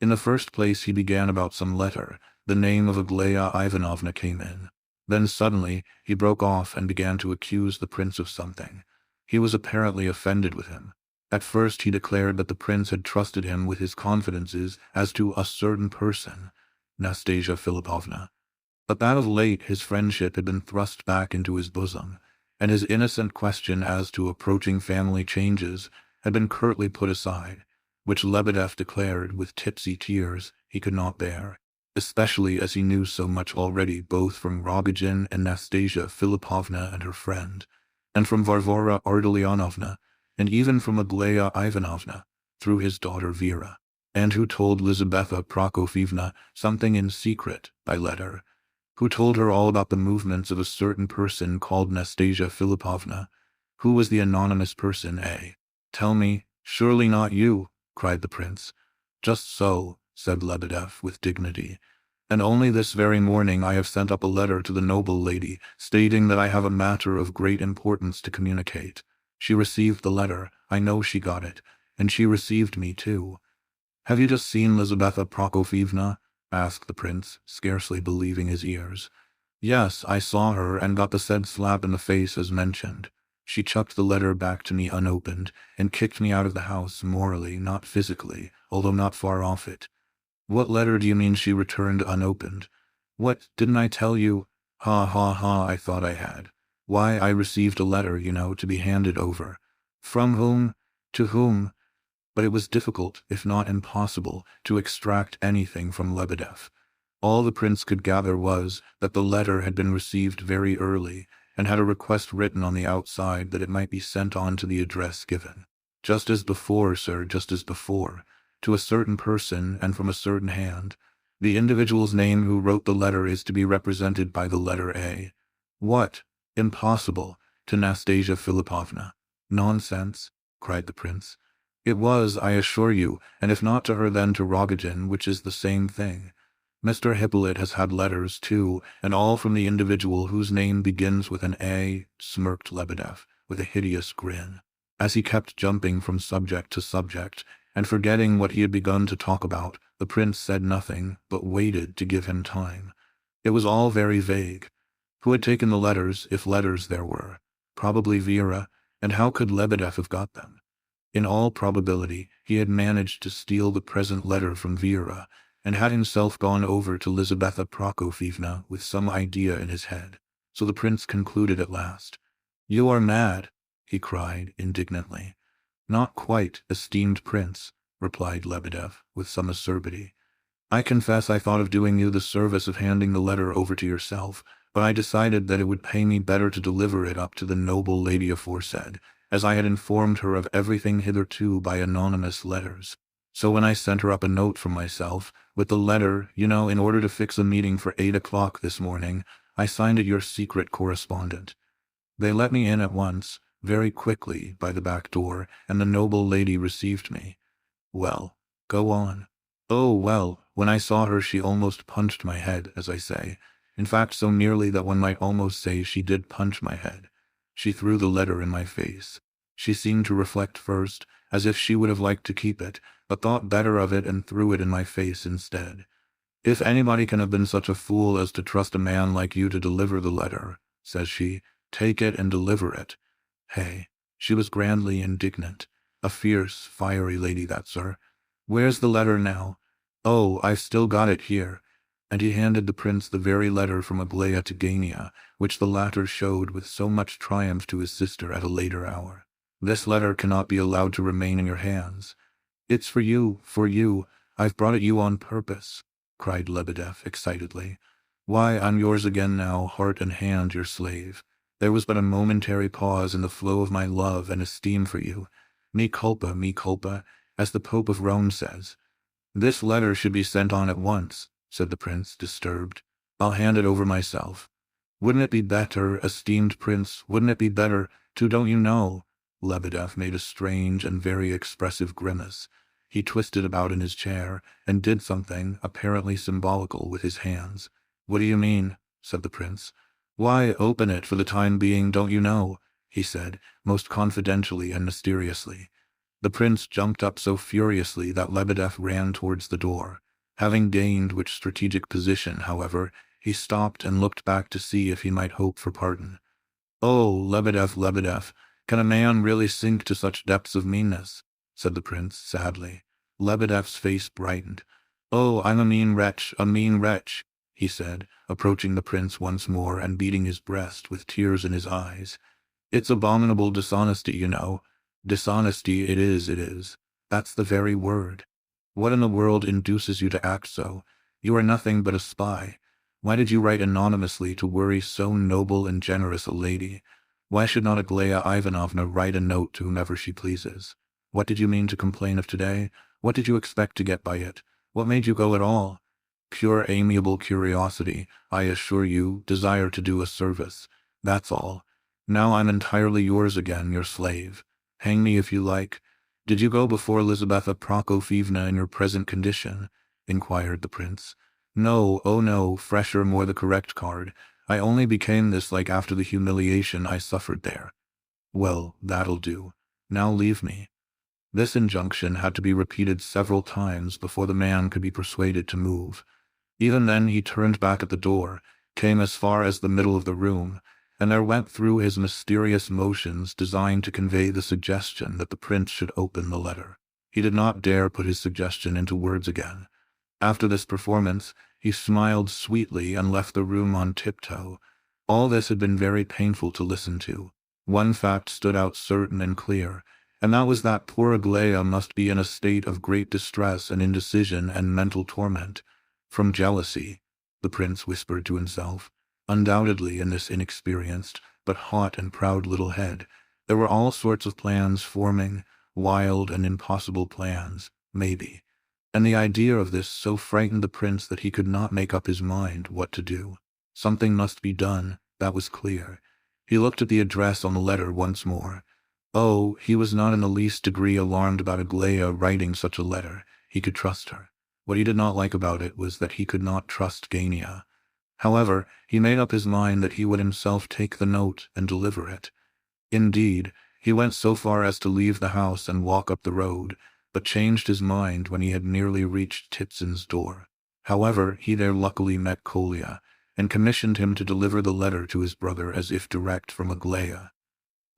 In the first place he began about some letter. The name of Aglaia Ivanovna came in. Then suddenly he broke off and began to accuse the prince of something. He was apparently offended with him. At first he declared that the prince had trusted him with his confidences as to a certain person, Nastasia Philipovna, but that of late his friendship had been thrust back into his bosom, and his innocent question as to approaching family changes had been curtly put aside, which Lebedev declared with tipsy tears he could not bear, especially as he knew so much already both from Rogojin and Nastasia Philipovna and her friend, and from Varvara Ardalionovna, and even from Aglaia Ivanovna, through his daughter Vera, and who told Lizaveta Prokofievna something in secret by letter. who told her all about the movements of a certain person called Nastasia Filipovna. Who was the anonymous person, eh? Tell me, surely not you, cried the prince. Just so, said Lebedev with dignity. And only this very morning I have sent up a letter to the noble lady, stating that I have a matter of great importance to communicate. She received the letter, I know she got it, and she received me too. Have you just seen Lizaveta Prokofievna? Asked the prince, scarcely believing his ears. Yes, I saw her and got the said slap in the face as mentioned. She chucked the letter back to me unopened, and kicked me out of the house morally, not physically, although not far off it. What letter do you mean she returned unopened? What, didn't I tell you? Ha ha ha, I thought I had. Why, I received a letter, to be handed over. From whom? To whom? But it was difficult, if not impossible, to extract anything from Lebedev. All the prince could gather was that the letter had been received very early, and had a request written on the outside that it might be sent on to the address given. Just as before, sir, just as before. To a certain person and from a certain hand. The individual's name who wrote the letter is to be represented by the letter A. What? Impossible. To Nastasia Filipovna. Nonsense, cried the prince. It was, I assure you, and if not to her then to Rogojin, which is the same thing. Mr. Hippolyte has had letters, too, and all from the individual whose name begins with an A, smirked Lebedev, with a hideous grin. As he kept jumping from subject to subject, and forgetting what he had begun to talk about, the prince said nothing, but waited to give him time. It was all very vague. Who had taken the letters, if letters there were? Probably Vera, and how could Lebedev have got them? In all probability, he had managed to steal the present letter from Vera, and had himself gone over to Lizaveta Prokofievna with some idea in his head. So the prince concluded at last. You are mad, he cried indignantly. Not quite, esteemed prince, replied Lebedev with some acerbity. I confess I thought of doing you the service of handing the letter over to yourself, but I decided that it would pay me better to deliver it up to the noble lady aforesaid, as I had informed her of everything hitherto by anonymous letters. So when I sent her up a note from myself, with the letter, in order to fix a meeting for 8 o'clock this morning, I signed it your secret correspondent. They let me in at once, very quickly, by the back door, and the noble lady received me. Well, go on. Oh, well, when I saw her she almost punched my head, as I say. In fact, so nearly that one might almost say she did punch my head. She threw the letter in my face. She seemed to reflect first, as if she would have liked to keep it, but thought better of it and threw it in my face instead. If anybody can have been such a fool as to trust a man like you to deliver the letter, says she, take it and deliver it. Hey, she was grandly indignant. A fierce, fiery lady that, sir. Where's the letter now? Oh, I've still got it here. And he handed the prince the very letter from Aglaya to Gania, which the latter showed with so much triumph to his sister at a later hour. This letter cannot be allowed to remain in your hands. It's for you, for you. I've brought it you on purpose, cried Lebedev excitedly. Why, I'm yours again now, heart and hand your slave. There was but a momentary pause in the flow of my love and esteem for you. Me culpa, as the Pope of Rome says. This letter should be sent on at once, said the prince, disturbed. I'll hand it over myself. Wouldn't it be better, esteemed prince, wouldn't it be better, don't you know? Lebedev made a strange and very expressive grimace. He twisted about in his chair, and did something, apparently symbolical, with his hands. What do you mean? Said the prince. Why, open it for the time being, don't you know? He said, most confidentially and mysteriously. The prince jumped up so furiously that Lebedev ran towards the door. Having gained which strategic position, however, he stopped and looked back to see if he might hope for pardon. Oh, Lebedev, can a man really sink to such depths of meanness? Said the prince sadly. Lebedev's face brightened. Oh, I'm a mean wretch, he said, approaching the prince once more and beating his breast with tears in his eyes. It's abominable dishonesty, Dishonesty it is. That's the very word. What in the world induces you to act so? You are nothing but a spy. Why did you write anonymously to worry so noble and generous a lady? Why should not Aglaya Ivanovna write a note to whomever she pleases? What did you mean to complain of today? What did you expect to get by it? What made you go at all? Pure amiable curiosity, I assure you, desire to do a service. That's all. Now I'm entirely yours again, your slave. Hang me if you like. Did you go before Elizabetha Prokofievna in your present condition? Inquired the prince. No, oh no, fresher, more the correct card. I only became this like after the humiliation I suffered there. Well, that'll do. Now leave me. This injunction had to be repeated several times before the man could be persuaded to move. Even then he turned back at the door, came as far as the middle of the room, and there went through his mysterious motions designed to convey the suggestion that the prince should open the letter. He did not dare put his suggestion into words again. After this performance, he smiled sweetly and left the room on tiptoe. All this had been very painful to listen to. One fact stood out certain and clear, and that was that poor Aglaia must be in a state of great distress and indecision and mental torment. From jealousy, the prince whispered to himself. Undoubtedly, in this inexperienced, but hot and proud little head, there were all sorts of plans forming, wild and impossible plans, maybe. And the idea of this so frightened the prince that he could not make up his mind what to do. Something must be done, that was clear. He looked at the address on the letter once more. Oh, he was not in the least degree alarmed about Aglaia writing such a letter. He could trust her. What he did not like about it was that he could not trust Gania. However, he made up his mind that he would himself take the note and deliver it. Indeed, he went so far as to leave the house and walk up the road, but changed his mind when he had nearly reached Titson's door. However, he there luckily met Kolya, and commissioned him to deliver the letter to his brother as if direct from Aglaia.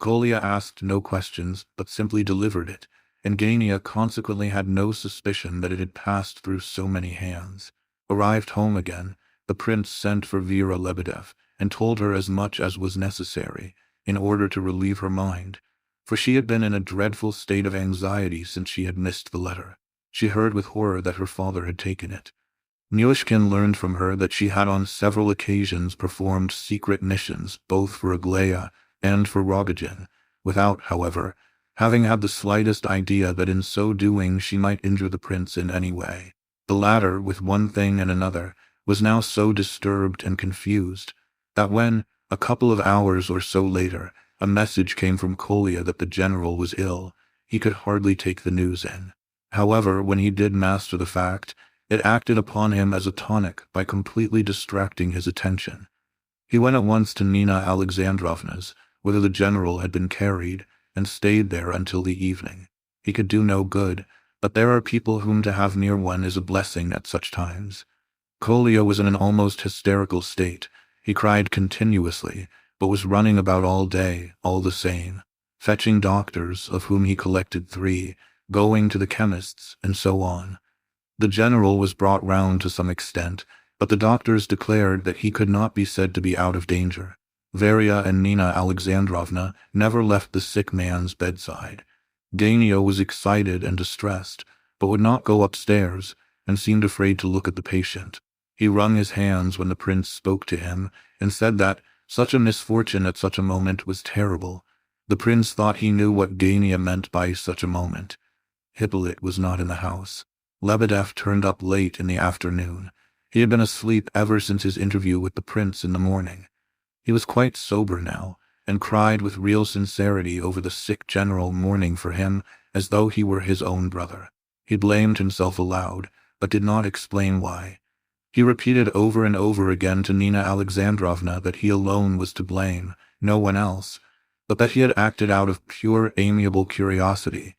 Kolya asked no questions, but simply delivered it, and Gania consequently had no suspicion that it had passed through so many hands. Arrived home again, the prince sent for Vera Lebedev, and told her as much as was necessary, in order to relieve her mind, for she had been in a dreadful state of anxiety since she had missed the letter. She heard with horror that her father had taken it. Myshkin learned from her that she had on several occasions performed secret missions both for Aglaia and for Rogojin, without, however, having had the slightest idea that in so doing she might injure the prince in any way. The latter, with one thing and another, was now so disturbed and confused that when, a couple of hours or so later, a message came from Kolya that the general was ill, he could hardly take the news in. However, when he did master the fact, it acted upon him as a tonic by completely distracting his attention. He went at once to Nina Alexandrovna's, whither the general had been carried, and stayed there until the evening. He could do no good, but there are people whom to have near one is a blessing at such times. Kolya was in an almost hysterical state. He cried continuously, but was running about all day, all the same, fetching doctors, of whom he collected 3, going to the chemists, and so on. The general was brought round to some extent, but the doctors declared that he could not be said to be out of danger. Varya and Nina Alexandrovna never left the sick man's bedside. Gania was excited and distressed, but would not go upstairs, and seemed afraid to look at the patient. He wrung his hands when the prince spoke to him, and said that such a misfortune at such a moment was terrible. The prince thought he knew what Gania meant by such a moment. Hippolyte was not in the house. Lebedev turned up late in the afternoon. He had been asleep ever since his interview with the prince in the morning. He was quite sober now, and cried with real sincerity over the sick general mourning for him as though he were his own brother. He blamed himself aloud, but did not explain why. He repeated over and over again to Nina Alexandrovna that he alone was to blame, no one else, but that he had acted out of pure amiable curiosity,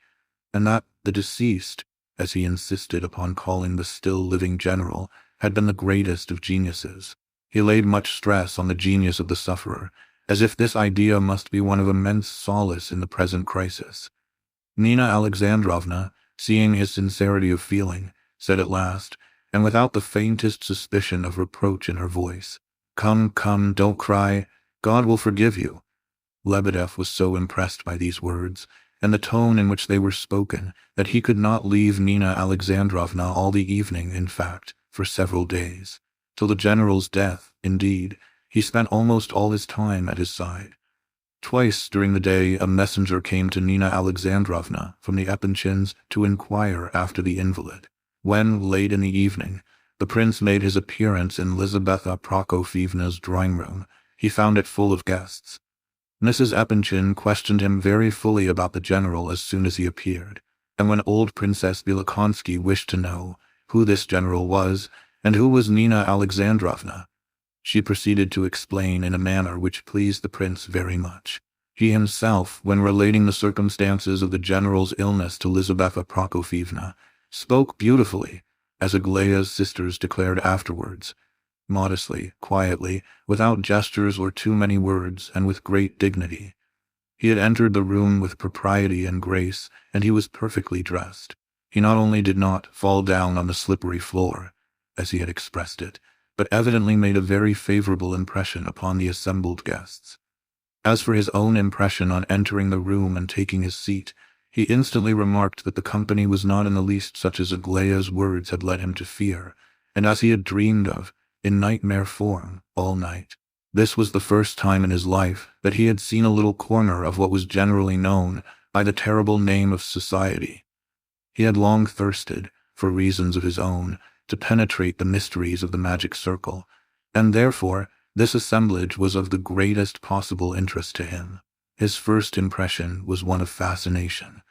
and that the deceased, as he insisted upon calling the still living general, had been the greatest of geniuses. He laid much stress on the genius of the sufferer, as if this idea must be one of immense solace in the present crisis. Nina Alexandrovna, seeing his sincerity of feeling, said at last, and without the faintest suspicion of reproach in her voice, "Come, come, don't cry. God will forgive you." Lebedev was so impressed by these words, and the tone in which they were spoken, that he could not leave Nina Alexandrovna all the evening, in fact, for several days. Till the general's death, indeed, he spent almost all his time at his side. Twice during the day a messenger came to Nina Alexandrovna from the Epinchins to inquire after the invalid. When, late in the evening, The prince made his appearance in Lizaveta Prokofievna's drawing room. He found it full of guests. Mrs. Epanchin questioned him very fully about the general as soon as he appeared, and when old Princess Vilokonsky wished to know who this general was and who was Nina Alexandrovna, she proceeded to explain in a manner which pleased the prince very much. He himself, when relating the circumstances of the general's illness to Lizaveta Prokofievna, spoke beautifully, as Aglaya's sisters declared afterwards, modestly, quietly, without gestures or too many words, and with great dignity. He had entered the room with propriety and grace, and he was perfectly dressed. He not only did not fall down on the slippery floor, as he had expressed it, but evidently made a very favorable impression upon the assembled guests. As for his own impression on entering the room and taking his seat, he instantly remarked that the company was not in the least such as Aglaya's words had led him to fear, and as he had dreamed of, in nightmare form, all night. This was the first time in his life that he had seen a little corner of what was generally known by the terrible name of society. He had long thirsted, for reasons of his own, to penetrate the mysteries of the magic circle, and therefore this assemblage was of the greatest possible interest to him. His first impression was one of fascination.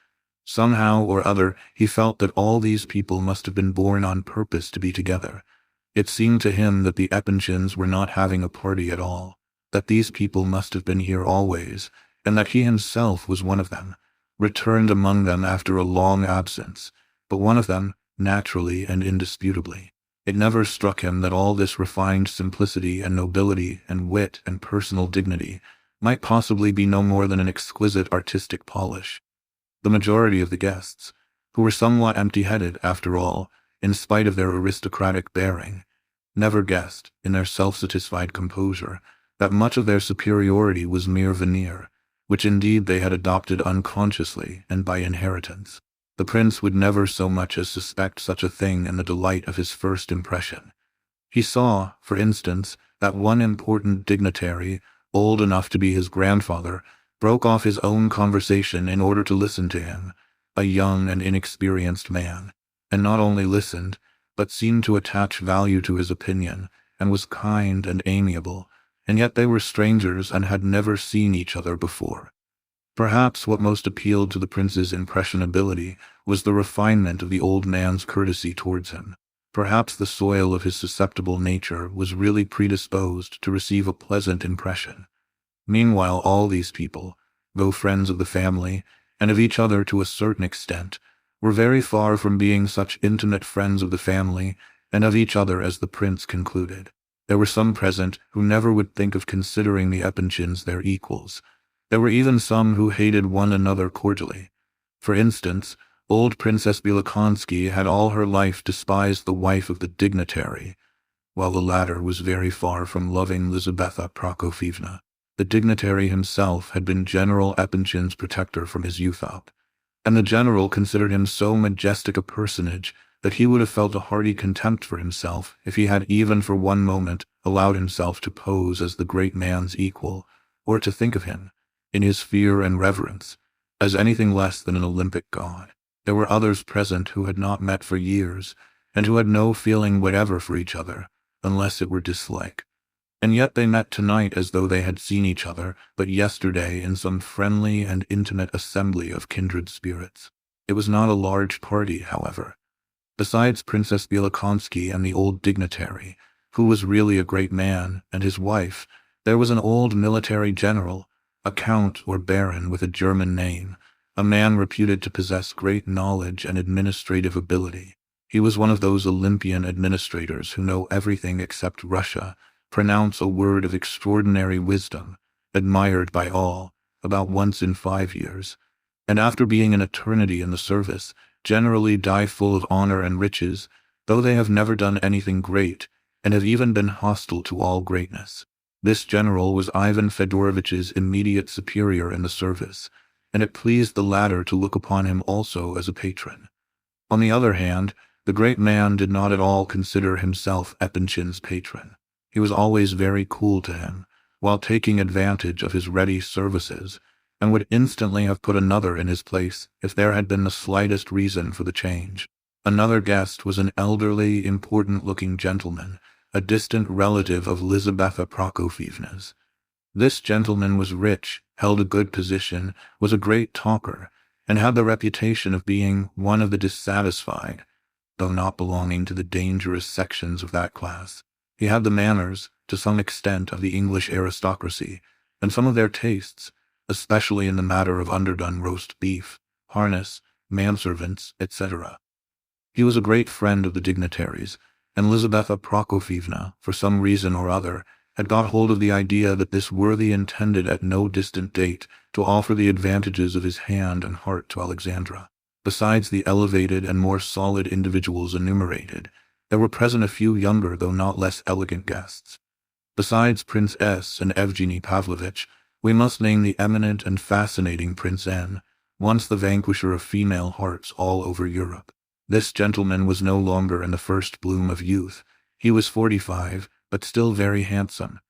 Somehow or other he felt that all these people must have been born on purpose to be together. It seemed to him that the Epanchins were not having a party at all, that these people must have been here always, and that he himself was one of them, returned among them after a long absence, but one of them, naturally and indisputably. It never struck him that all this refined simplicity and nobility and wit and personal dignity might possibly be no more than an exquisite artistic polish. The majority of the guests, who were somewhat empty-headed after all, in spite of their aristocratic bearing, never guessed, in their self-satisfied composure, that much of their superiority was mere veneer, which indeed they had adopted unconsciously and by inheritance. The prince would never so much as suspect such a thing in the delight of his first impression. He saw, for instance, that one important dignitary, old enough to be his grandfather, broke off his own conversation in order to listen to him, a young and inexperienced man, and not only listened, but seemed to attach value to his opinion, and was kind and amiable, and yet they were strangers and had never seen each other before. Perhaps what most appealed to the prince's impressionability was the refinement of the old man's courtesy towards him. Perhaps the soil of his susceptible nature was really predisposed to receive a pleasant impression. Meanwhile, all these people, though friends of the family, and of each other to a certain extent, were very far from being such intimate friends of the family and of each other as the prince concluded. There were some present who never would think of considering the Epanchins their equals. There were even some who hated one another cordially. For instance, old Princess Vilokonsky had all her life despised the wife of the dignitary, while the latter was very far from loving Lizaveta Prokofievna. The dignitary himself had been General Epanchin's protector from his youth up, and the general considered him so majestic a personage that he would have felt a hearty contempt for himself if he had even for one moment allowed himself to pose as the great man's equal, or to think of him, in his fear and reverence, as anything less than an Olympic god. There were others present who had not met for years, and who had no feeling whatever for each other, unless it were dislike. And yet they met tonight as though they had seen each other but yesterday in some friendly and intimate assembly of kindred spirits. It was not a large party, however. Besides Princess Vilokonsky and the old dignitary, who was really a great man, and his wife, there was an old military general, a count or baron with a German name, a man reputed to possess great knowledge and administrative ability. He was one of those Olympian administrators who know everything except Russia, pronounce a word of extraordinary wisdom, admired by all, about once in 5 years, and after being an eternity in the service, generally die full of honor and riches, though they have never done anything great, and have even been hostile to all greatness. This general was Ivan Fedorovitch's immediate superior in the service, and it pleased the latter to look upon him also as a patron. On the other hand, the great man did not at all consider himself Epanchin's patron. He was always very cool to him, while taking advantage of his ready services, and would instantly have put another in his place if there had been the slightest reason for the change. Another guest was an elderly, important-looking gentleman, a distant relative of Lizaveta Prokofievna's. This gentleman was rich, held a good position, was a great talker, and had the reputation of being one of the dissatisfied, though not belonging to the dangerous sections of that class. He had the manners, to some extent, of the English aristocracy, and some of their tastes, especially in the matter of underdone roast beef, harness, manservants, etc. He was a great friend of the dignitaries, and Lizaveta Prokofievna, for some reason or other, had got hold of the idea that this worthy intended at no distant date to offer the advantages of his hand and heart to Alexandra. Besides the elevated and more solid individuals enumerated, there were present a few younger though not less elegant guests. Besides Prince S. and Evgeny Pavlovitch, we must name the eminent and fascinating Prince N., once the vanquisher of female hearts all over Europe. This gentleman was no longer in the first bloom of youth. He was 45, but still very handsome.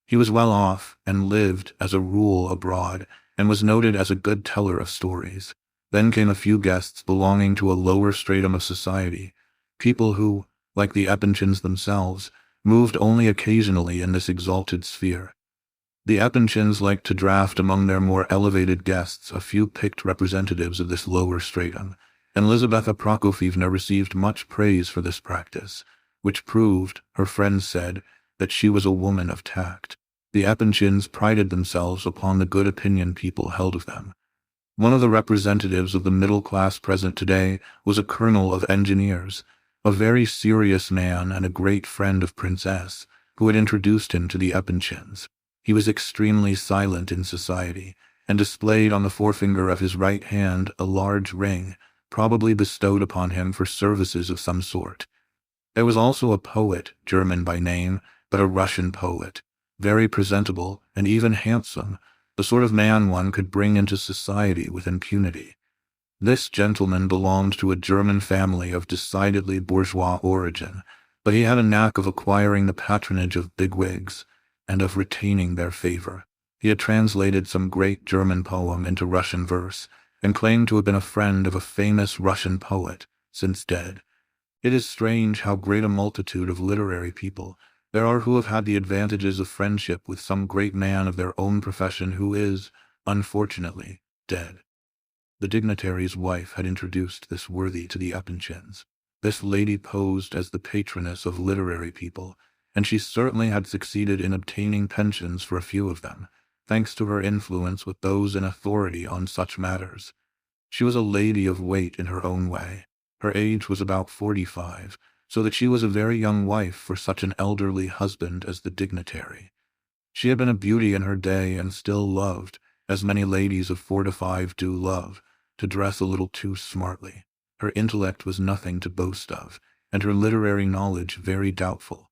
He was well off, and lived, as a rule, abroad, and was noted as a good teller of stories. Then came a few guests belonging to a lower stratum of society, people who, like the Epanchins themselves, moved only occasionally in this exalted sphere. The Epanchins liked to draft among their more elevated guests a few picked representatives of this lower stratum, and Lizaveta Prokofievna received much praise for this practice, which proved, her friends said, that she was a woman of tact. The Epanchins prided themselves upon the good opinion people held of them. One of the representatives of the middle class present today was a colonel of engineers, a very serious man and a great friend of Prince S., who had introduced him to the Epanchins. He was extremely silent in society, and displayed on the forefinger of his right hand a large ring, probably bestowed upon him for services of some sort. There was also a poet, German by name, but a Russian poet, very presentable and even handsome, the sort of man one could bring into society with impunity. This gentleman belonged to a German family of decidedly bourgeois origin, but he had a knack of acquiring the patronage of bigwigs, and of retaining their favor. He had translated some great German poem into Russian verse, and claimed to have been a friend of a famous Russian poet, since dead. It is strange how great a multitude of literary people there are who have had the advantages of friendship with some great man of their own profession who is, unfortunately, dead. The dignitary's wife had introduced this worthy to the Epanchins. This lady posed as the patroness of literary people, and she certainly had succeeded in obtaining pensions for a few of them, thanks to her influence with those in authority on such matters. She was a lady of weight in her own way. Her age was about 45, so that she was a very young wife for such an elderly husband as the dignitary. She had been a beauty in her day and still loved, as many ladies of 4 to 5 do love, to dress a little too smartly. Her intellect was nothing to boast of, and her literary knowledge very doubtful.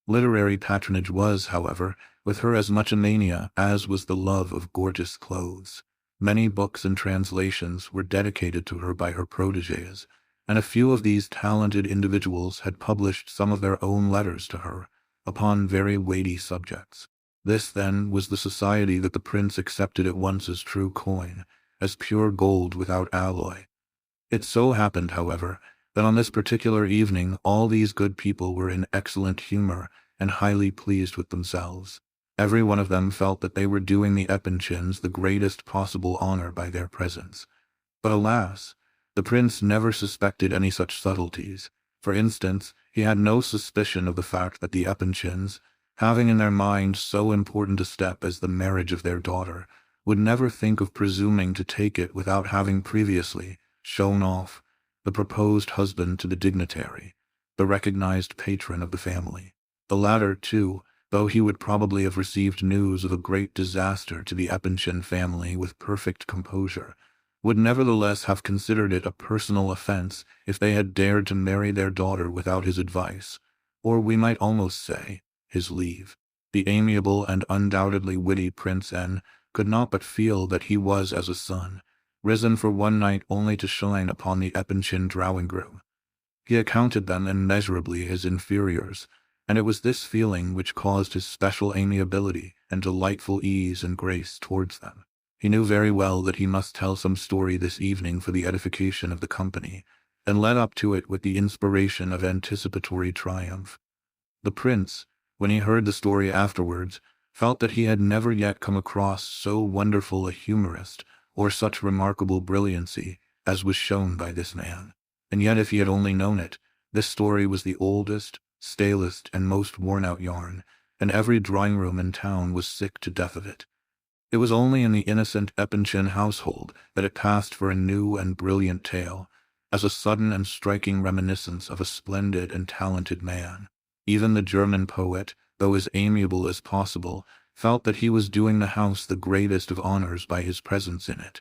Literary patronage was, however, with her as much a mania as was the love of gorgeous clothes. Many books and translations were dedicated to her by her protégés, and a few of these talented individuals had published some of their own letters to her, upon very weighty subjects. This, then, was the society that the prince accepted at once as true coin, as pure gold without alloy. It so happened, however, that on this particular evening all these good people were in excellent humor and highly pleased with themselves. Every one of them felt that they were doing the Epanchins the greatest possible honor by their presence. But alas, the prince never suspected any such subtleties. For instance, he had no suspicion of the fact that the Epanchins, having in their mind so important a step as the marriage of their daughter, would never think of presuming to take it without having previously shown off the proposed husband to the dignitary, the recognized patron of the family. The latter, too, though he would probably have received news of a great disaster to the Epanchin family with perfect composure, would nevertheless have considered it a personal offense if they had dared to marry their daughter without his advice, or we might almost say, his leave. The amiable and undoubtedly witty Prince N could not but feel that he was as a sun, risen for one night only to shine upon the Epanchin drawing-room. He accounted them immeasurably his inferiors, and it was this feeling which caused his special amiability and delightful ease and grace towards them. He knew very well that he must tell some story this evening for the edification of the company, and led up to it with the inspiration of anticipatory triumph. The prince, when he heard the story afterwards, felt that he had never yet come across so wonderful a humorist or such remarkable brilliancy as was shown by this man. And yet if he had only known it, this story was the oldest, stalest, and most worn-out yarn, and every drawing-room in town was sick to death of it. It was only in the innocent Eppenshin household that it passed for a new and brilliant tale, as a sudden and striking reminiscence of a splendid and talented man. Even the German poet, though as amiable as possible, felt that he was doing the house the greatest of honors by his presence in it.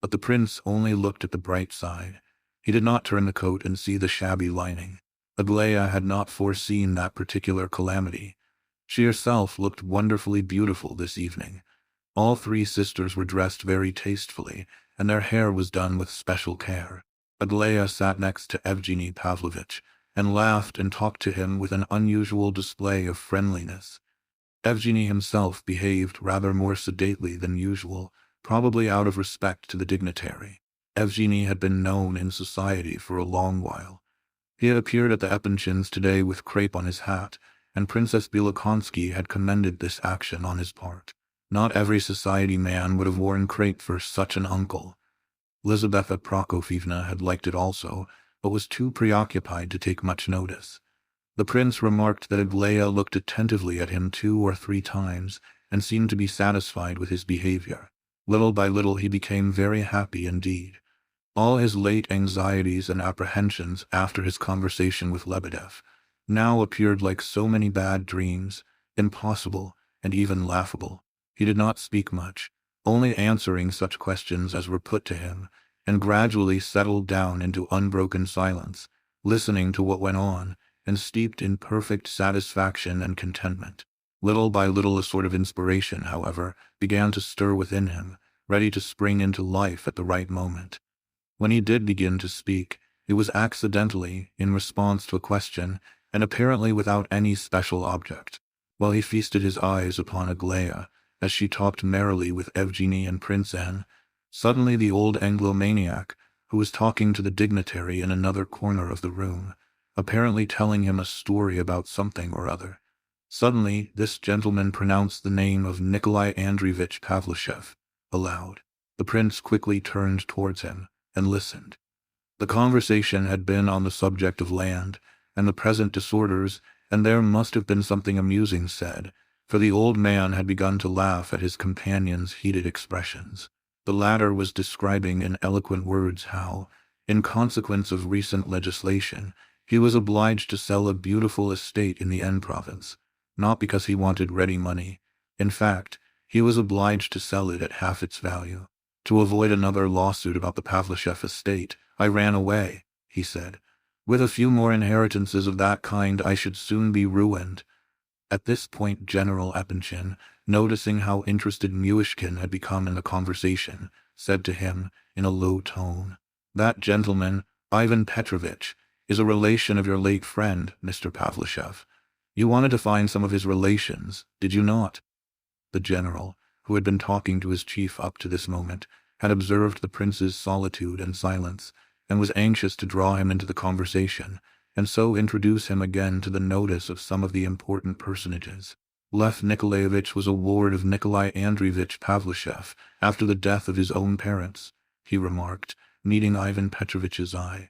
But the prince only looked at the bright side. He did not turn the coat and see the shabby lining. Aglaia had not foreseen that particular calamity. She herself looked wonderfully beautiful this evening. All three sisters were dressed very tastefully, and their hair was done with special care. Aglaia sat next to Evgeny Pavlovitch, and laughed and talked to him with an unusual display of friendliness. Evgeny himself behaved rather more sedately than usual, probably out of respect to the dignitary. Evgeny had been known in society for a long while. He had appeared at the Eppenshins today with crape on his hat, and Princess Bielokonsky had commended this action on his part. Not every society man would have worn crape for such an uncle. Lizaveta Prokofyevna had liked it also, but was too preoccupied to take much notice. The prince remarked that Aglaia looked attentively at him 2 or 3 times, and seemed to be satisfied with his behavior. Little by little he became very happy indeed. All his late anxieties and apprehensions after his conversation with Lebedev now appeared like so many bad dreams, impossible and even laughable. He did not speak much, only answering such questions as were put to him, and gradually settled down into unbroken silence, listening to what went on, and steeped in perfect satisfaction and contentment. Little by little a sort of inspiration, however, began to stir within him, ready to spring into life at the right moment. When he did begin to speak, it was accidentally, in response to a question, and apparently without any special object. While he feasted his eyes upon Aglaia, as she talked merrily with Evgeny and Prince N, suddenly the old Anglomaniac, who was talking to the dignitary in another corner of the room, apparently telling him a story about something or other. Suddenly, this gentleman pronounced the name of Nikolai Andreevich Pavlushev aloud. The prince quickly turned towards him and listened. The conversation had been on the subject of land and the present disorders, and there must have been something amusing said, for the old man had begun to laugh at his companion's heated expressions. The latter was describing in eloquent words how, in consequence of recent legislation, he was obliged to sell a beautiful estate in the N province, not because he wanted ready money. In fact, he was obliged to sell it at half its value. To avoid another lawsuit about the Pavlushev estate, I ran away, he said. With a few more inheritances of that kind I should soon be ruined. At this point General Eppenshin, noticing how interested Myshkin had become in the conversation, said to him, in a low tone, "That gentleman, Ivan Petrovitch, is a relation of your late friend, Mr. Pavlushev. You wanted to find some of his relations, did you not?" The general, who had been talking to his chief up to this moment, had observed the prince's solitude and silence, and was anxious to draw him into the conversation, and so introduce him again to the notice of some of the important personages. Lev Nikolaevich was a ward of Nikolai Andreevich Pavlushev after the death of his own parents, he remarked, meeting Ivan Petrovitch's eye.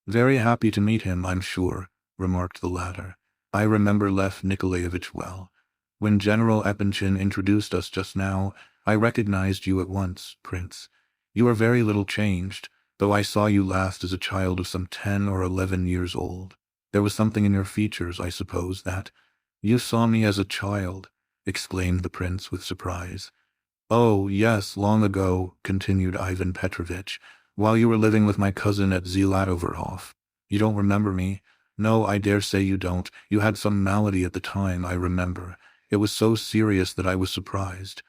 "Very happy to meet him, I'm sure," remarked the latter. "I remember Lev Nikolaevich well. When General Eppenshin introduced us just now, I recognized you at once, Prince. You are very little changed, though I saw you last as a child of some 10 or 11 years old. There was something in your features, I suppose, that—" "You saw me as a child," exclaimed the prince with surprise. "Oh, yes, long ago," continued Ivan Petrovitch, "while you were living with my cousin at Zlatoverhof. You don't remember me? No, I dare say you don't. You had some malady at the time, I remember. It was so serious that I was surprised."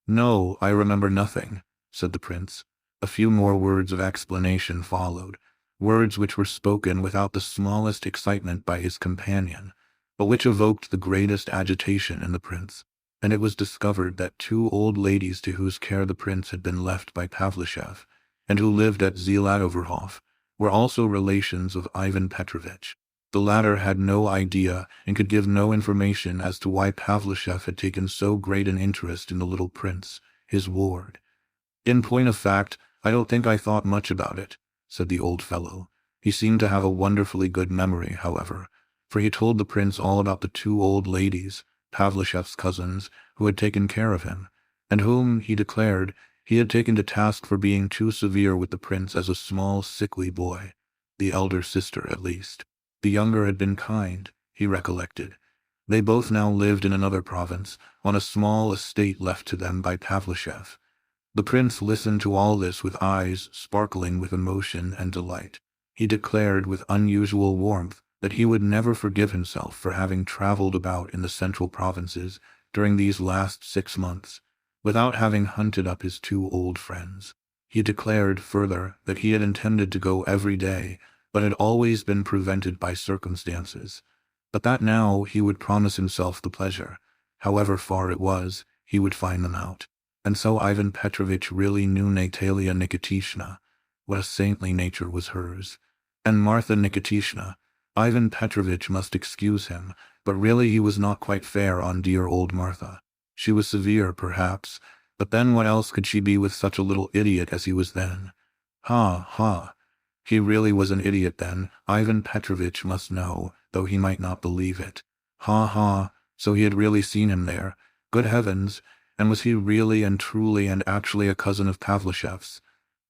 "No, I remember nothing," said the prince. A few more words of explanation followed, words which were spoken without the smallest excitement by his companion, but which evoked the greatest agitation in the prince, and it was discovered that 2 old ladies to whose care the prince had been left by Pavlushev, and who lived at Zlatoverhof, were also relations of Ivan Petrovich. The latter had no idea and could give no information as to why Pavlushev had taken so great an interest in the little prince, his ward. "In point of fact, I don't think I thought much about it," said the old fellow. He seemed to have a wonderfully good memory, however, for he told the prince all about the two old ladies, Pavlushev's cousins, who had taken care of him, and whom, he declared, he had taken to task for being too severe with the prince as a small, sickly boy, the elder sister at least. The younger had been kind, he recollected. They both now lived in another province, on a small estate left to them by Pavlushev. The prince listened to all this with eyes sparkling with emotion and delight. He declared with unusual warmth that he would never forgive himself for having traveled about in the central provinces during these last 6 months, without having hunted up his two old friends. He declared further that he had intended to go every day, but had always been prevented by circumstances, but that now he would promise himself the pleasure. However far it was, he would find them out. And so Ivan Petrovich really knew Natalia Nikitishna. What a saintly nature was hers. And Martha Nikitishna. Ivan Petrovich must excuse him, but really he was not quite fair on dear old Martha. She was severe, perhaps, but then what else could she be with such a little idiot as he was then? Ha, ha. He really was an idiot then, Ivan Petrovich must know, though he might not believe it. Ha, ha, so he had really seen him there. Good heavens, and was he really and truly and actually a cousin of Pavlushev's?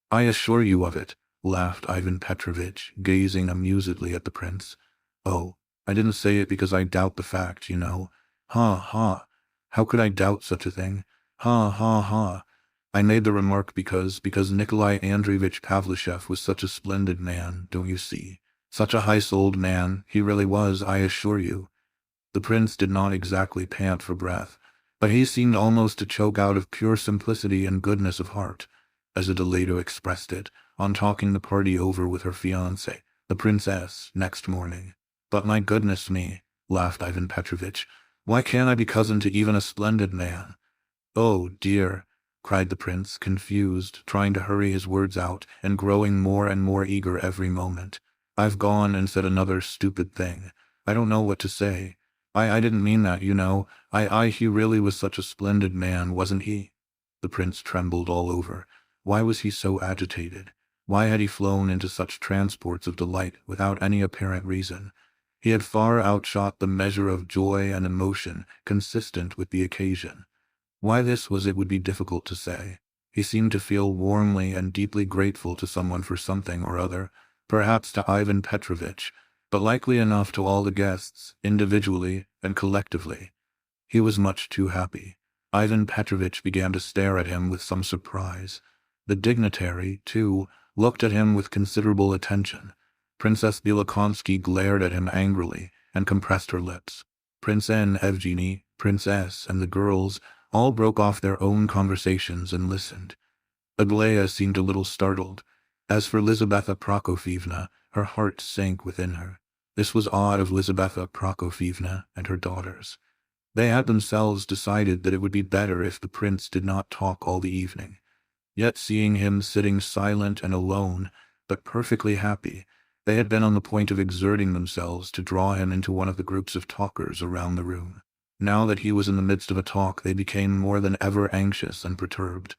"I assure you of it," laughed Ivan Petrovich, gazing amusedly at the prince. "Oh, I didn't say it because I doubt the fact, you know. Ha, ha. How could I doubt such a thing? Ha, ha, ha. I made the remark because Nikolai Andreevich Pavlushev was such a splendid man, don't you see? Such a high-souled man, he really was, I assure you." The prince did not exactly pant for breath, but he seemed almost to choke out of pure simplicity and goodness of heart, as Adelaida expressed it, on talking the party over with her fiancé, the princess, next morning. "But my goodness me," laughed Ivan Petrovich, "why can't I be cousin to even a splendid man?" "Oh, dear," cried the prince, confused, trying to hurry his words out, and growing more and more eager every moment. "I've gone and said another stupid thing. I don't know what to say. I didn't mean that, you know. He really was such a splendid man, wasn't he?" The prince trembled all over. Why was he so agitated? Why had he flown into such transports of delight without any apparent reason? He had far outshot the measure of joy and emotion consistent with the occasion. Why this was it would be difficult to say. He seemed to feel warmly and deeply grateful to someone for something or other, perhaps to Ivan Petrovich, but likely enough to all the guests, individually and collectively. He was much too happy. Ivan Petrovich began to stare at him with some surprise. The dignitary, too, looked at him with considerable attention. Princess Bielokonsky glared at him angrily and compressed her lips. Prince N. Evgeny, Princess, and the girls all broke off their own conversations and listened. Aglaya seemed a little startled. As for Lizaveta Prokofyevna, her heart sank within her. This was odd of Lizaveta Prokofyevna and her daughters. They had themselves decided that it would be better if the prince did not talk all the evening. Yet seeing him sitting silent and alone, but perfectly happy, they had been on the point of exerting themselves to draw him into one of the groups of talkers around the room. Now that he was in the midst of a talk, they became more than ever anxious and perturbed.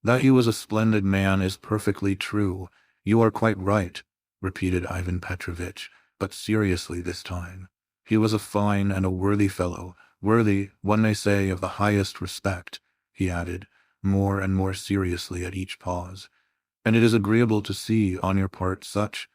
"That he was a splendid man is perfectly true. You are quite right," repeated Ivan Petrovich, but seriously this time. "He was a fine and a worthy fellow, worthy, one may say, of the highest respect," he added, more and more seriously at each pause. "And it is agreeable to see, on your part, such—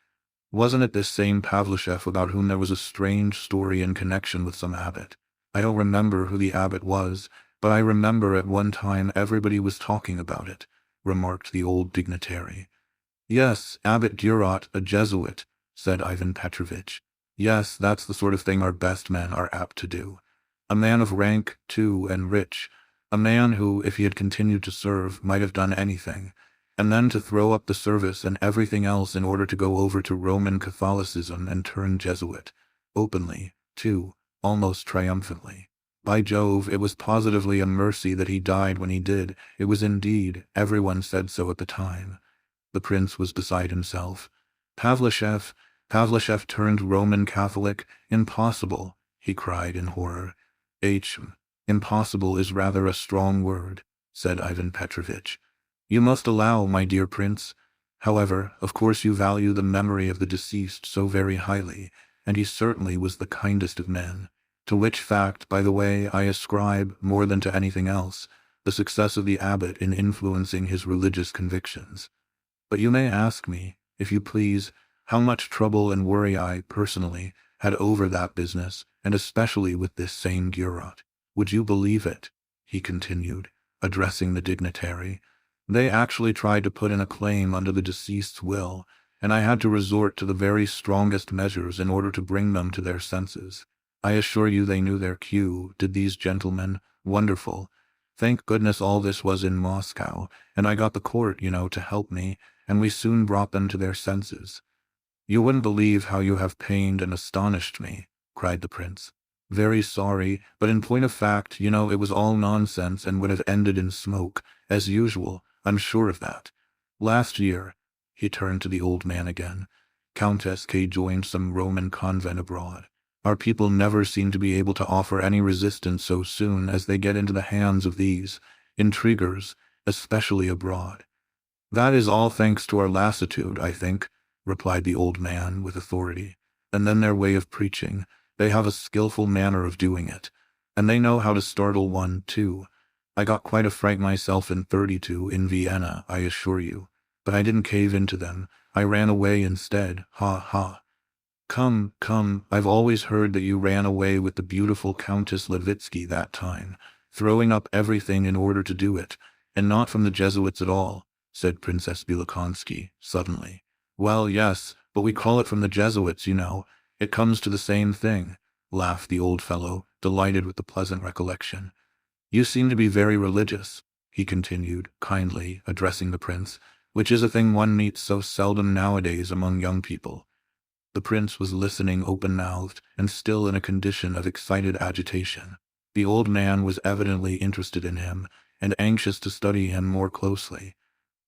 Wasn't it this same Pavlushev about whom there was a strange story in connection with some abbot? I don't remember who the abbot was, but I remember at one time everybody was talking about it," remarked the old dignitary. "Yes, Abbot Durat, a Jesuit," said Ivan Petrovich. "Yes, that's the sort of thing our best men are apt to do. A man of rank, too, and rich. A man who, if he had continued to serve, might have done anything, and then to throw up the service and everything else in order to go over to Roman Catholicism and turn Jesuit. Openly, too, almost triumphantly. By Jove, it was positively a mercy that he died when he did. It was indeed. Everyone said so at the time." The prince was beside himself. Pavlushev turned Roman Catholic? Impossible, he cried in horror. Impossible is rather a strong word, said Ivan Petrovitch. You must allow, my dear prince. However, of course you value the memory of the deceased so very highly, and he certainly was the kindest of men, to which fact, by the way, I ascribe, more than to anything else, the success of the abbot in influencing his religious convictions. But you may ask me, if you please, how much trouble and worry I, personally, had over that business, and especially with this same Gurot. Would you believe it? He continued, addressing the dignitary. They actually tried to put in a claim under the deceased's will, and I had to resort to the very strongest measures in order to bring them to their senses. I assure you they knew their cue, did these gentlemen. Wonderful. Thank goodness all this was in Moscow, and I got the court, to help me, and we soon brought them to their senses. You wouldn't believe how you have pained and astonished me, cried the prince. Very sorry, but in point of fact, it was all nonsense and would have ended in smoke, as usual, I'm sure of that. Last year, he turned to the old man again, Countess K. joined some Roman convent abroad. Our people never seem to be able to offer any resistance so soon as they get into the hands of these intriguers, especially abroad. That is all thanks to our lassitude, I think, replied the old man with authority. And then their way of preaching. They have a skillful manner of doing it. And they know how to startle one, too. I got quite a fright myself in '32 in Vienna, I assure you. But I didn't cave into them. I ran away instead. Ha ha. Come, I've always heard that you ran away with the beautiful Countess Levitsky that time, throwing up everything in order to do it, and not from the Jesuits at all, said Princess Bielokonsky, suddenly. Well, yes, but we call it from the Jesuits, It comes to the same thing, laughed the old fellow, delighted with the pleasant recollection. You seem to be very religious, he continued, kindly, addressing the prince, which is a thing one meets so seldom nowadays among young people. The prince was listening open-mouthed and still in a condition of excited agitation. The old man was evidently interested in him and anxious to study him more closely.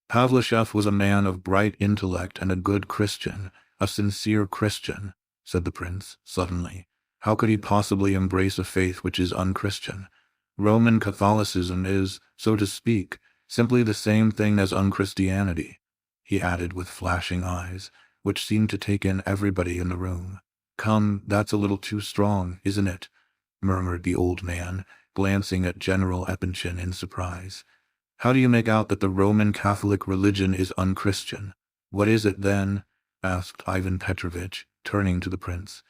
Pavlushev was a man of bright intellect and a good Christian, a sincere Christian, said the prince, suddenly. How could he possibly embrace a faith which is unchristian? Roman Catholicism is, so to speak, simply the same thing as unchristianity, he added with flashing eyes, which seemed to take in everybody in the room. Come, that's a little too strong, isn't it? Murmured the old man, glancing at General Epanchin in surprise. How do you make out that the Roman Catholic religion is unchristian? What is it, then? Asked Ivan Petrovitch, turning to the prince.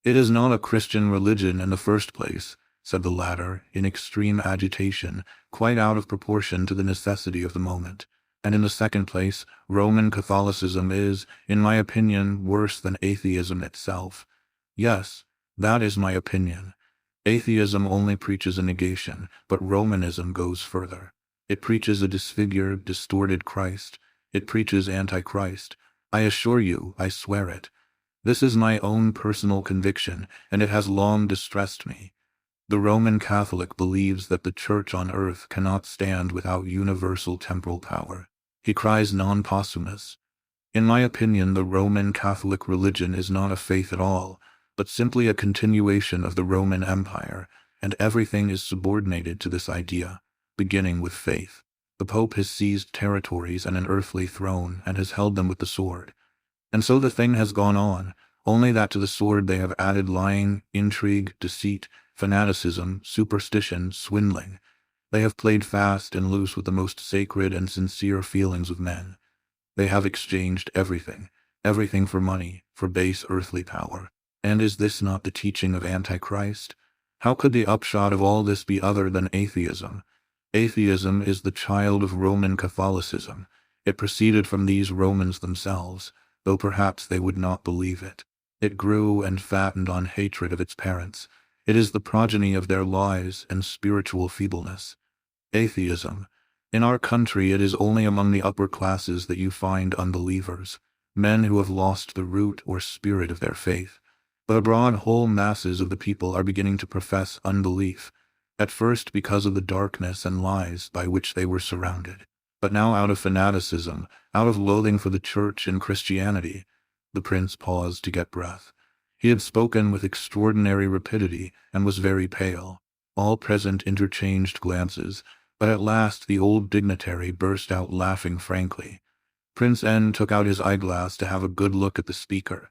It is not a Christian religion in the first place, said the latter, in extreme agitation, quite out of proportion to the necessity of the moment. And in the second place, Roman Catholicism is, in my opinion, worse than atheism itself. Yes, that is my opinion. Atheism only preaches a negation, but Romanism goes further. It preaches a disfigured, distorted Christ. It preaches Antichrist. I assure you, I swear it. This is my own personal conviction, and it has long distressed me. The Roman Catholic believes that the Church on earth cannot stand without universal temporal power. He cries non possumus. In my opinion, the Roman Catholic religion is not a faith at all, but simply a continuation of the Roman Empire, and everything is subordinated to this idea, beginning with faith. The Pope has seized territories and an earthly throne, and has held them with the sword. And so the thing has gone on, only that to the sword they have added lying, intrigue, deceit, fanaticism, superstition, swindling. They have played fast and loose with the most sacred and sincere feelings of men. They have exchanged everything for money, for base earthly power. And is this not the teaching of Antichrist? How could the upshot of all this be other than atheism? Atheism is the child of Roman Catholicism. It proceeded from these Romans themselves, though perhaps they would not believe it. It grew and fattened on hatred of its parents. It is the progeny of their lies and spiritual feebleness. Atheism. In our country it is only among the upper classes that you find unbelievers, men who have lost the root or spirit of their faith. But abroad whole masses of the people are beginning to profess unbelief, at first because of the darkness and lies by which they were surrounded, but now out of fanaticism, out of loathing for the Church and Christianity. The prince paused to get breath. He had spoken with extraordinary rapidity and was very pale. All present interchanged glances, but at last the old dignitary burst out laughing frankly. Prince N took out his eyeglass to have a good look at the speaker.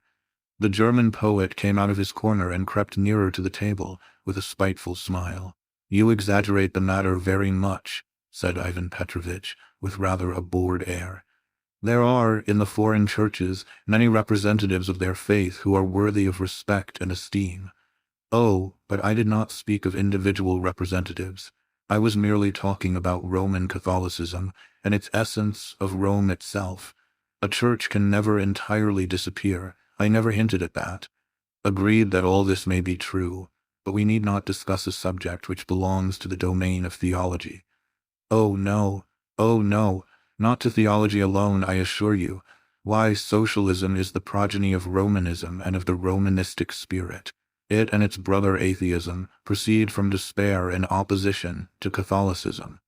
The German poet came out of his corner and crept nearer to the table with a spiteful smile. "You exaggerate the matter very much," said Ivan Petrovitch, with rather a bored air. "There are, in the foreign churches, many representatives of their faith who are worthy of respect and esteem." "Oh, but I did not speak of individual representatives. I was merely talking about Roman Catholicism and its essence of Rome itself. A church can never entirely disappear. I never hinted at that. Agreed that all this may be true, but we need not discuss a subject which belongs to the domain of theology." "Oh no, not to theology alone, I assure you. Why, socialism is the progeny of Romanism and of the Romanistic spirit. It and its brother atheism proceed from despair and opposition to Catholicism.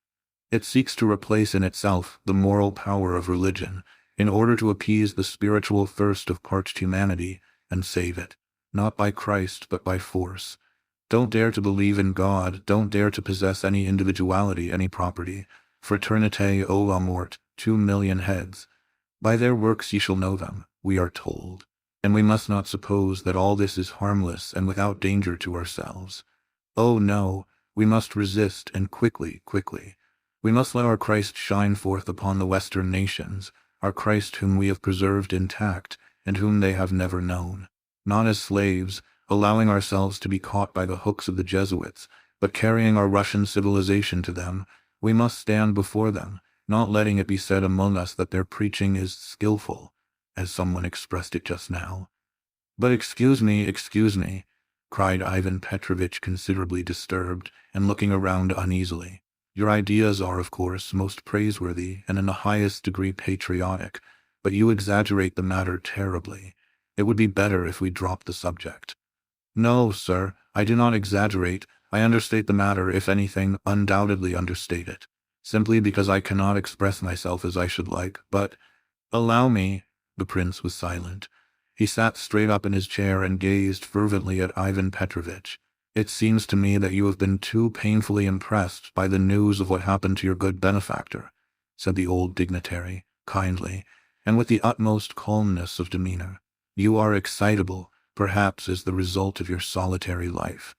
It seeks to replace in itself the moral power of religion, in order to appease the spiritual thirst of parched humanity and save it, not by Christ but by force. Don't dare to believe in God, don't dare to possess any individuality, any property. Fraternité o la mort, 2,000,000 heads. By their works ye shall know them, we are told. And we must not suppose that all this is harmless and without danger to ourselves. Oh no, we must resist, and quickly. We must let our Christ shine forth upon the Western nations, our Christ whom we have preserved intact, and whom they have never known. Not as slaves, allowing ourselves to be caught by the hooks of the Jesuits, but carrying our Russian civilization to them. We must stand before them, not letting it be said among us that their preaching is skillful, as someone expressed it just now. But excuse me, cried Ivan Petrovitch, considerably disturbed, and looking around uneasily. Your ideas are, of course, most praiseworthy and in the highest degree patriotic, but you exaggerate the matter terribly. It would be better if we dropped the subject. No, sir, I do not exaggerate. I understate the matter, if anything, undoubtedly understate it, simply because I cannot express myself as I should like, but— Allow me— The prince was silent. He sat straight up in his chair and gazed fervently at Ivan Petrovitch. It seems to me that you have been too painfully impressed by the news of what happened to your good benefactor, said the old dignitary, kindly, and with the utmost calmness of demeanor. You are excitable, perhaps as the result of your solitary life.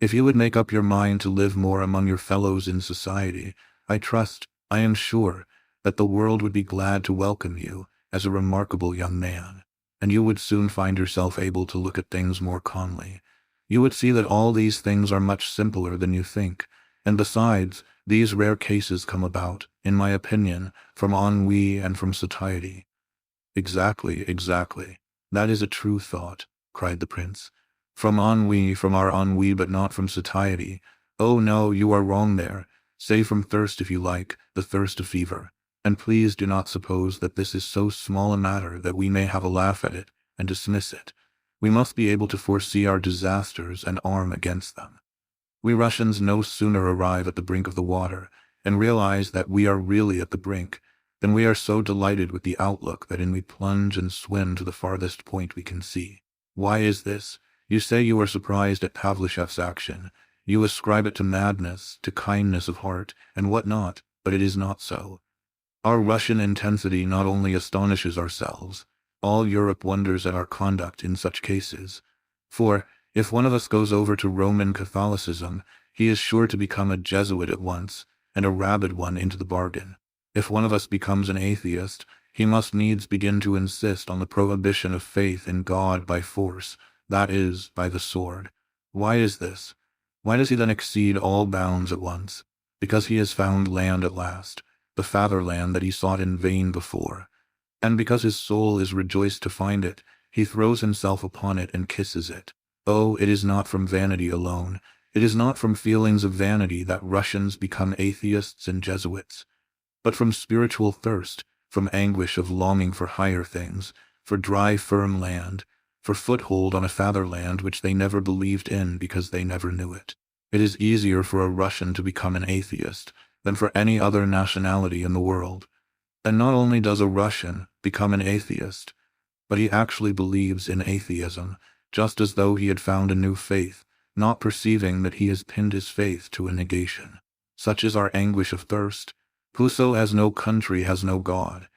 If you would make up your mind to live more among your fellows in society, I am sure, that the world would be glad to welcome you as a remarkable young man, and you would soon find yourself able to look at things more calmly. You would see that all these things are much simpler than you think, and besides, these rare cases come about, in my opinion, from ennui and from satiety. Exactly. That is a true thought, cried the prince. From our ennui, but not from satiety. Oh no, you are wrong there. Say from thirst if you like, the thirst of fever. And please do not suppose that this is so small a matter that we may have a laugh at it and dismiss it. We must be able to foresee our disasters and arm against them. We Russians no sooner arrive at the brink of the water and realize that we are really at the brink, than we are so delighted with the outlook that we plunge and swim to the farthest point we can see. Why is this? You say you are surprised at Pavlicheff's action. You ascribe it to madness, to kindness of heart, and what not, but it is not so. Our Russian intensity not only astonishes ourselves, all Europe wonders at our conduct in such cases. For, if one of us goes over to Roman Catholicism, he is sure to become a Jesuit at once, and a rabid one into the bargain. If one of us becomes an atheist, he must needs begin to insist on the prohibition of faith in God by force, that is, by the sword. Why is this? Why does he then exceed all bounds at once? Because he has found land at last, the fatherland that he sought in vain before. And because his soul is rejoiced to find it, he throws himself upon it and kisses it. Oh, it is not from vanity alone, it is not from feelings of vanity that Russians become atheists and Jesuits, but from spiritual thirst, from anguish of longing for higher things, for dry, firm land, for foothold on a fatherland which they never believed in because they never knew it. It is easier for a Russian to become an atheist than for any other nationality in the world. And not only does a Russian become an atheist, but he actually believes in atheism, just as though he had found a new faith, not perceiving that he has pinned his faith to a negation. Such is our anguish of thirst. Whoso has no country has no God.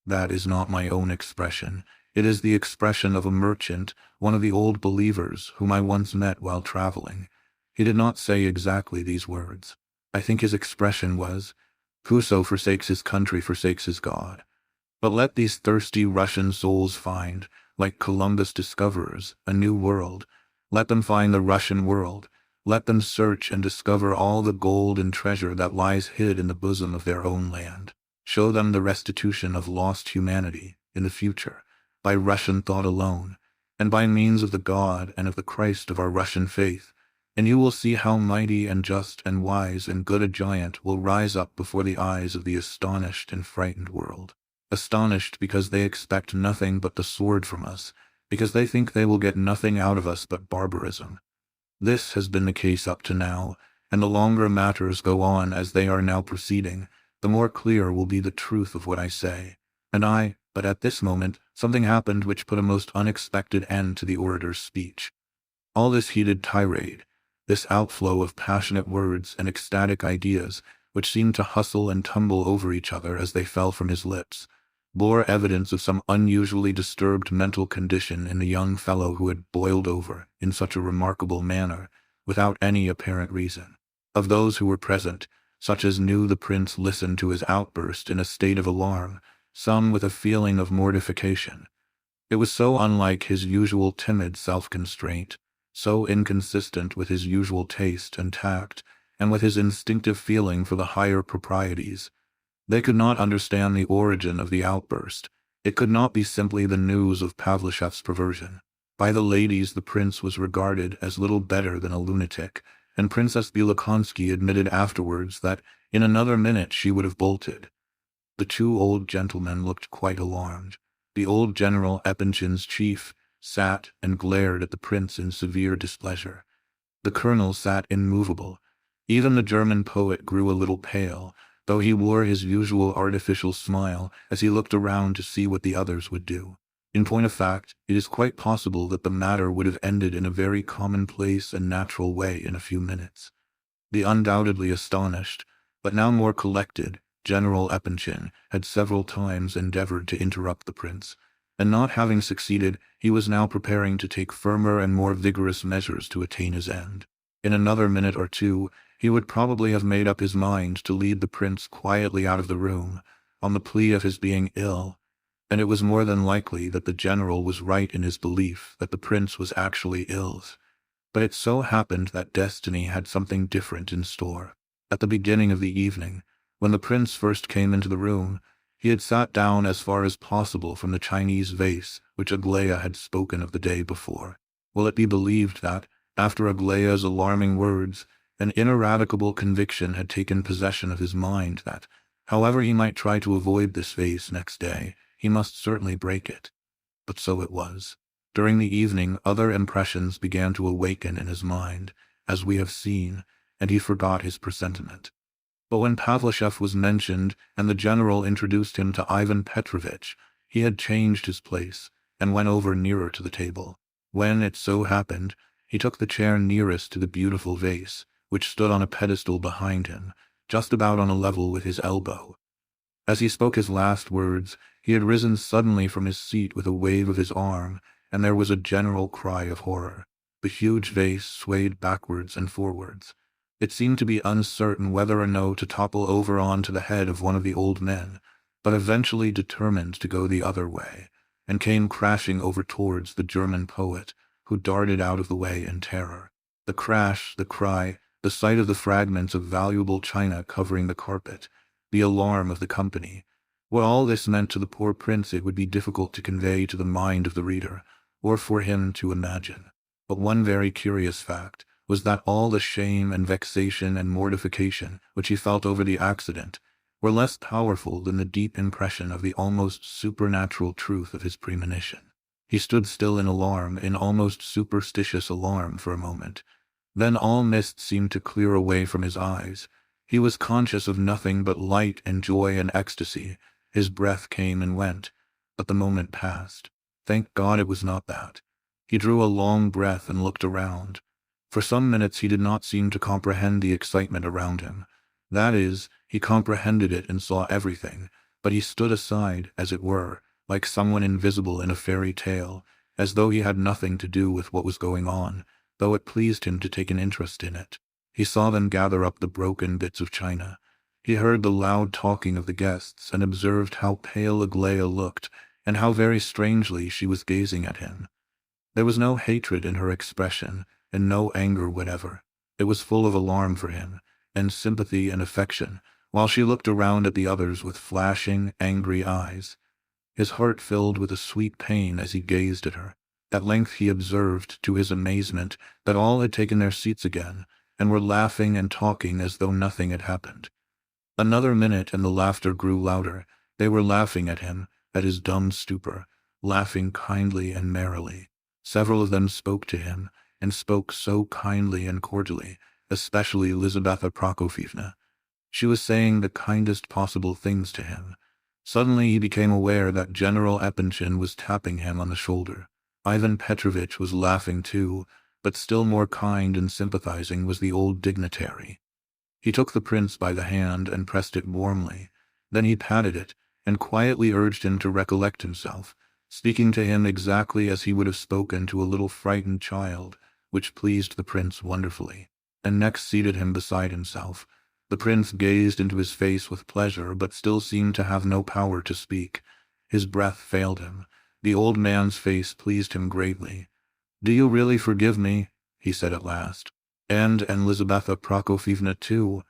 That is not my own expression. It is the expression of a merchant, one of the old believers, whom I once met while traveling. He did not say exactly these words. I think his expression was, "Whoso forsakes his country forsakes his God." But let these thirsty Russian souls find, like Columbus discoverers, a new world. Let them find the Russian world. Let them search and discover all the gold and treasure that lies hid in the bosom of their own land. Show them the restitution of lost humanity in the future, by Russian thought alone, and by means of the God and of the Christ of our Russian faith, and you will see how mighty and just and wise and good a giant will rise up before the eyes of the astonished and frightened world. Astonished because they expect nothing but the sword from us, because they think they will get nothing out of us but barbarism. This has been the case up to now, and the longer matters go on as they are now proceeding, the more clear will be the truth of what I say. But at this moment, something happened which put a most unexpected end to the orator's speech. All this heated tirade, this outflow of passionate words and ecstatic ideas, which seemed to hustle and tumble over each other as they fell from his lips, bore evidence of some unusually disturbed mental condition in the young fellow who had boiled over in such a remarkable manner, without any apparent reason. Of those who were present, such as knew the prince listened to his outburst in a state of alarm, some with a feeling of mortification. It was so unlike his usual timid self-constraint, so inconsistent with his usual taste and tact, and with his instinctive feeling for the higher proprieties. They could not understand the origin of the outburst. It could not be simply the news of Pavlishev's perversion. By the ladies the prince was regarded as little better than a lunatic, and Princess Bielokonsky admitted afterwards that in another minute she would have bolted. The two old gentlemen looked quite alarmed. The old General Epanchin's chief sat and glared at the prince in severe displeasure. The colonel sat immovable. Even the German poet grew a little pale, though he wore his usual artificial smile as he looked around to see what the others would do. In point of fact, it is quite possible that the matter would have ended in a very commonplace and natural way in a few minutes. The undoubtedly astonished, but now more collected, General Epanchin had several times endeavored to interrupt the prince, and not having succeeded, he was now preparing to take firmer and more vigorous measures to attain his end. In another minute or two, he would probably have made up his mind to lead the prince quietly out of the room, on the plea of his being ill, and it was more than likely that the general was right in his belief that the prince was actually ill. But it so happened that destiny had something different in store. At the beginning of the evening, when the prince first came into the room, he had sat down as far as possible from the Chinese vase which Aglaia had spoken of the day before. Will it be believed that, after Aglaia's alarming words, an ineradicable conviction had taken possession of his mind that, however he might try to avoid this vase next day, he must certainly break it? But so it was. During the evening other impressions began to awaken in his mind, as we have seen, and he forgot his presentiment. But when Pavlishev was mentioned and the general introduced him to Ivan Petrovitch, he had changed his place and went over nearer to the table. When it so happened, he took the chair nearest to the beautiful vase, which stood on a pedestal behind him, just about on a level with his elbow. As he spoke his last words, he had risen suddenly from his seat with a wave of his arm, and there was a general cry of horror. The huge vase swayed backwards and forwards. It seemed to be uncertain whether or no to topple over on to the head of one of the old men, but eventually determined to go the other way, and came crashing over towards the German poet, who darted out of the way in terror. The crash, the cry, the sight of the fragments of valuable china covering the carpet, the alarm of the company, what all this meant to the poor prince it would be difficult to convey to the mind of the reader, or for him to imagine. But one very curious fact was that all the shame and vexation and mortification which he felt over the accident were less powerful than the deep impression of the almost supernatural truth of his premonition. He stood still in alarm, in almost superstitious alarm for a moment. Then all mist seemed to clear away from his eyes. He was conscious of nothing but light and joy and ecstasy. His breath came and went, but the moment passed. Thank God it was not that. He drew a long breath and looked around. For some minutes he did not seem to comprehend the excitement around him. That is, he comprehended it and saw everything, but he stood aside, as it were, like someone invisible in a fairy tale, as though he had nothing to do with what was going on, though it pleased him to take an interest in it. He saw them gather up the broken bits of china. He heard the loud talking of the guests and observed how pale Aglaia looked, and how very strangely she was gazing at him. There was no hatred in her expression, and no anger whatever. It was full of alarm for him, and sympathy and affection, while she looked around at the others with flashing, angry eyes. His heart filled with a sweet pain as he gazed at her. At length he observed, to his amazement, that all had taken their seats again, and were laughing and talking as though nothing had happened. Another minute and the laughter grew louder. They were laughing at him, at his dumb stupor, laughing kindly and merrily. Several of them spoke to him, and spoke so kindly and cordially, especially Lizaveta Prokofievna. She was saying the kindest possible things to him. Suddenly he became aware that General Epanchin was tapping him on the shoulder. Ivan Petrovitch was laughing too, but still more kind and sympathizing was the old dignitary. He took the prince by the hand and pressed it warmly. Then he patted it, and quietly urged him to recollect himself, speaking to him exactly as he would have spoken to a little frightened child, which pleased the prince wonderfully, and next seated him beside himself. The prince gazed into his face with pleasure, but still seemed to have no power to speak. His breath failed him. The old man's face pleased him greatly. "Do you really forgive me?" he said at last. And Lizaveta Prokofievna too."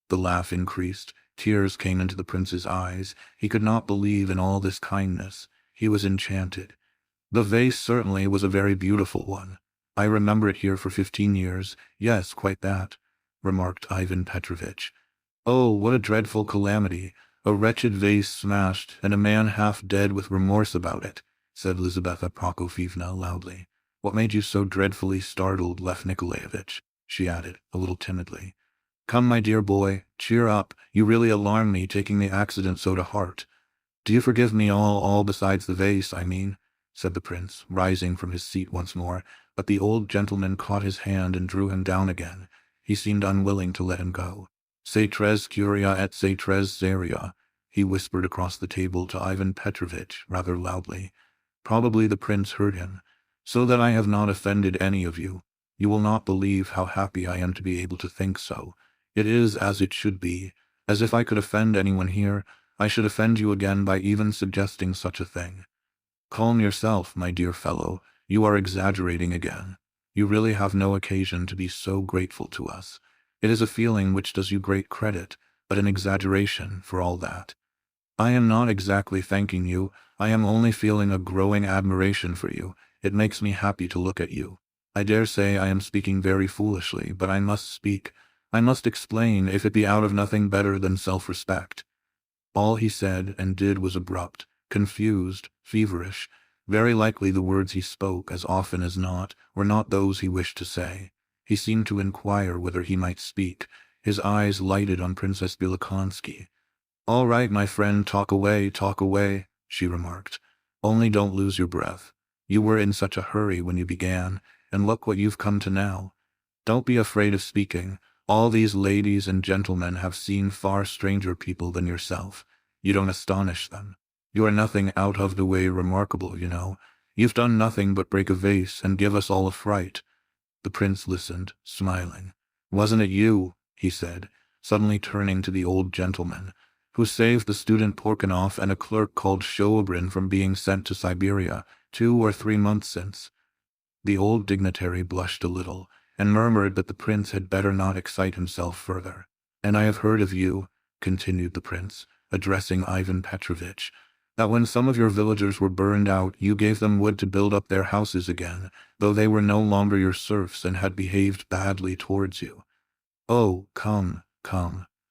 The laugh increased. Tears came into the prince's eyes. He could not believe in all this kindness. He was enchanted. "The vase certainly was a very beautiful one. I remember it here for 15 years. Yes, quite that," remarked Ivan Petrovitch. "Oh, what a dreadful calamity! A wretched vase smashed, and a man half dead with remorse about it," said Lizaveta Prokofievna loudly. "What made you so dreadfully startled, Lev Nikolaevich?" she added, a little timidly. "Come, my dear boy, cheer up. You really alarm me, taking the accident so to heart. Do you forgive me all besides the vase, I mean?" said the prince, rising from his seat once more, but the old gentleman caught his hand and drew him down again. He seemed unwilling to let him go. "C'est très curieux et c'est très sérieux," he whispered across the table to Ivan Petrovitch, rather loudly. Probably the prince heard him. "So that I have not offended any of you. You will not believe how happy I am to be able to think so. It is as it should be. As if I could offend anyone here, I should offend you again by even suggesting such a thing. Calm yourself, my dear fellow. You are exaggerating again. You really have no occasion to be so grateful to us. It is a feeling which does you great credit, but an exaggeration for all that. I am not exactly thanking you. I am only feeling a growing admiration for you. It makes me happy to look at you. I dare say I am speaking very foolishly, but I must speak. I must explain, if it be out of nothing better than self-respect." All he said and did was abrupt, confused, feverish. Very likely the words he spoke, as often as not, were not those he wished to say. He seemed to inquire whether he might speak. His eyes lighted on Princess Bilakonski. "All right, my friend, talk away, she remarked. "Only don't lose your breath. You were in such a hurry when you began, and look what you've come to now. Don't be afraid of speaking. All these ladies and gentlemen have seen far stranger people than yourself. You don't astonish them. You are nothing out of the way remarkable, you know. You've done nothing but break a vase and give us all a fright." The prince listened, smiling. "Wasn't it you," he said, suddenly turning to the old gentleman, "who saved the student Porkinoff and a clerk called Shobrin from being sent to Siberia 2 or 3 months since?" The old dignitary blushed a little, and murmured that the prince had better not excite himself further. "And I have heard of you," continued the prince, addressing Ivan Petrovitch, "that when some of your villagers were burned out, you gave them wood to build up their houses again, though they were no longer your serfs and had behaved badly towards you." "Oh, come,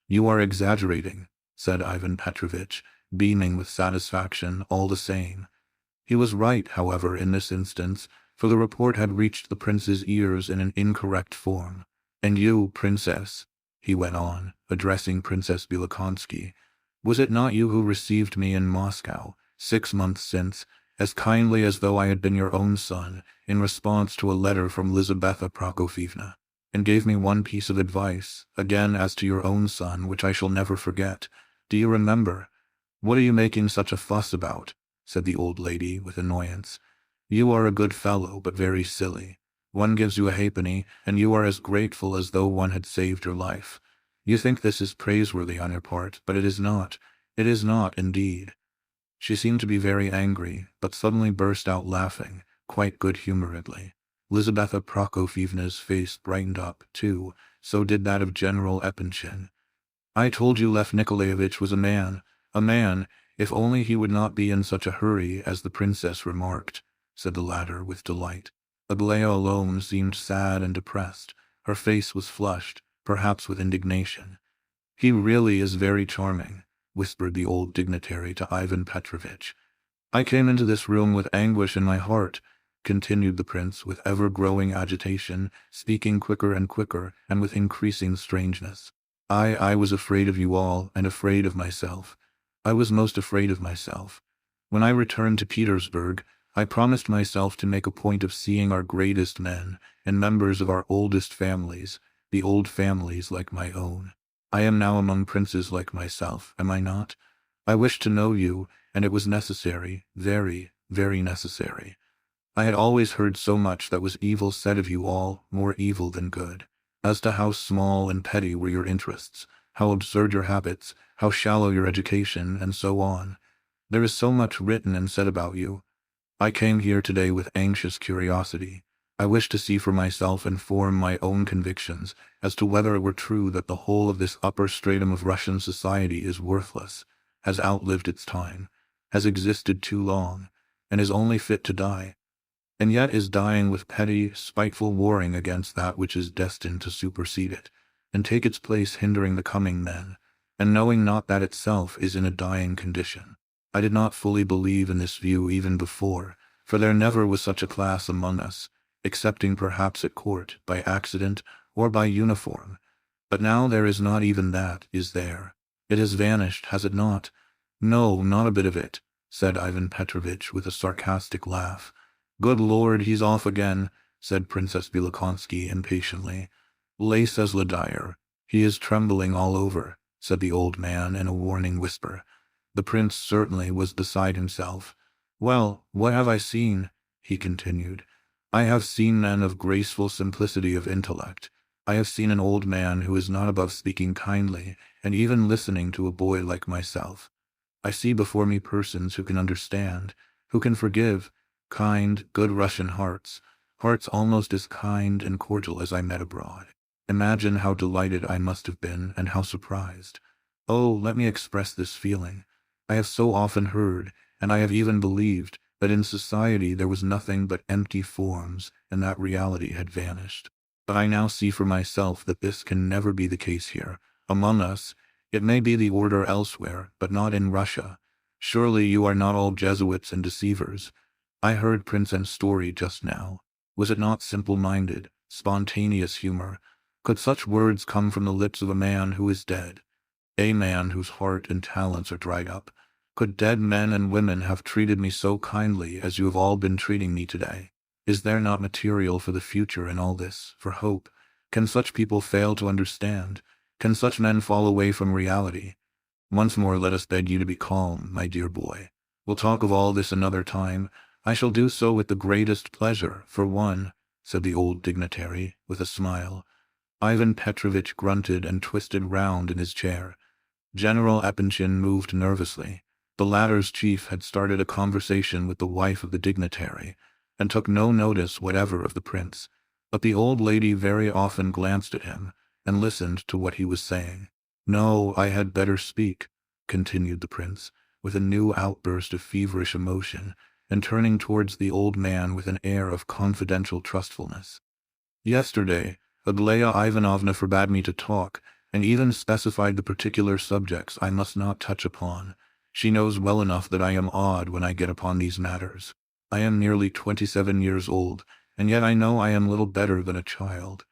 you are exaggerating," said Ivan Petrovitch, beaming with satisfaction all the same. He was right, however, in this instance, for the report had reached the prince's ears in an incorrect form. "And you, princess," he went on, addressing Princess Bilakonski, "was it not you who received me in Moscow 6 months since, as kindly as though I had been your own son, in response to a letter from Lizaveta Prokofievna, and gave me one piece of advice, again as to your own son, which I shall never forget. Do you remember? What are you making such a fuss about? Said the old lady with annoyance. You are a good fellow, but very silly. One gives you a halfpenny, and you are as grateful as though one had saved your life. You think this is praiseworthy on your part, but it is not. It is not, indeed. She seemed to be very angry, but suddenly burst out laughing, quite good-humoredly. Lizaveta Prokofievna's face brightened up, too, so did that of General Epanchin. I told you Lev Nikolaevich was a man, if only he would not be in such a hurry, as the princess remarked, said the latter with delight. Aglaya alone seemed sad and depressed. Her face was flushed, perhaps with indignation. He really is very charming, whispered the old dignitary to Ivan Petrovitch. I came into this room with anguish in my heart, continued the prince with ever-growing agitation, speaking quicker and quicker, and with increasing strangeness. I was afraid of you all, and afraid of myself. I was most afraid of myself. When I returned to Petersburg, I promised myself to make a point of seeing our greatest men, and members of our oldest families, the old families like my own. I am now among princes like myself, am I not? I wished to know you, and it was necessary, very, very necessary. I had always heard so much that was evil said of you all, more evil than good. As to how small and petty were your interests, how absurd your habits, how shallow your education, and so on. There is so much written and said about you. I came here today with anxious curiosity. I wish to see for myself and form my own convictions as to whether it were true that the whole of this upper stratum of Russian society is worthless, has outlived its time, has existed too long, and is only fit to die, and yet is dying with petty, spiteful warring against that which is destined to supersede it, and take its place, hindering the coming men, and knowing not that itself is in a dying condition. I did not fully believe in this view even before, for there never was such a class among us, excepting perhaps at court, by accident, or by uniform. But now there is not even that, is there? It has vanished, has it not? No, not a bit of it, said Ivan Petrovitch with a sarcastic laugh. Good Lord, he's off again, said Princess Bielokonsky impatiently. Lay says Ladyer. He is trembling all over, said the old man in a warning whisper. The prince certainly was beside himself. Well, what have I seen? He continued. I have seen men of graceful simplicity of intellect. I have seen an old man who is not above speaking kindly, and even listening to a boy like myself. I see before me persons who can understand, who can forgive, kind, good Russian hearts, hearts almost as kind and cordial as I met abroad. Imagine how delighted I must have been, and how surprised. Oh, let me express this feeling. I have so often heard, and I have even believed, that in society there was nothing but empty forms, and that reality had vanished. But I now see for myself that this can never be the case here. Among us, it may be the order elsewhere, but not in Russia. Surely you are not all Jesuits and deceivers. I heard Prince N's story just now. Was it not simple-minded, spontaneous humor? Could such words come from the lips of a man who is dead? A man whose heart and talents are dried up? Could dead men and women have treated me so kindly as you have all been treating me today? Is there not material for the future in all this, for hope? Can such people fail to understand? Can such men fall away from reality? Once more let us beg you to be calm, my dear boy. We'll talk of all this another time. I shall do so with the greatest pleasure, for one, said the old dignitary, with a smile. Ivan Petrovitch grunted and twisted round in his chair. General Epanchin moved nervously. The latter's chief had started a conversation with the wife of the dignitary, and took no notice whatever of the prince, but the old lady very often glanced at him, and listened to what he was saying. No, I had better speak, continued the prince, with a new outburst of feverish emotion, and turning towards the old man with an air of confidential trustfulness. Yesterday, Aglaya Ivanovna forbade me to talk, and even specified the particular subjects I must not touch upon. She knows well enough that I am odd when I get upon these matters. I am nearly 27 years old, and yet I know I am little better than a child.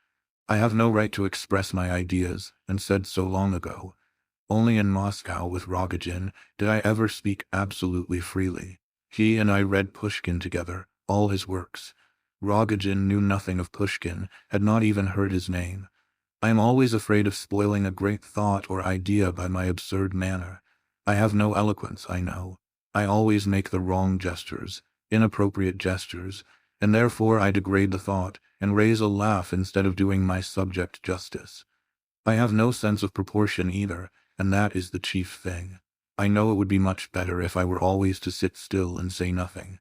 I have no right to express my ideas, and said so long ago. Only in Moscow with Rogojin did I ever speak absolutely freely. He and I read Pushkin together, all his works. Rogojin knew nothing of Pushkin, had not even heard his name. I am always afraid of spoiling a great thought or idea by my absurd manner. I have no eloquence, I know. I always make the wrong gestures, inappropriate gestures, and therefore I degrade the thought and raise a laugh instead of doing my subject justice. I have no sense of proportion either, and that is the chief thing. I know it would be much better if I were always to sit still and say nothing.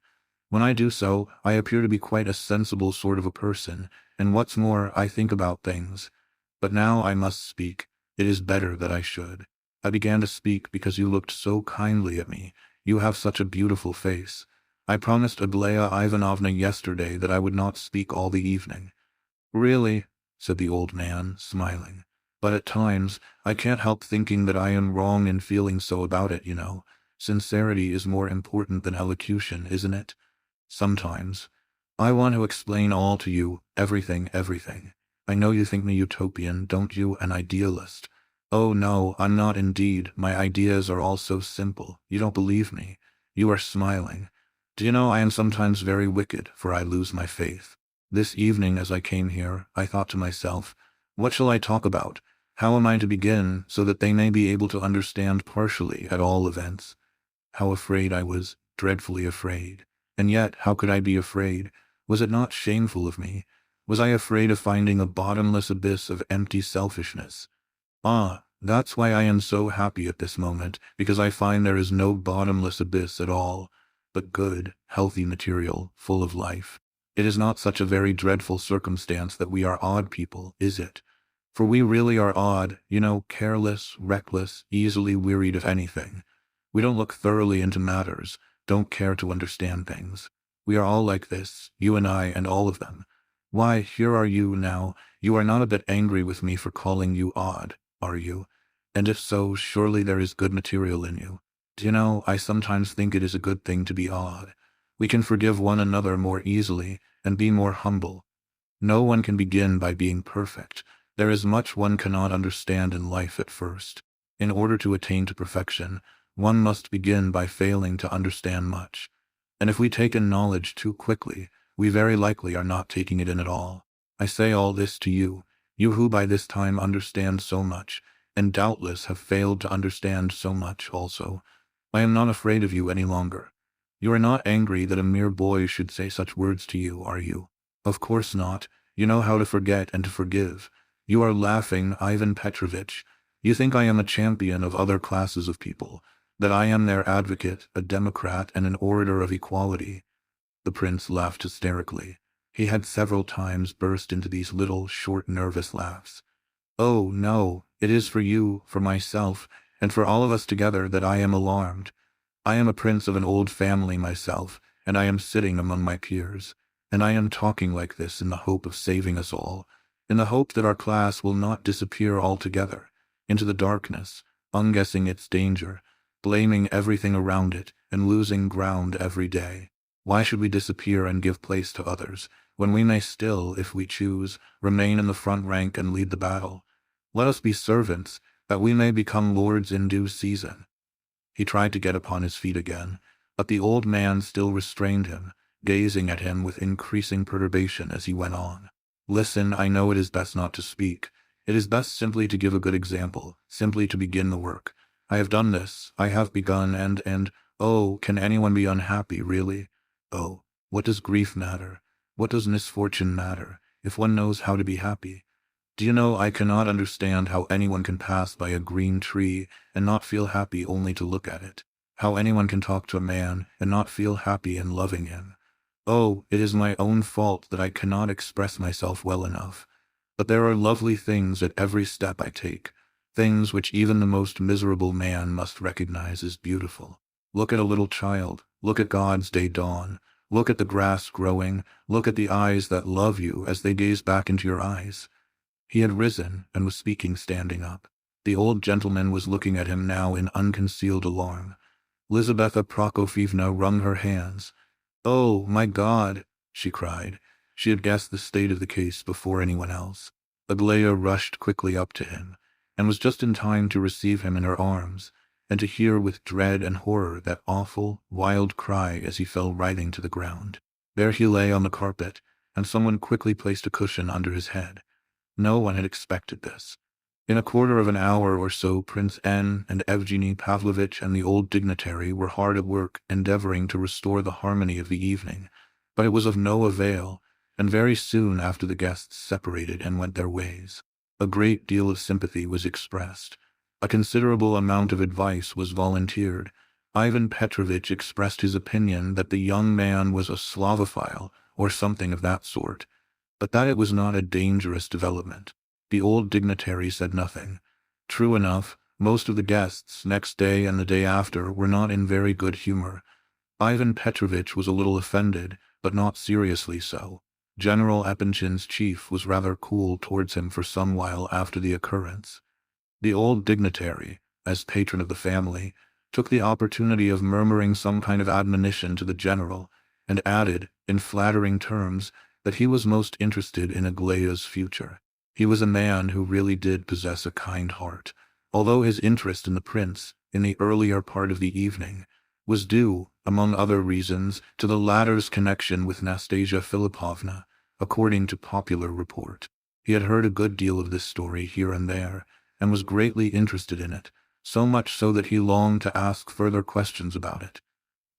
When I do so, I appear to be quite a sensible sort of a person, and what's more, I think about things. But now I must speak. It is better that I should. I began to speak because you looked so kindly at me. You have such a beautiful face. I promised Aglaya Ivanovna yesterday that I would not speak all the evening. Really, said the old man, smiling. But at times, I can't help thinking that I am wrong in feeling so about it, you know. Sincerity is more important than elocution, isn't it? Sometimes. I want to explain all to you, everything. I know you think me utopian, don't you, an idealist? Oh no, I'm not indeed. My ideas are all so simple. You don't believe me. You are smiling. Do you know I am sometimes very wicked, for I lose my faith. This evening as I came here, I thought to myself, what shall I talk about? How am I to begin so that they may be able to understand partially at all events? How afraid I was, dreadfully afraid. And yet, how could I be afraid? Was it not shameful of me? Was I afraid of finding a bottomless abyss of empty selfishness? Ah, that's why I am so happy at this moment, because I find there is no bottomless abyss at all, but good, healthy material, full of life. It is not such a very dreadful circumstance that we are odd people, is it? For we really are odd, you know, careless, reckless, easily wearied of anything. We don't look thoroughly into matters, don't care to understand things. We are all like this, you and I and all of them. Why, here are you now, you are not a bit angry with me for calling you odd, are you? And if so, surely there is good material in you. Do you know, I sometimes think it is a good thing to be odd. We can forgive one another more easily, and be more humble. No one can begin by being perfect. There is much one cannot understand in life at first. In order to attain to perfection, one must begin by failing to understand much. And if we take in knowledge too quickly, we very likely are not taking it in at all. I say all this to you, you who by this time understand so much, and doubtless have failed to understand so much also. I am not afraid of you any longer. You are not angry that a mere boy should say such words to you, are you? Of course not. You know how to forget and to forgive. You are laughing, Ivan Petrovitch. You think I am a champion of other classes of people, that I am their advocate, a democrat, and an orator of equality. The prince laughed hysterically. He had several times burst into these little, short, nervous laughs. Oh, no, it is for you, for myself, and for all of us together that I am alarmed. I am a prince of an old family myself, and I am sitting among my peers, and I am talking like this in the hope of saving us all, in the hope that our class will not disappear altogether, into the darkness, unguessing its danger, blaming everything around it, and losing ground every day. Why should we disappear and give place to others, when we may still, if we choose, remain in the front rank and lead the battle? Let us be servants, that we may become lords in due season. He tried to get upon his feet again, but the old man still restrained him, gazing at him with increasing perturbation as he went on. Listen, I know it is best not to speak. It is best simply to give a good example, simply to begin the work. I have done this, I have begun, and, oh, can anyone be unhappy, really? Oh, what does grief matter? What does misfortune matter, if one knows how to be happy? Do you know, I cannot understand how anyone can pass by a green tree and not feel happy only to look at it. How anyone can talk to a man and not feel happy in loving him. Oh, it is my own fault that I cannot express myself well enough. But there are lovely things at every step I take, things which even the most miserable man must recognize as beautiful. Look at a little child, look at God's day dawn, look at the grass growing, look at the eyes that love you as they gaze back into your eyes. He had risen and was speaking standing up. The old gentleman was looking at him now in unconcealed alarm. Lizaveta Prokofyevna wrung her hands. "Oh, my God!" she cried. She had guessed the state of the case before anyone else. Aglaya rushed quickly up to him, and was just in time to receive him in her arms, and to hear with dread and horror that awful, wild cry as he fell writhing to the ground. There he lay on the carpet, and someone quickly placed a cushion under his head. No one had expected this. In a quarter of an hour or so, Prince N and Evgeny Pavlovitch and the old dignitary were hard at work endeavoring to restore the harmony of the evening, but it was of no avail, and very soon after the guests separated and went their ways. A great deal of sympathy was expressed. A considerable amount of advice was volunteered. Ivan Petrovitch expressed his opinion that the young man was a Slavophile, or something of that sort, but that it was not a dangerous development. The old dignitary said nothing. True enough, most of the guests next day and the day after were not in very good humor. Ivan Petrovitch was a little offended, but not seriously so. General Epanchin's chief was rather cool towards him for some while after the occurrence. The old dignitary, as patron of the family, took the opportunity of murmuring some kind of admonition to the general, and added, in flattering terms, that he was most interested in Aglaya's future. He was a man who really did possess a kind heart, although his interest in the prince, in the earlier part of the evening, was due, among other reasons, to the latter's connection with Nastasia Philipovna, according to popular report. He had heard a good deal of this story here and there, and was greatly interested in it, so much so that he longed to ask further questions about it.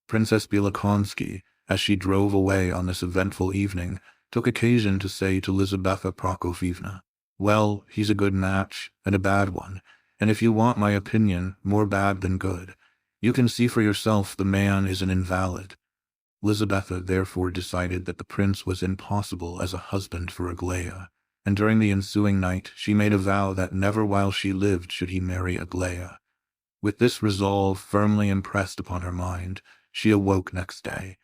Princess Bielokonsky, as she drove away on this eventful evening, took occasion to say to Lizaveta Prokofievna, "Well, he's a good match, and a bad one, and if you want my opinion, more bad than good. You can see for yourself the man is an invalid." Lizaveta therefore decided that the prince was impossible as a husband for Aglaya, and during the ensuing night she made a vow that never while she lived should he marry Aglaya. With this resolve firmly impressed upon her mind, she awoke next day,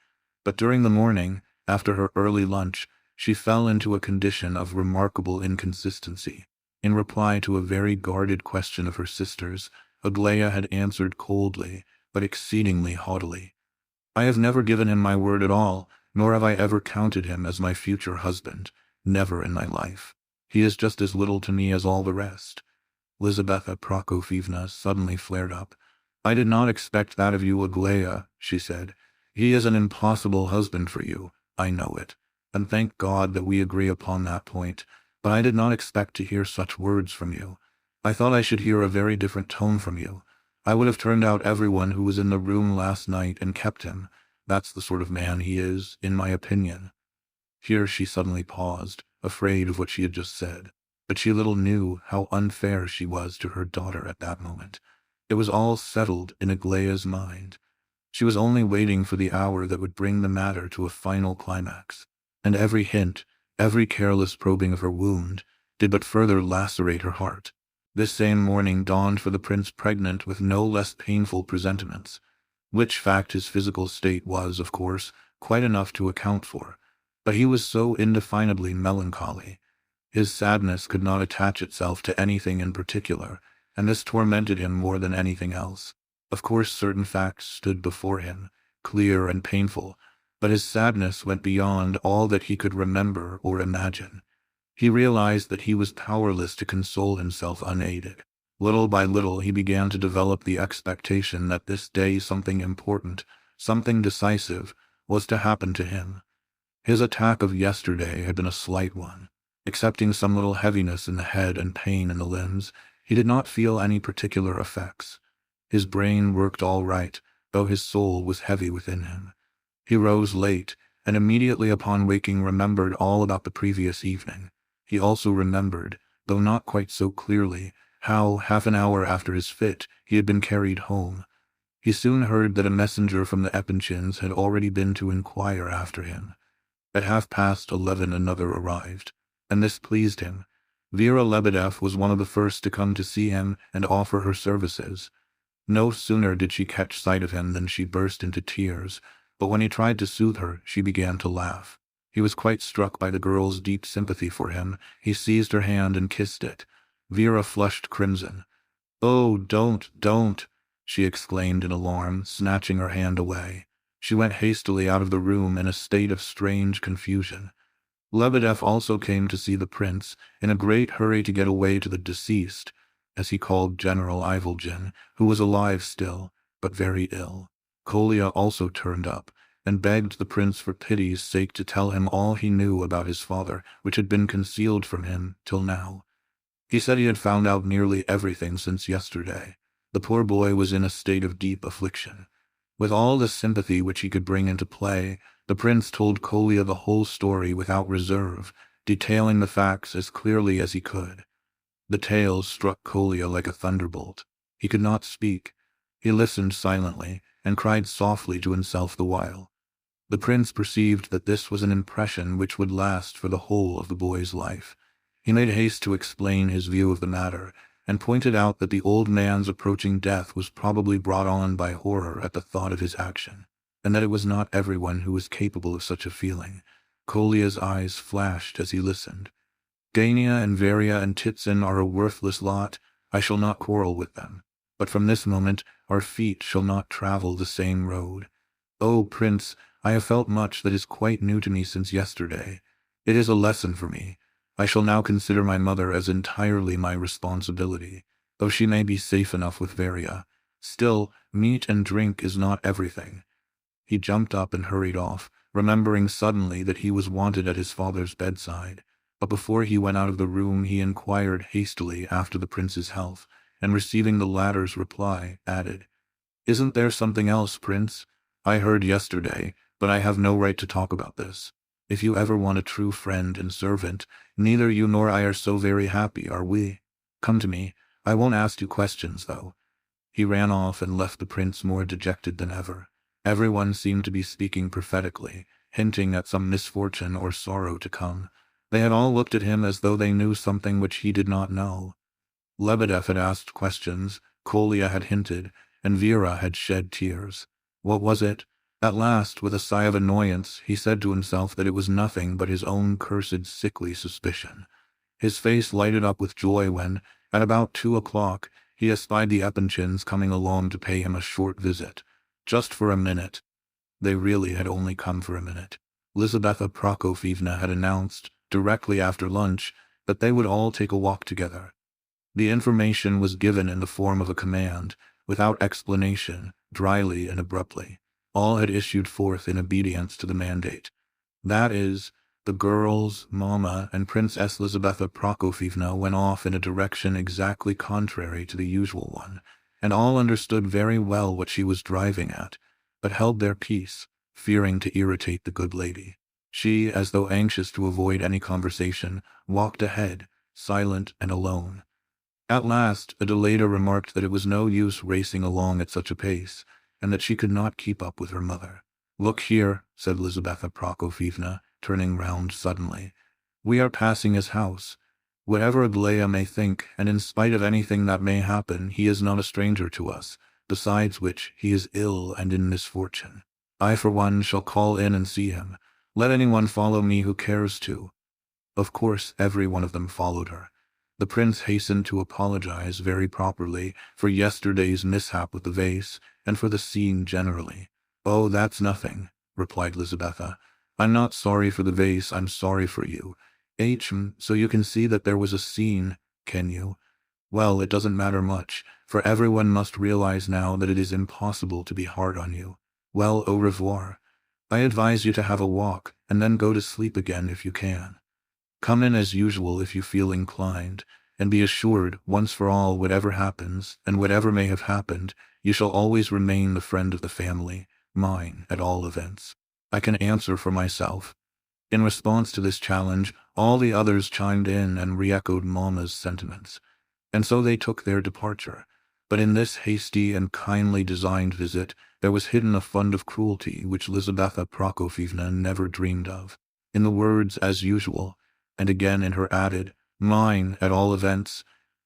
but during the morning, after her early lunch, she fell into a condition of remarkable inconsistency. In reply to a very guarded question of her sister's, Aglaya had answered coldly, but exceedingly haughtily, "I have never given him my word at all, nor have I ever counted him as my future husband, never in my life. He is just as little to me as all the rest." Lizaveta Prokofievna suddenly flared up. "I did not expect that of you, Aglaya," she said. "He is an impossible husband for you, I know it, and thank God that we agree upon that point, but I did not expect to hear such words from you. I thought I should hear a very different tone from you. I would have turned out everyone who was in the room last night and kept him. That's the sort of man he is, in my opinion." Here she suddenly paused, afraid of what she had just said, but she little knew how unfair she was to her daughter at that moment. It was all settled in Aglaya's mind. She was only waiting for the hour that would bring the matter to a final climax, and every hint, every careless probing of her wound, did but further lacerate her heart. This same morning dawned for the prince pregnant with no less painful presentiments, which fact his physical state was, of course, quite enough to account for, but he was so indefinably melancholy. His sadness could not attach itself to anything in particular, and this tormented him more than anything else. Of course certain facts stood before him, clear and painful, but his sadness went beyond all that he could remember or imagine. He realized that he was powerless to console himself unaided. Little by little he began to develop the expectation that this day something important, something decisive, was to happen to him. His attack of yesterday had been a slight one. Excepting some little heaviness in the head and pain in the limbs, he did not feel any particular effects. His brain worked all right, though his soul was heavy within him. He rose late, and immediately upon waking remembered all about the previous evening. He also remembered, though not quite so clearly, how, half an hour after his fit, he had been carried home. He soon heard that a messenger from the Epanchins had already been to inquire after him. At 11:30 another arrived, and this pleased him. Vera Lebedev was one of the first to come to see him and offer her services. No sooner did she catch sight of him than she burst into tears, but when he tried to soothe her, she began to laugh. He was quite struck by the girl's deep sympathy for him. He seized her hand and kissed it. Vera flushed crimson. "Oh, don't," she exclaimed in alarm, snatching her hand away. She went hastily out of the room in a state of strange confusion. Lebedev also came to see the prince, in a great hurry to get away to the deceased, as he called General Ivolgin, who was alive still, but very ill. Kolya also turned up, and begged the prince for pity's sake to tell him all he knew about his father, which had been concealed from him till now. He said he had found out nearly everything since yesterday. The poor boy was in a state of deep affliction. With all the sympathy which he could bring into play, the prince told Kolya the whole story without reserve, detailing the facts as clearly as he could. The tale struck Kolya like a thunderbolt. He could not speak. He listened silently, and cried softly to himself the while. The prince perceived that this was an impression which would last for the whole of the boy's life. He made haste to explain his view of the matter, and pointed out that the old man's approaching death was probably brought on by horror at the thought of his action, and that it was not everyone who was capable of such a feeling. Kolya's eyes flashed as he listened. Gania and Varia and Titsin are a worthless lot. I shall not quarrel with them. But from this moment our feet shall not travel the same road. Oh, Prince, I have felt much that is quite new to me since yesterday. It is a lesson for me. I shall now consider my mother as entirely my responsibility, though she may be safe enough with Varia. Still, meat and drink is not everything. He jumped up and hurried off, remembering suddenly that he was wanted at his father's bedside. But before he went out of the room he inquired hastily after the prince's health, and receiving the latter's reply, added, "Isn't there something else, Prince? I heard yesterday, but I have no right to talk about this. If you ever want a true friend and servant, neither you nor I are so very happy, are we? Come to me. I won't ask you questions, though." He ran off and left the prince more dejected than ever. Everyone seemed to be speaking prophetically, hinting at some misfortune or sorrow to come. They had all looked at him as though they knew something which he did not know. Lebedev had asked questions, Kolya had hinted, and Vera had shed tears. What was it? At last, with a sigh of annoyance, he said to himself that it was nothing but his own cursed sickly suspicion. His face lighted up with joy when, at about 2 o'clock, he espied the Epanchins coming along to pay him a short visit. Just for a minute. They really had only come for a minute. Lizaveta Prokofyevna had announced, directly after lunch, that they would all take a walk together. The information was given in the form of a command, without explanation, dryly and abruptly. All had issued forth in obedience to the mandate. That is, the girls, Mama, and Princess Lizaveta Prokofyevna went off in a direction exactly contrary to the usual one, and all understood very well what she was driving at, but held their peace, fearing to irritate the good lady. She, as though anxious to avoid any conversation, walked ahead, silent and alone. At last, Adelaida remarked that it was no use racing along at such a pace, and that she could not keep up with her mother. "Look here," said Lizaveta Prokofyevna, turning round suddenly. "We are passing his house. Whatever Aglaya may think, and in spite of anything that may happen, he is not a stranger to us, besides which he is ill and in misfortune. I, for one, shall call in and see him. Let anyone follow me who cares to." Of course, every one of them followed her. The prince hastened to apologize very properly for yesterday's mishap with the vase, and for the scene generally. "Oh, that's nothing," replied Lizaveta. "I'm not sorry for the vase, I'm sorry for you. So you can see that there was a scene, can you? Well, it doesn't matter much, for everyone must realize now that it is impossible to be hard on you. Well, au revoir. I advise you to have a walk, and then go to sleep again if you can. Come in as usual if you feel inclined, and be assured, once for all, whatever happens, and whatever may have happened, you shall always remain the friend of the family, mine, at all events. I can answer for myself." In response to this challenge, all the others chimed in and re-echoed Mama's sentiments, and so they took their departure. But in this hasty and kindly designed visit, there was hidden a fund of cruelty which Lizaveta Prokofyevna never dreamed of. In the words "as usual," and again in her added, "mine, at all events,"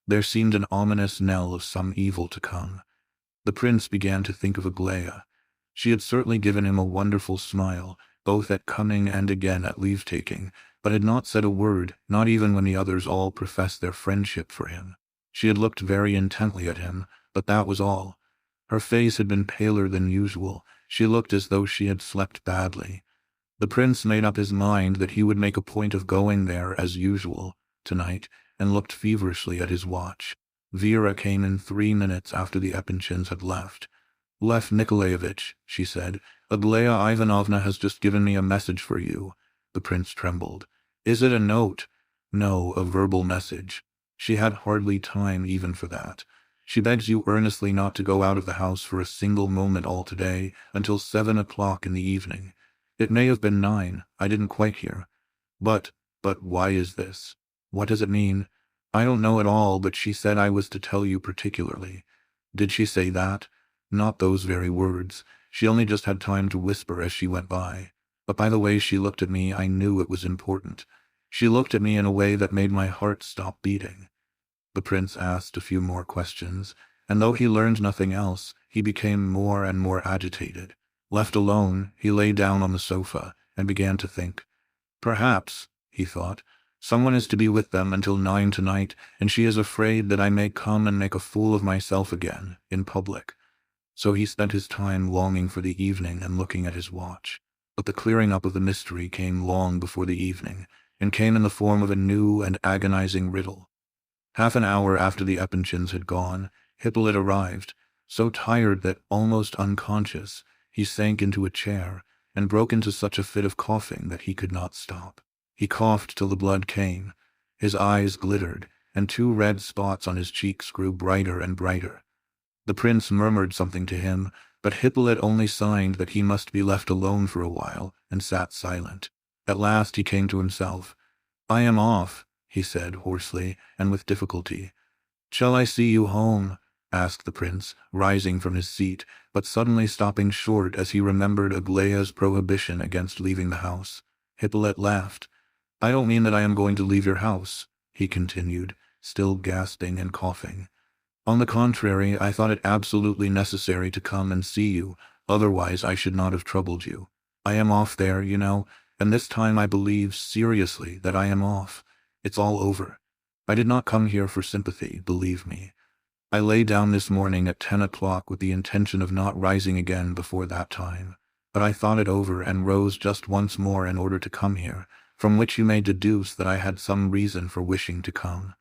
there seemed an ominous knell of some evil to come. The prince began to think of Aglaya. She had certainly given him a wonderful smile, both at coming and again at leave-taking, but had not said a word, not even when the others all professed their friendship for him. She had looked very intently at him, but that was all. Her face had been paler than usual. She looked as though she had slept badly. The prince made up his mind that he would make a point of going there as usual tonight, and looked feverishly at his watch. Vera came in 3 minutes after the Epinchins had left. "Lev Nikolaevich," she said, "Aglaya Ivanovna has just given me a message for you." The prince trembled. "Is it a note?" "No, a verbal message." She had hardly time even for that. "She begs you earnestly not to go out of the house for a single moment all today, until 7 o'clock in the evening. It may have been 9, I didn't quite hear. But why is this? What does it mean? I don't know at all, but she said I was to tell you particularly." "Did she say that?" "Not those very words. She only just had time to whisper as she went by. But by the way she looked at me, I knew it was important. She looked at me in a way that made my heart stop beating." The prince asked a few more questions, and though he learned nothing else, he became more and more agitated. Left alone, he lay down on the sofa and began to think. "Perhaps," he thought, "someone is to be with them until 9 tonight, and she is afraid that I may come and make a fool of myself again, in public." So he spent his time longing for the evening and looking at his watch. But the clearing up of the mystery came long before the evening, and came in the form of a new and agonizing riddle. Half an hour after the Epinchins had gone, Hippolyte arrived, so tired that, almost unconscious, he sank into a chair, and broke into such a fit of coughing that he could not stop. He coughed till the blood came. His eyes glittered, and 2 red spots on his cheeks grew brighter and brighter. The prince murmured something to him, but Hippolyte only signed that he must be left alone for a while, and sat silent. At last he came to himself. "I am off," he said hoarsely, and with difficulty. "Shall I see you home?" asked the prince, rising from his seat, but suddenly stopping short as he remembered Aglaya's prohibition against leaving the house. Hippolyte laughed. "I don't mean that I am going to leave your house," he continued, still gasping and coughing. "On the contrary, I thought it absolutely necessary to come and see you, otherwise I should not have troubled you. I am off there, you know, and this time I believe seriously that I am off. It's all over. I did not come here for sympathy, believe me. I lay down this morning at 10 o'clock with the intention of not rising again before that time, but I thought it over and rose just once more in order to come here, from which you may deduce that I had some reason for wishing to come.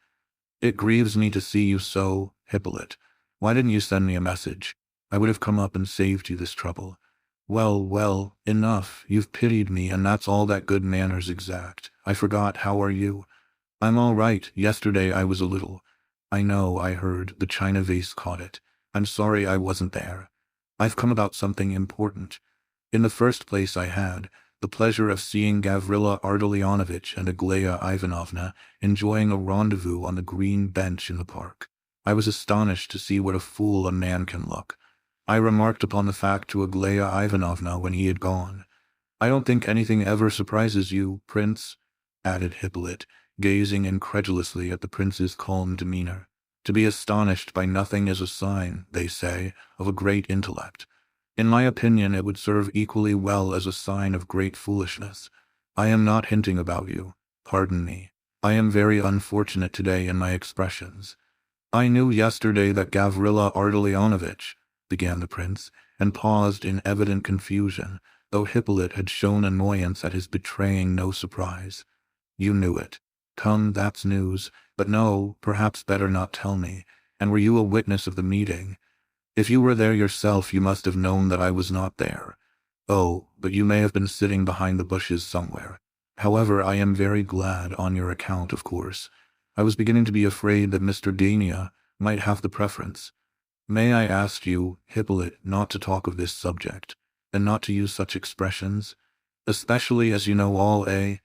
It grieves me to see you so, Hippolyte. Why didn't you send me a message? I would have come up and saved you this trouble. Well, well, enough. You've pitied me, and that's all that good manners exact. I forgot. How are you? I'm all right. Yesterday I was a little. I know, I heard. The china vase caught it. I'm sorry I wasn't there. I've come about something important. In the first place I had the pleasure of seeing Gavrila Ardalionovitch and Aglaya Ivanovna enjoying a rendezvous on the green bench in the park. I was astonished to see what a fool a man can look. I remarked upon the fact to Aglaya Ivanovna when he had gone. I don't think anything ever surprises you, Prince, added Hippolyte, gazing incredulously at the prince's calm demeanor. To be astonished by nothing is a sign, they say, of a great intellect. In my opinion, it would serve equally well as a sign of great foolishness. I am not hinting about you. Pardon me. I am very unfortunate today in my expressions. I knew yesterday that Gavrila Ardalionovitch, began the prince, and paused in evident confusion, though Hippolyte had shown annoyance at his betraying no surprise. You knew it. Come, that's news. But no, perhaps better not tell me. And were you a witness of the meeting? If you were there yourself, you must have known that I was not there. Oh, but you may have been sitting behind the bushes somewhere. However, I am very glad, on your account, of course. I was beginning to be afraid that Mr. Dania might have the preference. May I ask you, Hippolyte, not to talk of this subject, and not to use such expressions? Especially as you know all, eh?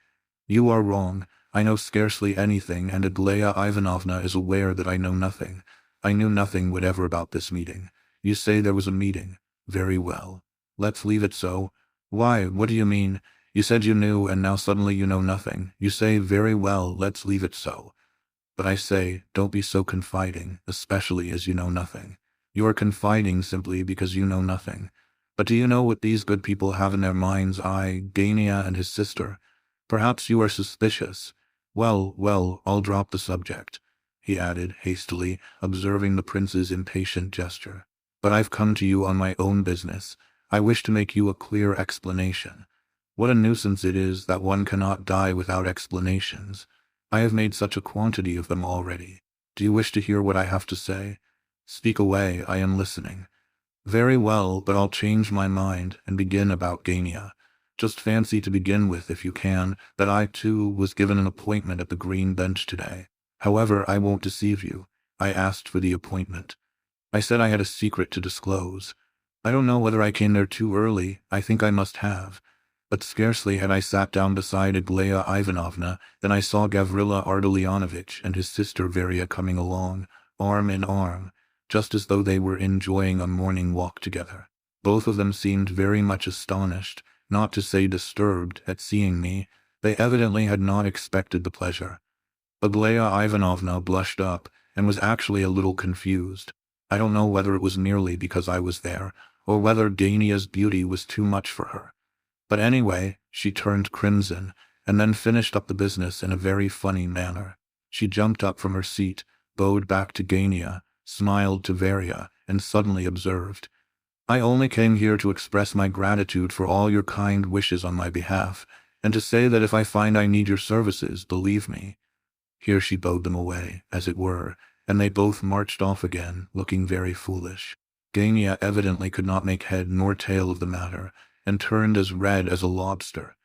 You are wrong. I know scarcely anything, and Aglaya Ivanovna is aware that I know nothing. I knew nothing whatever about this meeting. You say there was a meeting. Very well. Let's leave it so. Why, what do you mean? You said you knew, and now suddenly you know nothing. You say, very well, let's leave it so. But I say, don't be so confiding, especially as you know nothing. You are confiding simply because you know nothing. But do you know what these good people have in their minds, Gania and his sister? Perhaps you are suspicious. Well, I'll drop the subject, he added hastily, observing the prince's impatient gesture. But I've come to you on my own business. I wish to make you a clear explanation. What a nuisance it is that one cannot die without explanations. I have made such a quantity of them already. Do you wish to hear what I have to say? Speak away, I am listening. Very well, but I'll change my mind and begin about Gania. Just fancy to begin with, if you can, that I too was given an appointment at the Green Bench today. However, I won't deceive you. I asked for the appointment. I said I had a secret to disclose. I don't know whether I came there too early, I think I must have. But scarcely had I sat down beside Aglaya Ivanovna than I saw Gavrila Ardalionovitch and his sister Varya coming along, arm in arm, just as though they were enjoying a morning walk together. Both of them seemed very much astonished, not to say disturbed, at seeing me. They evidently had not expected the pleasure. Aglaya Ivanovna blushed up, and was actually a little confused. I don't know whether it was merely because I was there, or whether Gania's beauty was too much for her. But anyway, she turned crimson, and then finished up the business in a very funny manner. She jumped up from her seat, bowed back to Gania, smiled to Varya, and suddenly observed, I only came here to express my gratitude for all your kind wishes on my behalf, and to say that if I find I need your services, believe me. Here she bowed them away, as it were, and they both marched off again, looking very foolish. Gania evidently could not make head nor tail of the matter, and turned as red as a lobster.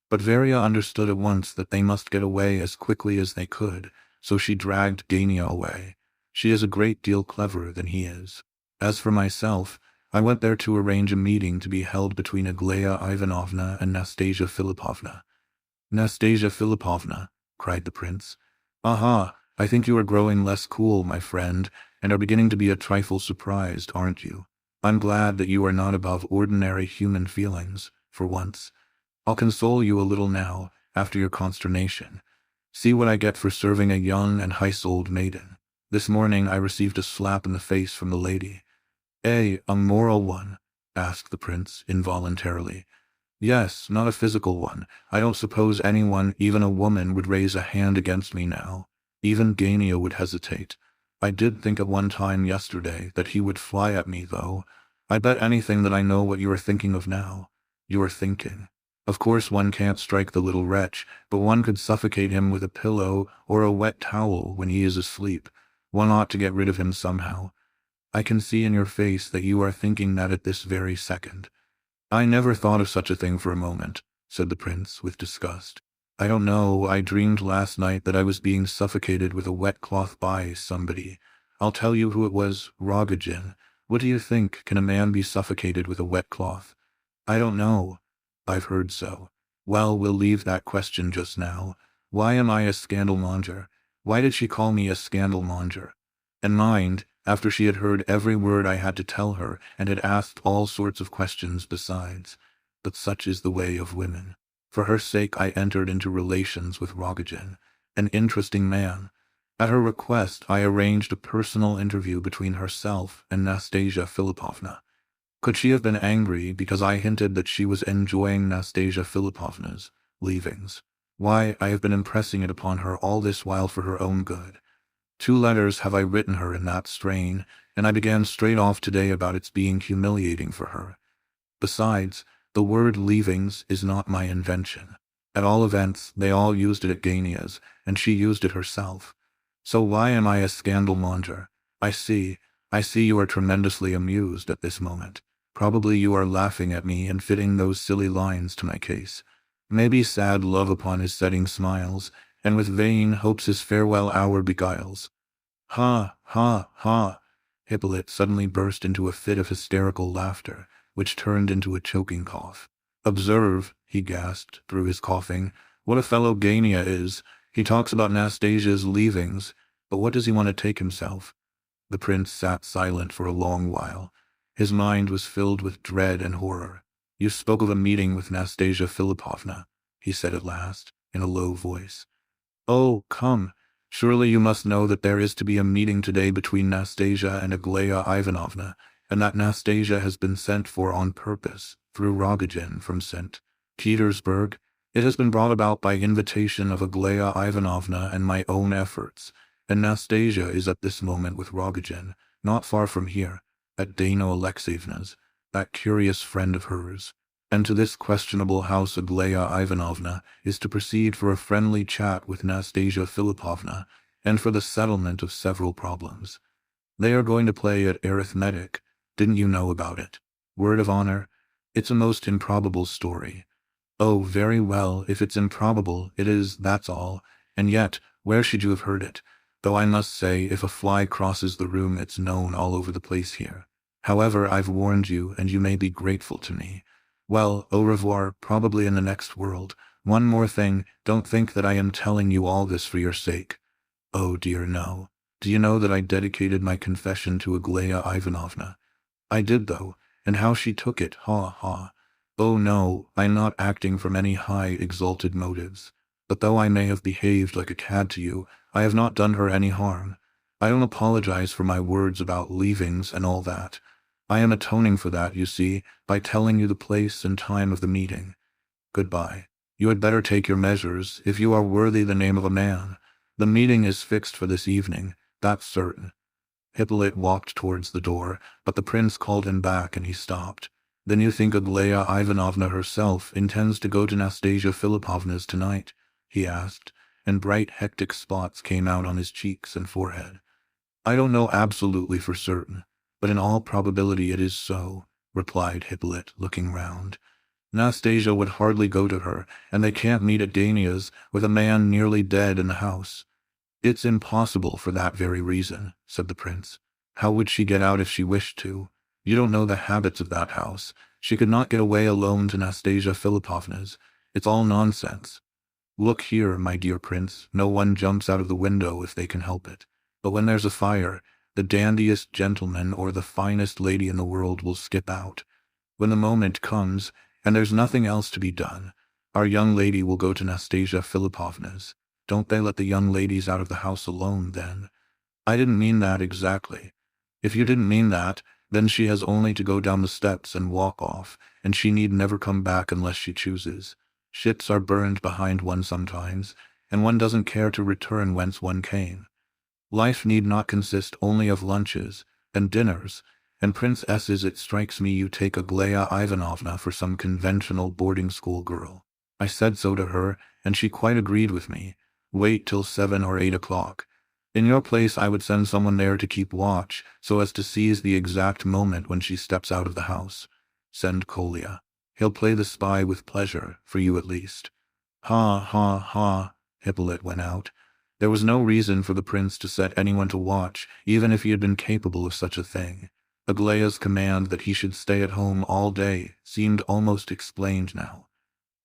But Varya understood at once that they must get away as quickly as they could, so she dragged Gania away. She is a great deal cleverer than he is. As for myself, I went there to arrange a meeting to be held between Aglaya Ivanovna and Nastasia Filipovna. Nastasia Filipovna, cried the prince. Aha, I think you are growing less cool, my friend, and are beginning to be a trifle surprised, aren't you? I'm glad that you are not above ordinary human feelings, for once. I'll console you a little now, after your consternation. See what I get for serving a young and heiß-old maiden. This morning I received a slap in the face from the lady. A moral one? Asked the prince, involuntarily. Yes, not a physical one. I don't suppose anyone, even a woman, would raise a hand against me now. Even Gania would hesitate. I did think at one time yesterday that he would fly at me, though. I bet anything that I know what you are thinking of now. You are thinking. Of course one can't strike the little wretch, but one could suffocate him with a pillow or a wet towel when he is asleep. One ought to get rid of him somehow. I can see in your face that you are thinking that at this very second. I never thought of such a thing for a moment, said the prince, with disgust. I don't know, I dreamed last night that I was being suffocated with a wet cloth by somebody. I'll tell you who it was, Rogojin. What do you think? Can a man be suffocated with a wet cloth? I don't know. I've heard so. Well, we'll leave that question just now. Why am I a scandalmonger? Why did she call me a scandalmonger? And mind, after she had heard every word I had to tell her, and had asked all sorts of questions besides. But such is the way of women. For her sake I entered into relations with Rogojin, an interesting man. At her request I arranged a personal interview between herself and Nastasia Filipovna. Could she have been angry because I hinted that she was enjoying Nastasia Filipovna's leavings? Why, I have been impressing it upon her all this while for her own good. 2 letters have I written her in that strain, and I began straight off today about its being humiliating for her. Besides, the word leavings is not my invention. At all events, they all used it at Gania's, and she used it herself. So why am I a scandalmonger? I see you are tremendously amused at this moment. Probably you are laughing at me and fitting those silly lines to my case. Maybe sad love upon his setting smiles, and with vain hopes his farewell hour beguiles. Ha, ha, ha! Hippolyte suddenly burst into a fit of hysterical laughter, which turned into a choking cough. Observe, he gasped through his coughing, what a fellow Gania is. He talks about Nastasia's leavings, but what does he want to take himself? The prince sat silent for a long while. His mind was filled with dread and horror. You spoke of a meeting with Nastasia Filipovna, he said at last, in a low voice. Oh, come! Surely you must know that there is to be a meeting today between Nastasia and Aglaya Ivanovna, and that Nastasia has been sent for on purpose, through Rogojin from St. Petersburg. It has been brought about by invitation of Aglaya Ivanovna and my own efforts, and Nastasia is at this moment with Rogojin, not far from here, at Dana Alexeyevna's, that curious friend of hers. And to this questionable house Aglaya Ivanovna is to proceed for a friendly chat with Nastasia Filipovna, and for the settlement of several problems. They are going to play at arithmetic. Didn't you know about it? Word of honor? It's a most improbable story. Oh, very well, if it's improbable, it is, that's all. And yet, where should you have heard it? Though I must say, if a fly crosses the room, it's known all over the place here. However, I've warned you, and you may be grateful to me. Well, au revoir, probably in the next world. One more thing, don't think that I am telling you all this for your sake. Oh dear, no. Do you know that I dedicated my confession to Aglaya Ivanovna? I did, though, and how she took it, ha ha. Oh no, I'm not acting from any high, exalted motives. But though I may have behaved like a cad to you, I have not done her any harm. I don't apologize for my words about leavings and all that. I am atoning for that, you see, by telling you the place and time of the meeting. Goodbye. You had better take your measures, if you are worthy the name of a man. The meeting is fixed for this evening, that's certain. Hippolyte walked towards the door, but the prince called him back and he stopped. Then you think Aglaya Ivanovna herself intends to go to Nastasia Philipovna's tonight? He asked, and bright hectic spots came out on his cheeks and forehead. I don't know absolutely for certain, but in all probability it is so, replied Hippolyte, looking round. Nastasia would hardly go to her, and they can't meet at Dania's with a man nearly dead in the house. It's impossible for that very reason, said the prince. How would she get out if she wished to? You don't know the habits of that house. She could not get away alone to Nastasia Philipovna's. It's all nonsense. Look here, my dear prince, no one jumps out of the window if they can help it. But when there's a fire, the dandiest gentleman or the finest lady in the world will skip out. When the moment comes, and there's nothing else to be done, our young lady will go to Nastasia Philipovna's. Don't they let the young ladies out of the house alone, then? I didn't mean that exactly. If you didn't mean that, then she has only to go down the steps and walk off, and she need never come back unless she chooses. Ships are burned behind one sometimes, and one doesn't care to return whence one came. Life need not consist only of lunches and dinners, and princesses. It strikes me you take Aglaya Ivanovna for some conventional boarding school girl. I said so to her, and she quite agreed with me. Wait till 7 or 8 o'clock. In your place I would send someone there to keep watch, so as to seize the exact moment when she steps out of the house. Send Kolya. He'll play the spy with pleasure, for you at least. Ha, ha, ha. Hippolyte went out. There was no reason for the prince to set anyone to watch, even if he had been capable of such a thing. Aglaya's command that he should stay at home all day seemed almost explained now.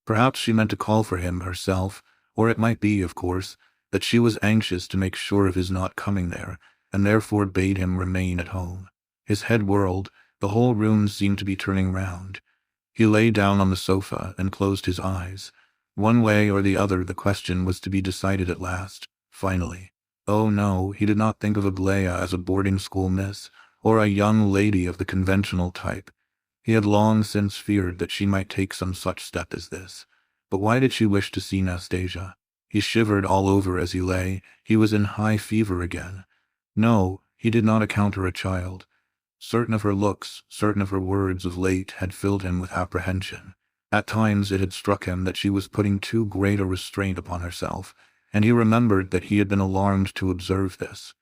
Perhaps she meant to call for him herself, or it might be, of course, that she was anxious to make sure of his not coming there, and therefore bade him remain at home. His head whirled, the whole room seemed to be turning round. He lay down on the sofa and closed his eyes. One way or the other the question was to be decided at last, finally. Oh no, he did not think of Aglaya as a boarding school miss, or a young lady of the conventional type. He had long since feared that she might take some such step as this. But why did she wish to see Nastasia? He shivered all over as he lay. He was in high fever again. No, he did not account her a child. Certain of her looks, certain of her words of late had filled him with apprehension. At times it had struck him that she was putting too great a restraint upon herself, and he remembered that he had been alarmed to observe this.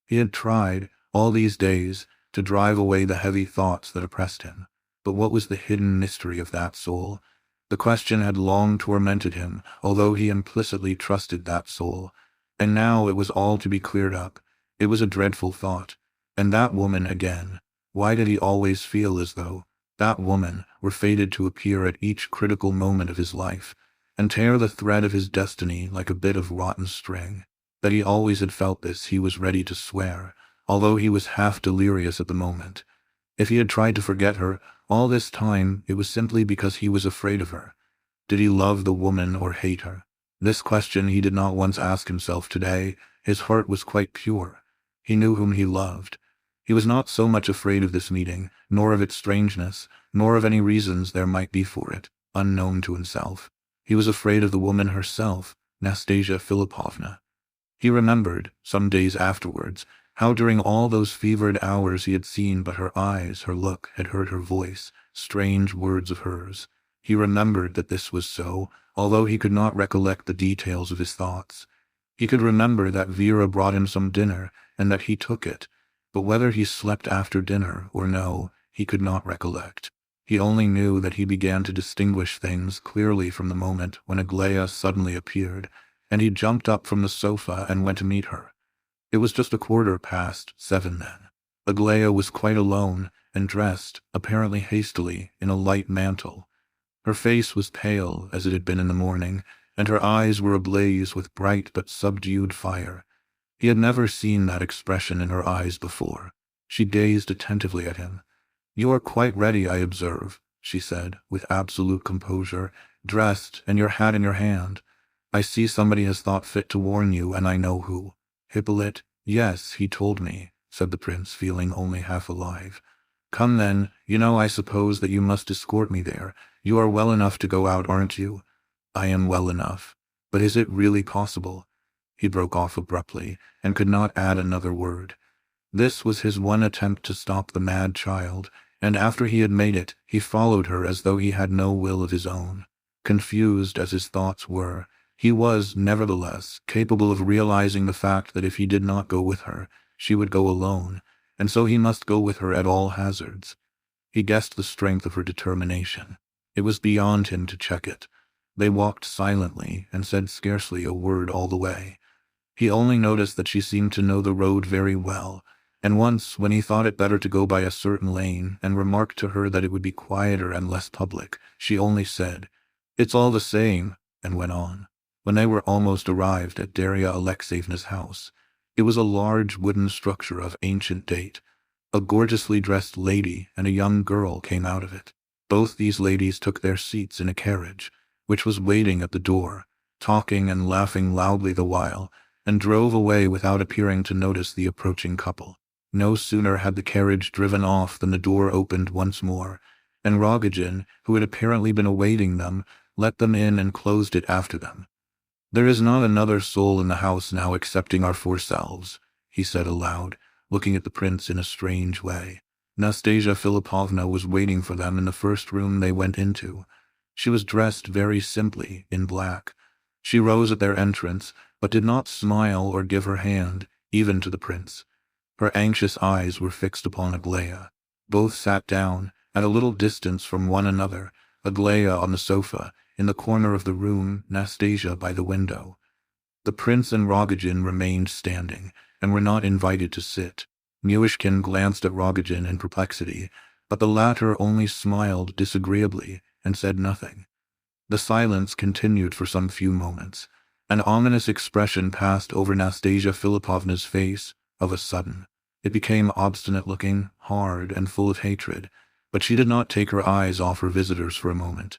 He had tried, all these days, to drive away the heavy thoughts that oppressed him. But what was the hidden mystery of that soul? The question had long tormented him, although he implicitly trusted that soul. And now it was all to be cleared up. It was a dreadful thought. And that woman again. Why did he always feel as though that woman were fated to appear at each critical moment of his life, and tear the thread of his destiny like a bit of rotten string? That he always had felt this he was ready to swear, although he was half delirious at the moment. If he had tried to forget her all this time, it was simply because he was afraid of her. Did he love the woman or hate her? This question he did not once ask himself today. His heart was quite pure. He knew whom he loved. He was not so much afraid of this meeting, nor of its strangeness, nor of any reasons there might be for it, unknown to himself. He was afraid of the woman herself, Nastasia Philipovna. He remembered, some days afterwards, how during all those fevered hours he had seen but her eyes, her look, had heard her voice, strange words of hers. He remembered that this was so, although he could not recollect the details of his thoughts. He could remember that Vera brought him some dinner, and that he took it, but whether he slept after dinner or no, he could not recollect. He only knew that he began to distinguish things clearly from the moment when Aglaia suddenly appeared, and he jumped up from the sofa and went to meet her. It was just 7:15 then. Aglaia was quite alone, and dressed, apparently hastily, in a light mantle. Her face was pale, as it had been in the morning, and her eyes were ablaze with bright but subdued fire. He had never seen that expression in her eyes before. She gazed attentively at him. "You are quite ready, I observe," she said, with absolute composure, "dressed, and your hat in your hand. I see somebody has thought fit to warn you, and I know who." "Hippolyte? Yes, he told me," said the prince, feeling only half alive. "Come then, I suppose that you must escort me there. You are well enough to go out, aren't you?" "I am well enough. But is it really possible?" He broke off abruptly, and could not add another word. This was his one attempt to stop the mad child, and after he had made it, he followed her as though he had no will of his own. Confused as his thoughts were, he was, nevertheless, capable of realizing the fact that if he did not go with her, she would go alone, and so he must go with her at all hazards. He guessed the strength of her determination. It was beyond him to check it. They walked silently and said scarcely a word all the way. He only noticed that she seemed to know the road very well, and once, when he thought it better to go by a certain lane and remarked to her that it would be quieter and less public, she only said, "It's all the same," and went on. When they were almost arrived at Darya Alexeyevna's house, it was a large wooden structure of ancient date. A gorgeously dressed lady and a young girl came out of it. Both these ladies took their seats in a carriage, which was waiting at the door, talking and laughing loudly the while, and drove away without appearing to notice the approaching couple. No sooner had the carriage driven off than the door opened once more, and Rogojin, who had apparently been awaiting them, let them in and closed it after them. "There is not another soul in the house now excepting our 4 selves," he said aloud, looking at the prince in a strange way. Nastasia Philippovna was waiting for them in the first room they went into. She was dressed very simply, in black. She rose at their entrance, but did not smile or give her hand, even to the prince. Her anxious eyes were fixed upon Aglaia. Both sat down, at a little distance from one another, Aglaia on the sofa, in the corner of the room, Nastasia by the window. The prince and Rogojin remained standing, and were not invited to sit. Myshkin glanced at Rogojin in perplexity, but the latter only smiled disagreeably and said nothing. The silence continued for some few moments. An ominous expression passed over Nastasia Philippovna's face of a sudden. It became obstinate-looking, hard, and full of hatred, but she did not take her eyes off her visitors for a moment.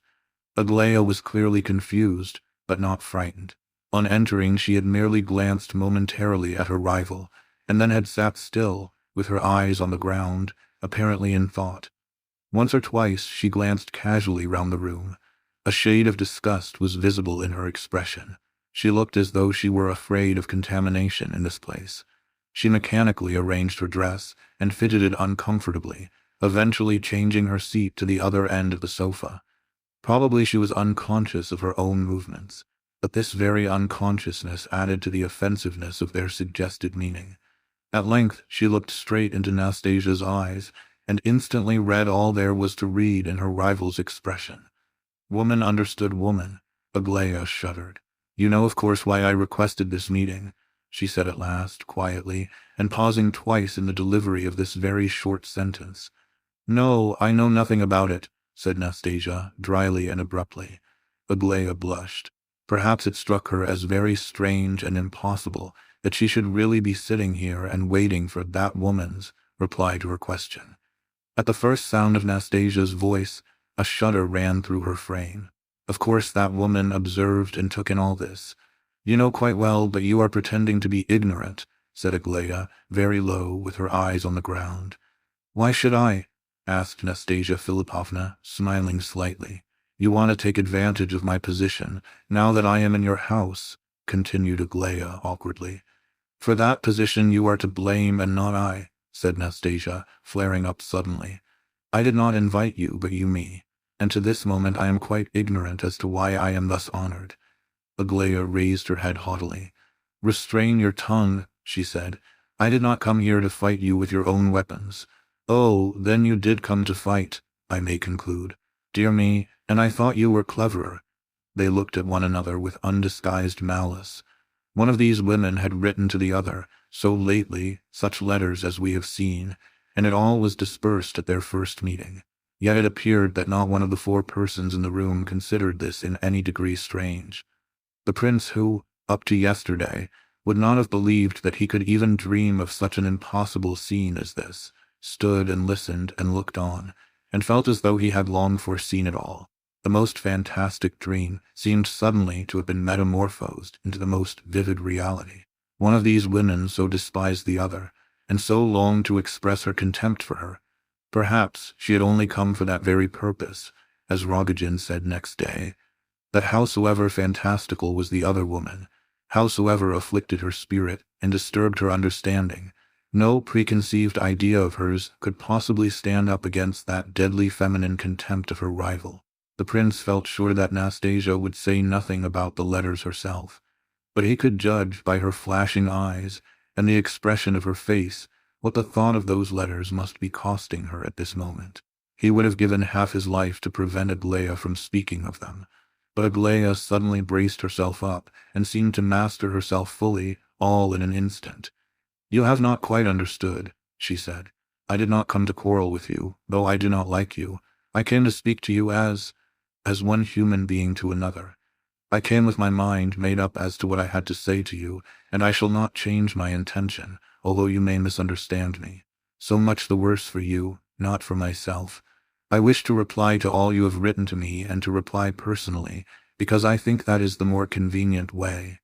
Aglaia was clearly confused, but not frightened. On entering, she had merely glanced momentarily at her rival, and then had sat still, with her eyes on the ground, apparently in thought. Once or twice she glanced casually round the room. A shade of disgust was visible in her expression. She looked as though she were afraid of contamination in this place. She mechanically arranged her dress and fitted it uncomfortably, eventually changing her seat to the other end of the sofa. Probably she was unconscious of her own movements, but this very unconsciousness added to the offensiveness of their suggested meaning. At length she looked straight into Nastasia's eyes, and instantly read all there was to read in her rival's expression. Woman understood woman. Aglaia shuddered. "You know, of course, why I requested this meeting," she said at last, quietly, and pausing twice in the delivery of this very short sentence. "No, I know nothing about it," said Nastasia, dryly and abruptly. Aglaia blushed. Perhaps it struck her as very strange and impossible that she should really be sitting here and waiting for that woman's reply to her question. At the first sound of Nastasia's voice, a shudder ran through her frame. Of course that woman observed and took in all this. "You know quite well, but you are pretending to be ignorant," said Aglaia, very low, with her eyes on the ground. "Why should I?" asked Nastasia Philippovna, smiling slightly. "You want to take advantage of my position, now that I am in your house," continued Aglaia awkwardly. "For that position you are to blame and not I," said Nastasia, flaring up suddenly. "I did not invite you, but you me, and to this moment I am quite ignorant as to why I am thus honored." Aglaia raised her head haughtily. "Restrain your tongue," she said. "I did not come here to fight you with your own weapons." "Oh, then you did come to fight," I may conclude. "Dear me, and I thought you were cleverer." They looked at one another with undisguised malice. One of these women had written to the other, so lately, such letters as we have seen, and it all was dispersed at their first meeting. Yet it appeared that not one of the 4 persons in the room considered this in any degree strange. The prince who, up to yesterday, would not have believed that he could even dream of such an impossible scene as this, stood and listened and looked on, and felt as though he had long foreseen it all. The most fantastic dream seemed suddenly to have been metamorphosed into the most vivid reality. One of these women so despised the other, and so longed to express her contempt for her. Perhaps she had only come for that very purpose, as Rogojin said next day, that howsoever fantastical was the other woman, howsoever afflicted her spirit and disturbed her understanding, no preconceived idea of hers could possibly stand up against that deadly feminine contempt of her rival. The prince felt sure that Nastasia would say nothing about the letters herself, but he could judge by her flashing eyes and the expression of her face what the thought of those letters must be costing her at this moment. He would have given half his life to prevent Aglaia from speaking of them. But Aglaia suddenly braced herself up and seemed to master herself fully, all in an instant. "You have not quite understood," she said. "I did not come to quarrel with you, though I do not like you. I came to speak to you as one human being to another. I came with my mind made up as to what I had to say to you, and I shall not change my intention, although you may misunderstand me. So much the worse for you, not for myself. I wish to reply to all you have written to me and to reply personally, because I think that is the more convenient way.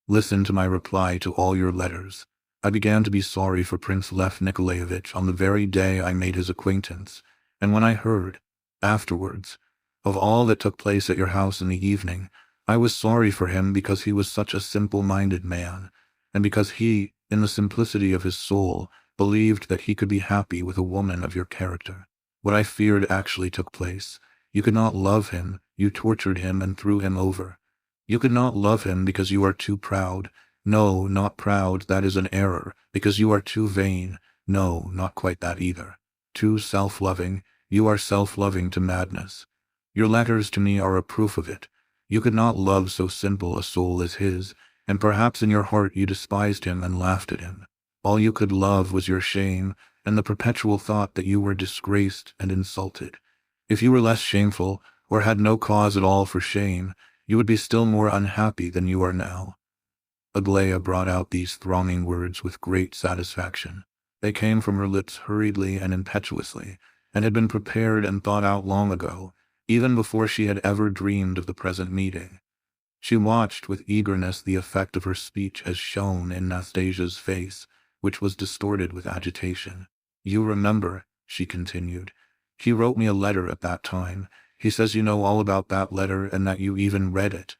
Listen to my reply to all your letters. I began to be sorry for Prince Lev Nikolaevich on the very day I made his acquaintance, and when I heard, afterwards, of all that took place at your house in the evening, I was sorry for him because he was such a simple-minded man, and because he, in the simplicity of his soul, believed that he could be happy with a woman of your character. What I feared actually took place. You could not love him, you tortured him and threw him over. You could not love him because you are too proud. No, not proud, that is an error, because you are too vain. No, not quite that either. Too self-loving, you are self-loving to madness. Your letters to me are a proof of it. You could not love so simple a soul as his, and perhaps in your heart you despised him and laughed at him. All you could love was your shame, and the perpetual thought that you were disgraced and insulted. If you were less shameful, or had no cause at all for shame, you would be still more unhappy than you are now. Aglaia brought out these thronging words with great satisfaction. They came from her lips hurriedly and impetuously, and had been prepared and thought out long ago, even before she had ever dreamed of the present meeting. She watched with eagerness the effect of her speech as shown in Nastasia's face, which was distorted with agitation. "You remember," she continued, "he wrote me a letter at that time. He says you know all about that letter and that you even read it.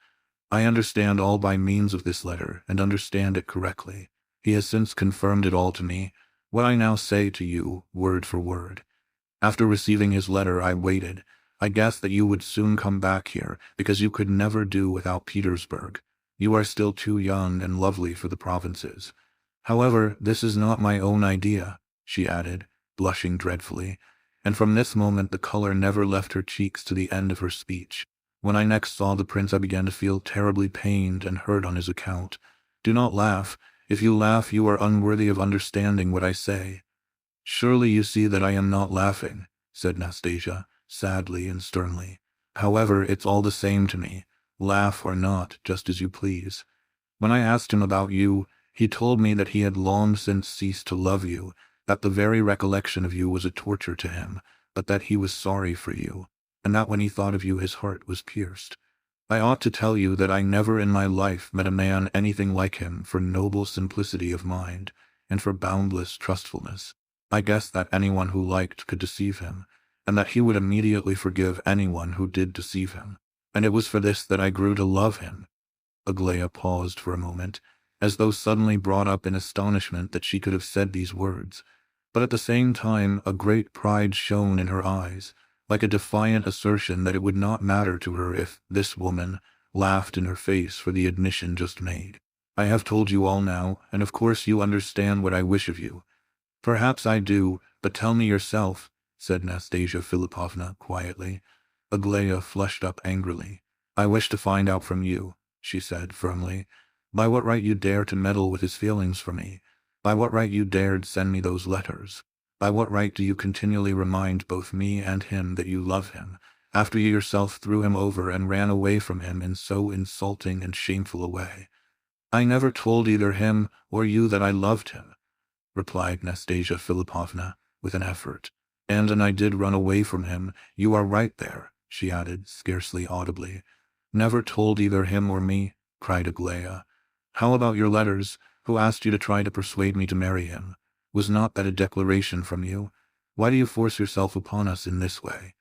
I understand all by means of this letter, and understand it correctly. He has since confirmed it all to me, what I now say to you, word for word. After receiving his letter I waited. I guessed that you would soon come back here, because you could never do without Petersburg. You are still too young and lovely for the provinces. However, this is not my own idea," she added, blushing dreadfully, and from this moment the color never left her cheeks to the end of her speech. "When I next saw the prince I began to feel terribly pained and hurt on his account. Do not laugh. If you laugh you are unworthy of understanding what I say." "Surely you see that I am not laughing," said Nastasia, sadly and sternly. "However, it's all the same to me. Laugh or not, just as you please. When I asked him about you, he told me that he had long since ceased to love you, that the very recollection of you was a torture to him, but that he was sorry for you, and that when he thought of you his heart was pierced. I ought to tell you that I never in my life met a man anything like him for noble simplicity of mind, and for boundless trustfulness. I guessed that anyone who liked could deceive him, and that he would immediately forgive anyone who did deceive him, and it was for this that I grew to love him." Aglaia paused for a moment, as though suddenly brought up in astonishment that she could have said these words, but at the same time a great pride shone in her eyes, like a defiant assertion that it would not matter to her if this woman laughed in her face for the admission just made. I have told you all now, and of course you understand what I wish of you. Perhaps I do, but tell me yourself, said Nastasia Philipovna quietly. Aglaia flushed up angrily. I wish to find out from you, she said firmly. By what right you dare to meddle with his feelings for me? By what right you dared send me those letters? By what right do you continually remind both me and him that you love him, after you yourself threw him over and ran away from him in so insulting and shameful a way? I never told either him or you that I loved him, replied Nastasia Philipovna with an effort. And I did run away from him. You are right there, she added, scarcely audibly. Never told either him or me, cried Aglaia. How about your letters? Who asked you to try to persuade me to marry him? Was not that a declaration from you? Why do you force yourself upon us in this way?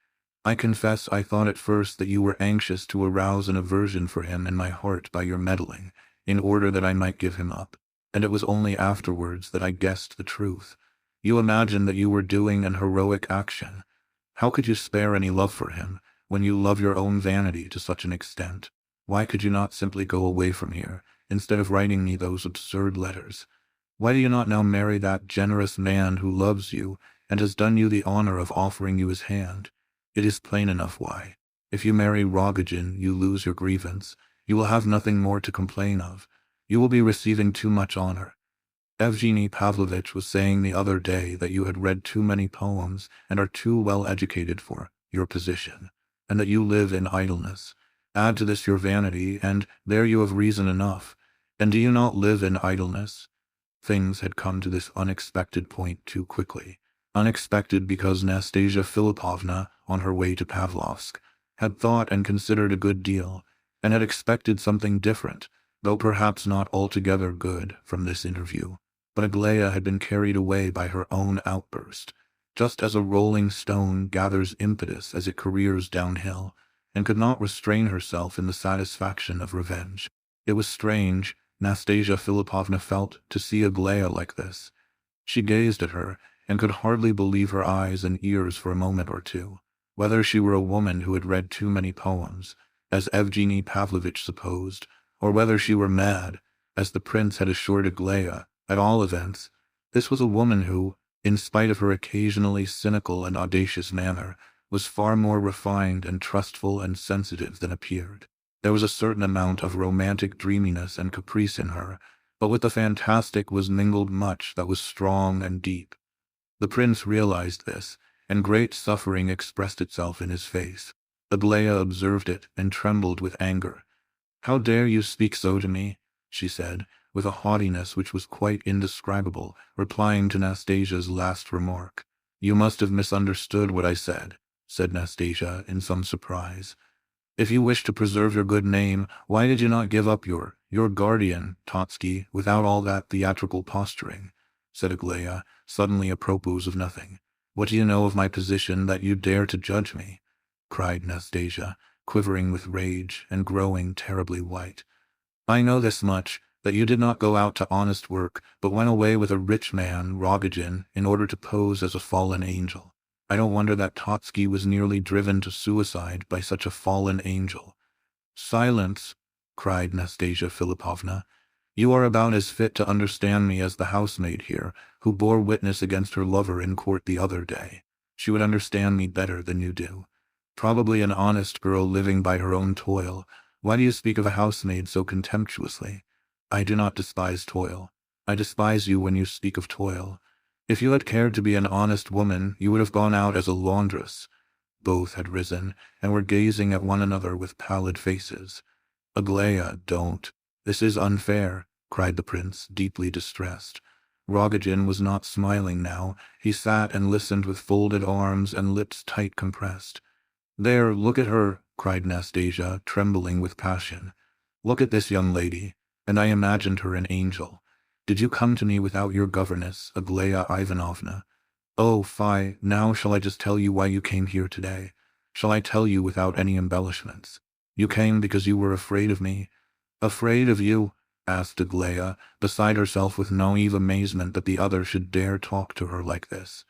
I confess I thought at first that you were anxious to arouse an aversion for him in my heart by your meddling, in order that I might give him up, and it was only afterwards that I guessed the truth. You imagined that you were doing an heroic action. How could you spare any love for him, when you love your own vanity to such an extent? Why could you not simply go away from here, instead of writing me those absurd letters? Why do you not now marry that generous man who loves you, and has done you the honor of offering you his hand? It is plain enough why. If you marry Rogojin, you lose your grievance. You will have nothing more to complain of. You will be receiving too much honor. Evgeny Pavlovitch was saying the other day that you had read too many poems and are too well educated for your position, and that you live in idleness. Add to this your vanity, and there you have reason enough. And do you not live in idleness? Things had come to this unexpected point too quickly. Unexpected because Nastasia Philipovna, on her way to Pavlovsk, had thought and considered a good deal, and had expected something different, though perhaps not altogether good, from this interview. But Aglaia had been carried away by her own outburst, just as a rolling stone gathers impetus as it careers downhill, and could not restrain herself in the satisfaction of revenge. It was strange, Nastasia Philipovna felt, to see Aglaia like this. She gazed at her, and could hardly believe her eyes and ears for a moment or two. Whether she were a woman who had read too many poems, as Evgeny Pavlovitch supposed, or whether she were mad, as the prince had assured Aglaia, at all events, this was a woman who, in spite of her occasionally cynical and audacious manner, was far more refined and trustful and sensitive than appeared. There was a certain amount of romantic dreaminess and caprice in her, but with the fantastic was mingled much that was strong and deep. The prince realized this, and great suffering expressed itself in his face. Aglaia observed it and trembled with anger. "How dare you speak so to me?" she said, with a haughtiness which was quite indescribable, replying to Nastasia's last remark. "You must have misunderstood what I said," said Nastasia in some surprise. "If you wish to preserve your good name, why did you not give up your guardian, Totsky, without all that theatrical posturing?" said Aglaia, suddenly apropos of nothing. "What do you know of my position that you dare to judge me?" cried Nastasia, quivering with rage and growing terribly white. "I know this much, that you did not go out to honest work, but went away with a rich man, Rogojin, in order to pose as a fallen angel. I don't wonder that Totsky was nearly driven to suicide by such a fallen angel." "Silence!" cried Nastasia Philipovna. "You are about as fit to understand me as the housemaid here, who bore witness against her lover in court the other day. She would understand me better than you do. Probably an honest girl living by her own toil. Why do you speak of a housemaid so contemptuously? I do not despise toil. I despise you when you speak of toil. If you had cared to be an honest woman, you would have gone out as a laundress." Both had risen, and were gazing at one another with pallid faces. "Aglaia, don't. This is unfair," cried the prince, deeply distressed. Rogojin was not smiling now. He sat and listened with folded arms and lips tight compressed. "There, look at her," cried Nastasia, trembling with passion. "Look at this young lady. And I imagined her an angel. Did you come to me without your governess, Aglaia Ivanovna? Oh, fie, now shall I just tell you why you came here today? Shall I tell you without any embellishments? You came because you were afraid of me." "Afraid of you?" asked Aglaia, beside herself with naive amazement that the other should dare talk to her like this.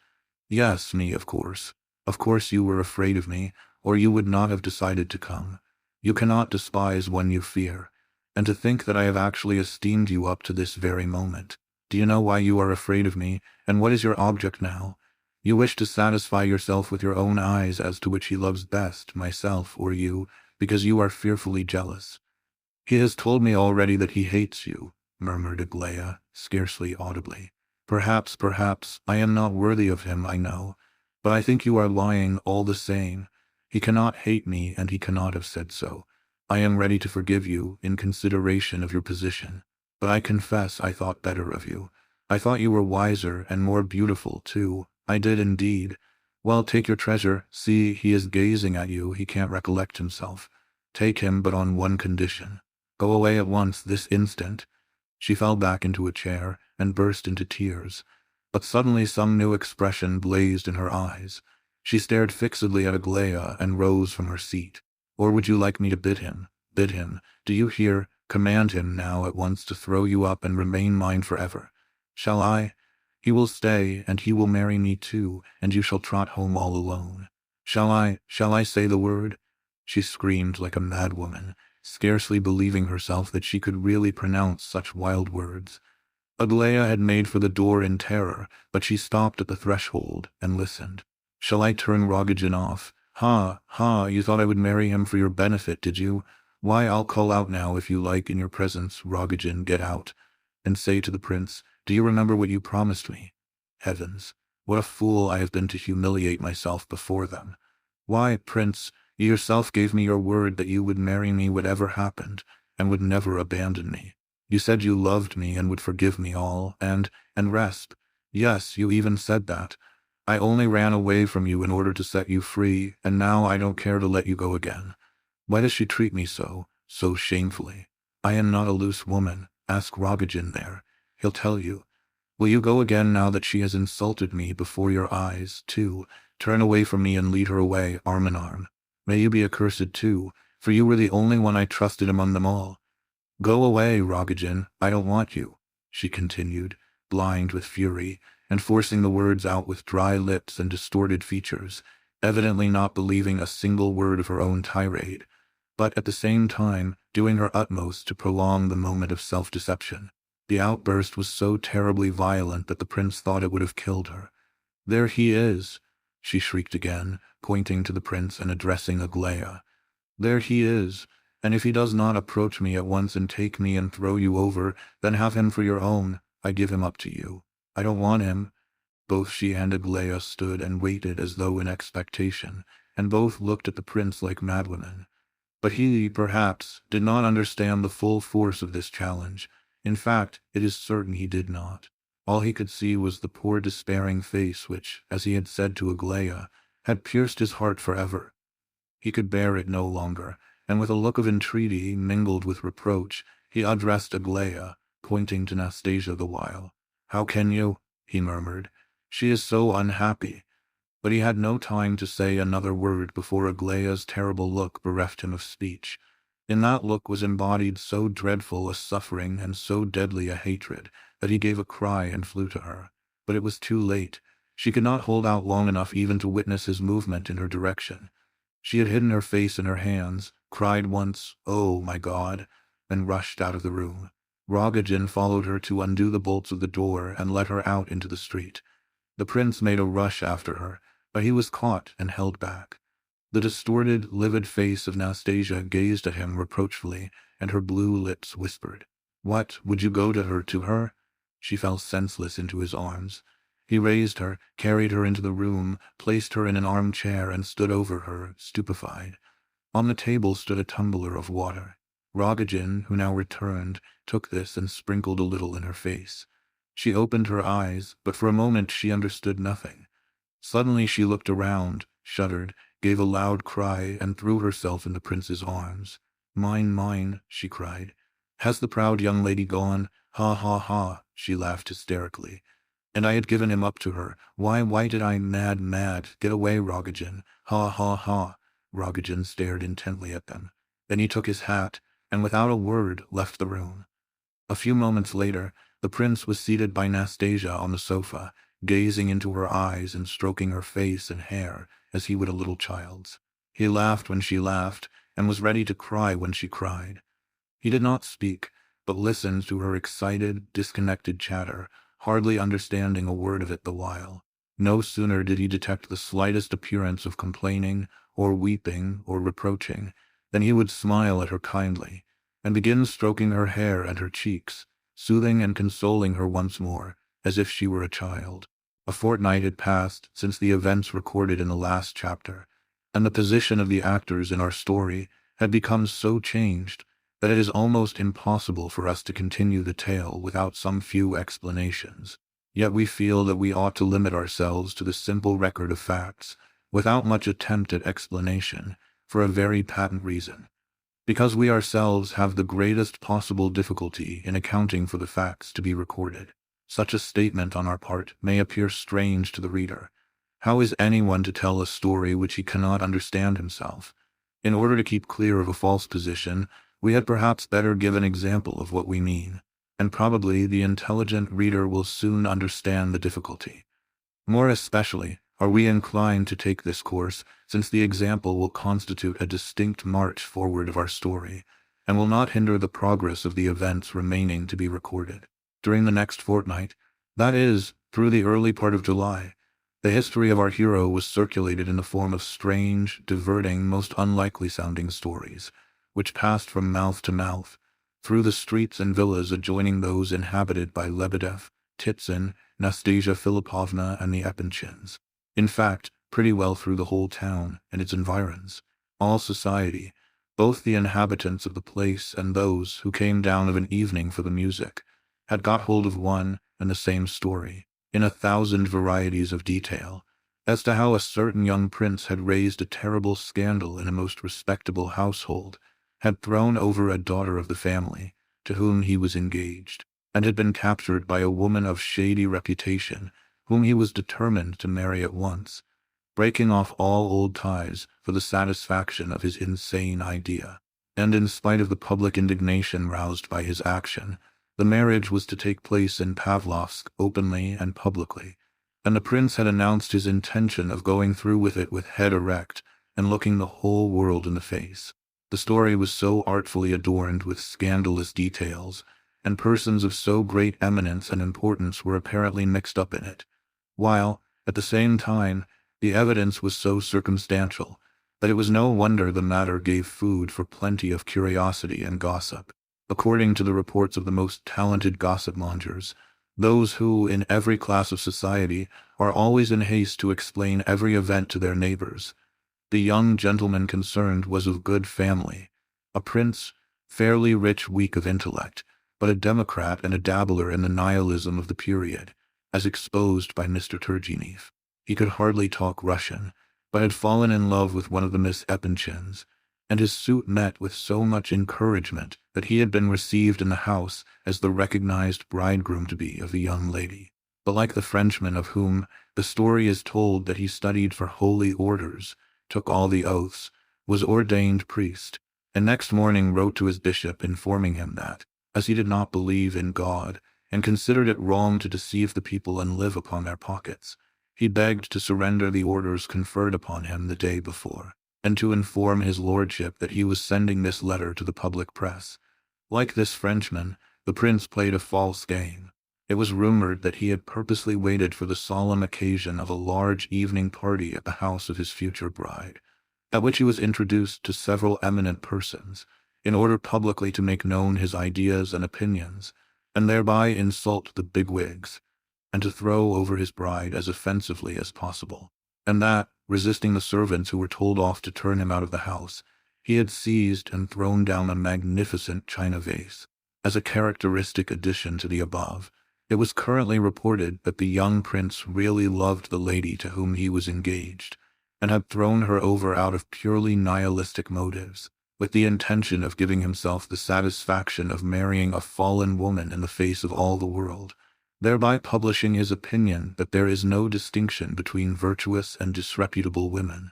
"Yes, me, of course. Of course you were afraid of me, or you would not have decided to come. You cannot despise one you fear. And to think that I have actually esteemed you up to this very moment. Do you know why you are afraid of me, and what is your object now? You wish to satisfy yourself with your own eyes as to which he loves best, myself or you, because you are fearfully jealous. He has told me already that he hates you, murmured Aglaia, scarcely audibly. Perhaps, I am not worthy of him, I know, but I think you are lying all the same. He cannot hate me, and he cannot have said so. I am ready to forgive you, in consideration of your position. But I confess I thought better of you. I thought you were wiser and more beautiful, too. I did indeed. Well, take your treasure. See, he is gazing at you. He can't recollect himself. Take him, but on one condition. Go away at once, this instant. She fell back into a chair and burst into tears. But suddenly some new expression blazed in her eyes. She stared fixedly at Aglaia and rose from her seat. Or would you like me to bid him? Bid him. Do you hear? Command him now at once to throw you up and remain mine forever. Shall I? He will stay, and he will marry me too, and you shall trot home all alone. Shall I say the word? She screamed like a madwoman, scarcely believing herself that she could really pronounce such wild words. Aglaia had made for the door in terror, but she stopped at the threshold and listened. Shall I turn Rogojin off? Ha, you thought I would marry him for your benefit, did you? Why, I'll call out now if you like in your presence, Rogojin, get out, and say to the prince, do you remember what you promised me? Heavens, what a fool I have been to humiliate myself before them. Why, prince, you yourself gave me your word that you would marry me whatever happened, and would never abandon me. You said you loved me and would forgive me all, and rest. Yes, you even said that. I only ran away from you in order to set you free, and now I don't care to let you go again. Why does she treat me so shamefully? I am not a loose woman. Ask Rogojin there. He'll tell you. Will you go again now that she has insulted me before your eyes, too? Turn away from me and lead her away, arm in arm. May you be accursed too, for you were the only one I trusted among them all. Go away, Rogojin, I don't want you, she continued, blind with fury, and forcing the words out with dry lips and distorted features, evidently not believing a single word of her own tirade, but at the same time doing her utmost to prolong the moment of self-deception. The outburst was so terribly violent that the prince thought it would have killed her. There he is, she shrieked again, pointing to the prince and addressing Aglaia. There he is, and if he does not approach me at once and take me and throw you over, then have him for your own. I give him up to you. I don't want him. Both she and Aglaia stood and waited as though in expectation, and both looked at the prince like madwomen. But he, perhaps, did not understand the full force of this challenge. In fact, it is certain he did not. All he could see was the poor despairing face which, as he had said to Aglaia, had pierced his heart forever. He could bear it no longer, and with a look of entreaty mingled with reproach, he addressed Aglaia, pointing to Nastasia the while. How can you? He murmured. She is so unhappy. But he had no time to say another word before Aglaia's terrible look bereft him of speech. In that look was embodied so dreadful a suffering and so deadly a hatred that he gave a cry and flew to her. But it was too late. She could not hold out long enough even to witness his movement in her direction. She had hidden her face in her hands, cried once, "Oh, my God," and rushed out of the room. Rogojin followed her to undo the bolts of the door and let her out into the street. The prince made a rush after her, but he was caught and held back. The distorted, livid face of Nastasia gazed at him reproachfully, and her blue lips whispered. What, would you go to her? She fell senseless into his arms. He raised her, carried her into the room, placed her in an armchair, and stood over her, stupefied. On the table stood a tumbler of water. Rogojin, who now returned, took this and sprinkled a little in her face. She opened her eyes, but for a moment she understood nothing. Suddenly she looked around, shuddered, gave a loud cry, and threw herself in the prince's arms. Mine, she cried. Has the proud young lady gone? Ha, ha, ha, she laughed hysterically. And I had given him up to her. Why did I? Mad. Get away, Rogojin. Ha, ha, ha. Rogojin stared intently at them. Then he took his hat, and without a word left the room. A few moments later, the prince was seated by Nastasia on the sofa, gazing into her eyes and stroking her face and hair as he would a little child's. He laughed when she laughed, and was ready to cry when she cried. He did not speak, but listened to her excited, disconnected chatter, hardly understanding a word of it the while. No sooner did he detect the slightest appearance of complaining, or weeping, or reproaching, than he would smile at her kindly, and begin stroking her hair and her cheeks, soothing and consoling her once more, as if she were a child. A fortnight had passed since the events recorded in the last chapter, and the position of the actors in our story had become so changed that it is almost impossible for us to continue the tale without some few explanations. Yet we feel that we ought to limit ourselves to the simple record of facts, without much attempt at explanation, for a very patent reason. Because we ourselves have the greatest possible difficulty in accounting for the facts to be recorded. Such a statement on our part may appear strange to the reader. How is anyone to tell a story which he cannot understand himself? In order to keep clear of a false position, we had perhaps better give an example of what we mean, and probably the intelligent reader will soon understand the difficulty. More especially are we inclined to take this course, since the example will constitute a distinct march forward of our story, and will not hinder the progress of the events remaining to be recorded. During the next fortnight, that is, through the early part of July, the history of our hero was circulated in the form of strange, diverting, most unlikely sounding stories, which passed from mouth to mouth, through the streets and villas adjoining those inhabited by Lebedev, Titsyn, Nastasia Philippovna, and the Epinchins. In fact, pretty well through the whole town and its environs. All society, both the inhabitants of the place and those who came down of an evening for the music, had got hold of one and the same story, in 1,000 varieties of detail, as to how a certain young prince had raised a terrible scandal in a most respectable household, had thrown over a daughter of the family, to whom he was engaged, and had been captured by a woman of shady reputation, whom he was determined to marry at once, breaking off all old ties for the satisfaction of his insane idea. And in spite of the public indignation roused by his action, the marriage was to take place in Pavlovsk openly and publicly, and the prince had announced his intention of going through with it with head erect and looking the whole world in the face. The story was so artfully adorned with scandalous details, and persons of so great eminence and importance were apparently mixed up in it, while, at the same time, the evidence was so circumstantial that it was no wonder the matter gave food for plenty of curiosity and gossip. According to the reports of the most talented gossip-mongers, those who, in every class of society, are always in haste to explain every event to their neighbors, the young gentleman concerned was of good family, a prince, fairly rich, weak of intellect, but a democrat and a dabbler in the nihilism of the period, as exposed by Mr. Turgenev. He could hardly talk Russian, but had fallen in love with one of the Miss Epinchins, and his suit met with so much encouragement that he had been received in the house as the recognized bridegroom-to-be of the young lady. But like the Frenchman of whom the story is told that he studied for holy orders, took all the oaths, was ordained priest, and next morning wrote to his bishop informing him that, as he did not believe in God, and considered it wrong to deceive the people and live upon their pockets, he begged to surrender the orders conferred upon him the day before, and to inform his lordship that he was sending this letter to the public press. Like this Frenchman, the prince played a false game. It was rumored that he had purposely waited for the solemn occasion of a large evening party at the house of his future bride, at which he was introduced to several eminent persons, in order publicly to make known his ideas and opinions, and thereby insult the bigwigs, and to throw over his bride as offensively as possible, and that, resisting the servants who were told off to turn him out of the house, he had seized and thrown down a magnificent china vase. As a characteristic addition to the above, it was currently reported that the young prince really loved the lady to whom he was engaged, and had thrown her over out of purely nihilistic motives, with the intention of giving himself the satisfaction of marrying a fallen woman in the face of all the world, thereby publishing his opinion that there is no distinction between virtuous and disreputable women,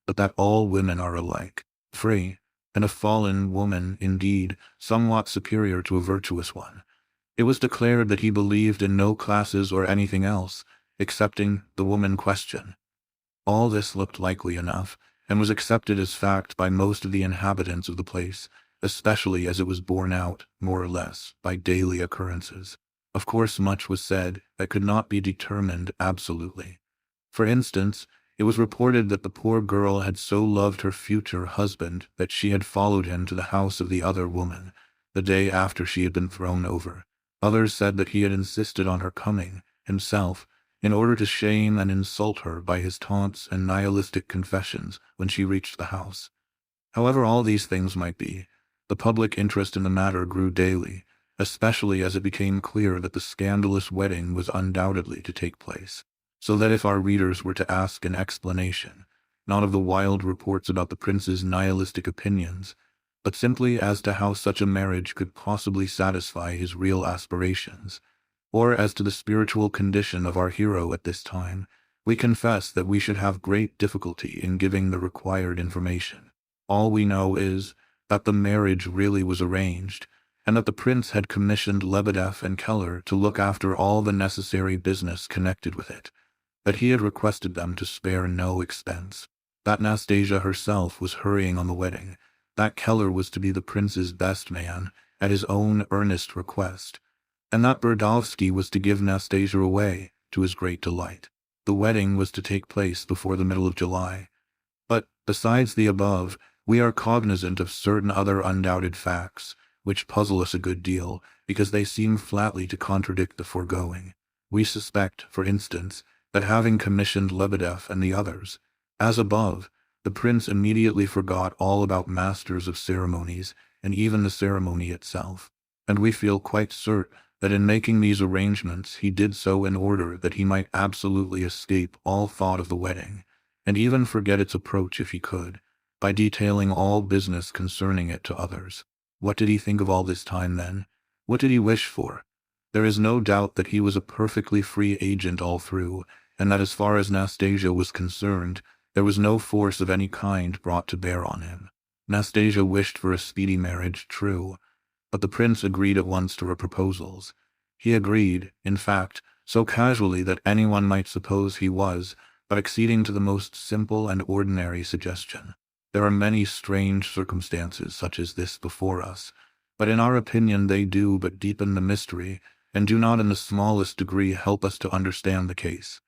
but that all women are alike, free, and a fallen woman, indeed, somewhat superior to a virtuous one. It was declared that he believed in no classes or anything else, excepting the woman question. All this looked likely enough, and was accepted as fact by most of the inhabitants of the place, especially as it was borne out, more or less, by daily occurrences. Of course, much was said that could not be determined absolutely. For instance, it was reported that the poor girl had so loved her future husband that she had followed him to the house of the other woman, the day after she had been thrown over. Others said that he had insisted on her coming, himself, in order to shame and insult her by his taunts and nihilistic confessions when she reached the house. However all these things might be, the public interest in the matter grew daily, especially as it became clear that the scandalous wedding was undoubtedly to take place. So that if our readers were to ask an explanation, not of the wild reports about the prince's nihilistic opinions, but simply as to how such a marriage could possibly satisfy his real aspirations, or as to the spiritual condition of our hero at this time, we confess that we should have great difficulty in giving the required information. All we know is that the marriage really was arranged, and that the prince had commissioned Lebedev and Keller to look after all the necessary business connected with it, that he had requested them to spare no expense, that Nastasia herself was hurrying on the wedding, that Keller was to be the prince's best man at his own earnest request, and that Burdovsky was to give Nastasia away to his great delight. The wedding was to take place before the middle of July. But, besides the above, we are cognizant of certain other undoubted facts, which puzzle us a good deal, because they seem flatly to contradict the foregoing. We suspect, for instance, that having commissioned Lebedev and the others, as above, the prince immediately forgot all about masters of ceremonies and even the ceremony itself, and we feel quite certain that in making these arrangements he did so in order that he might absolutely escape all thought of the wedding, and even forget its approach if he could, by detailing all business concerning it to others. What did he think of all this time then? What did he wish for? There is no doubt that he was a perfectly free agent all through, and that as far as Nastasia was concerned, there was no force of any kind brought to bear on him. Nastasia wished for a speedy marriage, true, but the prince agreed at once to her proposals. He agreed, in fact, so casually that anyone might suppose he was but acceding to the most simple and ordinary suggestion. There are many strange circumstances such as this before us, but in our opinion they do but deepen the mystery and do not in the smallest degree help us to understand the case.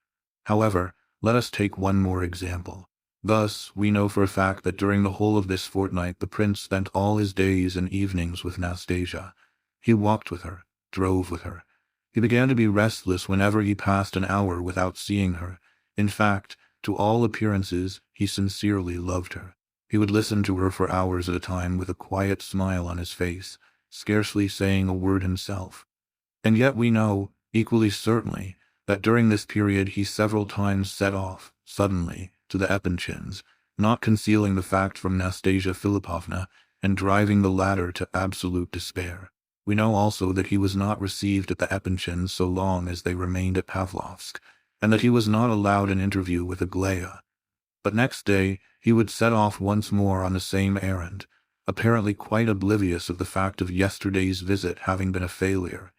However, let us take one more example. Thus, we know for a fact that during the whole of this fortnight the prince spent all his days and evenings with Nastasia. He walked with her, drove with her. He began to be restless whenever he passed an hour without seeing her. In fact, to all appearances, he sincerely loved her. He would listen to her for hours at a time with a quiet smile on his face, scarcely saying a word himself. And yet we know, equally certainly, that during this period he several times set off, suddenly, to the Epinchins, not concealing the fact from Nastasia Philipovna, and driving the latter to absolute despair. We know also that he was not received at the Epinchins so long as they remained at Pavlovsk, and that he was not allowed an interview with Aglaya. But next day he would set off once more on the same errand, apparently quite oblivious of the fact of yesterday's visit having been a failure,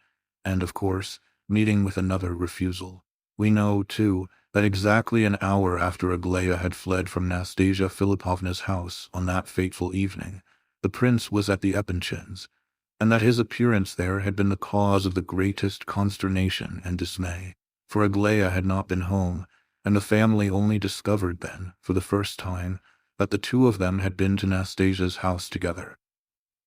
and, of course, meeting with another refusal. We know, too, that exactly an hour after Aglaya had fled from Nastasia Philipovna's house on that fateful evening, the prince was at the Epinchins, and that his appearance there had been the cause of the greatest consternation and dismay, for Aglaya had not been home, and the family only discovered then, for the first time, that the two of them had been to Nastasia's house together.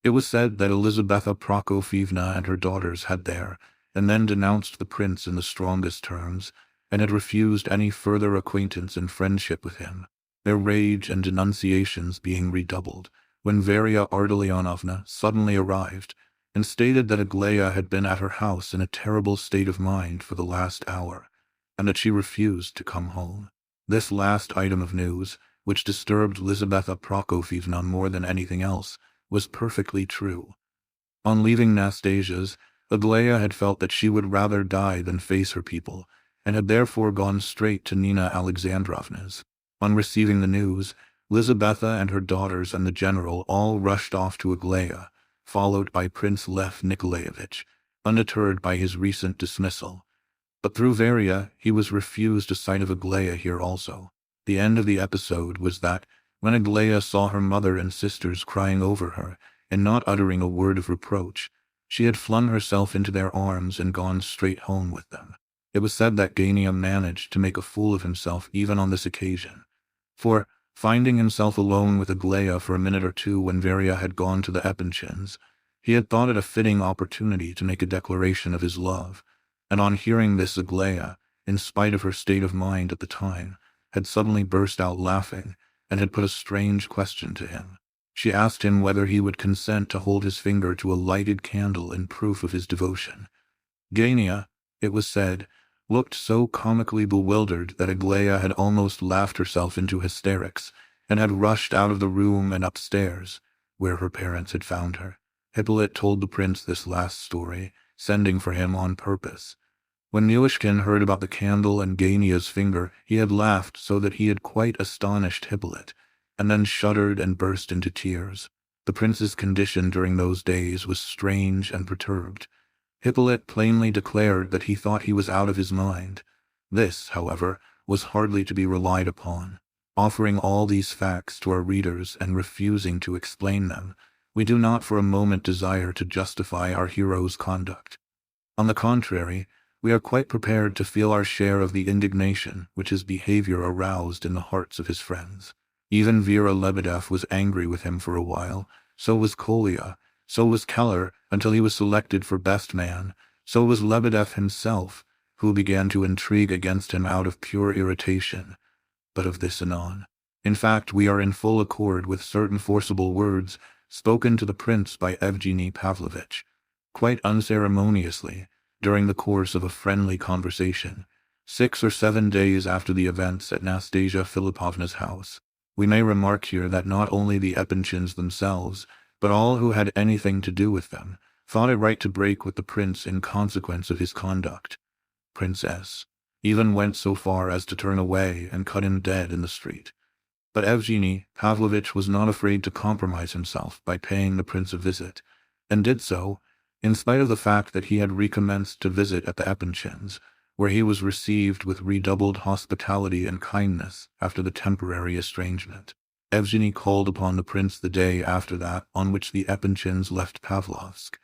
It was said that Elizabetha Prokofievna and her daughters had there, and then denounced the prince in the strongest terms, and had refused any further acquaintance and friendship with him, their rage and denunciations being redoubled, when Varya Ardalionovna suddenly arrived, and stated that Aglaya had been at her house in a terrible state of mind for the last hour, and that she refused to come home. This last item of news, which disturbed Lizaveta Prokofievna more than anything else, was perfectly true. On leaving Nastasia's, Aglaya had felt that she would rather die than face her people, and had therefore gone straight to Nina Alexandrovna's. On receiving the news, Lizaveta and her daughters and the general all rushed off to Aglaya, followed by Prince Lev Nikolaevich, undeterred by his recent dismissal. But through Varya, he was refused a sight of Aglaya here also. The end of the episode was that, when Aglaya saw her mother and sisters crying over her, and not uttering a word of reproach, she had flung herself into their arms and gone straight home with them. It was said that Gania managed to make a fool of himself even on this occasion, for, finding himself alone with Aglaia for a minute or two when Varia had gone to the Epanchins, he had thought it a fitting opportunity to make a declaration of his love, and on hearing this Aglaia, in spite of her state of mind at the time, had suddenly burst out laughing, and had put a strange question to him. She asked him whether he would consent to hold his finger to a lighted candle in proof of his devotion. Gania, it was said, looked so comically bewildered that Aglaia had almost laughed herself into hysterics, and had rushed out of the room and upstairs, where her parents had found her. Hippolyte told the prince this last story, sending for him on purpose. When Myshkin heard about the candle and Gania's finger, he had laughed so that he had quite astonished Hippolyte, and then shuddered and burst into tears. The prince's condition during those days was strange and perturbed. Hippolyte plainly declared that he thought he was out of his mind. This, however, was hardly to be relied upon. Offering all these facts to our readers and refusing to explain them, we do not for a moment desire to justify our hero's conduct. On the contrary, we are quite prepared to feel our share of the indignation which his behavior aroused in the hearts of his friends. Even Vera Lebedev was angry with him for a while, so was Kolya, so was Keller until he was selected for best man, so was Lebedev himself, who began to intrigue against him out of pure irritation. But of this anon. In fact, we are in full accord with certain forcible words spoken to the prince by Evgeny Pavlovitch, quite unceremoniously, during the course of a friendly conversation, 6 or 7 days after the events at Nastasia Philippovna's house. We may remark here that not only the Epanchins themselves, but all who had anything to do with them, thought it right to break with the prince in consequence of his conduct. Princess even went so far as to turn away and cut him dead in the street. But Evgeny Pavlovitch was not afraid to compromise himself by paying the prince a visit, and did so, in spite of the fact that he had recommenced to visit at the Epanchins, where he was received with redoubled hospitality and kindness after the temporary estrangement. Evgeny called upon the prince the day after that on which the Epanchins left Pavlovsk.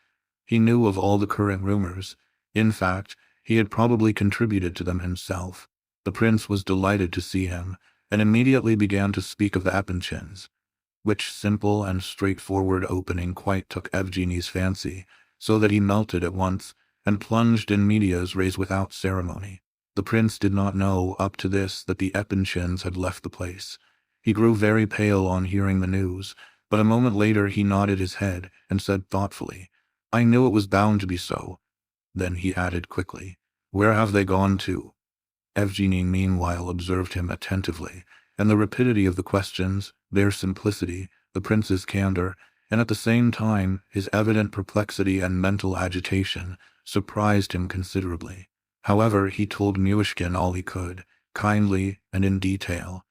He knew of all the current rumors. In fact, he had probably contributed to them himself. The prince was delighted to see him, and immediately began to speak of the Epanchins, which simple and straightforward opening quite took Evgeny's fancy, so that he melted at once, and plunged in medias res without ceremony. The prince did not know up to this that the Epanchins had left the place. He grew very pale on hearing the news, but a moment later he nodded his head and said thoughtfully, "I knew it was bound to be so." Then he added quickly, "Where have they gone to?" Evgeny meanwhile observed him attentively, and the rapidity of the questions, their simplicity, the prince's candor, and at the same time his evident perplexity and mental agitation, surprised him considerably. However, he told Myshkin all he could, kindly and in detail.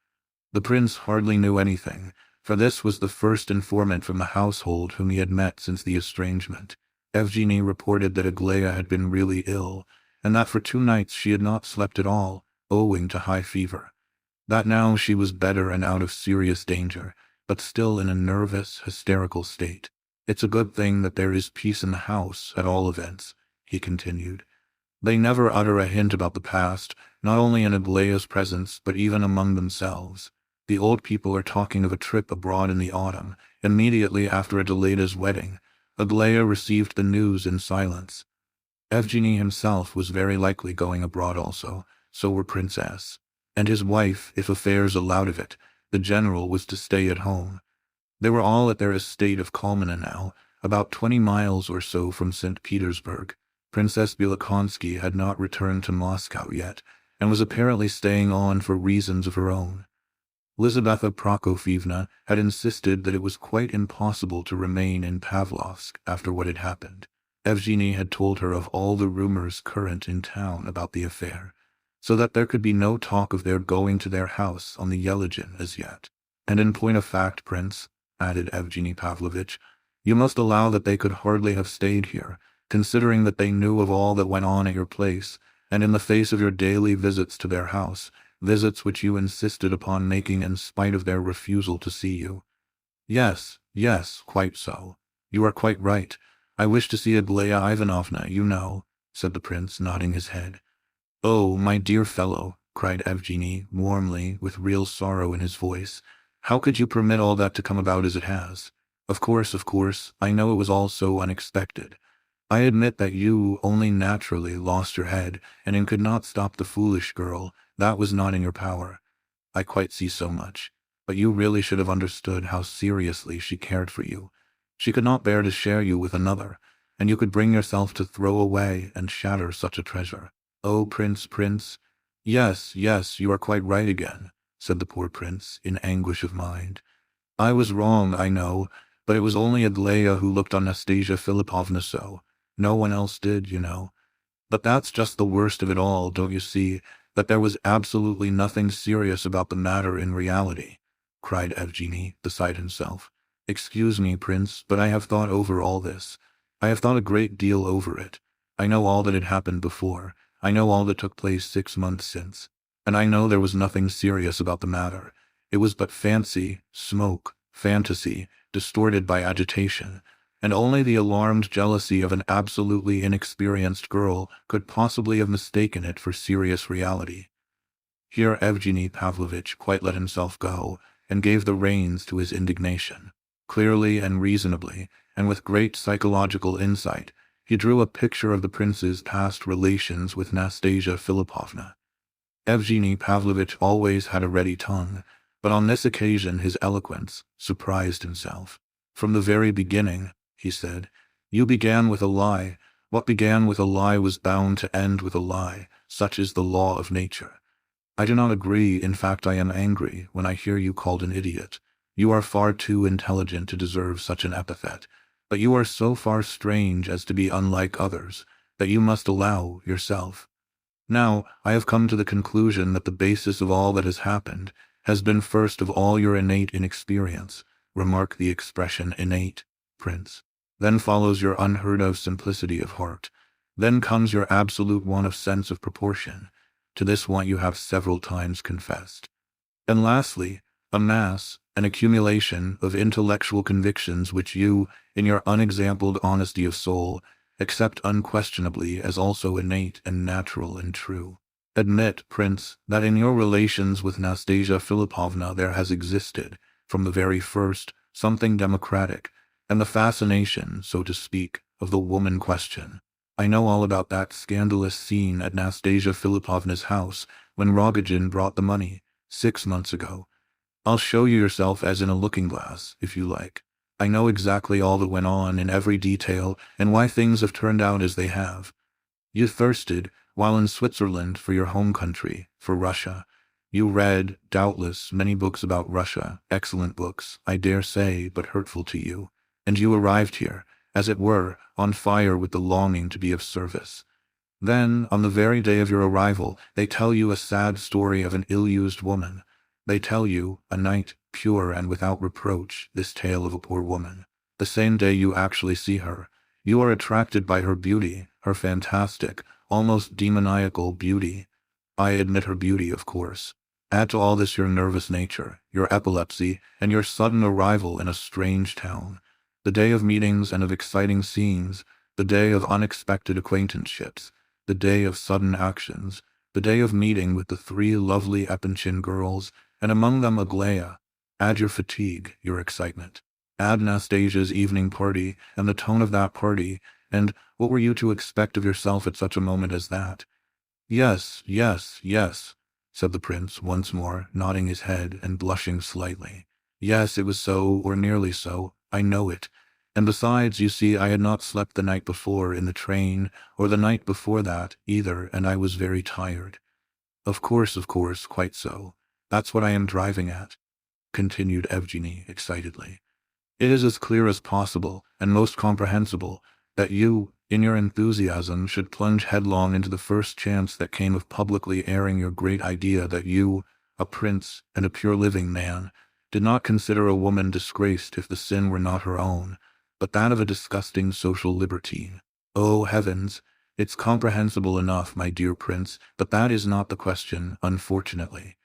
The prince hardly knew anything, for this was the first informant from the household whom he had met since the estrangement. Evgeny reported that Aglaia had been really ill, and that for 2 nights she had not slept at all, owing to high fever. That now she was better and out of serious danger, but still in a nervous, hysterical state. "It's a good thing that there is peace in the house, at all events," he continued. "They never utter a hint about the past, not only in Aglaia's presence, but even among themselves. The old people are talking of a trip abroad in the autumn, immediately after Adelaida's wedding. Aglaia received the news in silence. Evgeny himself was very likely going abroad also, so were Princess and his wife, if affairs allowed of it. The general was to stay at home. They were all at their estate of Kolmina now, about 20 miles or so from St. Petersburg. Princess Bielokonsky had not returned to Moscow yet, and was apparently staying on for reasons of her own. Lizaveta Prokofievna had insisted that it was quite impossible to remain in Pavlovsk after what had happened. Evgeny had told her of all the rumors current in town about the affair, so that there could be no talk of their going to their house on the Yelagin as yet. "And in point of fact, Prince," added Evgeny Pavlovitch, "you must allow that they could hardly have stayed here, considering that they knew of all that went on at your place, and in the face of your daily visits to their house, visits which you insisted upon making in spite of their refusal to see you." Yes, quite so," You are quite right. I wish to see Aglaya Ivanovna, you know, said the prince, nodding his head. Oh, my dear fellow, cried Evgeny warmly, with real sorrow in his voice. How could you permit all that to come about as it has? Of course, I know it was all so unexpected. I admit that you only naturally lost your head and could not stop the foolish girl. That was not in your power. I quite see so much. But you really should have understood how seriously she cared for you. She could not bear to share you with another, and you could bring yourself to throw away and shatter such a treasure. Oh, prince. Yes, you are quite right again, said the poor prince, in anguish of mind. I was wrong, I know, but it was only Aglaya who looked on Nastasia Philipovna so. No one else did, you know. But that's just the worst of it all, don't you see, that there was absolutely nothing serious about the matter in reality, cried Evgeny, beside himself. Excuse me, prince, but I have thought over all this. I have thought a great deal over it. I know all that had happened before. I know all that took place 6 months since. And I know there was nothing serious about the matter. It was but fancy, smoke, fantasy, distorted by agitation, and only the alarmed jealousy of an absolutely inexperienced girl could possibly have mistaken it for serious reality. Here Evgeny Pavlovitch quite let himself go, and gave the reins to his indignation. Clearly and reasonably, and with great psychological insight, he drew a picture of the prince's past relations with Nastasia Philipovna. Evgeny Pavlovitch always had a ready tongue, but on this occasion his eloquence surprised himself. From the very beginning, he said, you began with a lie. What began with a lie was bound to end with a lie. Such is the law of nature. I do not agree, in fact I am angry, when I hear you called an idiot. You are far too intelligent to deserve such an epithet, but you are so far strange as to be unlike others, that you must allow yourself. Now, I have come to the conclusion that the basis of all that has happened has been first of all your innate inexperience. Remark the expression innate, prince. Then follows your unheard-of simplicity of heart. Then comes your absolute want of sense of proportion. To this want you have several times confessed. And lastly, a mass, an accumulation of intellectual convictions which you, in your unexampled honesty of soul, accept unquestionably as also innate and natural and true. Admit, prince, that in your relations with Nastasia Philipovna there has existed, from the very first, something democratic, and the fascination, so to speak, of the woman question. I know all about that scandalous scene at Nastasia Philipovna's house when Rogojin brought the money, 6 months ago. I'll show you yourself as in a looking-glass, if you like. I know exactly all that went on in every detail and why things have turned out as they have. You thirsted, while in Switzerland, for your home country, for Russia. You read, doubtless, many books about Russia, excellent books, I dare say, but hurtful to you. And you arrived here, as it were, on fire with the longing to be of service. Then, on the very day of your arrival, they tell you a sad story of an ill-used woman. They tell you, a night, pure and without reproach, this tale of a poor woman. The same day you actually see her. You are attracted by her beauty, her fantastic, almost demoniacal beauty. I admit her beauty, of course. Add to all this your nervous nature, your epilepsy, and your sudden arrival in a strange town. The day of meetings and of exciting scenes, the day of unexpected acquaintanceships, the day of sudden actions, the day of meeting with the 3 lovely Epanchin girls, and among them Aglaya. Add your fatigue, your excitement. Add Nastasia's evening party, and the tone of that party, and what were you to expect of yourself at such a moment as that? Yes, said the prince once more, nodding his head and blushing slightly. Yes, it was so, or nearly so. I know it. And besides, you see, I had not slept the night before in the train, or the night before that, either, and I was very tired. Of course, quite so. That's what I am driving at, continued Evgeny excitedly. It is as clear as possible, and most comprehensible, that you, in your enthusiasm, should plunge headlong into the first chance that came of publicly airing your great idea that you, a prince and a pure living man, did not consider a woman disgraced if the sin were not her own, but that of a disgusting social libertine. Oh, heavens! It's comprehensible enough, my dear prince, but that is not the question, unfortunately.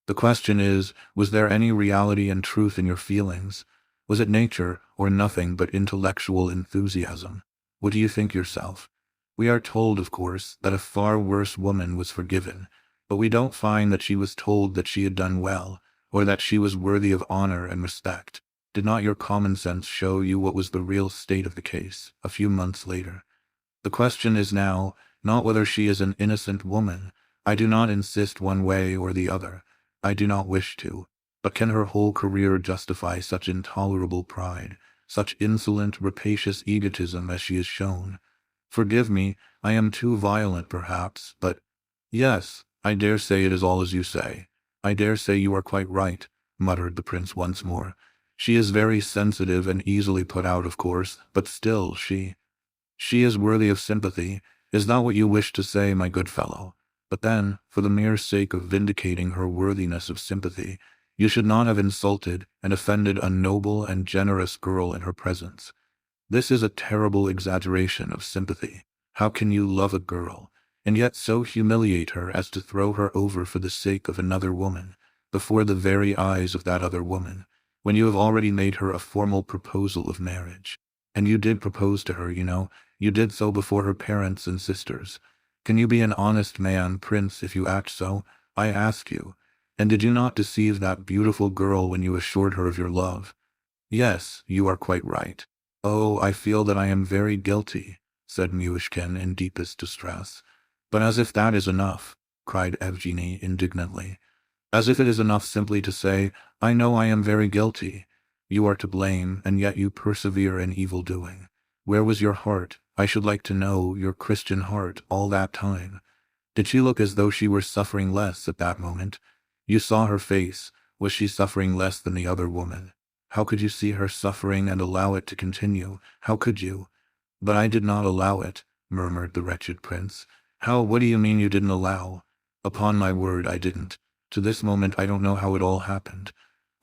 The question is, was there any reality and truth in your feelings? Was it nature, or nothing but intellectual enthusiasm? What do you think yourself? We are told, of course, that a far worse woman was forgiven, but we don't find that she was told that she had done well, or that she was worthy of honor and respect. Did not your common sense show you what was the real state of the case, a few months later? The question is now, not whether she is an innocent woman. I do not insist one way or the other. I do not wish to. But can her whole career justify such intolerable pride, such insolent, rapacious egotism as she has shown? Forgive me, I am too violent perhaps, but— Yes, I dare say it is all as you say. I dare say you are quite right, muttered the prince once more. She is very sensitive and easily put out, of course, but still she is worthy of sympathy. Is that what you wish to say, my good fellow? But then, for the mere sake of vindicating her worthiness of sympathy, you should not have insulted and offended a noble and generous girl in her presence. This is a terrible exaggeration of sympathy. How can you love a girl, and yet so humiliate her as to throw her over for the sake of another woman, before the very eyes of that other woman, when you have already made her a formal proposal of marriage? And you did propose to her, you know. You did so before her parents and sisters. Can you be an honest man, Prince, if you act so? I ask you. And did you not deceive that beautiful girl when you assured her of your love? Yes, you are quite right. Oh, I feel that I am very guilty, said Myshkin in deepest distress. But as if that is enough, cried Evgeny indignantly. As if it is enough simply to say, I know I am very guilty. You are to blame, and yet you persevere in evil-doing. Where was your heart? I should like to know, your Christian heart, all that time. Did she look as though she were suffering less at that moment? You saw her face. Was she suffering less than the other woman? How could you see her suffering and allow it to continue? How could you? But I did not allow it, murmured the wretched prince. How? What do you mean you didn't allow? Upon my word, I didn't. To this moment I don't know how it all happened.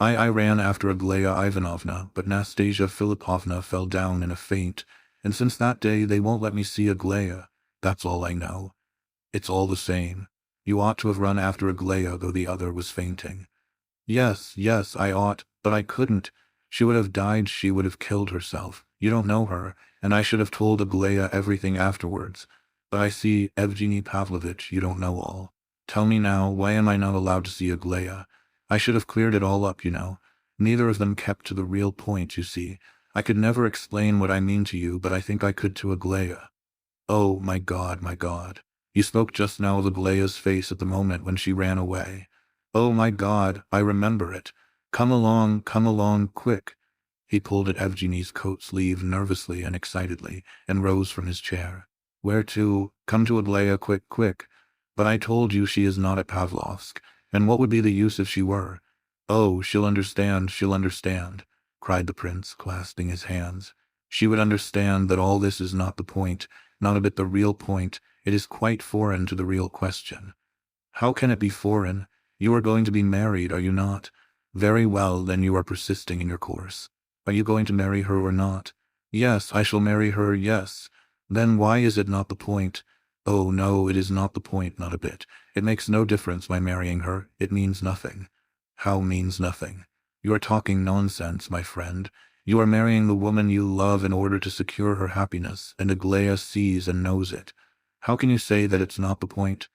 I ran after Aglaya Ivanovna, but Nastasia Philipovna fell down in a faint, and since that day they won't let me see Aglaya. That's all I know. It's all the same. You ought to have run after Aglaya, though the other was fainting. Yes, I ought, but I couldn't. She would have died, she would have killed herself. You don't know her, and I should have told Aglaya everything afterwards. But I see, Evgeny Pavlovitch, you don't know all. Tell me now, why am I not allowed to see Aglaya? I should have cleared it all up, you know. Neither of them kept to the real point, you see. I could never explain what I mean to you, but I think I could to Aglaya. Oh, my God, my God. You spoke just now of Aglaya's face at the moment when she ran away. Oh, my God, I remember it. Come along, quick. He pulled at Evgeny's coat sleeve nervously and excitedly, and rose from his chair. Where to? Come to Aglaya, quick. But I told you she is not at Pavlovsk, and what would be the use if she were? Oh, she'll understand, cried the prince, clasping his hands. She would understand that all this is not the point, not a bit the real point. It is quite foreign to the real question. How can it be foreign? You are going to be married, are you not? Very well, then you are persisting in your course. Are you going to marry her or not? Yes, I shall marry her, yes. Then why is it not the point? Oh, no, it is not the point, not a bit. It makes no difference my marrying her. It means nothing. How means nothing? You are talking nonsense, my friend. You are marrying the woman you love in order to secure her happiness, and Aglaya sees and knows it. How can you say that it's not the point?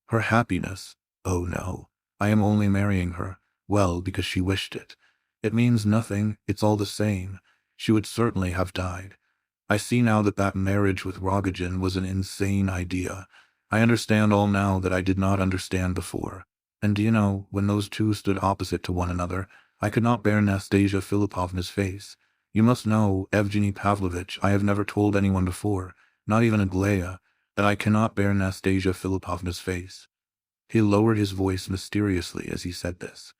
Her happiness? Oh, no. I am only marrying her. Well, because she wished it. It means nothing. It's all the same. She would certainly have died. I see now that that marriage with Rogojin was an insane idea. I understand all now that I did not understand before. And do you know, when those two stood opposite to one another, I could not bear Nastasia Philipovna's face. You must know, Evgeny Pavlovitch, I have never told anyone before, not even Aglaya, that I cannot bear Nastasia Philipovna's face. He lowered his voice mysteriously as he said this.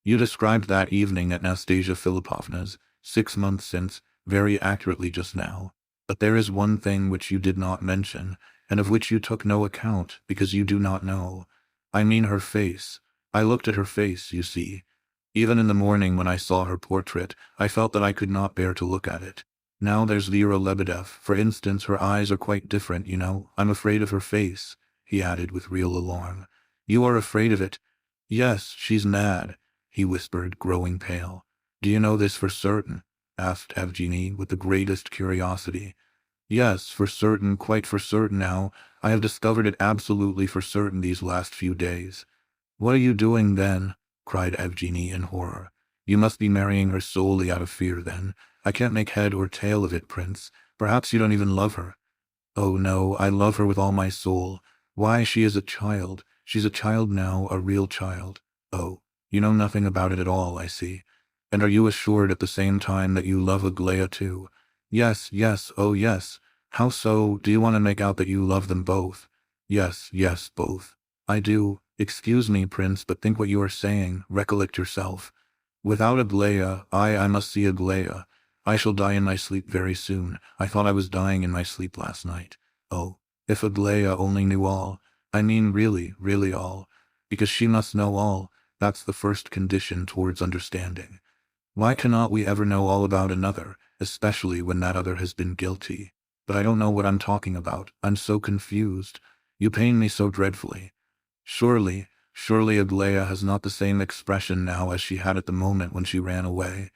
You described that evening at Nastasia Philipovna's, 6 months since, very accurately just now. But there is one thing which you did not mention, and of which you took no account, because you do not know. I mean her face. I looked at her face, you see. Even in the morning when I saw her portrait, I felt that I could not bear to look at it. Now there's Vera Lebedev, for instance, her eyes are quite different, you know. I'm afraid of her face, he added with real alarm. You are afraid of it? Yes, she's mad, he whispered, growing pale. Do you know this for certain? asked Evgeny with the greatest curiosity. Yes, for certain, quite for certain now. I have discovered it absolutely for certain these last few days. What are you doing then? Cried Evgeny in horror. You must be marrying her solely out of fear then. I can't make head or tail of it, Prince. Perhaps you don't even love her. Oh no, I love her with all my soul. Why, she is a child. She's a child now, a real child. Oh, you know nothing about it at all, I see. And are you assured at the same time that you love Aglaia too? Yes, yes, oh yes. How so? Do you want to make out that you love them both? Yes, yes, both. I do. Excuse me, Prince, but think what you are saying. Recollect yourself. Without Aglaia, I must see Aglaia. I shall die in my sleep very soon. I thought I was dying in my sleep last night. Oh, if Aglaia only knew all. I mean really, really all. Because she must know all. That's the first condition towards understanding. Why cannot we ever know all about another, especially when that other has been guilty? But I don't know what I'm talking about. I'm so confused. You pain me so dreadfully. Surely Aglaia has not the same expression now as she had at the moment when she ran away.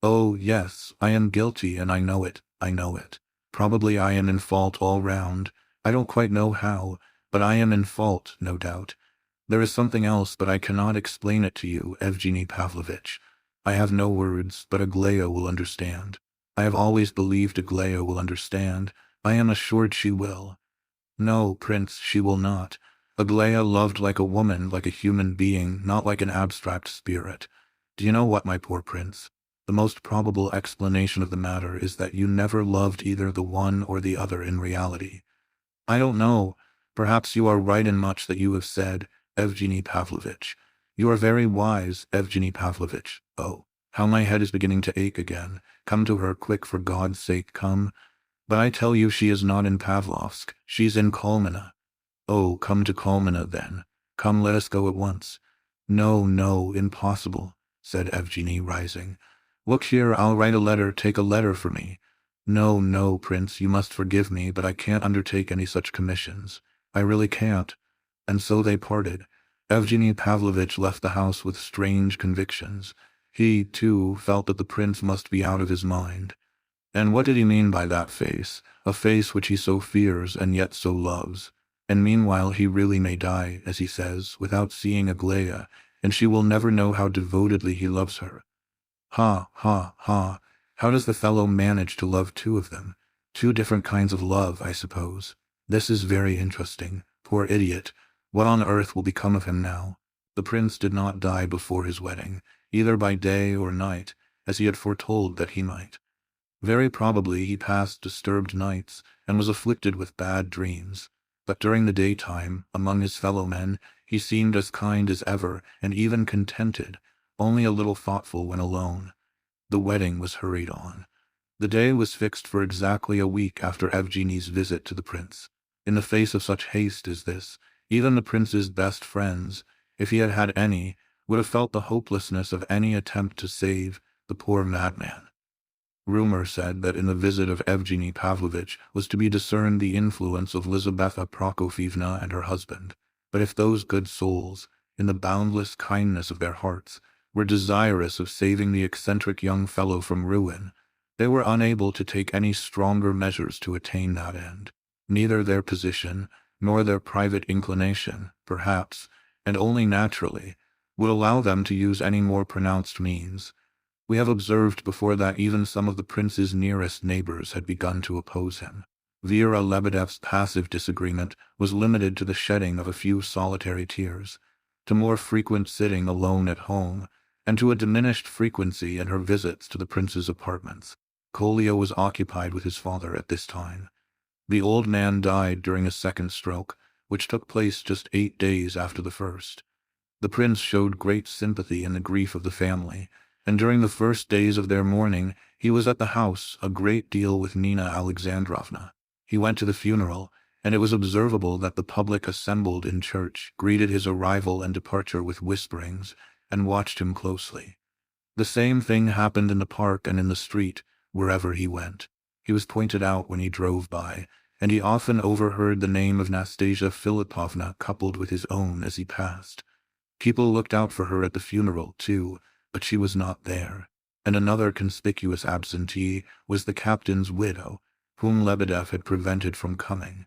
Oh, yes, I am guilty, and I know it. Probably I am in fault all round. I don't quite know how, but I am in fault, no doubt. There is something else, but I cannot explain it to you, Evgeny Pavlovitch. I have no words, but Aglaia will understand. I have always believed Aglaia will understand. I am assured she will. No, Prince, she will not. Aglaia loved like a woman, like a human being, not like an abstract spirit. Do you know what, my poor Prince? The most probable explanation of the matter is that you never loved either the one or the other in reality. I don't know. Perhaps you are right in much that you have said, Evgeny Pavlovitch. You are very wise, Evgeny Pavlovitch. Oh, how my head is beginning to ache again. Come to her, quick, for God's sake, come. But I tell you she is not in Pavlovsk. She's in Kolmina. Oh, come to Kolmina then. Come, let us go at once. No, no, impossible, said Evgeny, rising. Look here, I'll write a letter, take a letter for me. No, no, Prince, you must forgive me, but I can't undertake any such commissions. I really can't. And so they parted. Evgeny Pavlovitch left the house with strange convictions. He, too, felt that the prince must be out of his mind. And what did he mean by that face, a face which he so fears and yet so loves? And meanwhile he really may die, as he says, without seeing Aglaia, and she will never know how devotedly he loves her. Ha, ha, ha! How does the fellow manage to love two of them? Two different kinds of love, I suppose. This is very interesting. Poor idiot! What on earth will become of him now? The prince did not die before his wedding, either by day or night, as he had foretold that he might. Very probably he passed disturbed nights, and was afflicted with bad dreams. But during the daytime, among his fellow men, he seemed as kind as ever, and even contented, only a little thoughtful when alone. The wedding was hurried on. The day was fixed for exactly a week after Evgeny's visit to the prince. In the face of such haste as this, even the prince's best friends, if he had had any, would have felt the hopelessness of any attempt to save the poor madman. Rumor said that in the visit of Evgeny Pavlovitch was to be discerned the influence of Lizaveta Prokofievna and her husband. But if those good souls, in the boundless kindness of their hearts, were desirous of saving the eccentric young fellow from ruin, they were unable to take any stronger measures to attain that end. Neither their position, nor their private inclination, perhaps, and only naturally, would allow them to use any more pronounced means. We have observed before that even some of the prince's nearest neighbors had begun to oppose him. Vera Lebedev's passive disagreement was limited to the shedding of a few solitary tears, to more frequent sitting alone at home, and to a diminished frequency in her visits to the prince's apartments. Kolya was occupied with his father at this time. The old man died during a second stroke, which took place just 8 days after the first. The prince showed great sympathy in the grief of the family, and during the first days of their mourning he was at the house a great deal with Nina Alexandrovna. He went to the funeral, and it was observable that the public assembled in church greeted his arrival and departure with whisperings, and watched him closely. The same thing happened in the park and in the street, wherever he went. He was pointed out when he drove by, and he often overheard the name of Nastasia Philippovna coupled with his own as he passed. People looked out for her at the funeral, too, but she was not there. and another conspicuous absentee was the captain's widow, whom Lebedev had prevented from coming.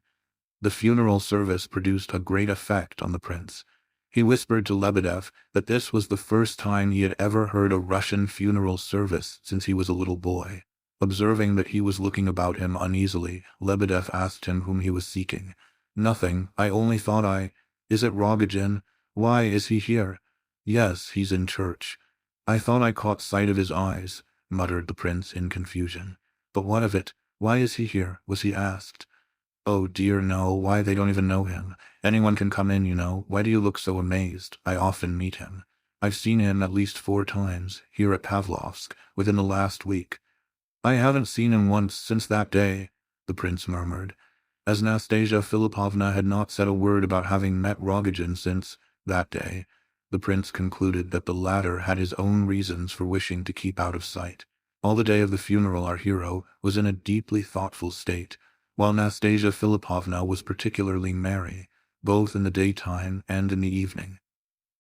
The funeral service produced a great effect on the prince. He whispered to Lebedev that this was the first time he had ever heard a Russian funeral service since he was a little boy. Observing that he was looking about him uneasily, Lebedev asked him whom he was seeking. "Nothing, I only thought Is it Rogojin? Why is he here?" "Yes, he's in church. I thought I caught sight of his eyes," muttered the prince in confusion. "But what of it? Why is he here?" was he asked. "Oh dear no, why they don't even know him. Anyone can come in, you know. Why do you look so amazed? I often meet him. I've seen him at least 4 times, here at Pavlovsk, within the last week." "I haven't seen him once since that day," the prince murmured. As Nastasia Philippovna had not said a word about having met Rogojin since that day, the prince concluded that the latter had his own reasons for wishing to keep out of sight. All the day of the funeral our hero was in a deeply thoughtful state, while Nastasia Philippovna was particularly merry, both in the daytime and in the evening.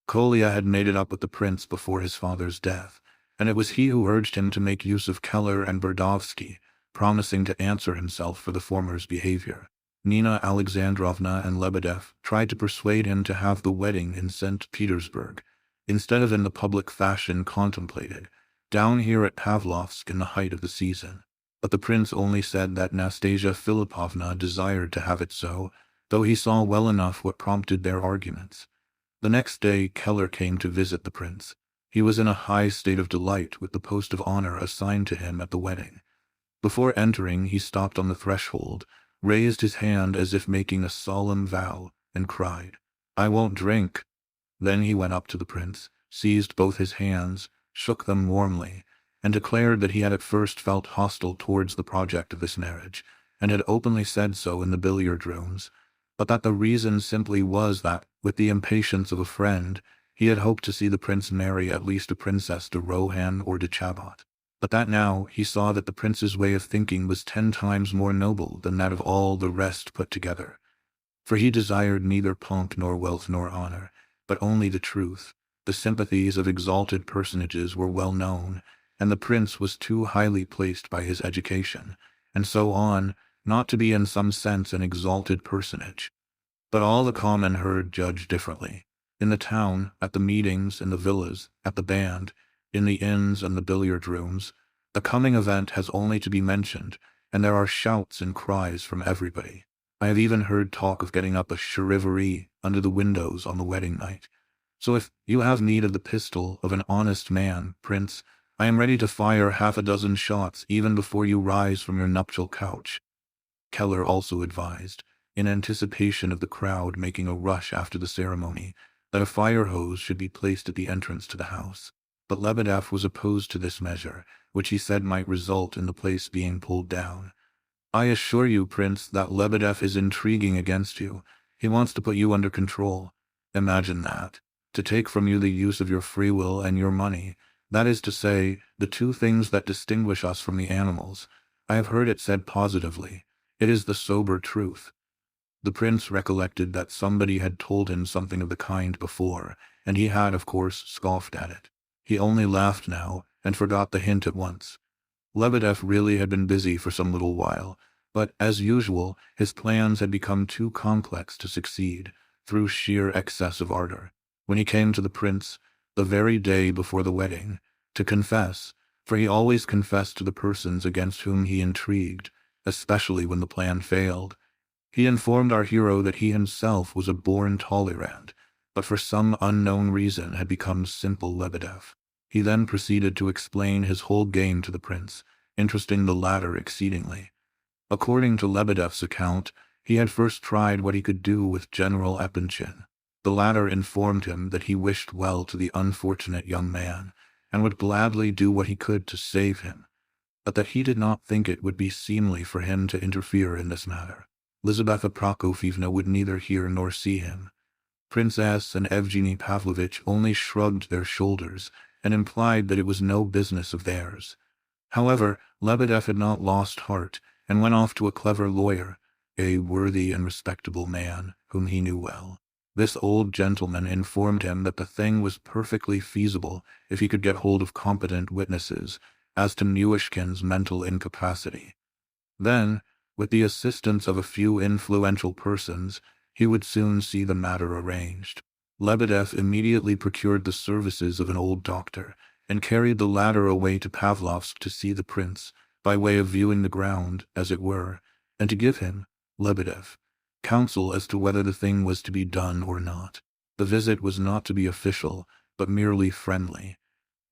Kolya had made it up with the prince before his father's death, and it was he who urged him to make use of Keller and Berdovsky, promising to answer himself for the former's behavior. Nina Alexandrovna and Lebedev tried to persuade him to have the wedding in St. Petersburg, instead of in the public fashion contemplated, down here at Pavlovsk in the height of the season. But the prince only said that Nastasia Philippovna desired to have it so, though he saw well enough what prompted their arguments. The next day Keller came to visit the prince. He was in a high state of delight with the post of honor assigned to him at the wedding. Before entering, he stopped on the threshold, raised his hand as if making a solemn vow, and cried, "I won't drink." Then he went up to the prince, seized both his hands, shook them warmly, and declared that he had at first felt hostile towards the project of this marriage, and had openly said so in the billiard rooms, but that the reason simply was that, with the impatience of a friend, he had hoped to see the prince marry at least a Princess de Rohan or de Chabot, but that now he saw that the prince's way of thinking was 10 times more noble than that of all the rest put together. For he desired neither pomp nor wealth nor honor, but only the truth. The sympathies of exalted personages were well known, and the prince was too highly placed by his education, and so on, not to be in some sense an exalted personage. But all the common herd judged differently. In the town, at the meetings, in the villas, at the band, in the inns and the billiard rooms, the coming event has only to be mentioned, and there are shouts and cries from everybody. I have even heard talk of getting up a charivari under the windows on the wedding night. So if you have need of the pistol of an honest man, prince, I am ready to fire 6 shots even before you rise from your nuptial couch." Keller also advised, in anticipation of the crowd making a rush after the ceremony, that a fire hose should be placed at the entrance to the house. But Lebedev was opposed to this measure, which he said might result in the place being pulled down. "I assure you, Prince, that Lebedev is intriguing against you. He wants to put you under control. Imagine that. To take from you the use of your free will and your money. That is to say, the 2 things that distinguish us from the animals. I have heard it said positively. It is the sober truth." The prince recollected that somebody had told him something of the kind before, and he had, of course, scoffed at it. He only laughed now, and forgot the hint at once. Lebedev really had been busy for some little while, but, as usual, his plans had become too complex to succeed, through sheer excess of ardor. When he came to the prince, the very day before the wedding, to confess, for he always confessed to the persons against whom he intrigued, especially when the plan failed, he informed our hero that he himself was a born Talleyrand, but for some unknown reason had become simple Lebedev. He then proceeded to explain his whole game to the prince, interesting the latter exceedingly. According to Lebedev's account, he had first tried what he could do with General Epanchin. The latter informed him that he wished well to the unfortunate young man, and would gladly do what he could to save him, but that he did not think it would be seemly for him to interfere in this matter. Lizaveta Prokofievna would neither hear nor see him. Princess and Evgeny Pavlovitch only shrugged their shoulders and implied that it was no business of theirs. However, Lebedev had not lost heart, and went off to a clever lawyer, a worthy and respectable man, whom he knew well. This old gentleman informed him that the thing was perfectly feasible if he could get hold of competent witnesses, as to Myshkin's mental incapacity. Then, with the assistance of a few influential persons, he would soon see the matter arranged. Lebedev immediately procured the services of an old doctor, and carried the latter away to Pavlovsk to see the prince, by way of viewing the ground, as it were, and to give him, Lebedev, counsel as to whether the thing was to be done or not. The visit was not to be official, but merely friendly.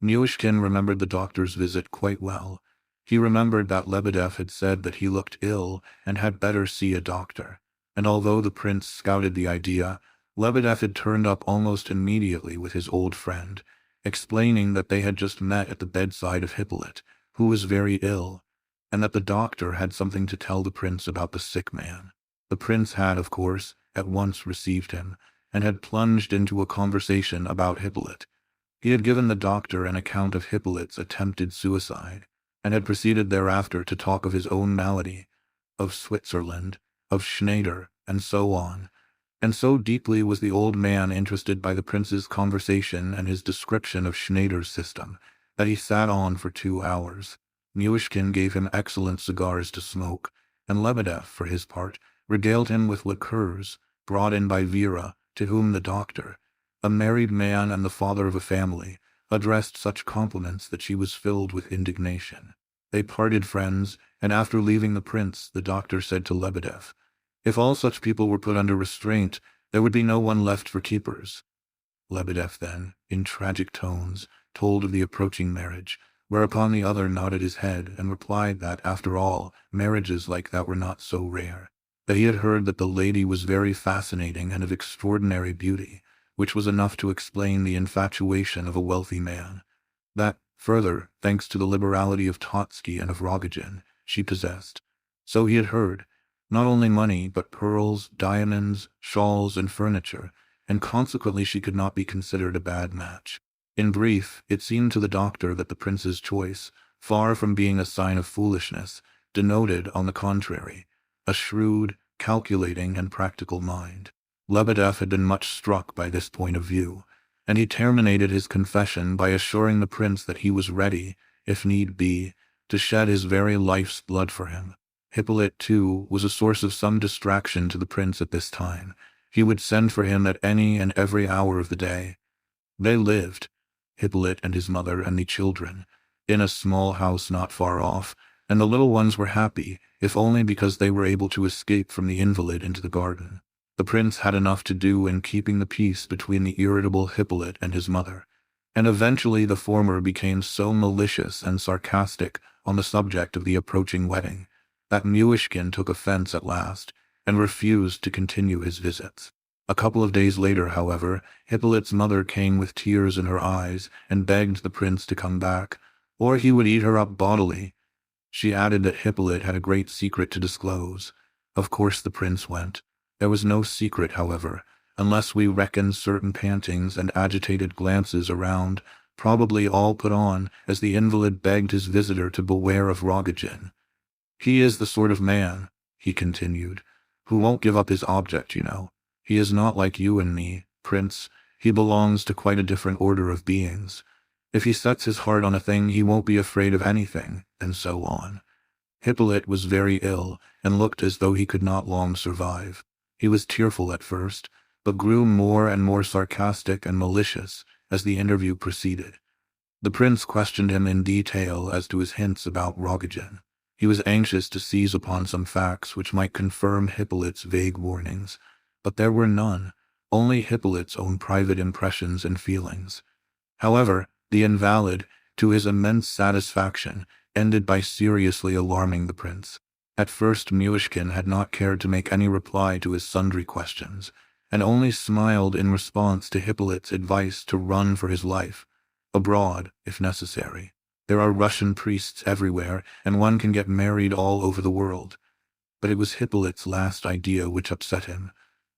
Myshkin remembered the doctor's visit quite well. He remembered that Lebedev had said that he looked ill and had better see a doctor, and although the prince scouted the idea, Lebedev had turned up almost immediately with his old friend, explaining that they had just met at the bedside of Hippolyte, who was very ill, and that the doctor had something to tell the prince about the sick man. The prince had, of course, at once received him, and had plunged into a conversation about Hippolyte. He had given the doctor an account of Hippolyte's attempted suicide, and had proceeded thereafter to talk of his own malady, of Switzerland, of Schneider, and so on. And so deeply was the old man interested by the prince's conversation and his description of Schneider's system, that he sat on for 2 hours. Myshkin gave him excellent cigars to smoke, and Lebedev, for his part, regaled him with liqueurs brought in by Vera, to whom the doctor, a married man and the father of a family, addressed such compliments that she was filled with indignation. They parted friends, and after leaving the prince, the doctor said to Lebedev, "If all such people were put under restraint, there would be no one left for keepers." Lebedev then, in tragic tones, told of the approaching marriage, whereupon the other nodded his head and replied that, after all, marriages like that were not so rare, that he had heard that the lady was very fascinating and of extraordinary beauty, which was enough to explain the infatuation of a wealthy man. That, further, thanks to the liberality of Totsky and of Rogojin, she possessed, so he had heard, not only money but pearls, diamonds, shawls, and furniture, and consequently she could not be considered a bad match. In brief, it seemed to the doctor that the prince's choice, far from being a sign of foolishness, denoted, on the contrary, a shrewd, calculating, and practical mind. Lebedev had been much struck by this point of view, and he terminated his confession by assuring the prince that he was ready, if need be, to shed his very life's blood for him. Hippolyte, too, was a source of some distraction to the prince at this time. He would send for him at any and every hour of the day. They lived, Hippolyte and his mother and the children, in a small house not far off, and the little ones were happy, if only because they were able to escape from the invalid into the garden. The prince had enough to do in keeping the peace between the irritable Hippolyte and his mother, and eventually the former became so malicious and sarcastic on the subject of the approaching wedding, that Myshkin took offense at last, and refused to continue his visits. A couple of days later, however, Hippolyte's mother came with tears in her eyes and begged the prince to come back, or he would eat her up bodily. She added that Hippolyte had a great secret to disclose. Of course the prince went. There was no secret, however, unless we reckon certain pantings and agitated glances around, probably all put on as the invalid begged his visitor to beware of Rogojin. "He is the sort of man," he continued, "who won't give up his object, you know. He is not like you and me, Prince. He belongs to quite a different order of beings. If he sets his heart on a thing, he won't be afraid of anything," and so on. Hippolyte was very ill, and looked as though he could not long survive. He was tearful at first, but grew more and more sarcastic and malicious as the interview proceeded. The prince questioned him in detail as to his hints about Rogojin. He was anxious to seize upon some facts which might confirm Hippolyte's vague warnings, but there were none, only Hippolyte's own private impressions and feelings. However, the invalid, to his immense satisfaction, ended by seriously alarming the prince. At first Myshkin had not cared to make any reply to his sundry questions, and only smiled in response to Hippolyte's advice to run for his life, abroad, if necessary. There are Russian priests everywhere, and one can get married all over the world. But it was Hippolyte's last idea which upset him.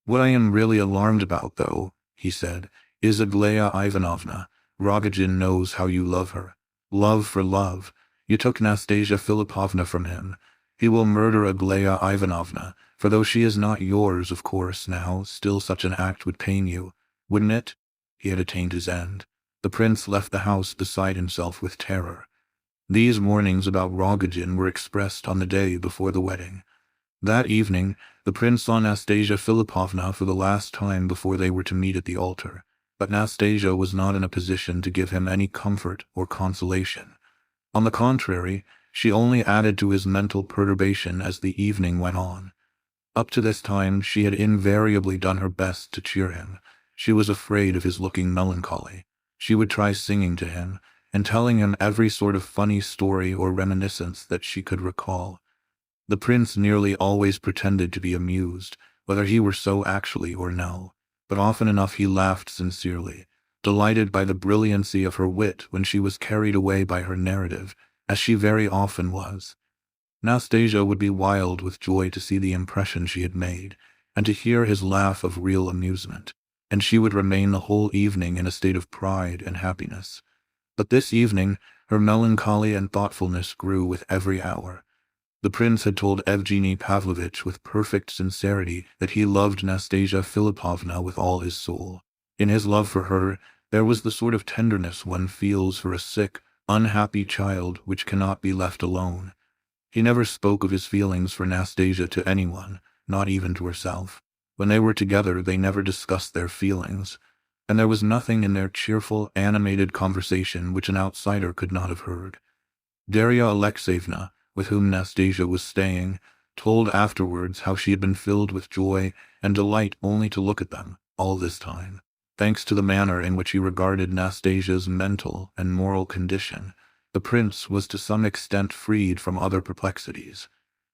"What I am really alarmed about, though," he said, "is Aglaya Ivanovna. Rogojin knows how you love her. Love for love. You took Nastasia Philippovna from him. He will murder Aglaya Ivanovna, for though she is not yours, of course, now, still such an act would pain you, wouldn't it?" He had attained his end. The prince left the house beside himself with terror. These warnings about Rogojin were expressed on the day before the wedding. That evening, the prince saw Nastasia Philippovna for the last time before they were to meet at the altar, but Nastasia was not in a position to give him any comfort or consolation. On the contrary, she only added to his mental perturbation as the evening went on. Up to this time, she had invariably done her best to cheer him. She was afraid of his looking melancholy. She would try singing to him, and telling him every sort of funny story or reminiscence that she could recall. The prince nearly always pretended to be amused, whether he were so actually or no, but often enough he laughed sincerely, delighted by the brilliancy of her wit when she was carried away by her narrative, as she very often was. Nastasia would be wild with joy to see the impression she had made, and to hear his laugh of real amusement, and she would remain the whole evening in a state of pride and happiness. But this evening, her melancholy and thoughtfulness grew with every hour. The prince had told Evgeny Pavlovitch with perfect sincerity that he loved Nastasia Philippovna with all his soul. In his love for her, there was the sort of tenderness one feels for a sick, unhappy child which cannot be left alone. He never spoke of his feelings for Nastasia to anyone, not even to herself. When they were together, they never discussed their feelings, and there was nothing in their cheerful, animated conversation which an outsider could not have heard. Darya Alexeyevna, with whom Nastasia was staying, told afterwards how she had been filled with joy and delight only to look at them, all this time. Thanks to the manner in which he regarded Nastasia's mental and moral condition, the prince was to some extent freed from other perplexities.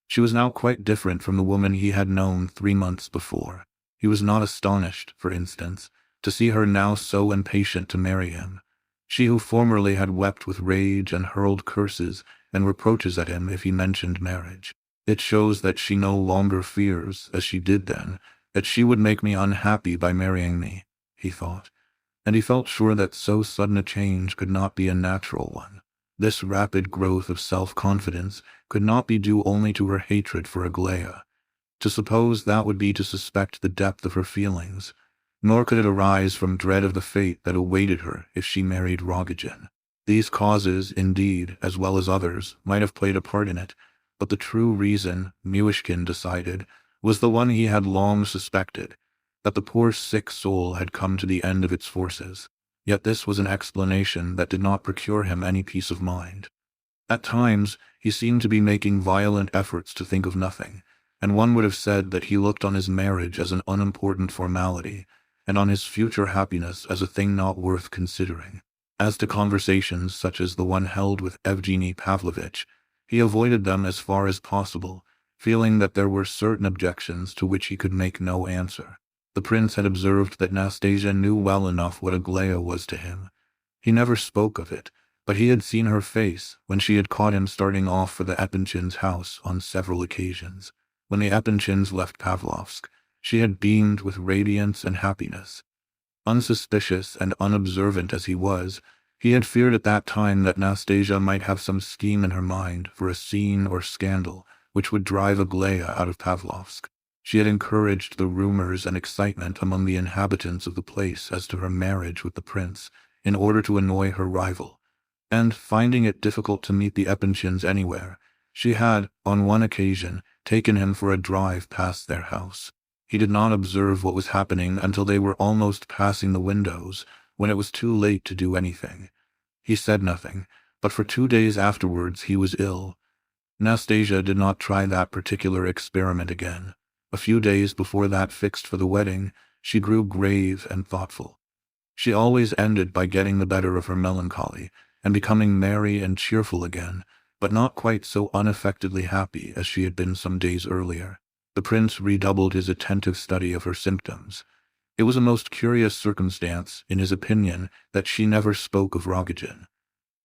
She was now quite different from the woman he had known 3 months before. He was not astonished, for instance, to see her now so impatient to marry him. She who formerly had wept with rage and hurled curses and reproaches at him if he mentioned marriage. It shows that she no longer fears, as she did then, that she would make me unhappy by marrying me, he thought, and he felt sure that so sudden a change could not be a natural one. This rapid growth of self-confidence could not be due only to her hatred for Aglaya. To suppose that would be to suspect the depth of her feelings, nor could it arise from dread of the fate that awaited her if she married Rogojin. These causes, indeed, as well as others, might have played a part in it, but the true reason, Myshkin decided, was the one he had long suspected, that the poor sick soul had come to the end of its forces. Yet this was an explanation that did not procure him any peace of mind. At times, he seemed to be making violent efforts to think of nothing, and one would have said that he looked on his marriage as an unimportant formality, and on his future happiness as a thing not worth considering. As to conversations such as the one held with Evgeny Pavlovitch, he avoided them as far as possible, feeling that there were certain objections to which he could make no answer. The prince had observed that Nastasia knew well enough what Aglaya was to him. He never spoke of it, but he had seen her face when she had caught him starting off for the Epinchins' house on several occasions. When the Epinchins left Pavlovsk, she had beamed with radiance and happiness. Unsuspicious and unobservant as he was, he had feared at that time that Nastasia might have some scheme in her mind for a scene or scandal which would drive Aglaya out of Pavlovsk. She had encouraged the rumors and excitement among the inhabitants of the place as to her marriage with the prince, in order to annoy her rival, and, finding it difficult to meet the Epinchins anywhere, she had, on one occasion, taken him for a drive past their house. He did not observe what was happening until they were almost passing the windows, when it was too late to do anything. He said nothing, but for 2 days afterwards he was ill. Nastasia did not try that particular experiment again. A few days before that fixed for the wedding, she grew grave and thoughtful. She always ended by getting the better of her melancholy, and becoming merry and cheerful again, but not quite so unaffectedly happy as she had been some days earlier. The prince redoubled his attentive study of her symptoms. It was a most curious circumstance, in his opinion, that she never spoke of Rogojin.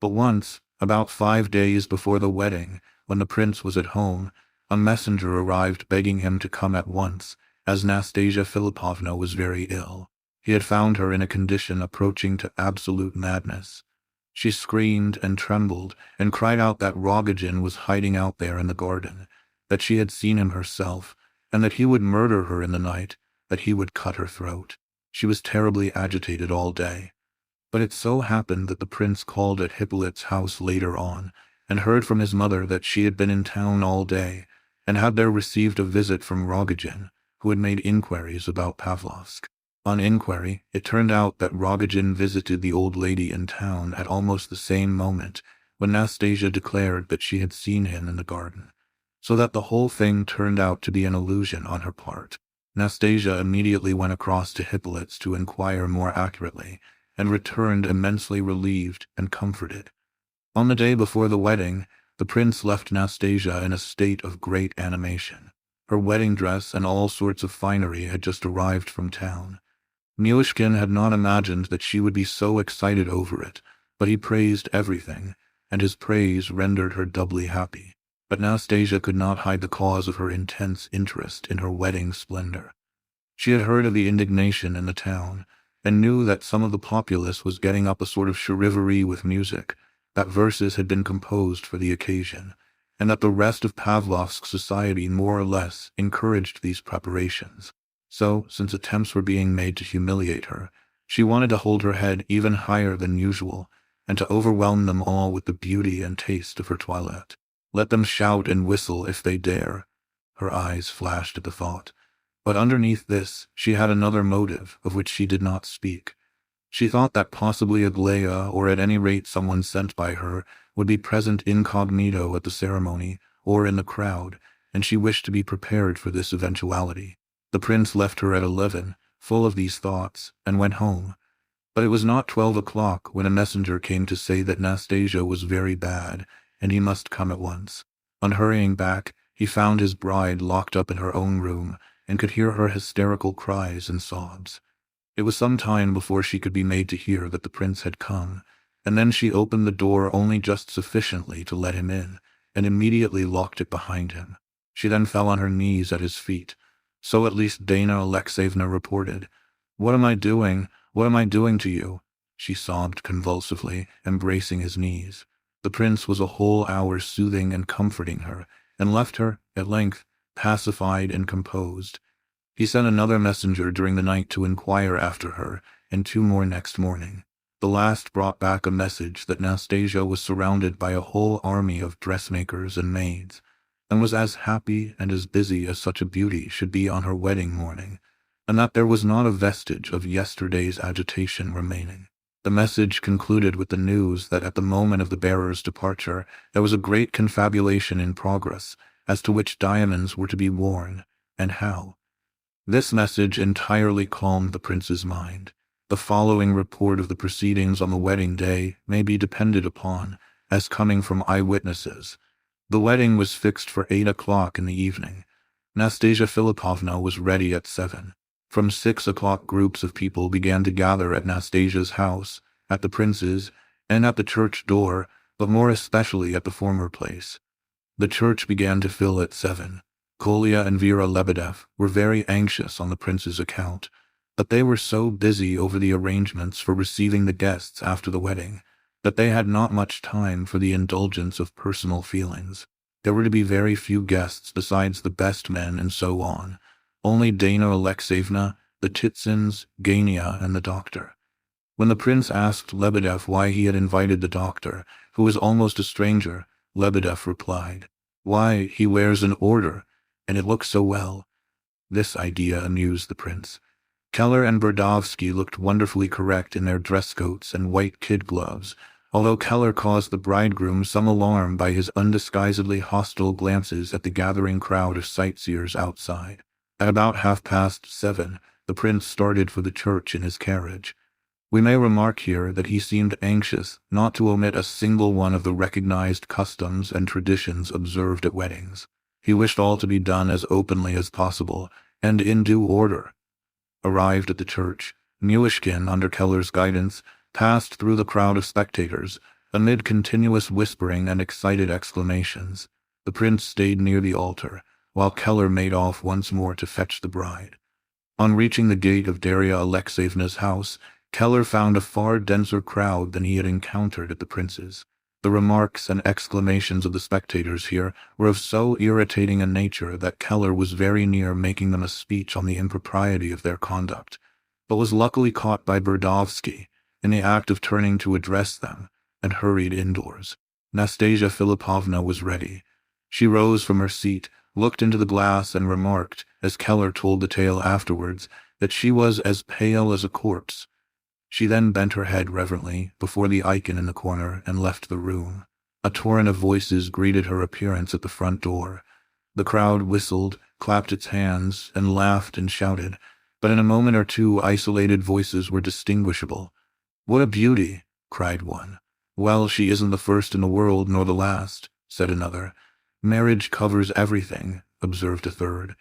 But once, about 5 days before the wedding, when the prince was at home, a messenger arrived begging him to come at once, as Nastasia Philippovna was very ill. He had found her in a condition approaching to absolute madness. She screamed and trembled, and cried out that Rogojin was hiding out there in the garden, that she had seen him herself, and that he would murder her in the night, that he would cut her throat. She was terribly agitated all day. But it so happened that the prince called at Hippolyte's house later on, and heard from his mother that she had been in town all day, and had there received a visit from Rogojin, who had made inquiries about Pavlovsk. On inquiry, it turned out that Rogojin visited the old lady in town at almost the same moment when Nastasia declared that she had seen him in the garden, so that the whole thing turned out to be an illusion on her part. Nastasia immediately went across to Hippolyte's to inquire more accurately, and returned immensely relieved and comforted. On the day before the wedding, the prince left Nastasia in a state of great animation. Her wedding dress and all sorts of finery had just arrived from town. Myshkin had not imagined that she would be so excited over it, but he praised everything, and his praise rendered her doubly happy. But Nastasia could not hide the cause of her intense interest in her wedding splendor. She had heard of the indignation in the town, and knew that some of the populace was getting up a sort of charivari with music, that verses had been composed for the occasion, and that the rest of Pavlovsk society more or less encouraged these preparations. So, since attempts were being made to humiliate her, she wanted to hold her head even higher than usual, and to overwhelm them all with the beauty and taste of her toilette. Let them shout and whistle if they dare. Her eyes flashed at the thought. But underneath this, she had another motive of which she did not speak. She thought that possibly Aglaya, or at any rate someone sent by her, would be present incognito at the ceremony, or in the crowd, and she wished to be prepared for this eventuality. The prince left her at 11, full of these thoughts, and went home. But it was not 12 o'clock when a messenger came to say that Nastasia was very bad, and he must come at once. On hurrying back, he found his bride locked up in her own room, and could hear her hysterical cries and sobs. It was some time before she could be made to hear that the prince had come, and then she opened the door only just sufficiently to let him in, and immediately locked it behind him. She then fell on her knees at his feet. So at least Dana Alexeyevna reported. "What am I doing? What am I doing to you?" she sobbed convulsively, embracing his knees. The prince was a whole hour soothing and comforting her, and left her, at length, pacified and composed. He sent another messenger during the night to inquire after her, and 2 more next morning. The last brought back a message that Nastasia was surrounded by a whole army of dressmakers and maids, and was as happy and as busy as such a beauty should be on her wedding morning, and that there was not a vestige of yesterday's agitation remaining. The message concluded with the news that at the moment of the bearer's departure there was a great confabulation in progress as to which diamonds were to be worn, and how. This message entirely calmed the prince's mind. The following report of the proceedings on the wedding day may be depended upon as coming from eyewitnesses. The wedding was fixed for 8 o'clock in the evening. Nastasia Philippovna was ready at 7. From 6 o'clock groups of people began to gather at Nastasia's house, at the prince's, and at the church door, but more especially at the former place. The church began to fill at 7. Kolya and Vera Lebedev were very anxious on the prince's account, but they were so busy over the arrangements for receiving the guests after the wedding that they had not much time for the indulgence of personal feelings. There were to be very few guests besides the best men and so on. Only Dana Alexeyevna, the Titsins, Gania, and the doctor. When the prince asked Lebedev why he had invited the doctor, who was almost a stranger, Lebedev replied, "Why, he wears an order, and it looks so well." This idea amused the prince. Keller and Berdovsky looked wonderfully correct in their dress coats and white kid gloves, although Keller caused the bridegroom some alarm by his undisguisedly hostile glances at the gathering crowd of sightseers outside. At about 7:30, the prince started for the church in his carriage. We may remark here that he seemed anxious not to omit a single one of the recognized customs and traditions observed at weddings. He wished all to be done as openly as possible, and in due order. Arrived at the church, Myshkin, under Keller's guidance, passed through the crowd of spectators, amid continuous whispering and excited exclamations. The prince stayed near the altar, while Keller made off once more to fetch the bride. On reaching the gate of Darya Alexeyevna's house, Keller found a far denser crowd than he had encountered at the prince's. The remarks and exclamations of the spectators here were of so irritating a nature that Keller was very near making them a speech on the impropriety of their conduct, but was luckily caught by Berdovsky in the act of turning to address them, and hurried indoors. Nastasia Philippovna was ready. She rose from her seat, looked into the glass, and remarked, as Keller told the tale afterwards, that she was as pale as a corpse. She then bent her head reverently before the icon in the corner and left the room. A torrent of voices greeted her appearance at the front door. The crowd whistled, clapped its hands, and laughed and shouted, but in a moment or two isolated voices were distinguishable. "What a beauty!" cried one. "Well, she isn't the first in the world, nor the last," said another. "Marriage covers everything," observed a third.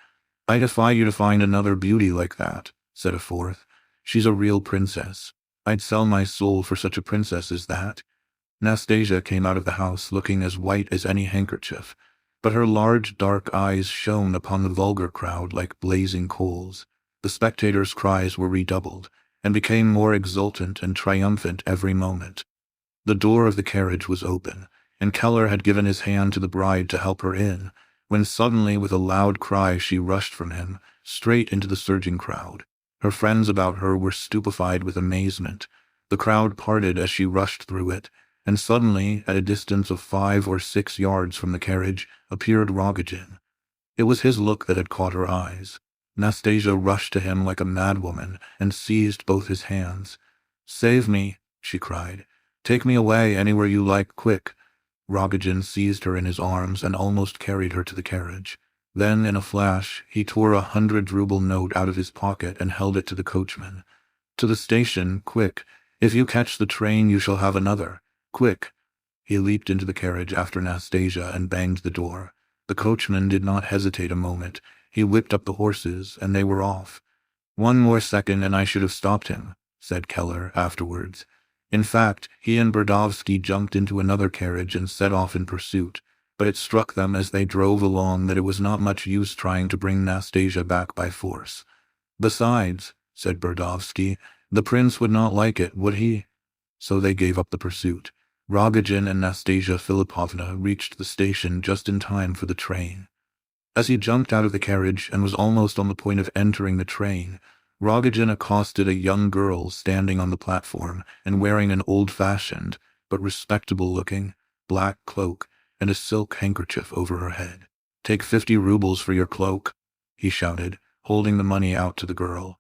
"I defy you to find another beauty like that," said a fourth. "She's a real princess. I'd sell my soul for such a princess as that." Nastasia came out of the house looking as white as any handkerchief, but her large dark eyes shone upon the vulgar crowd like blazing coals. The spectators' cries were redoubled, and became more exultant and triumphant every moment. The door of the carriage was open, and Keller had given his hand to the bride to help her in, when suddenly with a loud cry she rushed from him, straight into the surging crowd. Her friends about her were stupefied with amazement. The crowd parted as she rushed through it, and suddenly, at a distance of 5 or 6 yards from the carriage, appeared Rogojin. It was his look that had caught her eyes. Nastasia rushed to him like a madwoman and seized both his hands. "Save me," she cried. "Take me away anywhere you like, quick." Rogojin seized her in his arms and almost carried her to the carriage. Then, in a flash, he tore a 100-ruble note out of his pocket and held it to the coachman. "To the station, quick. If you catch the train, you shall have another. Quick." He leaped into the carriage after Nastasia and banged the door. The coachman did not hesitate a moment. He whipped up the horses, and they were off. "One more second and I should have stopped him," said Keller afterwards. In fact, he and Burdovsky jumped into another carriage and set off in pursuit, but it struck them as they drove along that it was not much use trying to bring Nastasia back by force. "Besides," said Burdovsky, "the prince would not like it, would he?" So they gave up the pursuit. Rogojin and Nastasia Philippovna reached the station just in time for the train. As he jumped out of the carriage and was almost on the point of entering the train, Rogojin accosted a young girl standing on the platform and wearing an old-fashioned, but respectable-looking, black cloak and a silk handkerchief over her head. "Take 50 rubles for your cloak," he shouted, holding the money out to the girl.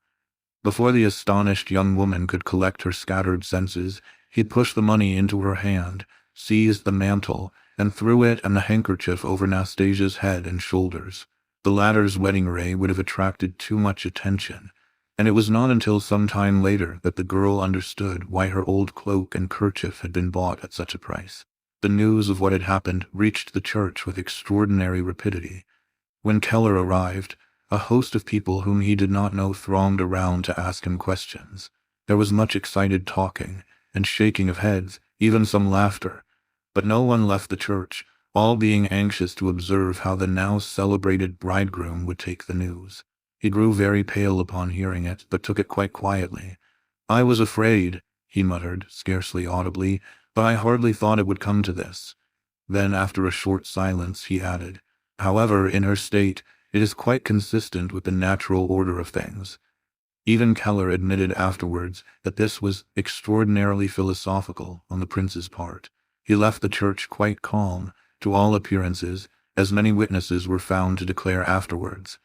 Before the astonished young woman could collect her scattered senses, he pushed the money into her hand, seized the mantle, and threw it and the handkerchief over Nastasia's head and shoulders. The latter's wedding array would have attracted too much attention, and it was not until some time later that the girl understood why her old cloak and kerchief had been bought at such a price. The news of what had happened reached the church with extraordinary rapidity. When Keller arrived, a host of people whom he did not know thronged around to ask him questions. There was much excited talking and shaking of heads, even some laughter. But no one left the church, all being anxious to observe how the now celebrated bridegroom would take the news. He grew very pale upon hearing it, but took it quite quietly. "I was afraid," he muttered, scarcely audibly, "but I hardly thought it would come to this." Then, after a short silence, he added, "However, in her state, it is quite consistent with the natural order of things." Even Keller admitted afterwards that this was extraordinarily philosophical on the prince's part. He left the church quite calm, to all appearances, as many witnesses were found to declare afterwards.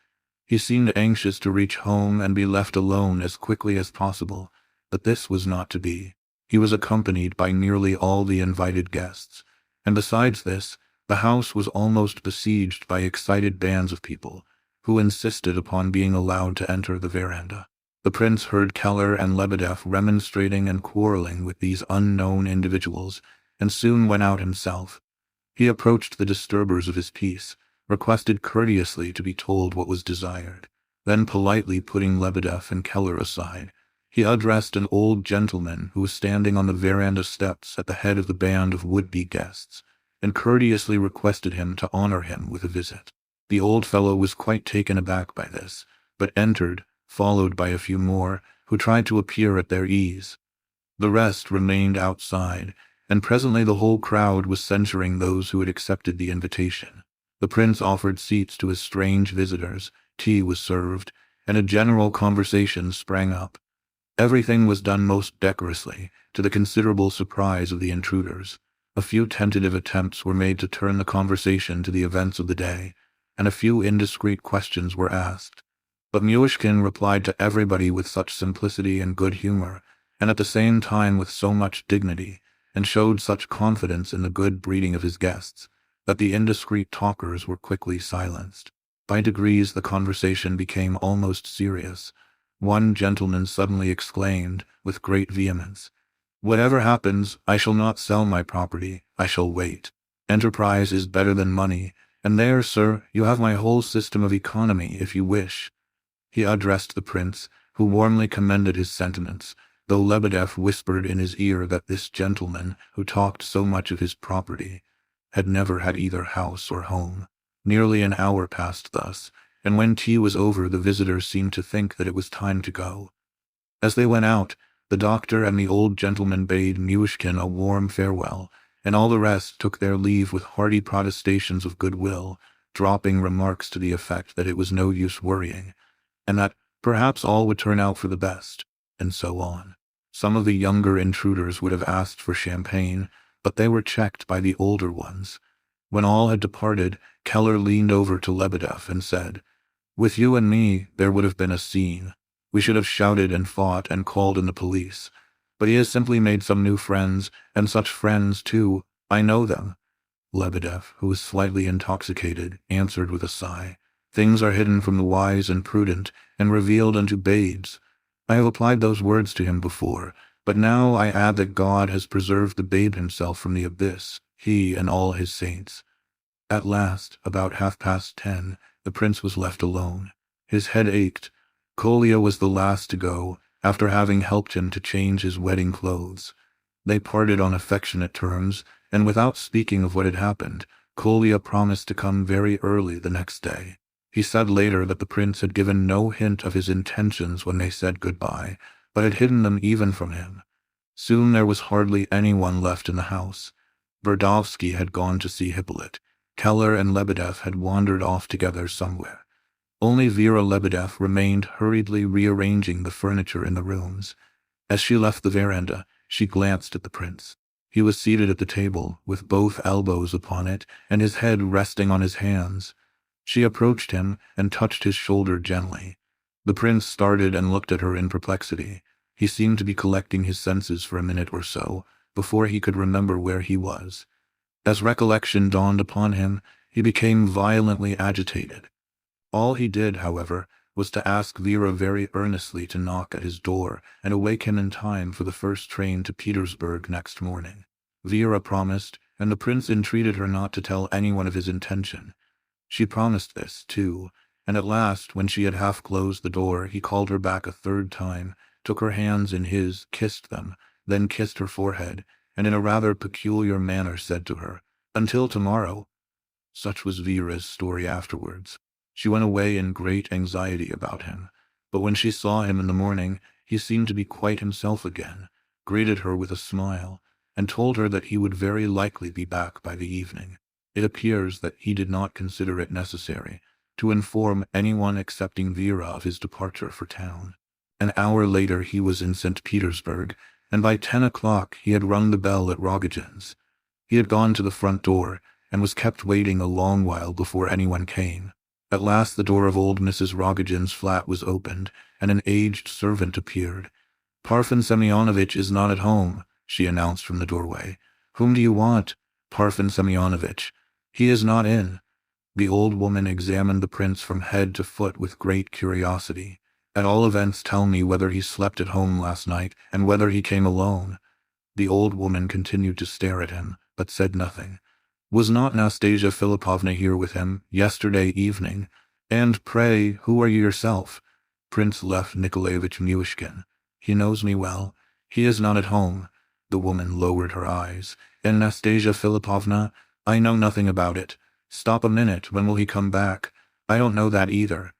He seemed anxious to reach home and be left alone as quickly as possible, but this was not to be. He was accompanied by nearly all the invited guests, and besides this, the house was almost besieged by excited bands of people, who insisted upon being allowed to enter the veranda. The prince heard Keller and Lebedev remonstrating and quarreling with these unknown individuals, and soon went out himself. He approached the disturbers of his peace, requested courteously to be told what was desired. Then, politely putting Lebedev and Keller aside, he addressed an old gentleman who was standing on the veranda steps at the head of the band of would-be guests, and courteously requested him to honor him with a visit. The old fellow was quite taken aback by this, but entered, followed by a few more, who tried to appear at their ease. The rest remained outside, and presently the whole crowd was censuring those who had accepted the invitation. The prince offered seats to his strange visitors, tea was served, and a general conversation sprang up. Everything was done most decorously, to the considerable surprise of the intruders. A few tentative attempts were made to turn the conversation to the events of the day, and a few indiscreet questions were asked. But Myshkin replied to everybody with such simplicity and good humor, and at the same time with so much dignity, and showed such confidence in the good breeding of his guests, that the indiscreet talkers were quickly silenced. By degrees the conversation became almost serious. One gentleman suddenly exclaimed, with great vehemence, "Whatever happens, I shall not sell my property, I shall wait. Enterprise is better than money, and there, sir, you have my whole system of economy if you wish." He addressed the prince, who warmly commended his sentiments, though Lebedev whispered in his ear that this gentleman, who talked so much of his property, had never had either house or home. Nearly an hour passed thus, and when tea was over the visitors seemed to think that it was time to go. As they went out, the doctor and the old gentleman bade Myshkin a warm farewell, and all the rest took their leave with hearty protestations of goodwill, dropping remarks to the effect that it was no use worrying, and that perhaps all would turn out for the best, and so on. Some of the younger intruders would have asked for champagne, but they were checked by the older ones. When all had departed, Keller leaned over to Lebedev and said, "With you and me, there would have been a scene. We should have shouted and fought and called in the police. But he has simply made some new friends, and such friends, too. I know them." Lebedev, who was slightly intoxicated, answered with a sigh, "Things are hidden from the wise and prudent, and revealed unto babes. I have applied those words to him before, but now I add that God has preserved the babe himself from the abyss, he and all his saints." At last, about 10:30, the prince was left alone. His head ached. Kolya was the last to go, after having helped him to change his wedding clothes. They parted on affectionate terms, and without speaking of what had happened, Kolya promised to come very early the next day. He said later that the prince had given no hint of his intentions when they said goodbye, but had hidden them even from him. Soon there was hardly anyone left in the house. Burdovsky had gone to see Hippolyte. Keller and Lebedev had wandered off together somewhere. Only Vera Lebedev remained hurriedly rearranging the furniture in the rooms. As she left the veranda, she glanced at the prince. He was seated at the table, with both elbows upon it, and his head resting on his hands. She approached him and touched his shoulder gently. The prince started and looked at her in perplexity. He seemed to be collecting his senses for a minute or so, before he could remember where he was. As recollection dawned upon him, he became violently agitated. All he did, however, was to ask Vera very earnestly to knock at his door and awake him in time for the first train to Petersburg next morning. Vera promised, and the prince entreated her not to tell anyone of his intention. She promised this, too, and at last, when she had half closed the door, he called her back a third time, took her hands in his, kissed them, then kissed her forehead, and in a rather peculiar manner said to her, "Until tomorrow." Such was Vera's story afterwards. She went away in great anxiety about him, but when she saw him in the morning, he seemed to be quite himself again, greeted her with a smile, and told her that he would very likely be back by the evening. It appears that he did not consider it necessary to inform anyone excepting Vera of his departure for town. An hour later he was in St. Petersburg, and by 10 o'clock he had rung the bell at Rogozin's. He had gone to the front door, and was kept waiting a long while before anyone came. At last the door of old Mrs. Rogozin's flat was opened, and an aged servant appeared. "Parfen Semyonovitch is not at home," she announced from the doorway. "Whom do you want?" "Parfen Semyonovitch. He is not in." The old woman examined the prince from head to foot with great curiosity. "At all events tell me whether he slept at home last night, and whether he came alone." The old woman continued to stare at him, but said nothing. "Was not Nastasia Philipovna here with him yesterday evening? And pray, who are you yourself?" "Prince Lev Nikolaevich Myshkin. He knows me well. He is not at home." The woman lowered her eyes. "And Nastasia Philipovna? I know nothing about it. Stop a minute, when will he come back? I don't know that either."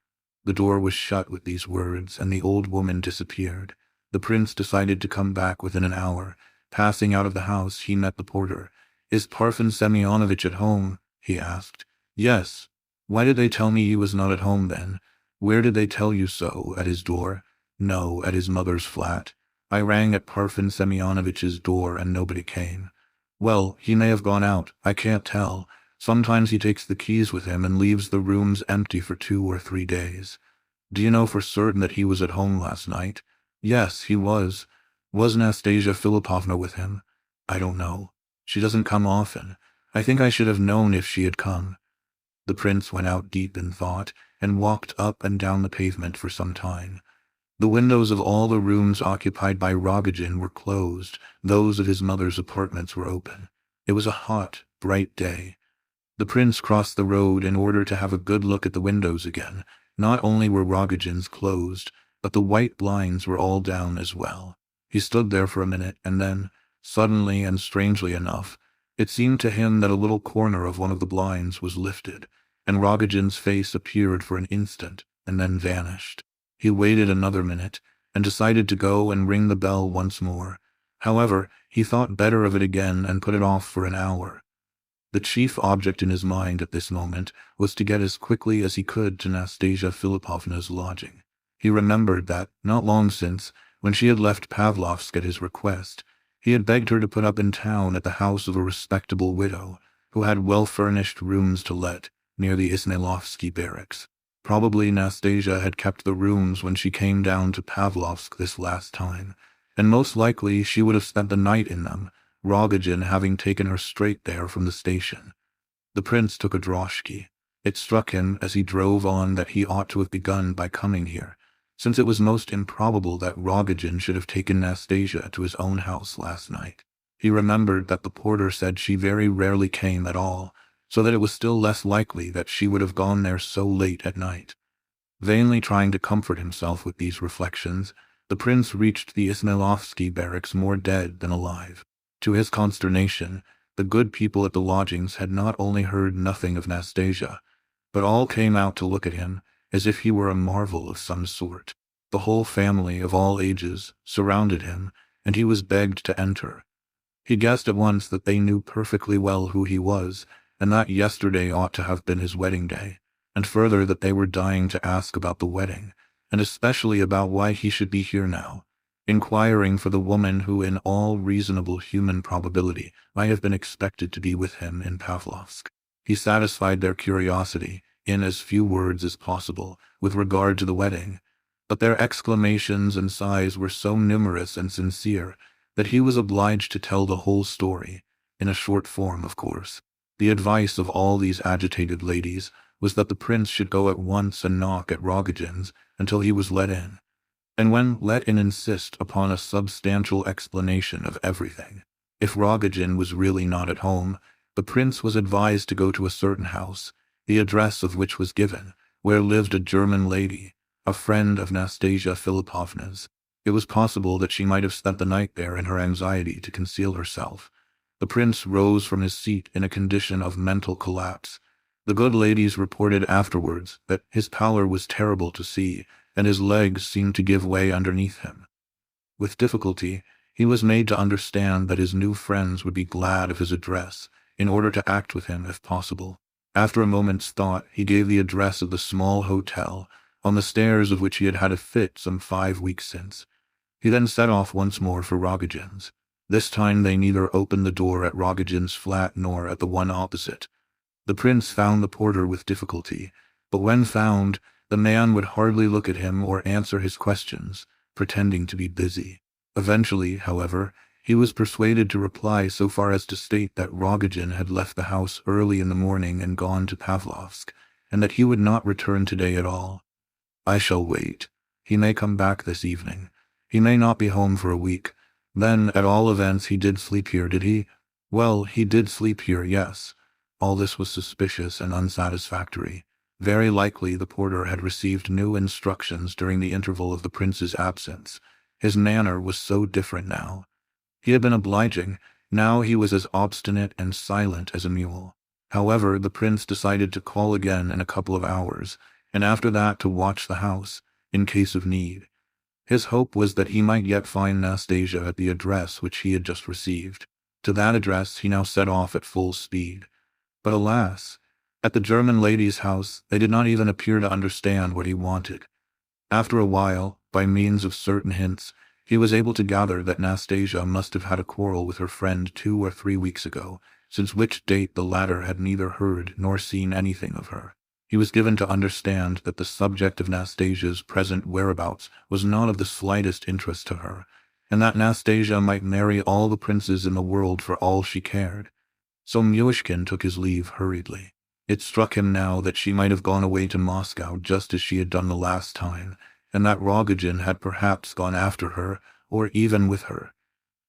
The door was shut with these words, and the old woman disappeared. The prince decided to come back within an hour. Passing out of the house, he met the porter. "Is Parfen Semyonovitch at home?" he asked. "Yes." "Why did they tell me he was not at home then?" "Where did they tell you so? At his door?" "No, at his mother's flat. I rang at Parfen Semyonovitch's door and nobody came." Well, he may have gone out, I can't tell. Sometimes he takes the keys with him and leaves the rooms empty for 2 or 3 days. Do you know for certain that he was at home last night? Yes, he was. Was Nastasia Philipovna with him? I don't know. She doesn't come often. I think I should have known if she had come. The prince went out deep in thought and walked up and down the pavement for some time. The windows of all the rooms occupied by Rogojin were closed. Those of his mother's apartments were open. It was a hot, bright day. The prince crossed the road in order to have a good look at the windows again. Not only were Rogojin's closed, but the white blinds were all down as well. He stood there for a minute, and then, suddenly and strangely enough, it seemed to him that a little corner of one of the blinds was lifted, and Rogojin's face appeared for an instant, and then vanished. He waited another minute, and decided to go and ring the bell once more. However, he thought better of it again and put it off for an hour. The chief object in his mind at this moment was to get as quickly as he could to Nastasia Philipovna's lodging. He remembered that, not long since, when she had left Pavlovsk at his request, he had begged her to put up in town at the house of a respectable widow, who had well-furnished rooms to let, near the Ismailovsky barracks. Probably Nastasia had kept the rooms when she came down to Pavlovsk this last time, and most likely she would have spent the night in them, Rogojin having taken her straight there from the station. The prince took a droshky. It struck him as he drove on that he ought to have begun by coming here, since it was most improbable that Rogojin should have taken Nastasia to his own house last night. He remembered that the porter said she very rarely came at all, so that it was still less likely that she would have gone there so late at night. Vainly trying to comfort himself with these reflections, the prince reached the Ismailovsky barracks more dead than alive. To his consternation, the good people at the lodgings had not only heard nothing of Nastasia, but all came out to look at him, as if he were a marvel of some sort. The whole family of all ages surrounded him, and he was begged to enter. He guessed at once that they knew perfectly well who he was, and that yesterday ought to have been his wedding day, and further that they were dying to ask about the wedding, and especially about why he should be here now, inquiring for the woman who in all reasonable human probability might have been expected to be with him in Pavlovsk. He satisfied their curiosity, in as few words as possible, with regard to the wedding, but their exclamations and sighs were so numerous and sincere that he was obliged to tell the whole story, in a short form, of course. The advice of all these agitated ladies was that the prince should go at once and knock at Rogojin's until he was let in, and when let in insist upon a substantial explanation of everything. If Rogojin was really not at home, the prince was advised to go to a certain house, the address of which was given, where lived a German lady, a friend of Nastasia Philipovna's. It was possible that she might have spent the night there in her anxiety to conceal herself. The prince rose from his seat in a condition of mental collapse. The good ladies reported afterwards that his pallor was terrible to see, and his legs seemed to give way underneath him. With difficulty, he was made to understand that his new friends would be glad of his address, in order to act with him if possible. After a moment's thought, he gave the address of the small hotel, on the stairs of which he had had a fit some 5 weeks since. He then set off once more for Rogojin's. This time they neither opened the door at Rogojin's flat nor at the one opposite. The prince found the porter with difficulty, but when found, the man would hardly look at him or answer his questions, pretending to be busy. Eventually, however, he was persuaded to reply so far as to state that Rogojin had left the house early in the morning and gone to Pavlovsk, and that he would not return today at all. "I shall wait. He may come back this evening. He may not be home for a week. Then, at all events, he did sleep here, did he? Well, he did sleep here, yes." All this was suspicious and unsatisfactory. Very likely the porter had received new instructions during the interval of the prince's absence. His manner was so different now. He had been obliging, now he was as obstinate and silent as a mule. However, the prince decided to call again in a couple of hours, and after that to watch the house, in case of need. His hope was that he might yet find Nastasia at the address which he had just received. To that address he now set off at full speed. But alas, at the German lady's house they did not even appear to understand what he wanted. After a while, by means of certain hints, He was able to gather that Nastasia must have had a quarrel with her friend 2 or 3 weeks ago, since which date the latter had neither heard nor seen anything of her. He was given to understand that the subject of Nastasia's present whereabouts was not of the slightest interest to her, and that Nastasia might marry all the princes in the world for all she cared. So Myshkin took his leave hurriedly. It struck him now that she might have gone away to Moscow just as she had done the last time, and that Rogojin had perhaps gone after her, or even with her.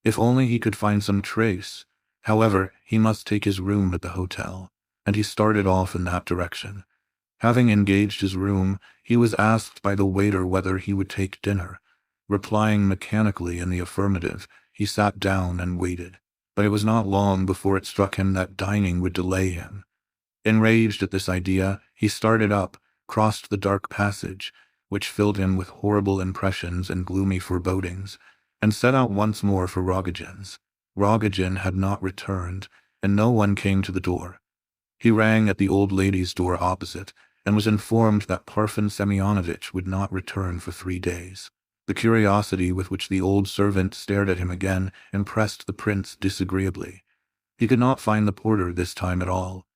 If only he could find some trace. However, he must take his room at the hotel, and he started off in that direction. Having engaged his room, he was asked by the waiter whether he would take dinner. Replying mechanically in the affirmative, he sat down and waited. But it was not long before it struck him that dining would delay him. Enraged at this idea, he started up, crossed the dark passage, which filled him with horrible impressions and gloomy forebodings, and set out once more for Rogojin's. Rogojin had not returned, and no one came to the door. He rang at the old lady's door opposite, and was informed that Parfen Semyonovitch would not return for 3 days. The curiosity with which the old servant stared at him again impressed the prince disagreeably. He could not find the porter this time at all.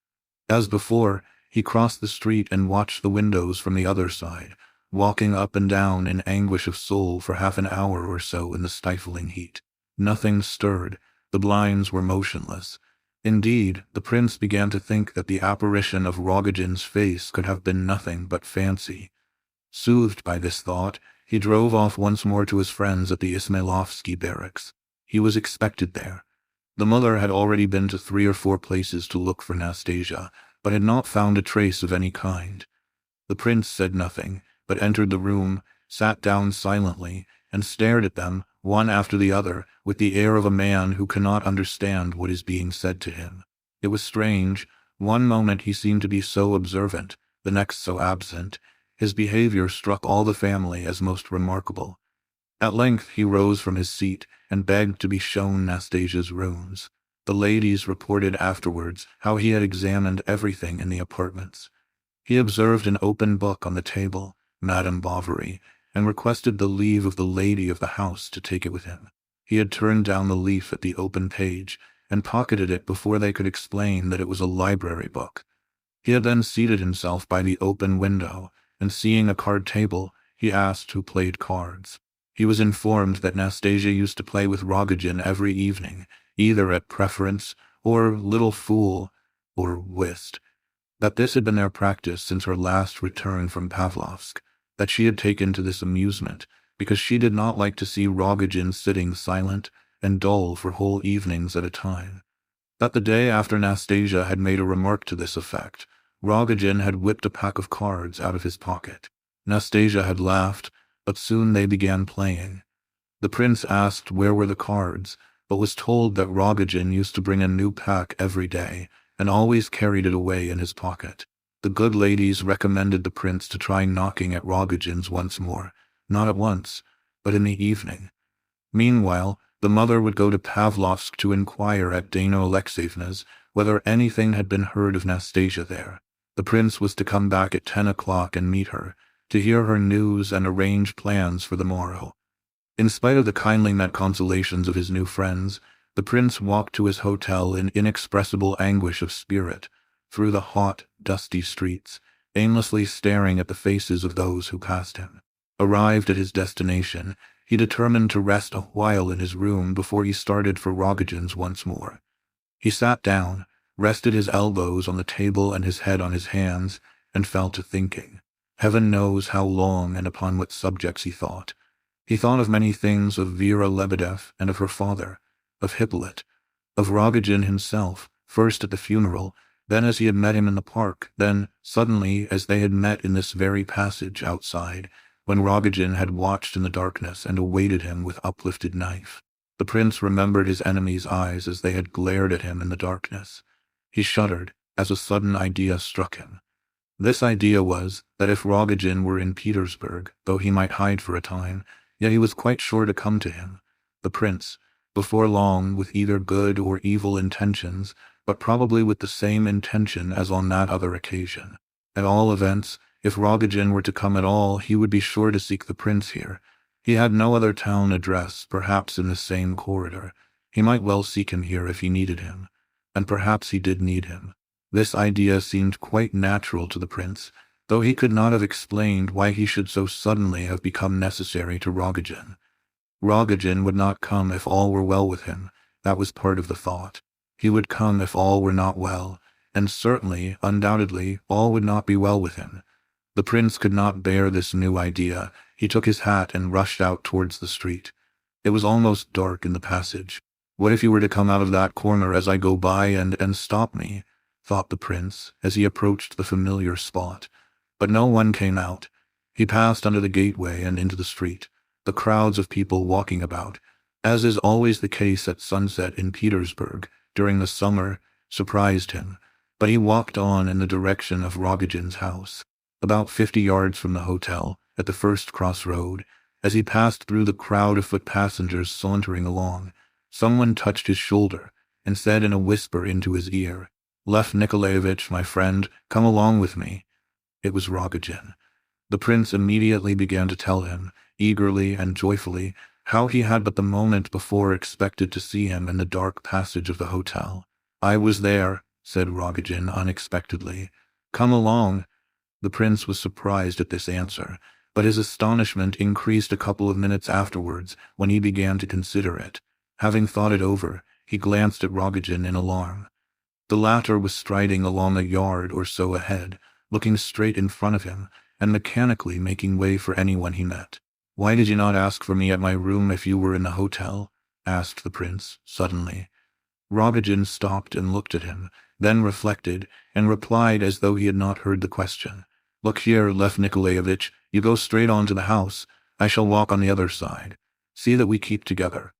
As before, he crossed the street and watched the windows from the other side, walking up and down in anguish of soul for half an hour or so in the stifling heat. Nothing stirred. The blinds were motionless. Indeed, the prince began to think that the apparition of Rogojin's face could have been nothing but fancy. Soothed by this thought, he drove off once more to his friends at the Ismailovsky barracks. He was expected there. The mother had already been to 3 or 4 places to look for Nastasia, but had not found a trace of any kind. The prince said nothing, but entered the room, sat down silently, and stared at them, one after the other, with the air of a man who cannot understand what is being said to him. It was strange. One moment he seemed to be so observant, the next so absent. His behavior struck all the family as most remarkable. At length he rose from his seat and begged to be shown Nastasia's rooms. The ladies reported afterwards how he had examined everything in the apartments. He observed an open book on the table, Madame Bovary, and requested the leave of the lady of the house to take it with him. He had turned down the leaf at the open page and pocketed it before they could explain that it was a library book. He had then seated himself by the open window, and seeing a card table, he asked who played cards. He was informed that Nastasia used to play with Rogojin every evening, either at preference, or little fool, or whist. That this had been their practice since her last return from Pavlovsk, that she had taken to this amusement, because she did not like to see Rogojin sitting silent and dull for whole evenings at a time. That the day after Nastasia had made a remark to this effect, Rogojin had whipped a pack of cards out of his pocket. Nastasia had laughed, but soon they began playing. The prince asked where were the cards, but was told that Rogojin used to bring a new pack every day, and always carried it away in his pocket. The good ladies recommended the prince to try knocking at Rogojin's once more, not at once, but in the evening. Meanwhile, the mother would go to Pavlovsk to inquire at Dana Alexeyevna's whether anything had been heard of Nastasia there. The prince was to come back at 10 o'clock and meet her, to hear her news and arrange plans for the morrow. In spite of the kindly met consolations of his new friends, the prince walked to his hotel in inexpressible anguish of spirit, through the hot, dusty streets, aimlessly staring at the faces of those who passed him. Arrived at his destination, he determined to rest a while in his room before he started for Rogojin's once more. He sat down, rested his elbows on the table and his head on his hands, and fell to thinking. Heaven knows how long and upon what subjects he thought. He thought of many things, of Vera Lebedev and of her father, of Hippolyte, of Rogojin himself, first at the funeral, then as he had met him in the park, then, suddenly, as they had met in this very passage outside, when Rogojin had watched in the darkness and awaited him with uplifted knife. The prince remembered his enemy's eyes as they had glared at him in the darkness. He shuddered, as a sudden idea struck him. This idea was, that if Rogojin were in Petersburg, though he might hide for a time, yet he was quite sure to come to him. The prince, before long, with either good or evil intentions, but probably with the same intention as on that other occasion. At all events, if Rogojin were to come at all, he would be sure to seek the prince here. He had no other town address, perhaps in the same corridor. He might well seek him here if he needed him. And perhaps he did need him. This idea seemed quite natural to the prince, though he could not have explained why he should so suddenly have become necessary to Rogojin. Rogojin would not come if all were well with him. That was part of the thought. He would come if all were not well, and certainly, undoubtedly, all would not be well with him. The prince could not bear this new idea. He took his hat and rushed out towards the street. It was almost dark in the passage. What if he were to come out of that corner as I go by and stop me? Thought the prince, as he approached the familiar spot. But no one came out. He passed under the gateway and into the street, the crowds of people walking about, as is always the case at sunset in Petersburg during the summer, surprised him. But he walked on in the direction of Rogojin's house, about 50 yards from the hotel, at the first crossroad. As he passed through the crowd of foot passengers sauntering along, someone touched his shoulder and said in a whisper into his ear, "Lev Nikolaevich, my friend, come along with me." It was Rogojin. The prince immediately began to tell him, eagerly and joyfully, how he had but the moment before expected to see him in the dark passage of the hotel. "I was there," said Rogojin unexpectedly. "Come along." The prince was surprised at this answer, but his astonishment increased a couple of minutes afterwards when he began to consider it. Having thought it over, he glanced at Rogojin in alarm. The latter was striding along a yard or so ahead, looking straight in front of him, and mechanically making way for anyone he met. "Why did you not ask for me at my room if you were in the hotel?" asked the prince, suddenly. Rogojin stopped and looked at him, then reflected, and replied as though he had not heard the question. "Look here, Lev Nikolaevich, you go straight on to the house. I shall walk on the other side. See that we keep together."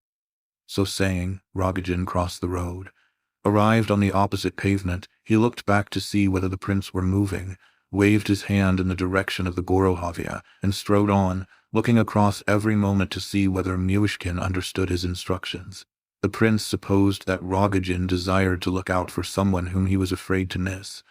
So saying, Rogojin crossed the road. Arrived on the opposite pavement, he looked back to see whether the prince were moving, waved his hand in the direction of the Gorohovia, and strode on, looking across every moment to see whether Myshkin understood his instructions. The prince supposed that Rogojin desired to look out for someone whom he was afraid to miss.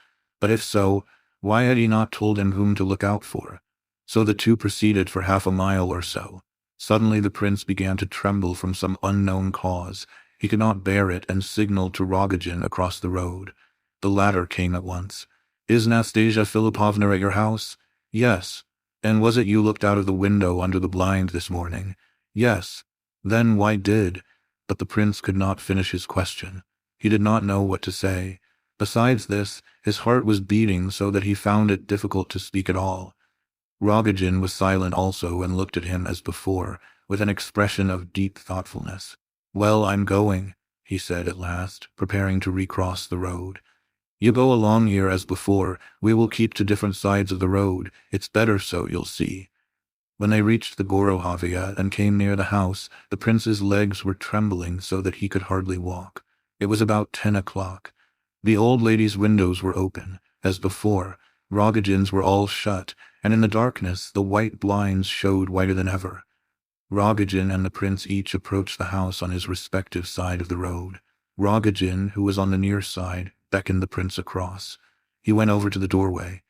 But if so, why had he not told him whom to look out for? So the two proceeded for half a mile or so. Suddenly the prince began to tremble from some unknown cause. He could not bear it and signaled to Rogojin across the road. The latter came at once. "Is Nastasia Philipovna at your house?" "Yes." "And was it you looked out of the window under the blind this morning?" "Yes." "Then why did—" But the prince could not finish his question. He did not know what to say. Besides this, his heart was beating so that he found it difficult to speak at all. Rogojin was silent also and looked at him as before, with an expression of deep thoughtfulness. "Well, I'm going," he said at last, preparing to recross the road. "You go along here as before. We will keep to different sides of the road. It's better so, you'll see." When they reached the Gorohovia and came near the house, the prince's legs were trembling so that he could hardly walk. It was about 10 o'clock. The old lady's windows were open. As before, Rogojin's were all shut, and in the darkness the white blinds showed whiter than ever. Rogojin and the prince each approached the house on his respective side of the road. Rogojin, who was on the near side, beckoned the prince across. He went over to the doorway.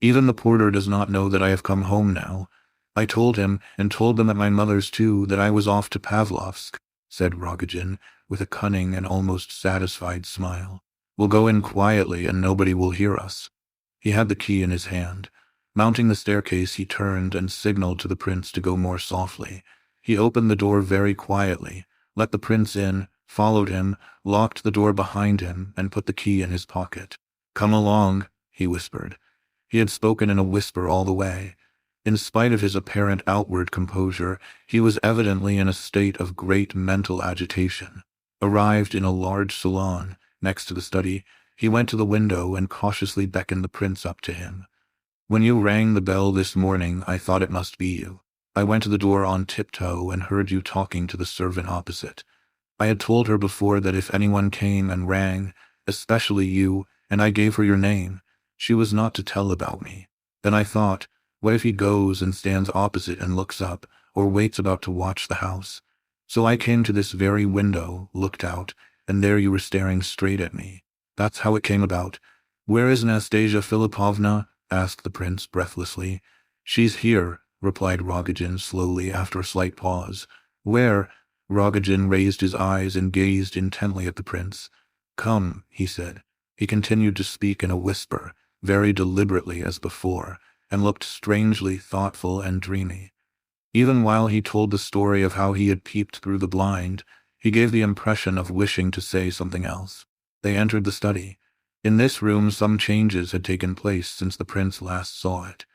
"Even the porter does not know that I have come home now. I told him, and told them at my mother's too, that I was off to Pavlovsk," said Rogojin, with a cunning and almost satisfied smile. "We'll go in quietly and nobody will hear us." He had the key in his hand. Mounting the staircase, he turned and signaled to the prince to go more softly. He opened the door very quietly, let the prince in, followed him, locked the door behind him, and put the key in his pocket. "Come along," he whispered. He had spoken in a whisper all the way. In spite of his apparent outward composure, he was evidently in a state of great mental agitation. Arrived in a large salon, next to the study, he went to the window and cautiously beckoned the prince up to him. "When you rang the bell this morning, I thought it must be you. I went to the door on tiptoe and heard you talking to the servant opposite. I had told her before that if anyone came and rang, especially you, and I gave her your name, she was not to tell about me. Then I thought, what if he goes and stands opposite and looks up, or waits about to watch the house? So I came to this very window, looked out, and there you were staring straight at me. That's how it came about." "Where is Nastasia Philipovna?" asked the prince breathlessly. "She's here," replied Rogojin slowly after a slight pause. Where? Rogojin raised his eyes and gazed intently at the prince. Come, he said. He continued to speak in a whisper, very deliberately as before, and looked strangely thoughtful and dreamy. Even while he told the story of how he had peeped through the blind, he gave the impression of wishing to say something else. They entered the study. In this room some changes had taken place since the prince last saw it.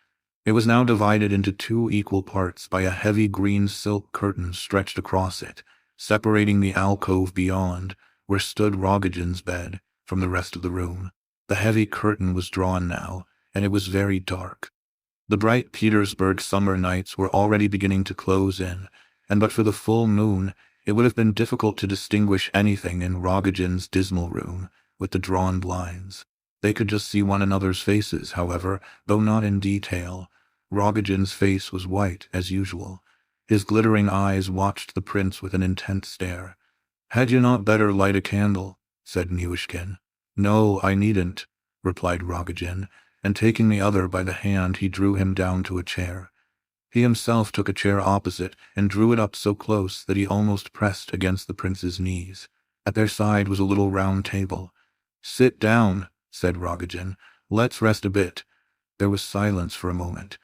It was now divided into two equal parts by a heavy green silk curtain stretched across it, separating the alcove beyond, where stood Rogojin's bed, from the rest of the room. The heavy curtain was drawn now, and it was very dark. The bright Petersburg summer nights were already beginning to close in, and but for the full moon, it would have been difficult to distinguish anything in Rogojin's dismal room, with the drawn blinds. They could just see one another's faces, however, though not in detail. Rogojin's face was white, as usual. His glittering eyes watched the prince with an intent stare. "Had you not better light a candle?" said Myshkin. "No, I needn't," replied Rogojin, and taking the other by the hand he drew him down to a chair. He himself took a chair opposite and drew it up so close that he almost pressed against the prince's knees. At their side was a little round table. "Sit down," said Rogojin. "Let's rest a bit." There was silence for a moment.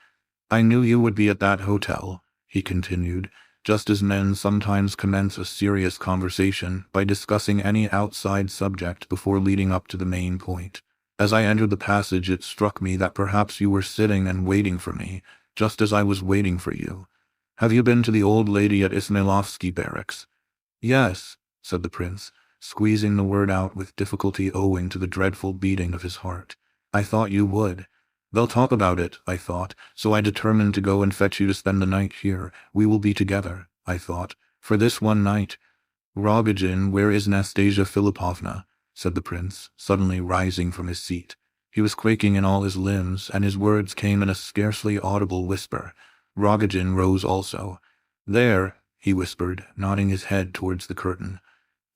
"I knew you would be at that hotel," he continued, just as men sometimes commence a serious conversation by discussing any outside subject before leading up to the main point. "As I entered the passage it struck me that perhaps you were sitting and waiting for me, just as I was waiting for you. Have you been to the old lady at Ismailovsky barracks?" "Yes," said the prince, squeezing the word out with difficulty owing to the dreadful beating of his heart. "I thought you would. They'll talk about it, I thought, so I determined to go and fetch you to spend the night here. We will be together, I thought, for this one night." "Rogojin, where is Nastasia Philipovna?" said the prince, suddenly rising from his seat. He was quaking in all his limbs, and his words came in a scarcely audible whisper. Rogojin rose also. "There," he whispered, nodding his head towards the curtain.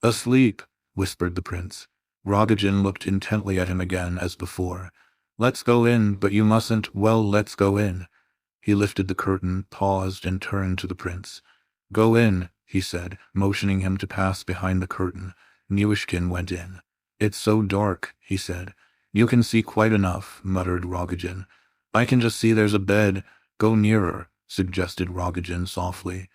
"Asleep," whispered the prince. Rogojin looked intently at him again as before. "Let's go in, but you mustn't. Well, let's go in." He lifted the curtain, paused, and turned to the prince. "Go in," he said, motioning him to pass behind the curtain. Myshkin went in. "It's so dark," he said. "You can see quite enough," muttered Rogojin. "I can just see there's a bed. Go nearer," suggested Rogojin softly.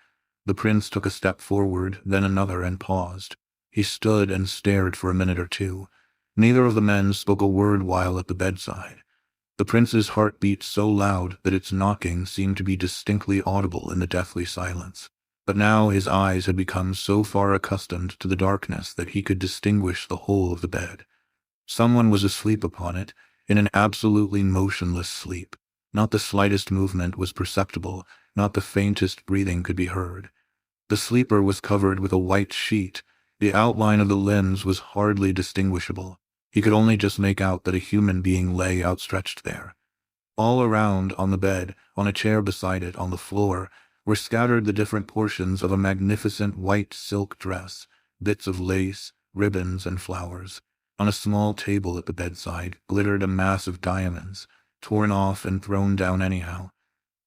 The prince took a step forward, then another, and paused. He stood and stared for a minute or two. Neither of the men spoke a word while at the bedside. The prince's heart beat so loud that its knocking seemed to be distinctly audible in the deathly silence. But now his eyes had become so far accustomed to the darkness that he could distinguish the whole of the bed. Someone was asleep upon it, in an absolutely motionless sleep. Not the slightest movement was perceptible, not the faintest breathing could be heard. The sleeper was covered with a white sheet. The outline of the limbs was hardly distinguishable. He could only just make out that a human being lay outstretched there. All around, on the bed, on a chair beside it, on the floor, were scattered the different portions of a magnificent white silk dress, bits of lace, ribbons, and flowers. On a small table at the bedside glittered a mass of diamonds, torn off and thrown down anyhow.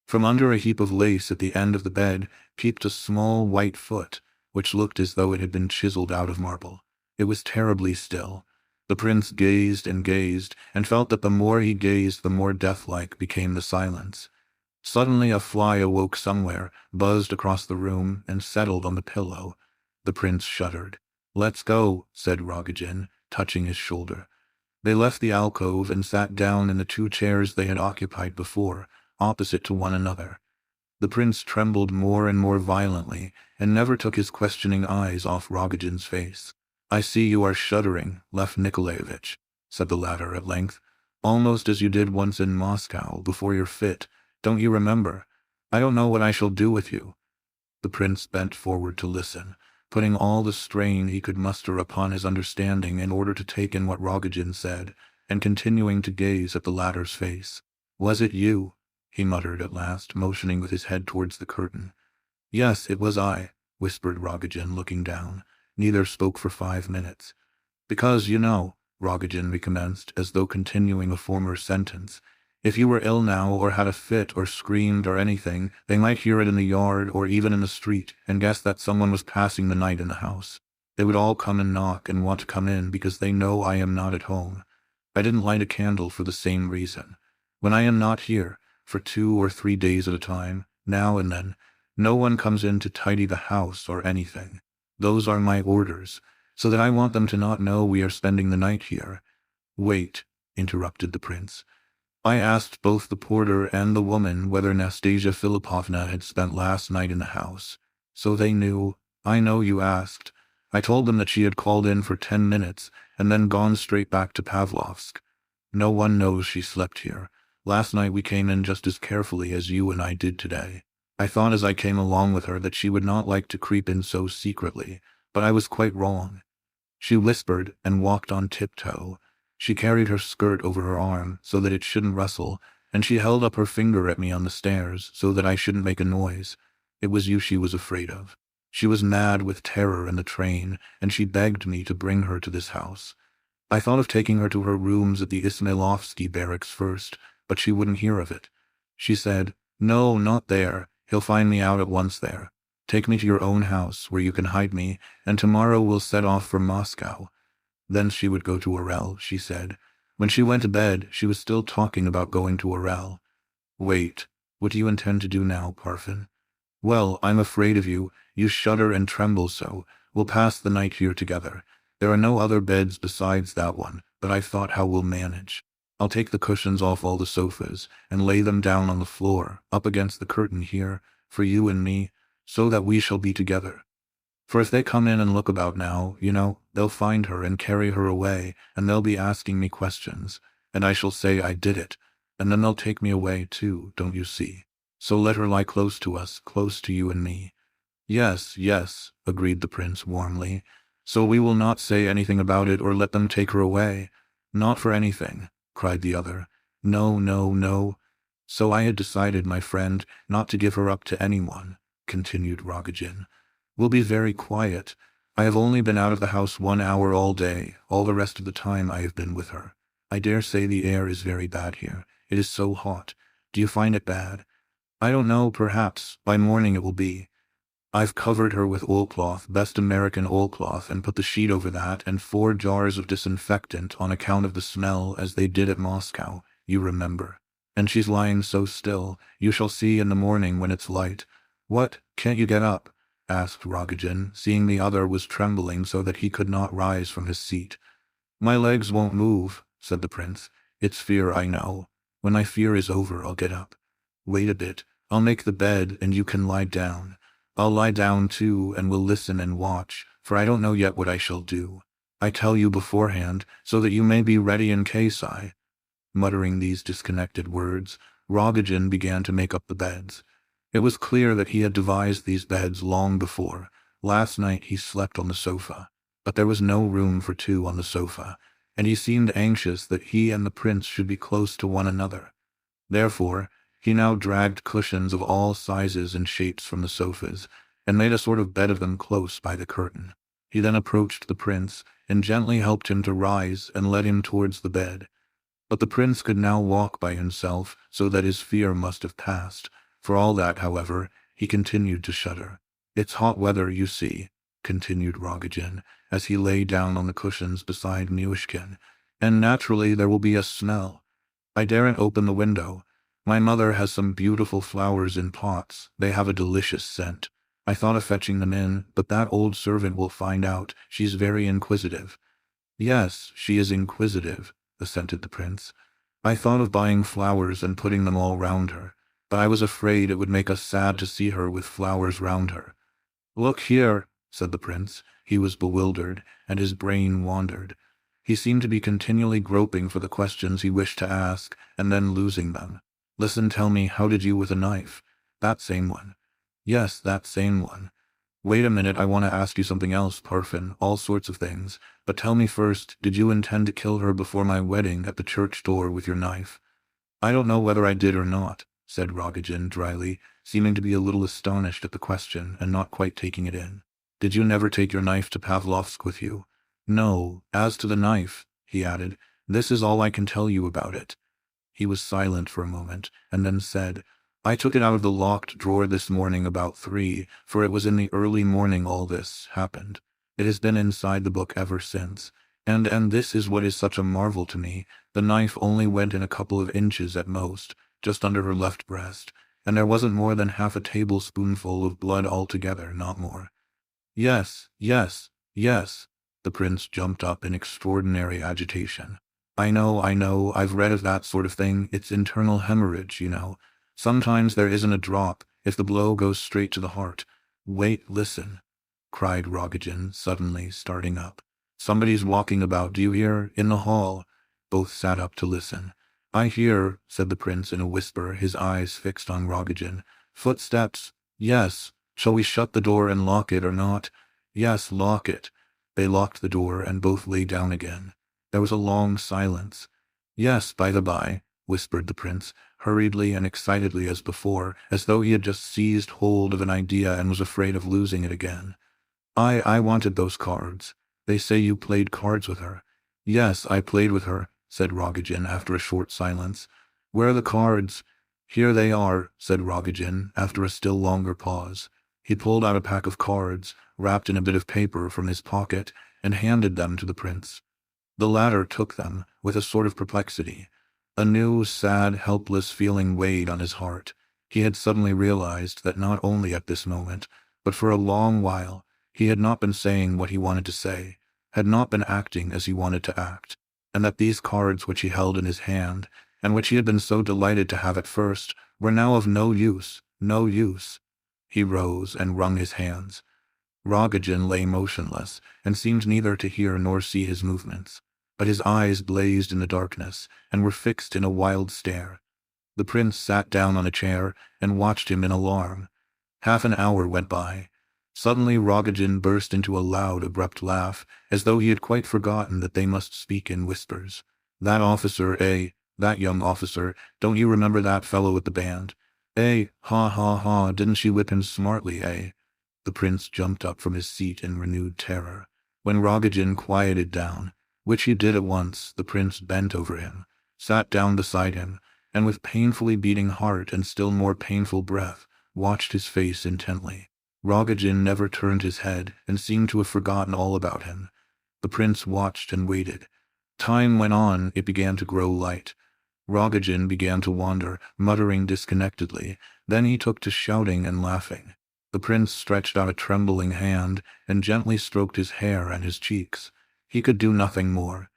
From under a heap of lace at the end of the bed peeped a small white foot, which looked as though it had been chiseled out of marble. It was terribly still. The prince gazed, and felt that the more he gazed, the more deathlike became the silence. Suddenly a fly awoke somewhere, buzzed across the room, and settled on the pillow. The prince shuddered. "Let's go," said Rogojin, touching his shoulder. They left the alcove and sat down in the two chairs they had occupied before, opposite to one another. The prince trembled more and more violently, and never took his questioning eyes off Rogojin's face. "I see you are shuddering, Lev Nikolaevich," said the latter at length, "almost as you did once in Moscow, before your fit. Don't you remember? I don't know what I shall do with you." The prince bent forward to listen, putting all the strain he could muster upon his understanding in order to take in what Rogojin said, and continuing to gaze at the latter's face. "Was it you?" he muttered at last, motioning with his head towards the curtain. "Yes, it was I," whispered Rogojin, looking down. Neither spoke for 5 minutes. "Because, you know," Rogojin recommenced, as though continuing a former sentence, If you were ill now or had a fit or screamed or anything, they might hear it in the yard or even in the street and guess that someone was passing the night in the house. They would all come and knock and want to come in because they know I am not at home. I didn't light a candle for the same reason. When I am not here, for 2 or 3 days at a time, now and then, no one comes in to tidy the house or anything. Those are my orders, so that I want them to not know we are spending the night here. Wait, interrupted the prince. I asked both the porter and the woman whether Nastasia Philippovna had spent last night in the house. So they knew. I know you asked. I told them that she had called in for 10 minutes and then gone straight back to Pavlovsk. No one knows she slept here. Last night we came in just as carefully as you and I did today. I thought as I came along with her that she would not like to creep in so secretly, but I was quite wrong. She whispered and walked on tiptoe. She carried her skirt over her arm so that it shouldn't rustle, and she held up her finger at me on the stairs so that I shouldn't make a noise. It was you she was afraid of. She was mad with terror in the train, and she begged me to bring her to this house. I thought of taking her to her rooms at the Ismailovsky barracks first, but she wouldn't hear of it. She said, "No, not there. He'll find me out at once there. Take me to your own house where you can hide me, and tomorrow we'll set off for Moscow." Then she would go to Orel, she said. When she went to bed, she was still talking about going to Orel. Wait, what do you intend to do now, Parfen? Well, I'm afraid of you. You shudder and tremble so. We'll pass the night here together. There are no other beds besides that one, but I've thought how we'll manage. I'll take the cushions off all the sofas and lay them down on the floor, up against the curtain here, for you and me, so that we shall be together. For if they come in and look about now, they'll find her and carry her away, and they'll be asking me questions, and I shall say I did it, and then they'll take me away too, don't you see? So let her lie close to us, close to you and me. Yes, yes, agreed the prince warmly. So we will not say anything about it or let them take her away. Not for anything, cried the other. No, no, no. So I had decided, my friend, not to give her up to anyone, continued Rogojin. We'll be very quiet. I have only been out of the house 1 hour all day. All the rest of the time I have been with her. I dare say the air is very bad here. It is so hot. Do you find it bad? I don't know, perhaps. By morning it will be. I've covered her with oilcloth, best American oilcloth, and put the sheet over that, and 4 jars of disinfectant on account of the smell, as they did at Moscow, you remember. And she's lying so still. You shall see in the morning when it's light. What, can't you get up? Asked Rogojin, seeing the other was trembling so that he could not rise from his seat. My legs won't move, said the prince. It's fear, I know. When my fear is over, I'll get up. Wait a bit. I'll make the bed, and you can lie down. I'll lie down too, and will listen and watch, for I don't know yet what I shall do. I tell you beforehand, so that you may be ready in case I... Muttering these disconnected words, Rogojin began to make up the beds. It was clear that he had devised these beds long before. Last night he slept on the sofa, but there was no room for 2 on the sofa, and he seemed anxious that he and the prince should be close to one another. Therefore, he now dragged cushions of all sizes and shapes from the sofas, and made a sort of bed of them close by the curtain. He then approached the prince, and gently helped him to rise and led him towards the bed. But the prince could now walk by himself, so that his fear must have passed. For all that, however, he continued to shudder. It's hot weather, you see, continued Rogojin, as he lay down on the cushions beside Myshkin, and naturally there will be a smell. I daren't open the window. My mother has some beautiful flowers in pots. They have a delicious scent. I thought of fetching them in, but that old servant will find out. She's very inquisitive. Yes, she is inquisitive, assented the prince. I thought of buying flowers and putting them all round her, but I was afraid it would make us sad to see her with flowers round her. Look here, said the prince. He was bewildered, and his brain wandered. He seemed to be continually groping for the questions he wished to ask, and then losing them. Listen, tell me, how did you with a knife? That same one. Yes, that same one. Wait a minute, I want to ask you something else, Parfen, all sorts of things. But tell me first, did you intend to kill her before my wedding at the church door with your knife? I don't know whether I did or not, said Rogojin dryly, seeming to be a little astonished at the question and not quite taking it in. Did you never take your knife to Pavlovsk with you? No. As to the knife, he added, this is all I can tell you about it. He was silent for a moment, and then said, "I took it out of the locked drawer this morning about 3, for it was in the early morning all this happened. It has been inside the book ever since. And this is what is such a marvel to me. The knife only went in a couple of inches at most, just under her left breast, and there wasn't more than half a tablespoonful of blood altogether, not more." "Yes, yes, yes." The prince jumped up in extraordinary agitation. I know, I've read of that sort of thing. It's internal hemorrhage, you know. Sometimes there isn't a drop, if the blow goes straight to the heart." "Wait, listen," cried Rogojin, suddenly starting up. "Somebody's walking about, do you hear, in the hall?" Both sat up to listen. "I hear," said the prince in a whisper, his eyes fixed on Rogojin. "Footsteps. Yes. Shall we shut the door and lock it or not?" "Yes, lock it." They locked the door and both lay down again. There was a long silence. "Yes, by the by," whispered the prince, hurriedly and excitedly as before, as though he had just seized hold of an idea and was afraid of losing it again. I wanted those cards. They say you played cards with her." "Yes, I played with her," said Rogojin after a short silence. "Where are the cards?" "Here they are," said Rogojin after a still longer pause. He pulled out a pack of cards, wrapped in a bit of paper, from his pocket, and handed them to the prince. The latter took them, with a sort of perplexity. A new, sad, helpless feeling weighed on his heart. He had suddenly realized that not only at this moment, but for a long while, he had not been saying what he wanted to say, had not been acting as he wanted to act, and that these cards which he held in his hand, and which he had been so delighted to have at first, were now of no use, no use. He rose and wrung his hands. Rogojin lay motionless, and seemed neither to hear nor see his movements, but his eyes blazed in the darkness, and were fixed in a wild stare. The prince sat down on a chair, and watched him in alarm. Half an hour went by. Suddenly Rogojin burst into a loud, abrupt laugh, as though he had quite forgotten that they must speak in whispers. "That officer, eh? That young officer, don't you remember that fellow with the band? Eh? Ha ha ha, didn't she whip him smartly, eh?" The prince jumped up from his seat in renewed terror. When Rogojin quieted down, which he did at once, the prince bent over him, sat down beside him, and with painfully beating heart and still more painful breath, watched his face intently. Rogojin never turned his head, and seemed to have forgotten all about him. The prince watched and waited. Time went on, it began to grow light. Rogojin began to wander, muttering disconnectedly. Then he took to shouting and laughing. The prince stretched out a trembling hand, and gently stroked his hair and his cheeks. He could do nothing more.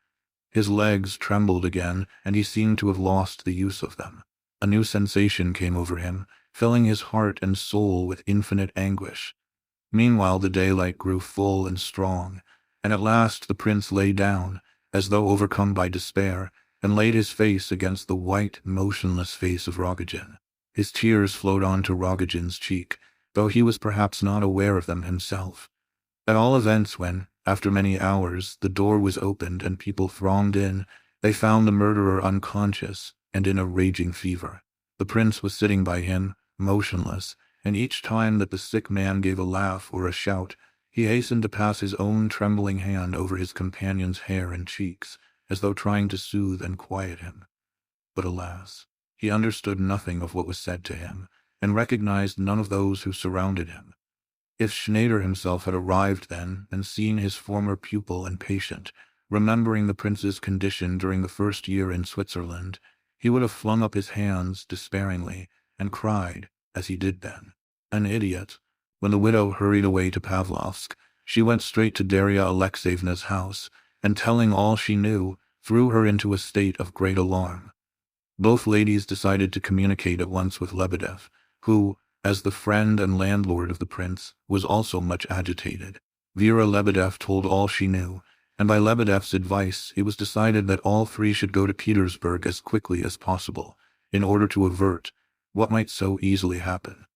His legs trembled again, and he seemed to have lost the use of them. A new sensation came over him, filling his heart and soul with infinite anguish. Meanwhile the daylight grew full and strong, and at last the prince lay down, as though overcome by despair, and laid his face against the white, motionless face of Rogojin. His tears flowed on to Rogojin's cheek, though he was perhaps not aware of them himself. At all events, when, after many hours, the door was opened and people thronged in, they found the murderer unconscious and in a raging fever. The prince was sitting by him, motionless, and each time that the sick man gave a laugh or a shout, he hastened to pass his own trembling hand over his companion's hair and cheeks, as though trying to soothe and quiet him. But alas, he understood nothing of what was said to him, and recognized none of those who surrounded him. If Schneider himself had arrived then, and seen his former pupil and patient, remembering the prince's condition during the first year in Switzerland, he would have flung up his hands despairingly, and cried, as he did then, "An idiot!" When the widow hurried away to Pavlovsk, she went straight to Darya Alexeyevna's house, and telling all she knew, threw her into a state of great alarm. Both ladies decided to communicate at once with Lebedev, who, as the friend and landlord of the prince, was also much agitated. Vera Lebedev told all she knew, and by Lebedev's advice it was decided that all three should go to Petersburg as quickly as possible, in order to avert what might so easily happen.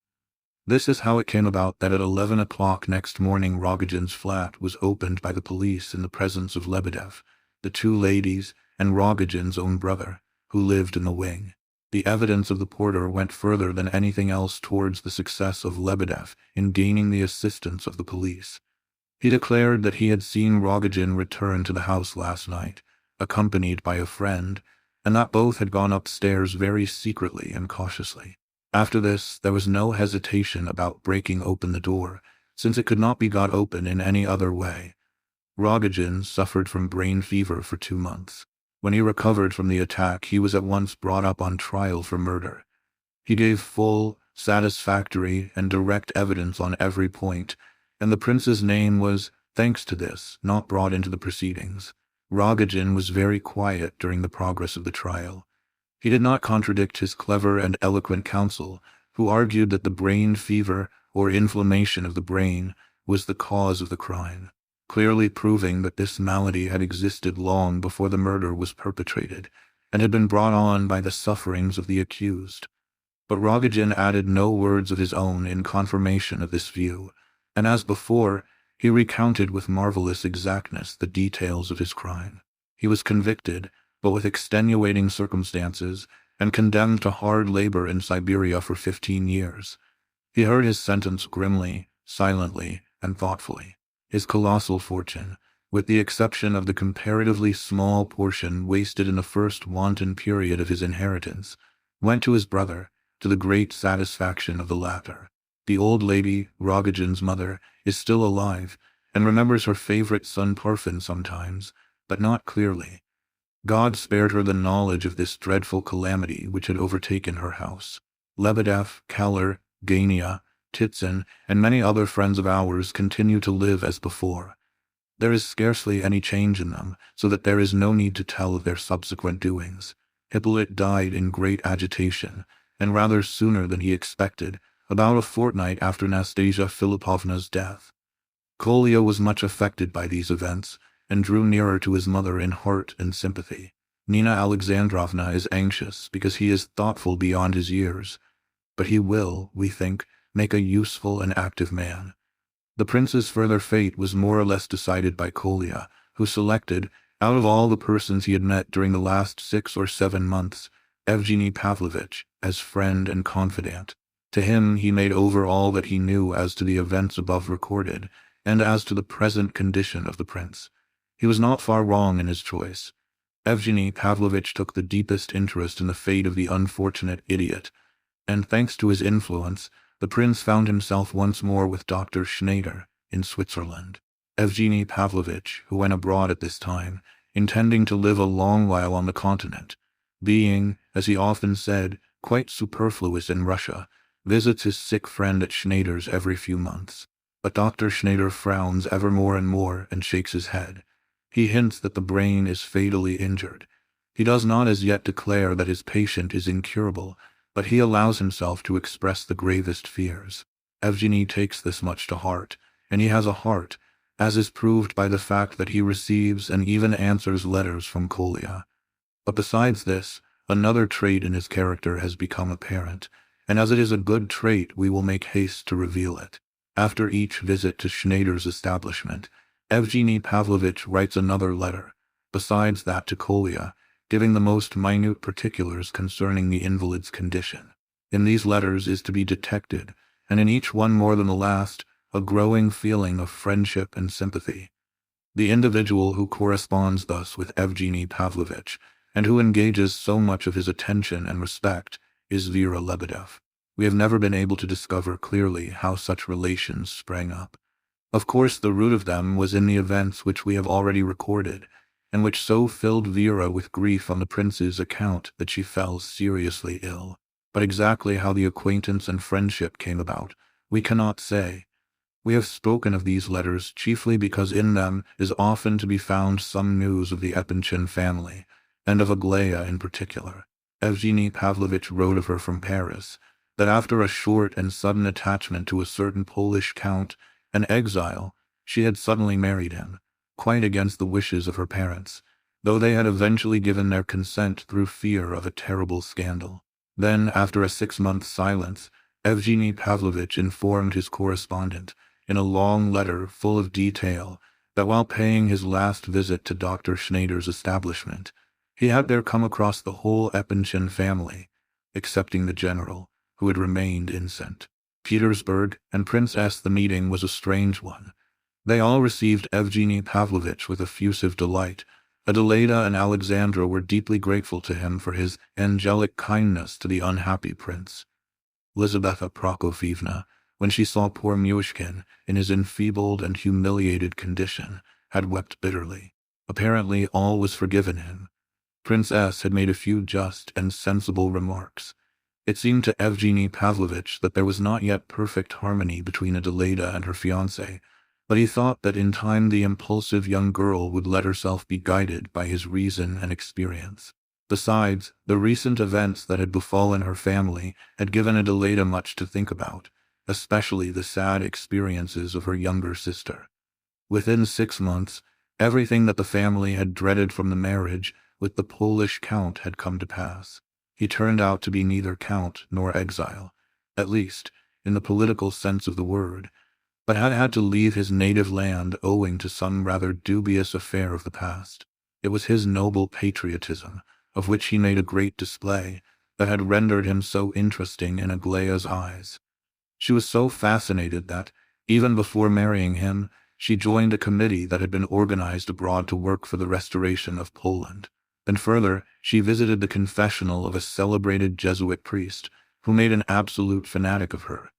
This is how it came about that at 11 o'clock next morning Rogojin's flat was opened by the police in the presence of Lebedev, the two ladies, and Rogojin's own brother, who lived in the wing. The evidence of the porter went further than anything else towards the success of Lebedev in gaining the assistance of the police. He declared that he had seen Rogojin return to the house last night, accompanied by a friend, and that both had gone upstairs very secretly and cautiously. After this, there was no hesitation about breaking open the door, since it could not be got open in any other way. Rogojin suffered from brain fever for 2 months. When he recovered from the attack, he was at once brought up on trial for murder. He gave full, satisfactory, and direct evidence on every point, and the prince's name was, thanks to this, not brought into the proceedings. Rogojin was very quiet during the progress of the trial. He did not contradict his clever and eloquent counsel, who argued that the brain fever, or inflammation of the brain, was the cause of the crime, clearly proving that this malady had existed long before the murder was perpetrated, and had been brought on by the sufferings of the accused. But Rogojin added no words of his own in confirmation of this view, and as before, he recounted with marvelous exactness the details of his crime. He was convicted, but with extenuating circumstances, and condemned to hard labor in Siberia for 15 years. He heard his sentence grimly, silently, and thoughtfully. His colossal fortune, with the exception of the comparatively small portion wasted in the first wanton period of his inheritance, went to his brother, to the great satisfaction of the latter. The old lady, Rogojin's mother, is still alive, and remembers her favorite son Parfin sometimes, but not clearly. God spared her the knowledge of this dreadful calamity which had overtaken her house. Lebedev, Keller, Gania, Titson, and many other friends of ours continue to live as before. There is scarcely any change in them, so that there is no need to tell of their subsequent doings. Hippolyte died in great agitation, and rather sooner than he expected, about a fortnight after Nastasia Philippovna's death. Kolya was much affected by these events, and drew nearer to his mother in heart and sympathy. Nina Alexandrovna is anxious because he is thoughtful beyond his years, but he will, we think, make a useful and active man. The prince's further fate was more or less decided by Kolya, who selected, out of all the persons he had met during the last 6 or 7 months, Evgeny Pavlovitch as friend and confidant. To him he made over all that he knew as to the events above recorded, and as to the present condition of the prince. He was not far wrong in his choice. Evgeny Pavlovitch took the deepest interest in the fate of the unfortunate idiot, and thanks to his influence, the prince found himself once more with Dr. Schneider in Switzerland. Evgeny Pavlovitch, who went abroad at this time, intending to live a long while on the continent, being, as he often said, quite superfluous in Russia, visits his sick friend at Schneider's every few months. But Dr. Schneider frowns ever more and more and shakes his head. He hints that the brain is fatally injured. He does not as yet declare that his patient is incurable, but he allows himself to express the gravest fears. Evgeny takes this much to heart, and he has a heart, as is proved by the fact that he receives and even answers letters from Kolya. But besides this, another trait in his character has become apparent, and as it is a good trait, we will make haste to reveal it. After each visit to Schneider's establishment, Evgeny Pavlovitch writes another letter, besides that to Kolya, giving the most minute particulars concerning the invalid's condition. In these letters is to be detected, and in each one more than the last, a growing feeling of friendship and sympathy. The individual who corresponds thus with Evgeny Pavlovitch, and who engages so much of his attention and respect, is Vera Lebedev. We have never been able to discover clearly how such relations sprang up. Of course, the root of them was in the events which we have already recorded, and which so filled Vera with grief on the prince's account that she fell seriously ill. But exactly how the acquaintance and friendship came about, we cannot say. We have spoken of these letters chiefly because in them is often to be found some news of the Epanchin family, and of Aglaya in particular. Evgeny Pavlovitch wrote of her from Paris, that after a short and sudden attachment to a certain Polish count, an exile, she had suddenly married him, quite against the wishes of her parents, though they had eventually given their consent through fear of a terrible scandal. Then, after a 6-month silence, Evgeny Pavlovitch informed his correspondent, in a long letter full of detail, that while paying his last visit to Dr. Schneider's establishment, he had there come across the whole Epanchin family, excepting the general, who had remained innocent. Petersburg and Prince S. The meeting was a strange one. They all received Evgeny Pavlovitch with effusive delight, Adelaida and Alexandra were deeply grateful to him for his angelic kindness to the unhappy prince. Lizaveta Prokofievna, when she saw poor Myshkin in his enfeebled and humiliated condition, had wept bitterly. Apparently all was forgiven him. Prince S. had made a few just and sensible remarks. It seemed to Evgeny Pavlovitch that there was not yet perfect harmony between Adelaida and her fiancé, but he thought that in time the impulsive young girl would let herself be guided by his reason and experience. Besides, the recent events that had befallen her family had given Adelaida much to think about, especially the sad experiences of her younger sister. Within 6 months, everything that the family had dreaded from the marriage with the Polish count had come to pass. He turned out to be neither count nor exile, at least, in the political sense of the word, but had had to leave his native land owing to some rather dubious affair of the past. It was his noble patriotism, of which he made a great display, that had rendered him so interesting in Aglaya's eyes. She was so fascinated that, even before marrying him, she joined a committee that had been organized abroad to work for the restoration of Poland. And further, she visited the confessional of a celebrated Jesuit priest, who made an absolute fanatic of her.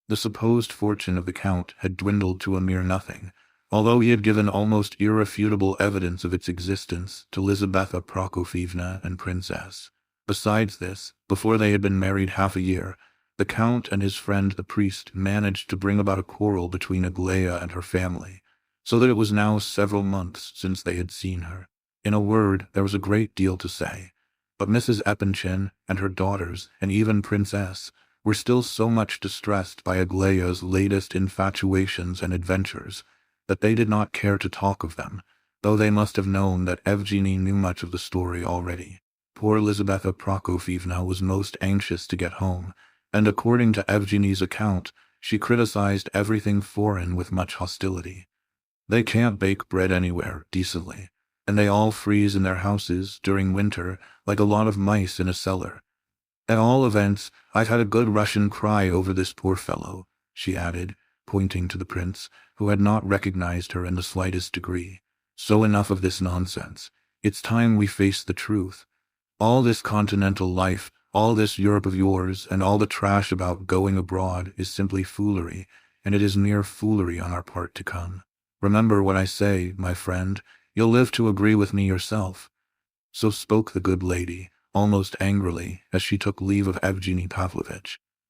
The supposed fortune of the count had dwindled to a mere nothing, although he had given almost irrefutable evidence of its existence to Lizaveta Prokofievna and Princess. Besides this, before they had been married half a year, the count and his friend the priest managed to bring about a quarrel between Aglaya and her family, so that it was now several months since they had seen her. In a word, there was a great deal to say, but Mrs. Epanchin and her daughters, and even Princess, were still so much distressed by Aglaya's latest infatuations and adventures, that they did not care to talk of them, though they must have known that Evgeny knew much of the story already. Poor Lizaveta Prokofievna was most anxious to get home, and according to Evgeny's account, she criticized everything foreign with much hostility. They can't bake bread anywhere decently, and they all freeze in their houses during winter like a lot of mice in a cellar. At all events, I've had a good Russian cry over this poor fellow, she added, pointing to the prince, who had not recognized her in the slightest degree. So enough of this nonsense. It's time we face the truth. All this continental life, all this Europe of yours, and all the trash about going abroad is simply foolery, and it is mere foolery on our part to come. Remember what I say, my friend. You'll live to agree with me yourself. So spoke the good lady, almost angrily, as she took leave of Evgeny Pavlovitch.